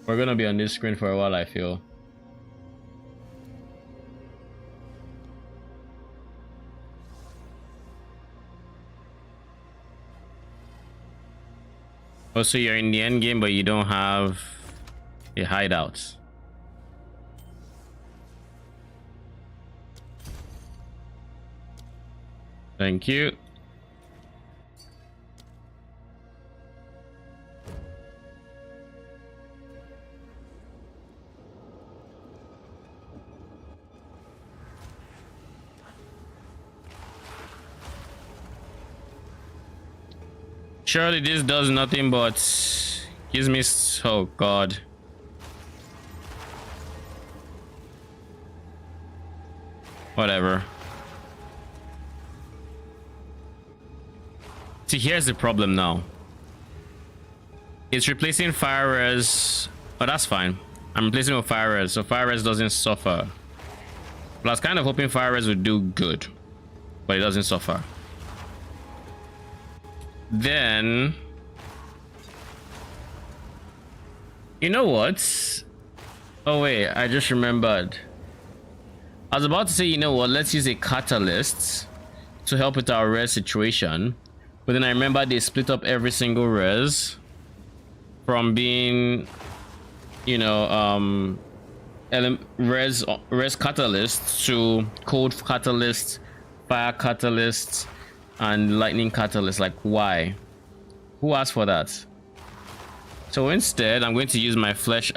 We're gonna be on this screen for a while, I feel. Oh, so you're in the end game, but you don't have a hideout. Thank you. Surely this does nothing but gives me oh god. Whatever. See, here's the problem now. It's replacing fire res. Oh, that's fine. I'm replacing with fire res, so fire res doesn't suffer. But I was kind of hoping fire res would do good, but it doesn't suffer. Then, you know what? Oh wait, I just remembered. I was about to say, you know what? Let's use a catalyst to help with our res situation, but then I remember they split up every single res from being, you know, res catalyst to cold catalyst, fire catalyst, and lightning catalyst. Like, why? Who asked for that? So instead, I'm going to use my flesh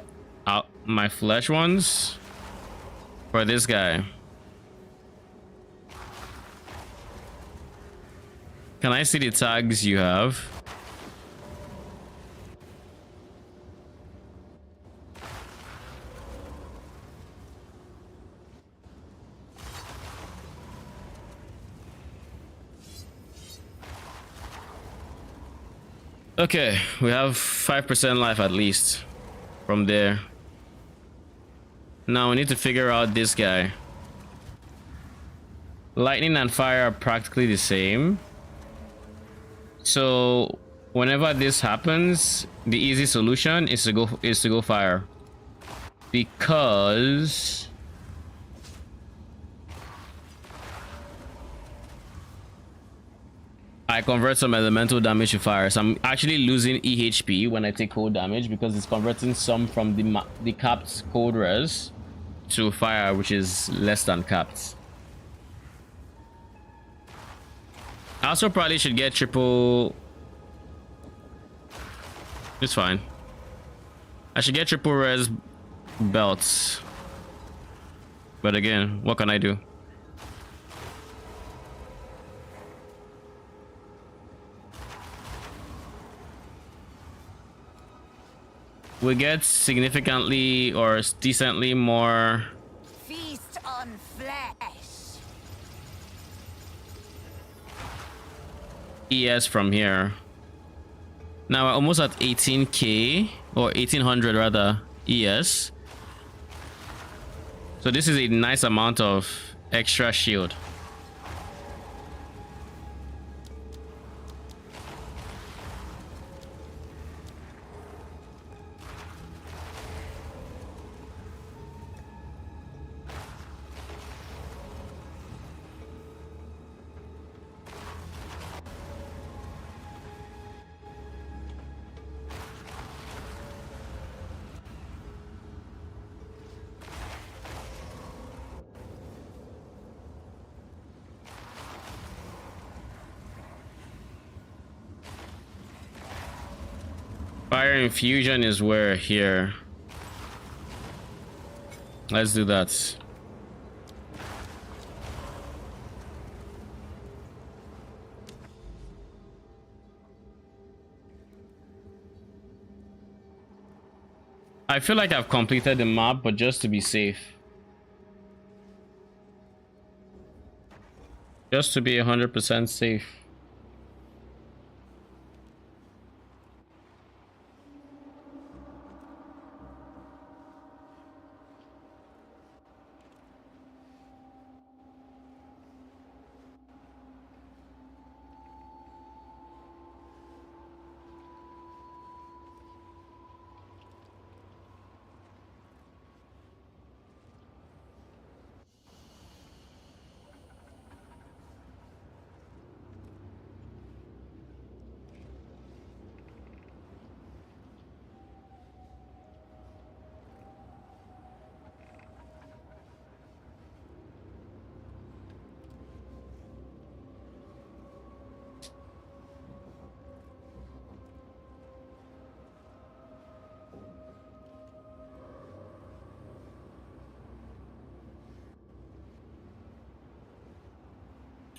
ones for this guy. Can I see the tags you have? Okay, we have 5% life at least from there. Now we need to figure out this guy. Lightning and fire are practically the same. So whenever this happens, the easy solution is to go fire. Because I convert some elemental damage to fire, so I'm actually losing EHP when I take cold damage because it's converting some from the capped cold res to fire, which is less than capped. I also probably should get triple. It's fine. I should get triple res belts, but again, what can I do? We get significantly or decently more Feast on flesh. ES from here. Now we're almost at 18k or 1800 rather ES. So this is a nice amount of extra shield. Fire infusion is where here. Let's do that. I feel like I've completed the map, but just to be safe. Just to be 100% safe.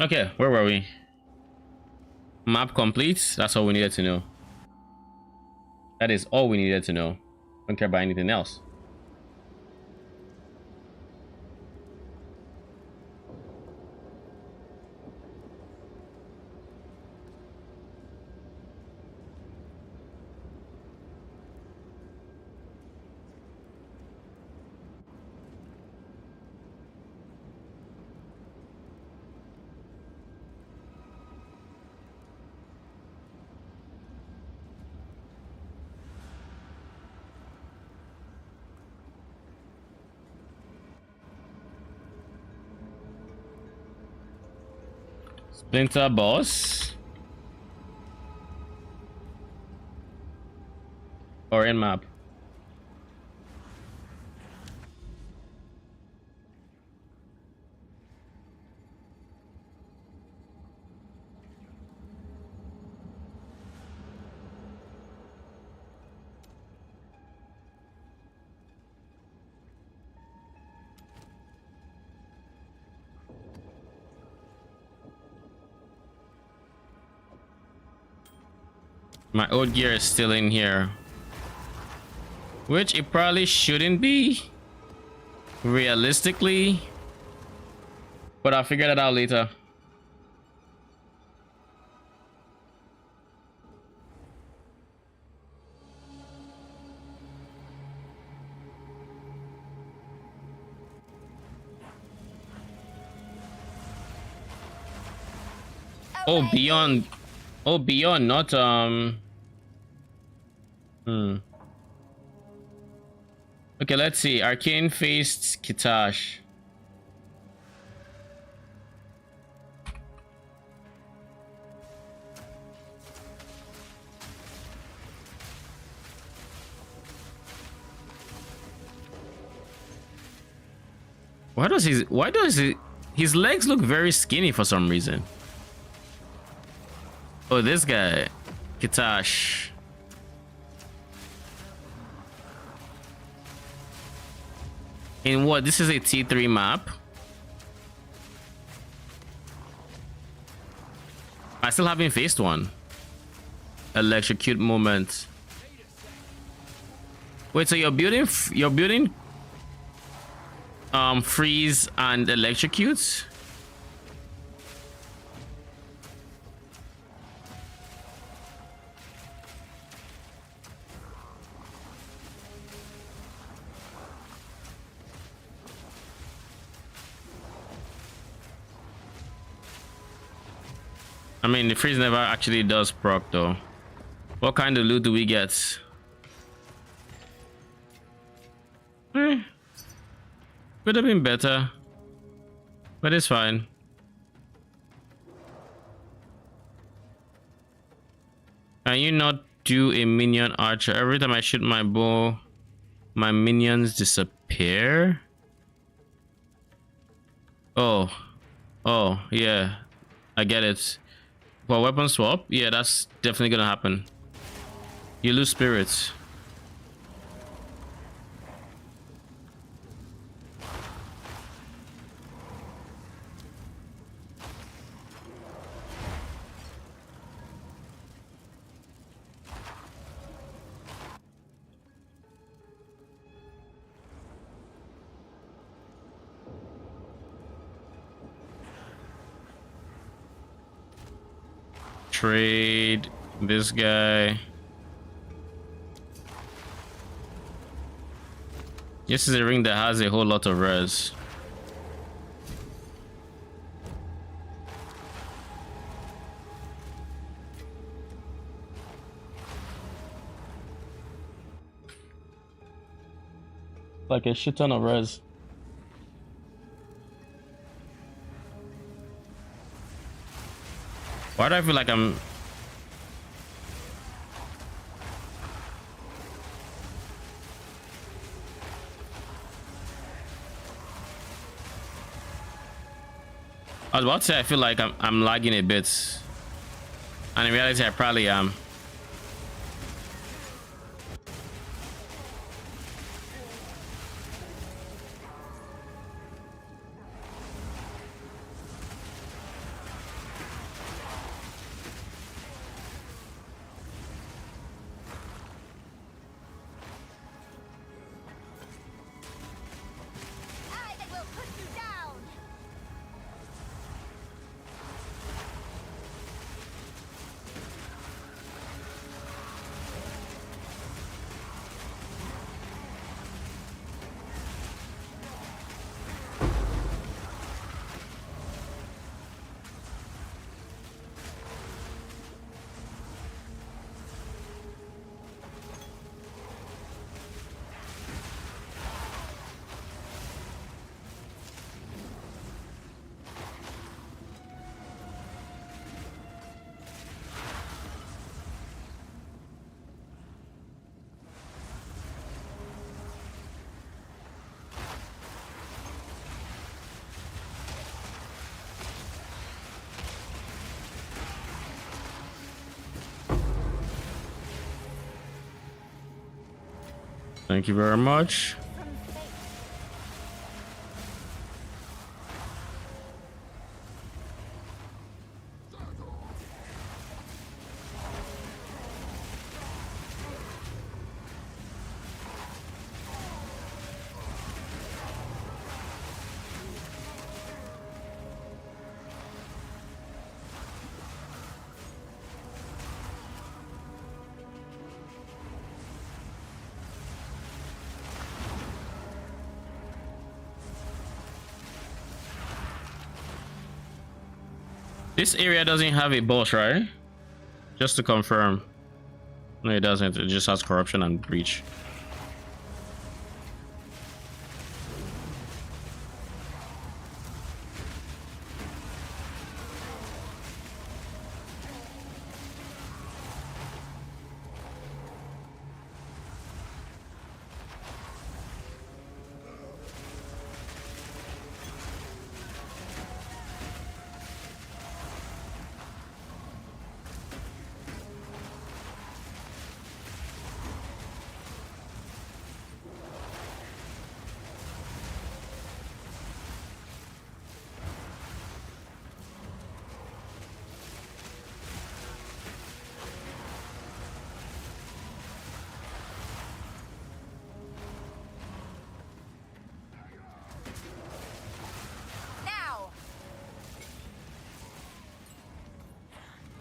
Okay, where were we? Map complete. That's all we needed to know. That is all we needed to know. Don't care about anything else. Splinter boss. Or in map. My old gear is still in here, which it probably shouldn't be realistically, but I'll figure that out later. Oh, beyond. Oh, beyond, not Okay, let's see. Arcane faced Kitash. Why does his legs look very skinny for some reason? Oh, this guy, Kitash. In what? This is a T3 map. I still haven't faced one. Electrocute moment. Wait, so you're building freeze and electrocutes? I mean, the freeze never actually does proc though. What kind of loot do we get? Could have been better, but it's fine. Can you not do a minion archer? Every time I shoot my bow, my minions disappear? Oh, yeah, I get it. For weapon swap, yeah, that's definitely gonna happen. You lose spirits. Trade this guy. This is a ring that has a whole lot of res. Like a shit ton of res. Why do I feel like I'm... I was about to say I feel like I'm lagging a bit. And in reality I probably am. Thank you very much. This area doesn't have a boss, right? Just to confirm. No, it doesn't. It just has corruption and breach.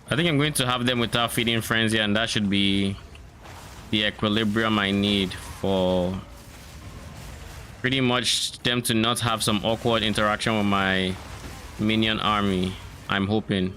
I think I'm going to have them without feeding frenzy, and that should be the equilibrium I need for pretty much them to not have some awkward interaction with my minion army. I'm hoping.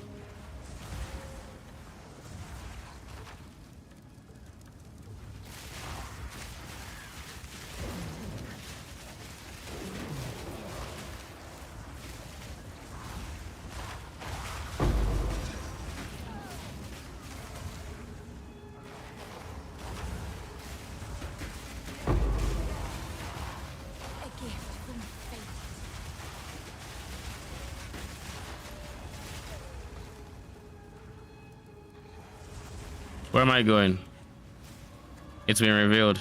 Where am I going? It's been revealed.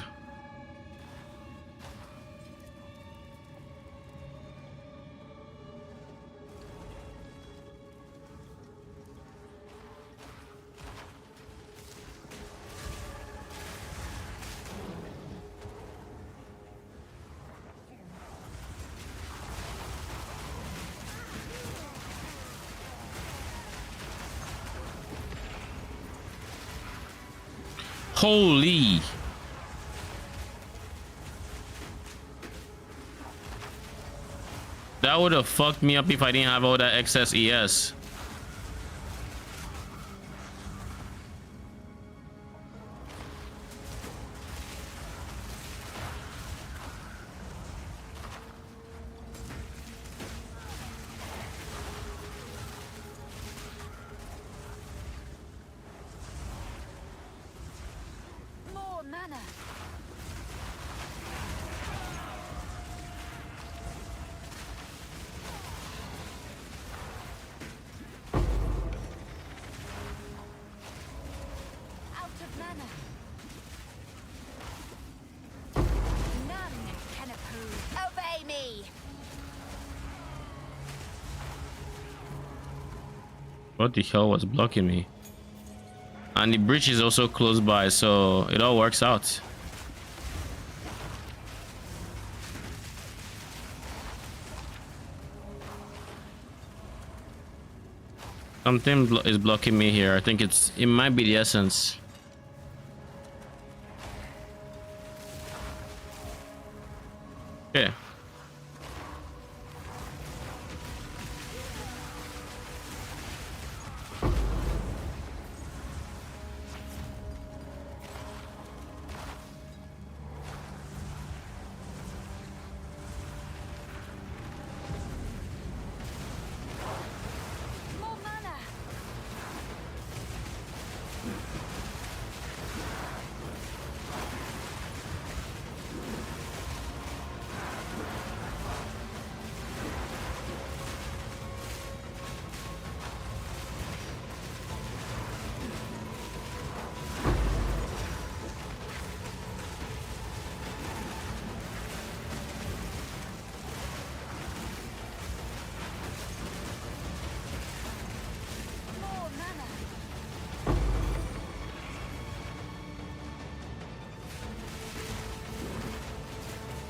Holy. That would have fucked me up if I didn't have all that excess ES. What the hell was blocking me? And the breach is also close by, so it all works out. Something is blocking me here. I think it might be the essence. Okay.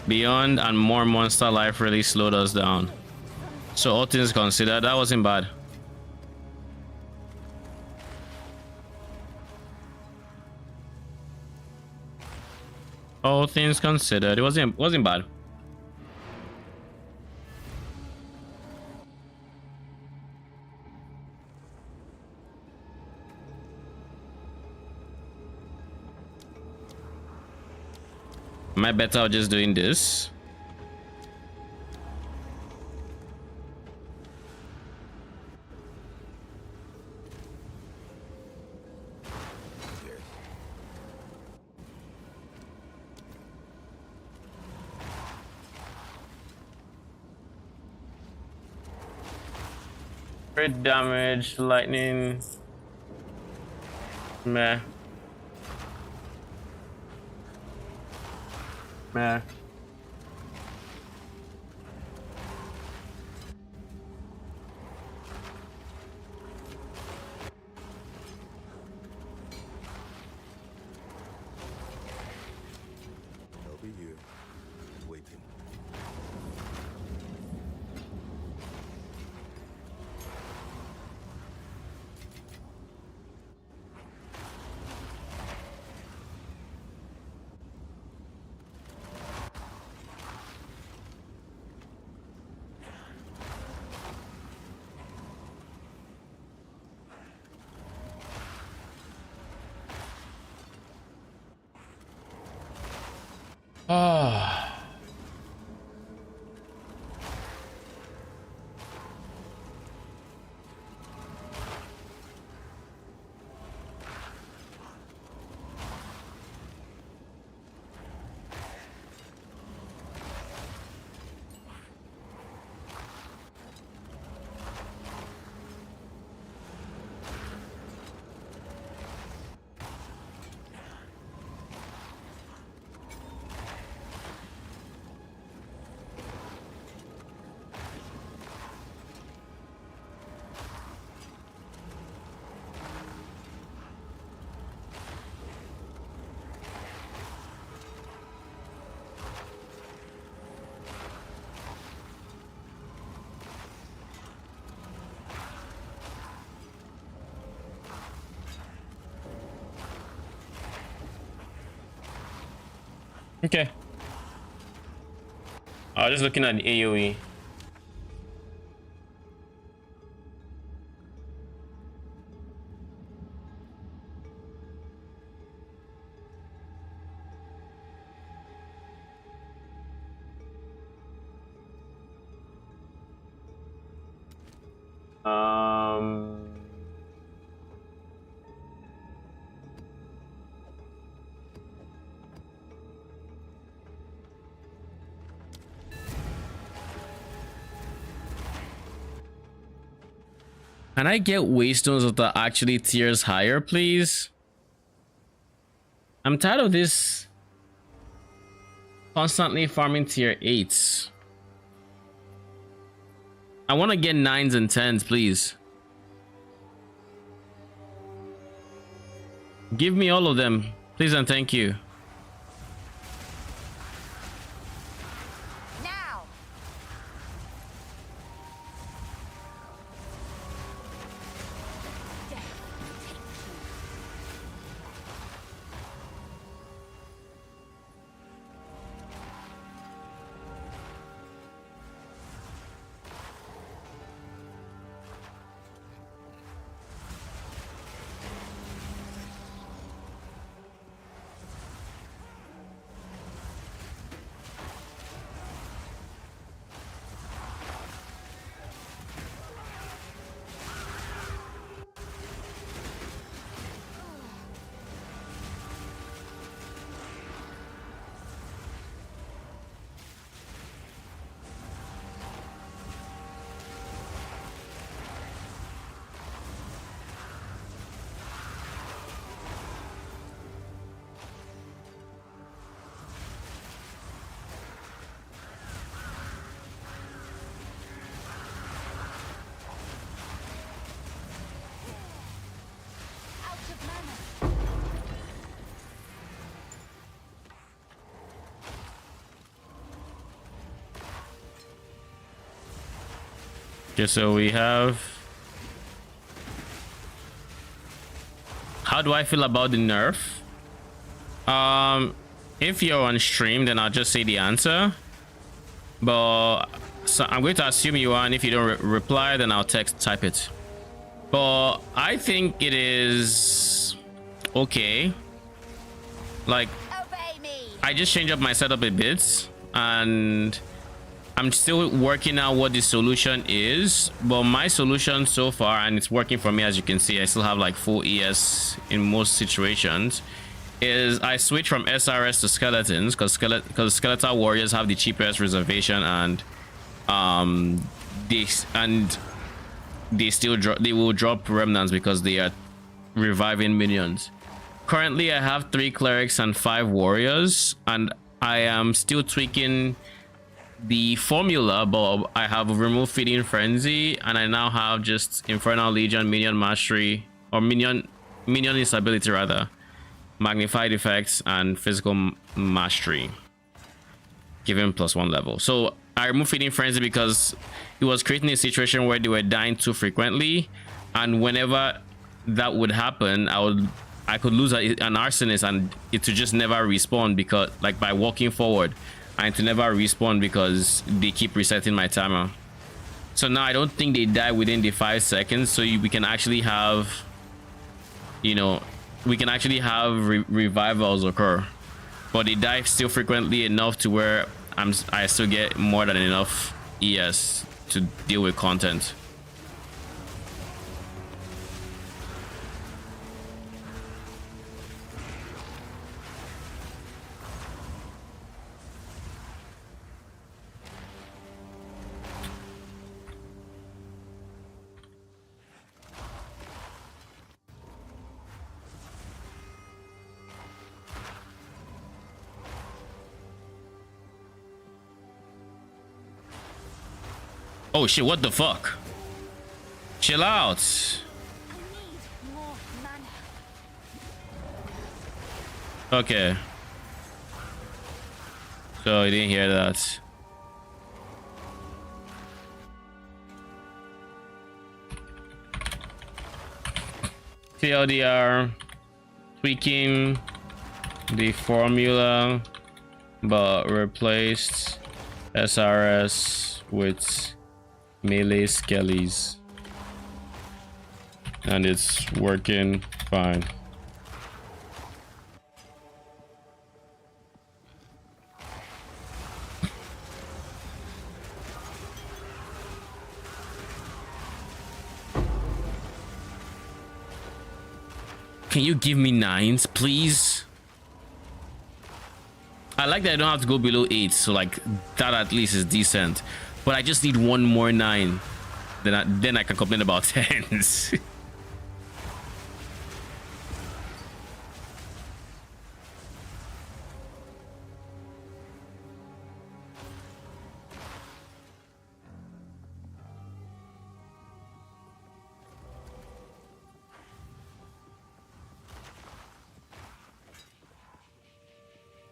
Beyond and more monster life really slowed us down. So all things considered, that wasn't bad. All things considered, it wasn't bad. Am I better off just doing this? Crit damage, lightning. Meh. Meh. I'll be here, waiting. Ah. Okay. I was just looking at the AoE. Can I get waystones that are actually tiers higher, please? I'm tired of this constantly farming tier 8s. I want to get 9s and 10s, please. Give me all of them, please and thank you. Okay, so we have... How do I feel about the nerf? If you're on stream, then I'll just say the answer. But so I'm going to assume you are, and if you don't reply, then I'll type it. But I think it is okay. Like, I just changed up my setup a bit, and I'm still working out what the solution is. But my solution so far, and it's working for me, as you can see, I still have like full ES in most situations, is I switch from SRS to skeletons because skeletal warriors have the cheapest reservation, and they will drop remnants because they are reviving minions. Currently I have 3 clerics and 5 warriors, and I am still tweaking the formula, but I have removed feeding frenzy, and I now have just Infernal Legion, minion mastery, or minion instability rather, magnified effects, and physical mastery, given +1 level. So I removed feeding frenzy because it was creating a situation where they were dying too frequently, and whenever that would happen, I could lose an arsonist and it to just never respawn, because like by walking forward, and to never respawn because they keep resetting my timer. So now I don't think they die within the 5 seconds, so we can actually have, you know, we can actually have revivals occur, but they die still frequently enough to where I still get more than enough ES to deal with content. Oh shit, what the fuck? Chill out. Okay. So I didn't hear that. TLDR, tweaking the formula, but replaced SRS with melee skellies, and it's working fine. Can you give me 9s, please? I like that I don't have to go below 8, so like that at least is decent. But I just need one more 9. Then I can complain about 10s.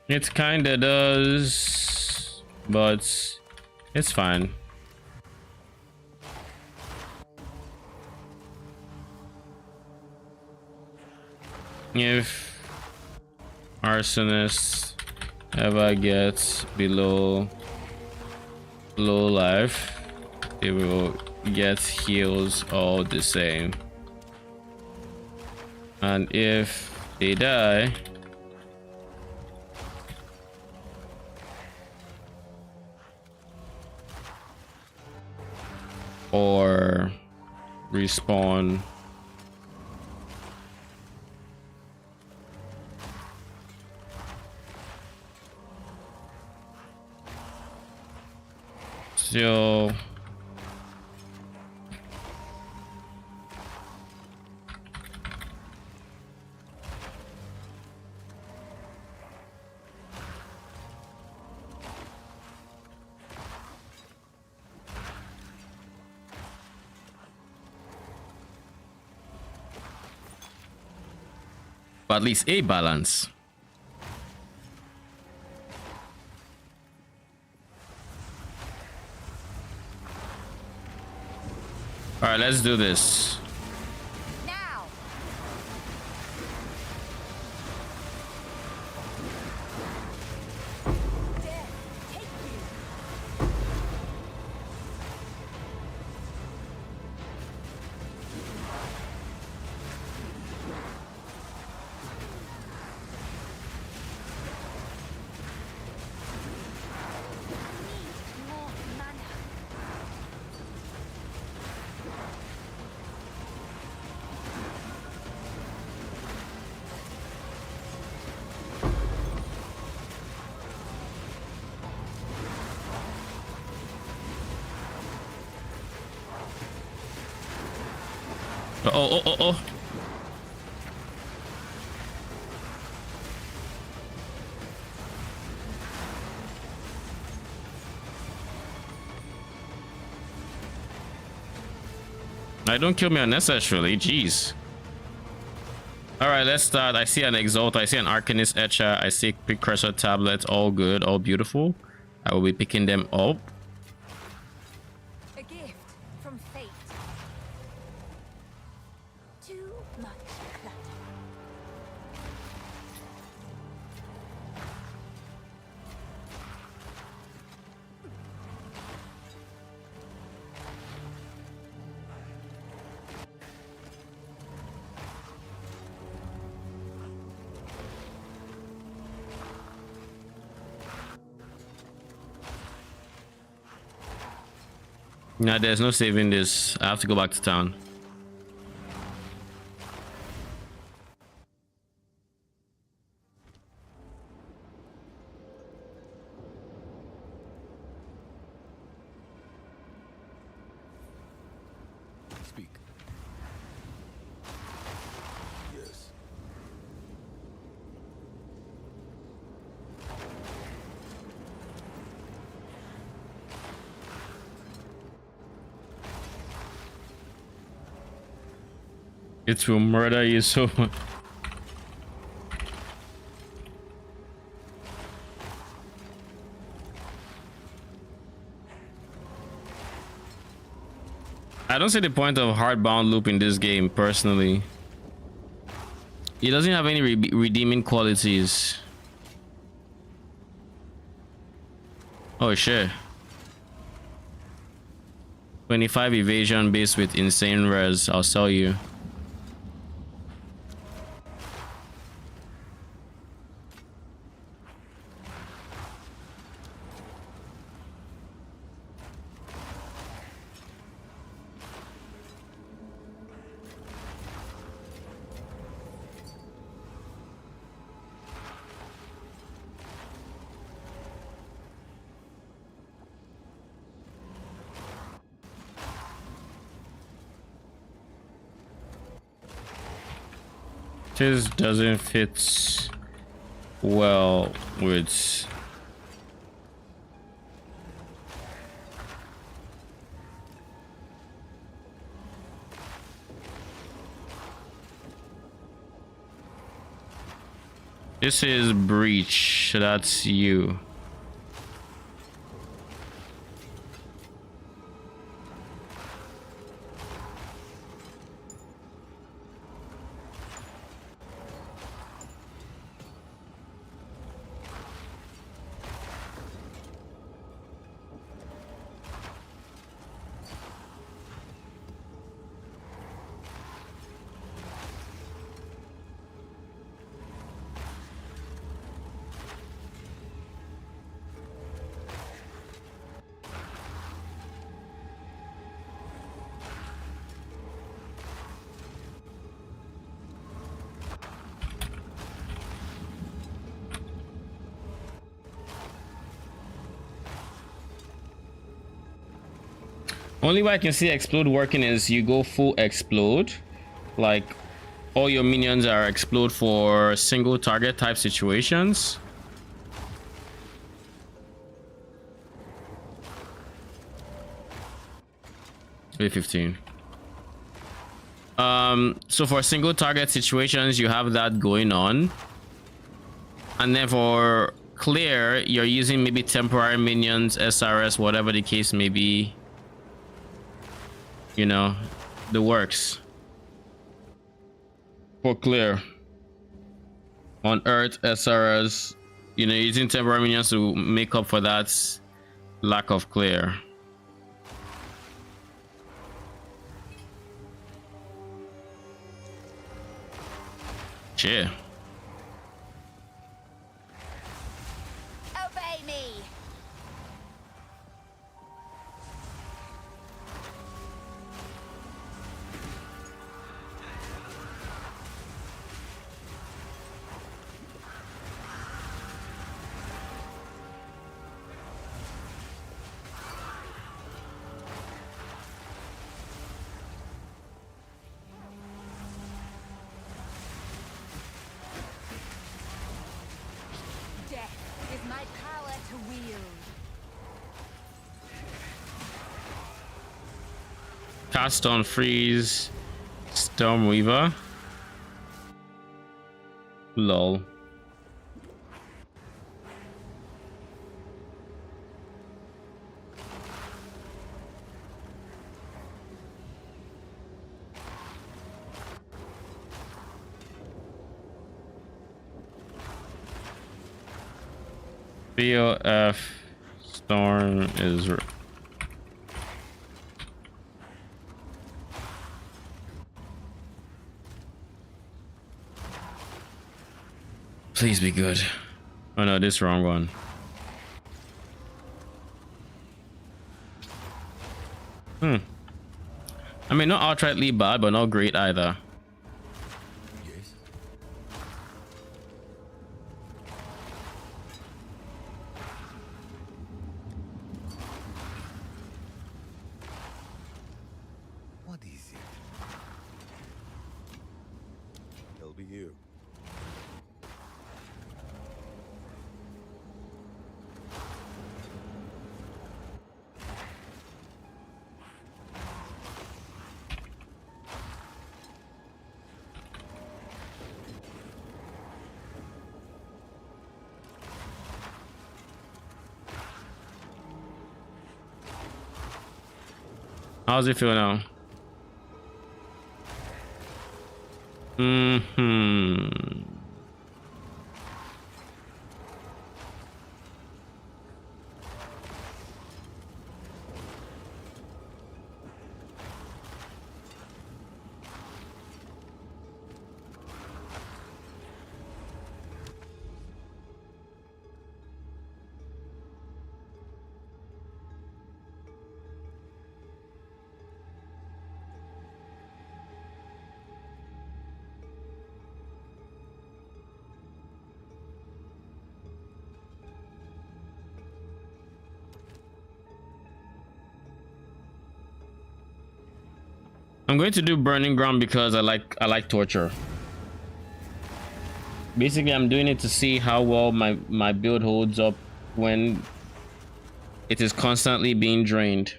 It kinda does, but it's fine. If arsonist ever gets below low life, they will get heals all the same. And if they die, or respawn, so at least a balance. let's do this. Now. Death, take you. Need more mana. Oh. I don't kill me unnecessarily, jeez. Alright, let's start. I see an Exalt, I see an Arcanist Etcher, I see Precursor Tablet, all good, all beautiful. I will be picking them up. A gift from fate. Too much clutter. Nah, there's no saving this. I have to go back to town. Speak. Yes. It will murder you so much. I don't see the point of hardbound loop in this game personally. It doesn't have any redeeming qualities. Oh shit. 25 evasion base with insane res. I'll sell you. This doesn't fit well with this is breach, so that's you. Only way I can see explode working is you go full explode, like all your minions are explode for single target type situations. $15. So for single target situations you have that going on, and then for clear you're using maybe temporary minions, SRS, whatever the case may be, you know, the works for clear on Earth SRS. You know, using temporary minions to make up for that lack of clear. Shit. Obey me. Death is my power to wield. Cast on freeze Stormweaver. Lol. BOF Storm is please be good. Oh no, this wrong one. I mean, not outrightly bad, but not great either. Yes. What is it? It'll be you. How's it feel now? I'm going to do Burning Ground because I like torture. Basically, I'm doing it to see how well my build holds up when it is constantly being drained.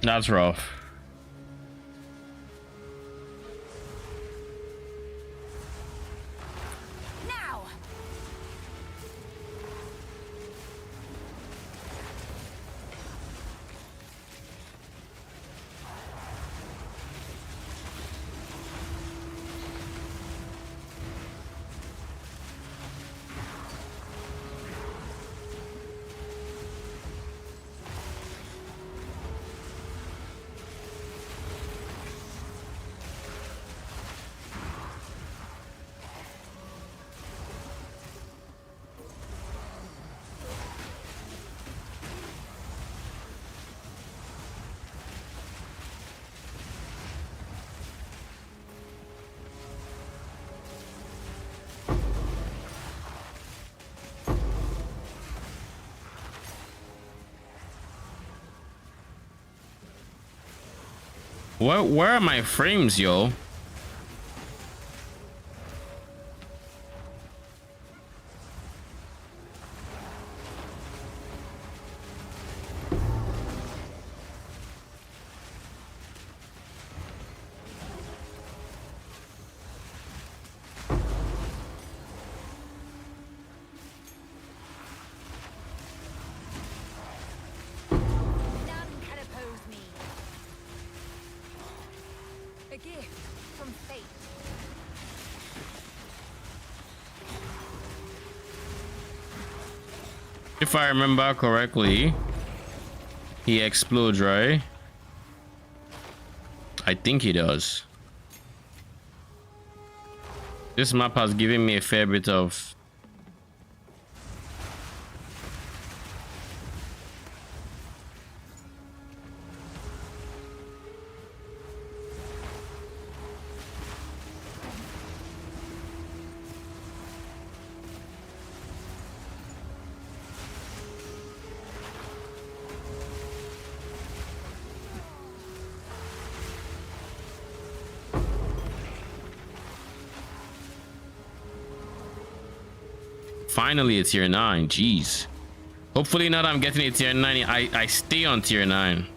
That's rough. Now. Where are my frames, yo? None can oppose me. A gift from fate. If I remember correctly, he explodes, right? I think he does. This map has given me a fair bit of finally a tier 9. Jeez. Hopefully not I'm getting a tier 9. I stay on tier 9.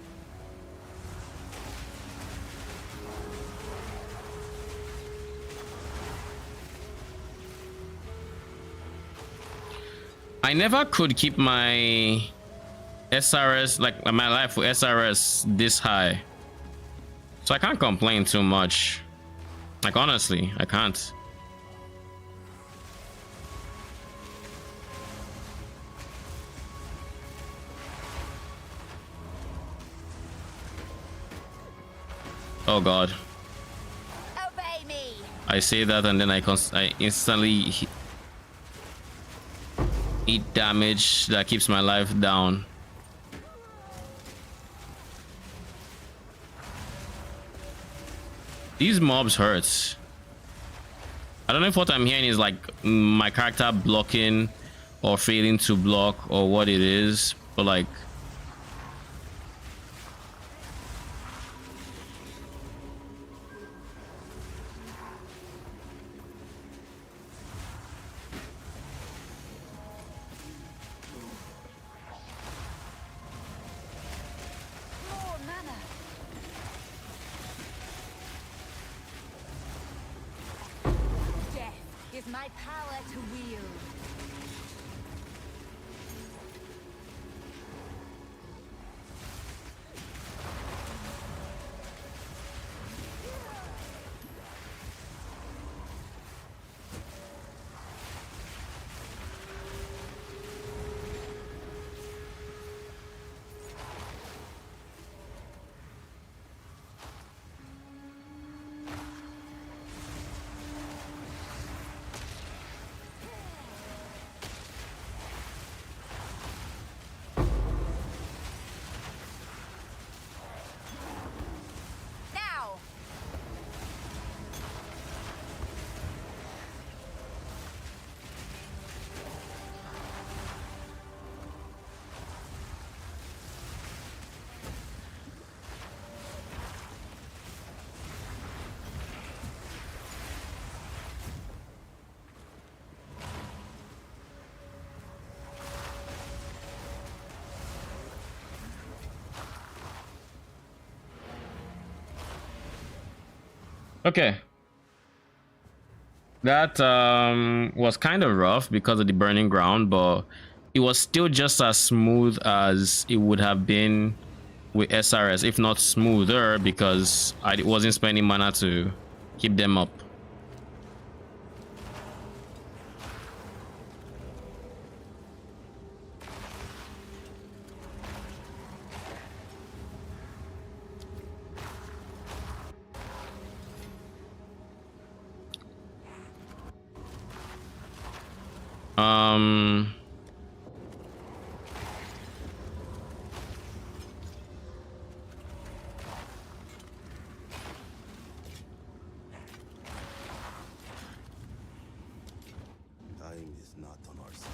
I never could keep my SRS, like my life with SRS this high. So I can't complain too much. Like honestly, I can't. Oh god. Obey me. I say that and then I instantly eat damage that keeps my life down. These mobs hurts. I don't know if what I'm hearing is like my character blocking or failing to block or what it is, but like More mana. Death is my power to wield. Now. okay. That was kind of rough because of the burning ground, but it was still just as smooth as it would have been with SRS, if not smoother, because I wasn't spending mana to keep them up. Um, Time is not on our side.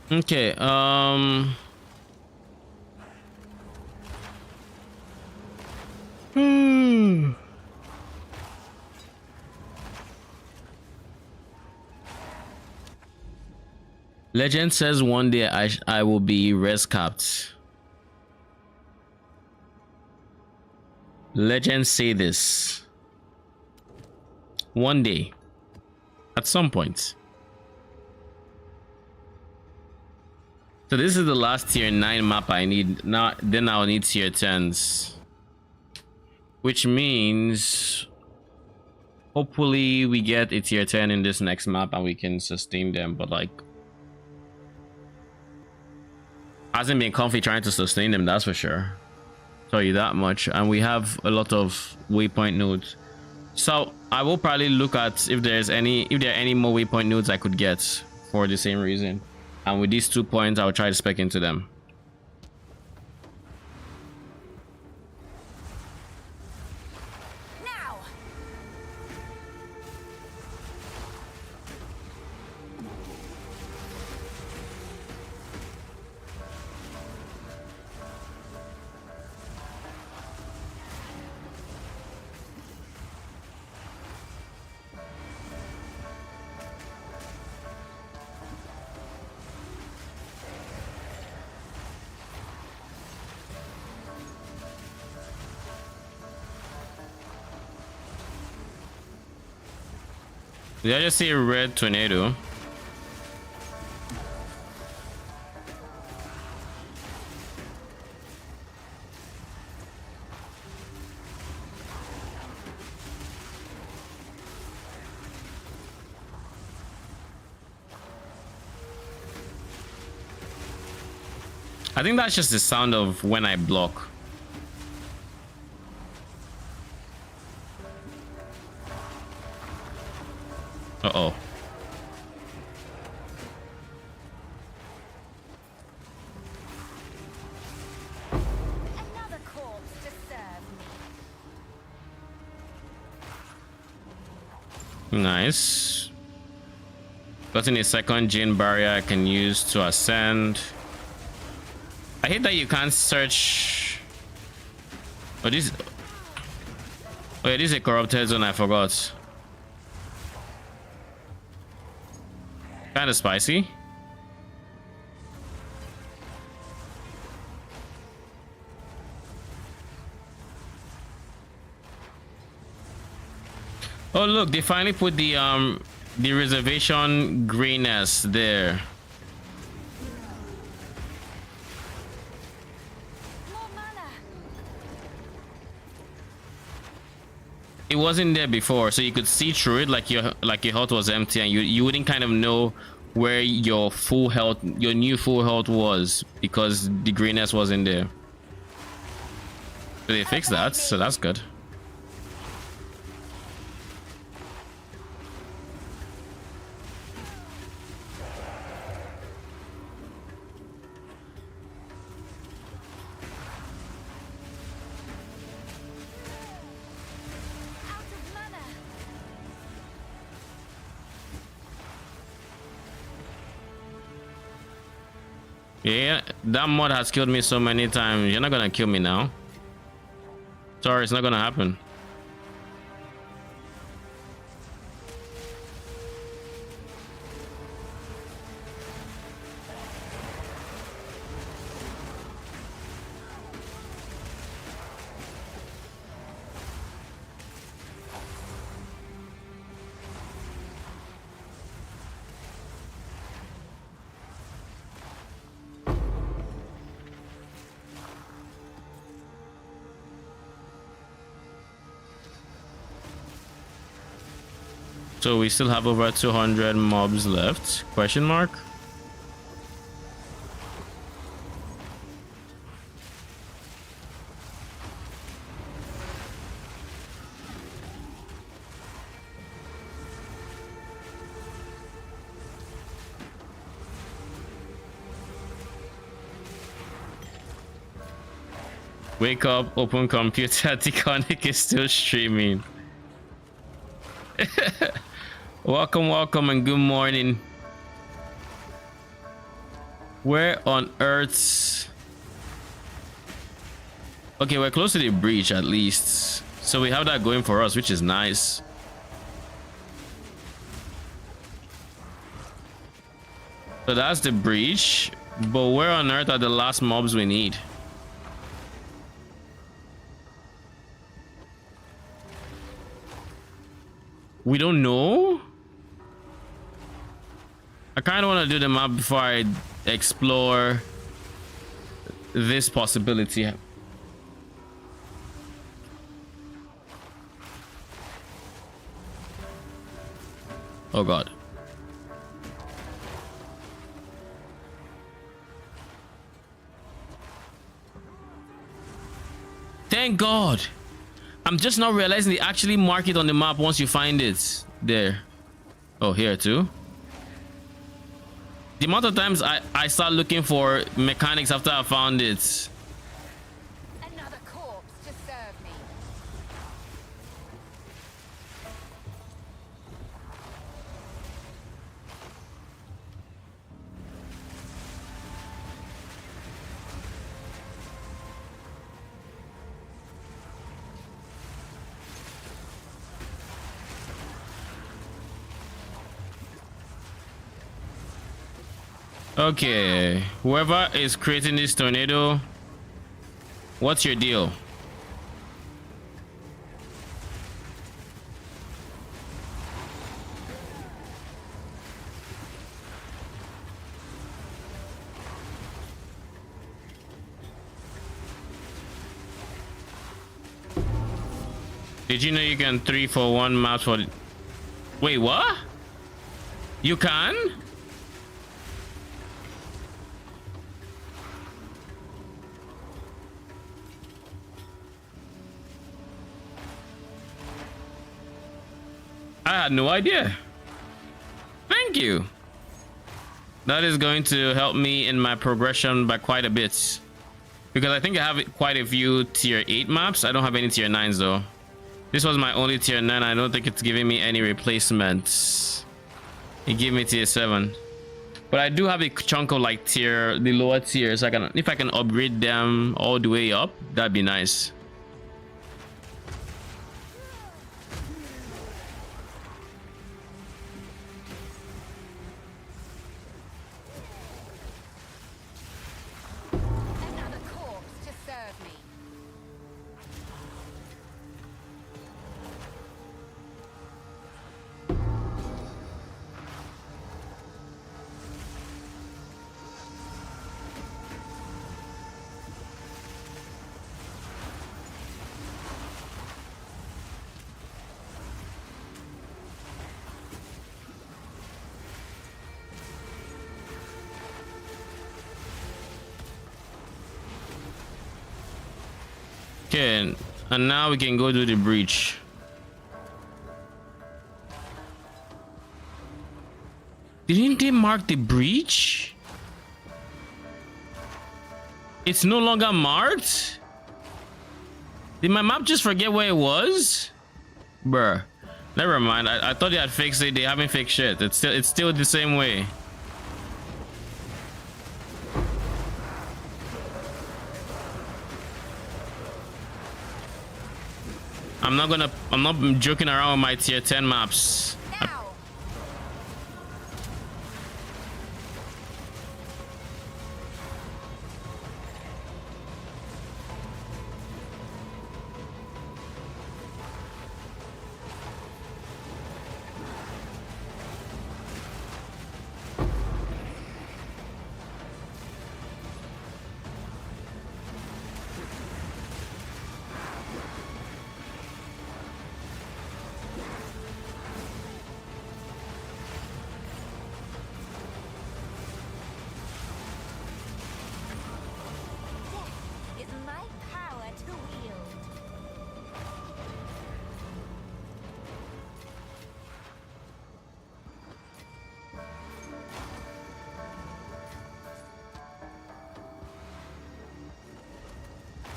Okay, Legend says one day I will be res capped. Legends say this. One day. At some point. So this is the last tier 9 map I need. Now then I'll need tier 10s. Which means hopefully we get a tier 10 in this next map and we can sustain them, but like hasn't been comfy trying to sustain them, that's for sure. Tell you that much. And we have a lot of waypoint nodes. So I will probably look at if there are any more waypoint nodes I could get for the same reason. And with these 2 points, I'll try to spec into them. Did I just see a red tornado? I think that's just the sound of when I block. Uh-oh. Another corpse to serve me. Nice. Gotten a second Jane barrier I can use to ascend. I hate that you can't search. Oh, this. Oh, yeah, this is a corrupted zone. I forgot. Kind of spicy. Oh look, they finally put the reservation greenness there. It wasn't there before, so you could see through it like your health was empty, and you wouldn't kind of know where your full health, your new full health was, because the greenness wasn't there. So they fixed that, so that's good. Yeah, that mod has killed me so many times. You're not gonna kill me now. Sorry, it's not gonna happen. So we still have over 200 mobs left? Question mark? Wake up, open computer, Teconic is still streaming. Welcome, welcome, and good morning. Where on earth? Okay, we're close to the breach at least. So we have that going for us, which is nice. So that's the breach. But where on earth are the last mobs we need? We don't know. I kind of want to do the map before I explore this possibility. Oh God. Thank God. I'm just now realizing they actually mark it on the map once you find it. There. Oh, here too. The amount of times I start looking for mechanics after I found it. Another corpse to serve me. Okay, whoever is creating this tornado, what's your deal? Did you know you can 3-for-1 maps for... Wait, what? You can? I had no idea. Thank you. That is going to help me in my progression by quite a bit. Because I think I have quite a few tier 8 maps. I don't have any tier 9s though. This was my only tier 9. I don't think it's giving me any replacements. It gave me tier 7. But I do have a chunk of like the lower tiers. If I can upgrade them all the way up, that'd be nice. Another corpse to serve me. Okay, and now we can go do the breach. Didn't they mark the breach? It's no longer marked? Did my map just forget where it was? Bruh. Never mind. I thought they had fixed it. They haven't fixed shit. It's still the same way. I'm not joking around with my tier 10 maps. Now. Is my power to wield.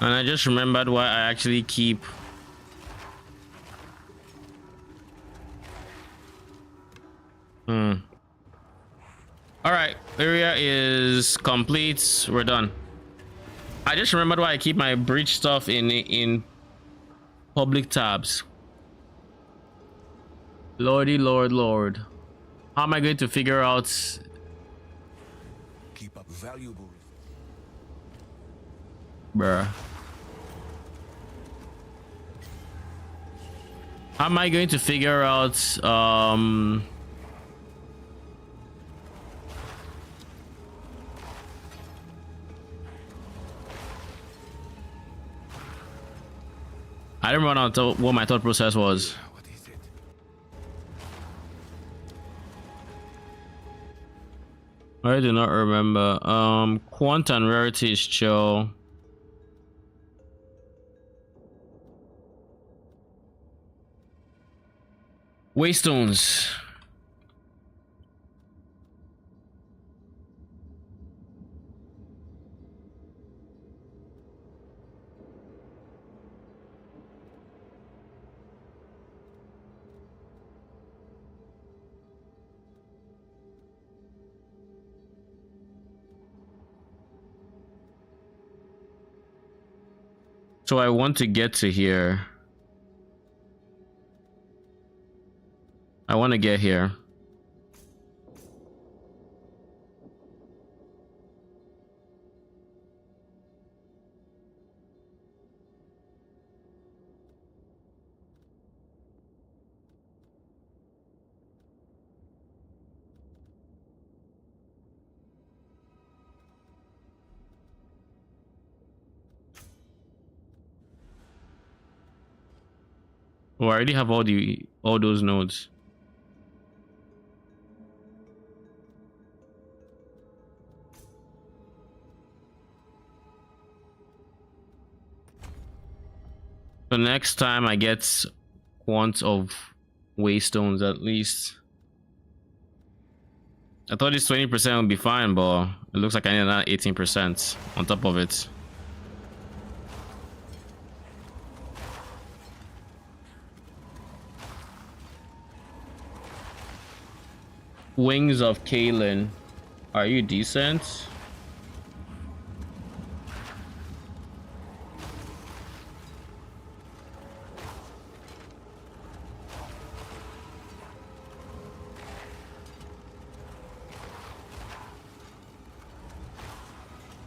And I just remembered why I actually keep All right, area is complete. We're done. I just remembered why I keep my breach stuff in public tabs. Lordy Lord. How am I going to figure out? Keep up valuable. Bruh. How am I going to figure out I didn't run out what my thought process was. What is it? I do not remember. Quant and rarity is chill. Waystones. So I want to get to here. I want to get here. Oh, I already have all those nodes. So next time I get quant of waystones at least. I thought this 20% would be fine, but it looks like I need another 18% on top of it. Wings of Kalen. Are you decent?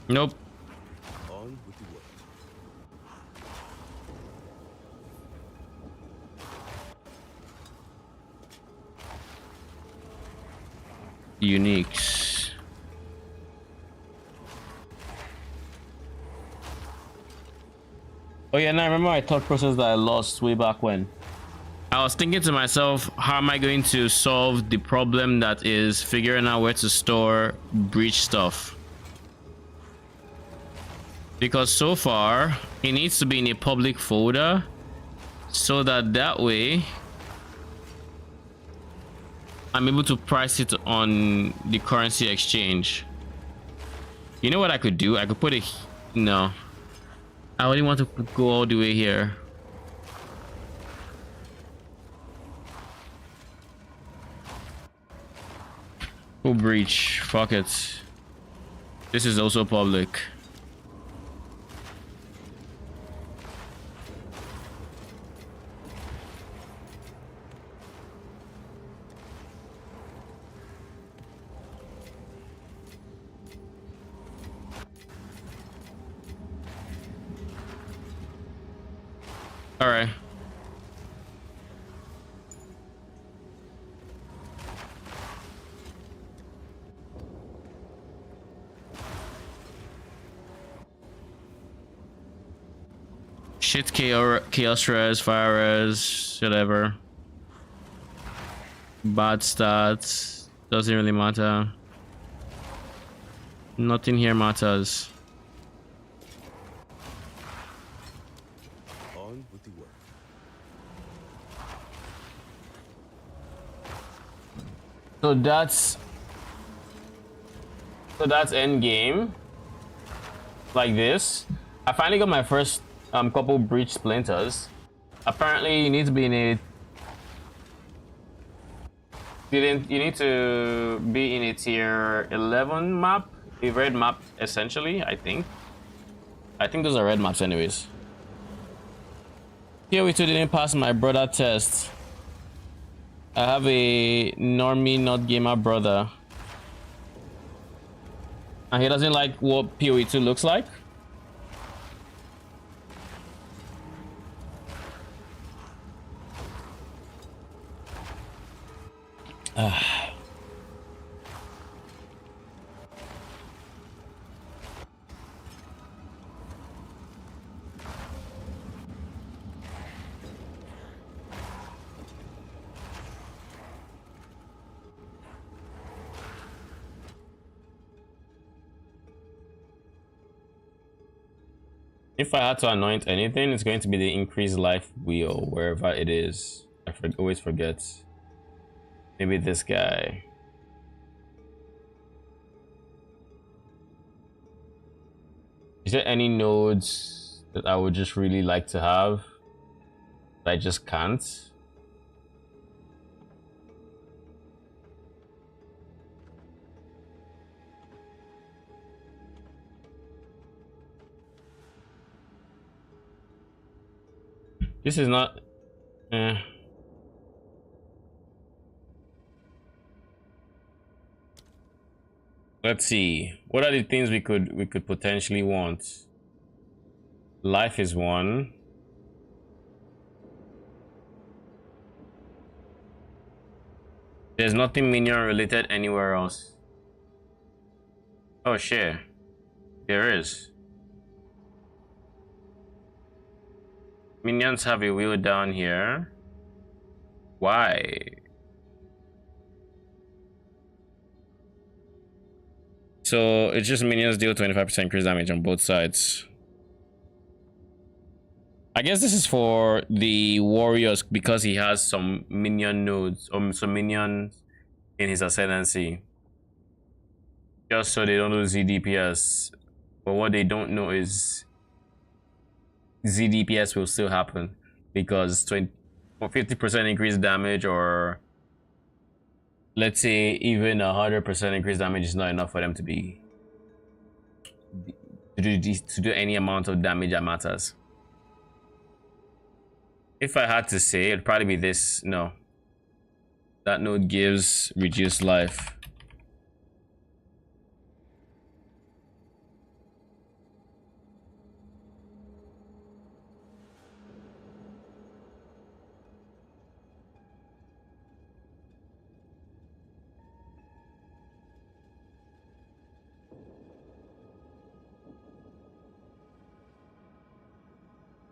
Nope. On with the work. Uniques. Oh yeah, now I remember my thought process that I lost way back when. I was thinking to myself, how am I going to solve the problem that is figuring out where to store breach stuff? Because so far, it needs to be in a public folder so that way I'm able to price it on the currency exchange. You know what I could do? I could put it... No. I only want to go all the way here. Full breach. Fuck it. This is also public. All right. Shit, chaos res, fire res, whatever. Bad stats. Doesn't really matter. Nothing here matters. On with the work. So that's Endgame. Like this. I finally got my first couple breach splinters. Apparently you need to be in a You need to be in a tier 11 map, a red map essentially, I think. I think those are red maps anyways. Here we too didn't pass my brother test. I have a normie not gamer brother. And he doesn't like what PoE2 looks like. If I had to anoint anything, it's going to be the increased life wheel, wherever it is. I always forget. Maybe this guy. Is there any nodes that I would just really like to have that I just can't? This is not. Let's see. What are the things we could potentially want? Life is one. There's nothing minion related anywhere else. Oh shit. There is. Minions have a wheel down here. Why? So it's just minions deal 25% increased damage on both sides. I guess this is for the warriors because he has some minion nodes or some minions in his ascendancy. Just so they don't lose ZDPS. But what they don't know is ZDPS will still happen because 50% increased damage, or let's say even 100% increased damage, is not enough for them to do any amount of damage that matters. If I had to say, it'd probably be this. No, that node gives reduced life.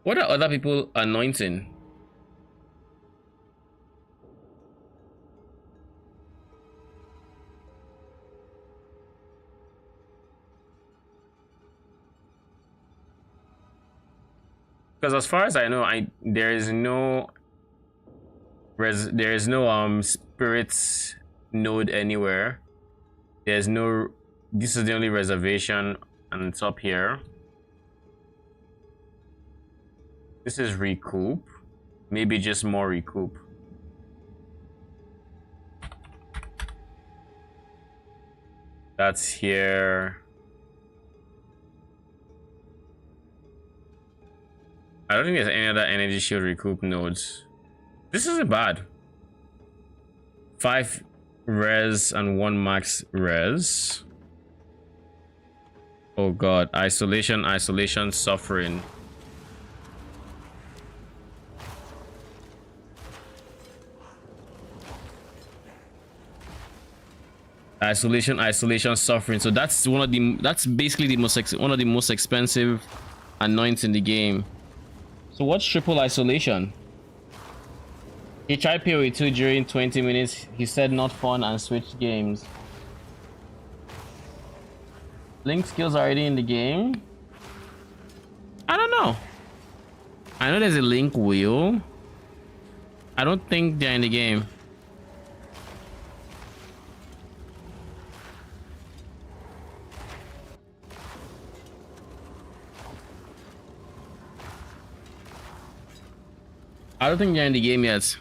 What are other people anointing? Because as far as I know, there is no spirits node anywhere. There's no. This is the only reservation, and it's up here. This is recoup. Maybe just more recoup. That's here. I don't think there's any other energy shield recoup nodes. This isn't bad. 5 res and 1 max res. Oh god, isolation, suffering. Isolation, suffering. So that's basically one of the most expensive anoints in the game. So what's triple isolation? He tried PoE2 during 20 minutes. He said not fun and switched games. Link skills are already in the game? I don't know. I know there's a link wheel. I don't think they're in the game. I don't think they're in the game yet.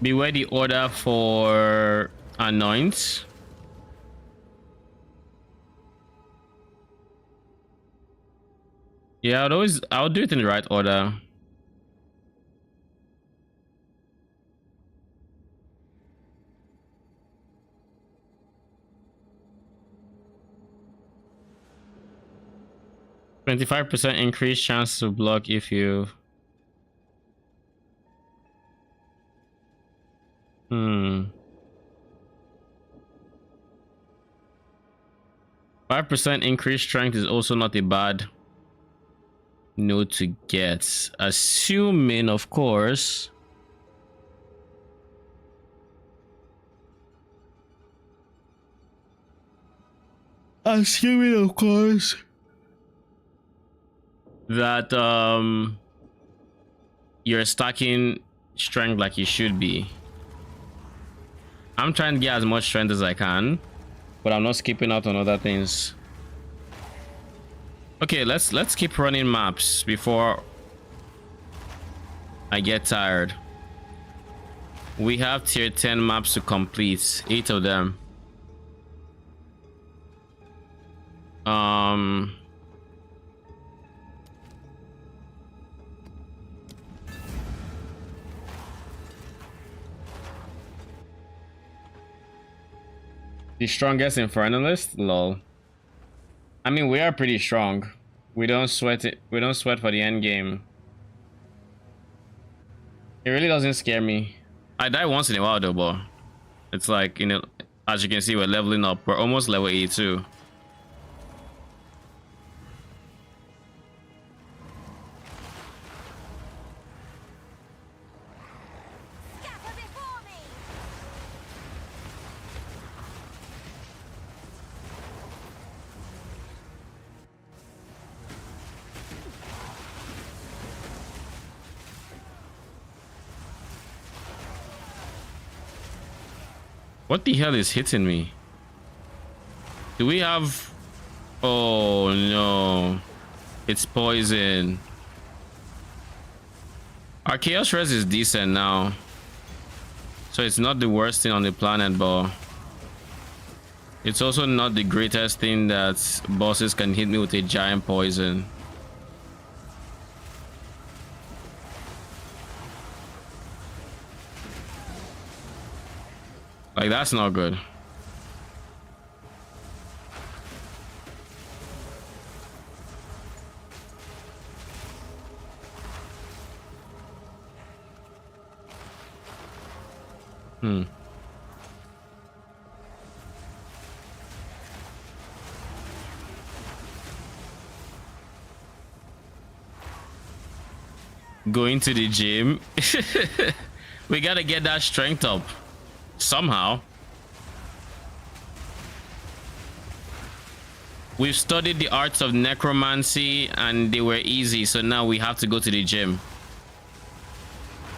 Beware the order for anoint. Yeah, I'll do it in the right order. %25% increased chance to block if you 5% increased strength is also not a bad note to get, assuming of course that you're stacking strength like you should be. I'm trying to get as much strength as I can, but I'm not skipping out on other things. Okay, let's keep running maps before I get tired. We have tier 10 maps to complete, 8 of them. The strongest Infernalist? Lol. I mean, we are pretty strong. We don't sweat it. We don't sweat for the end game. It really doesn't scare me. I die once in a while though, but it's like, you know, as you can see, we're leveling up. We're almost level 82. What the hell is hitting me? Do we have... Oh no. It's poison. Our chaos res is decent now. So it's not the worst thing on the planet, but it's also not the greatest thing that bosses can hit me with a giant poison. Like, that's not good. Going to the gym. We gotta get that strength up somehow. We've studied the arts of necromancy and they were easy, so now we have to go to the gym.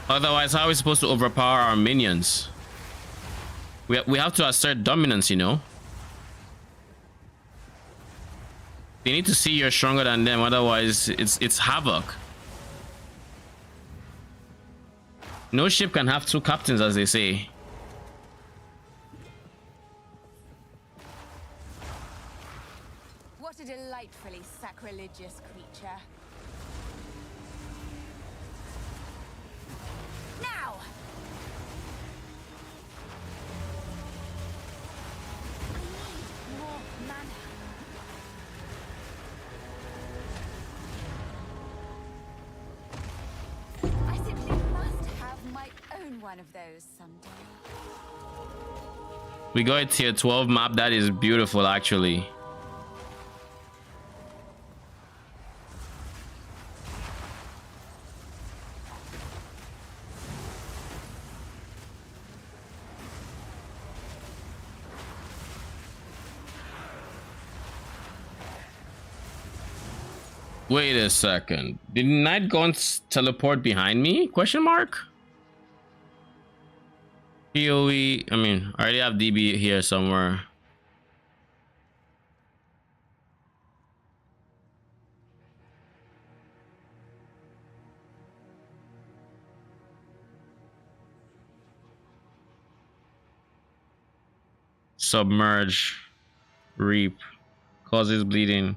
Otherwise, how are we supposed to overpower our minions? We have to assert dominance, you know. They need to see you're stronger than them, otherwise it's havoc. No ship can have two captains, as they say. What a delightfully sacrilegious creature. Now! I need more mana. I simply must have my own one of those someday. We got a tier 12 map that is beautiful, actually. Wait a second. Did Night Gaunts teleport behind me? Question mark? PoE. I mean, I already have DB here somewhere. Submerge. Reap. Causes bleeding.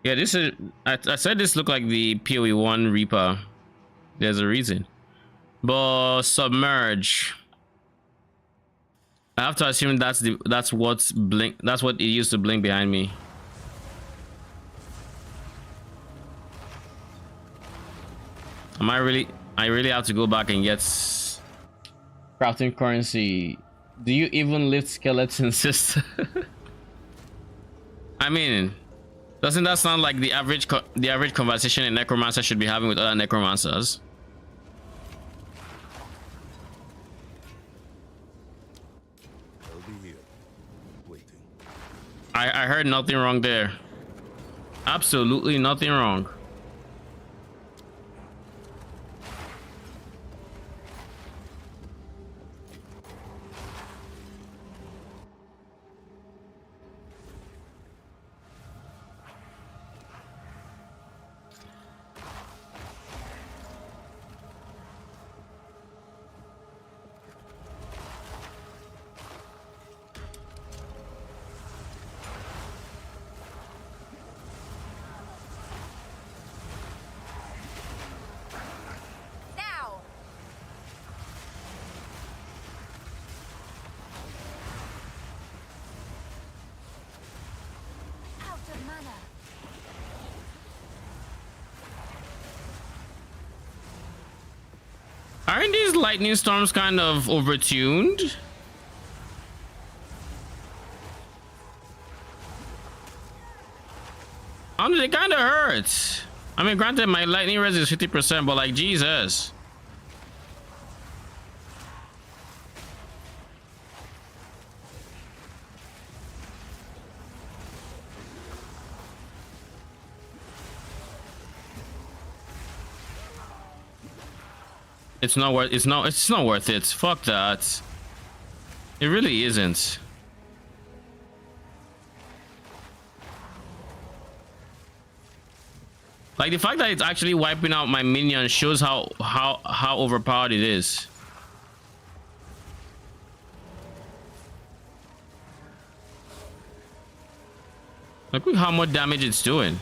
Yeah, this is... I said this looked like the PoE1 Reaper. There's a reason. But Submerge. I have to assume that's what's blink. That's what it used to blink behind me. I really have to go back and get crafting currency. Do you even lift skeletons, sister? I mean, doesn't that sound like the average conversation a necromancer should be having with other necromancers? I'll be here, waiting. I heard nothing wrong there. Absolutely nothing wrong. Now! Out of mana. Aren't these lightning storms kind of overtuned? I mean, they kind of hurt. I mean, granted, my lightning res is 50%, but like, Jesus. It's not worth. It's not worth it. Fuck that. It really isn't. Like, the fact that it's actually wiping out my minion shows how overpowered it is. Look at how much damage it's doing.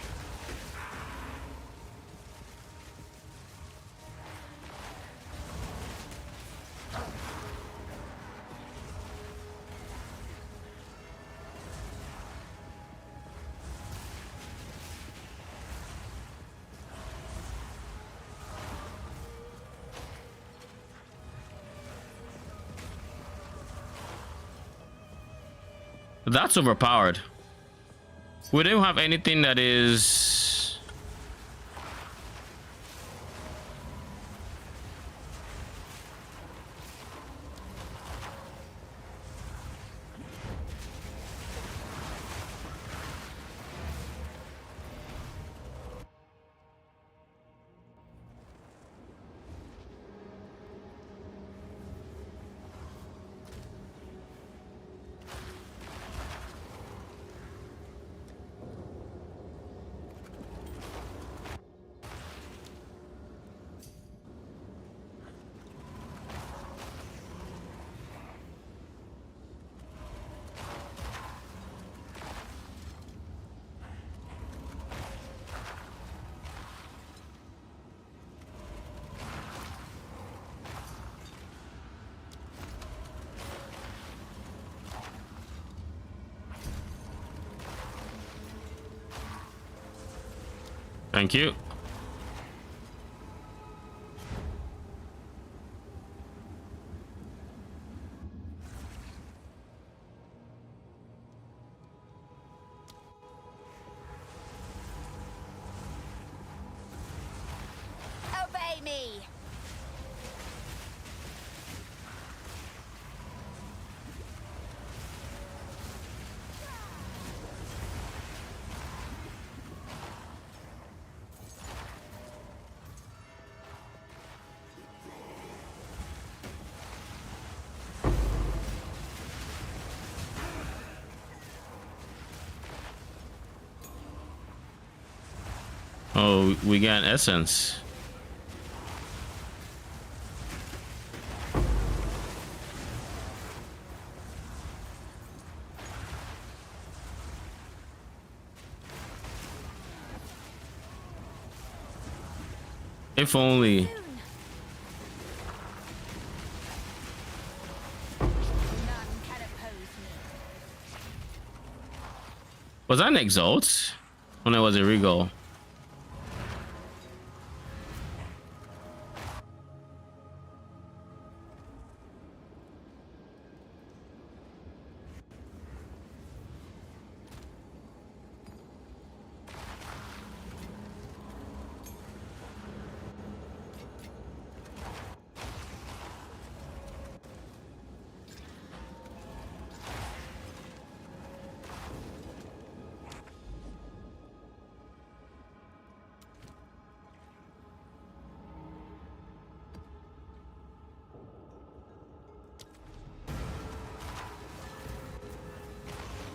That's overpowered. We don't have anything that is... Thank you. Obey me! Oh, we got essence. If only. Soon. None can oppose me. Was that an Exalt? When it was a Regal?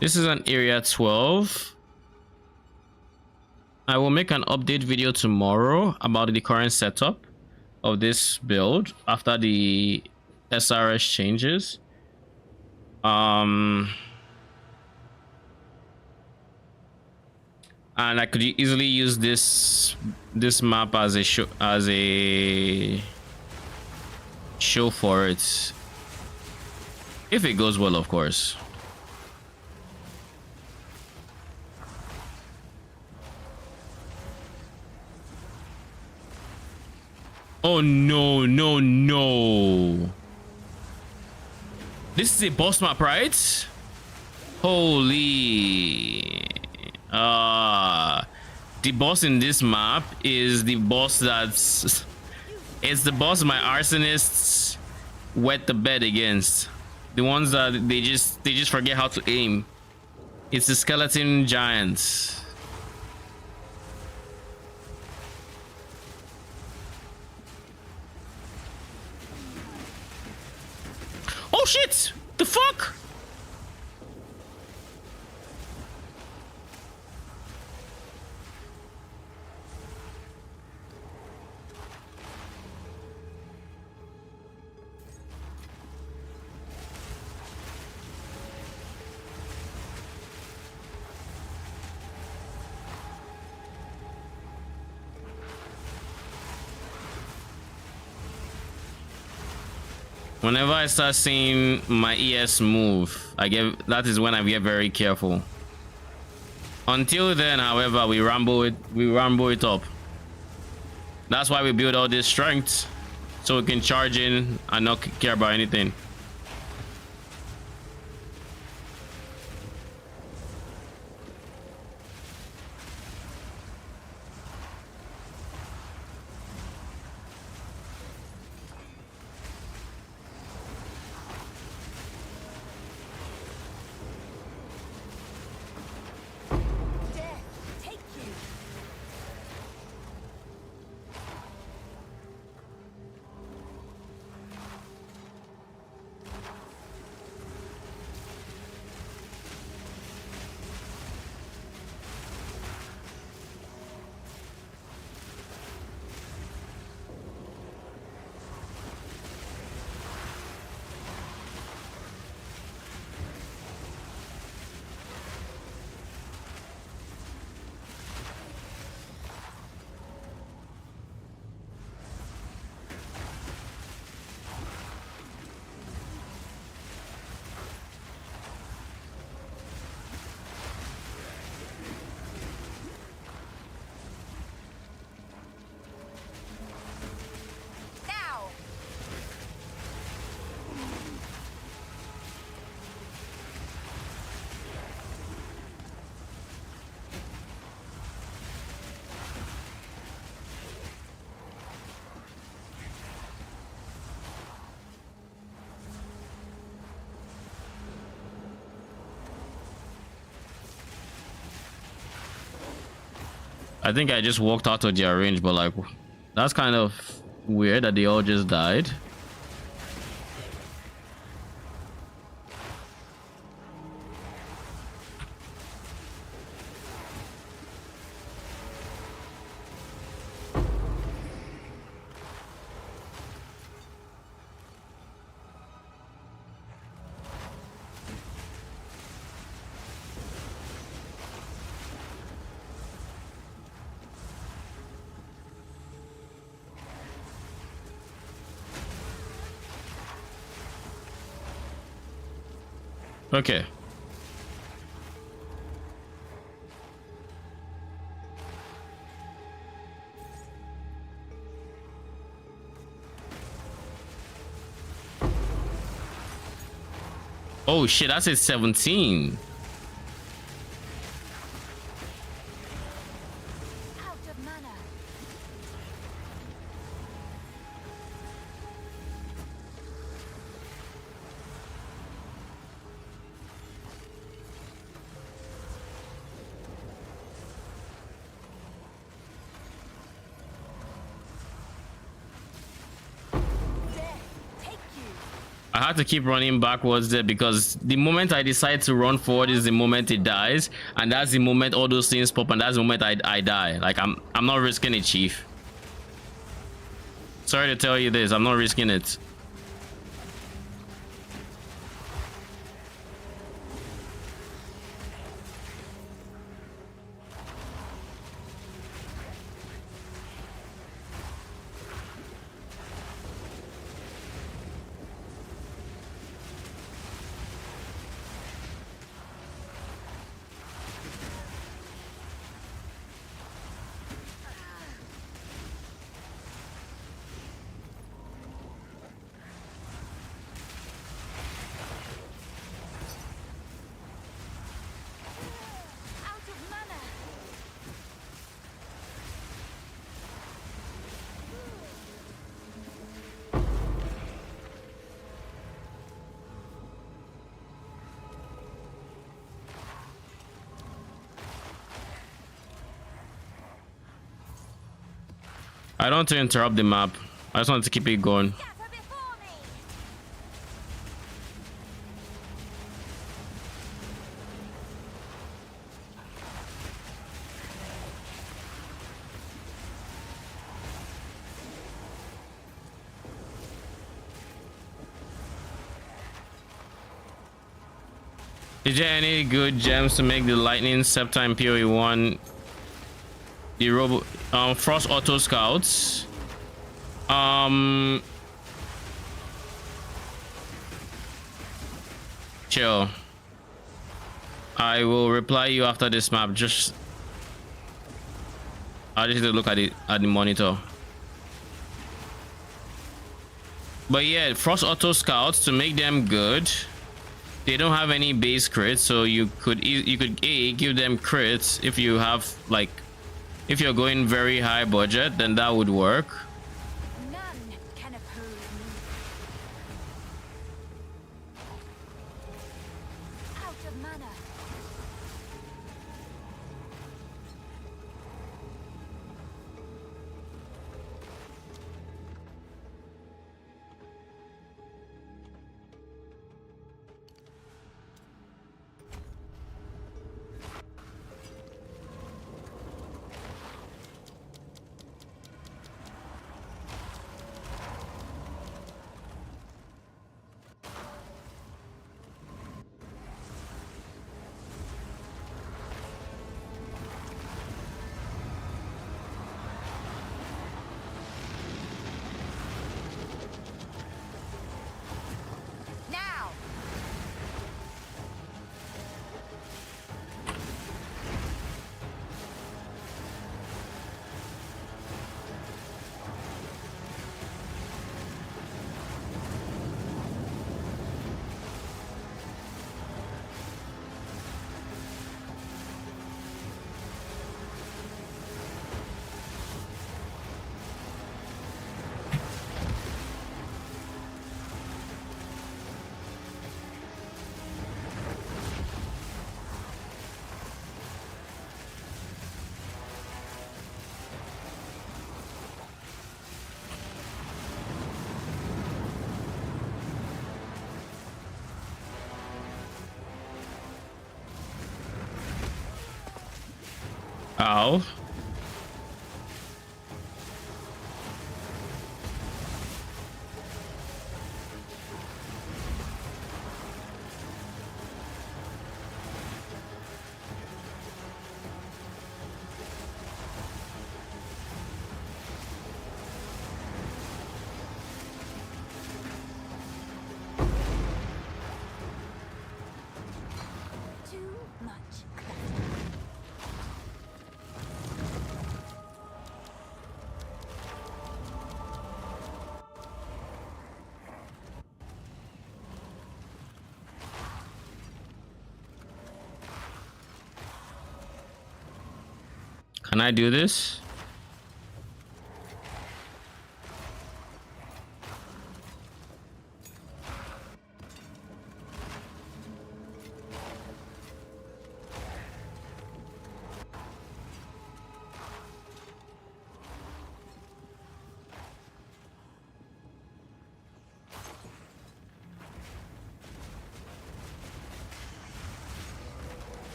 This is an area 12. I will make an update video tomorrow about the current setup of this build after the SRS changes. And I could easily use this map as a show for it, if it goes well, of course. Oh no, no, no. This is a boss map, right? Holy. The boss in this map is the boss that's... It's the boss my arsonists wet the bed against. The ones that they just forget how to aim. It's the skeleton giants. Oh shit! The fuck? Whenever I start seeing my ES move, that is when I get very careful. Until then, however, we ramble it up. That's why we build all this strength, so we can charge in and not care about anything. I think I just walked out of their range, but like, that's kind of weird that they all just died. Okay. Oh shit, that's at 17. Out of mana. I had to keep running backwards there because the moment I decide to run forward is the moment it dies, and that's the moment all those things pop, and that's the moment I die. Like I'm not risking it, Chief. Sorry to tell you this, I'm not risking it. I don't want to interrupt the map. I just want to keep it going. Is there any good gems to make the lightning Septime PoE 1? The robo Frost Auto Scouts. Chill. I will reply you after this map. I'll just need to look at it at the monitor. But yeah, Frost Auto Scouts, to make them good, they don't have any base crits, so you could give them crits if you have, like, if you're going very high budget, then that would work. None can oppose me. Out of mana. Ow. Can I do this?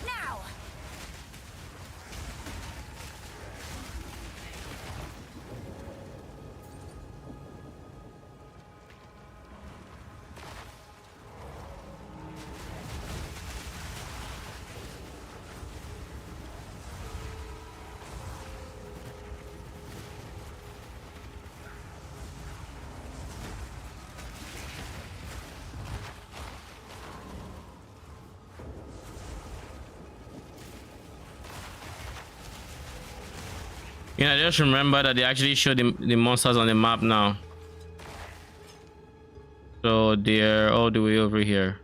Now! Yeah, I just remember that they actually show the monsters on the map now. So they're all the way over here.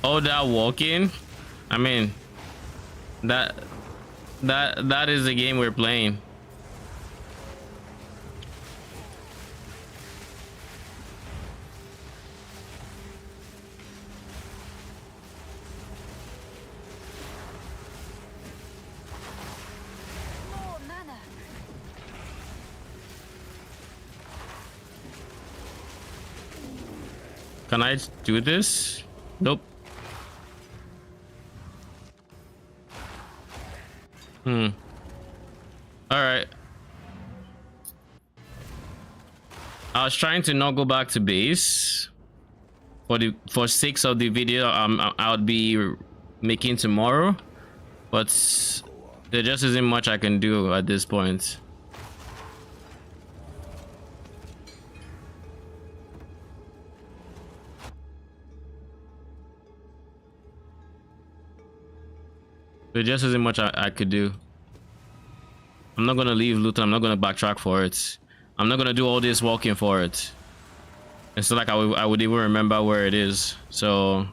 Oh, that walking. I mean, that is the game we're playing. More mana. Can I do this? Nope. All right. I was trying to not go back to base for 6 of the video I would be making tomorrow, but there just isn't much I can do at this point. There just isn't much I could do. I'm not gonna leave Luton. I'm not gonna backtrack for it. I'm not gonna do all this walking for it. It's not like I would even remember where it is. So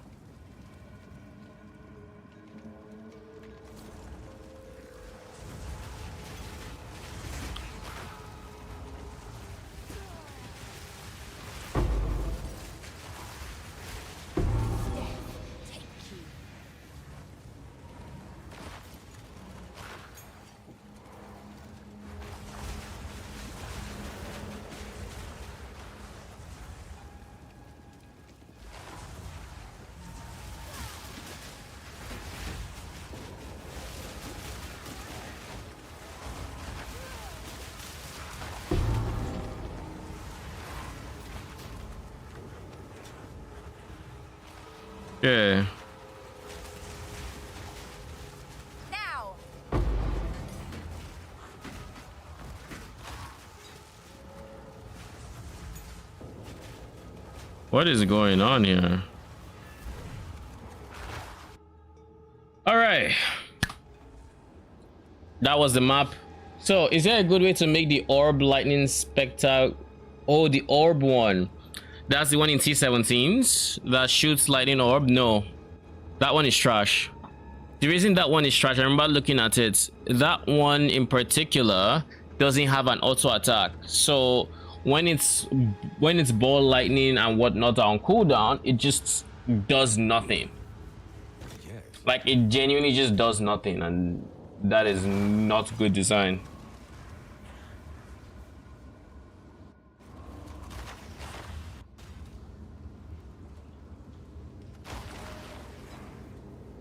yeah. Now! What is going on here? All right. That was the map. So is there a good way to make the orb lightning spectacle? Oh, the orb one. That's the one in T17s that shoots lightning orb. No, that one is trash. The reason that one is trash, I remember looking at it, that one in particular doesn't have an auto attack. So when it's ball lightning and whatnot on cooldown, it just does nothing. Like, it genuinely just does nothing, and that is not good design.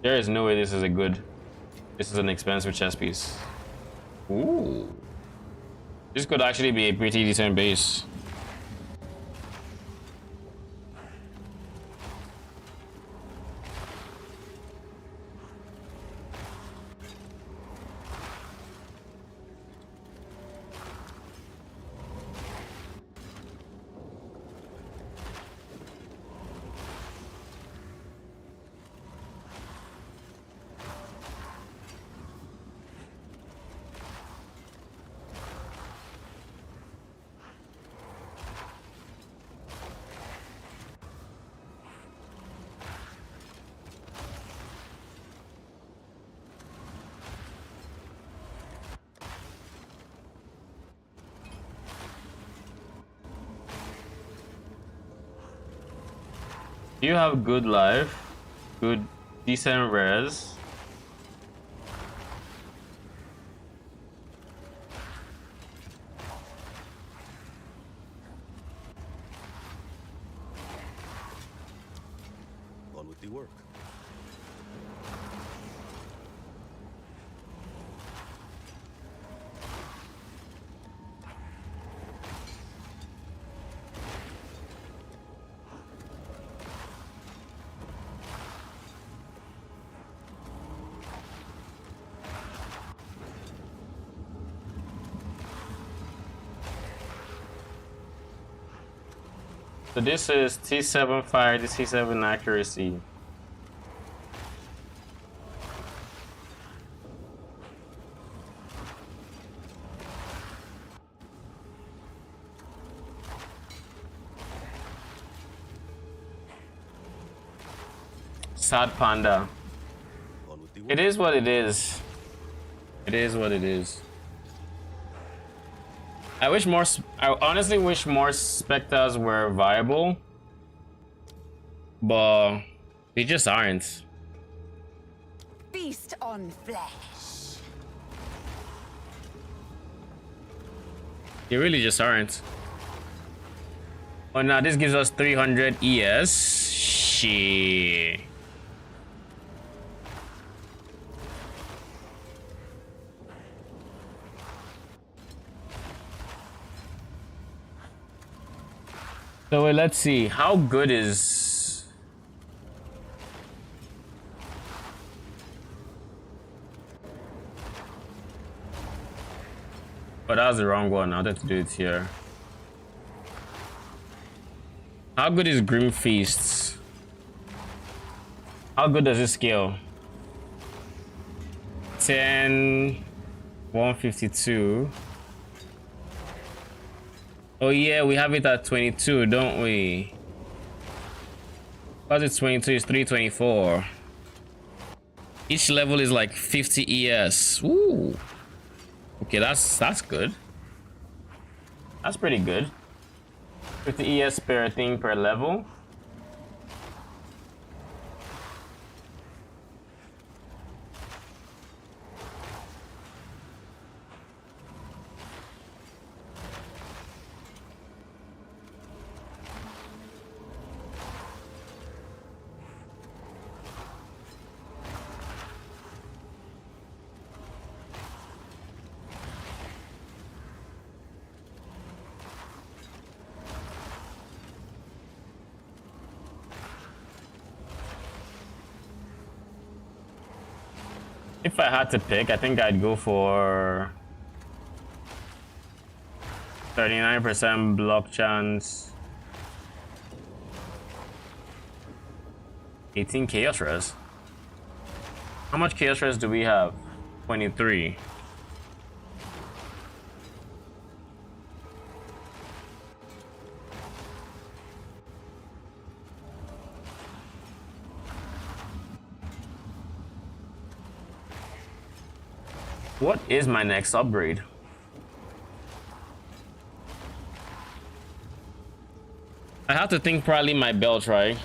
There is no way this is a good. This is an expensive chess piece. Ooh. This could actually be a pretty decent base. You have good life, good, decent res. On with the work. So this is T7 fire, this T7 accuracy. Sad panda. On with the work. It is what it is. It is what it is. I honestly wish more Spectres were viable, but they just aren't. Feast on flesh. They really just aren't. Oh, now this gives us 300 ES. Shit. So wait, let's see. How good is... Oh, that was the wrong one. I wanted to do it here. How good is Grim Feasts? How good does it scale? 10... 152. Oh yeah, we have it at 22, don't we? Because it's 22, it's 324. Each level is like 50 ES. Ooh. Okay, that's good. That's pretty good. 50 ES per thing per level. If I had to pick, I think I'd go for 39% block chance, 18 chaos res. How much chaos res do we have? 23. What is my next upgrade? I have to think probably my belt, right?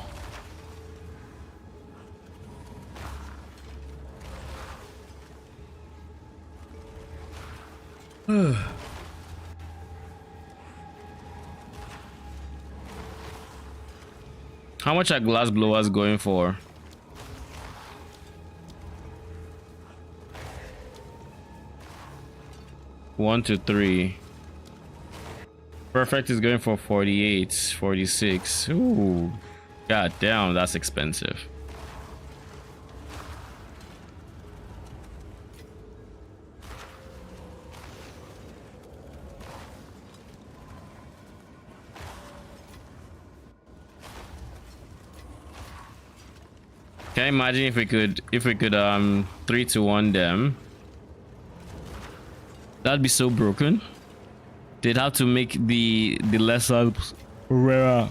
How much are glass blowers going for? 1 to 3. Perfect is going for 48, 46. Ooh, god damn, that's expensive. Can you imagine if we could 3 to 1 them? That'd be so broken. They'd have to make the lesser rarer.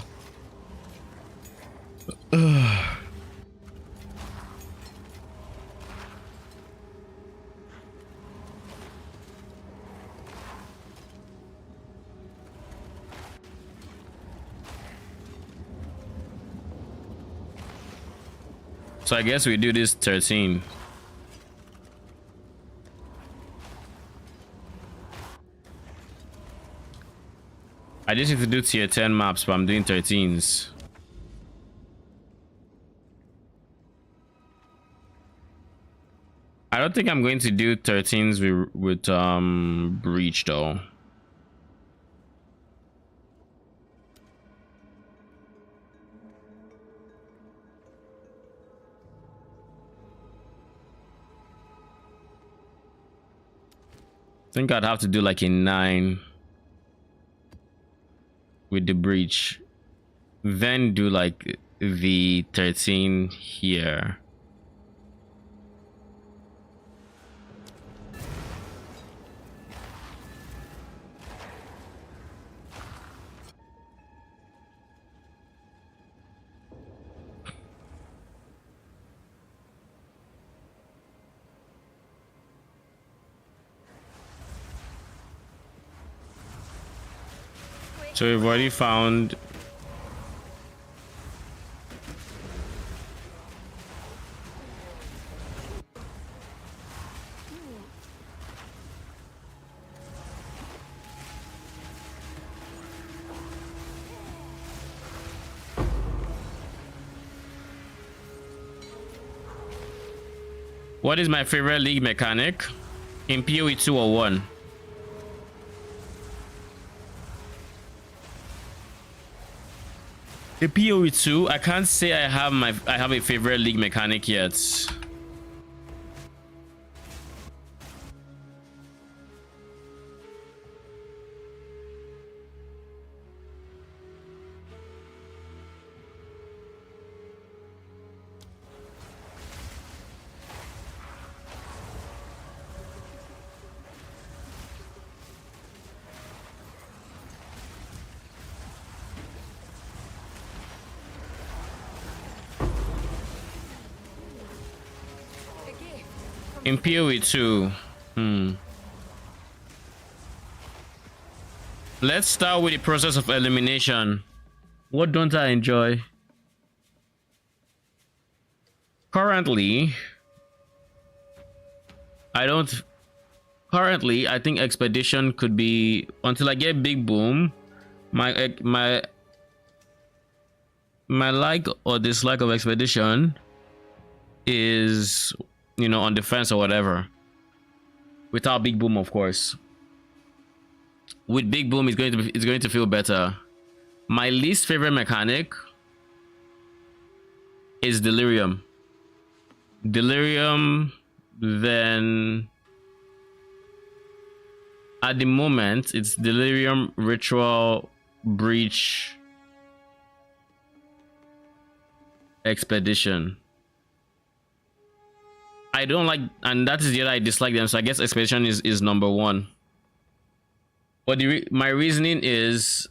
So I guess we do this 13. I just need to do tier 10 maps, but I'm doing 13s. I don't think I'm going to do 13s with Breach though. I think I'd have to do like a 9 with the Breach, then do like the 13 here. So we've already found what is my favorite league mechanic in PoE 2 or 1? The PoE 2, I can't say I have a favorite league mechanic yet. In PoE 2, let's start with the process of elimination. What don't I enjoy? Currently, I think Expedition could be, until I get Big Boom, my like or dislike of Expedition is, you know, on defense or whatever. Without Big Boom, of course. With Big Boom, it's going to feel better. My least favorite mechanic is Delirium. Delirium, then at the moment it's Delirium, Ritual, Breach, Expedition. I don't like, and that is the other I dislike them, so I guess Expedition is number 1. But my reasoning is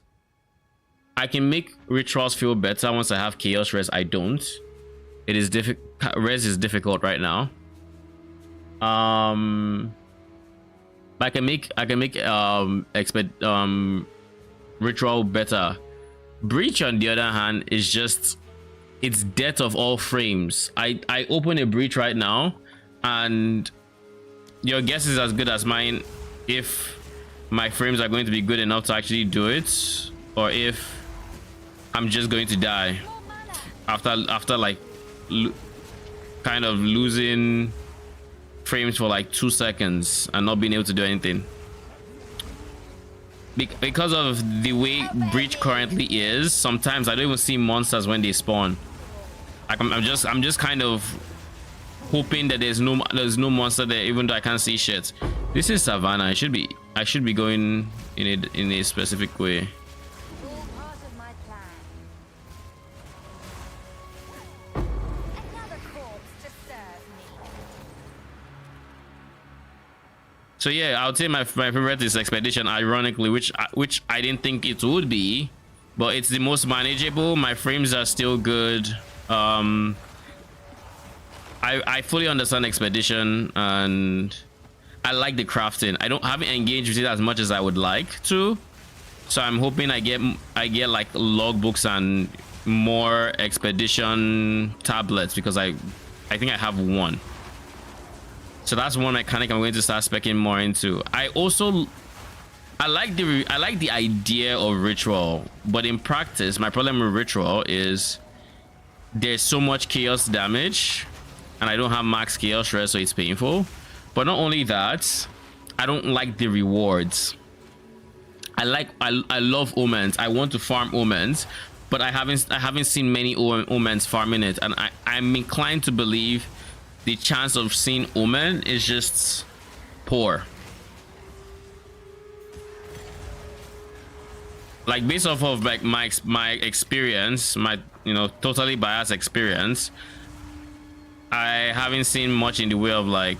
I can make Rituals feel better once I have Chaos Res. I don't. It is Res is difficult right now. But I can make Ritual better. Breach, on the other hand, is just, it's death of all frames. I open a Breach right now, and your guess is as good as mine if my frames are going to be good enough to actually do it, or if I'm just going to die after like kind of losing frames for like 2 seconds and not being able to do anything. because of the way Breach currently is, sometimes I don't even see monsters when they spawn. Like I'm just kind of hoping that there's no monster there, even though I can't see shit. This is Savannah. I should be going in a specific way. All part of my plan. Another corpse to serve me. So yeah, I would say my favorite is Expedition, ironically, which I didn't think it would be, but it's the most manageable. My frames are still good. I fully understand Expedition, and I like the crafting. I haven't engaged with it as much as I would like to, so I'm hoping I get like logbooks and more Expedition tablets, because I think I have one. So that's one mechanic I'm going to start speccing more into. I like the idea of ritual, but in practice, my problem with ritual is there's so much chaos damage, and I don't have max chaos res, so it's painful. But not only that, I don't like the rewards. I love omens. I want to farm omens, but I haven't seen many omens farming it, and I'm inclined to believe the chance of seeing omen is just poor. Like, based off of like my experience, my totally biased experience, I haven't seen much in the way of like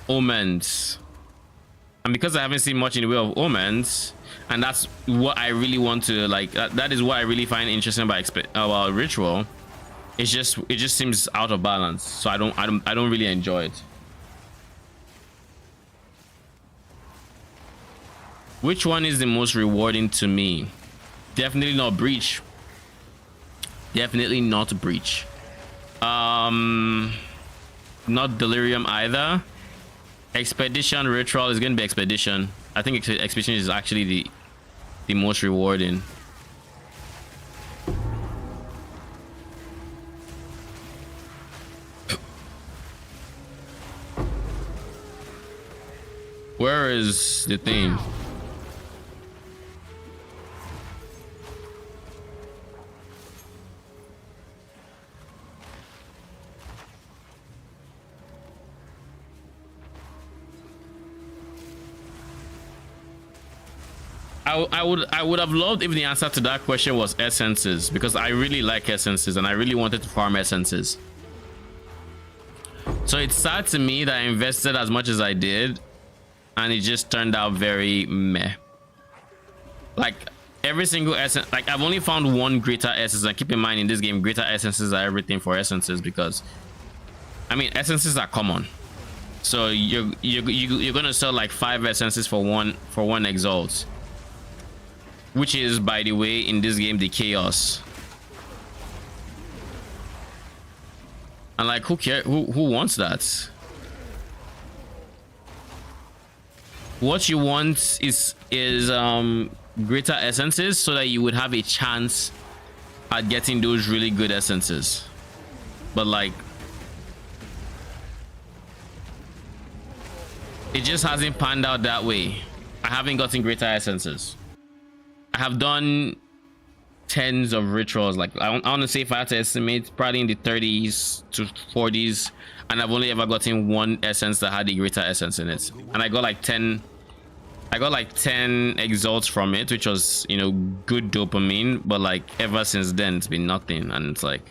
omens, and because I haven't seen much in the way of omens, and that's what I really want to like, that is what I really find interesting about ritual. It just seems out of balance, so I don't really enjoy it. Which one is the most rewarding to me? Definitely not Breach. Definitely not Breach. Not Delirium either. Expedition, Ritual is gonna be Expedition. I think Expedition is actually the most rewarding. Where is the thing? I would have loved if the answer to that question was essences, because I really like essences and I really wanted to farm essences. So it's sad to me that I invested as much as I did and it just turned out very meh. Like, every single essence, like, I've only found one greater essence, and keep in mind in this game greater essences are everything for essences, because I mean essences are common. So you're gonna sell like 5 essences for one exalt, which is, by the way, in this game the chaos. And like, who cares? Who wants that? What you want is greater essences, so that you would have a chance at getting those really good essences. But like, it just hasn't panned out that way. I haven't gotten greater essences. I have done tens of rituals. Like, I want to say, if I had to estimate, probably in the 30s to 40s, and I've only ever gotten one essence that had the greater essence in it, and I got like 10 exalts from it, which was, good dopamine. But like, ever since then it's been nothing, and it's like,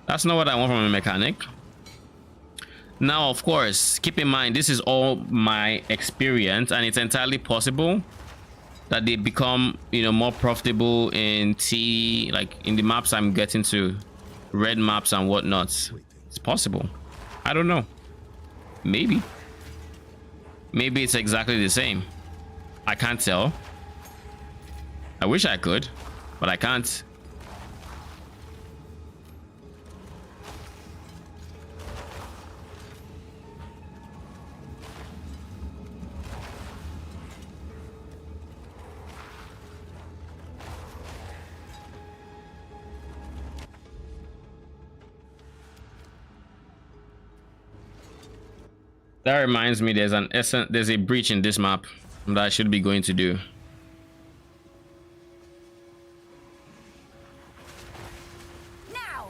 that's not what I want from a mechanic. Now, of course, keep in mind, this is all my experience, and it's entirely possible that they become, more profitable in like in the maps I'm getting to, red maps and whatnot. It's possible. I don't know. Maybe it's exactly the same. I can't tell. I wish I could, but I can't. That reminds me, there's a breach in this map that I should be going to do. Now.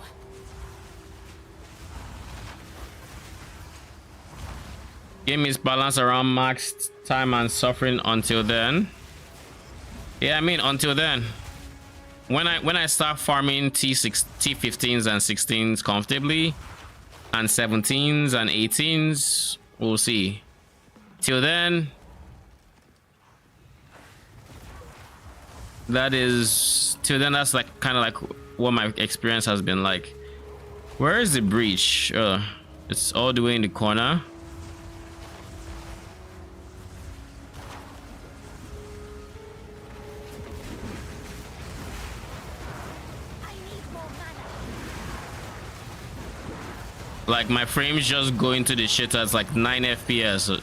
Game is balanced around max time and suffering until then. Yeah, I mean until then. When I start farming T15s and 16s comfortably, and 17s and 18s, we'll see. Till then, that's like kind of like what my experience has been like. Where is the breach? It's all the way in the corner. Like my frames just go into the shit at like 9 FPS.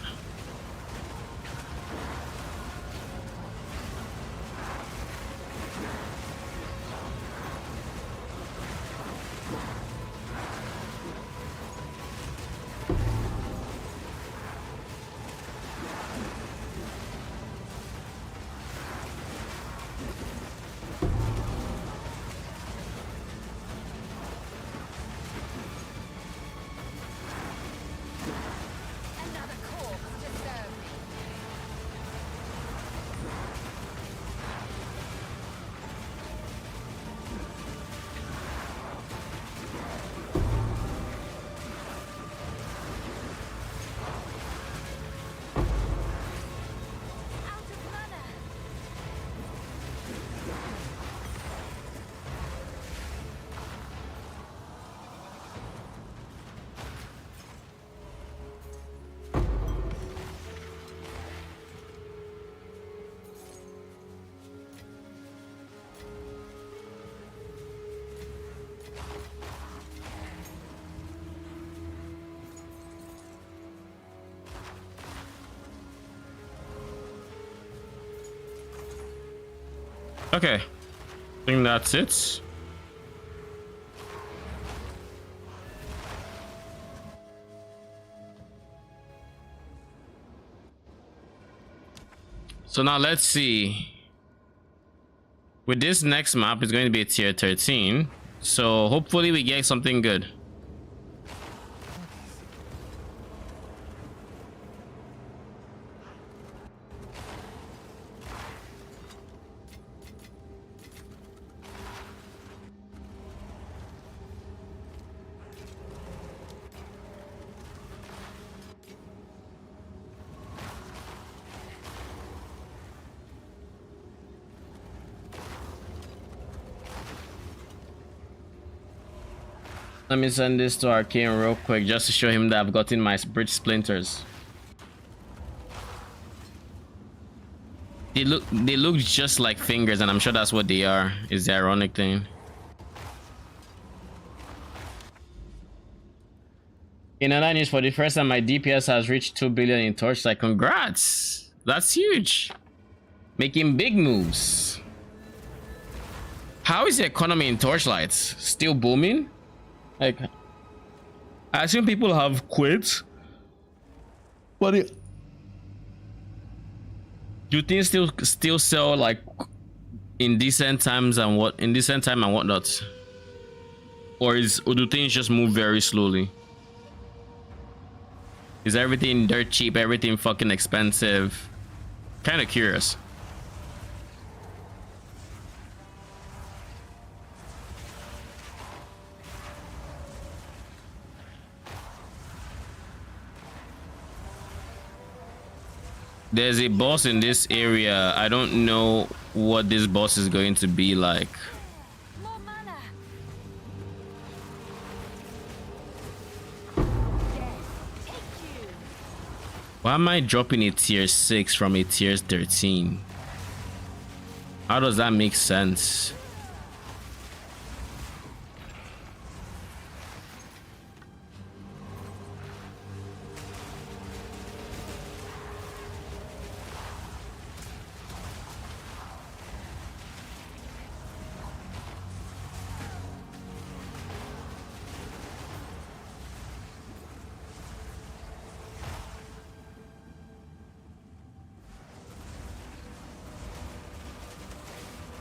Okay, I think that's it. So now let's see. With this next map, it's going to be a tier 13. So hopefully we get something good. Let me send this to Arcane real quick just to show him that I've gotten my bridge splinters. They look just like fingers, and I'm sure that's what they are. Is the ironic thing. In other news, for the first time, my DPS has reached 2 billion in Torchlight. Congrats! That's huge. Making big moves. How is the economy in Torchlight? Still booming? Like, I assume people have quit, but do things still sell like in decent times and whatnot, or do things just move very slowly? Is everything dirt cheap? Everything fucking expensive? Kind of curious. There's a boss in this area. I don't know what this boss is going to be like. More mana. Why am I dropping a tier 6 from a tier 13? How does that make sense?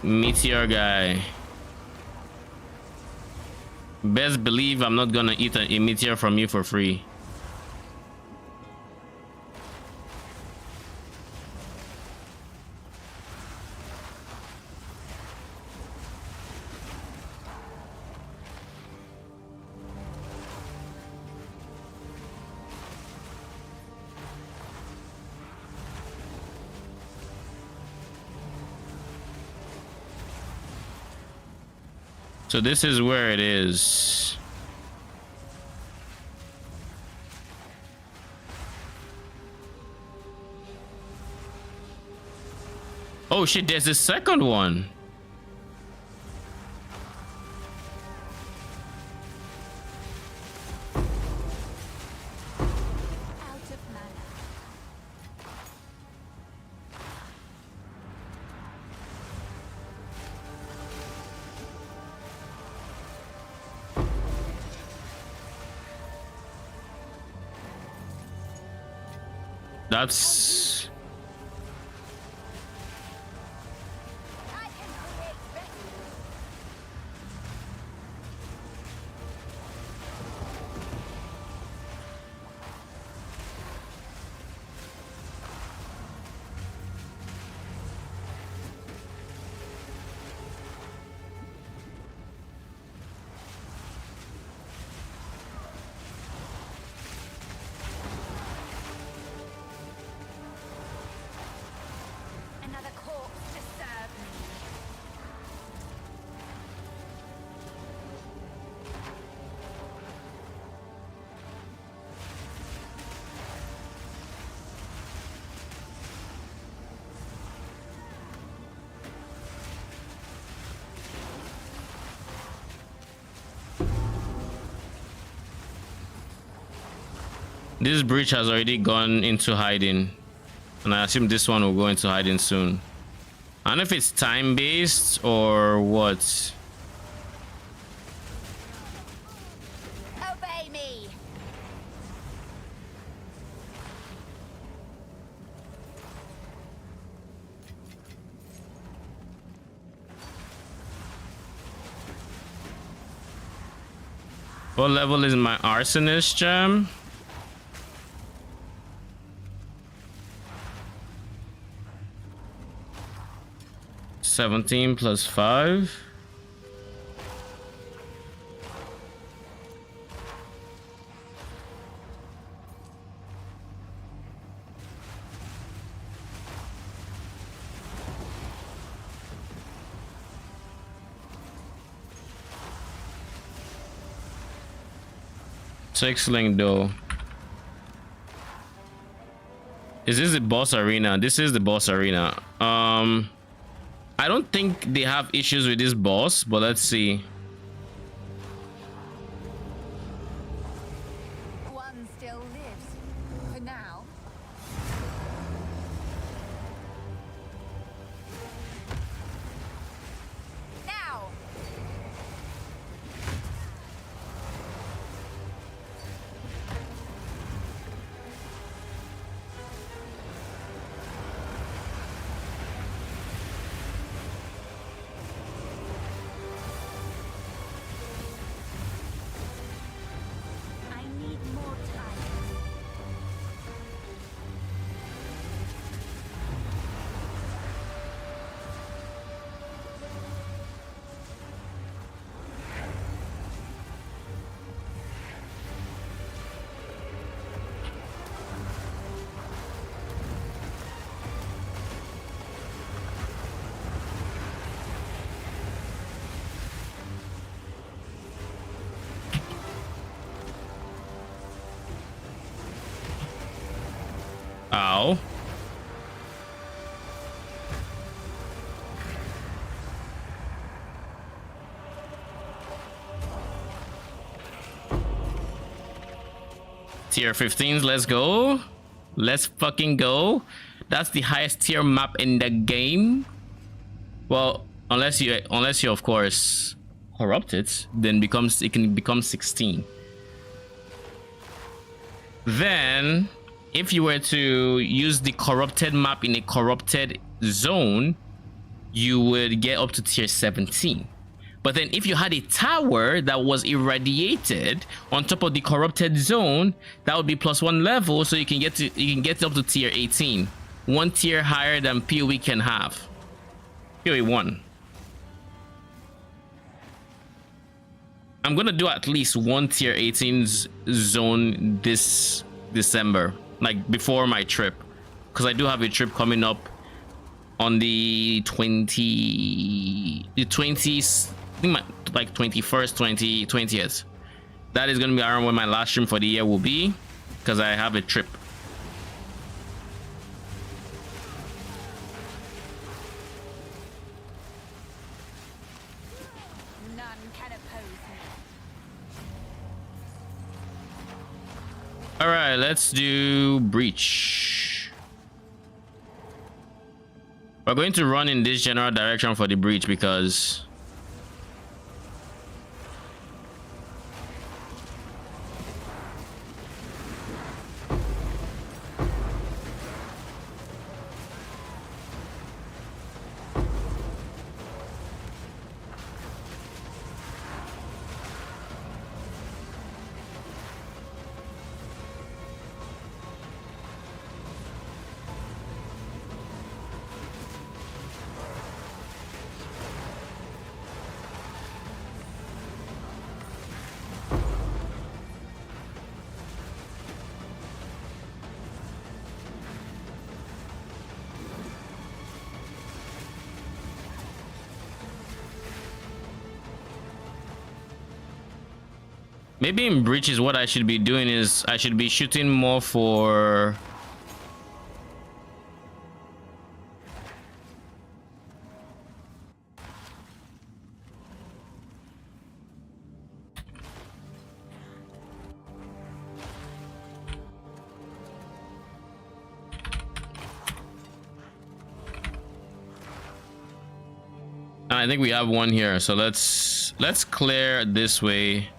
Meteor guy. Best believe I'm not gonna eat a meteor from you for free. So this is where it is. Oh shit, there's a second one. Out of mana. That's I can create better. Another corpse to serve me. this breach has already gone into hiding, and I assume this one will go into hiding soon. I don't know if it's time based or what. Obey me. What level is my arsonist gem? $17 plus 5. Six link though. Is this the boss arena? This is the boss arena. I don't think they have issues with this boss, but let's see. One still lives. For now. Now. I need more time. Ow. Tier 15s, let's go. Let's fucking go. That's the highest tier map in the game. Well, unless you of course corrupt it, then it can become 16. Then if you were to use the corrupted map in a corrupted zone, you would get up to tier 17. But then if you had a tower that was irradiated on top of the corrupted zone, that would be +1 level, so you can get up to tier 18. 1 tier higher than PoE can have. PoE 1. I'm gonna do at least 1 tier 18 zone this December, like before my trip, because I do have a trip coming up on the 20th, I think like 21st, 20th. That is gonna be around when my last stream for the year will be, because I have a trip. None can oppose me. All right, let's do breach. We're going to run in this general direction for the breach because maybe in breaches what I should be doing is I should be shooting more for I think we have one here, so let's clear this way.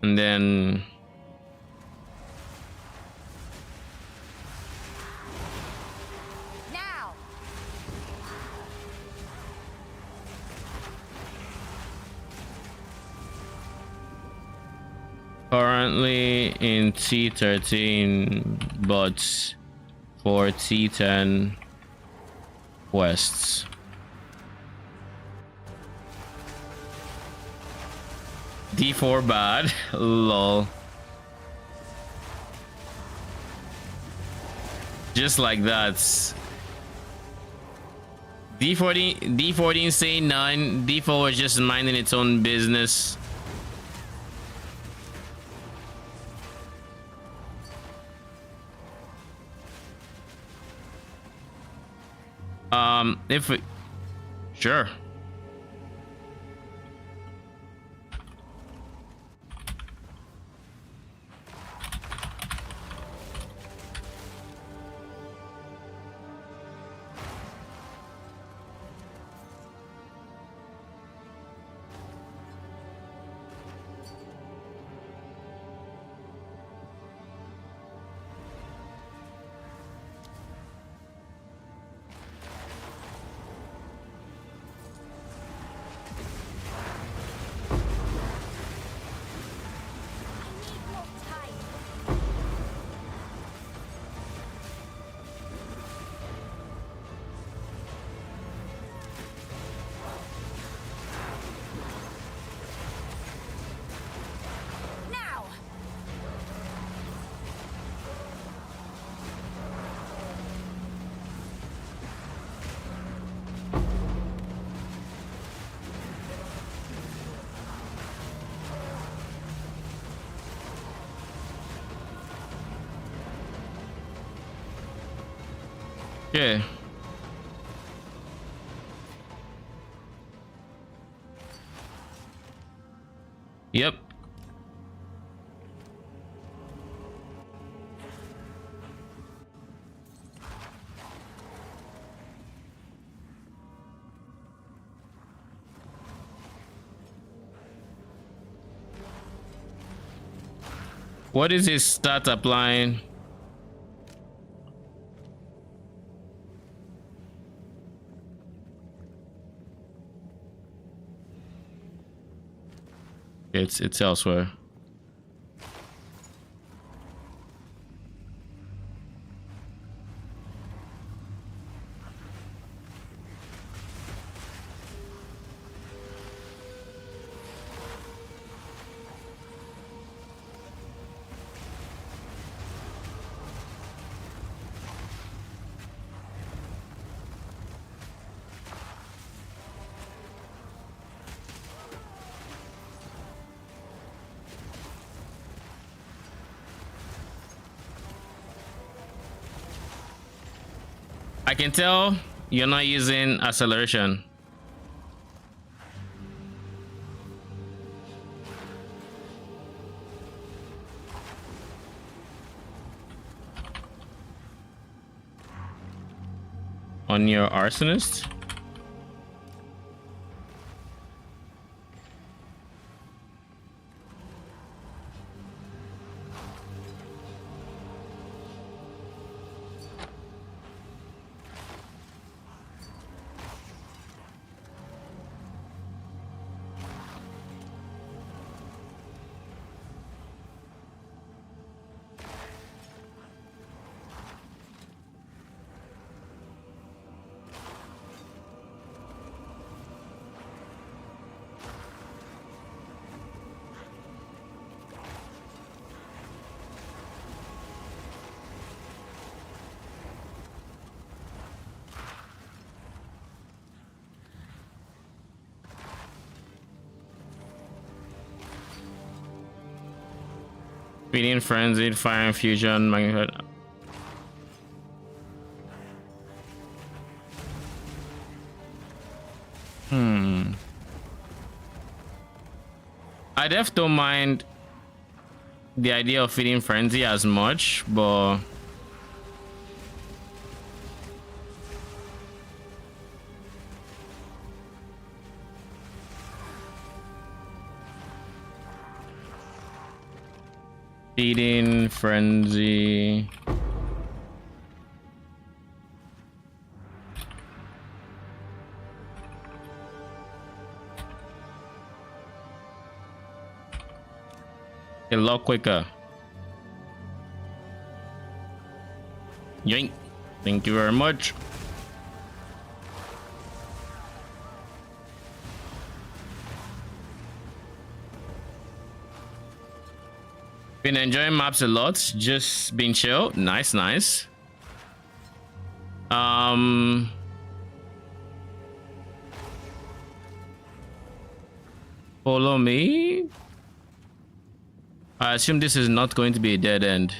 And then Now. currently in T13, but for T10 quests. D4 bad. Lol. Just like that. D14 say none. D4 was just minding its own business. If it, sure. Yeah. Yep. What is his stat applying? It's elsewhere. I can tell you're not using acceleration. On your arsonist? Feeding frenzied, fire infusion, magnified. I def don't mind the idea of feeding frenzy as much, but feeding frenzy. A lot quicker. Yoink. Thank you very much. Been enjoying maps a lot. Just been chill. Nice, nice. Follow me. I assume this is not going to be a dead end.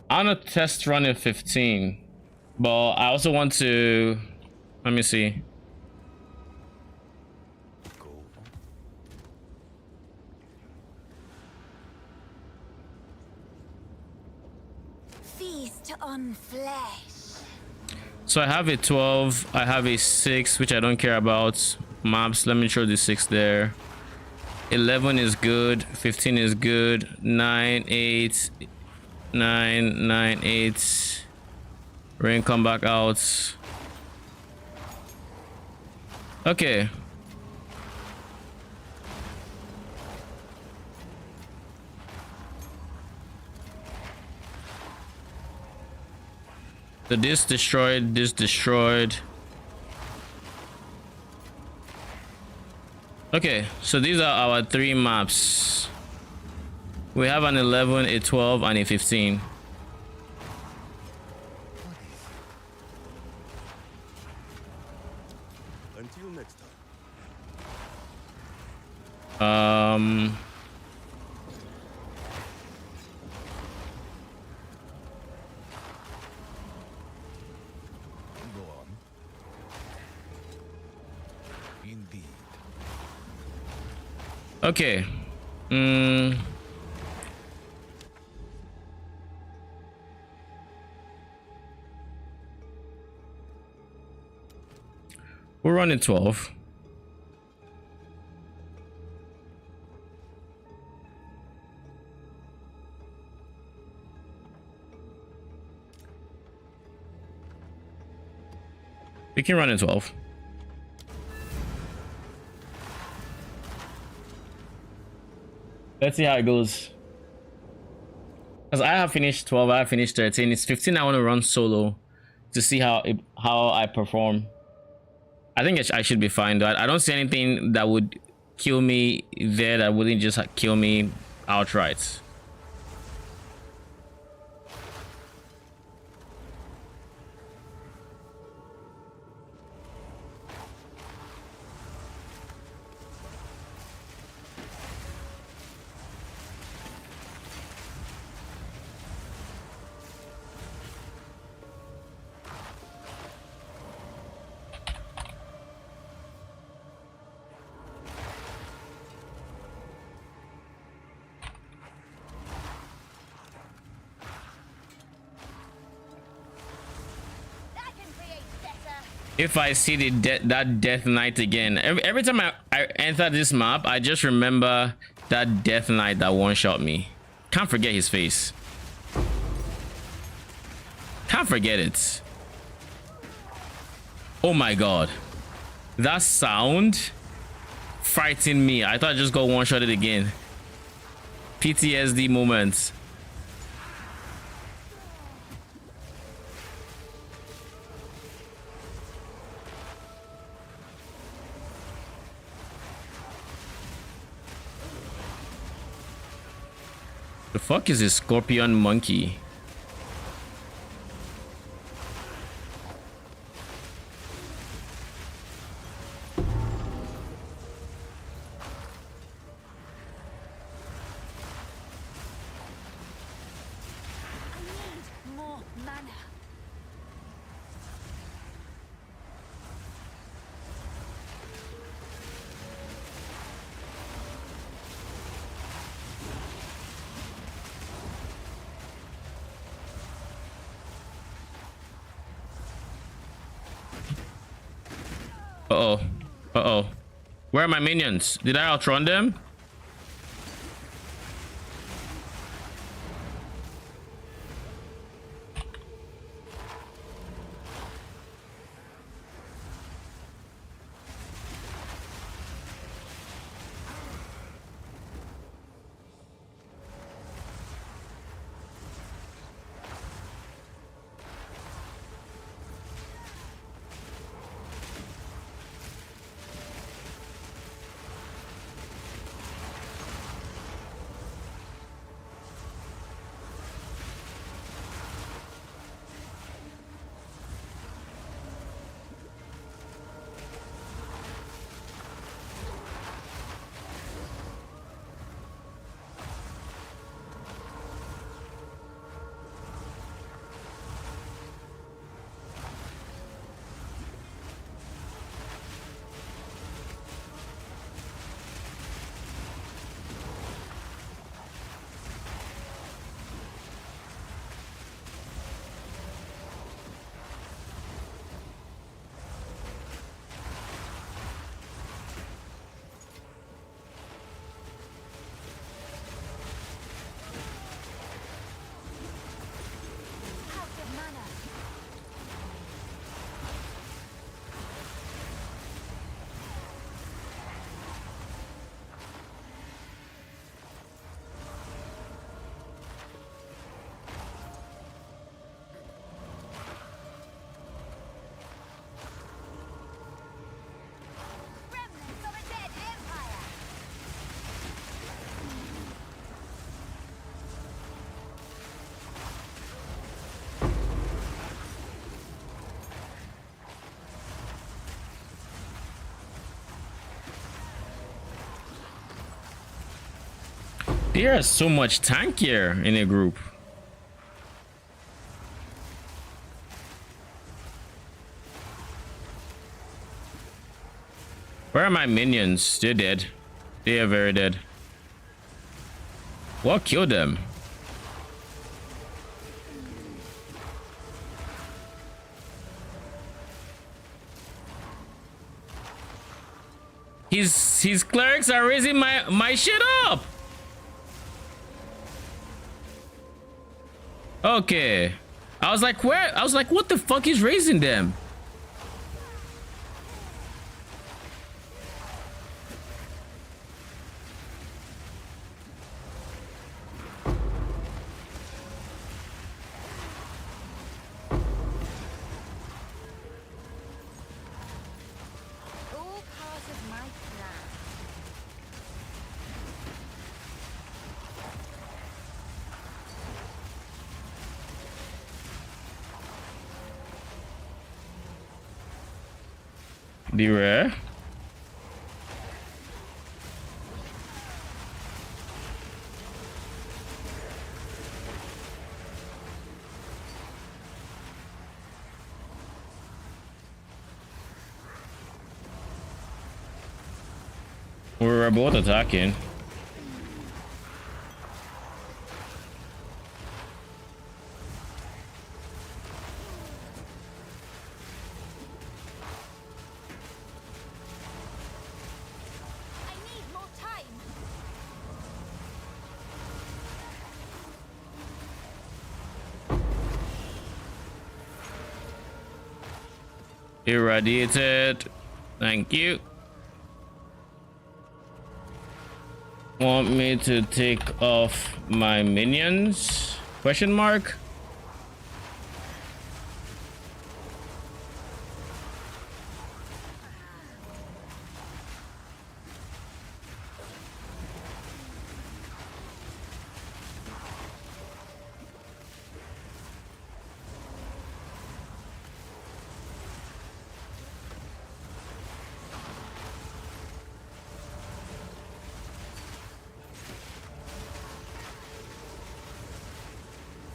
I want to test run in 15, but I also want to, let me see. Feast on flesh. So I have a 12, I have a 6, which I don't care about. Maps, let me show the 6 there. 11 is good, 15 is good, 9, 8, 9, 9, 8. Rain, come back out. Okay. So this destroyed, this destroyed. Okay, so these are our 3 maps. We have an 11, a 12, and a 15. Until next time. Um. Go on. Indeed. Okay. We're running 12. We can run in 12. Let's see how it goes. Because I have finished 12, I have finished 13. It's 15 I want to run solo to see how I perform. I think I should be fine though. I don't see anything that would kill me there that wouldn't just kill me outright. If I see that Death Knight again, every time I enter this map, I just remember that Death Knight that one-shot me. Can't forget his face. Can't forget it. Oh my god. That sound frightened me. I thought I just got one-shotted again. PTSD moments. The fuck is this scorpion monkey? More mana. Uh-oh. Uh-oh. Where are my minions? Did I outrun them? They are so much tankier in a group. Where are my minions? They're dead. They are very dead. What killed them? His clerics are raising my shit up. Okay. I was like, where? I was like, what the fuck is raising them? All part of my plan. The rare. We were both attacking. I need more time. Irradiated. Thank you. Want me to take off my minions? Question mark.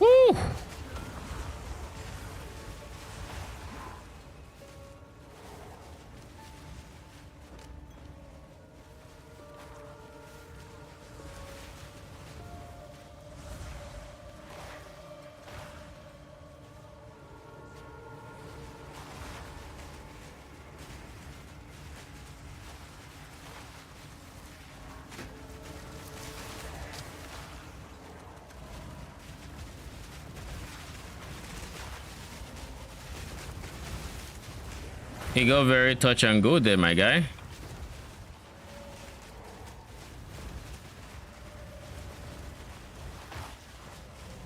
Woo! You go very touch and go there, my guy.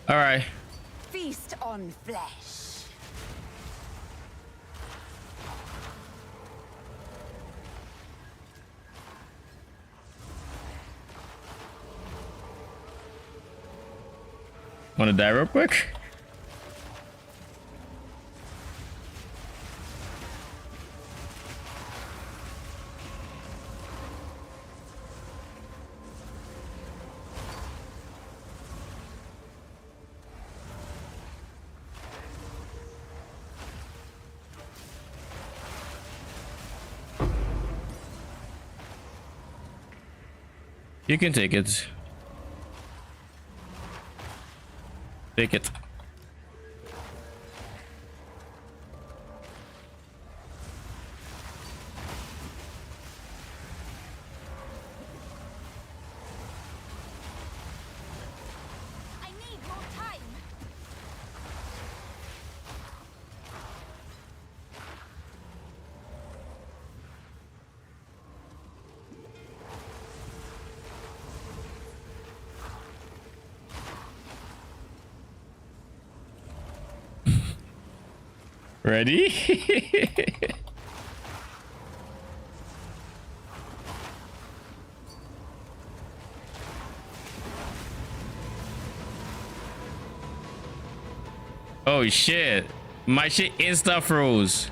All right. Feast on flesh. Want to die real quick? You can take it. Take it. I need more time. Ready? Oh shit. My shit insta froze.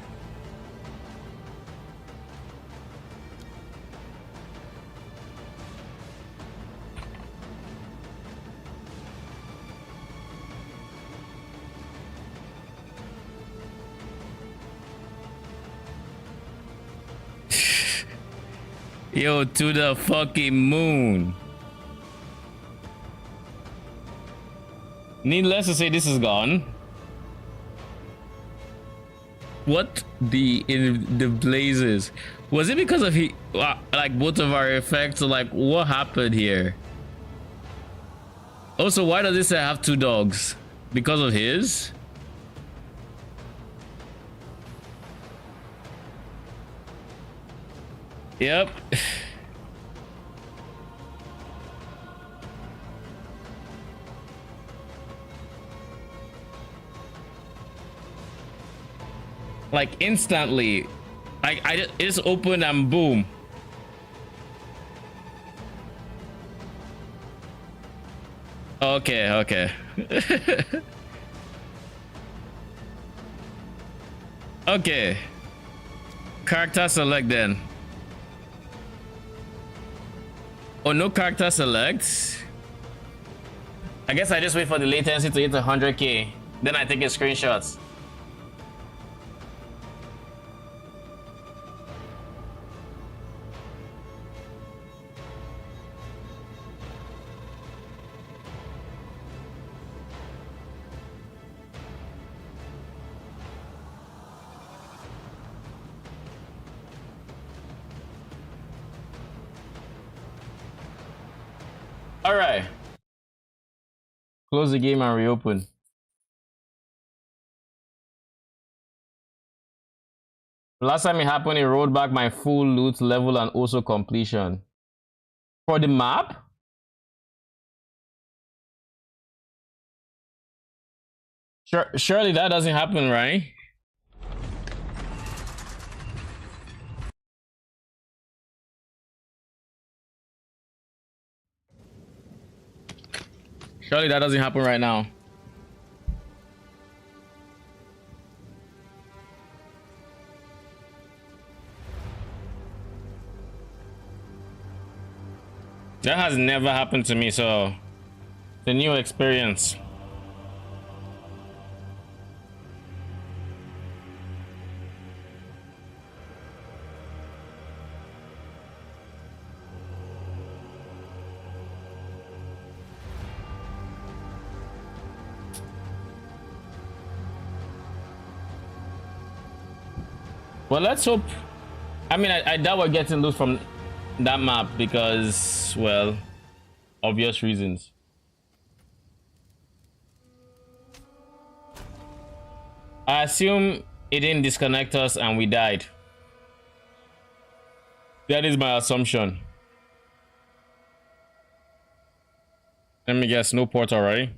Yo, to the fucking moon. Needless to say, this is gone. What in the blazes? Was it because of like both of our effects? Or like what happened here? Also, why does this have 2 dogs? Because of his? Yep. Like instantly, I just opened and boom. Okay, okay. Okay. Character select then. Oh, no character select. I guess I just wait for the latency to hit 100k. Then I take a screenshots. All right. Close the game and reopen. Last time it happened, it rolled back my full loot level and also completion. For the map? Surely that doesn't happen, right? Surely that doesn't happen right now. That has never happened to me, so it's a new experience. Well, let's hope. I mean, I doubt we're getting loot from that map because, well, obvious reasons. I assume it didn't disconnect us and we died. That is my assumption. Let me guess, no port already.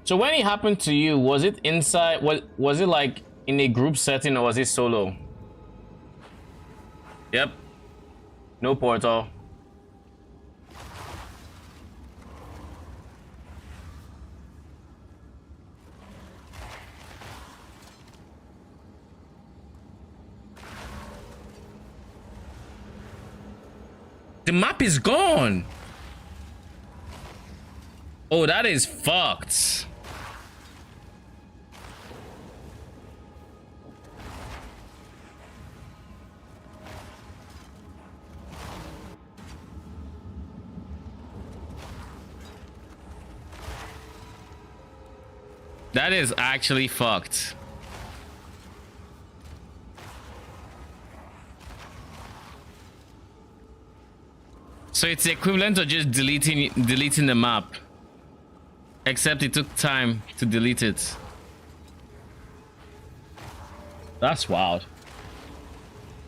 So when it happened to you, was it inside? Was it like in a group setting or was it solo? Yep. No portal. The map is gone. Oh, that is fucked. That is actually fucked. So it's the equivalent of just deleting the map. Except it took time to delete it. That's wild.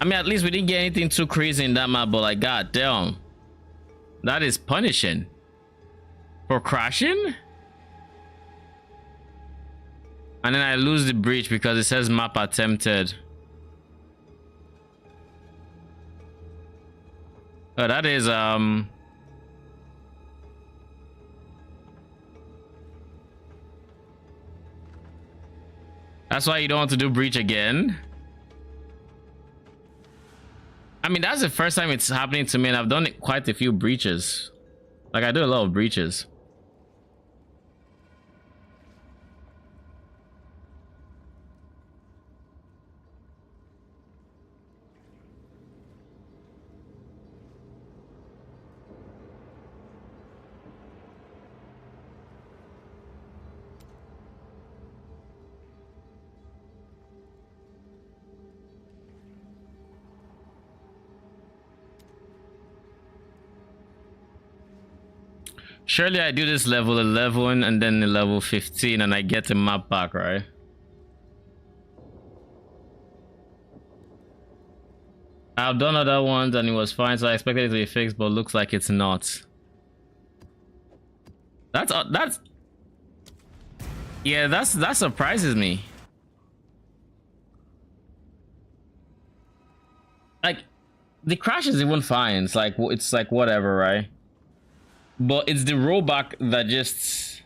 I mean, at least we didn't get anything too crazy in that map, but like, god damn. That is punishing. For crashing? And then I lose the breach because it says map attempted. Oh, that is that's why you don't want to do breach again. I mean, that's the first time it's happening to me, and I've done quite a few breaches. Like, I do a lot of breaches. Surely I do this level 11 and then the level 15 and I get the map back, right? I've done other ones and it was fine, so I expected it to be fixed, but looks like it's not. That surprises me. Like, the crash is even fine. It's like whatever, right? But it's the rollback that just...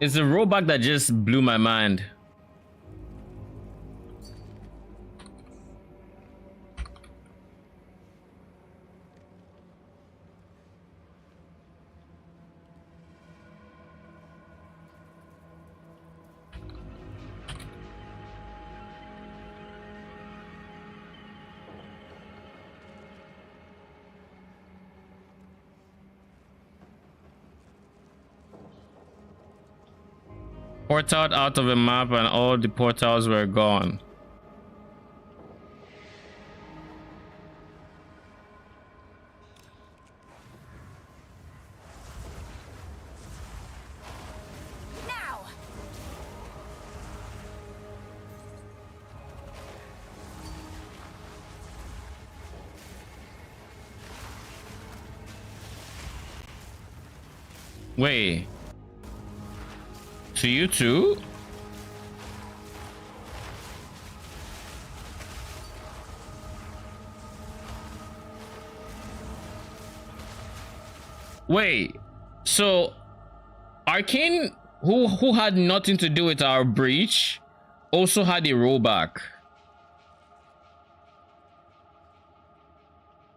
It's the rollback that just blew my mind. Portal out of the map and all the portals were gone. Now. Wait. To you too? Wait, so Arcane, who had nothing to do with our breach, also had a rollback.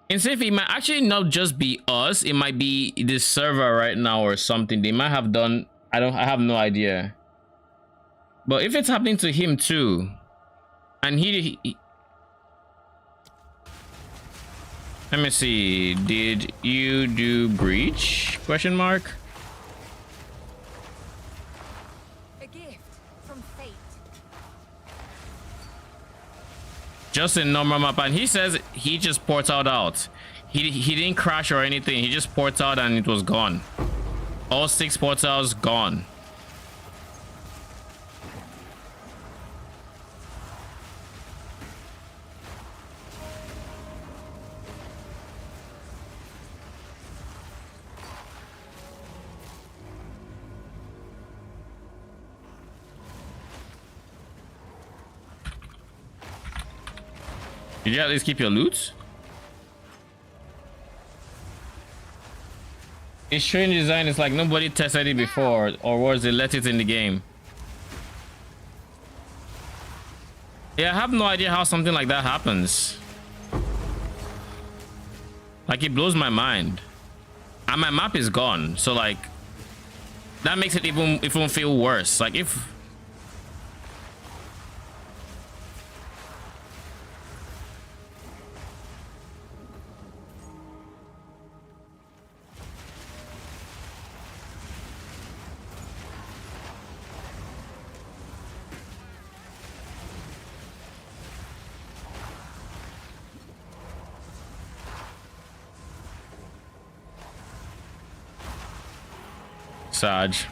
And so if it might actually not just be us, it might be the server right now or something. They might have done, I have no idea. But if it's happening to him too, and he let me see, did you do breach? Question mark. A gift from fate. Just a normal map, and he says he just portaled out. He didn't crash or anything. He just portaled out and it was gone. All 6 portals gone. Did you at least keep your loot? It's strange design. It's like nobody tested it before, or was they let it in the game? Yeah, I have no idea how something like that happens. Like, it blows my mind. And my map is gone, so like that makes it even feel worse. Like, if Saj.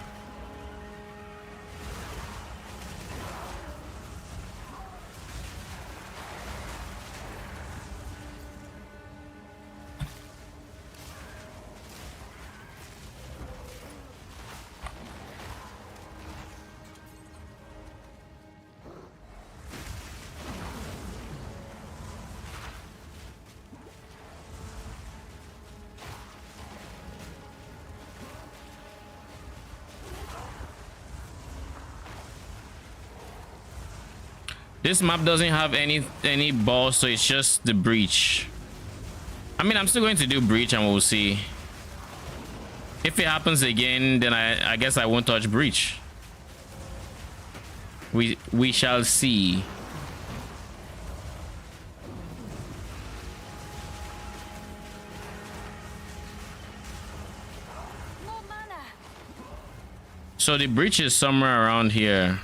This map doesn't have any balls, so it's just the breach. I mean, I'm still going to do breach and we'll see. If it happens again, then I guess I won't touch breach. We shall see. More mana. So the breach is somewhere around here.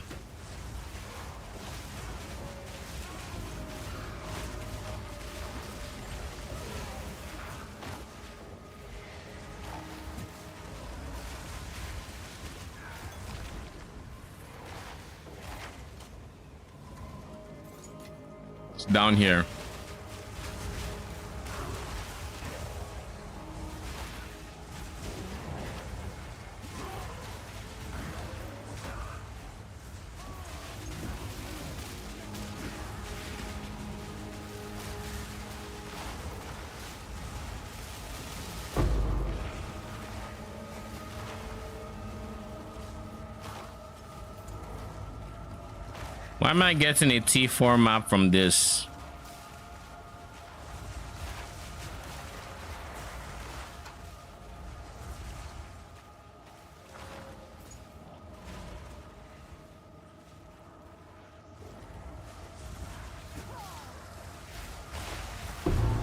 It's down here. Why am I getting a T4 map from this?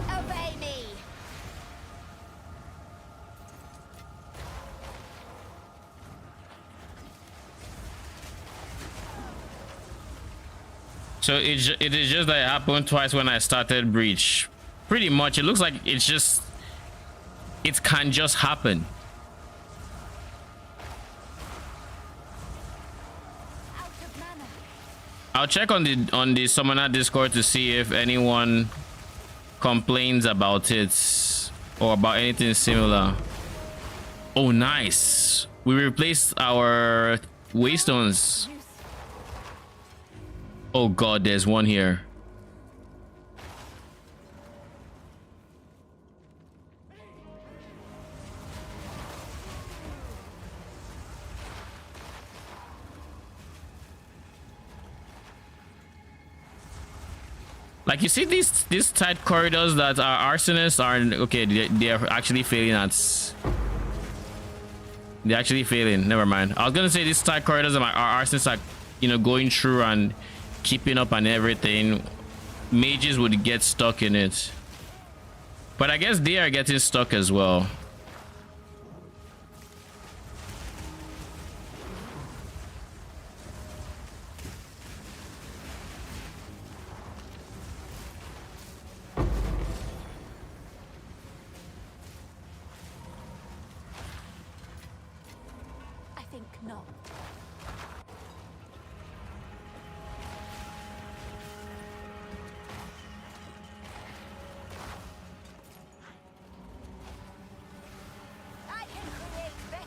Obey me. So it is just that it happened twice when I started breach. Pretty much, it looks like it's just, it can just happen. Out of mana. I'll check on the Summoner Discord to see if anyone complains about it or about anything similar. Oh, nice. We replaced our Waystones. Oh god, there's one here. Like, you see these tight corridors that our arsonists are okay, they're actually failing at. They're actually failing. Never mind. I was gonna say these tight corridors that our arsonists are, you know, going through and keeping up and everything. Mages would get stuck in it. But I guess they are getting stuck as well. I think not. I can create better.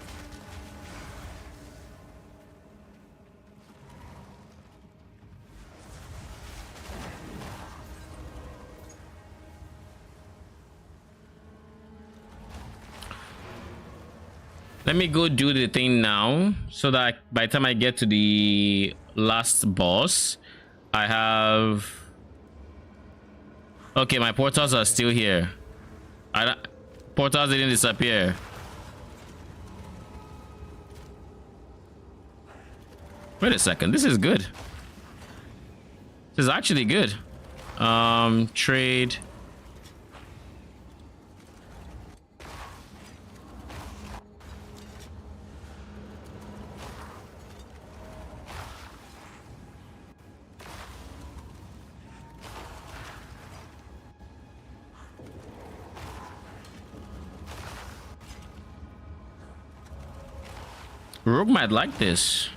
Let me go do the thing now so that by the time I get to the last boss, I have... Okay, my portals are still here. Portals didn't disappear. Wait a second, this is good. This is actually good. Trade. Rogue might like this.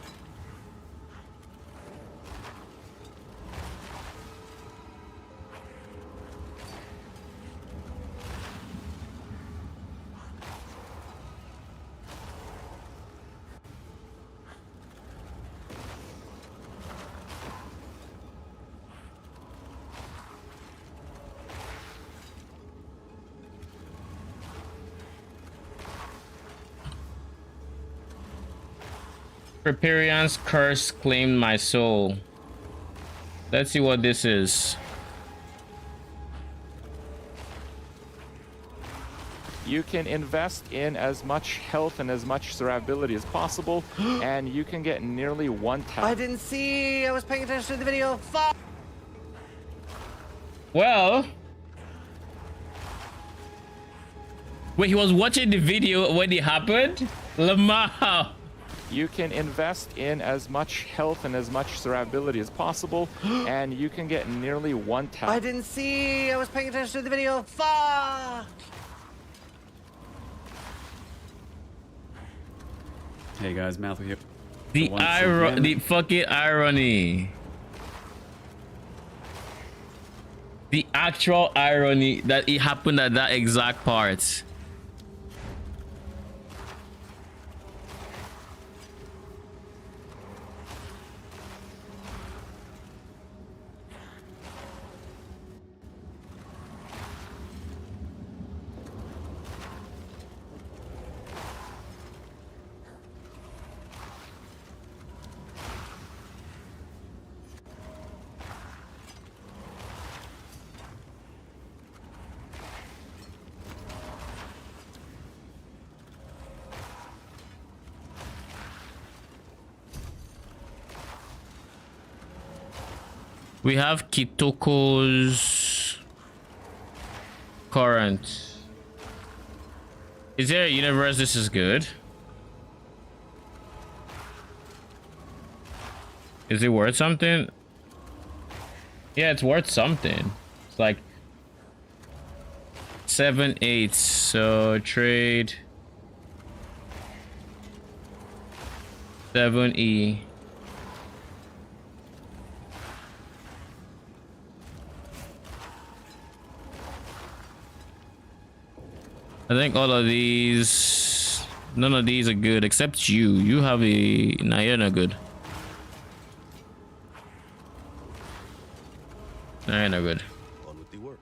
Preparian's curse claimed my soul. Let's see what this is. You can invest in as much health and as much survivability as possible, and you can get nearly 1 tap. I didn't see. I was paying attention to the video. Fuck. Well, wait, he was watching the video when it happened? Lamau. You can invest in as much health and as much survivability as possible, and you can get nearly 1 tap. I didn't see. I was paying attention to the video. Fuck. Hey guys, Matthew here. The fucking irony. The actual irony that it happened at that exact part. We have Kitoko's current. Is there a universe this is good? Is it worth something? Yeah, it's worth something. It's like 7/8. So trade 7E. I think all of these, none of these are good except you. You have a, nah, you're not good. Nah, you're not good. On with the work.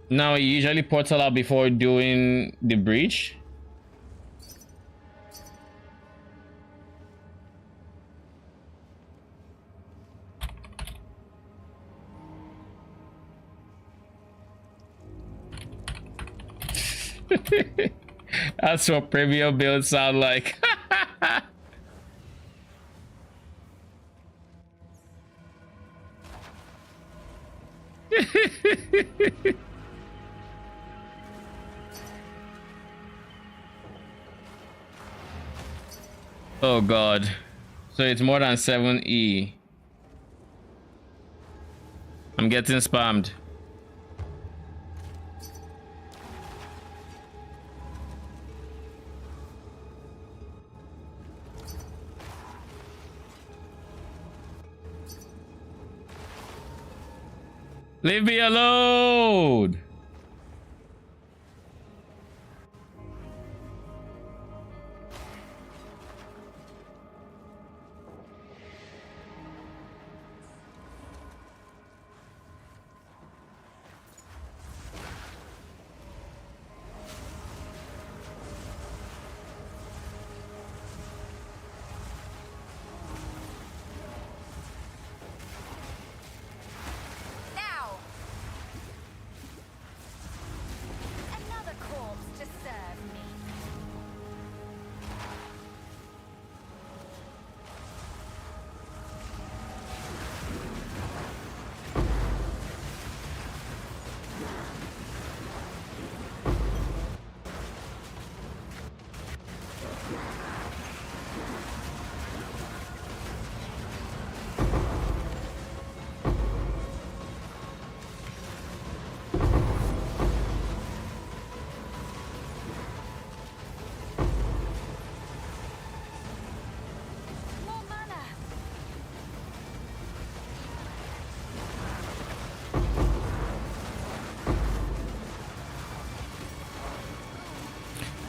Now, you usually portal out before doing the breach. That's what premium builds sound like. Oh god. So it's more than 7E. I'm getting spammed. Leave me alone.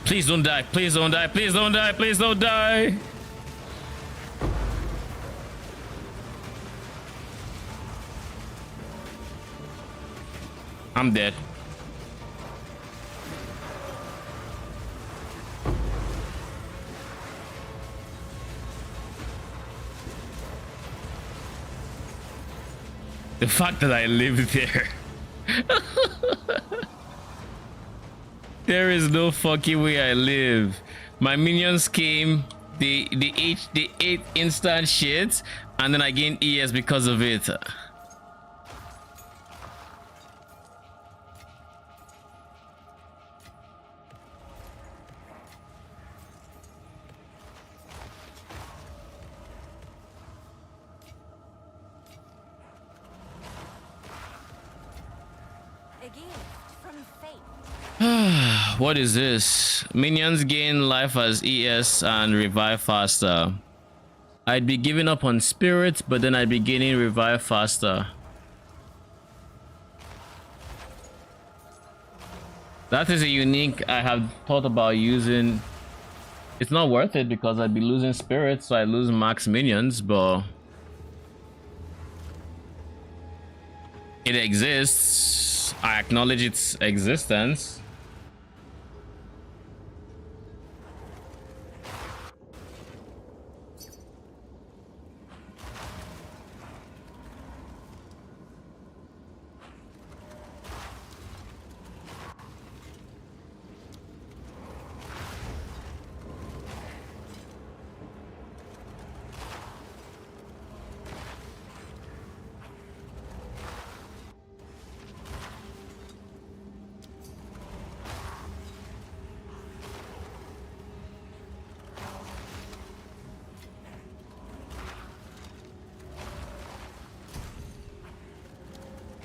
Please don't die. Please don't die. Please don't die. Please don't die. I'm dead. The fact that I live there. There is no fucking way I live. My minions came, they ate instant shit, and then I gained ES because of it. A gift from fate. What is this? Minions gain life as ES and revive faster. I'd be giving up on spirit, but then I'd be gaining revive faster. That is a unique I have thought about using. It's not worth it because I'd be losing spirit, so I lose max minions, but it exists. I acknowledge its existence.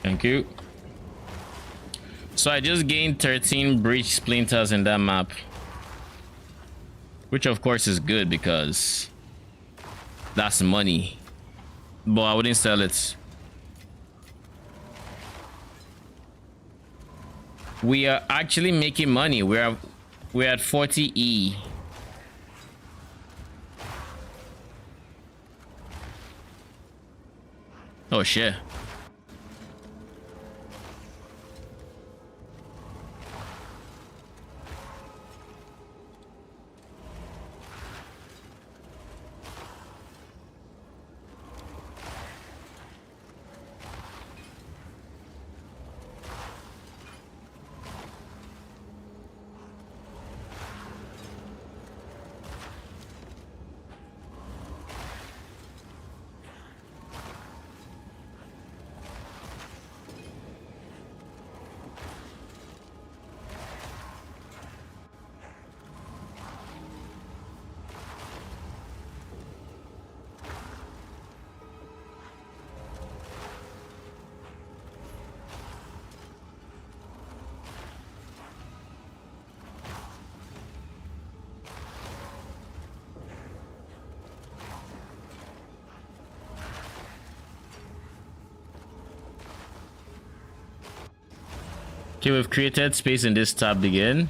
Thank you. So I just gained 13 breach splinters in that map, which of course is good because that's money, but I wouldn't sell it. We are actually making money. We're at 40 E. Oh shit. Okay, we've created space in this tab again.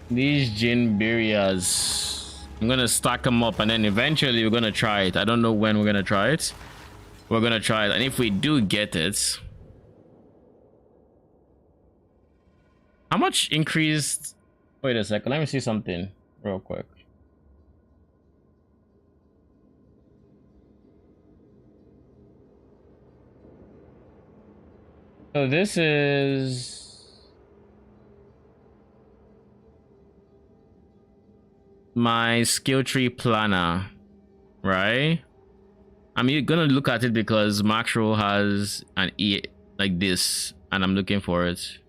These Jinberias. I'm gonna stack them up and then eventually we're gonna try it. I don't know when we're gonna try it. We're gonna try it, and if we do get it, how much increased? Wait a second, let me see something real quick. So this is my skill tree planner, right? I'm gonna look at it because Macro has an E like this, and I'm looking for it.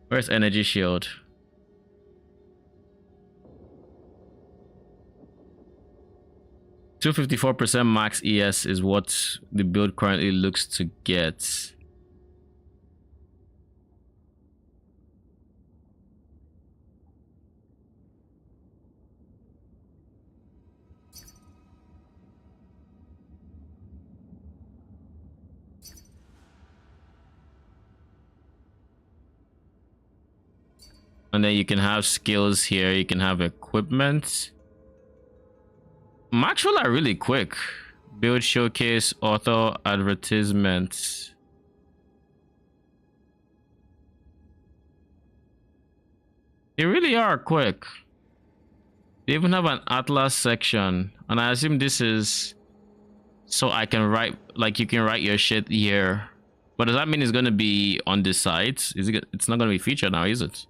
Where's energy shield? %254% max ES is what the build currently looks to get. And then you can have skills here. You can have equipment. Actually, are really quick. Build, showcase, author, advertisements. They really are quick. They even have an atlas section, and I assume this is so I can write, like you can write your shit here. But does that mean it's gonna be on the site? Is it? It's not gonna be featured now, is it?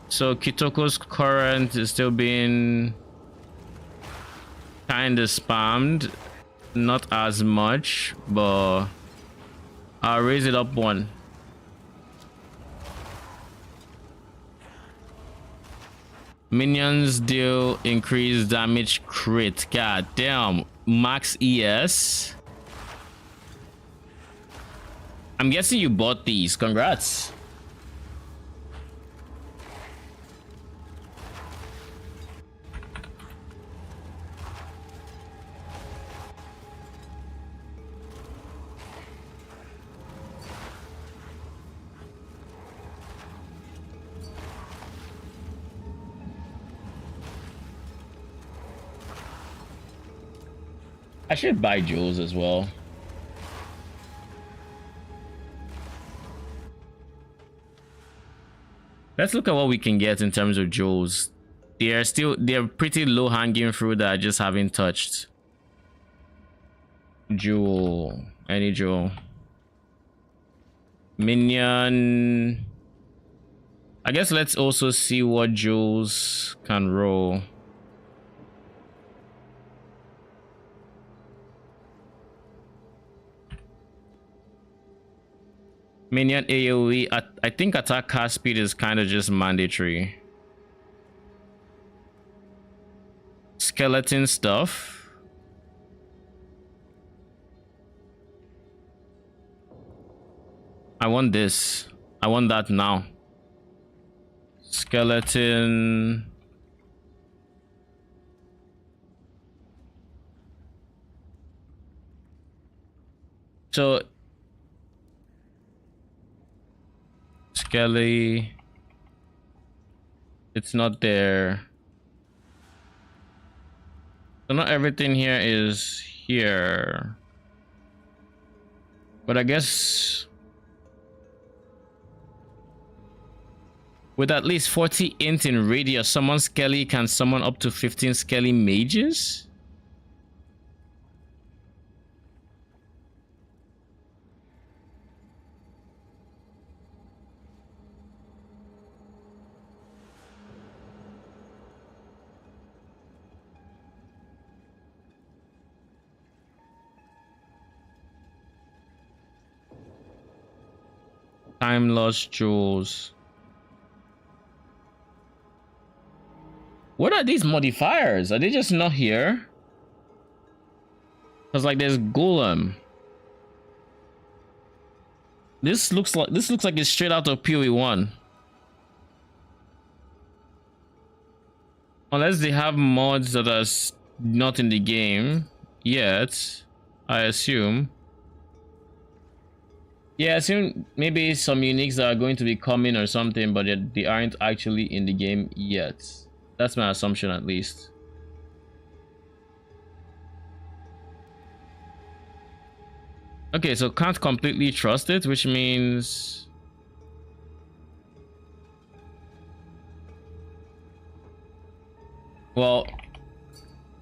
So Kitoko's current is still being kind of spammed, not as much, but I'll raise it up one. Minions deal increased damage crit. God damn. Max ES. I'm guessing you bought these. Congrats. I should buy jewels as well. Let's look at what we can get in terms of jewels. They're pretty low hanging fruit that I just haven't touched. Jewel, any jewel. Minion. I guess let's also see what jewels can roll. Minion AoE, I think attack cast speed is kind of just mandatory. Skeleton stuff. I want this. I want that now. Skeleton. So Skelly, it's not there. So not everything here is here, but I guess with at least 40 int in radius, someone Skelly can summon up to 15 Skelly mages. Time lost jewels. What are these modifiers? Are they just not here? Cause like there's Golem. This looks like it's straight out of PoE1. Unless they have mods that are not in the game yet, I assume. Yeah, I assume maybe some uniques that are going to be coming or something, but they aren't actually in the game yet. That's my assumption, at least. Okay, so can't completely trust it, which means well,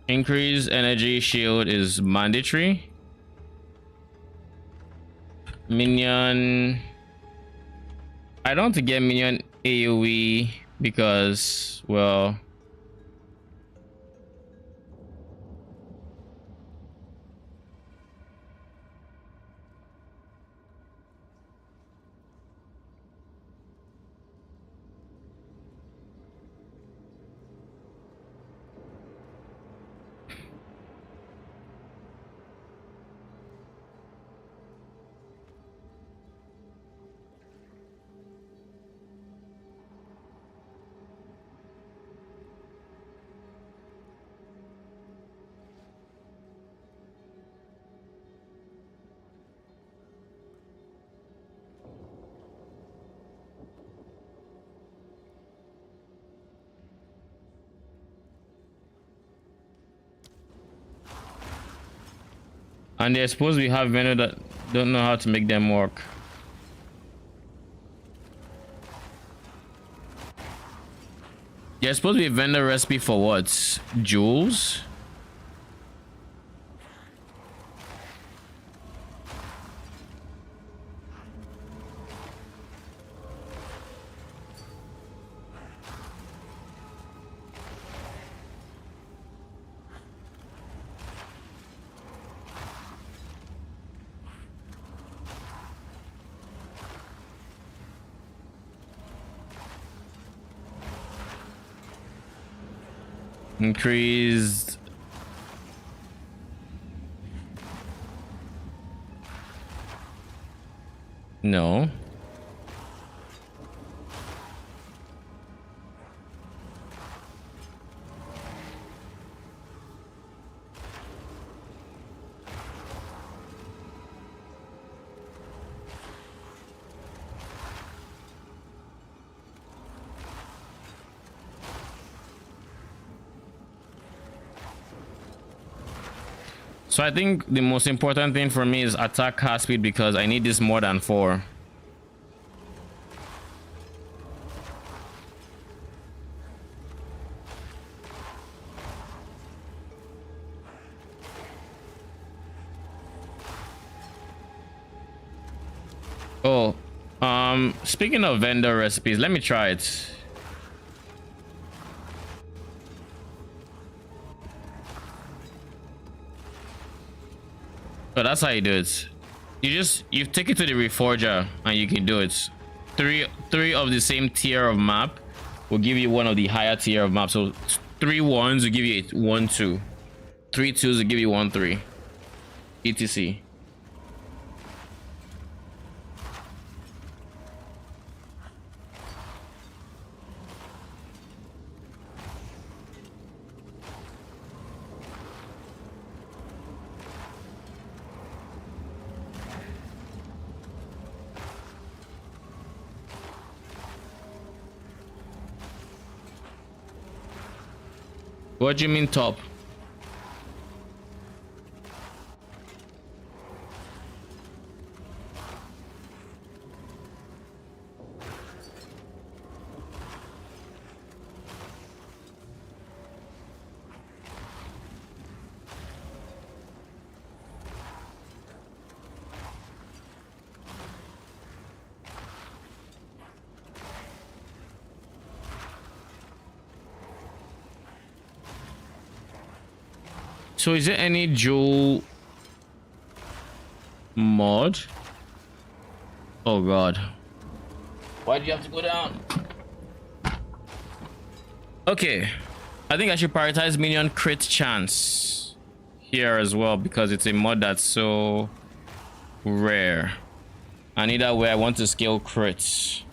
increase energy shield is mandatory. Minion, I don't want to get Minion AoE because, well, And they're supposed to have vendor that don't know how to make them work. There's supposed to be a vendor recipe for what? Jewels? Increased. No. So I think the most important thing for me is attack cast speed because I need this more than 4. Oh, speaking of vendor recipes, let me try it. So that's how you do it. You take it to the reforger and you can do it. Three of the same tier of map will give you one of the higher tier of map. So 3 1s will give you 1 2. 3 2s will give you 1 3. etc. What do you mean top? So is there any jewel mod? Oh god. Why do you have to go down? Okay. I think I should prioritize Minion crit chance here as well because it's a mod that's so rare. And either way I want to scale crits.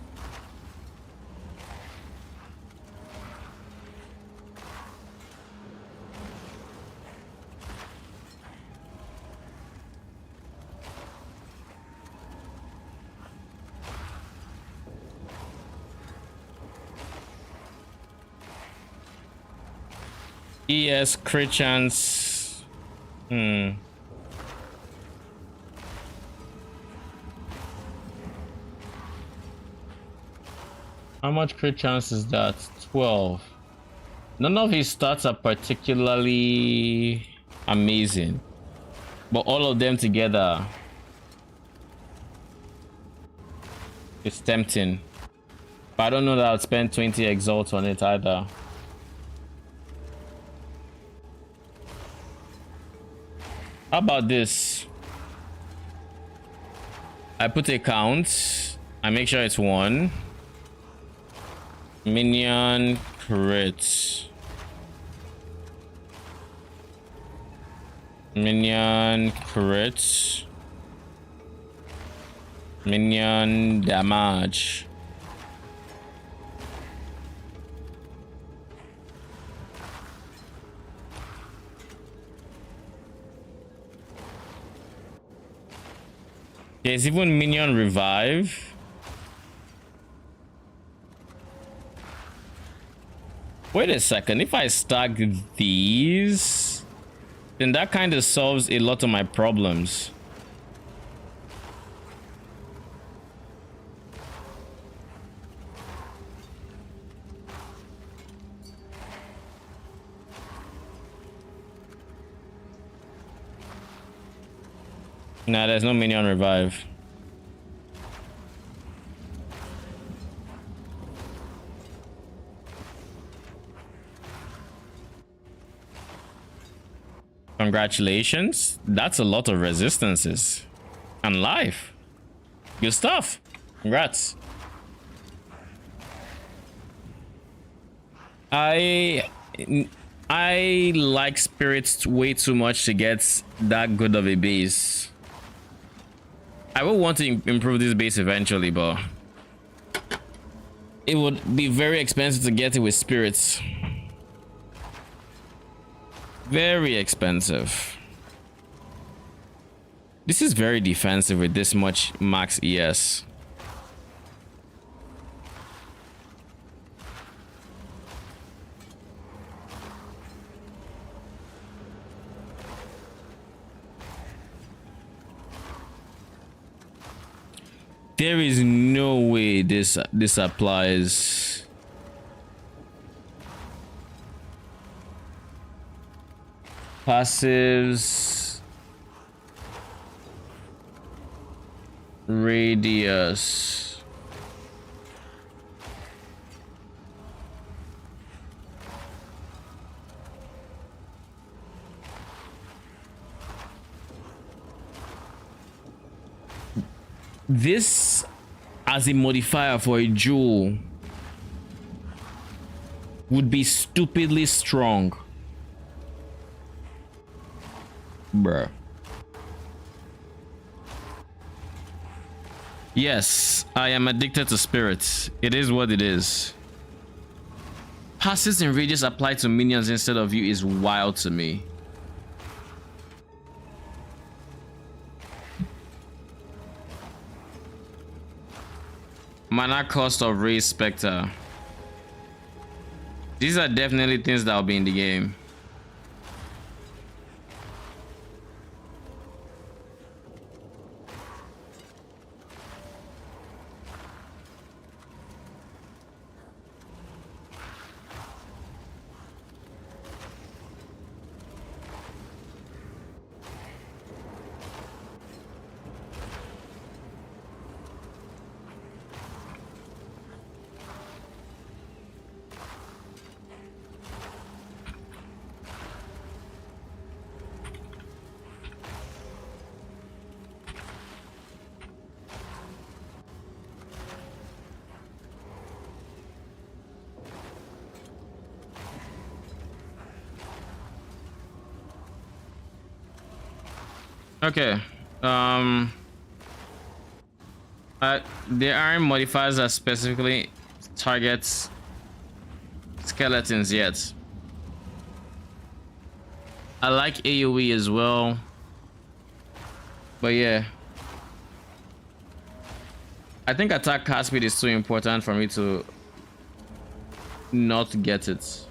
ES crit chance. How much crit chance is that? 12. None of his stats are particularly amazing, but all of them together is tempting. But I don't know that I'll spend 20 exalts on it either. How about this? I put a count. I make sure it's 1. Minion crits. Minion crits. Minion damage. There's even Minion revive. Wait a second, if I stack these, then that kind of solves a lot of my problems. Nah, there's no minion revive. Congratulations. That's a lot of resistances. And life. Good stuff. Congrats. I like spirits way too much to get that good of a base. I will want to improve this base eventually, but it would be very expensive to get it with spirits. Very expensive. This is very defensive with this much max ES. There is no way this applies. Passives. Radius. This as a modifier for a jewel would be stupidly strong. Bruh. Yes, I am addicted to spirits. It is what it is. Passes and radius applied to minions instead of you is wild to me. Mana cost of Raise Spectre. These are definitely things that will be in the game. Okay. There aren't modifiers that specifically targets skeletons yet. I like AoE as well. But yeah. I think attack cast speed is too important for me to not get it.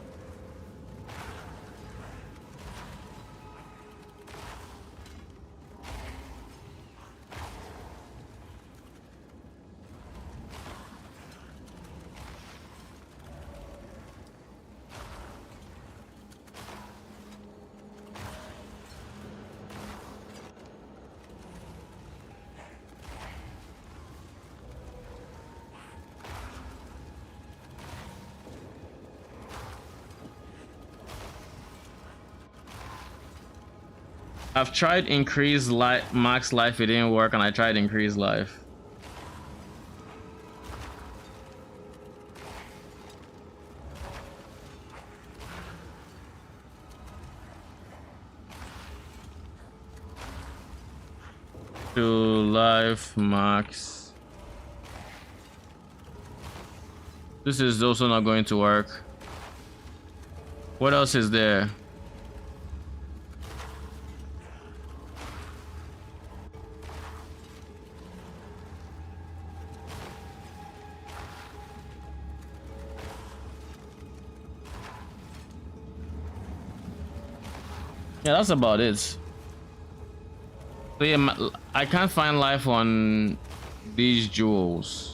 I've tried increase life, max life, it didn't work, and I tried increase life. To life max. This is also not going to work. What else is there? Yeah, that's about it. So yeah, I can't find life on these jewels.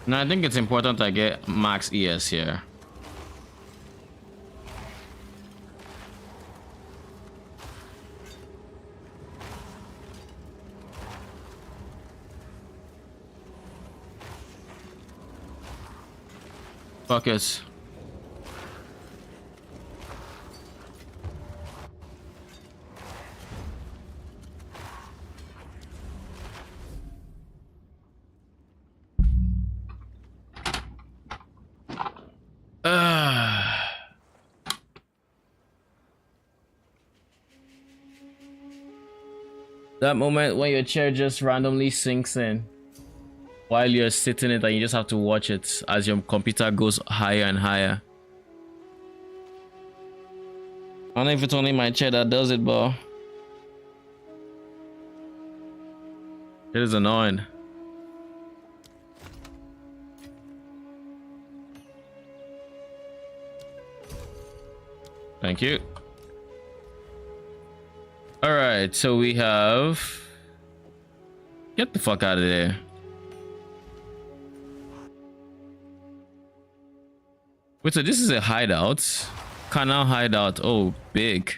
No, I think it's important I get max ES here. Focus. That moment when your chair just randomly sinks in while you're sitting it and you just have to watch it as your computer goes higher and higher. I don't know if it's only my chair that does it, but it is annoying. Thank you. All right, so we have... Get the fuck out of there. Wait, so this is a hideout? Canal hideout. Oh, big.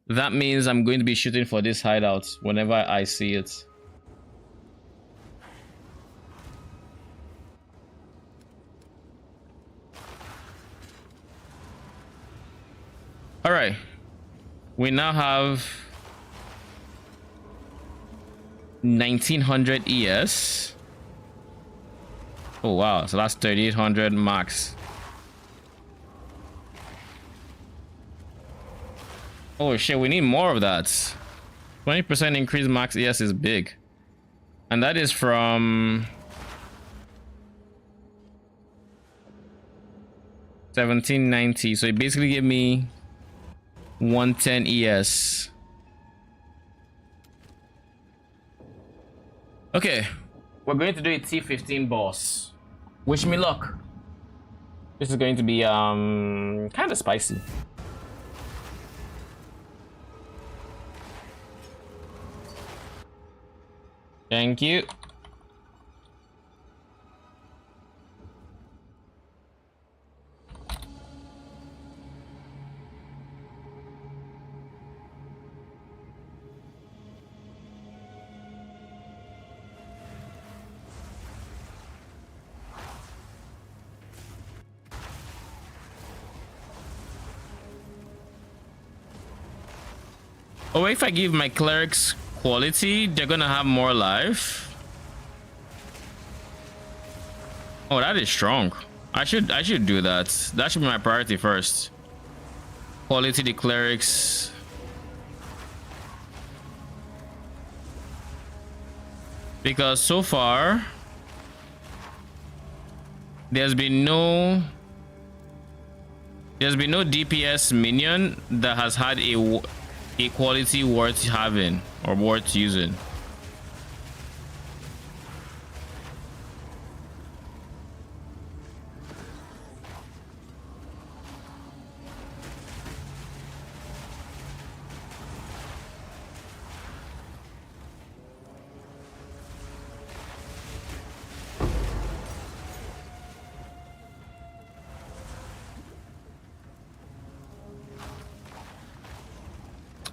That means I'm going to be shooting for this hideout whenever I see it. All right. We now have 1900 ES. Oh wow, so that's 3800 max. Oh shit, we need more of that. 20% increase max ES is big. And that is from 1790. So it basically gave me 110 ES. Okay, we're going to do a T15 boss. Wish me luck. This is going to be kind of spicy. Thank you. Oh, if I give my clerics quality, they're gonna have more life. Oh, that is strong. I should do that. That should be my priority first. Quality the clerics. Because so far there's been no DPS minion that has had a quality worth having or worth using.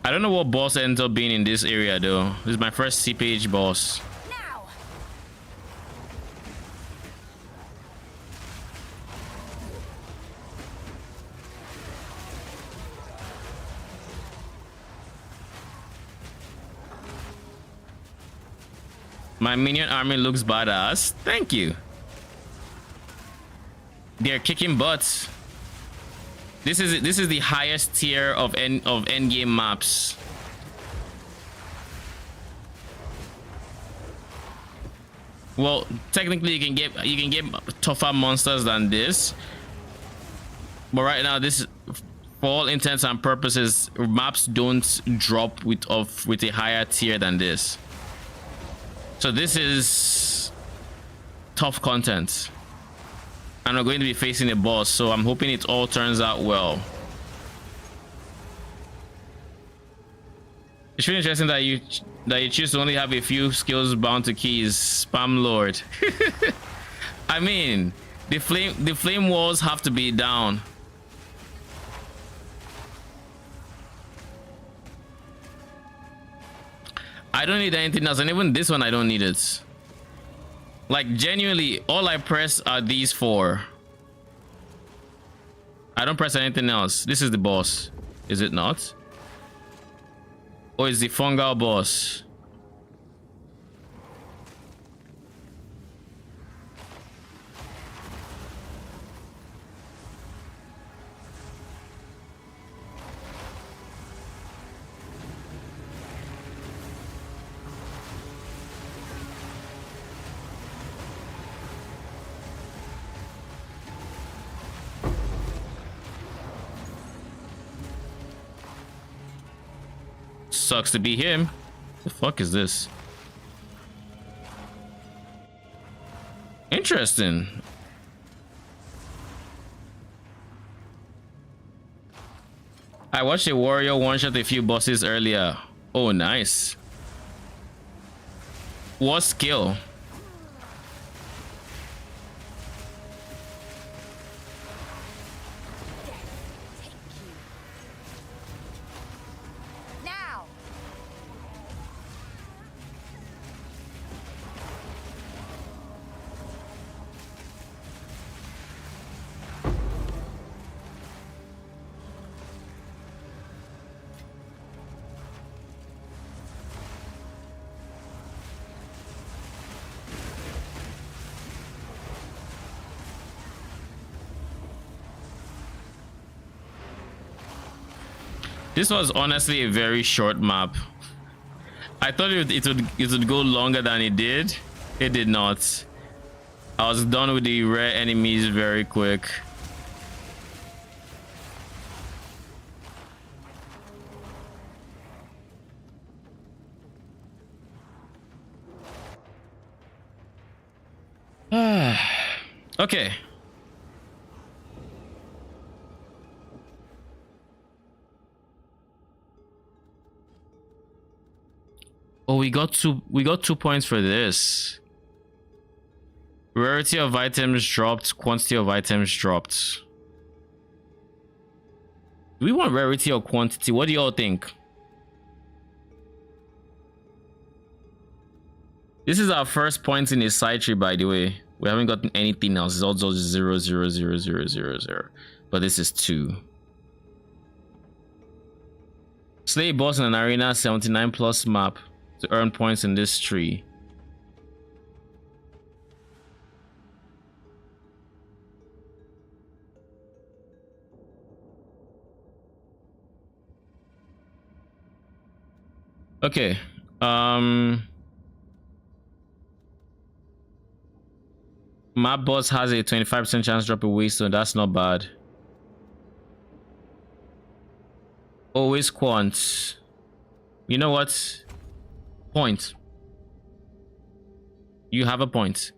I don't know what boss ends up being in this area though. This is my first CPH boss. Now. My minion army looks badass. Thank you. They're kicking butts. This is the highest tier of endgame maps. Well, technically you can get tougher monsters than this, but right now this, for all intents and purposes, maps don't drop with a higher tier than this. So this is tough content, and we're going to be facing a boss, so I'm hoping it all turns out well. It's really interesting that you choose to only have a few skills bound to keys. Spam lord. I mean, the flame walls have to be down. I don't need anything else, and even this one I don't need it. Like, genuinely, all I press are these four. I don't press anything else. This is the boss, is it not? Or is the fungal boss? Sucks to be him. The fuck is this? Interesting. I watched a warrior one-shot a few bosses earlier. Oh, nice. What skill? This was honestly a very short map. I thought it would go longer than it did. It did not. I was done with the rare enemies very quick. Okay. Oh, we got 2 points for this. Rarity of items dropped, quantity of items dropped. Do we want rarity or quantity? What do y'all think? This is our first point in a side tree, by the way. We haven't gotten anything else. It's also 0, 0, 0, 0, 0, 0. But this is 2. Slay boss in an arena 79 plus map to earn points in this tree. Okay. Map boss has a 25% chance to drop a waste, so that's not bad. Always quant. You know what? Point. You have a point.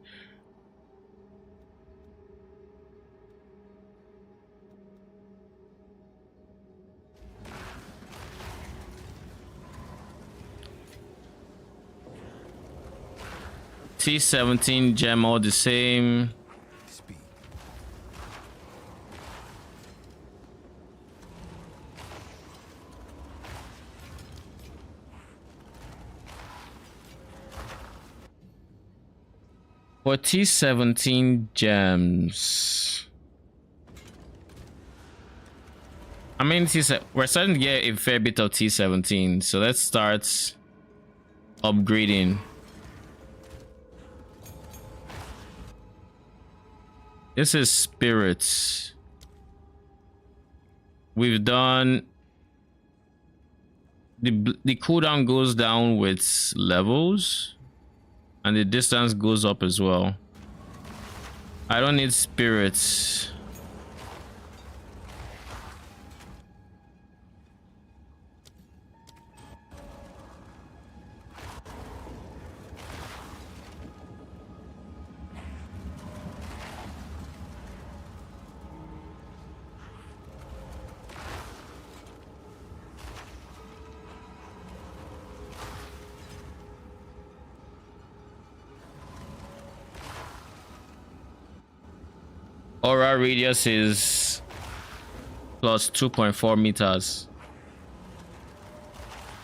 T17 gem all the same. For T17 gems, I mean, we're starting to get a fair bit of T17, so let's start upgrading. This is spirits. we've done the cooldown goes down with levels, and the distance goes up as well. I don't need spirits. Aura radius is plus 2.4 meters.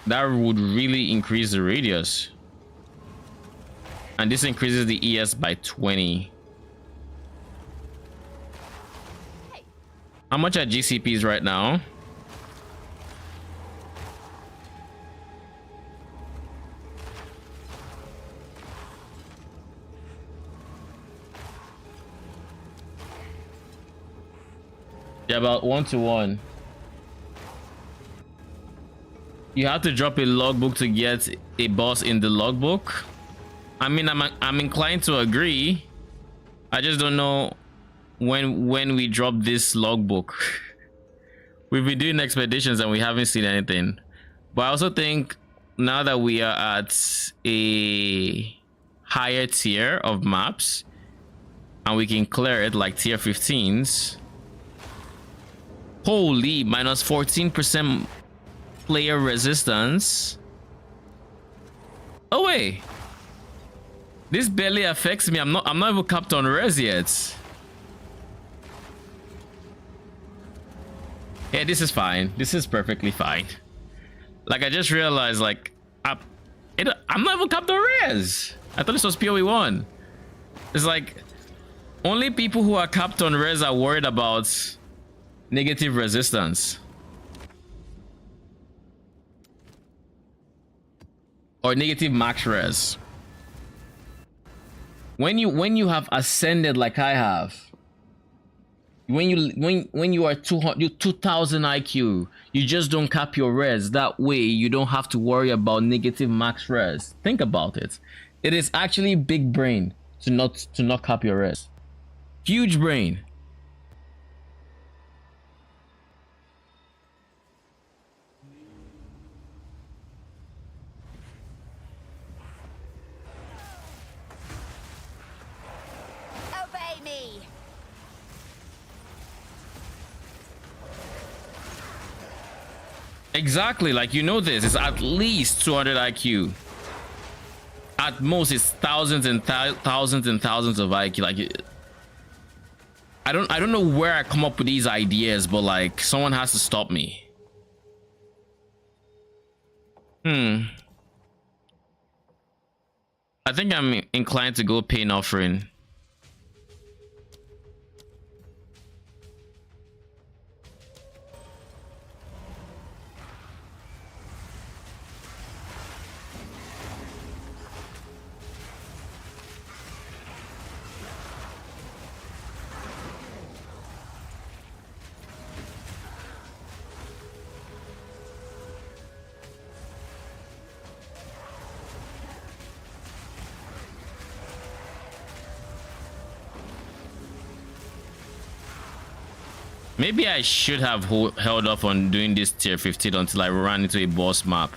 That would really increase the radius. And this increases the ES by 20. How much are GCPs right now? Yeah, about 1-to-1. You have to drop a logbook to get a boss in the logbook. I mean, I'm inclined to agree. I just don't know when we drop this logbook. We've been doing expeditions and we haven't seen anything. But I also think now that we are at a higher tier of maps and we can clear it like tier 15s. Holy, minus 14% player resistance. Oh wait, this barely affects me. I'm not even capped on res yet. Yeah, this is fine. This is perfectly fine. Like, I just realized, like, I'm not even capped on res. I thought this was PoE 1. It's like only people who are capped on res are worried about negative resistance or negative max res. When you have ascended like I have, when you are 2000 IQ, you just don't cap your res. That way you don't have to worry about negative max res. Think about it. It is actually big brain to not cap your res. Huge brain. Exactly, like, you know, this is at least 200 IQ. At most it's thousands and thousands and thousands of IQ. Like, I don't know where I come up with these ideas, but like, someone has to stop me. I think I'm inclined to go pain offering. Maybe I should have held off on doing this tier 15 until I ran into a boss map.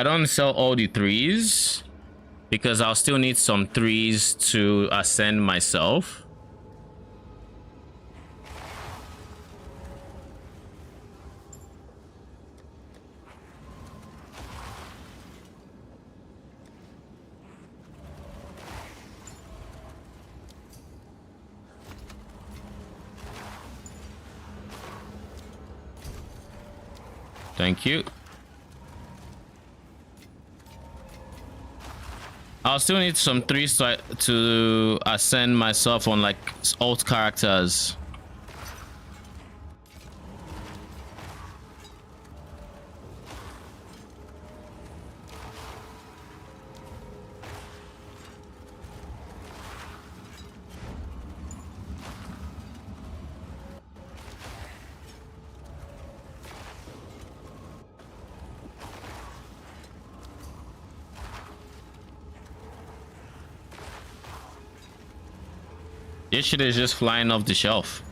I don't sell all the 3s because I'll still need some 3s to ascend myself. Thank you. I'll still need some 3s to ascend myself on like alt characters. This shit is just flying off the shelf.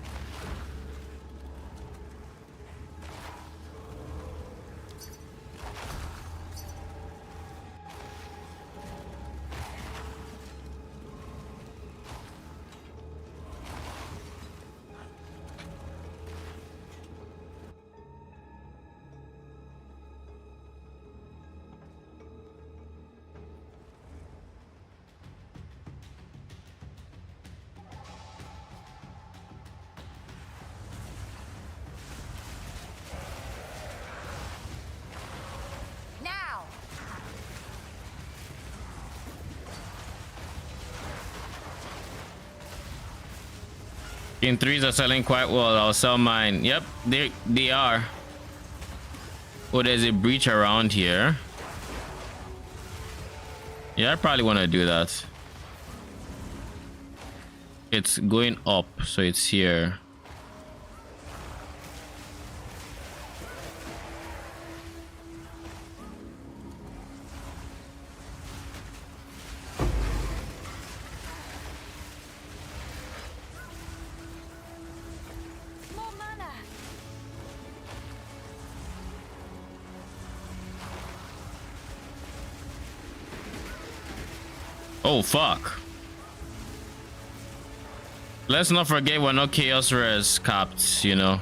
In 3s are selling quite well. I'll sell mine. Yep, they are. Oh, there's a breach around here. Yeah, I probably want to do that. It's going up, so it's here. Oh fuck. Let's not forget we're not chaos res capped, you know.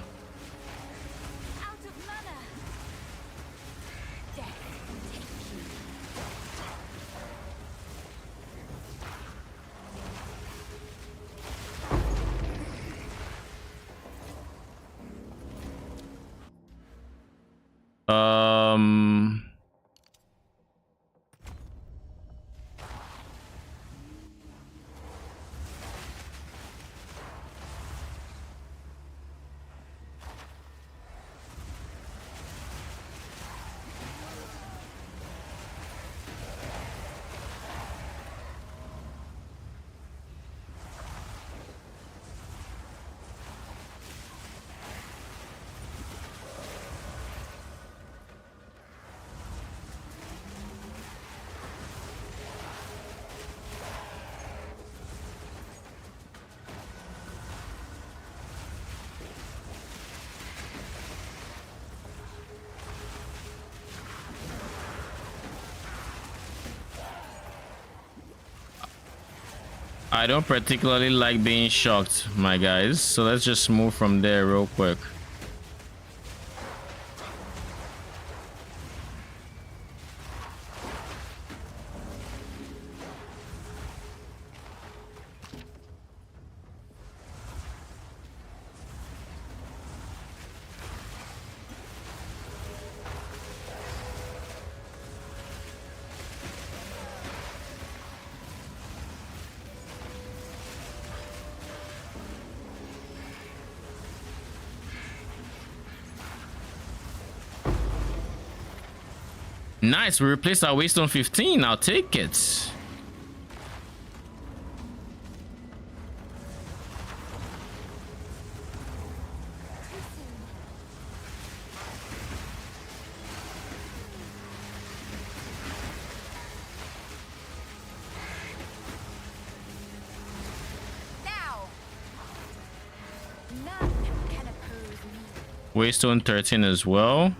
I don't particularly like being shocked, my guys, so let's just move from there real quick. Nice, we replaced our waste on 15. I'll take it. Waste on 13 as well.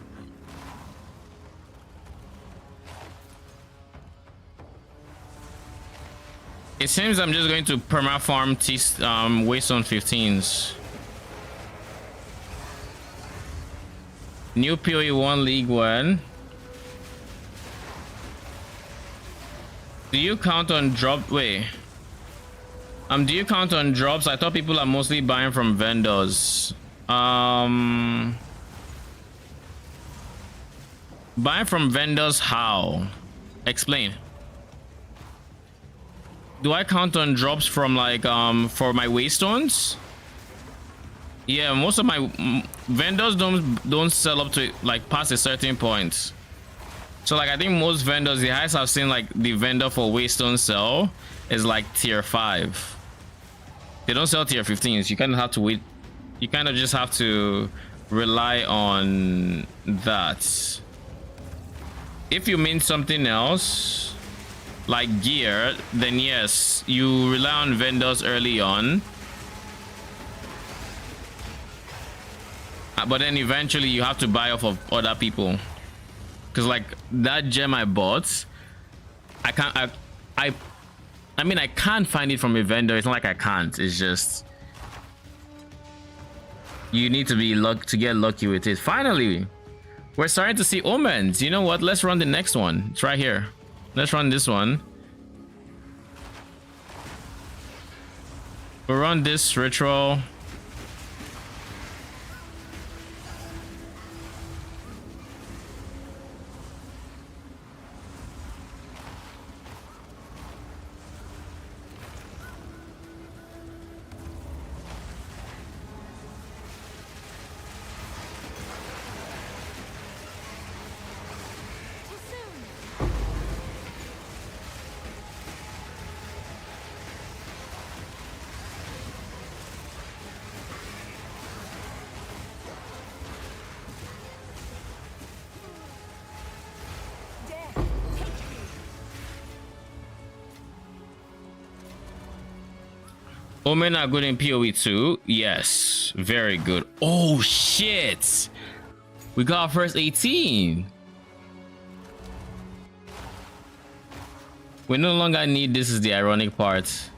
It seems I'm just going to perma-farm Waystone 15s. New PoE 1 League 1. Do you count on drop? Wait. Do you count on drops? I thought people are mostly buying from vendors. Buying from vendors, how? Explain. Do I count on drops from like for my waystones? Yeah, most of my vendors don't sell up to like past a certain point. So like I think most vendors, the highest I've seen like the vendor for waystone sell is like tier 5. They don't sell tier 15s. You kind of have to wait. You kind of just have to rely on that. If you mean something else like gear, then yes, you rely on vendors early on, but then eventually you have to buy off of other people, because like that gem I bought, I mean I can't find it from a vendor. It's not like I can't, it's just you need to be get lucky with it. Finally we're starting to see omens. You know what, let's run the next one. It's right here. Let's run this one. We'll run this ritual. Omen are good in PoE too. Yes, very good. Oh shit, we got our first 18. We no longer need this. Is the ironic part.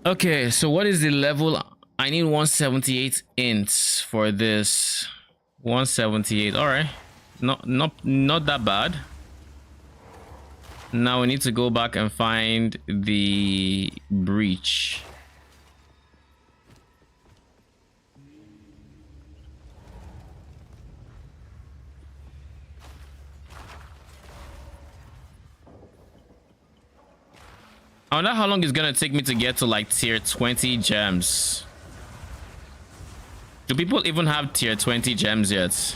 Okay, so what is the level? I need 178 ints for this. 178. All right, not that bad. Now we need to go back and find the breach. I wonder how long it's gonna take me to get to like tier 20 gems. Do people even have tier 20 gems yet?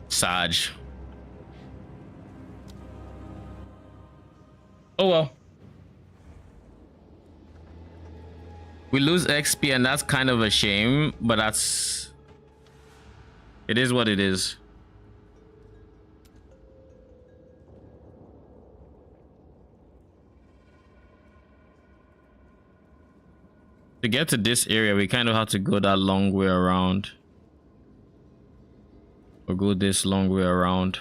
Saj. Oh well. We lose XP and that's kind of a shame, but it is what it is. To get to this area, we kind of have to go that long way around. Or go this long way around.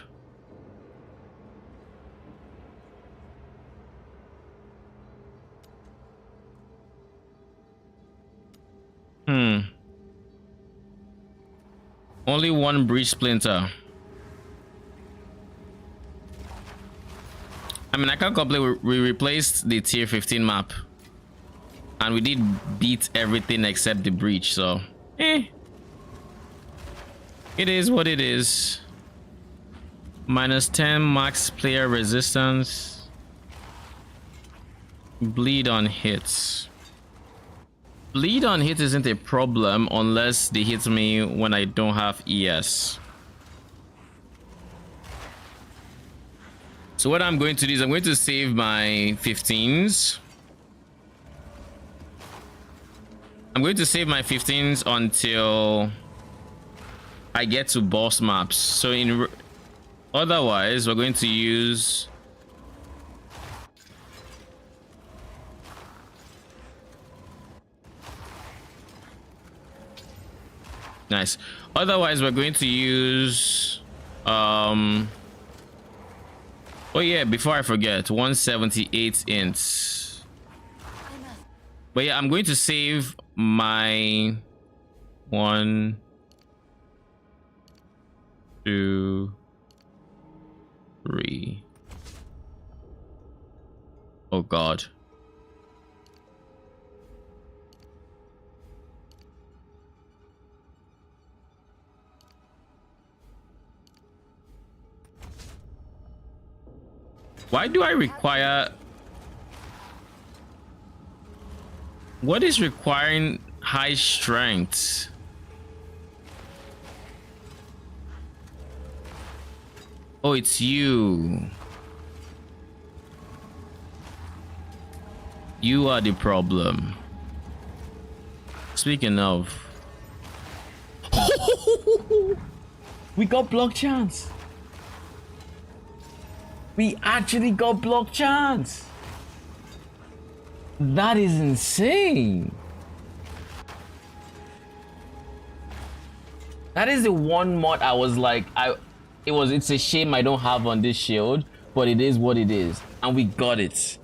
Only one breach splinter. I mean, I can't complain. We replaced the tier 15 map. And we did beat everything except the breach, so it is what it is. -10 max player resistance. Bleed on hits. Bleed on hit isn't a problem unless they hit me when I don't have ES. So what I'm going to do is I'm going to save my 15s. I'm going to save my 15s until I get to boss maps. So otherwise we're going to use nice. Otherwise we're going to use oh yeah, before I forget, 178 ints. But yeah, I'm going to save my 1, 2, 3. Oh god. Why do I require... What is requiring high strength? Oh, it's you. You are the problem. Speaking of... We got block chance. We actually got block chance. That is insane. That is the one mod I was like, it's a shame I don't have on this shield, but it is what it is. And we got it.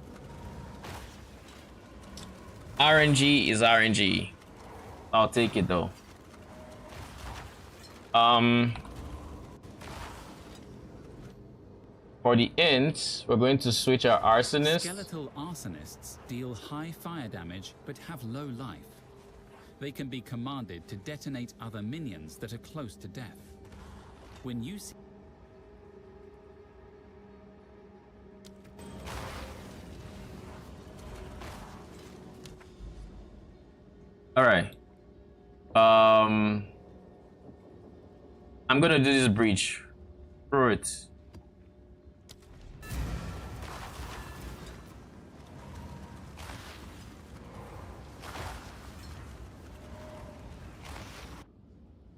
RNG is RNG. I'll take it though. For the int, we're going to switch our arsonists. Skeletal arsonists deal high fire damage but have low life. They can be commanded to detonate other minions that are close to death. When you see... All right. I'm gonna do this breach. Through it.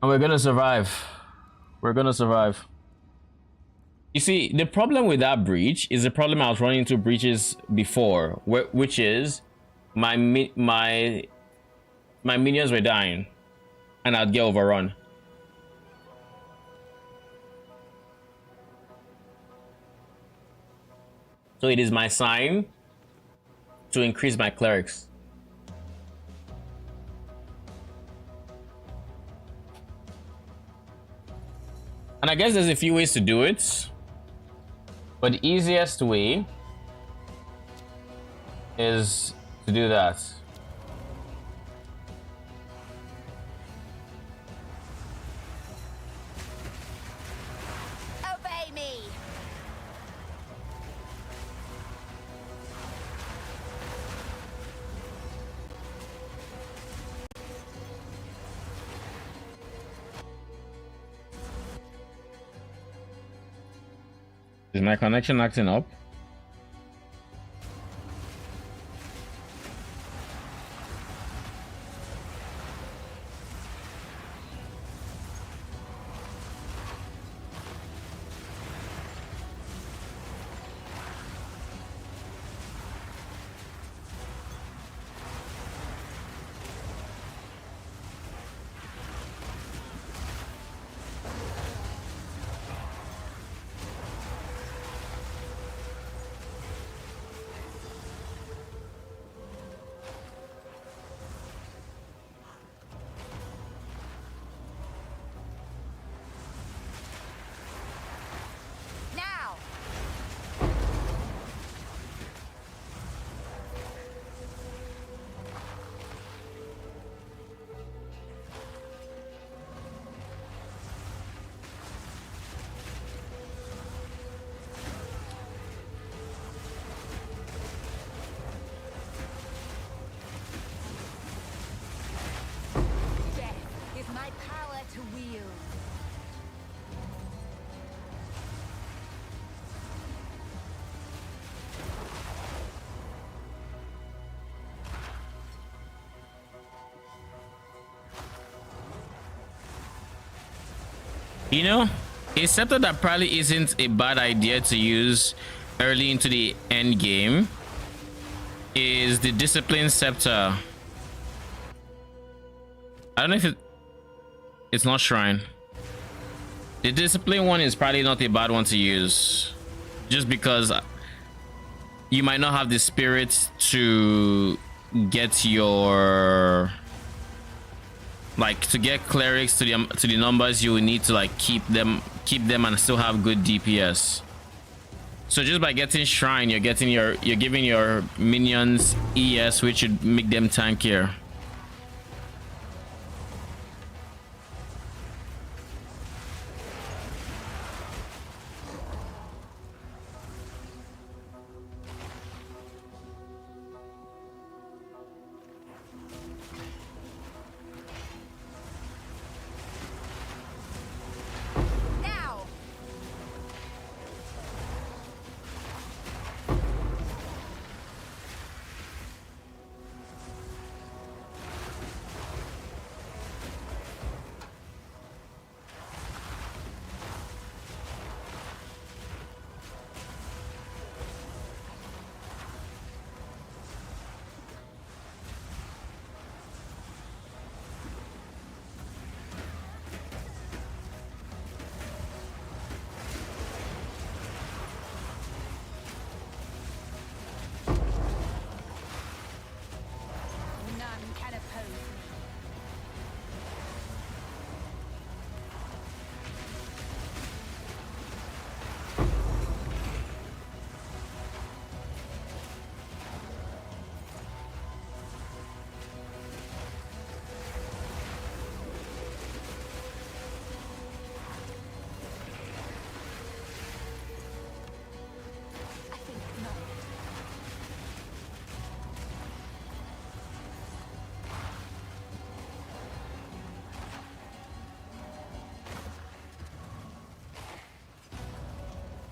And we're gonna survive. We're gonna survive. You see, the problem with that breach is the problem I was running into breaches before, which is my minions were dying, and I'd get overrun. So it is my sign to increase my clerics. And I guess there's a few ways to do it, but the easiest way is to do that. Obey me. Is my connection acting up? You know, a scepter that probably isn't a bad idea to use early into the end game is the Discipline Scepter. I don't know if it's not Shrine. The Discipline one is probably not a bad one to use, just because you might not have the spirit to get your, like, to get clerics to the numbers you will need to like keep them and still have good DPS. So just by getting Shrine, you're giving your minions ES, which should make them tankier.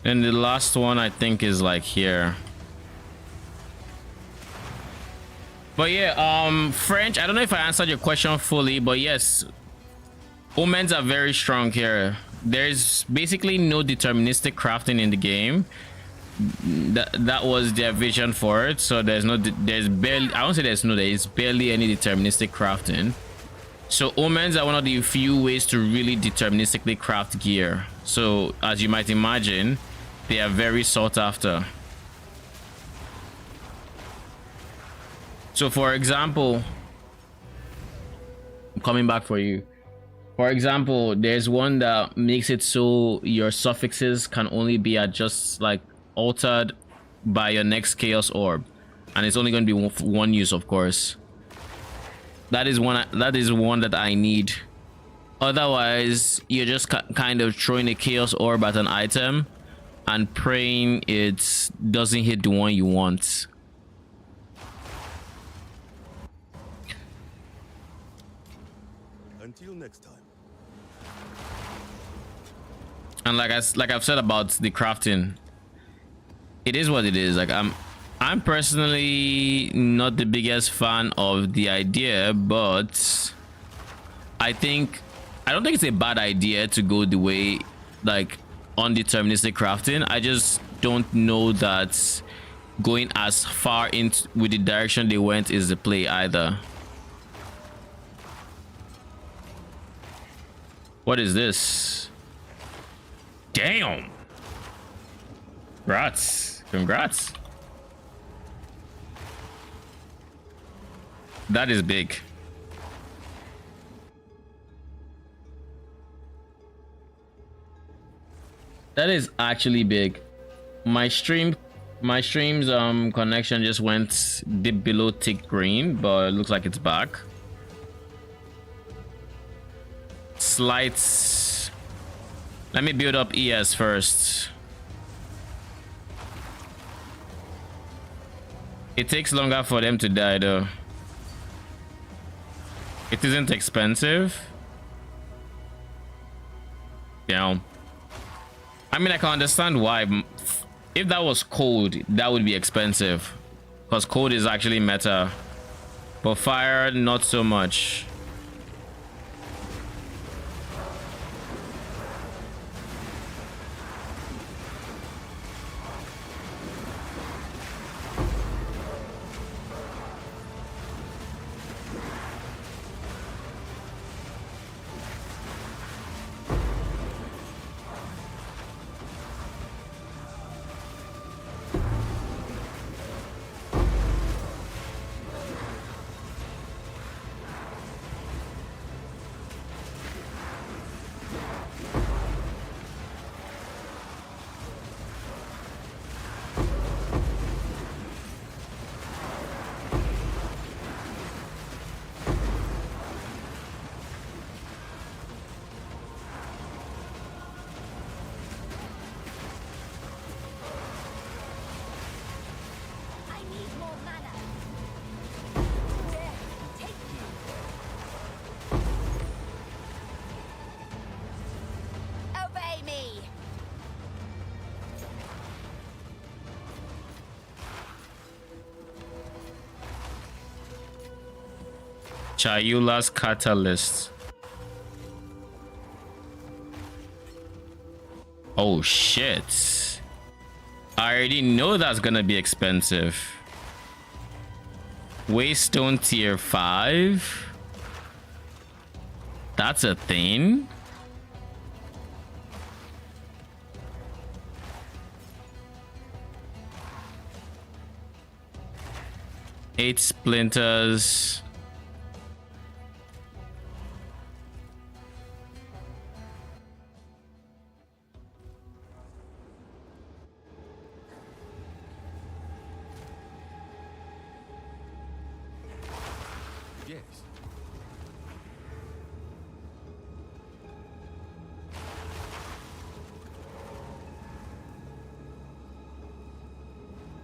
And the last one I think is like here. But yeah, French, I don't know if I answered your question fully, but yes, omens are very strong here. There's basically no deterministic crafting in the game. That was their vision for it. So there's barely, I won't say there's barely any deterministic crafting. So omens are one of the few ways to really deterministically craft gear. So as you might imagine, they are very sought after. So for example, I'm coming back for you. For example, there's one that makes it so your suffixes can only be altered by your next chaos orb, and it's only going to be one use, of course. That is one that I need. Otherwise, you're just kind of throwing a chaos orb at an item and praying it doesn't hit the one you want. Until next time. And like I've said about the crafting, it is what it is. Like I'm personally not the biggest fan of the idea, but I don't think it's a bad idea to go the way like undeterministic crafting. I just don't know that going as far into with the direction they went is the play either. What is this? Damn. Congrats. That is big. That is actually big. My stream's connection just went dip below tick green, but it looks like it's back. Slight. Let me build up ES first. It takes longer for them to die though. It isn't expensive. Yeah. I mean, I can understand why. If that was cold, that would be expensive, because cold is actually meta, but fire not so much. Chayula's Catalyst. Oh shit. I already know that's gonna be expensive. Waystone tier 5. That's a thing. Eight splinters. Yes.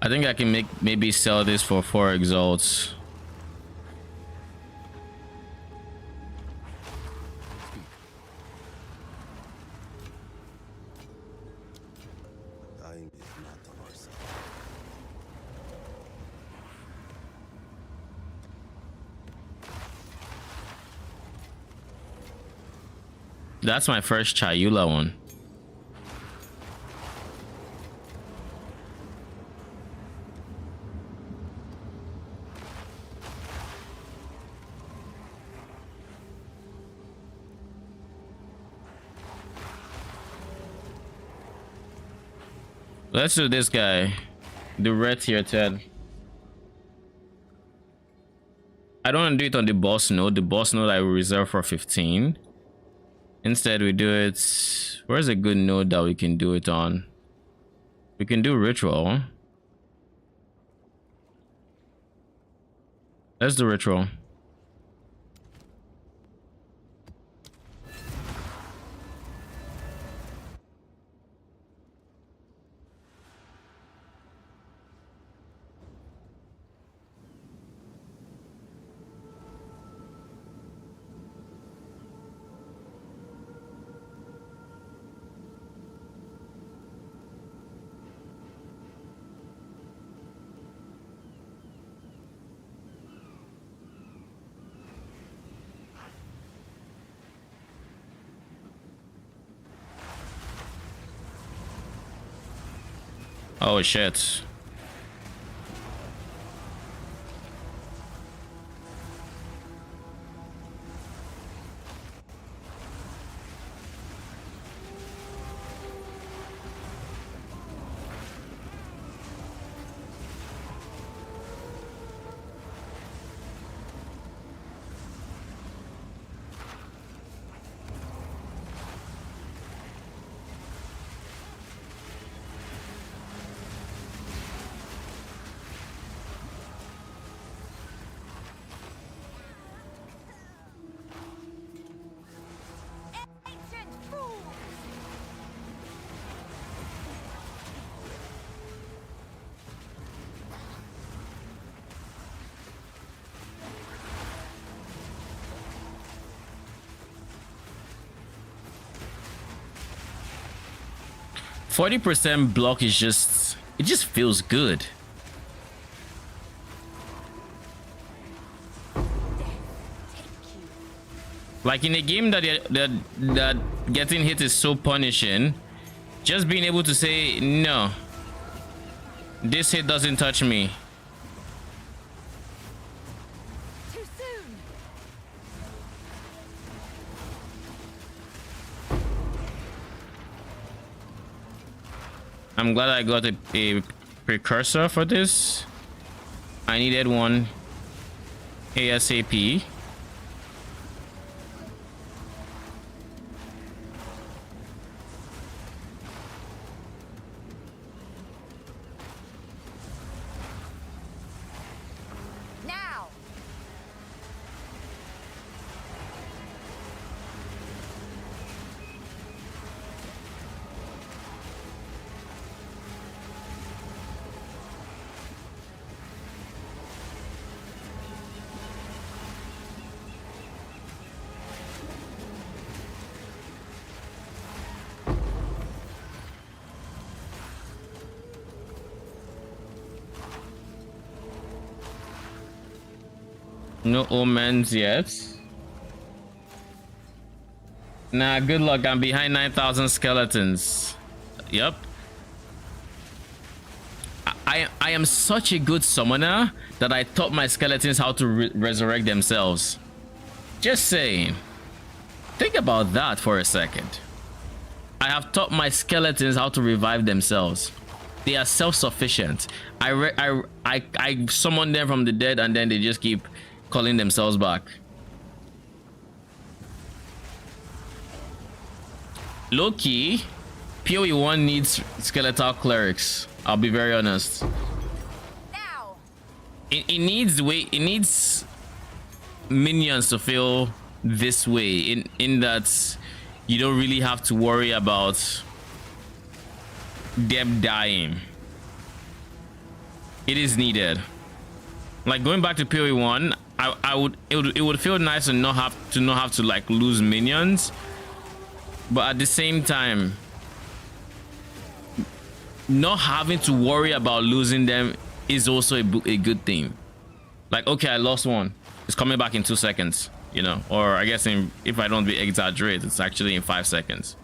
I think I can maybe sell this for 4 exalts. Dying is not on our side. That's my first Chayula one. Let's do this guy. The red tier 10. I don't want to do it on the boss node. The boss node I will reserve for 15. Instead, we do it... Where's a good node that we can do it on? We can do ritual. Let's do ritual. Oh shit. Ancient fool! 40% block is just... It just feels good. Like in a game that getting hit is so punishing, just being able to say no, this hit doesn't touch me. Too soon. I'm glad I got a precursor for this. I needed one ASAP. Now. No omens yet. Nah, good luck. I'm behind 9,000 skeletons. Yep. I am such a good summoner that I taught my skeletons how to resurrect themselves. Just saying. Think about that for a second. I have taught my skeletons how to revive themselves. They are self-sufficient. I summon them from the dead and then they just keep calling themselves back. Low-key, PoE 1 needs skeletal clerics. I'll be very honest. It needs minions to feel this way, in that you don't really have to worry about them dying. It is needed. Like going back to PoE 1, it would feel nice to not have to like lose minions, but at the same time, not having to worry about losing them is also a good thing. Like, okay, I lost one, it's coming back in 2 seconds, you know, or I guess if I don't exaggerate, it's actually in 5 seconds.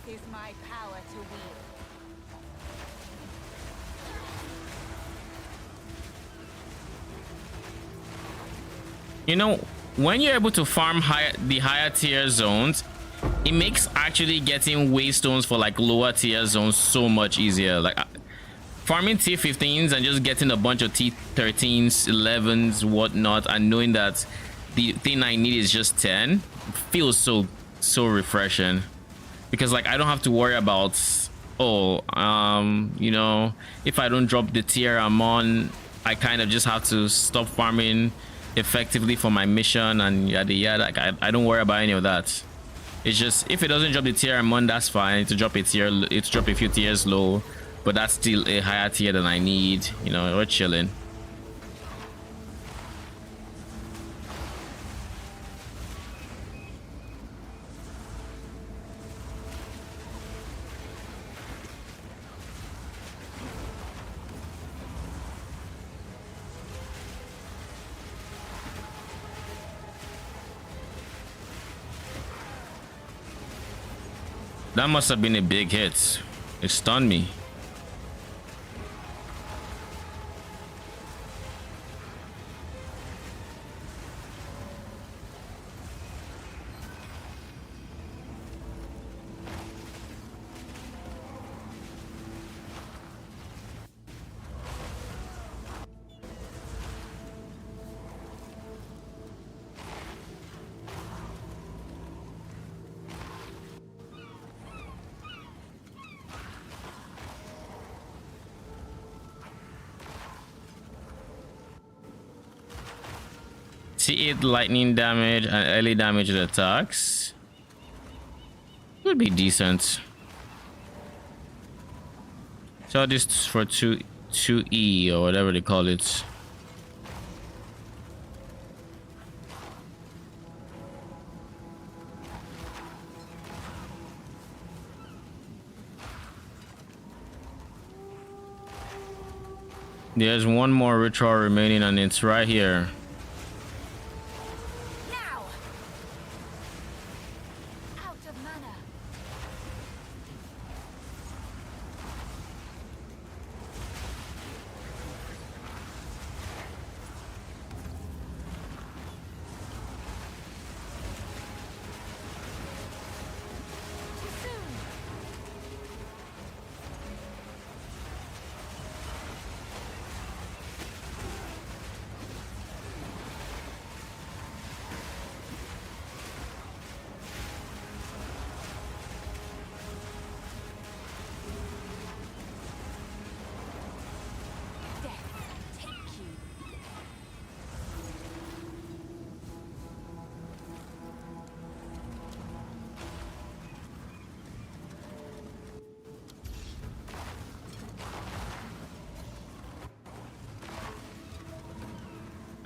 Is my power to wield. You know, when you're able to farm the higher tier zones, it makes actually getting waystones for like lower tier zones so much easier. Like farming tier 15s and just getting a bunch of T13s, 11s, whatnot, and knowing that the thing I need is just 10 feels so refreshing. Because like I don't have to worry about, you know, if I don't drop the tier I'm on, I kind of just have to stop farming effectively for my mission and yada yada. Like I don't worry about any of that. It's just if it doesn't drop the tier I'm on, that's fine. It's drop a few tiers low, but that's still a higher tier than I need. You know, we're chilling. That must have been a big hit. It stunned me. T8 lightning damage and early damage attacks would be decent. So this for 2E or whatever they call it. There's one more ritual remaining and it's right here.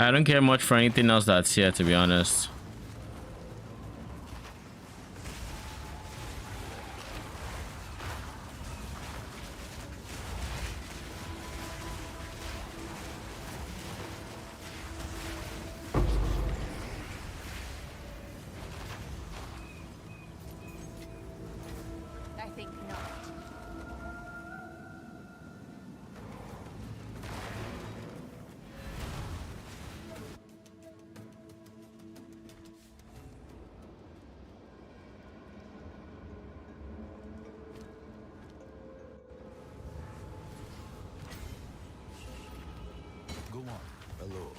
I don't care much for anything else that's here, to be honest. I think not. Go on. Hello.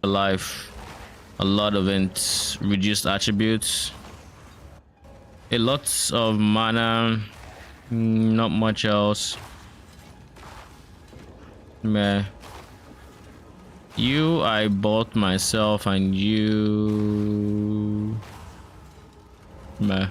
Life, a lot of int, reduced attributes, a lot of mana, not much else. Meh. You I bought myself, and you meh.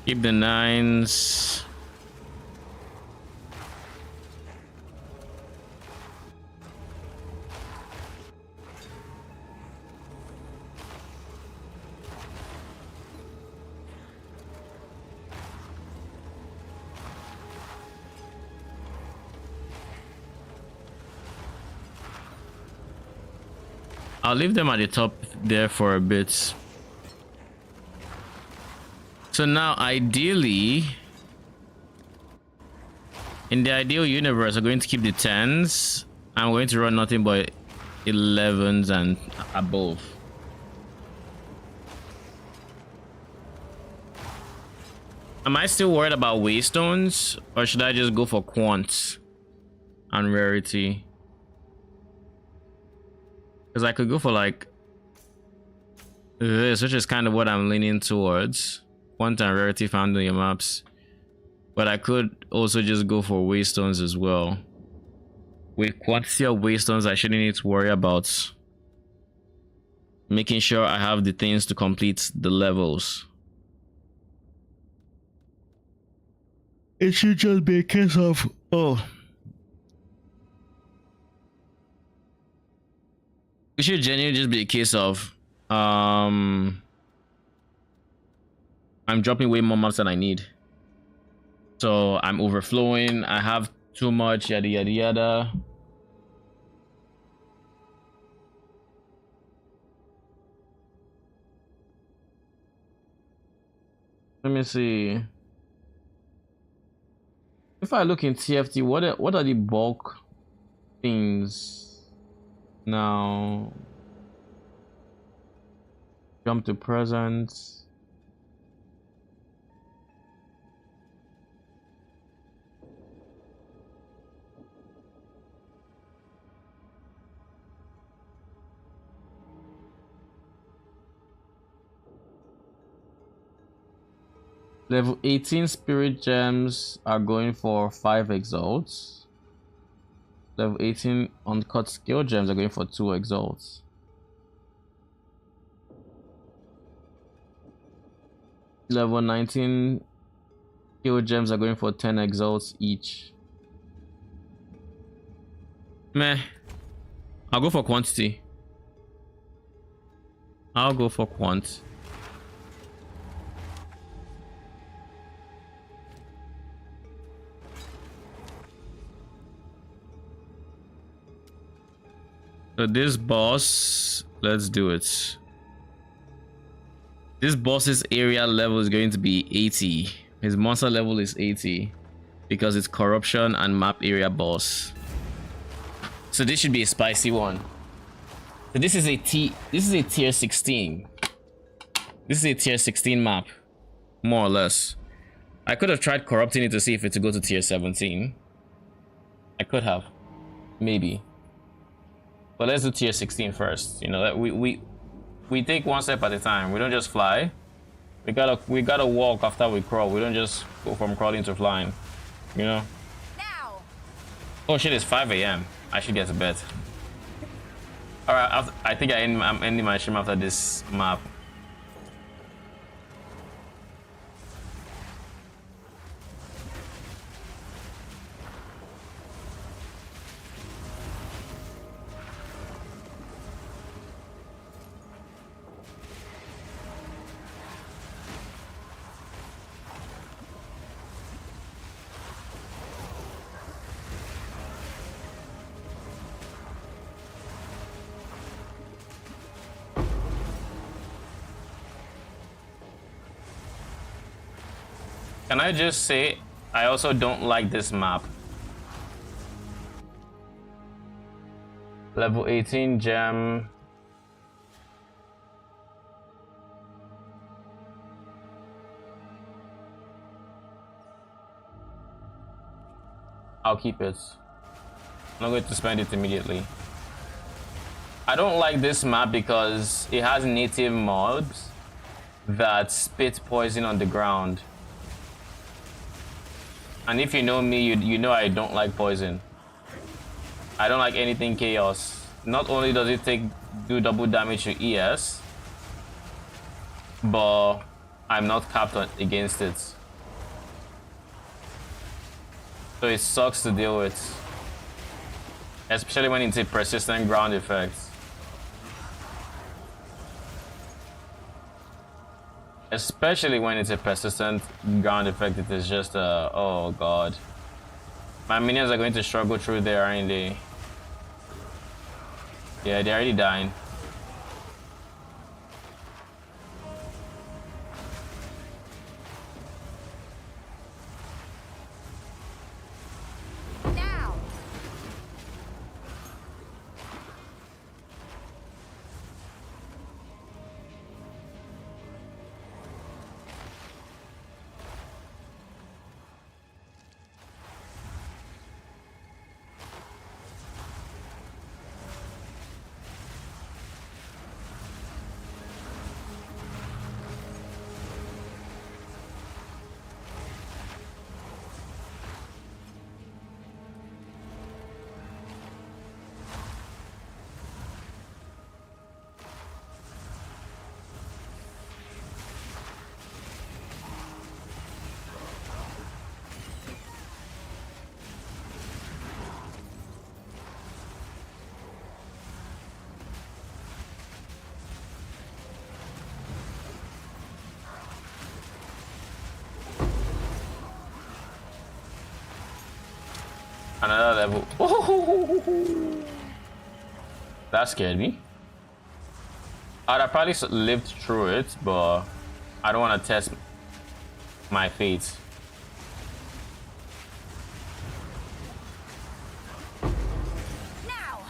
Keep the 9s. I'll leave them at the top there for a bit. So now, ideally, in the ideal universe, I'm going to keep the 10s. I'm going to run nothing but 11s and above. Am I still worried about waystones, or should I just go for quants and rarity? Because I could go for like this, which is kind of what I'm leaning towards. Quant and rarity found on your maps. But I could also just go for waystones as well. With quantity of waystones, I shouldn't need to worry about making sure I have the things to complete the levels. It should just be a case of, oh, it should genuinely just be a case of I'm dropping way more maps than I need. So I'm overflowing, I have too much, yada yada yada. Let me see. If I look in TFT, what are the bulk things now? Jump to present. Level 18 spirit gems are going for 5 exalts. Level 18 uncut skill gems are going for 2 exalts. Level 19 skill gems are going for 10 exalts each. Meh. I'll go for quantity. I'll go for quant. So this boss, let's do it. This boss's area level is going to be 80. His monster level is 80 because it's corruption and map area boss. So this should be a spicy one. So this is a tier 16. This is a tier 16 map. more or less. I could have tried corrupting it to see if it would go to tier 17. I could have, maybe. But let's do tier 16 first. You know that we take one step at a time. We don't just fly. We gotta walk after we crawl. We don't just go from crawling to flying. You know. Now. Oh shit! It's 5 a.m. I should get to bed. All right. I think I'm ending my stream after this map. Can I just say, I also don't like this map. Level 18 gem. I'll keep it. I'm not going to spend it immediately. I don't like this map because it has native mobs that spit poison on the ground. And if you know me, you know I don't like poison. I don't like anything chaos. Not only does it do double damage to ES, but I'm not capped against it. So it sucks to deal with. Especially when it's a persistent ground effect. Especially when it's a persistent ground effect, it is just oh god. My minions are going to struggle through there, aren't they? Yeah, they're already dying. Now. Another level. Oh, that scared me. I'd have probably lived through it, but I don't want to test my fate. Now.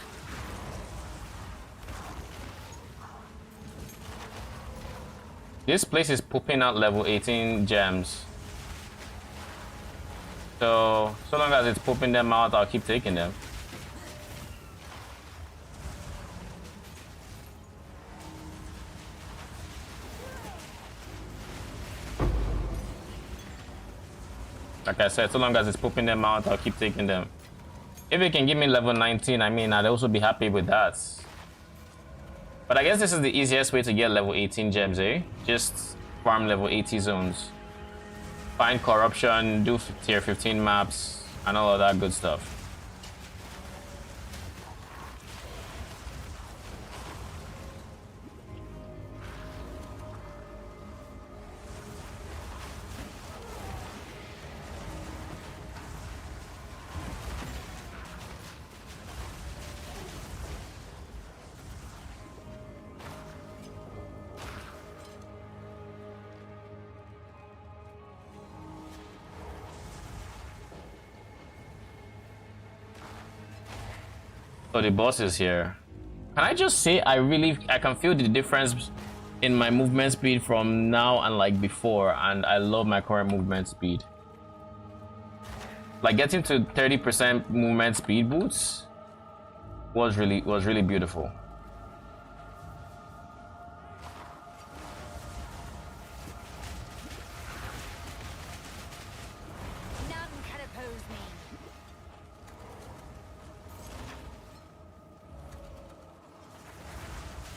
This place is pooping out level 18 gems. So long as it's pooping them out, I'll keep taking them. Like I said, so long as it's pooping them out, I'll keep taking them. If it can give me level 19, I mean, I'd also be happy with that. But I guess this is the easiest way to get level 18 gems, eh? Just farm level 80 zones. Find corruption, do tier 15 maps, and all of that good stuff. So the boss is here. Can I just say I can feel the difference in my movement speed from now and like before, and I love my current movement speed. Like getting to 30% movement speed boots was really beautiful. None can oppose me.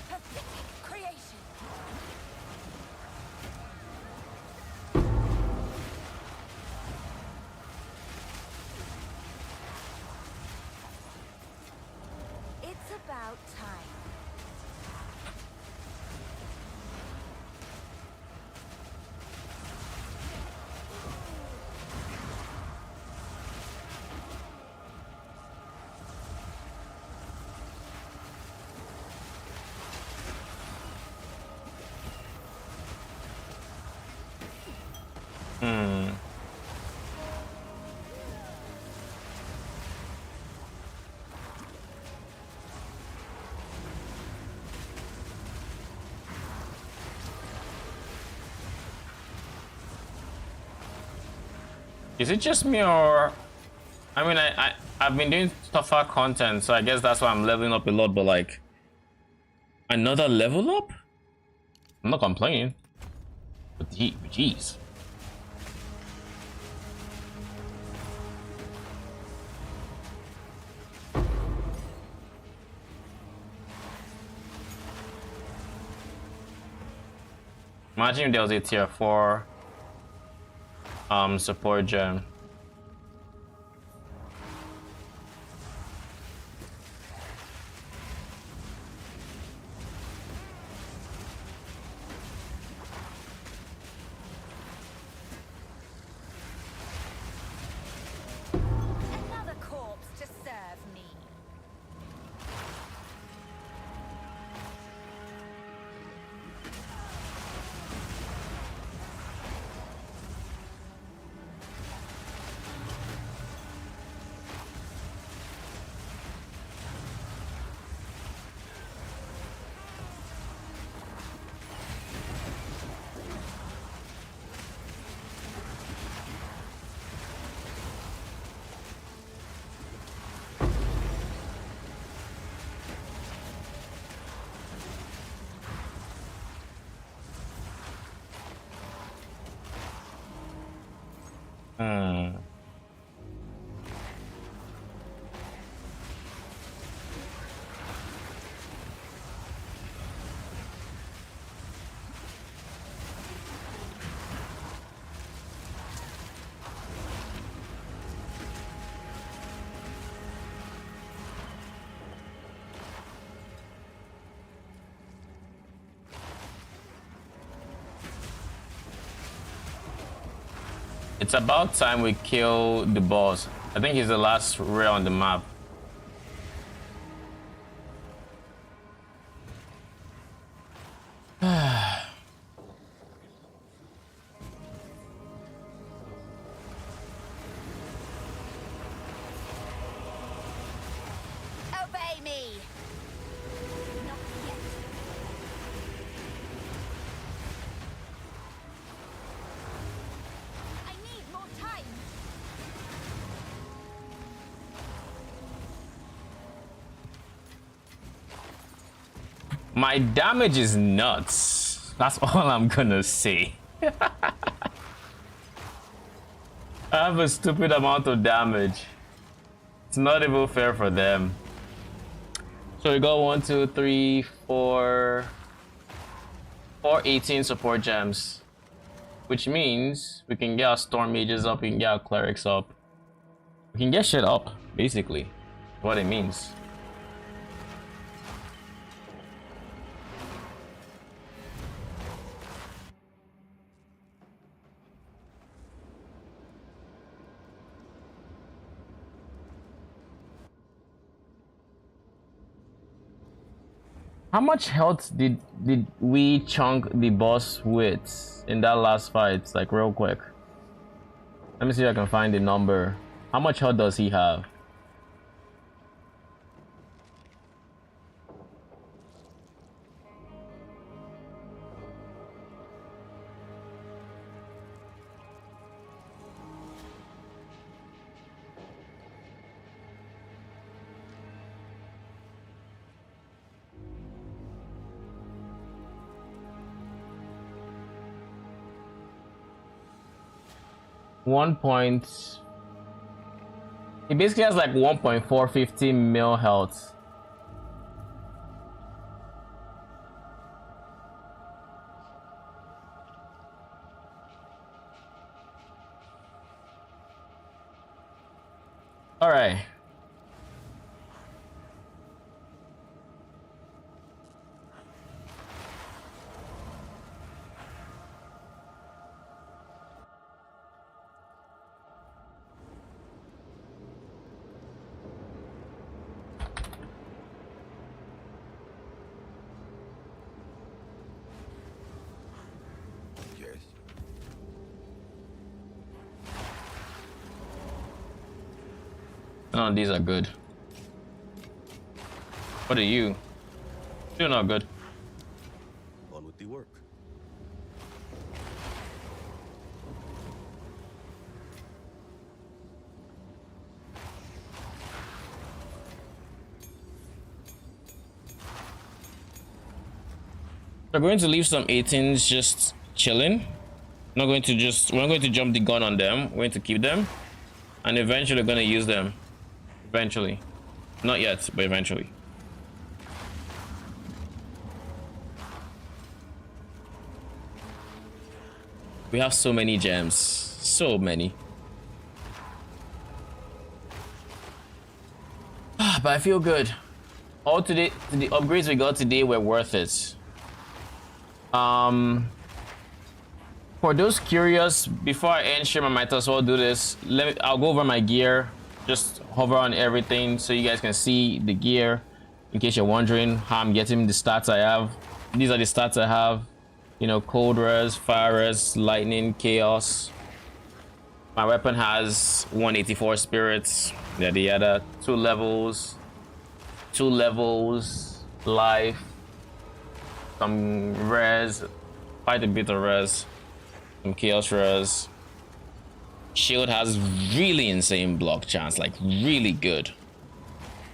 Pathetic creation. It's about time. Is it just me, or I mean I've been doing tougher content, so I guess that's why I'm leveling up a lot, but like another level up? I'm not complaining. But jeez. Imagine if there was a tier 4 support gem. Another corpse to serve me. It's about time we kill the boss. I think he's the last rare on the map. Obey me. Not yet. I need more time. My damage is nuts. That's all I'm gonna say. I have a stupid amount of damage. It's not even fair for them. So we got 1, 2, 3, 4, 18 support gems, which means we can get our storm mages up, we can get our clerics up, we can get shit up, basically. What it means. How much health did we chunk the boss with in that last fight? Like real quick. Let me see if I can find the number. How much health does he have? 1 point. He basically has like 1.450 mil health. All right. Yes. None of these are good. What are you? You're not good. On with the work. We're going to leave some 18s just chilling. We're not going to jump the gun on them. We're going to keep them. And eventually we're going to use them. Eventually. Not yet, but eventually. We have so many gems. So many. But I feel good. All today, the upgrades we got today were worth it. For those curious, before I end stream, I might as well do this. I'll go over my gear. Just hover on everything so you guys can see the gear. In case you're wondering how I'm getting the stats I have. These are the stats I have. You know, cold res, fire res, lightning, chaos. My weapon has 184 spirits. Yada yada. 2 levels. 2 levels. Life. Some res. Quite a bit of res. Some chaos res. Shield has really insane block chance. Like really good.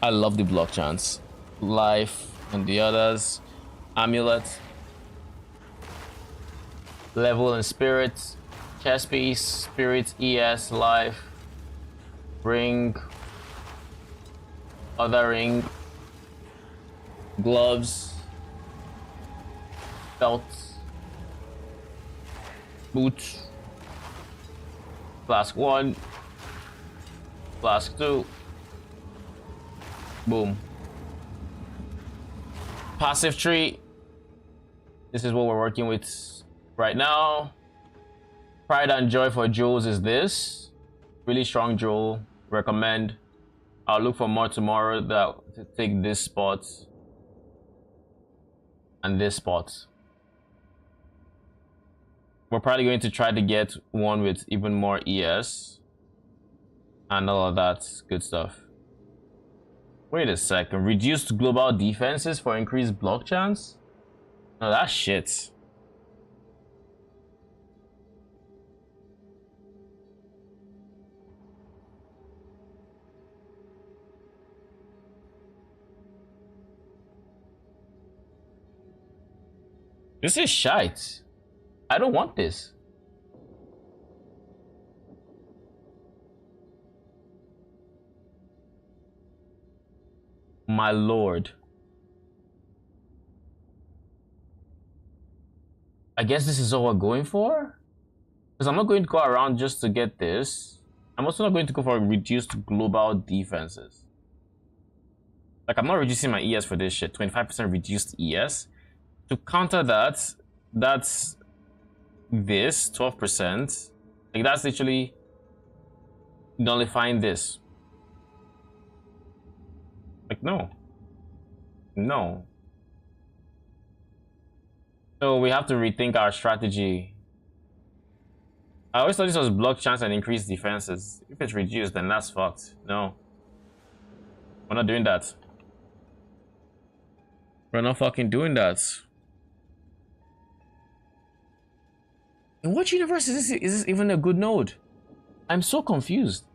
I love the block chance. Life and the others. Amulet. Level and spirits. Chest piece. Spirits. ES. Life. Ring. Other ring. Gloves. Belts. Boots. Flask 1. Flask 2. Boom. Passive tree. This is what we're working with right now. Pride and joy for jewels is this. Really strong jewel. Recommend. I'll look for more tomorrow that to take this spot and this spot. We're probably going to try to get one with even more ES and all of that good stuff. Wait a second. Reduced global defenses for increased block chance? No, that's shit. This is shite. I don't want this. My lord. I guess this is all we're going for? Because I'm not going to go around just to get this. I'm also not going to go for reduced global defenses. Like, I'm not reducing my ES for this shit. 25% reduced ES. To counter that, that's this 12%. Like, that's literally nullifying this. Like, no. No. So we have to rethink our strategy. I always thought this was block chance and increased defenses. If it's reduced, then that's fucked. No. We're not doing that. We're not fucking doing that. In what universe is this even a good node? I'm so confused.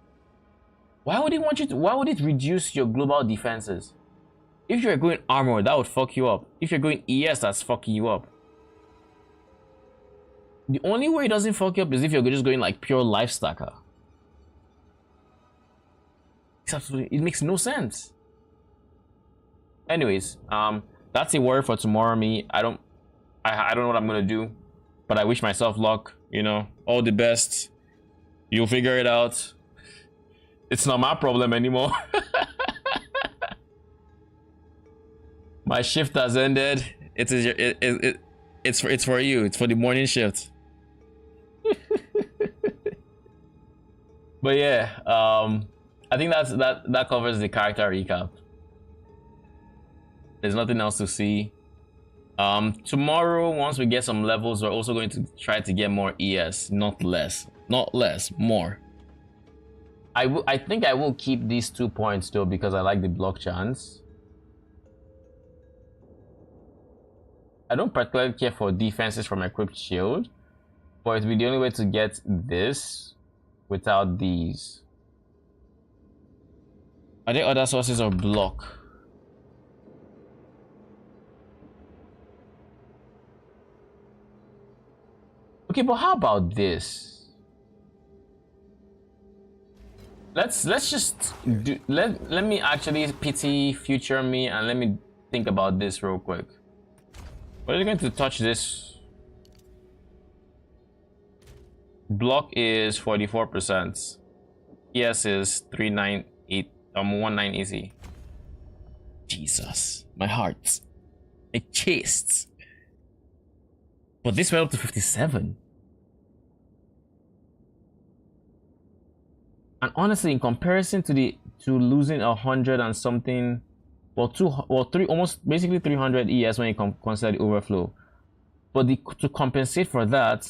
Why would it want you to, why would it reduce your global defenses? If you're going armor, that would fuck you up. If you're going ES, that's fucking you up. The only way it doesn't fuck you up is if you're just going like pure life stacker. It makes no sense. Anyways, that's a worry for tomorrow. I don't know what I'm gonna do, but I wish myself luck. You know, all the best. You'll figure it out. It's not my problem anymore. My shift has ended. It's for you. It's for the morning shift. But yeah, I think that covers the character recap. There's nothing else to see. Tomorrow, once we get some levels, we're also going to try to get more ES, not less, more. I think I will keep these 2 points though, because I like the block chance. I don't particularly care for defenses from equipped shield, but it'll be the only way to get this without these. Are there other sources of block? Okay, but how about this? Let's just do, let me actually pity future me and let me think about this real quick. We're going to touch this. Block is 44%. ES is 398 1980. Jesus, my heart. My chest. But this went up to 57. And honestly, in comparison to losing 100 and something, almost basically 300 ES when you consider the overflow. But to compensate for that,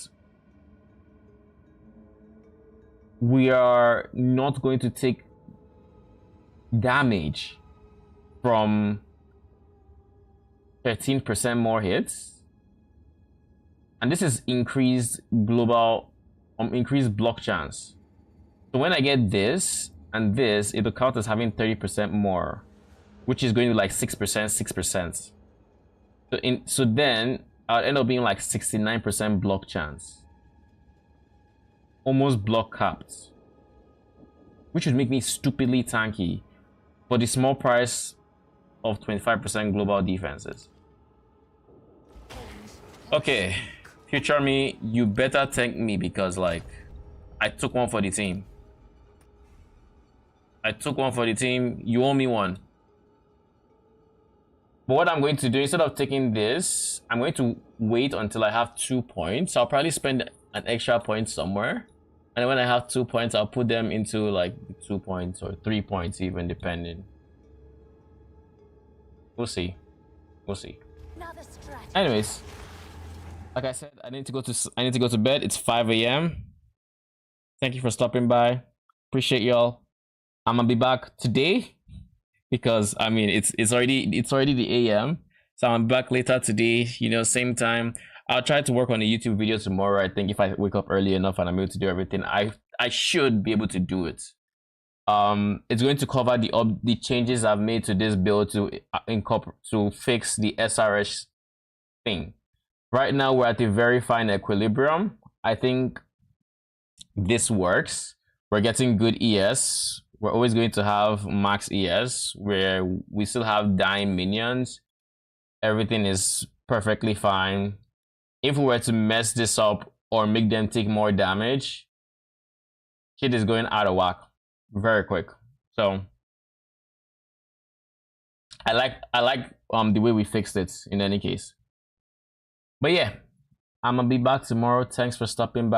we are not going to take damage from 13% more hits. And this is increased global, increased block chance. So when I get this and this, it'll count as having 30% more, which is going to be like 6%. So then I'll end up being like 69% block chance. Almost block capped. Which would make me stupidly tanky for the small price of 25% global defenses. Okay, future me, you better thank me because like I took one for the team. You owe me one. But what I'm going to do, instead of taking this, I'm going to wait until I have 2 points. I'll probably spend an extra point somewhere. And when I have 2 points, I'll put them into like 2 points or 3 points even, depending. We'll see. Anyways, like I said, I need to go to bed. It's 5 a.m. Thank you for stopping by. Appreciate y'all. I'm gonna be back today because I mean it's already the AM, so I'm back later today. You know, same time. I'll try to work on a YouTube video tomorrow. I think if I wake up early enough and I'm able to do everything, I should be able to do it. It's going to cover the changes I've made to this build to fix the SRS thing. Right now we're at a very fine equilibrium. I think this works. We're getting good ES. We're always going to have max ES where we still have dying minions. Everything is perfectly fine. If we were to mess this up or make them take more damage, shit is going out of whack very quick. So I like the way we fixed it in any case. But yeah, I'm gonna be back tomorrow. Thanks for stopping by.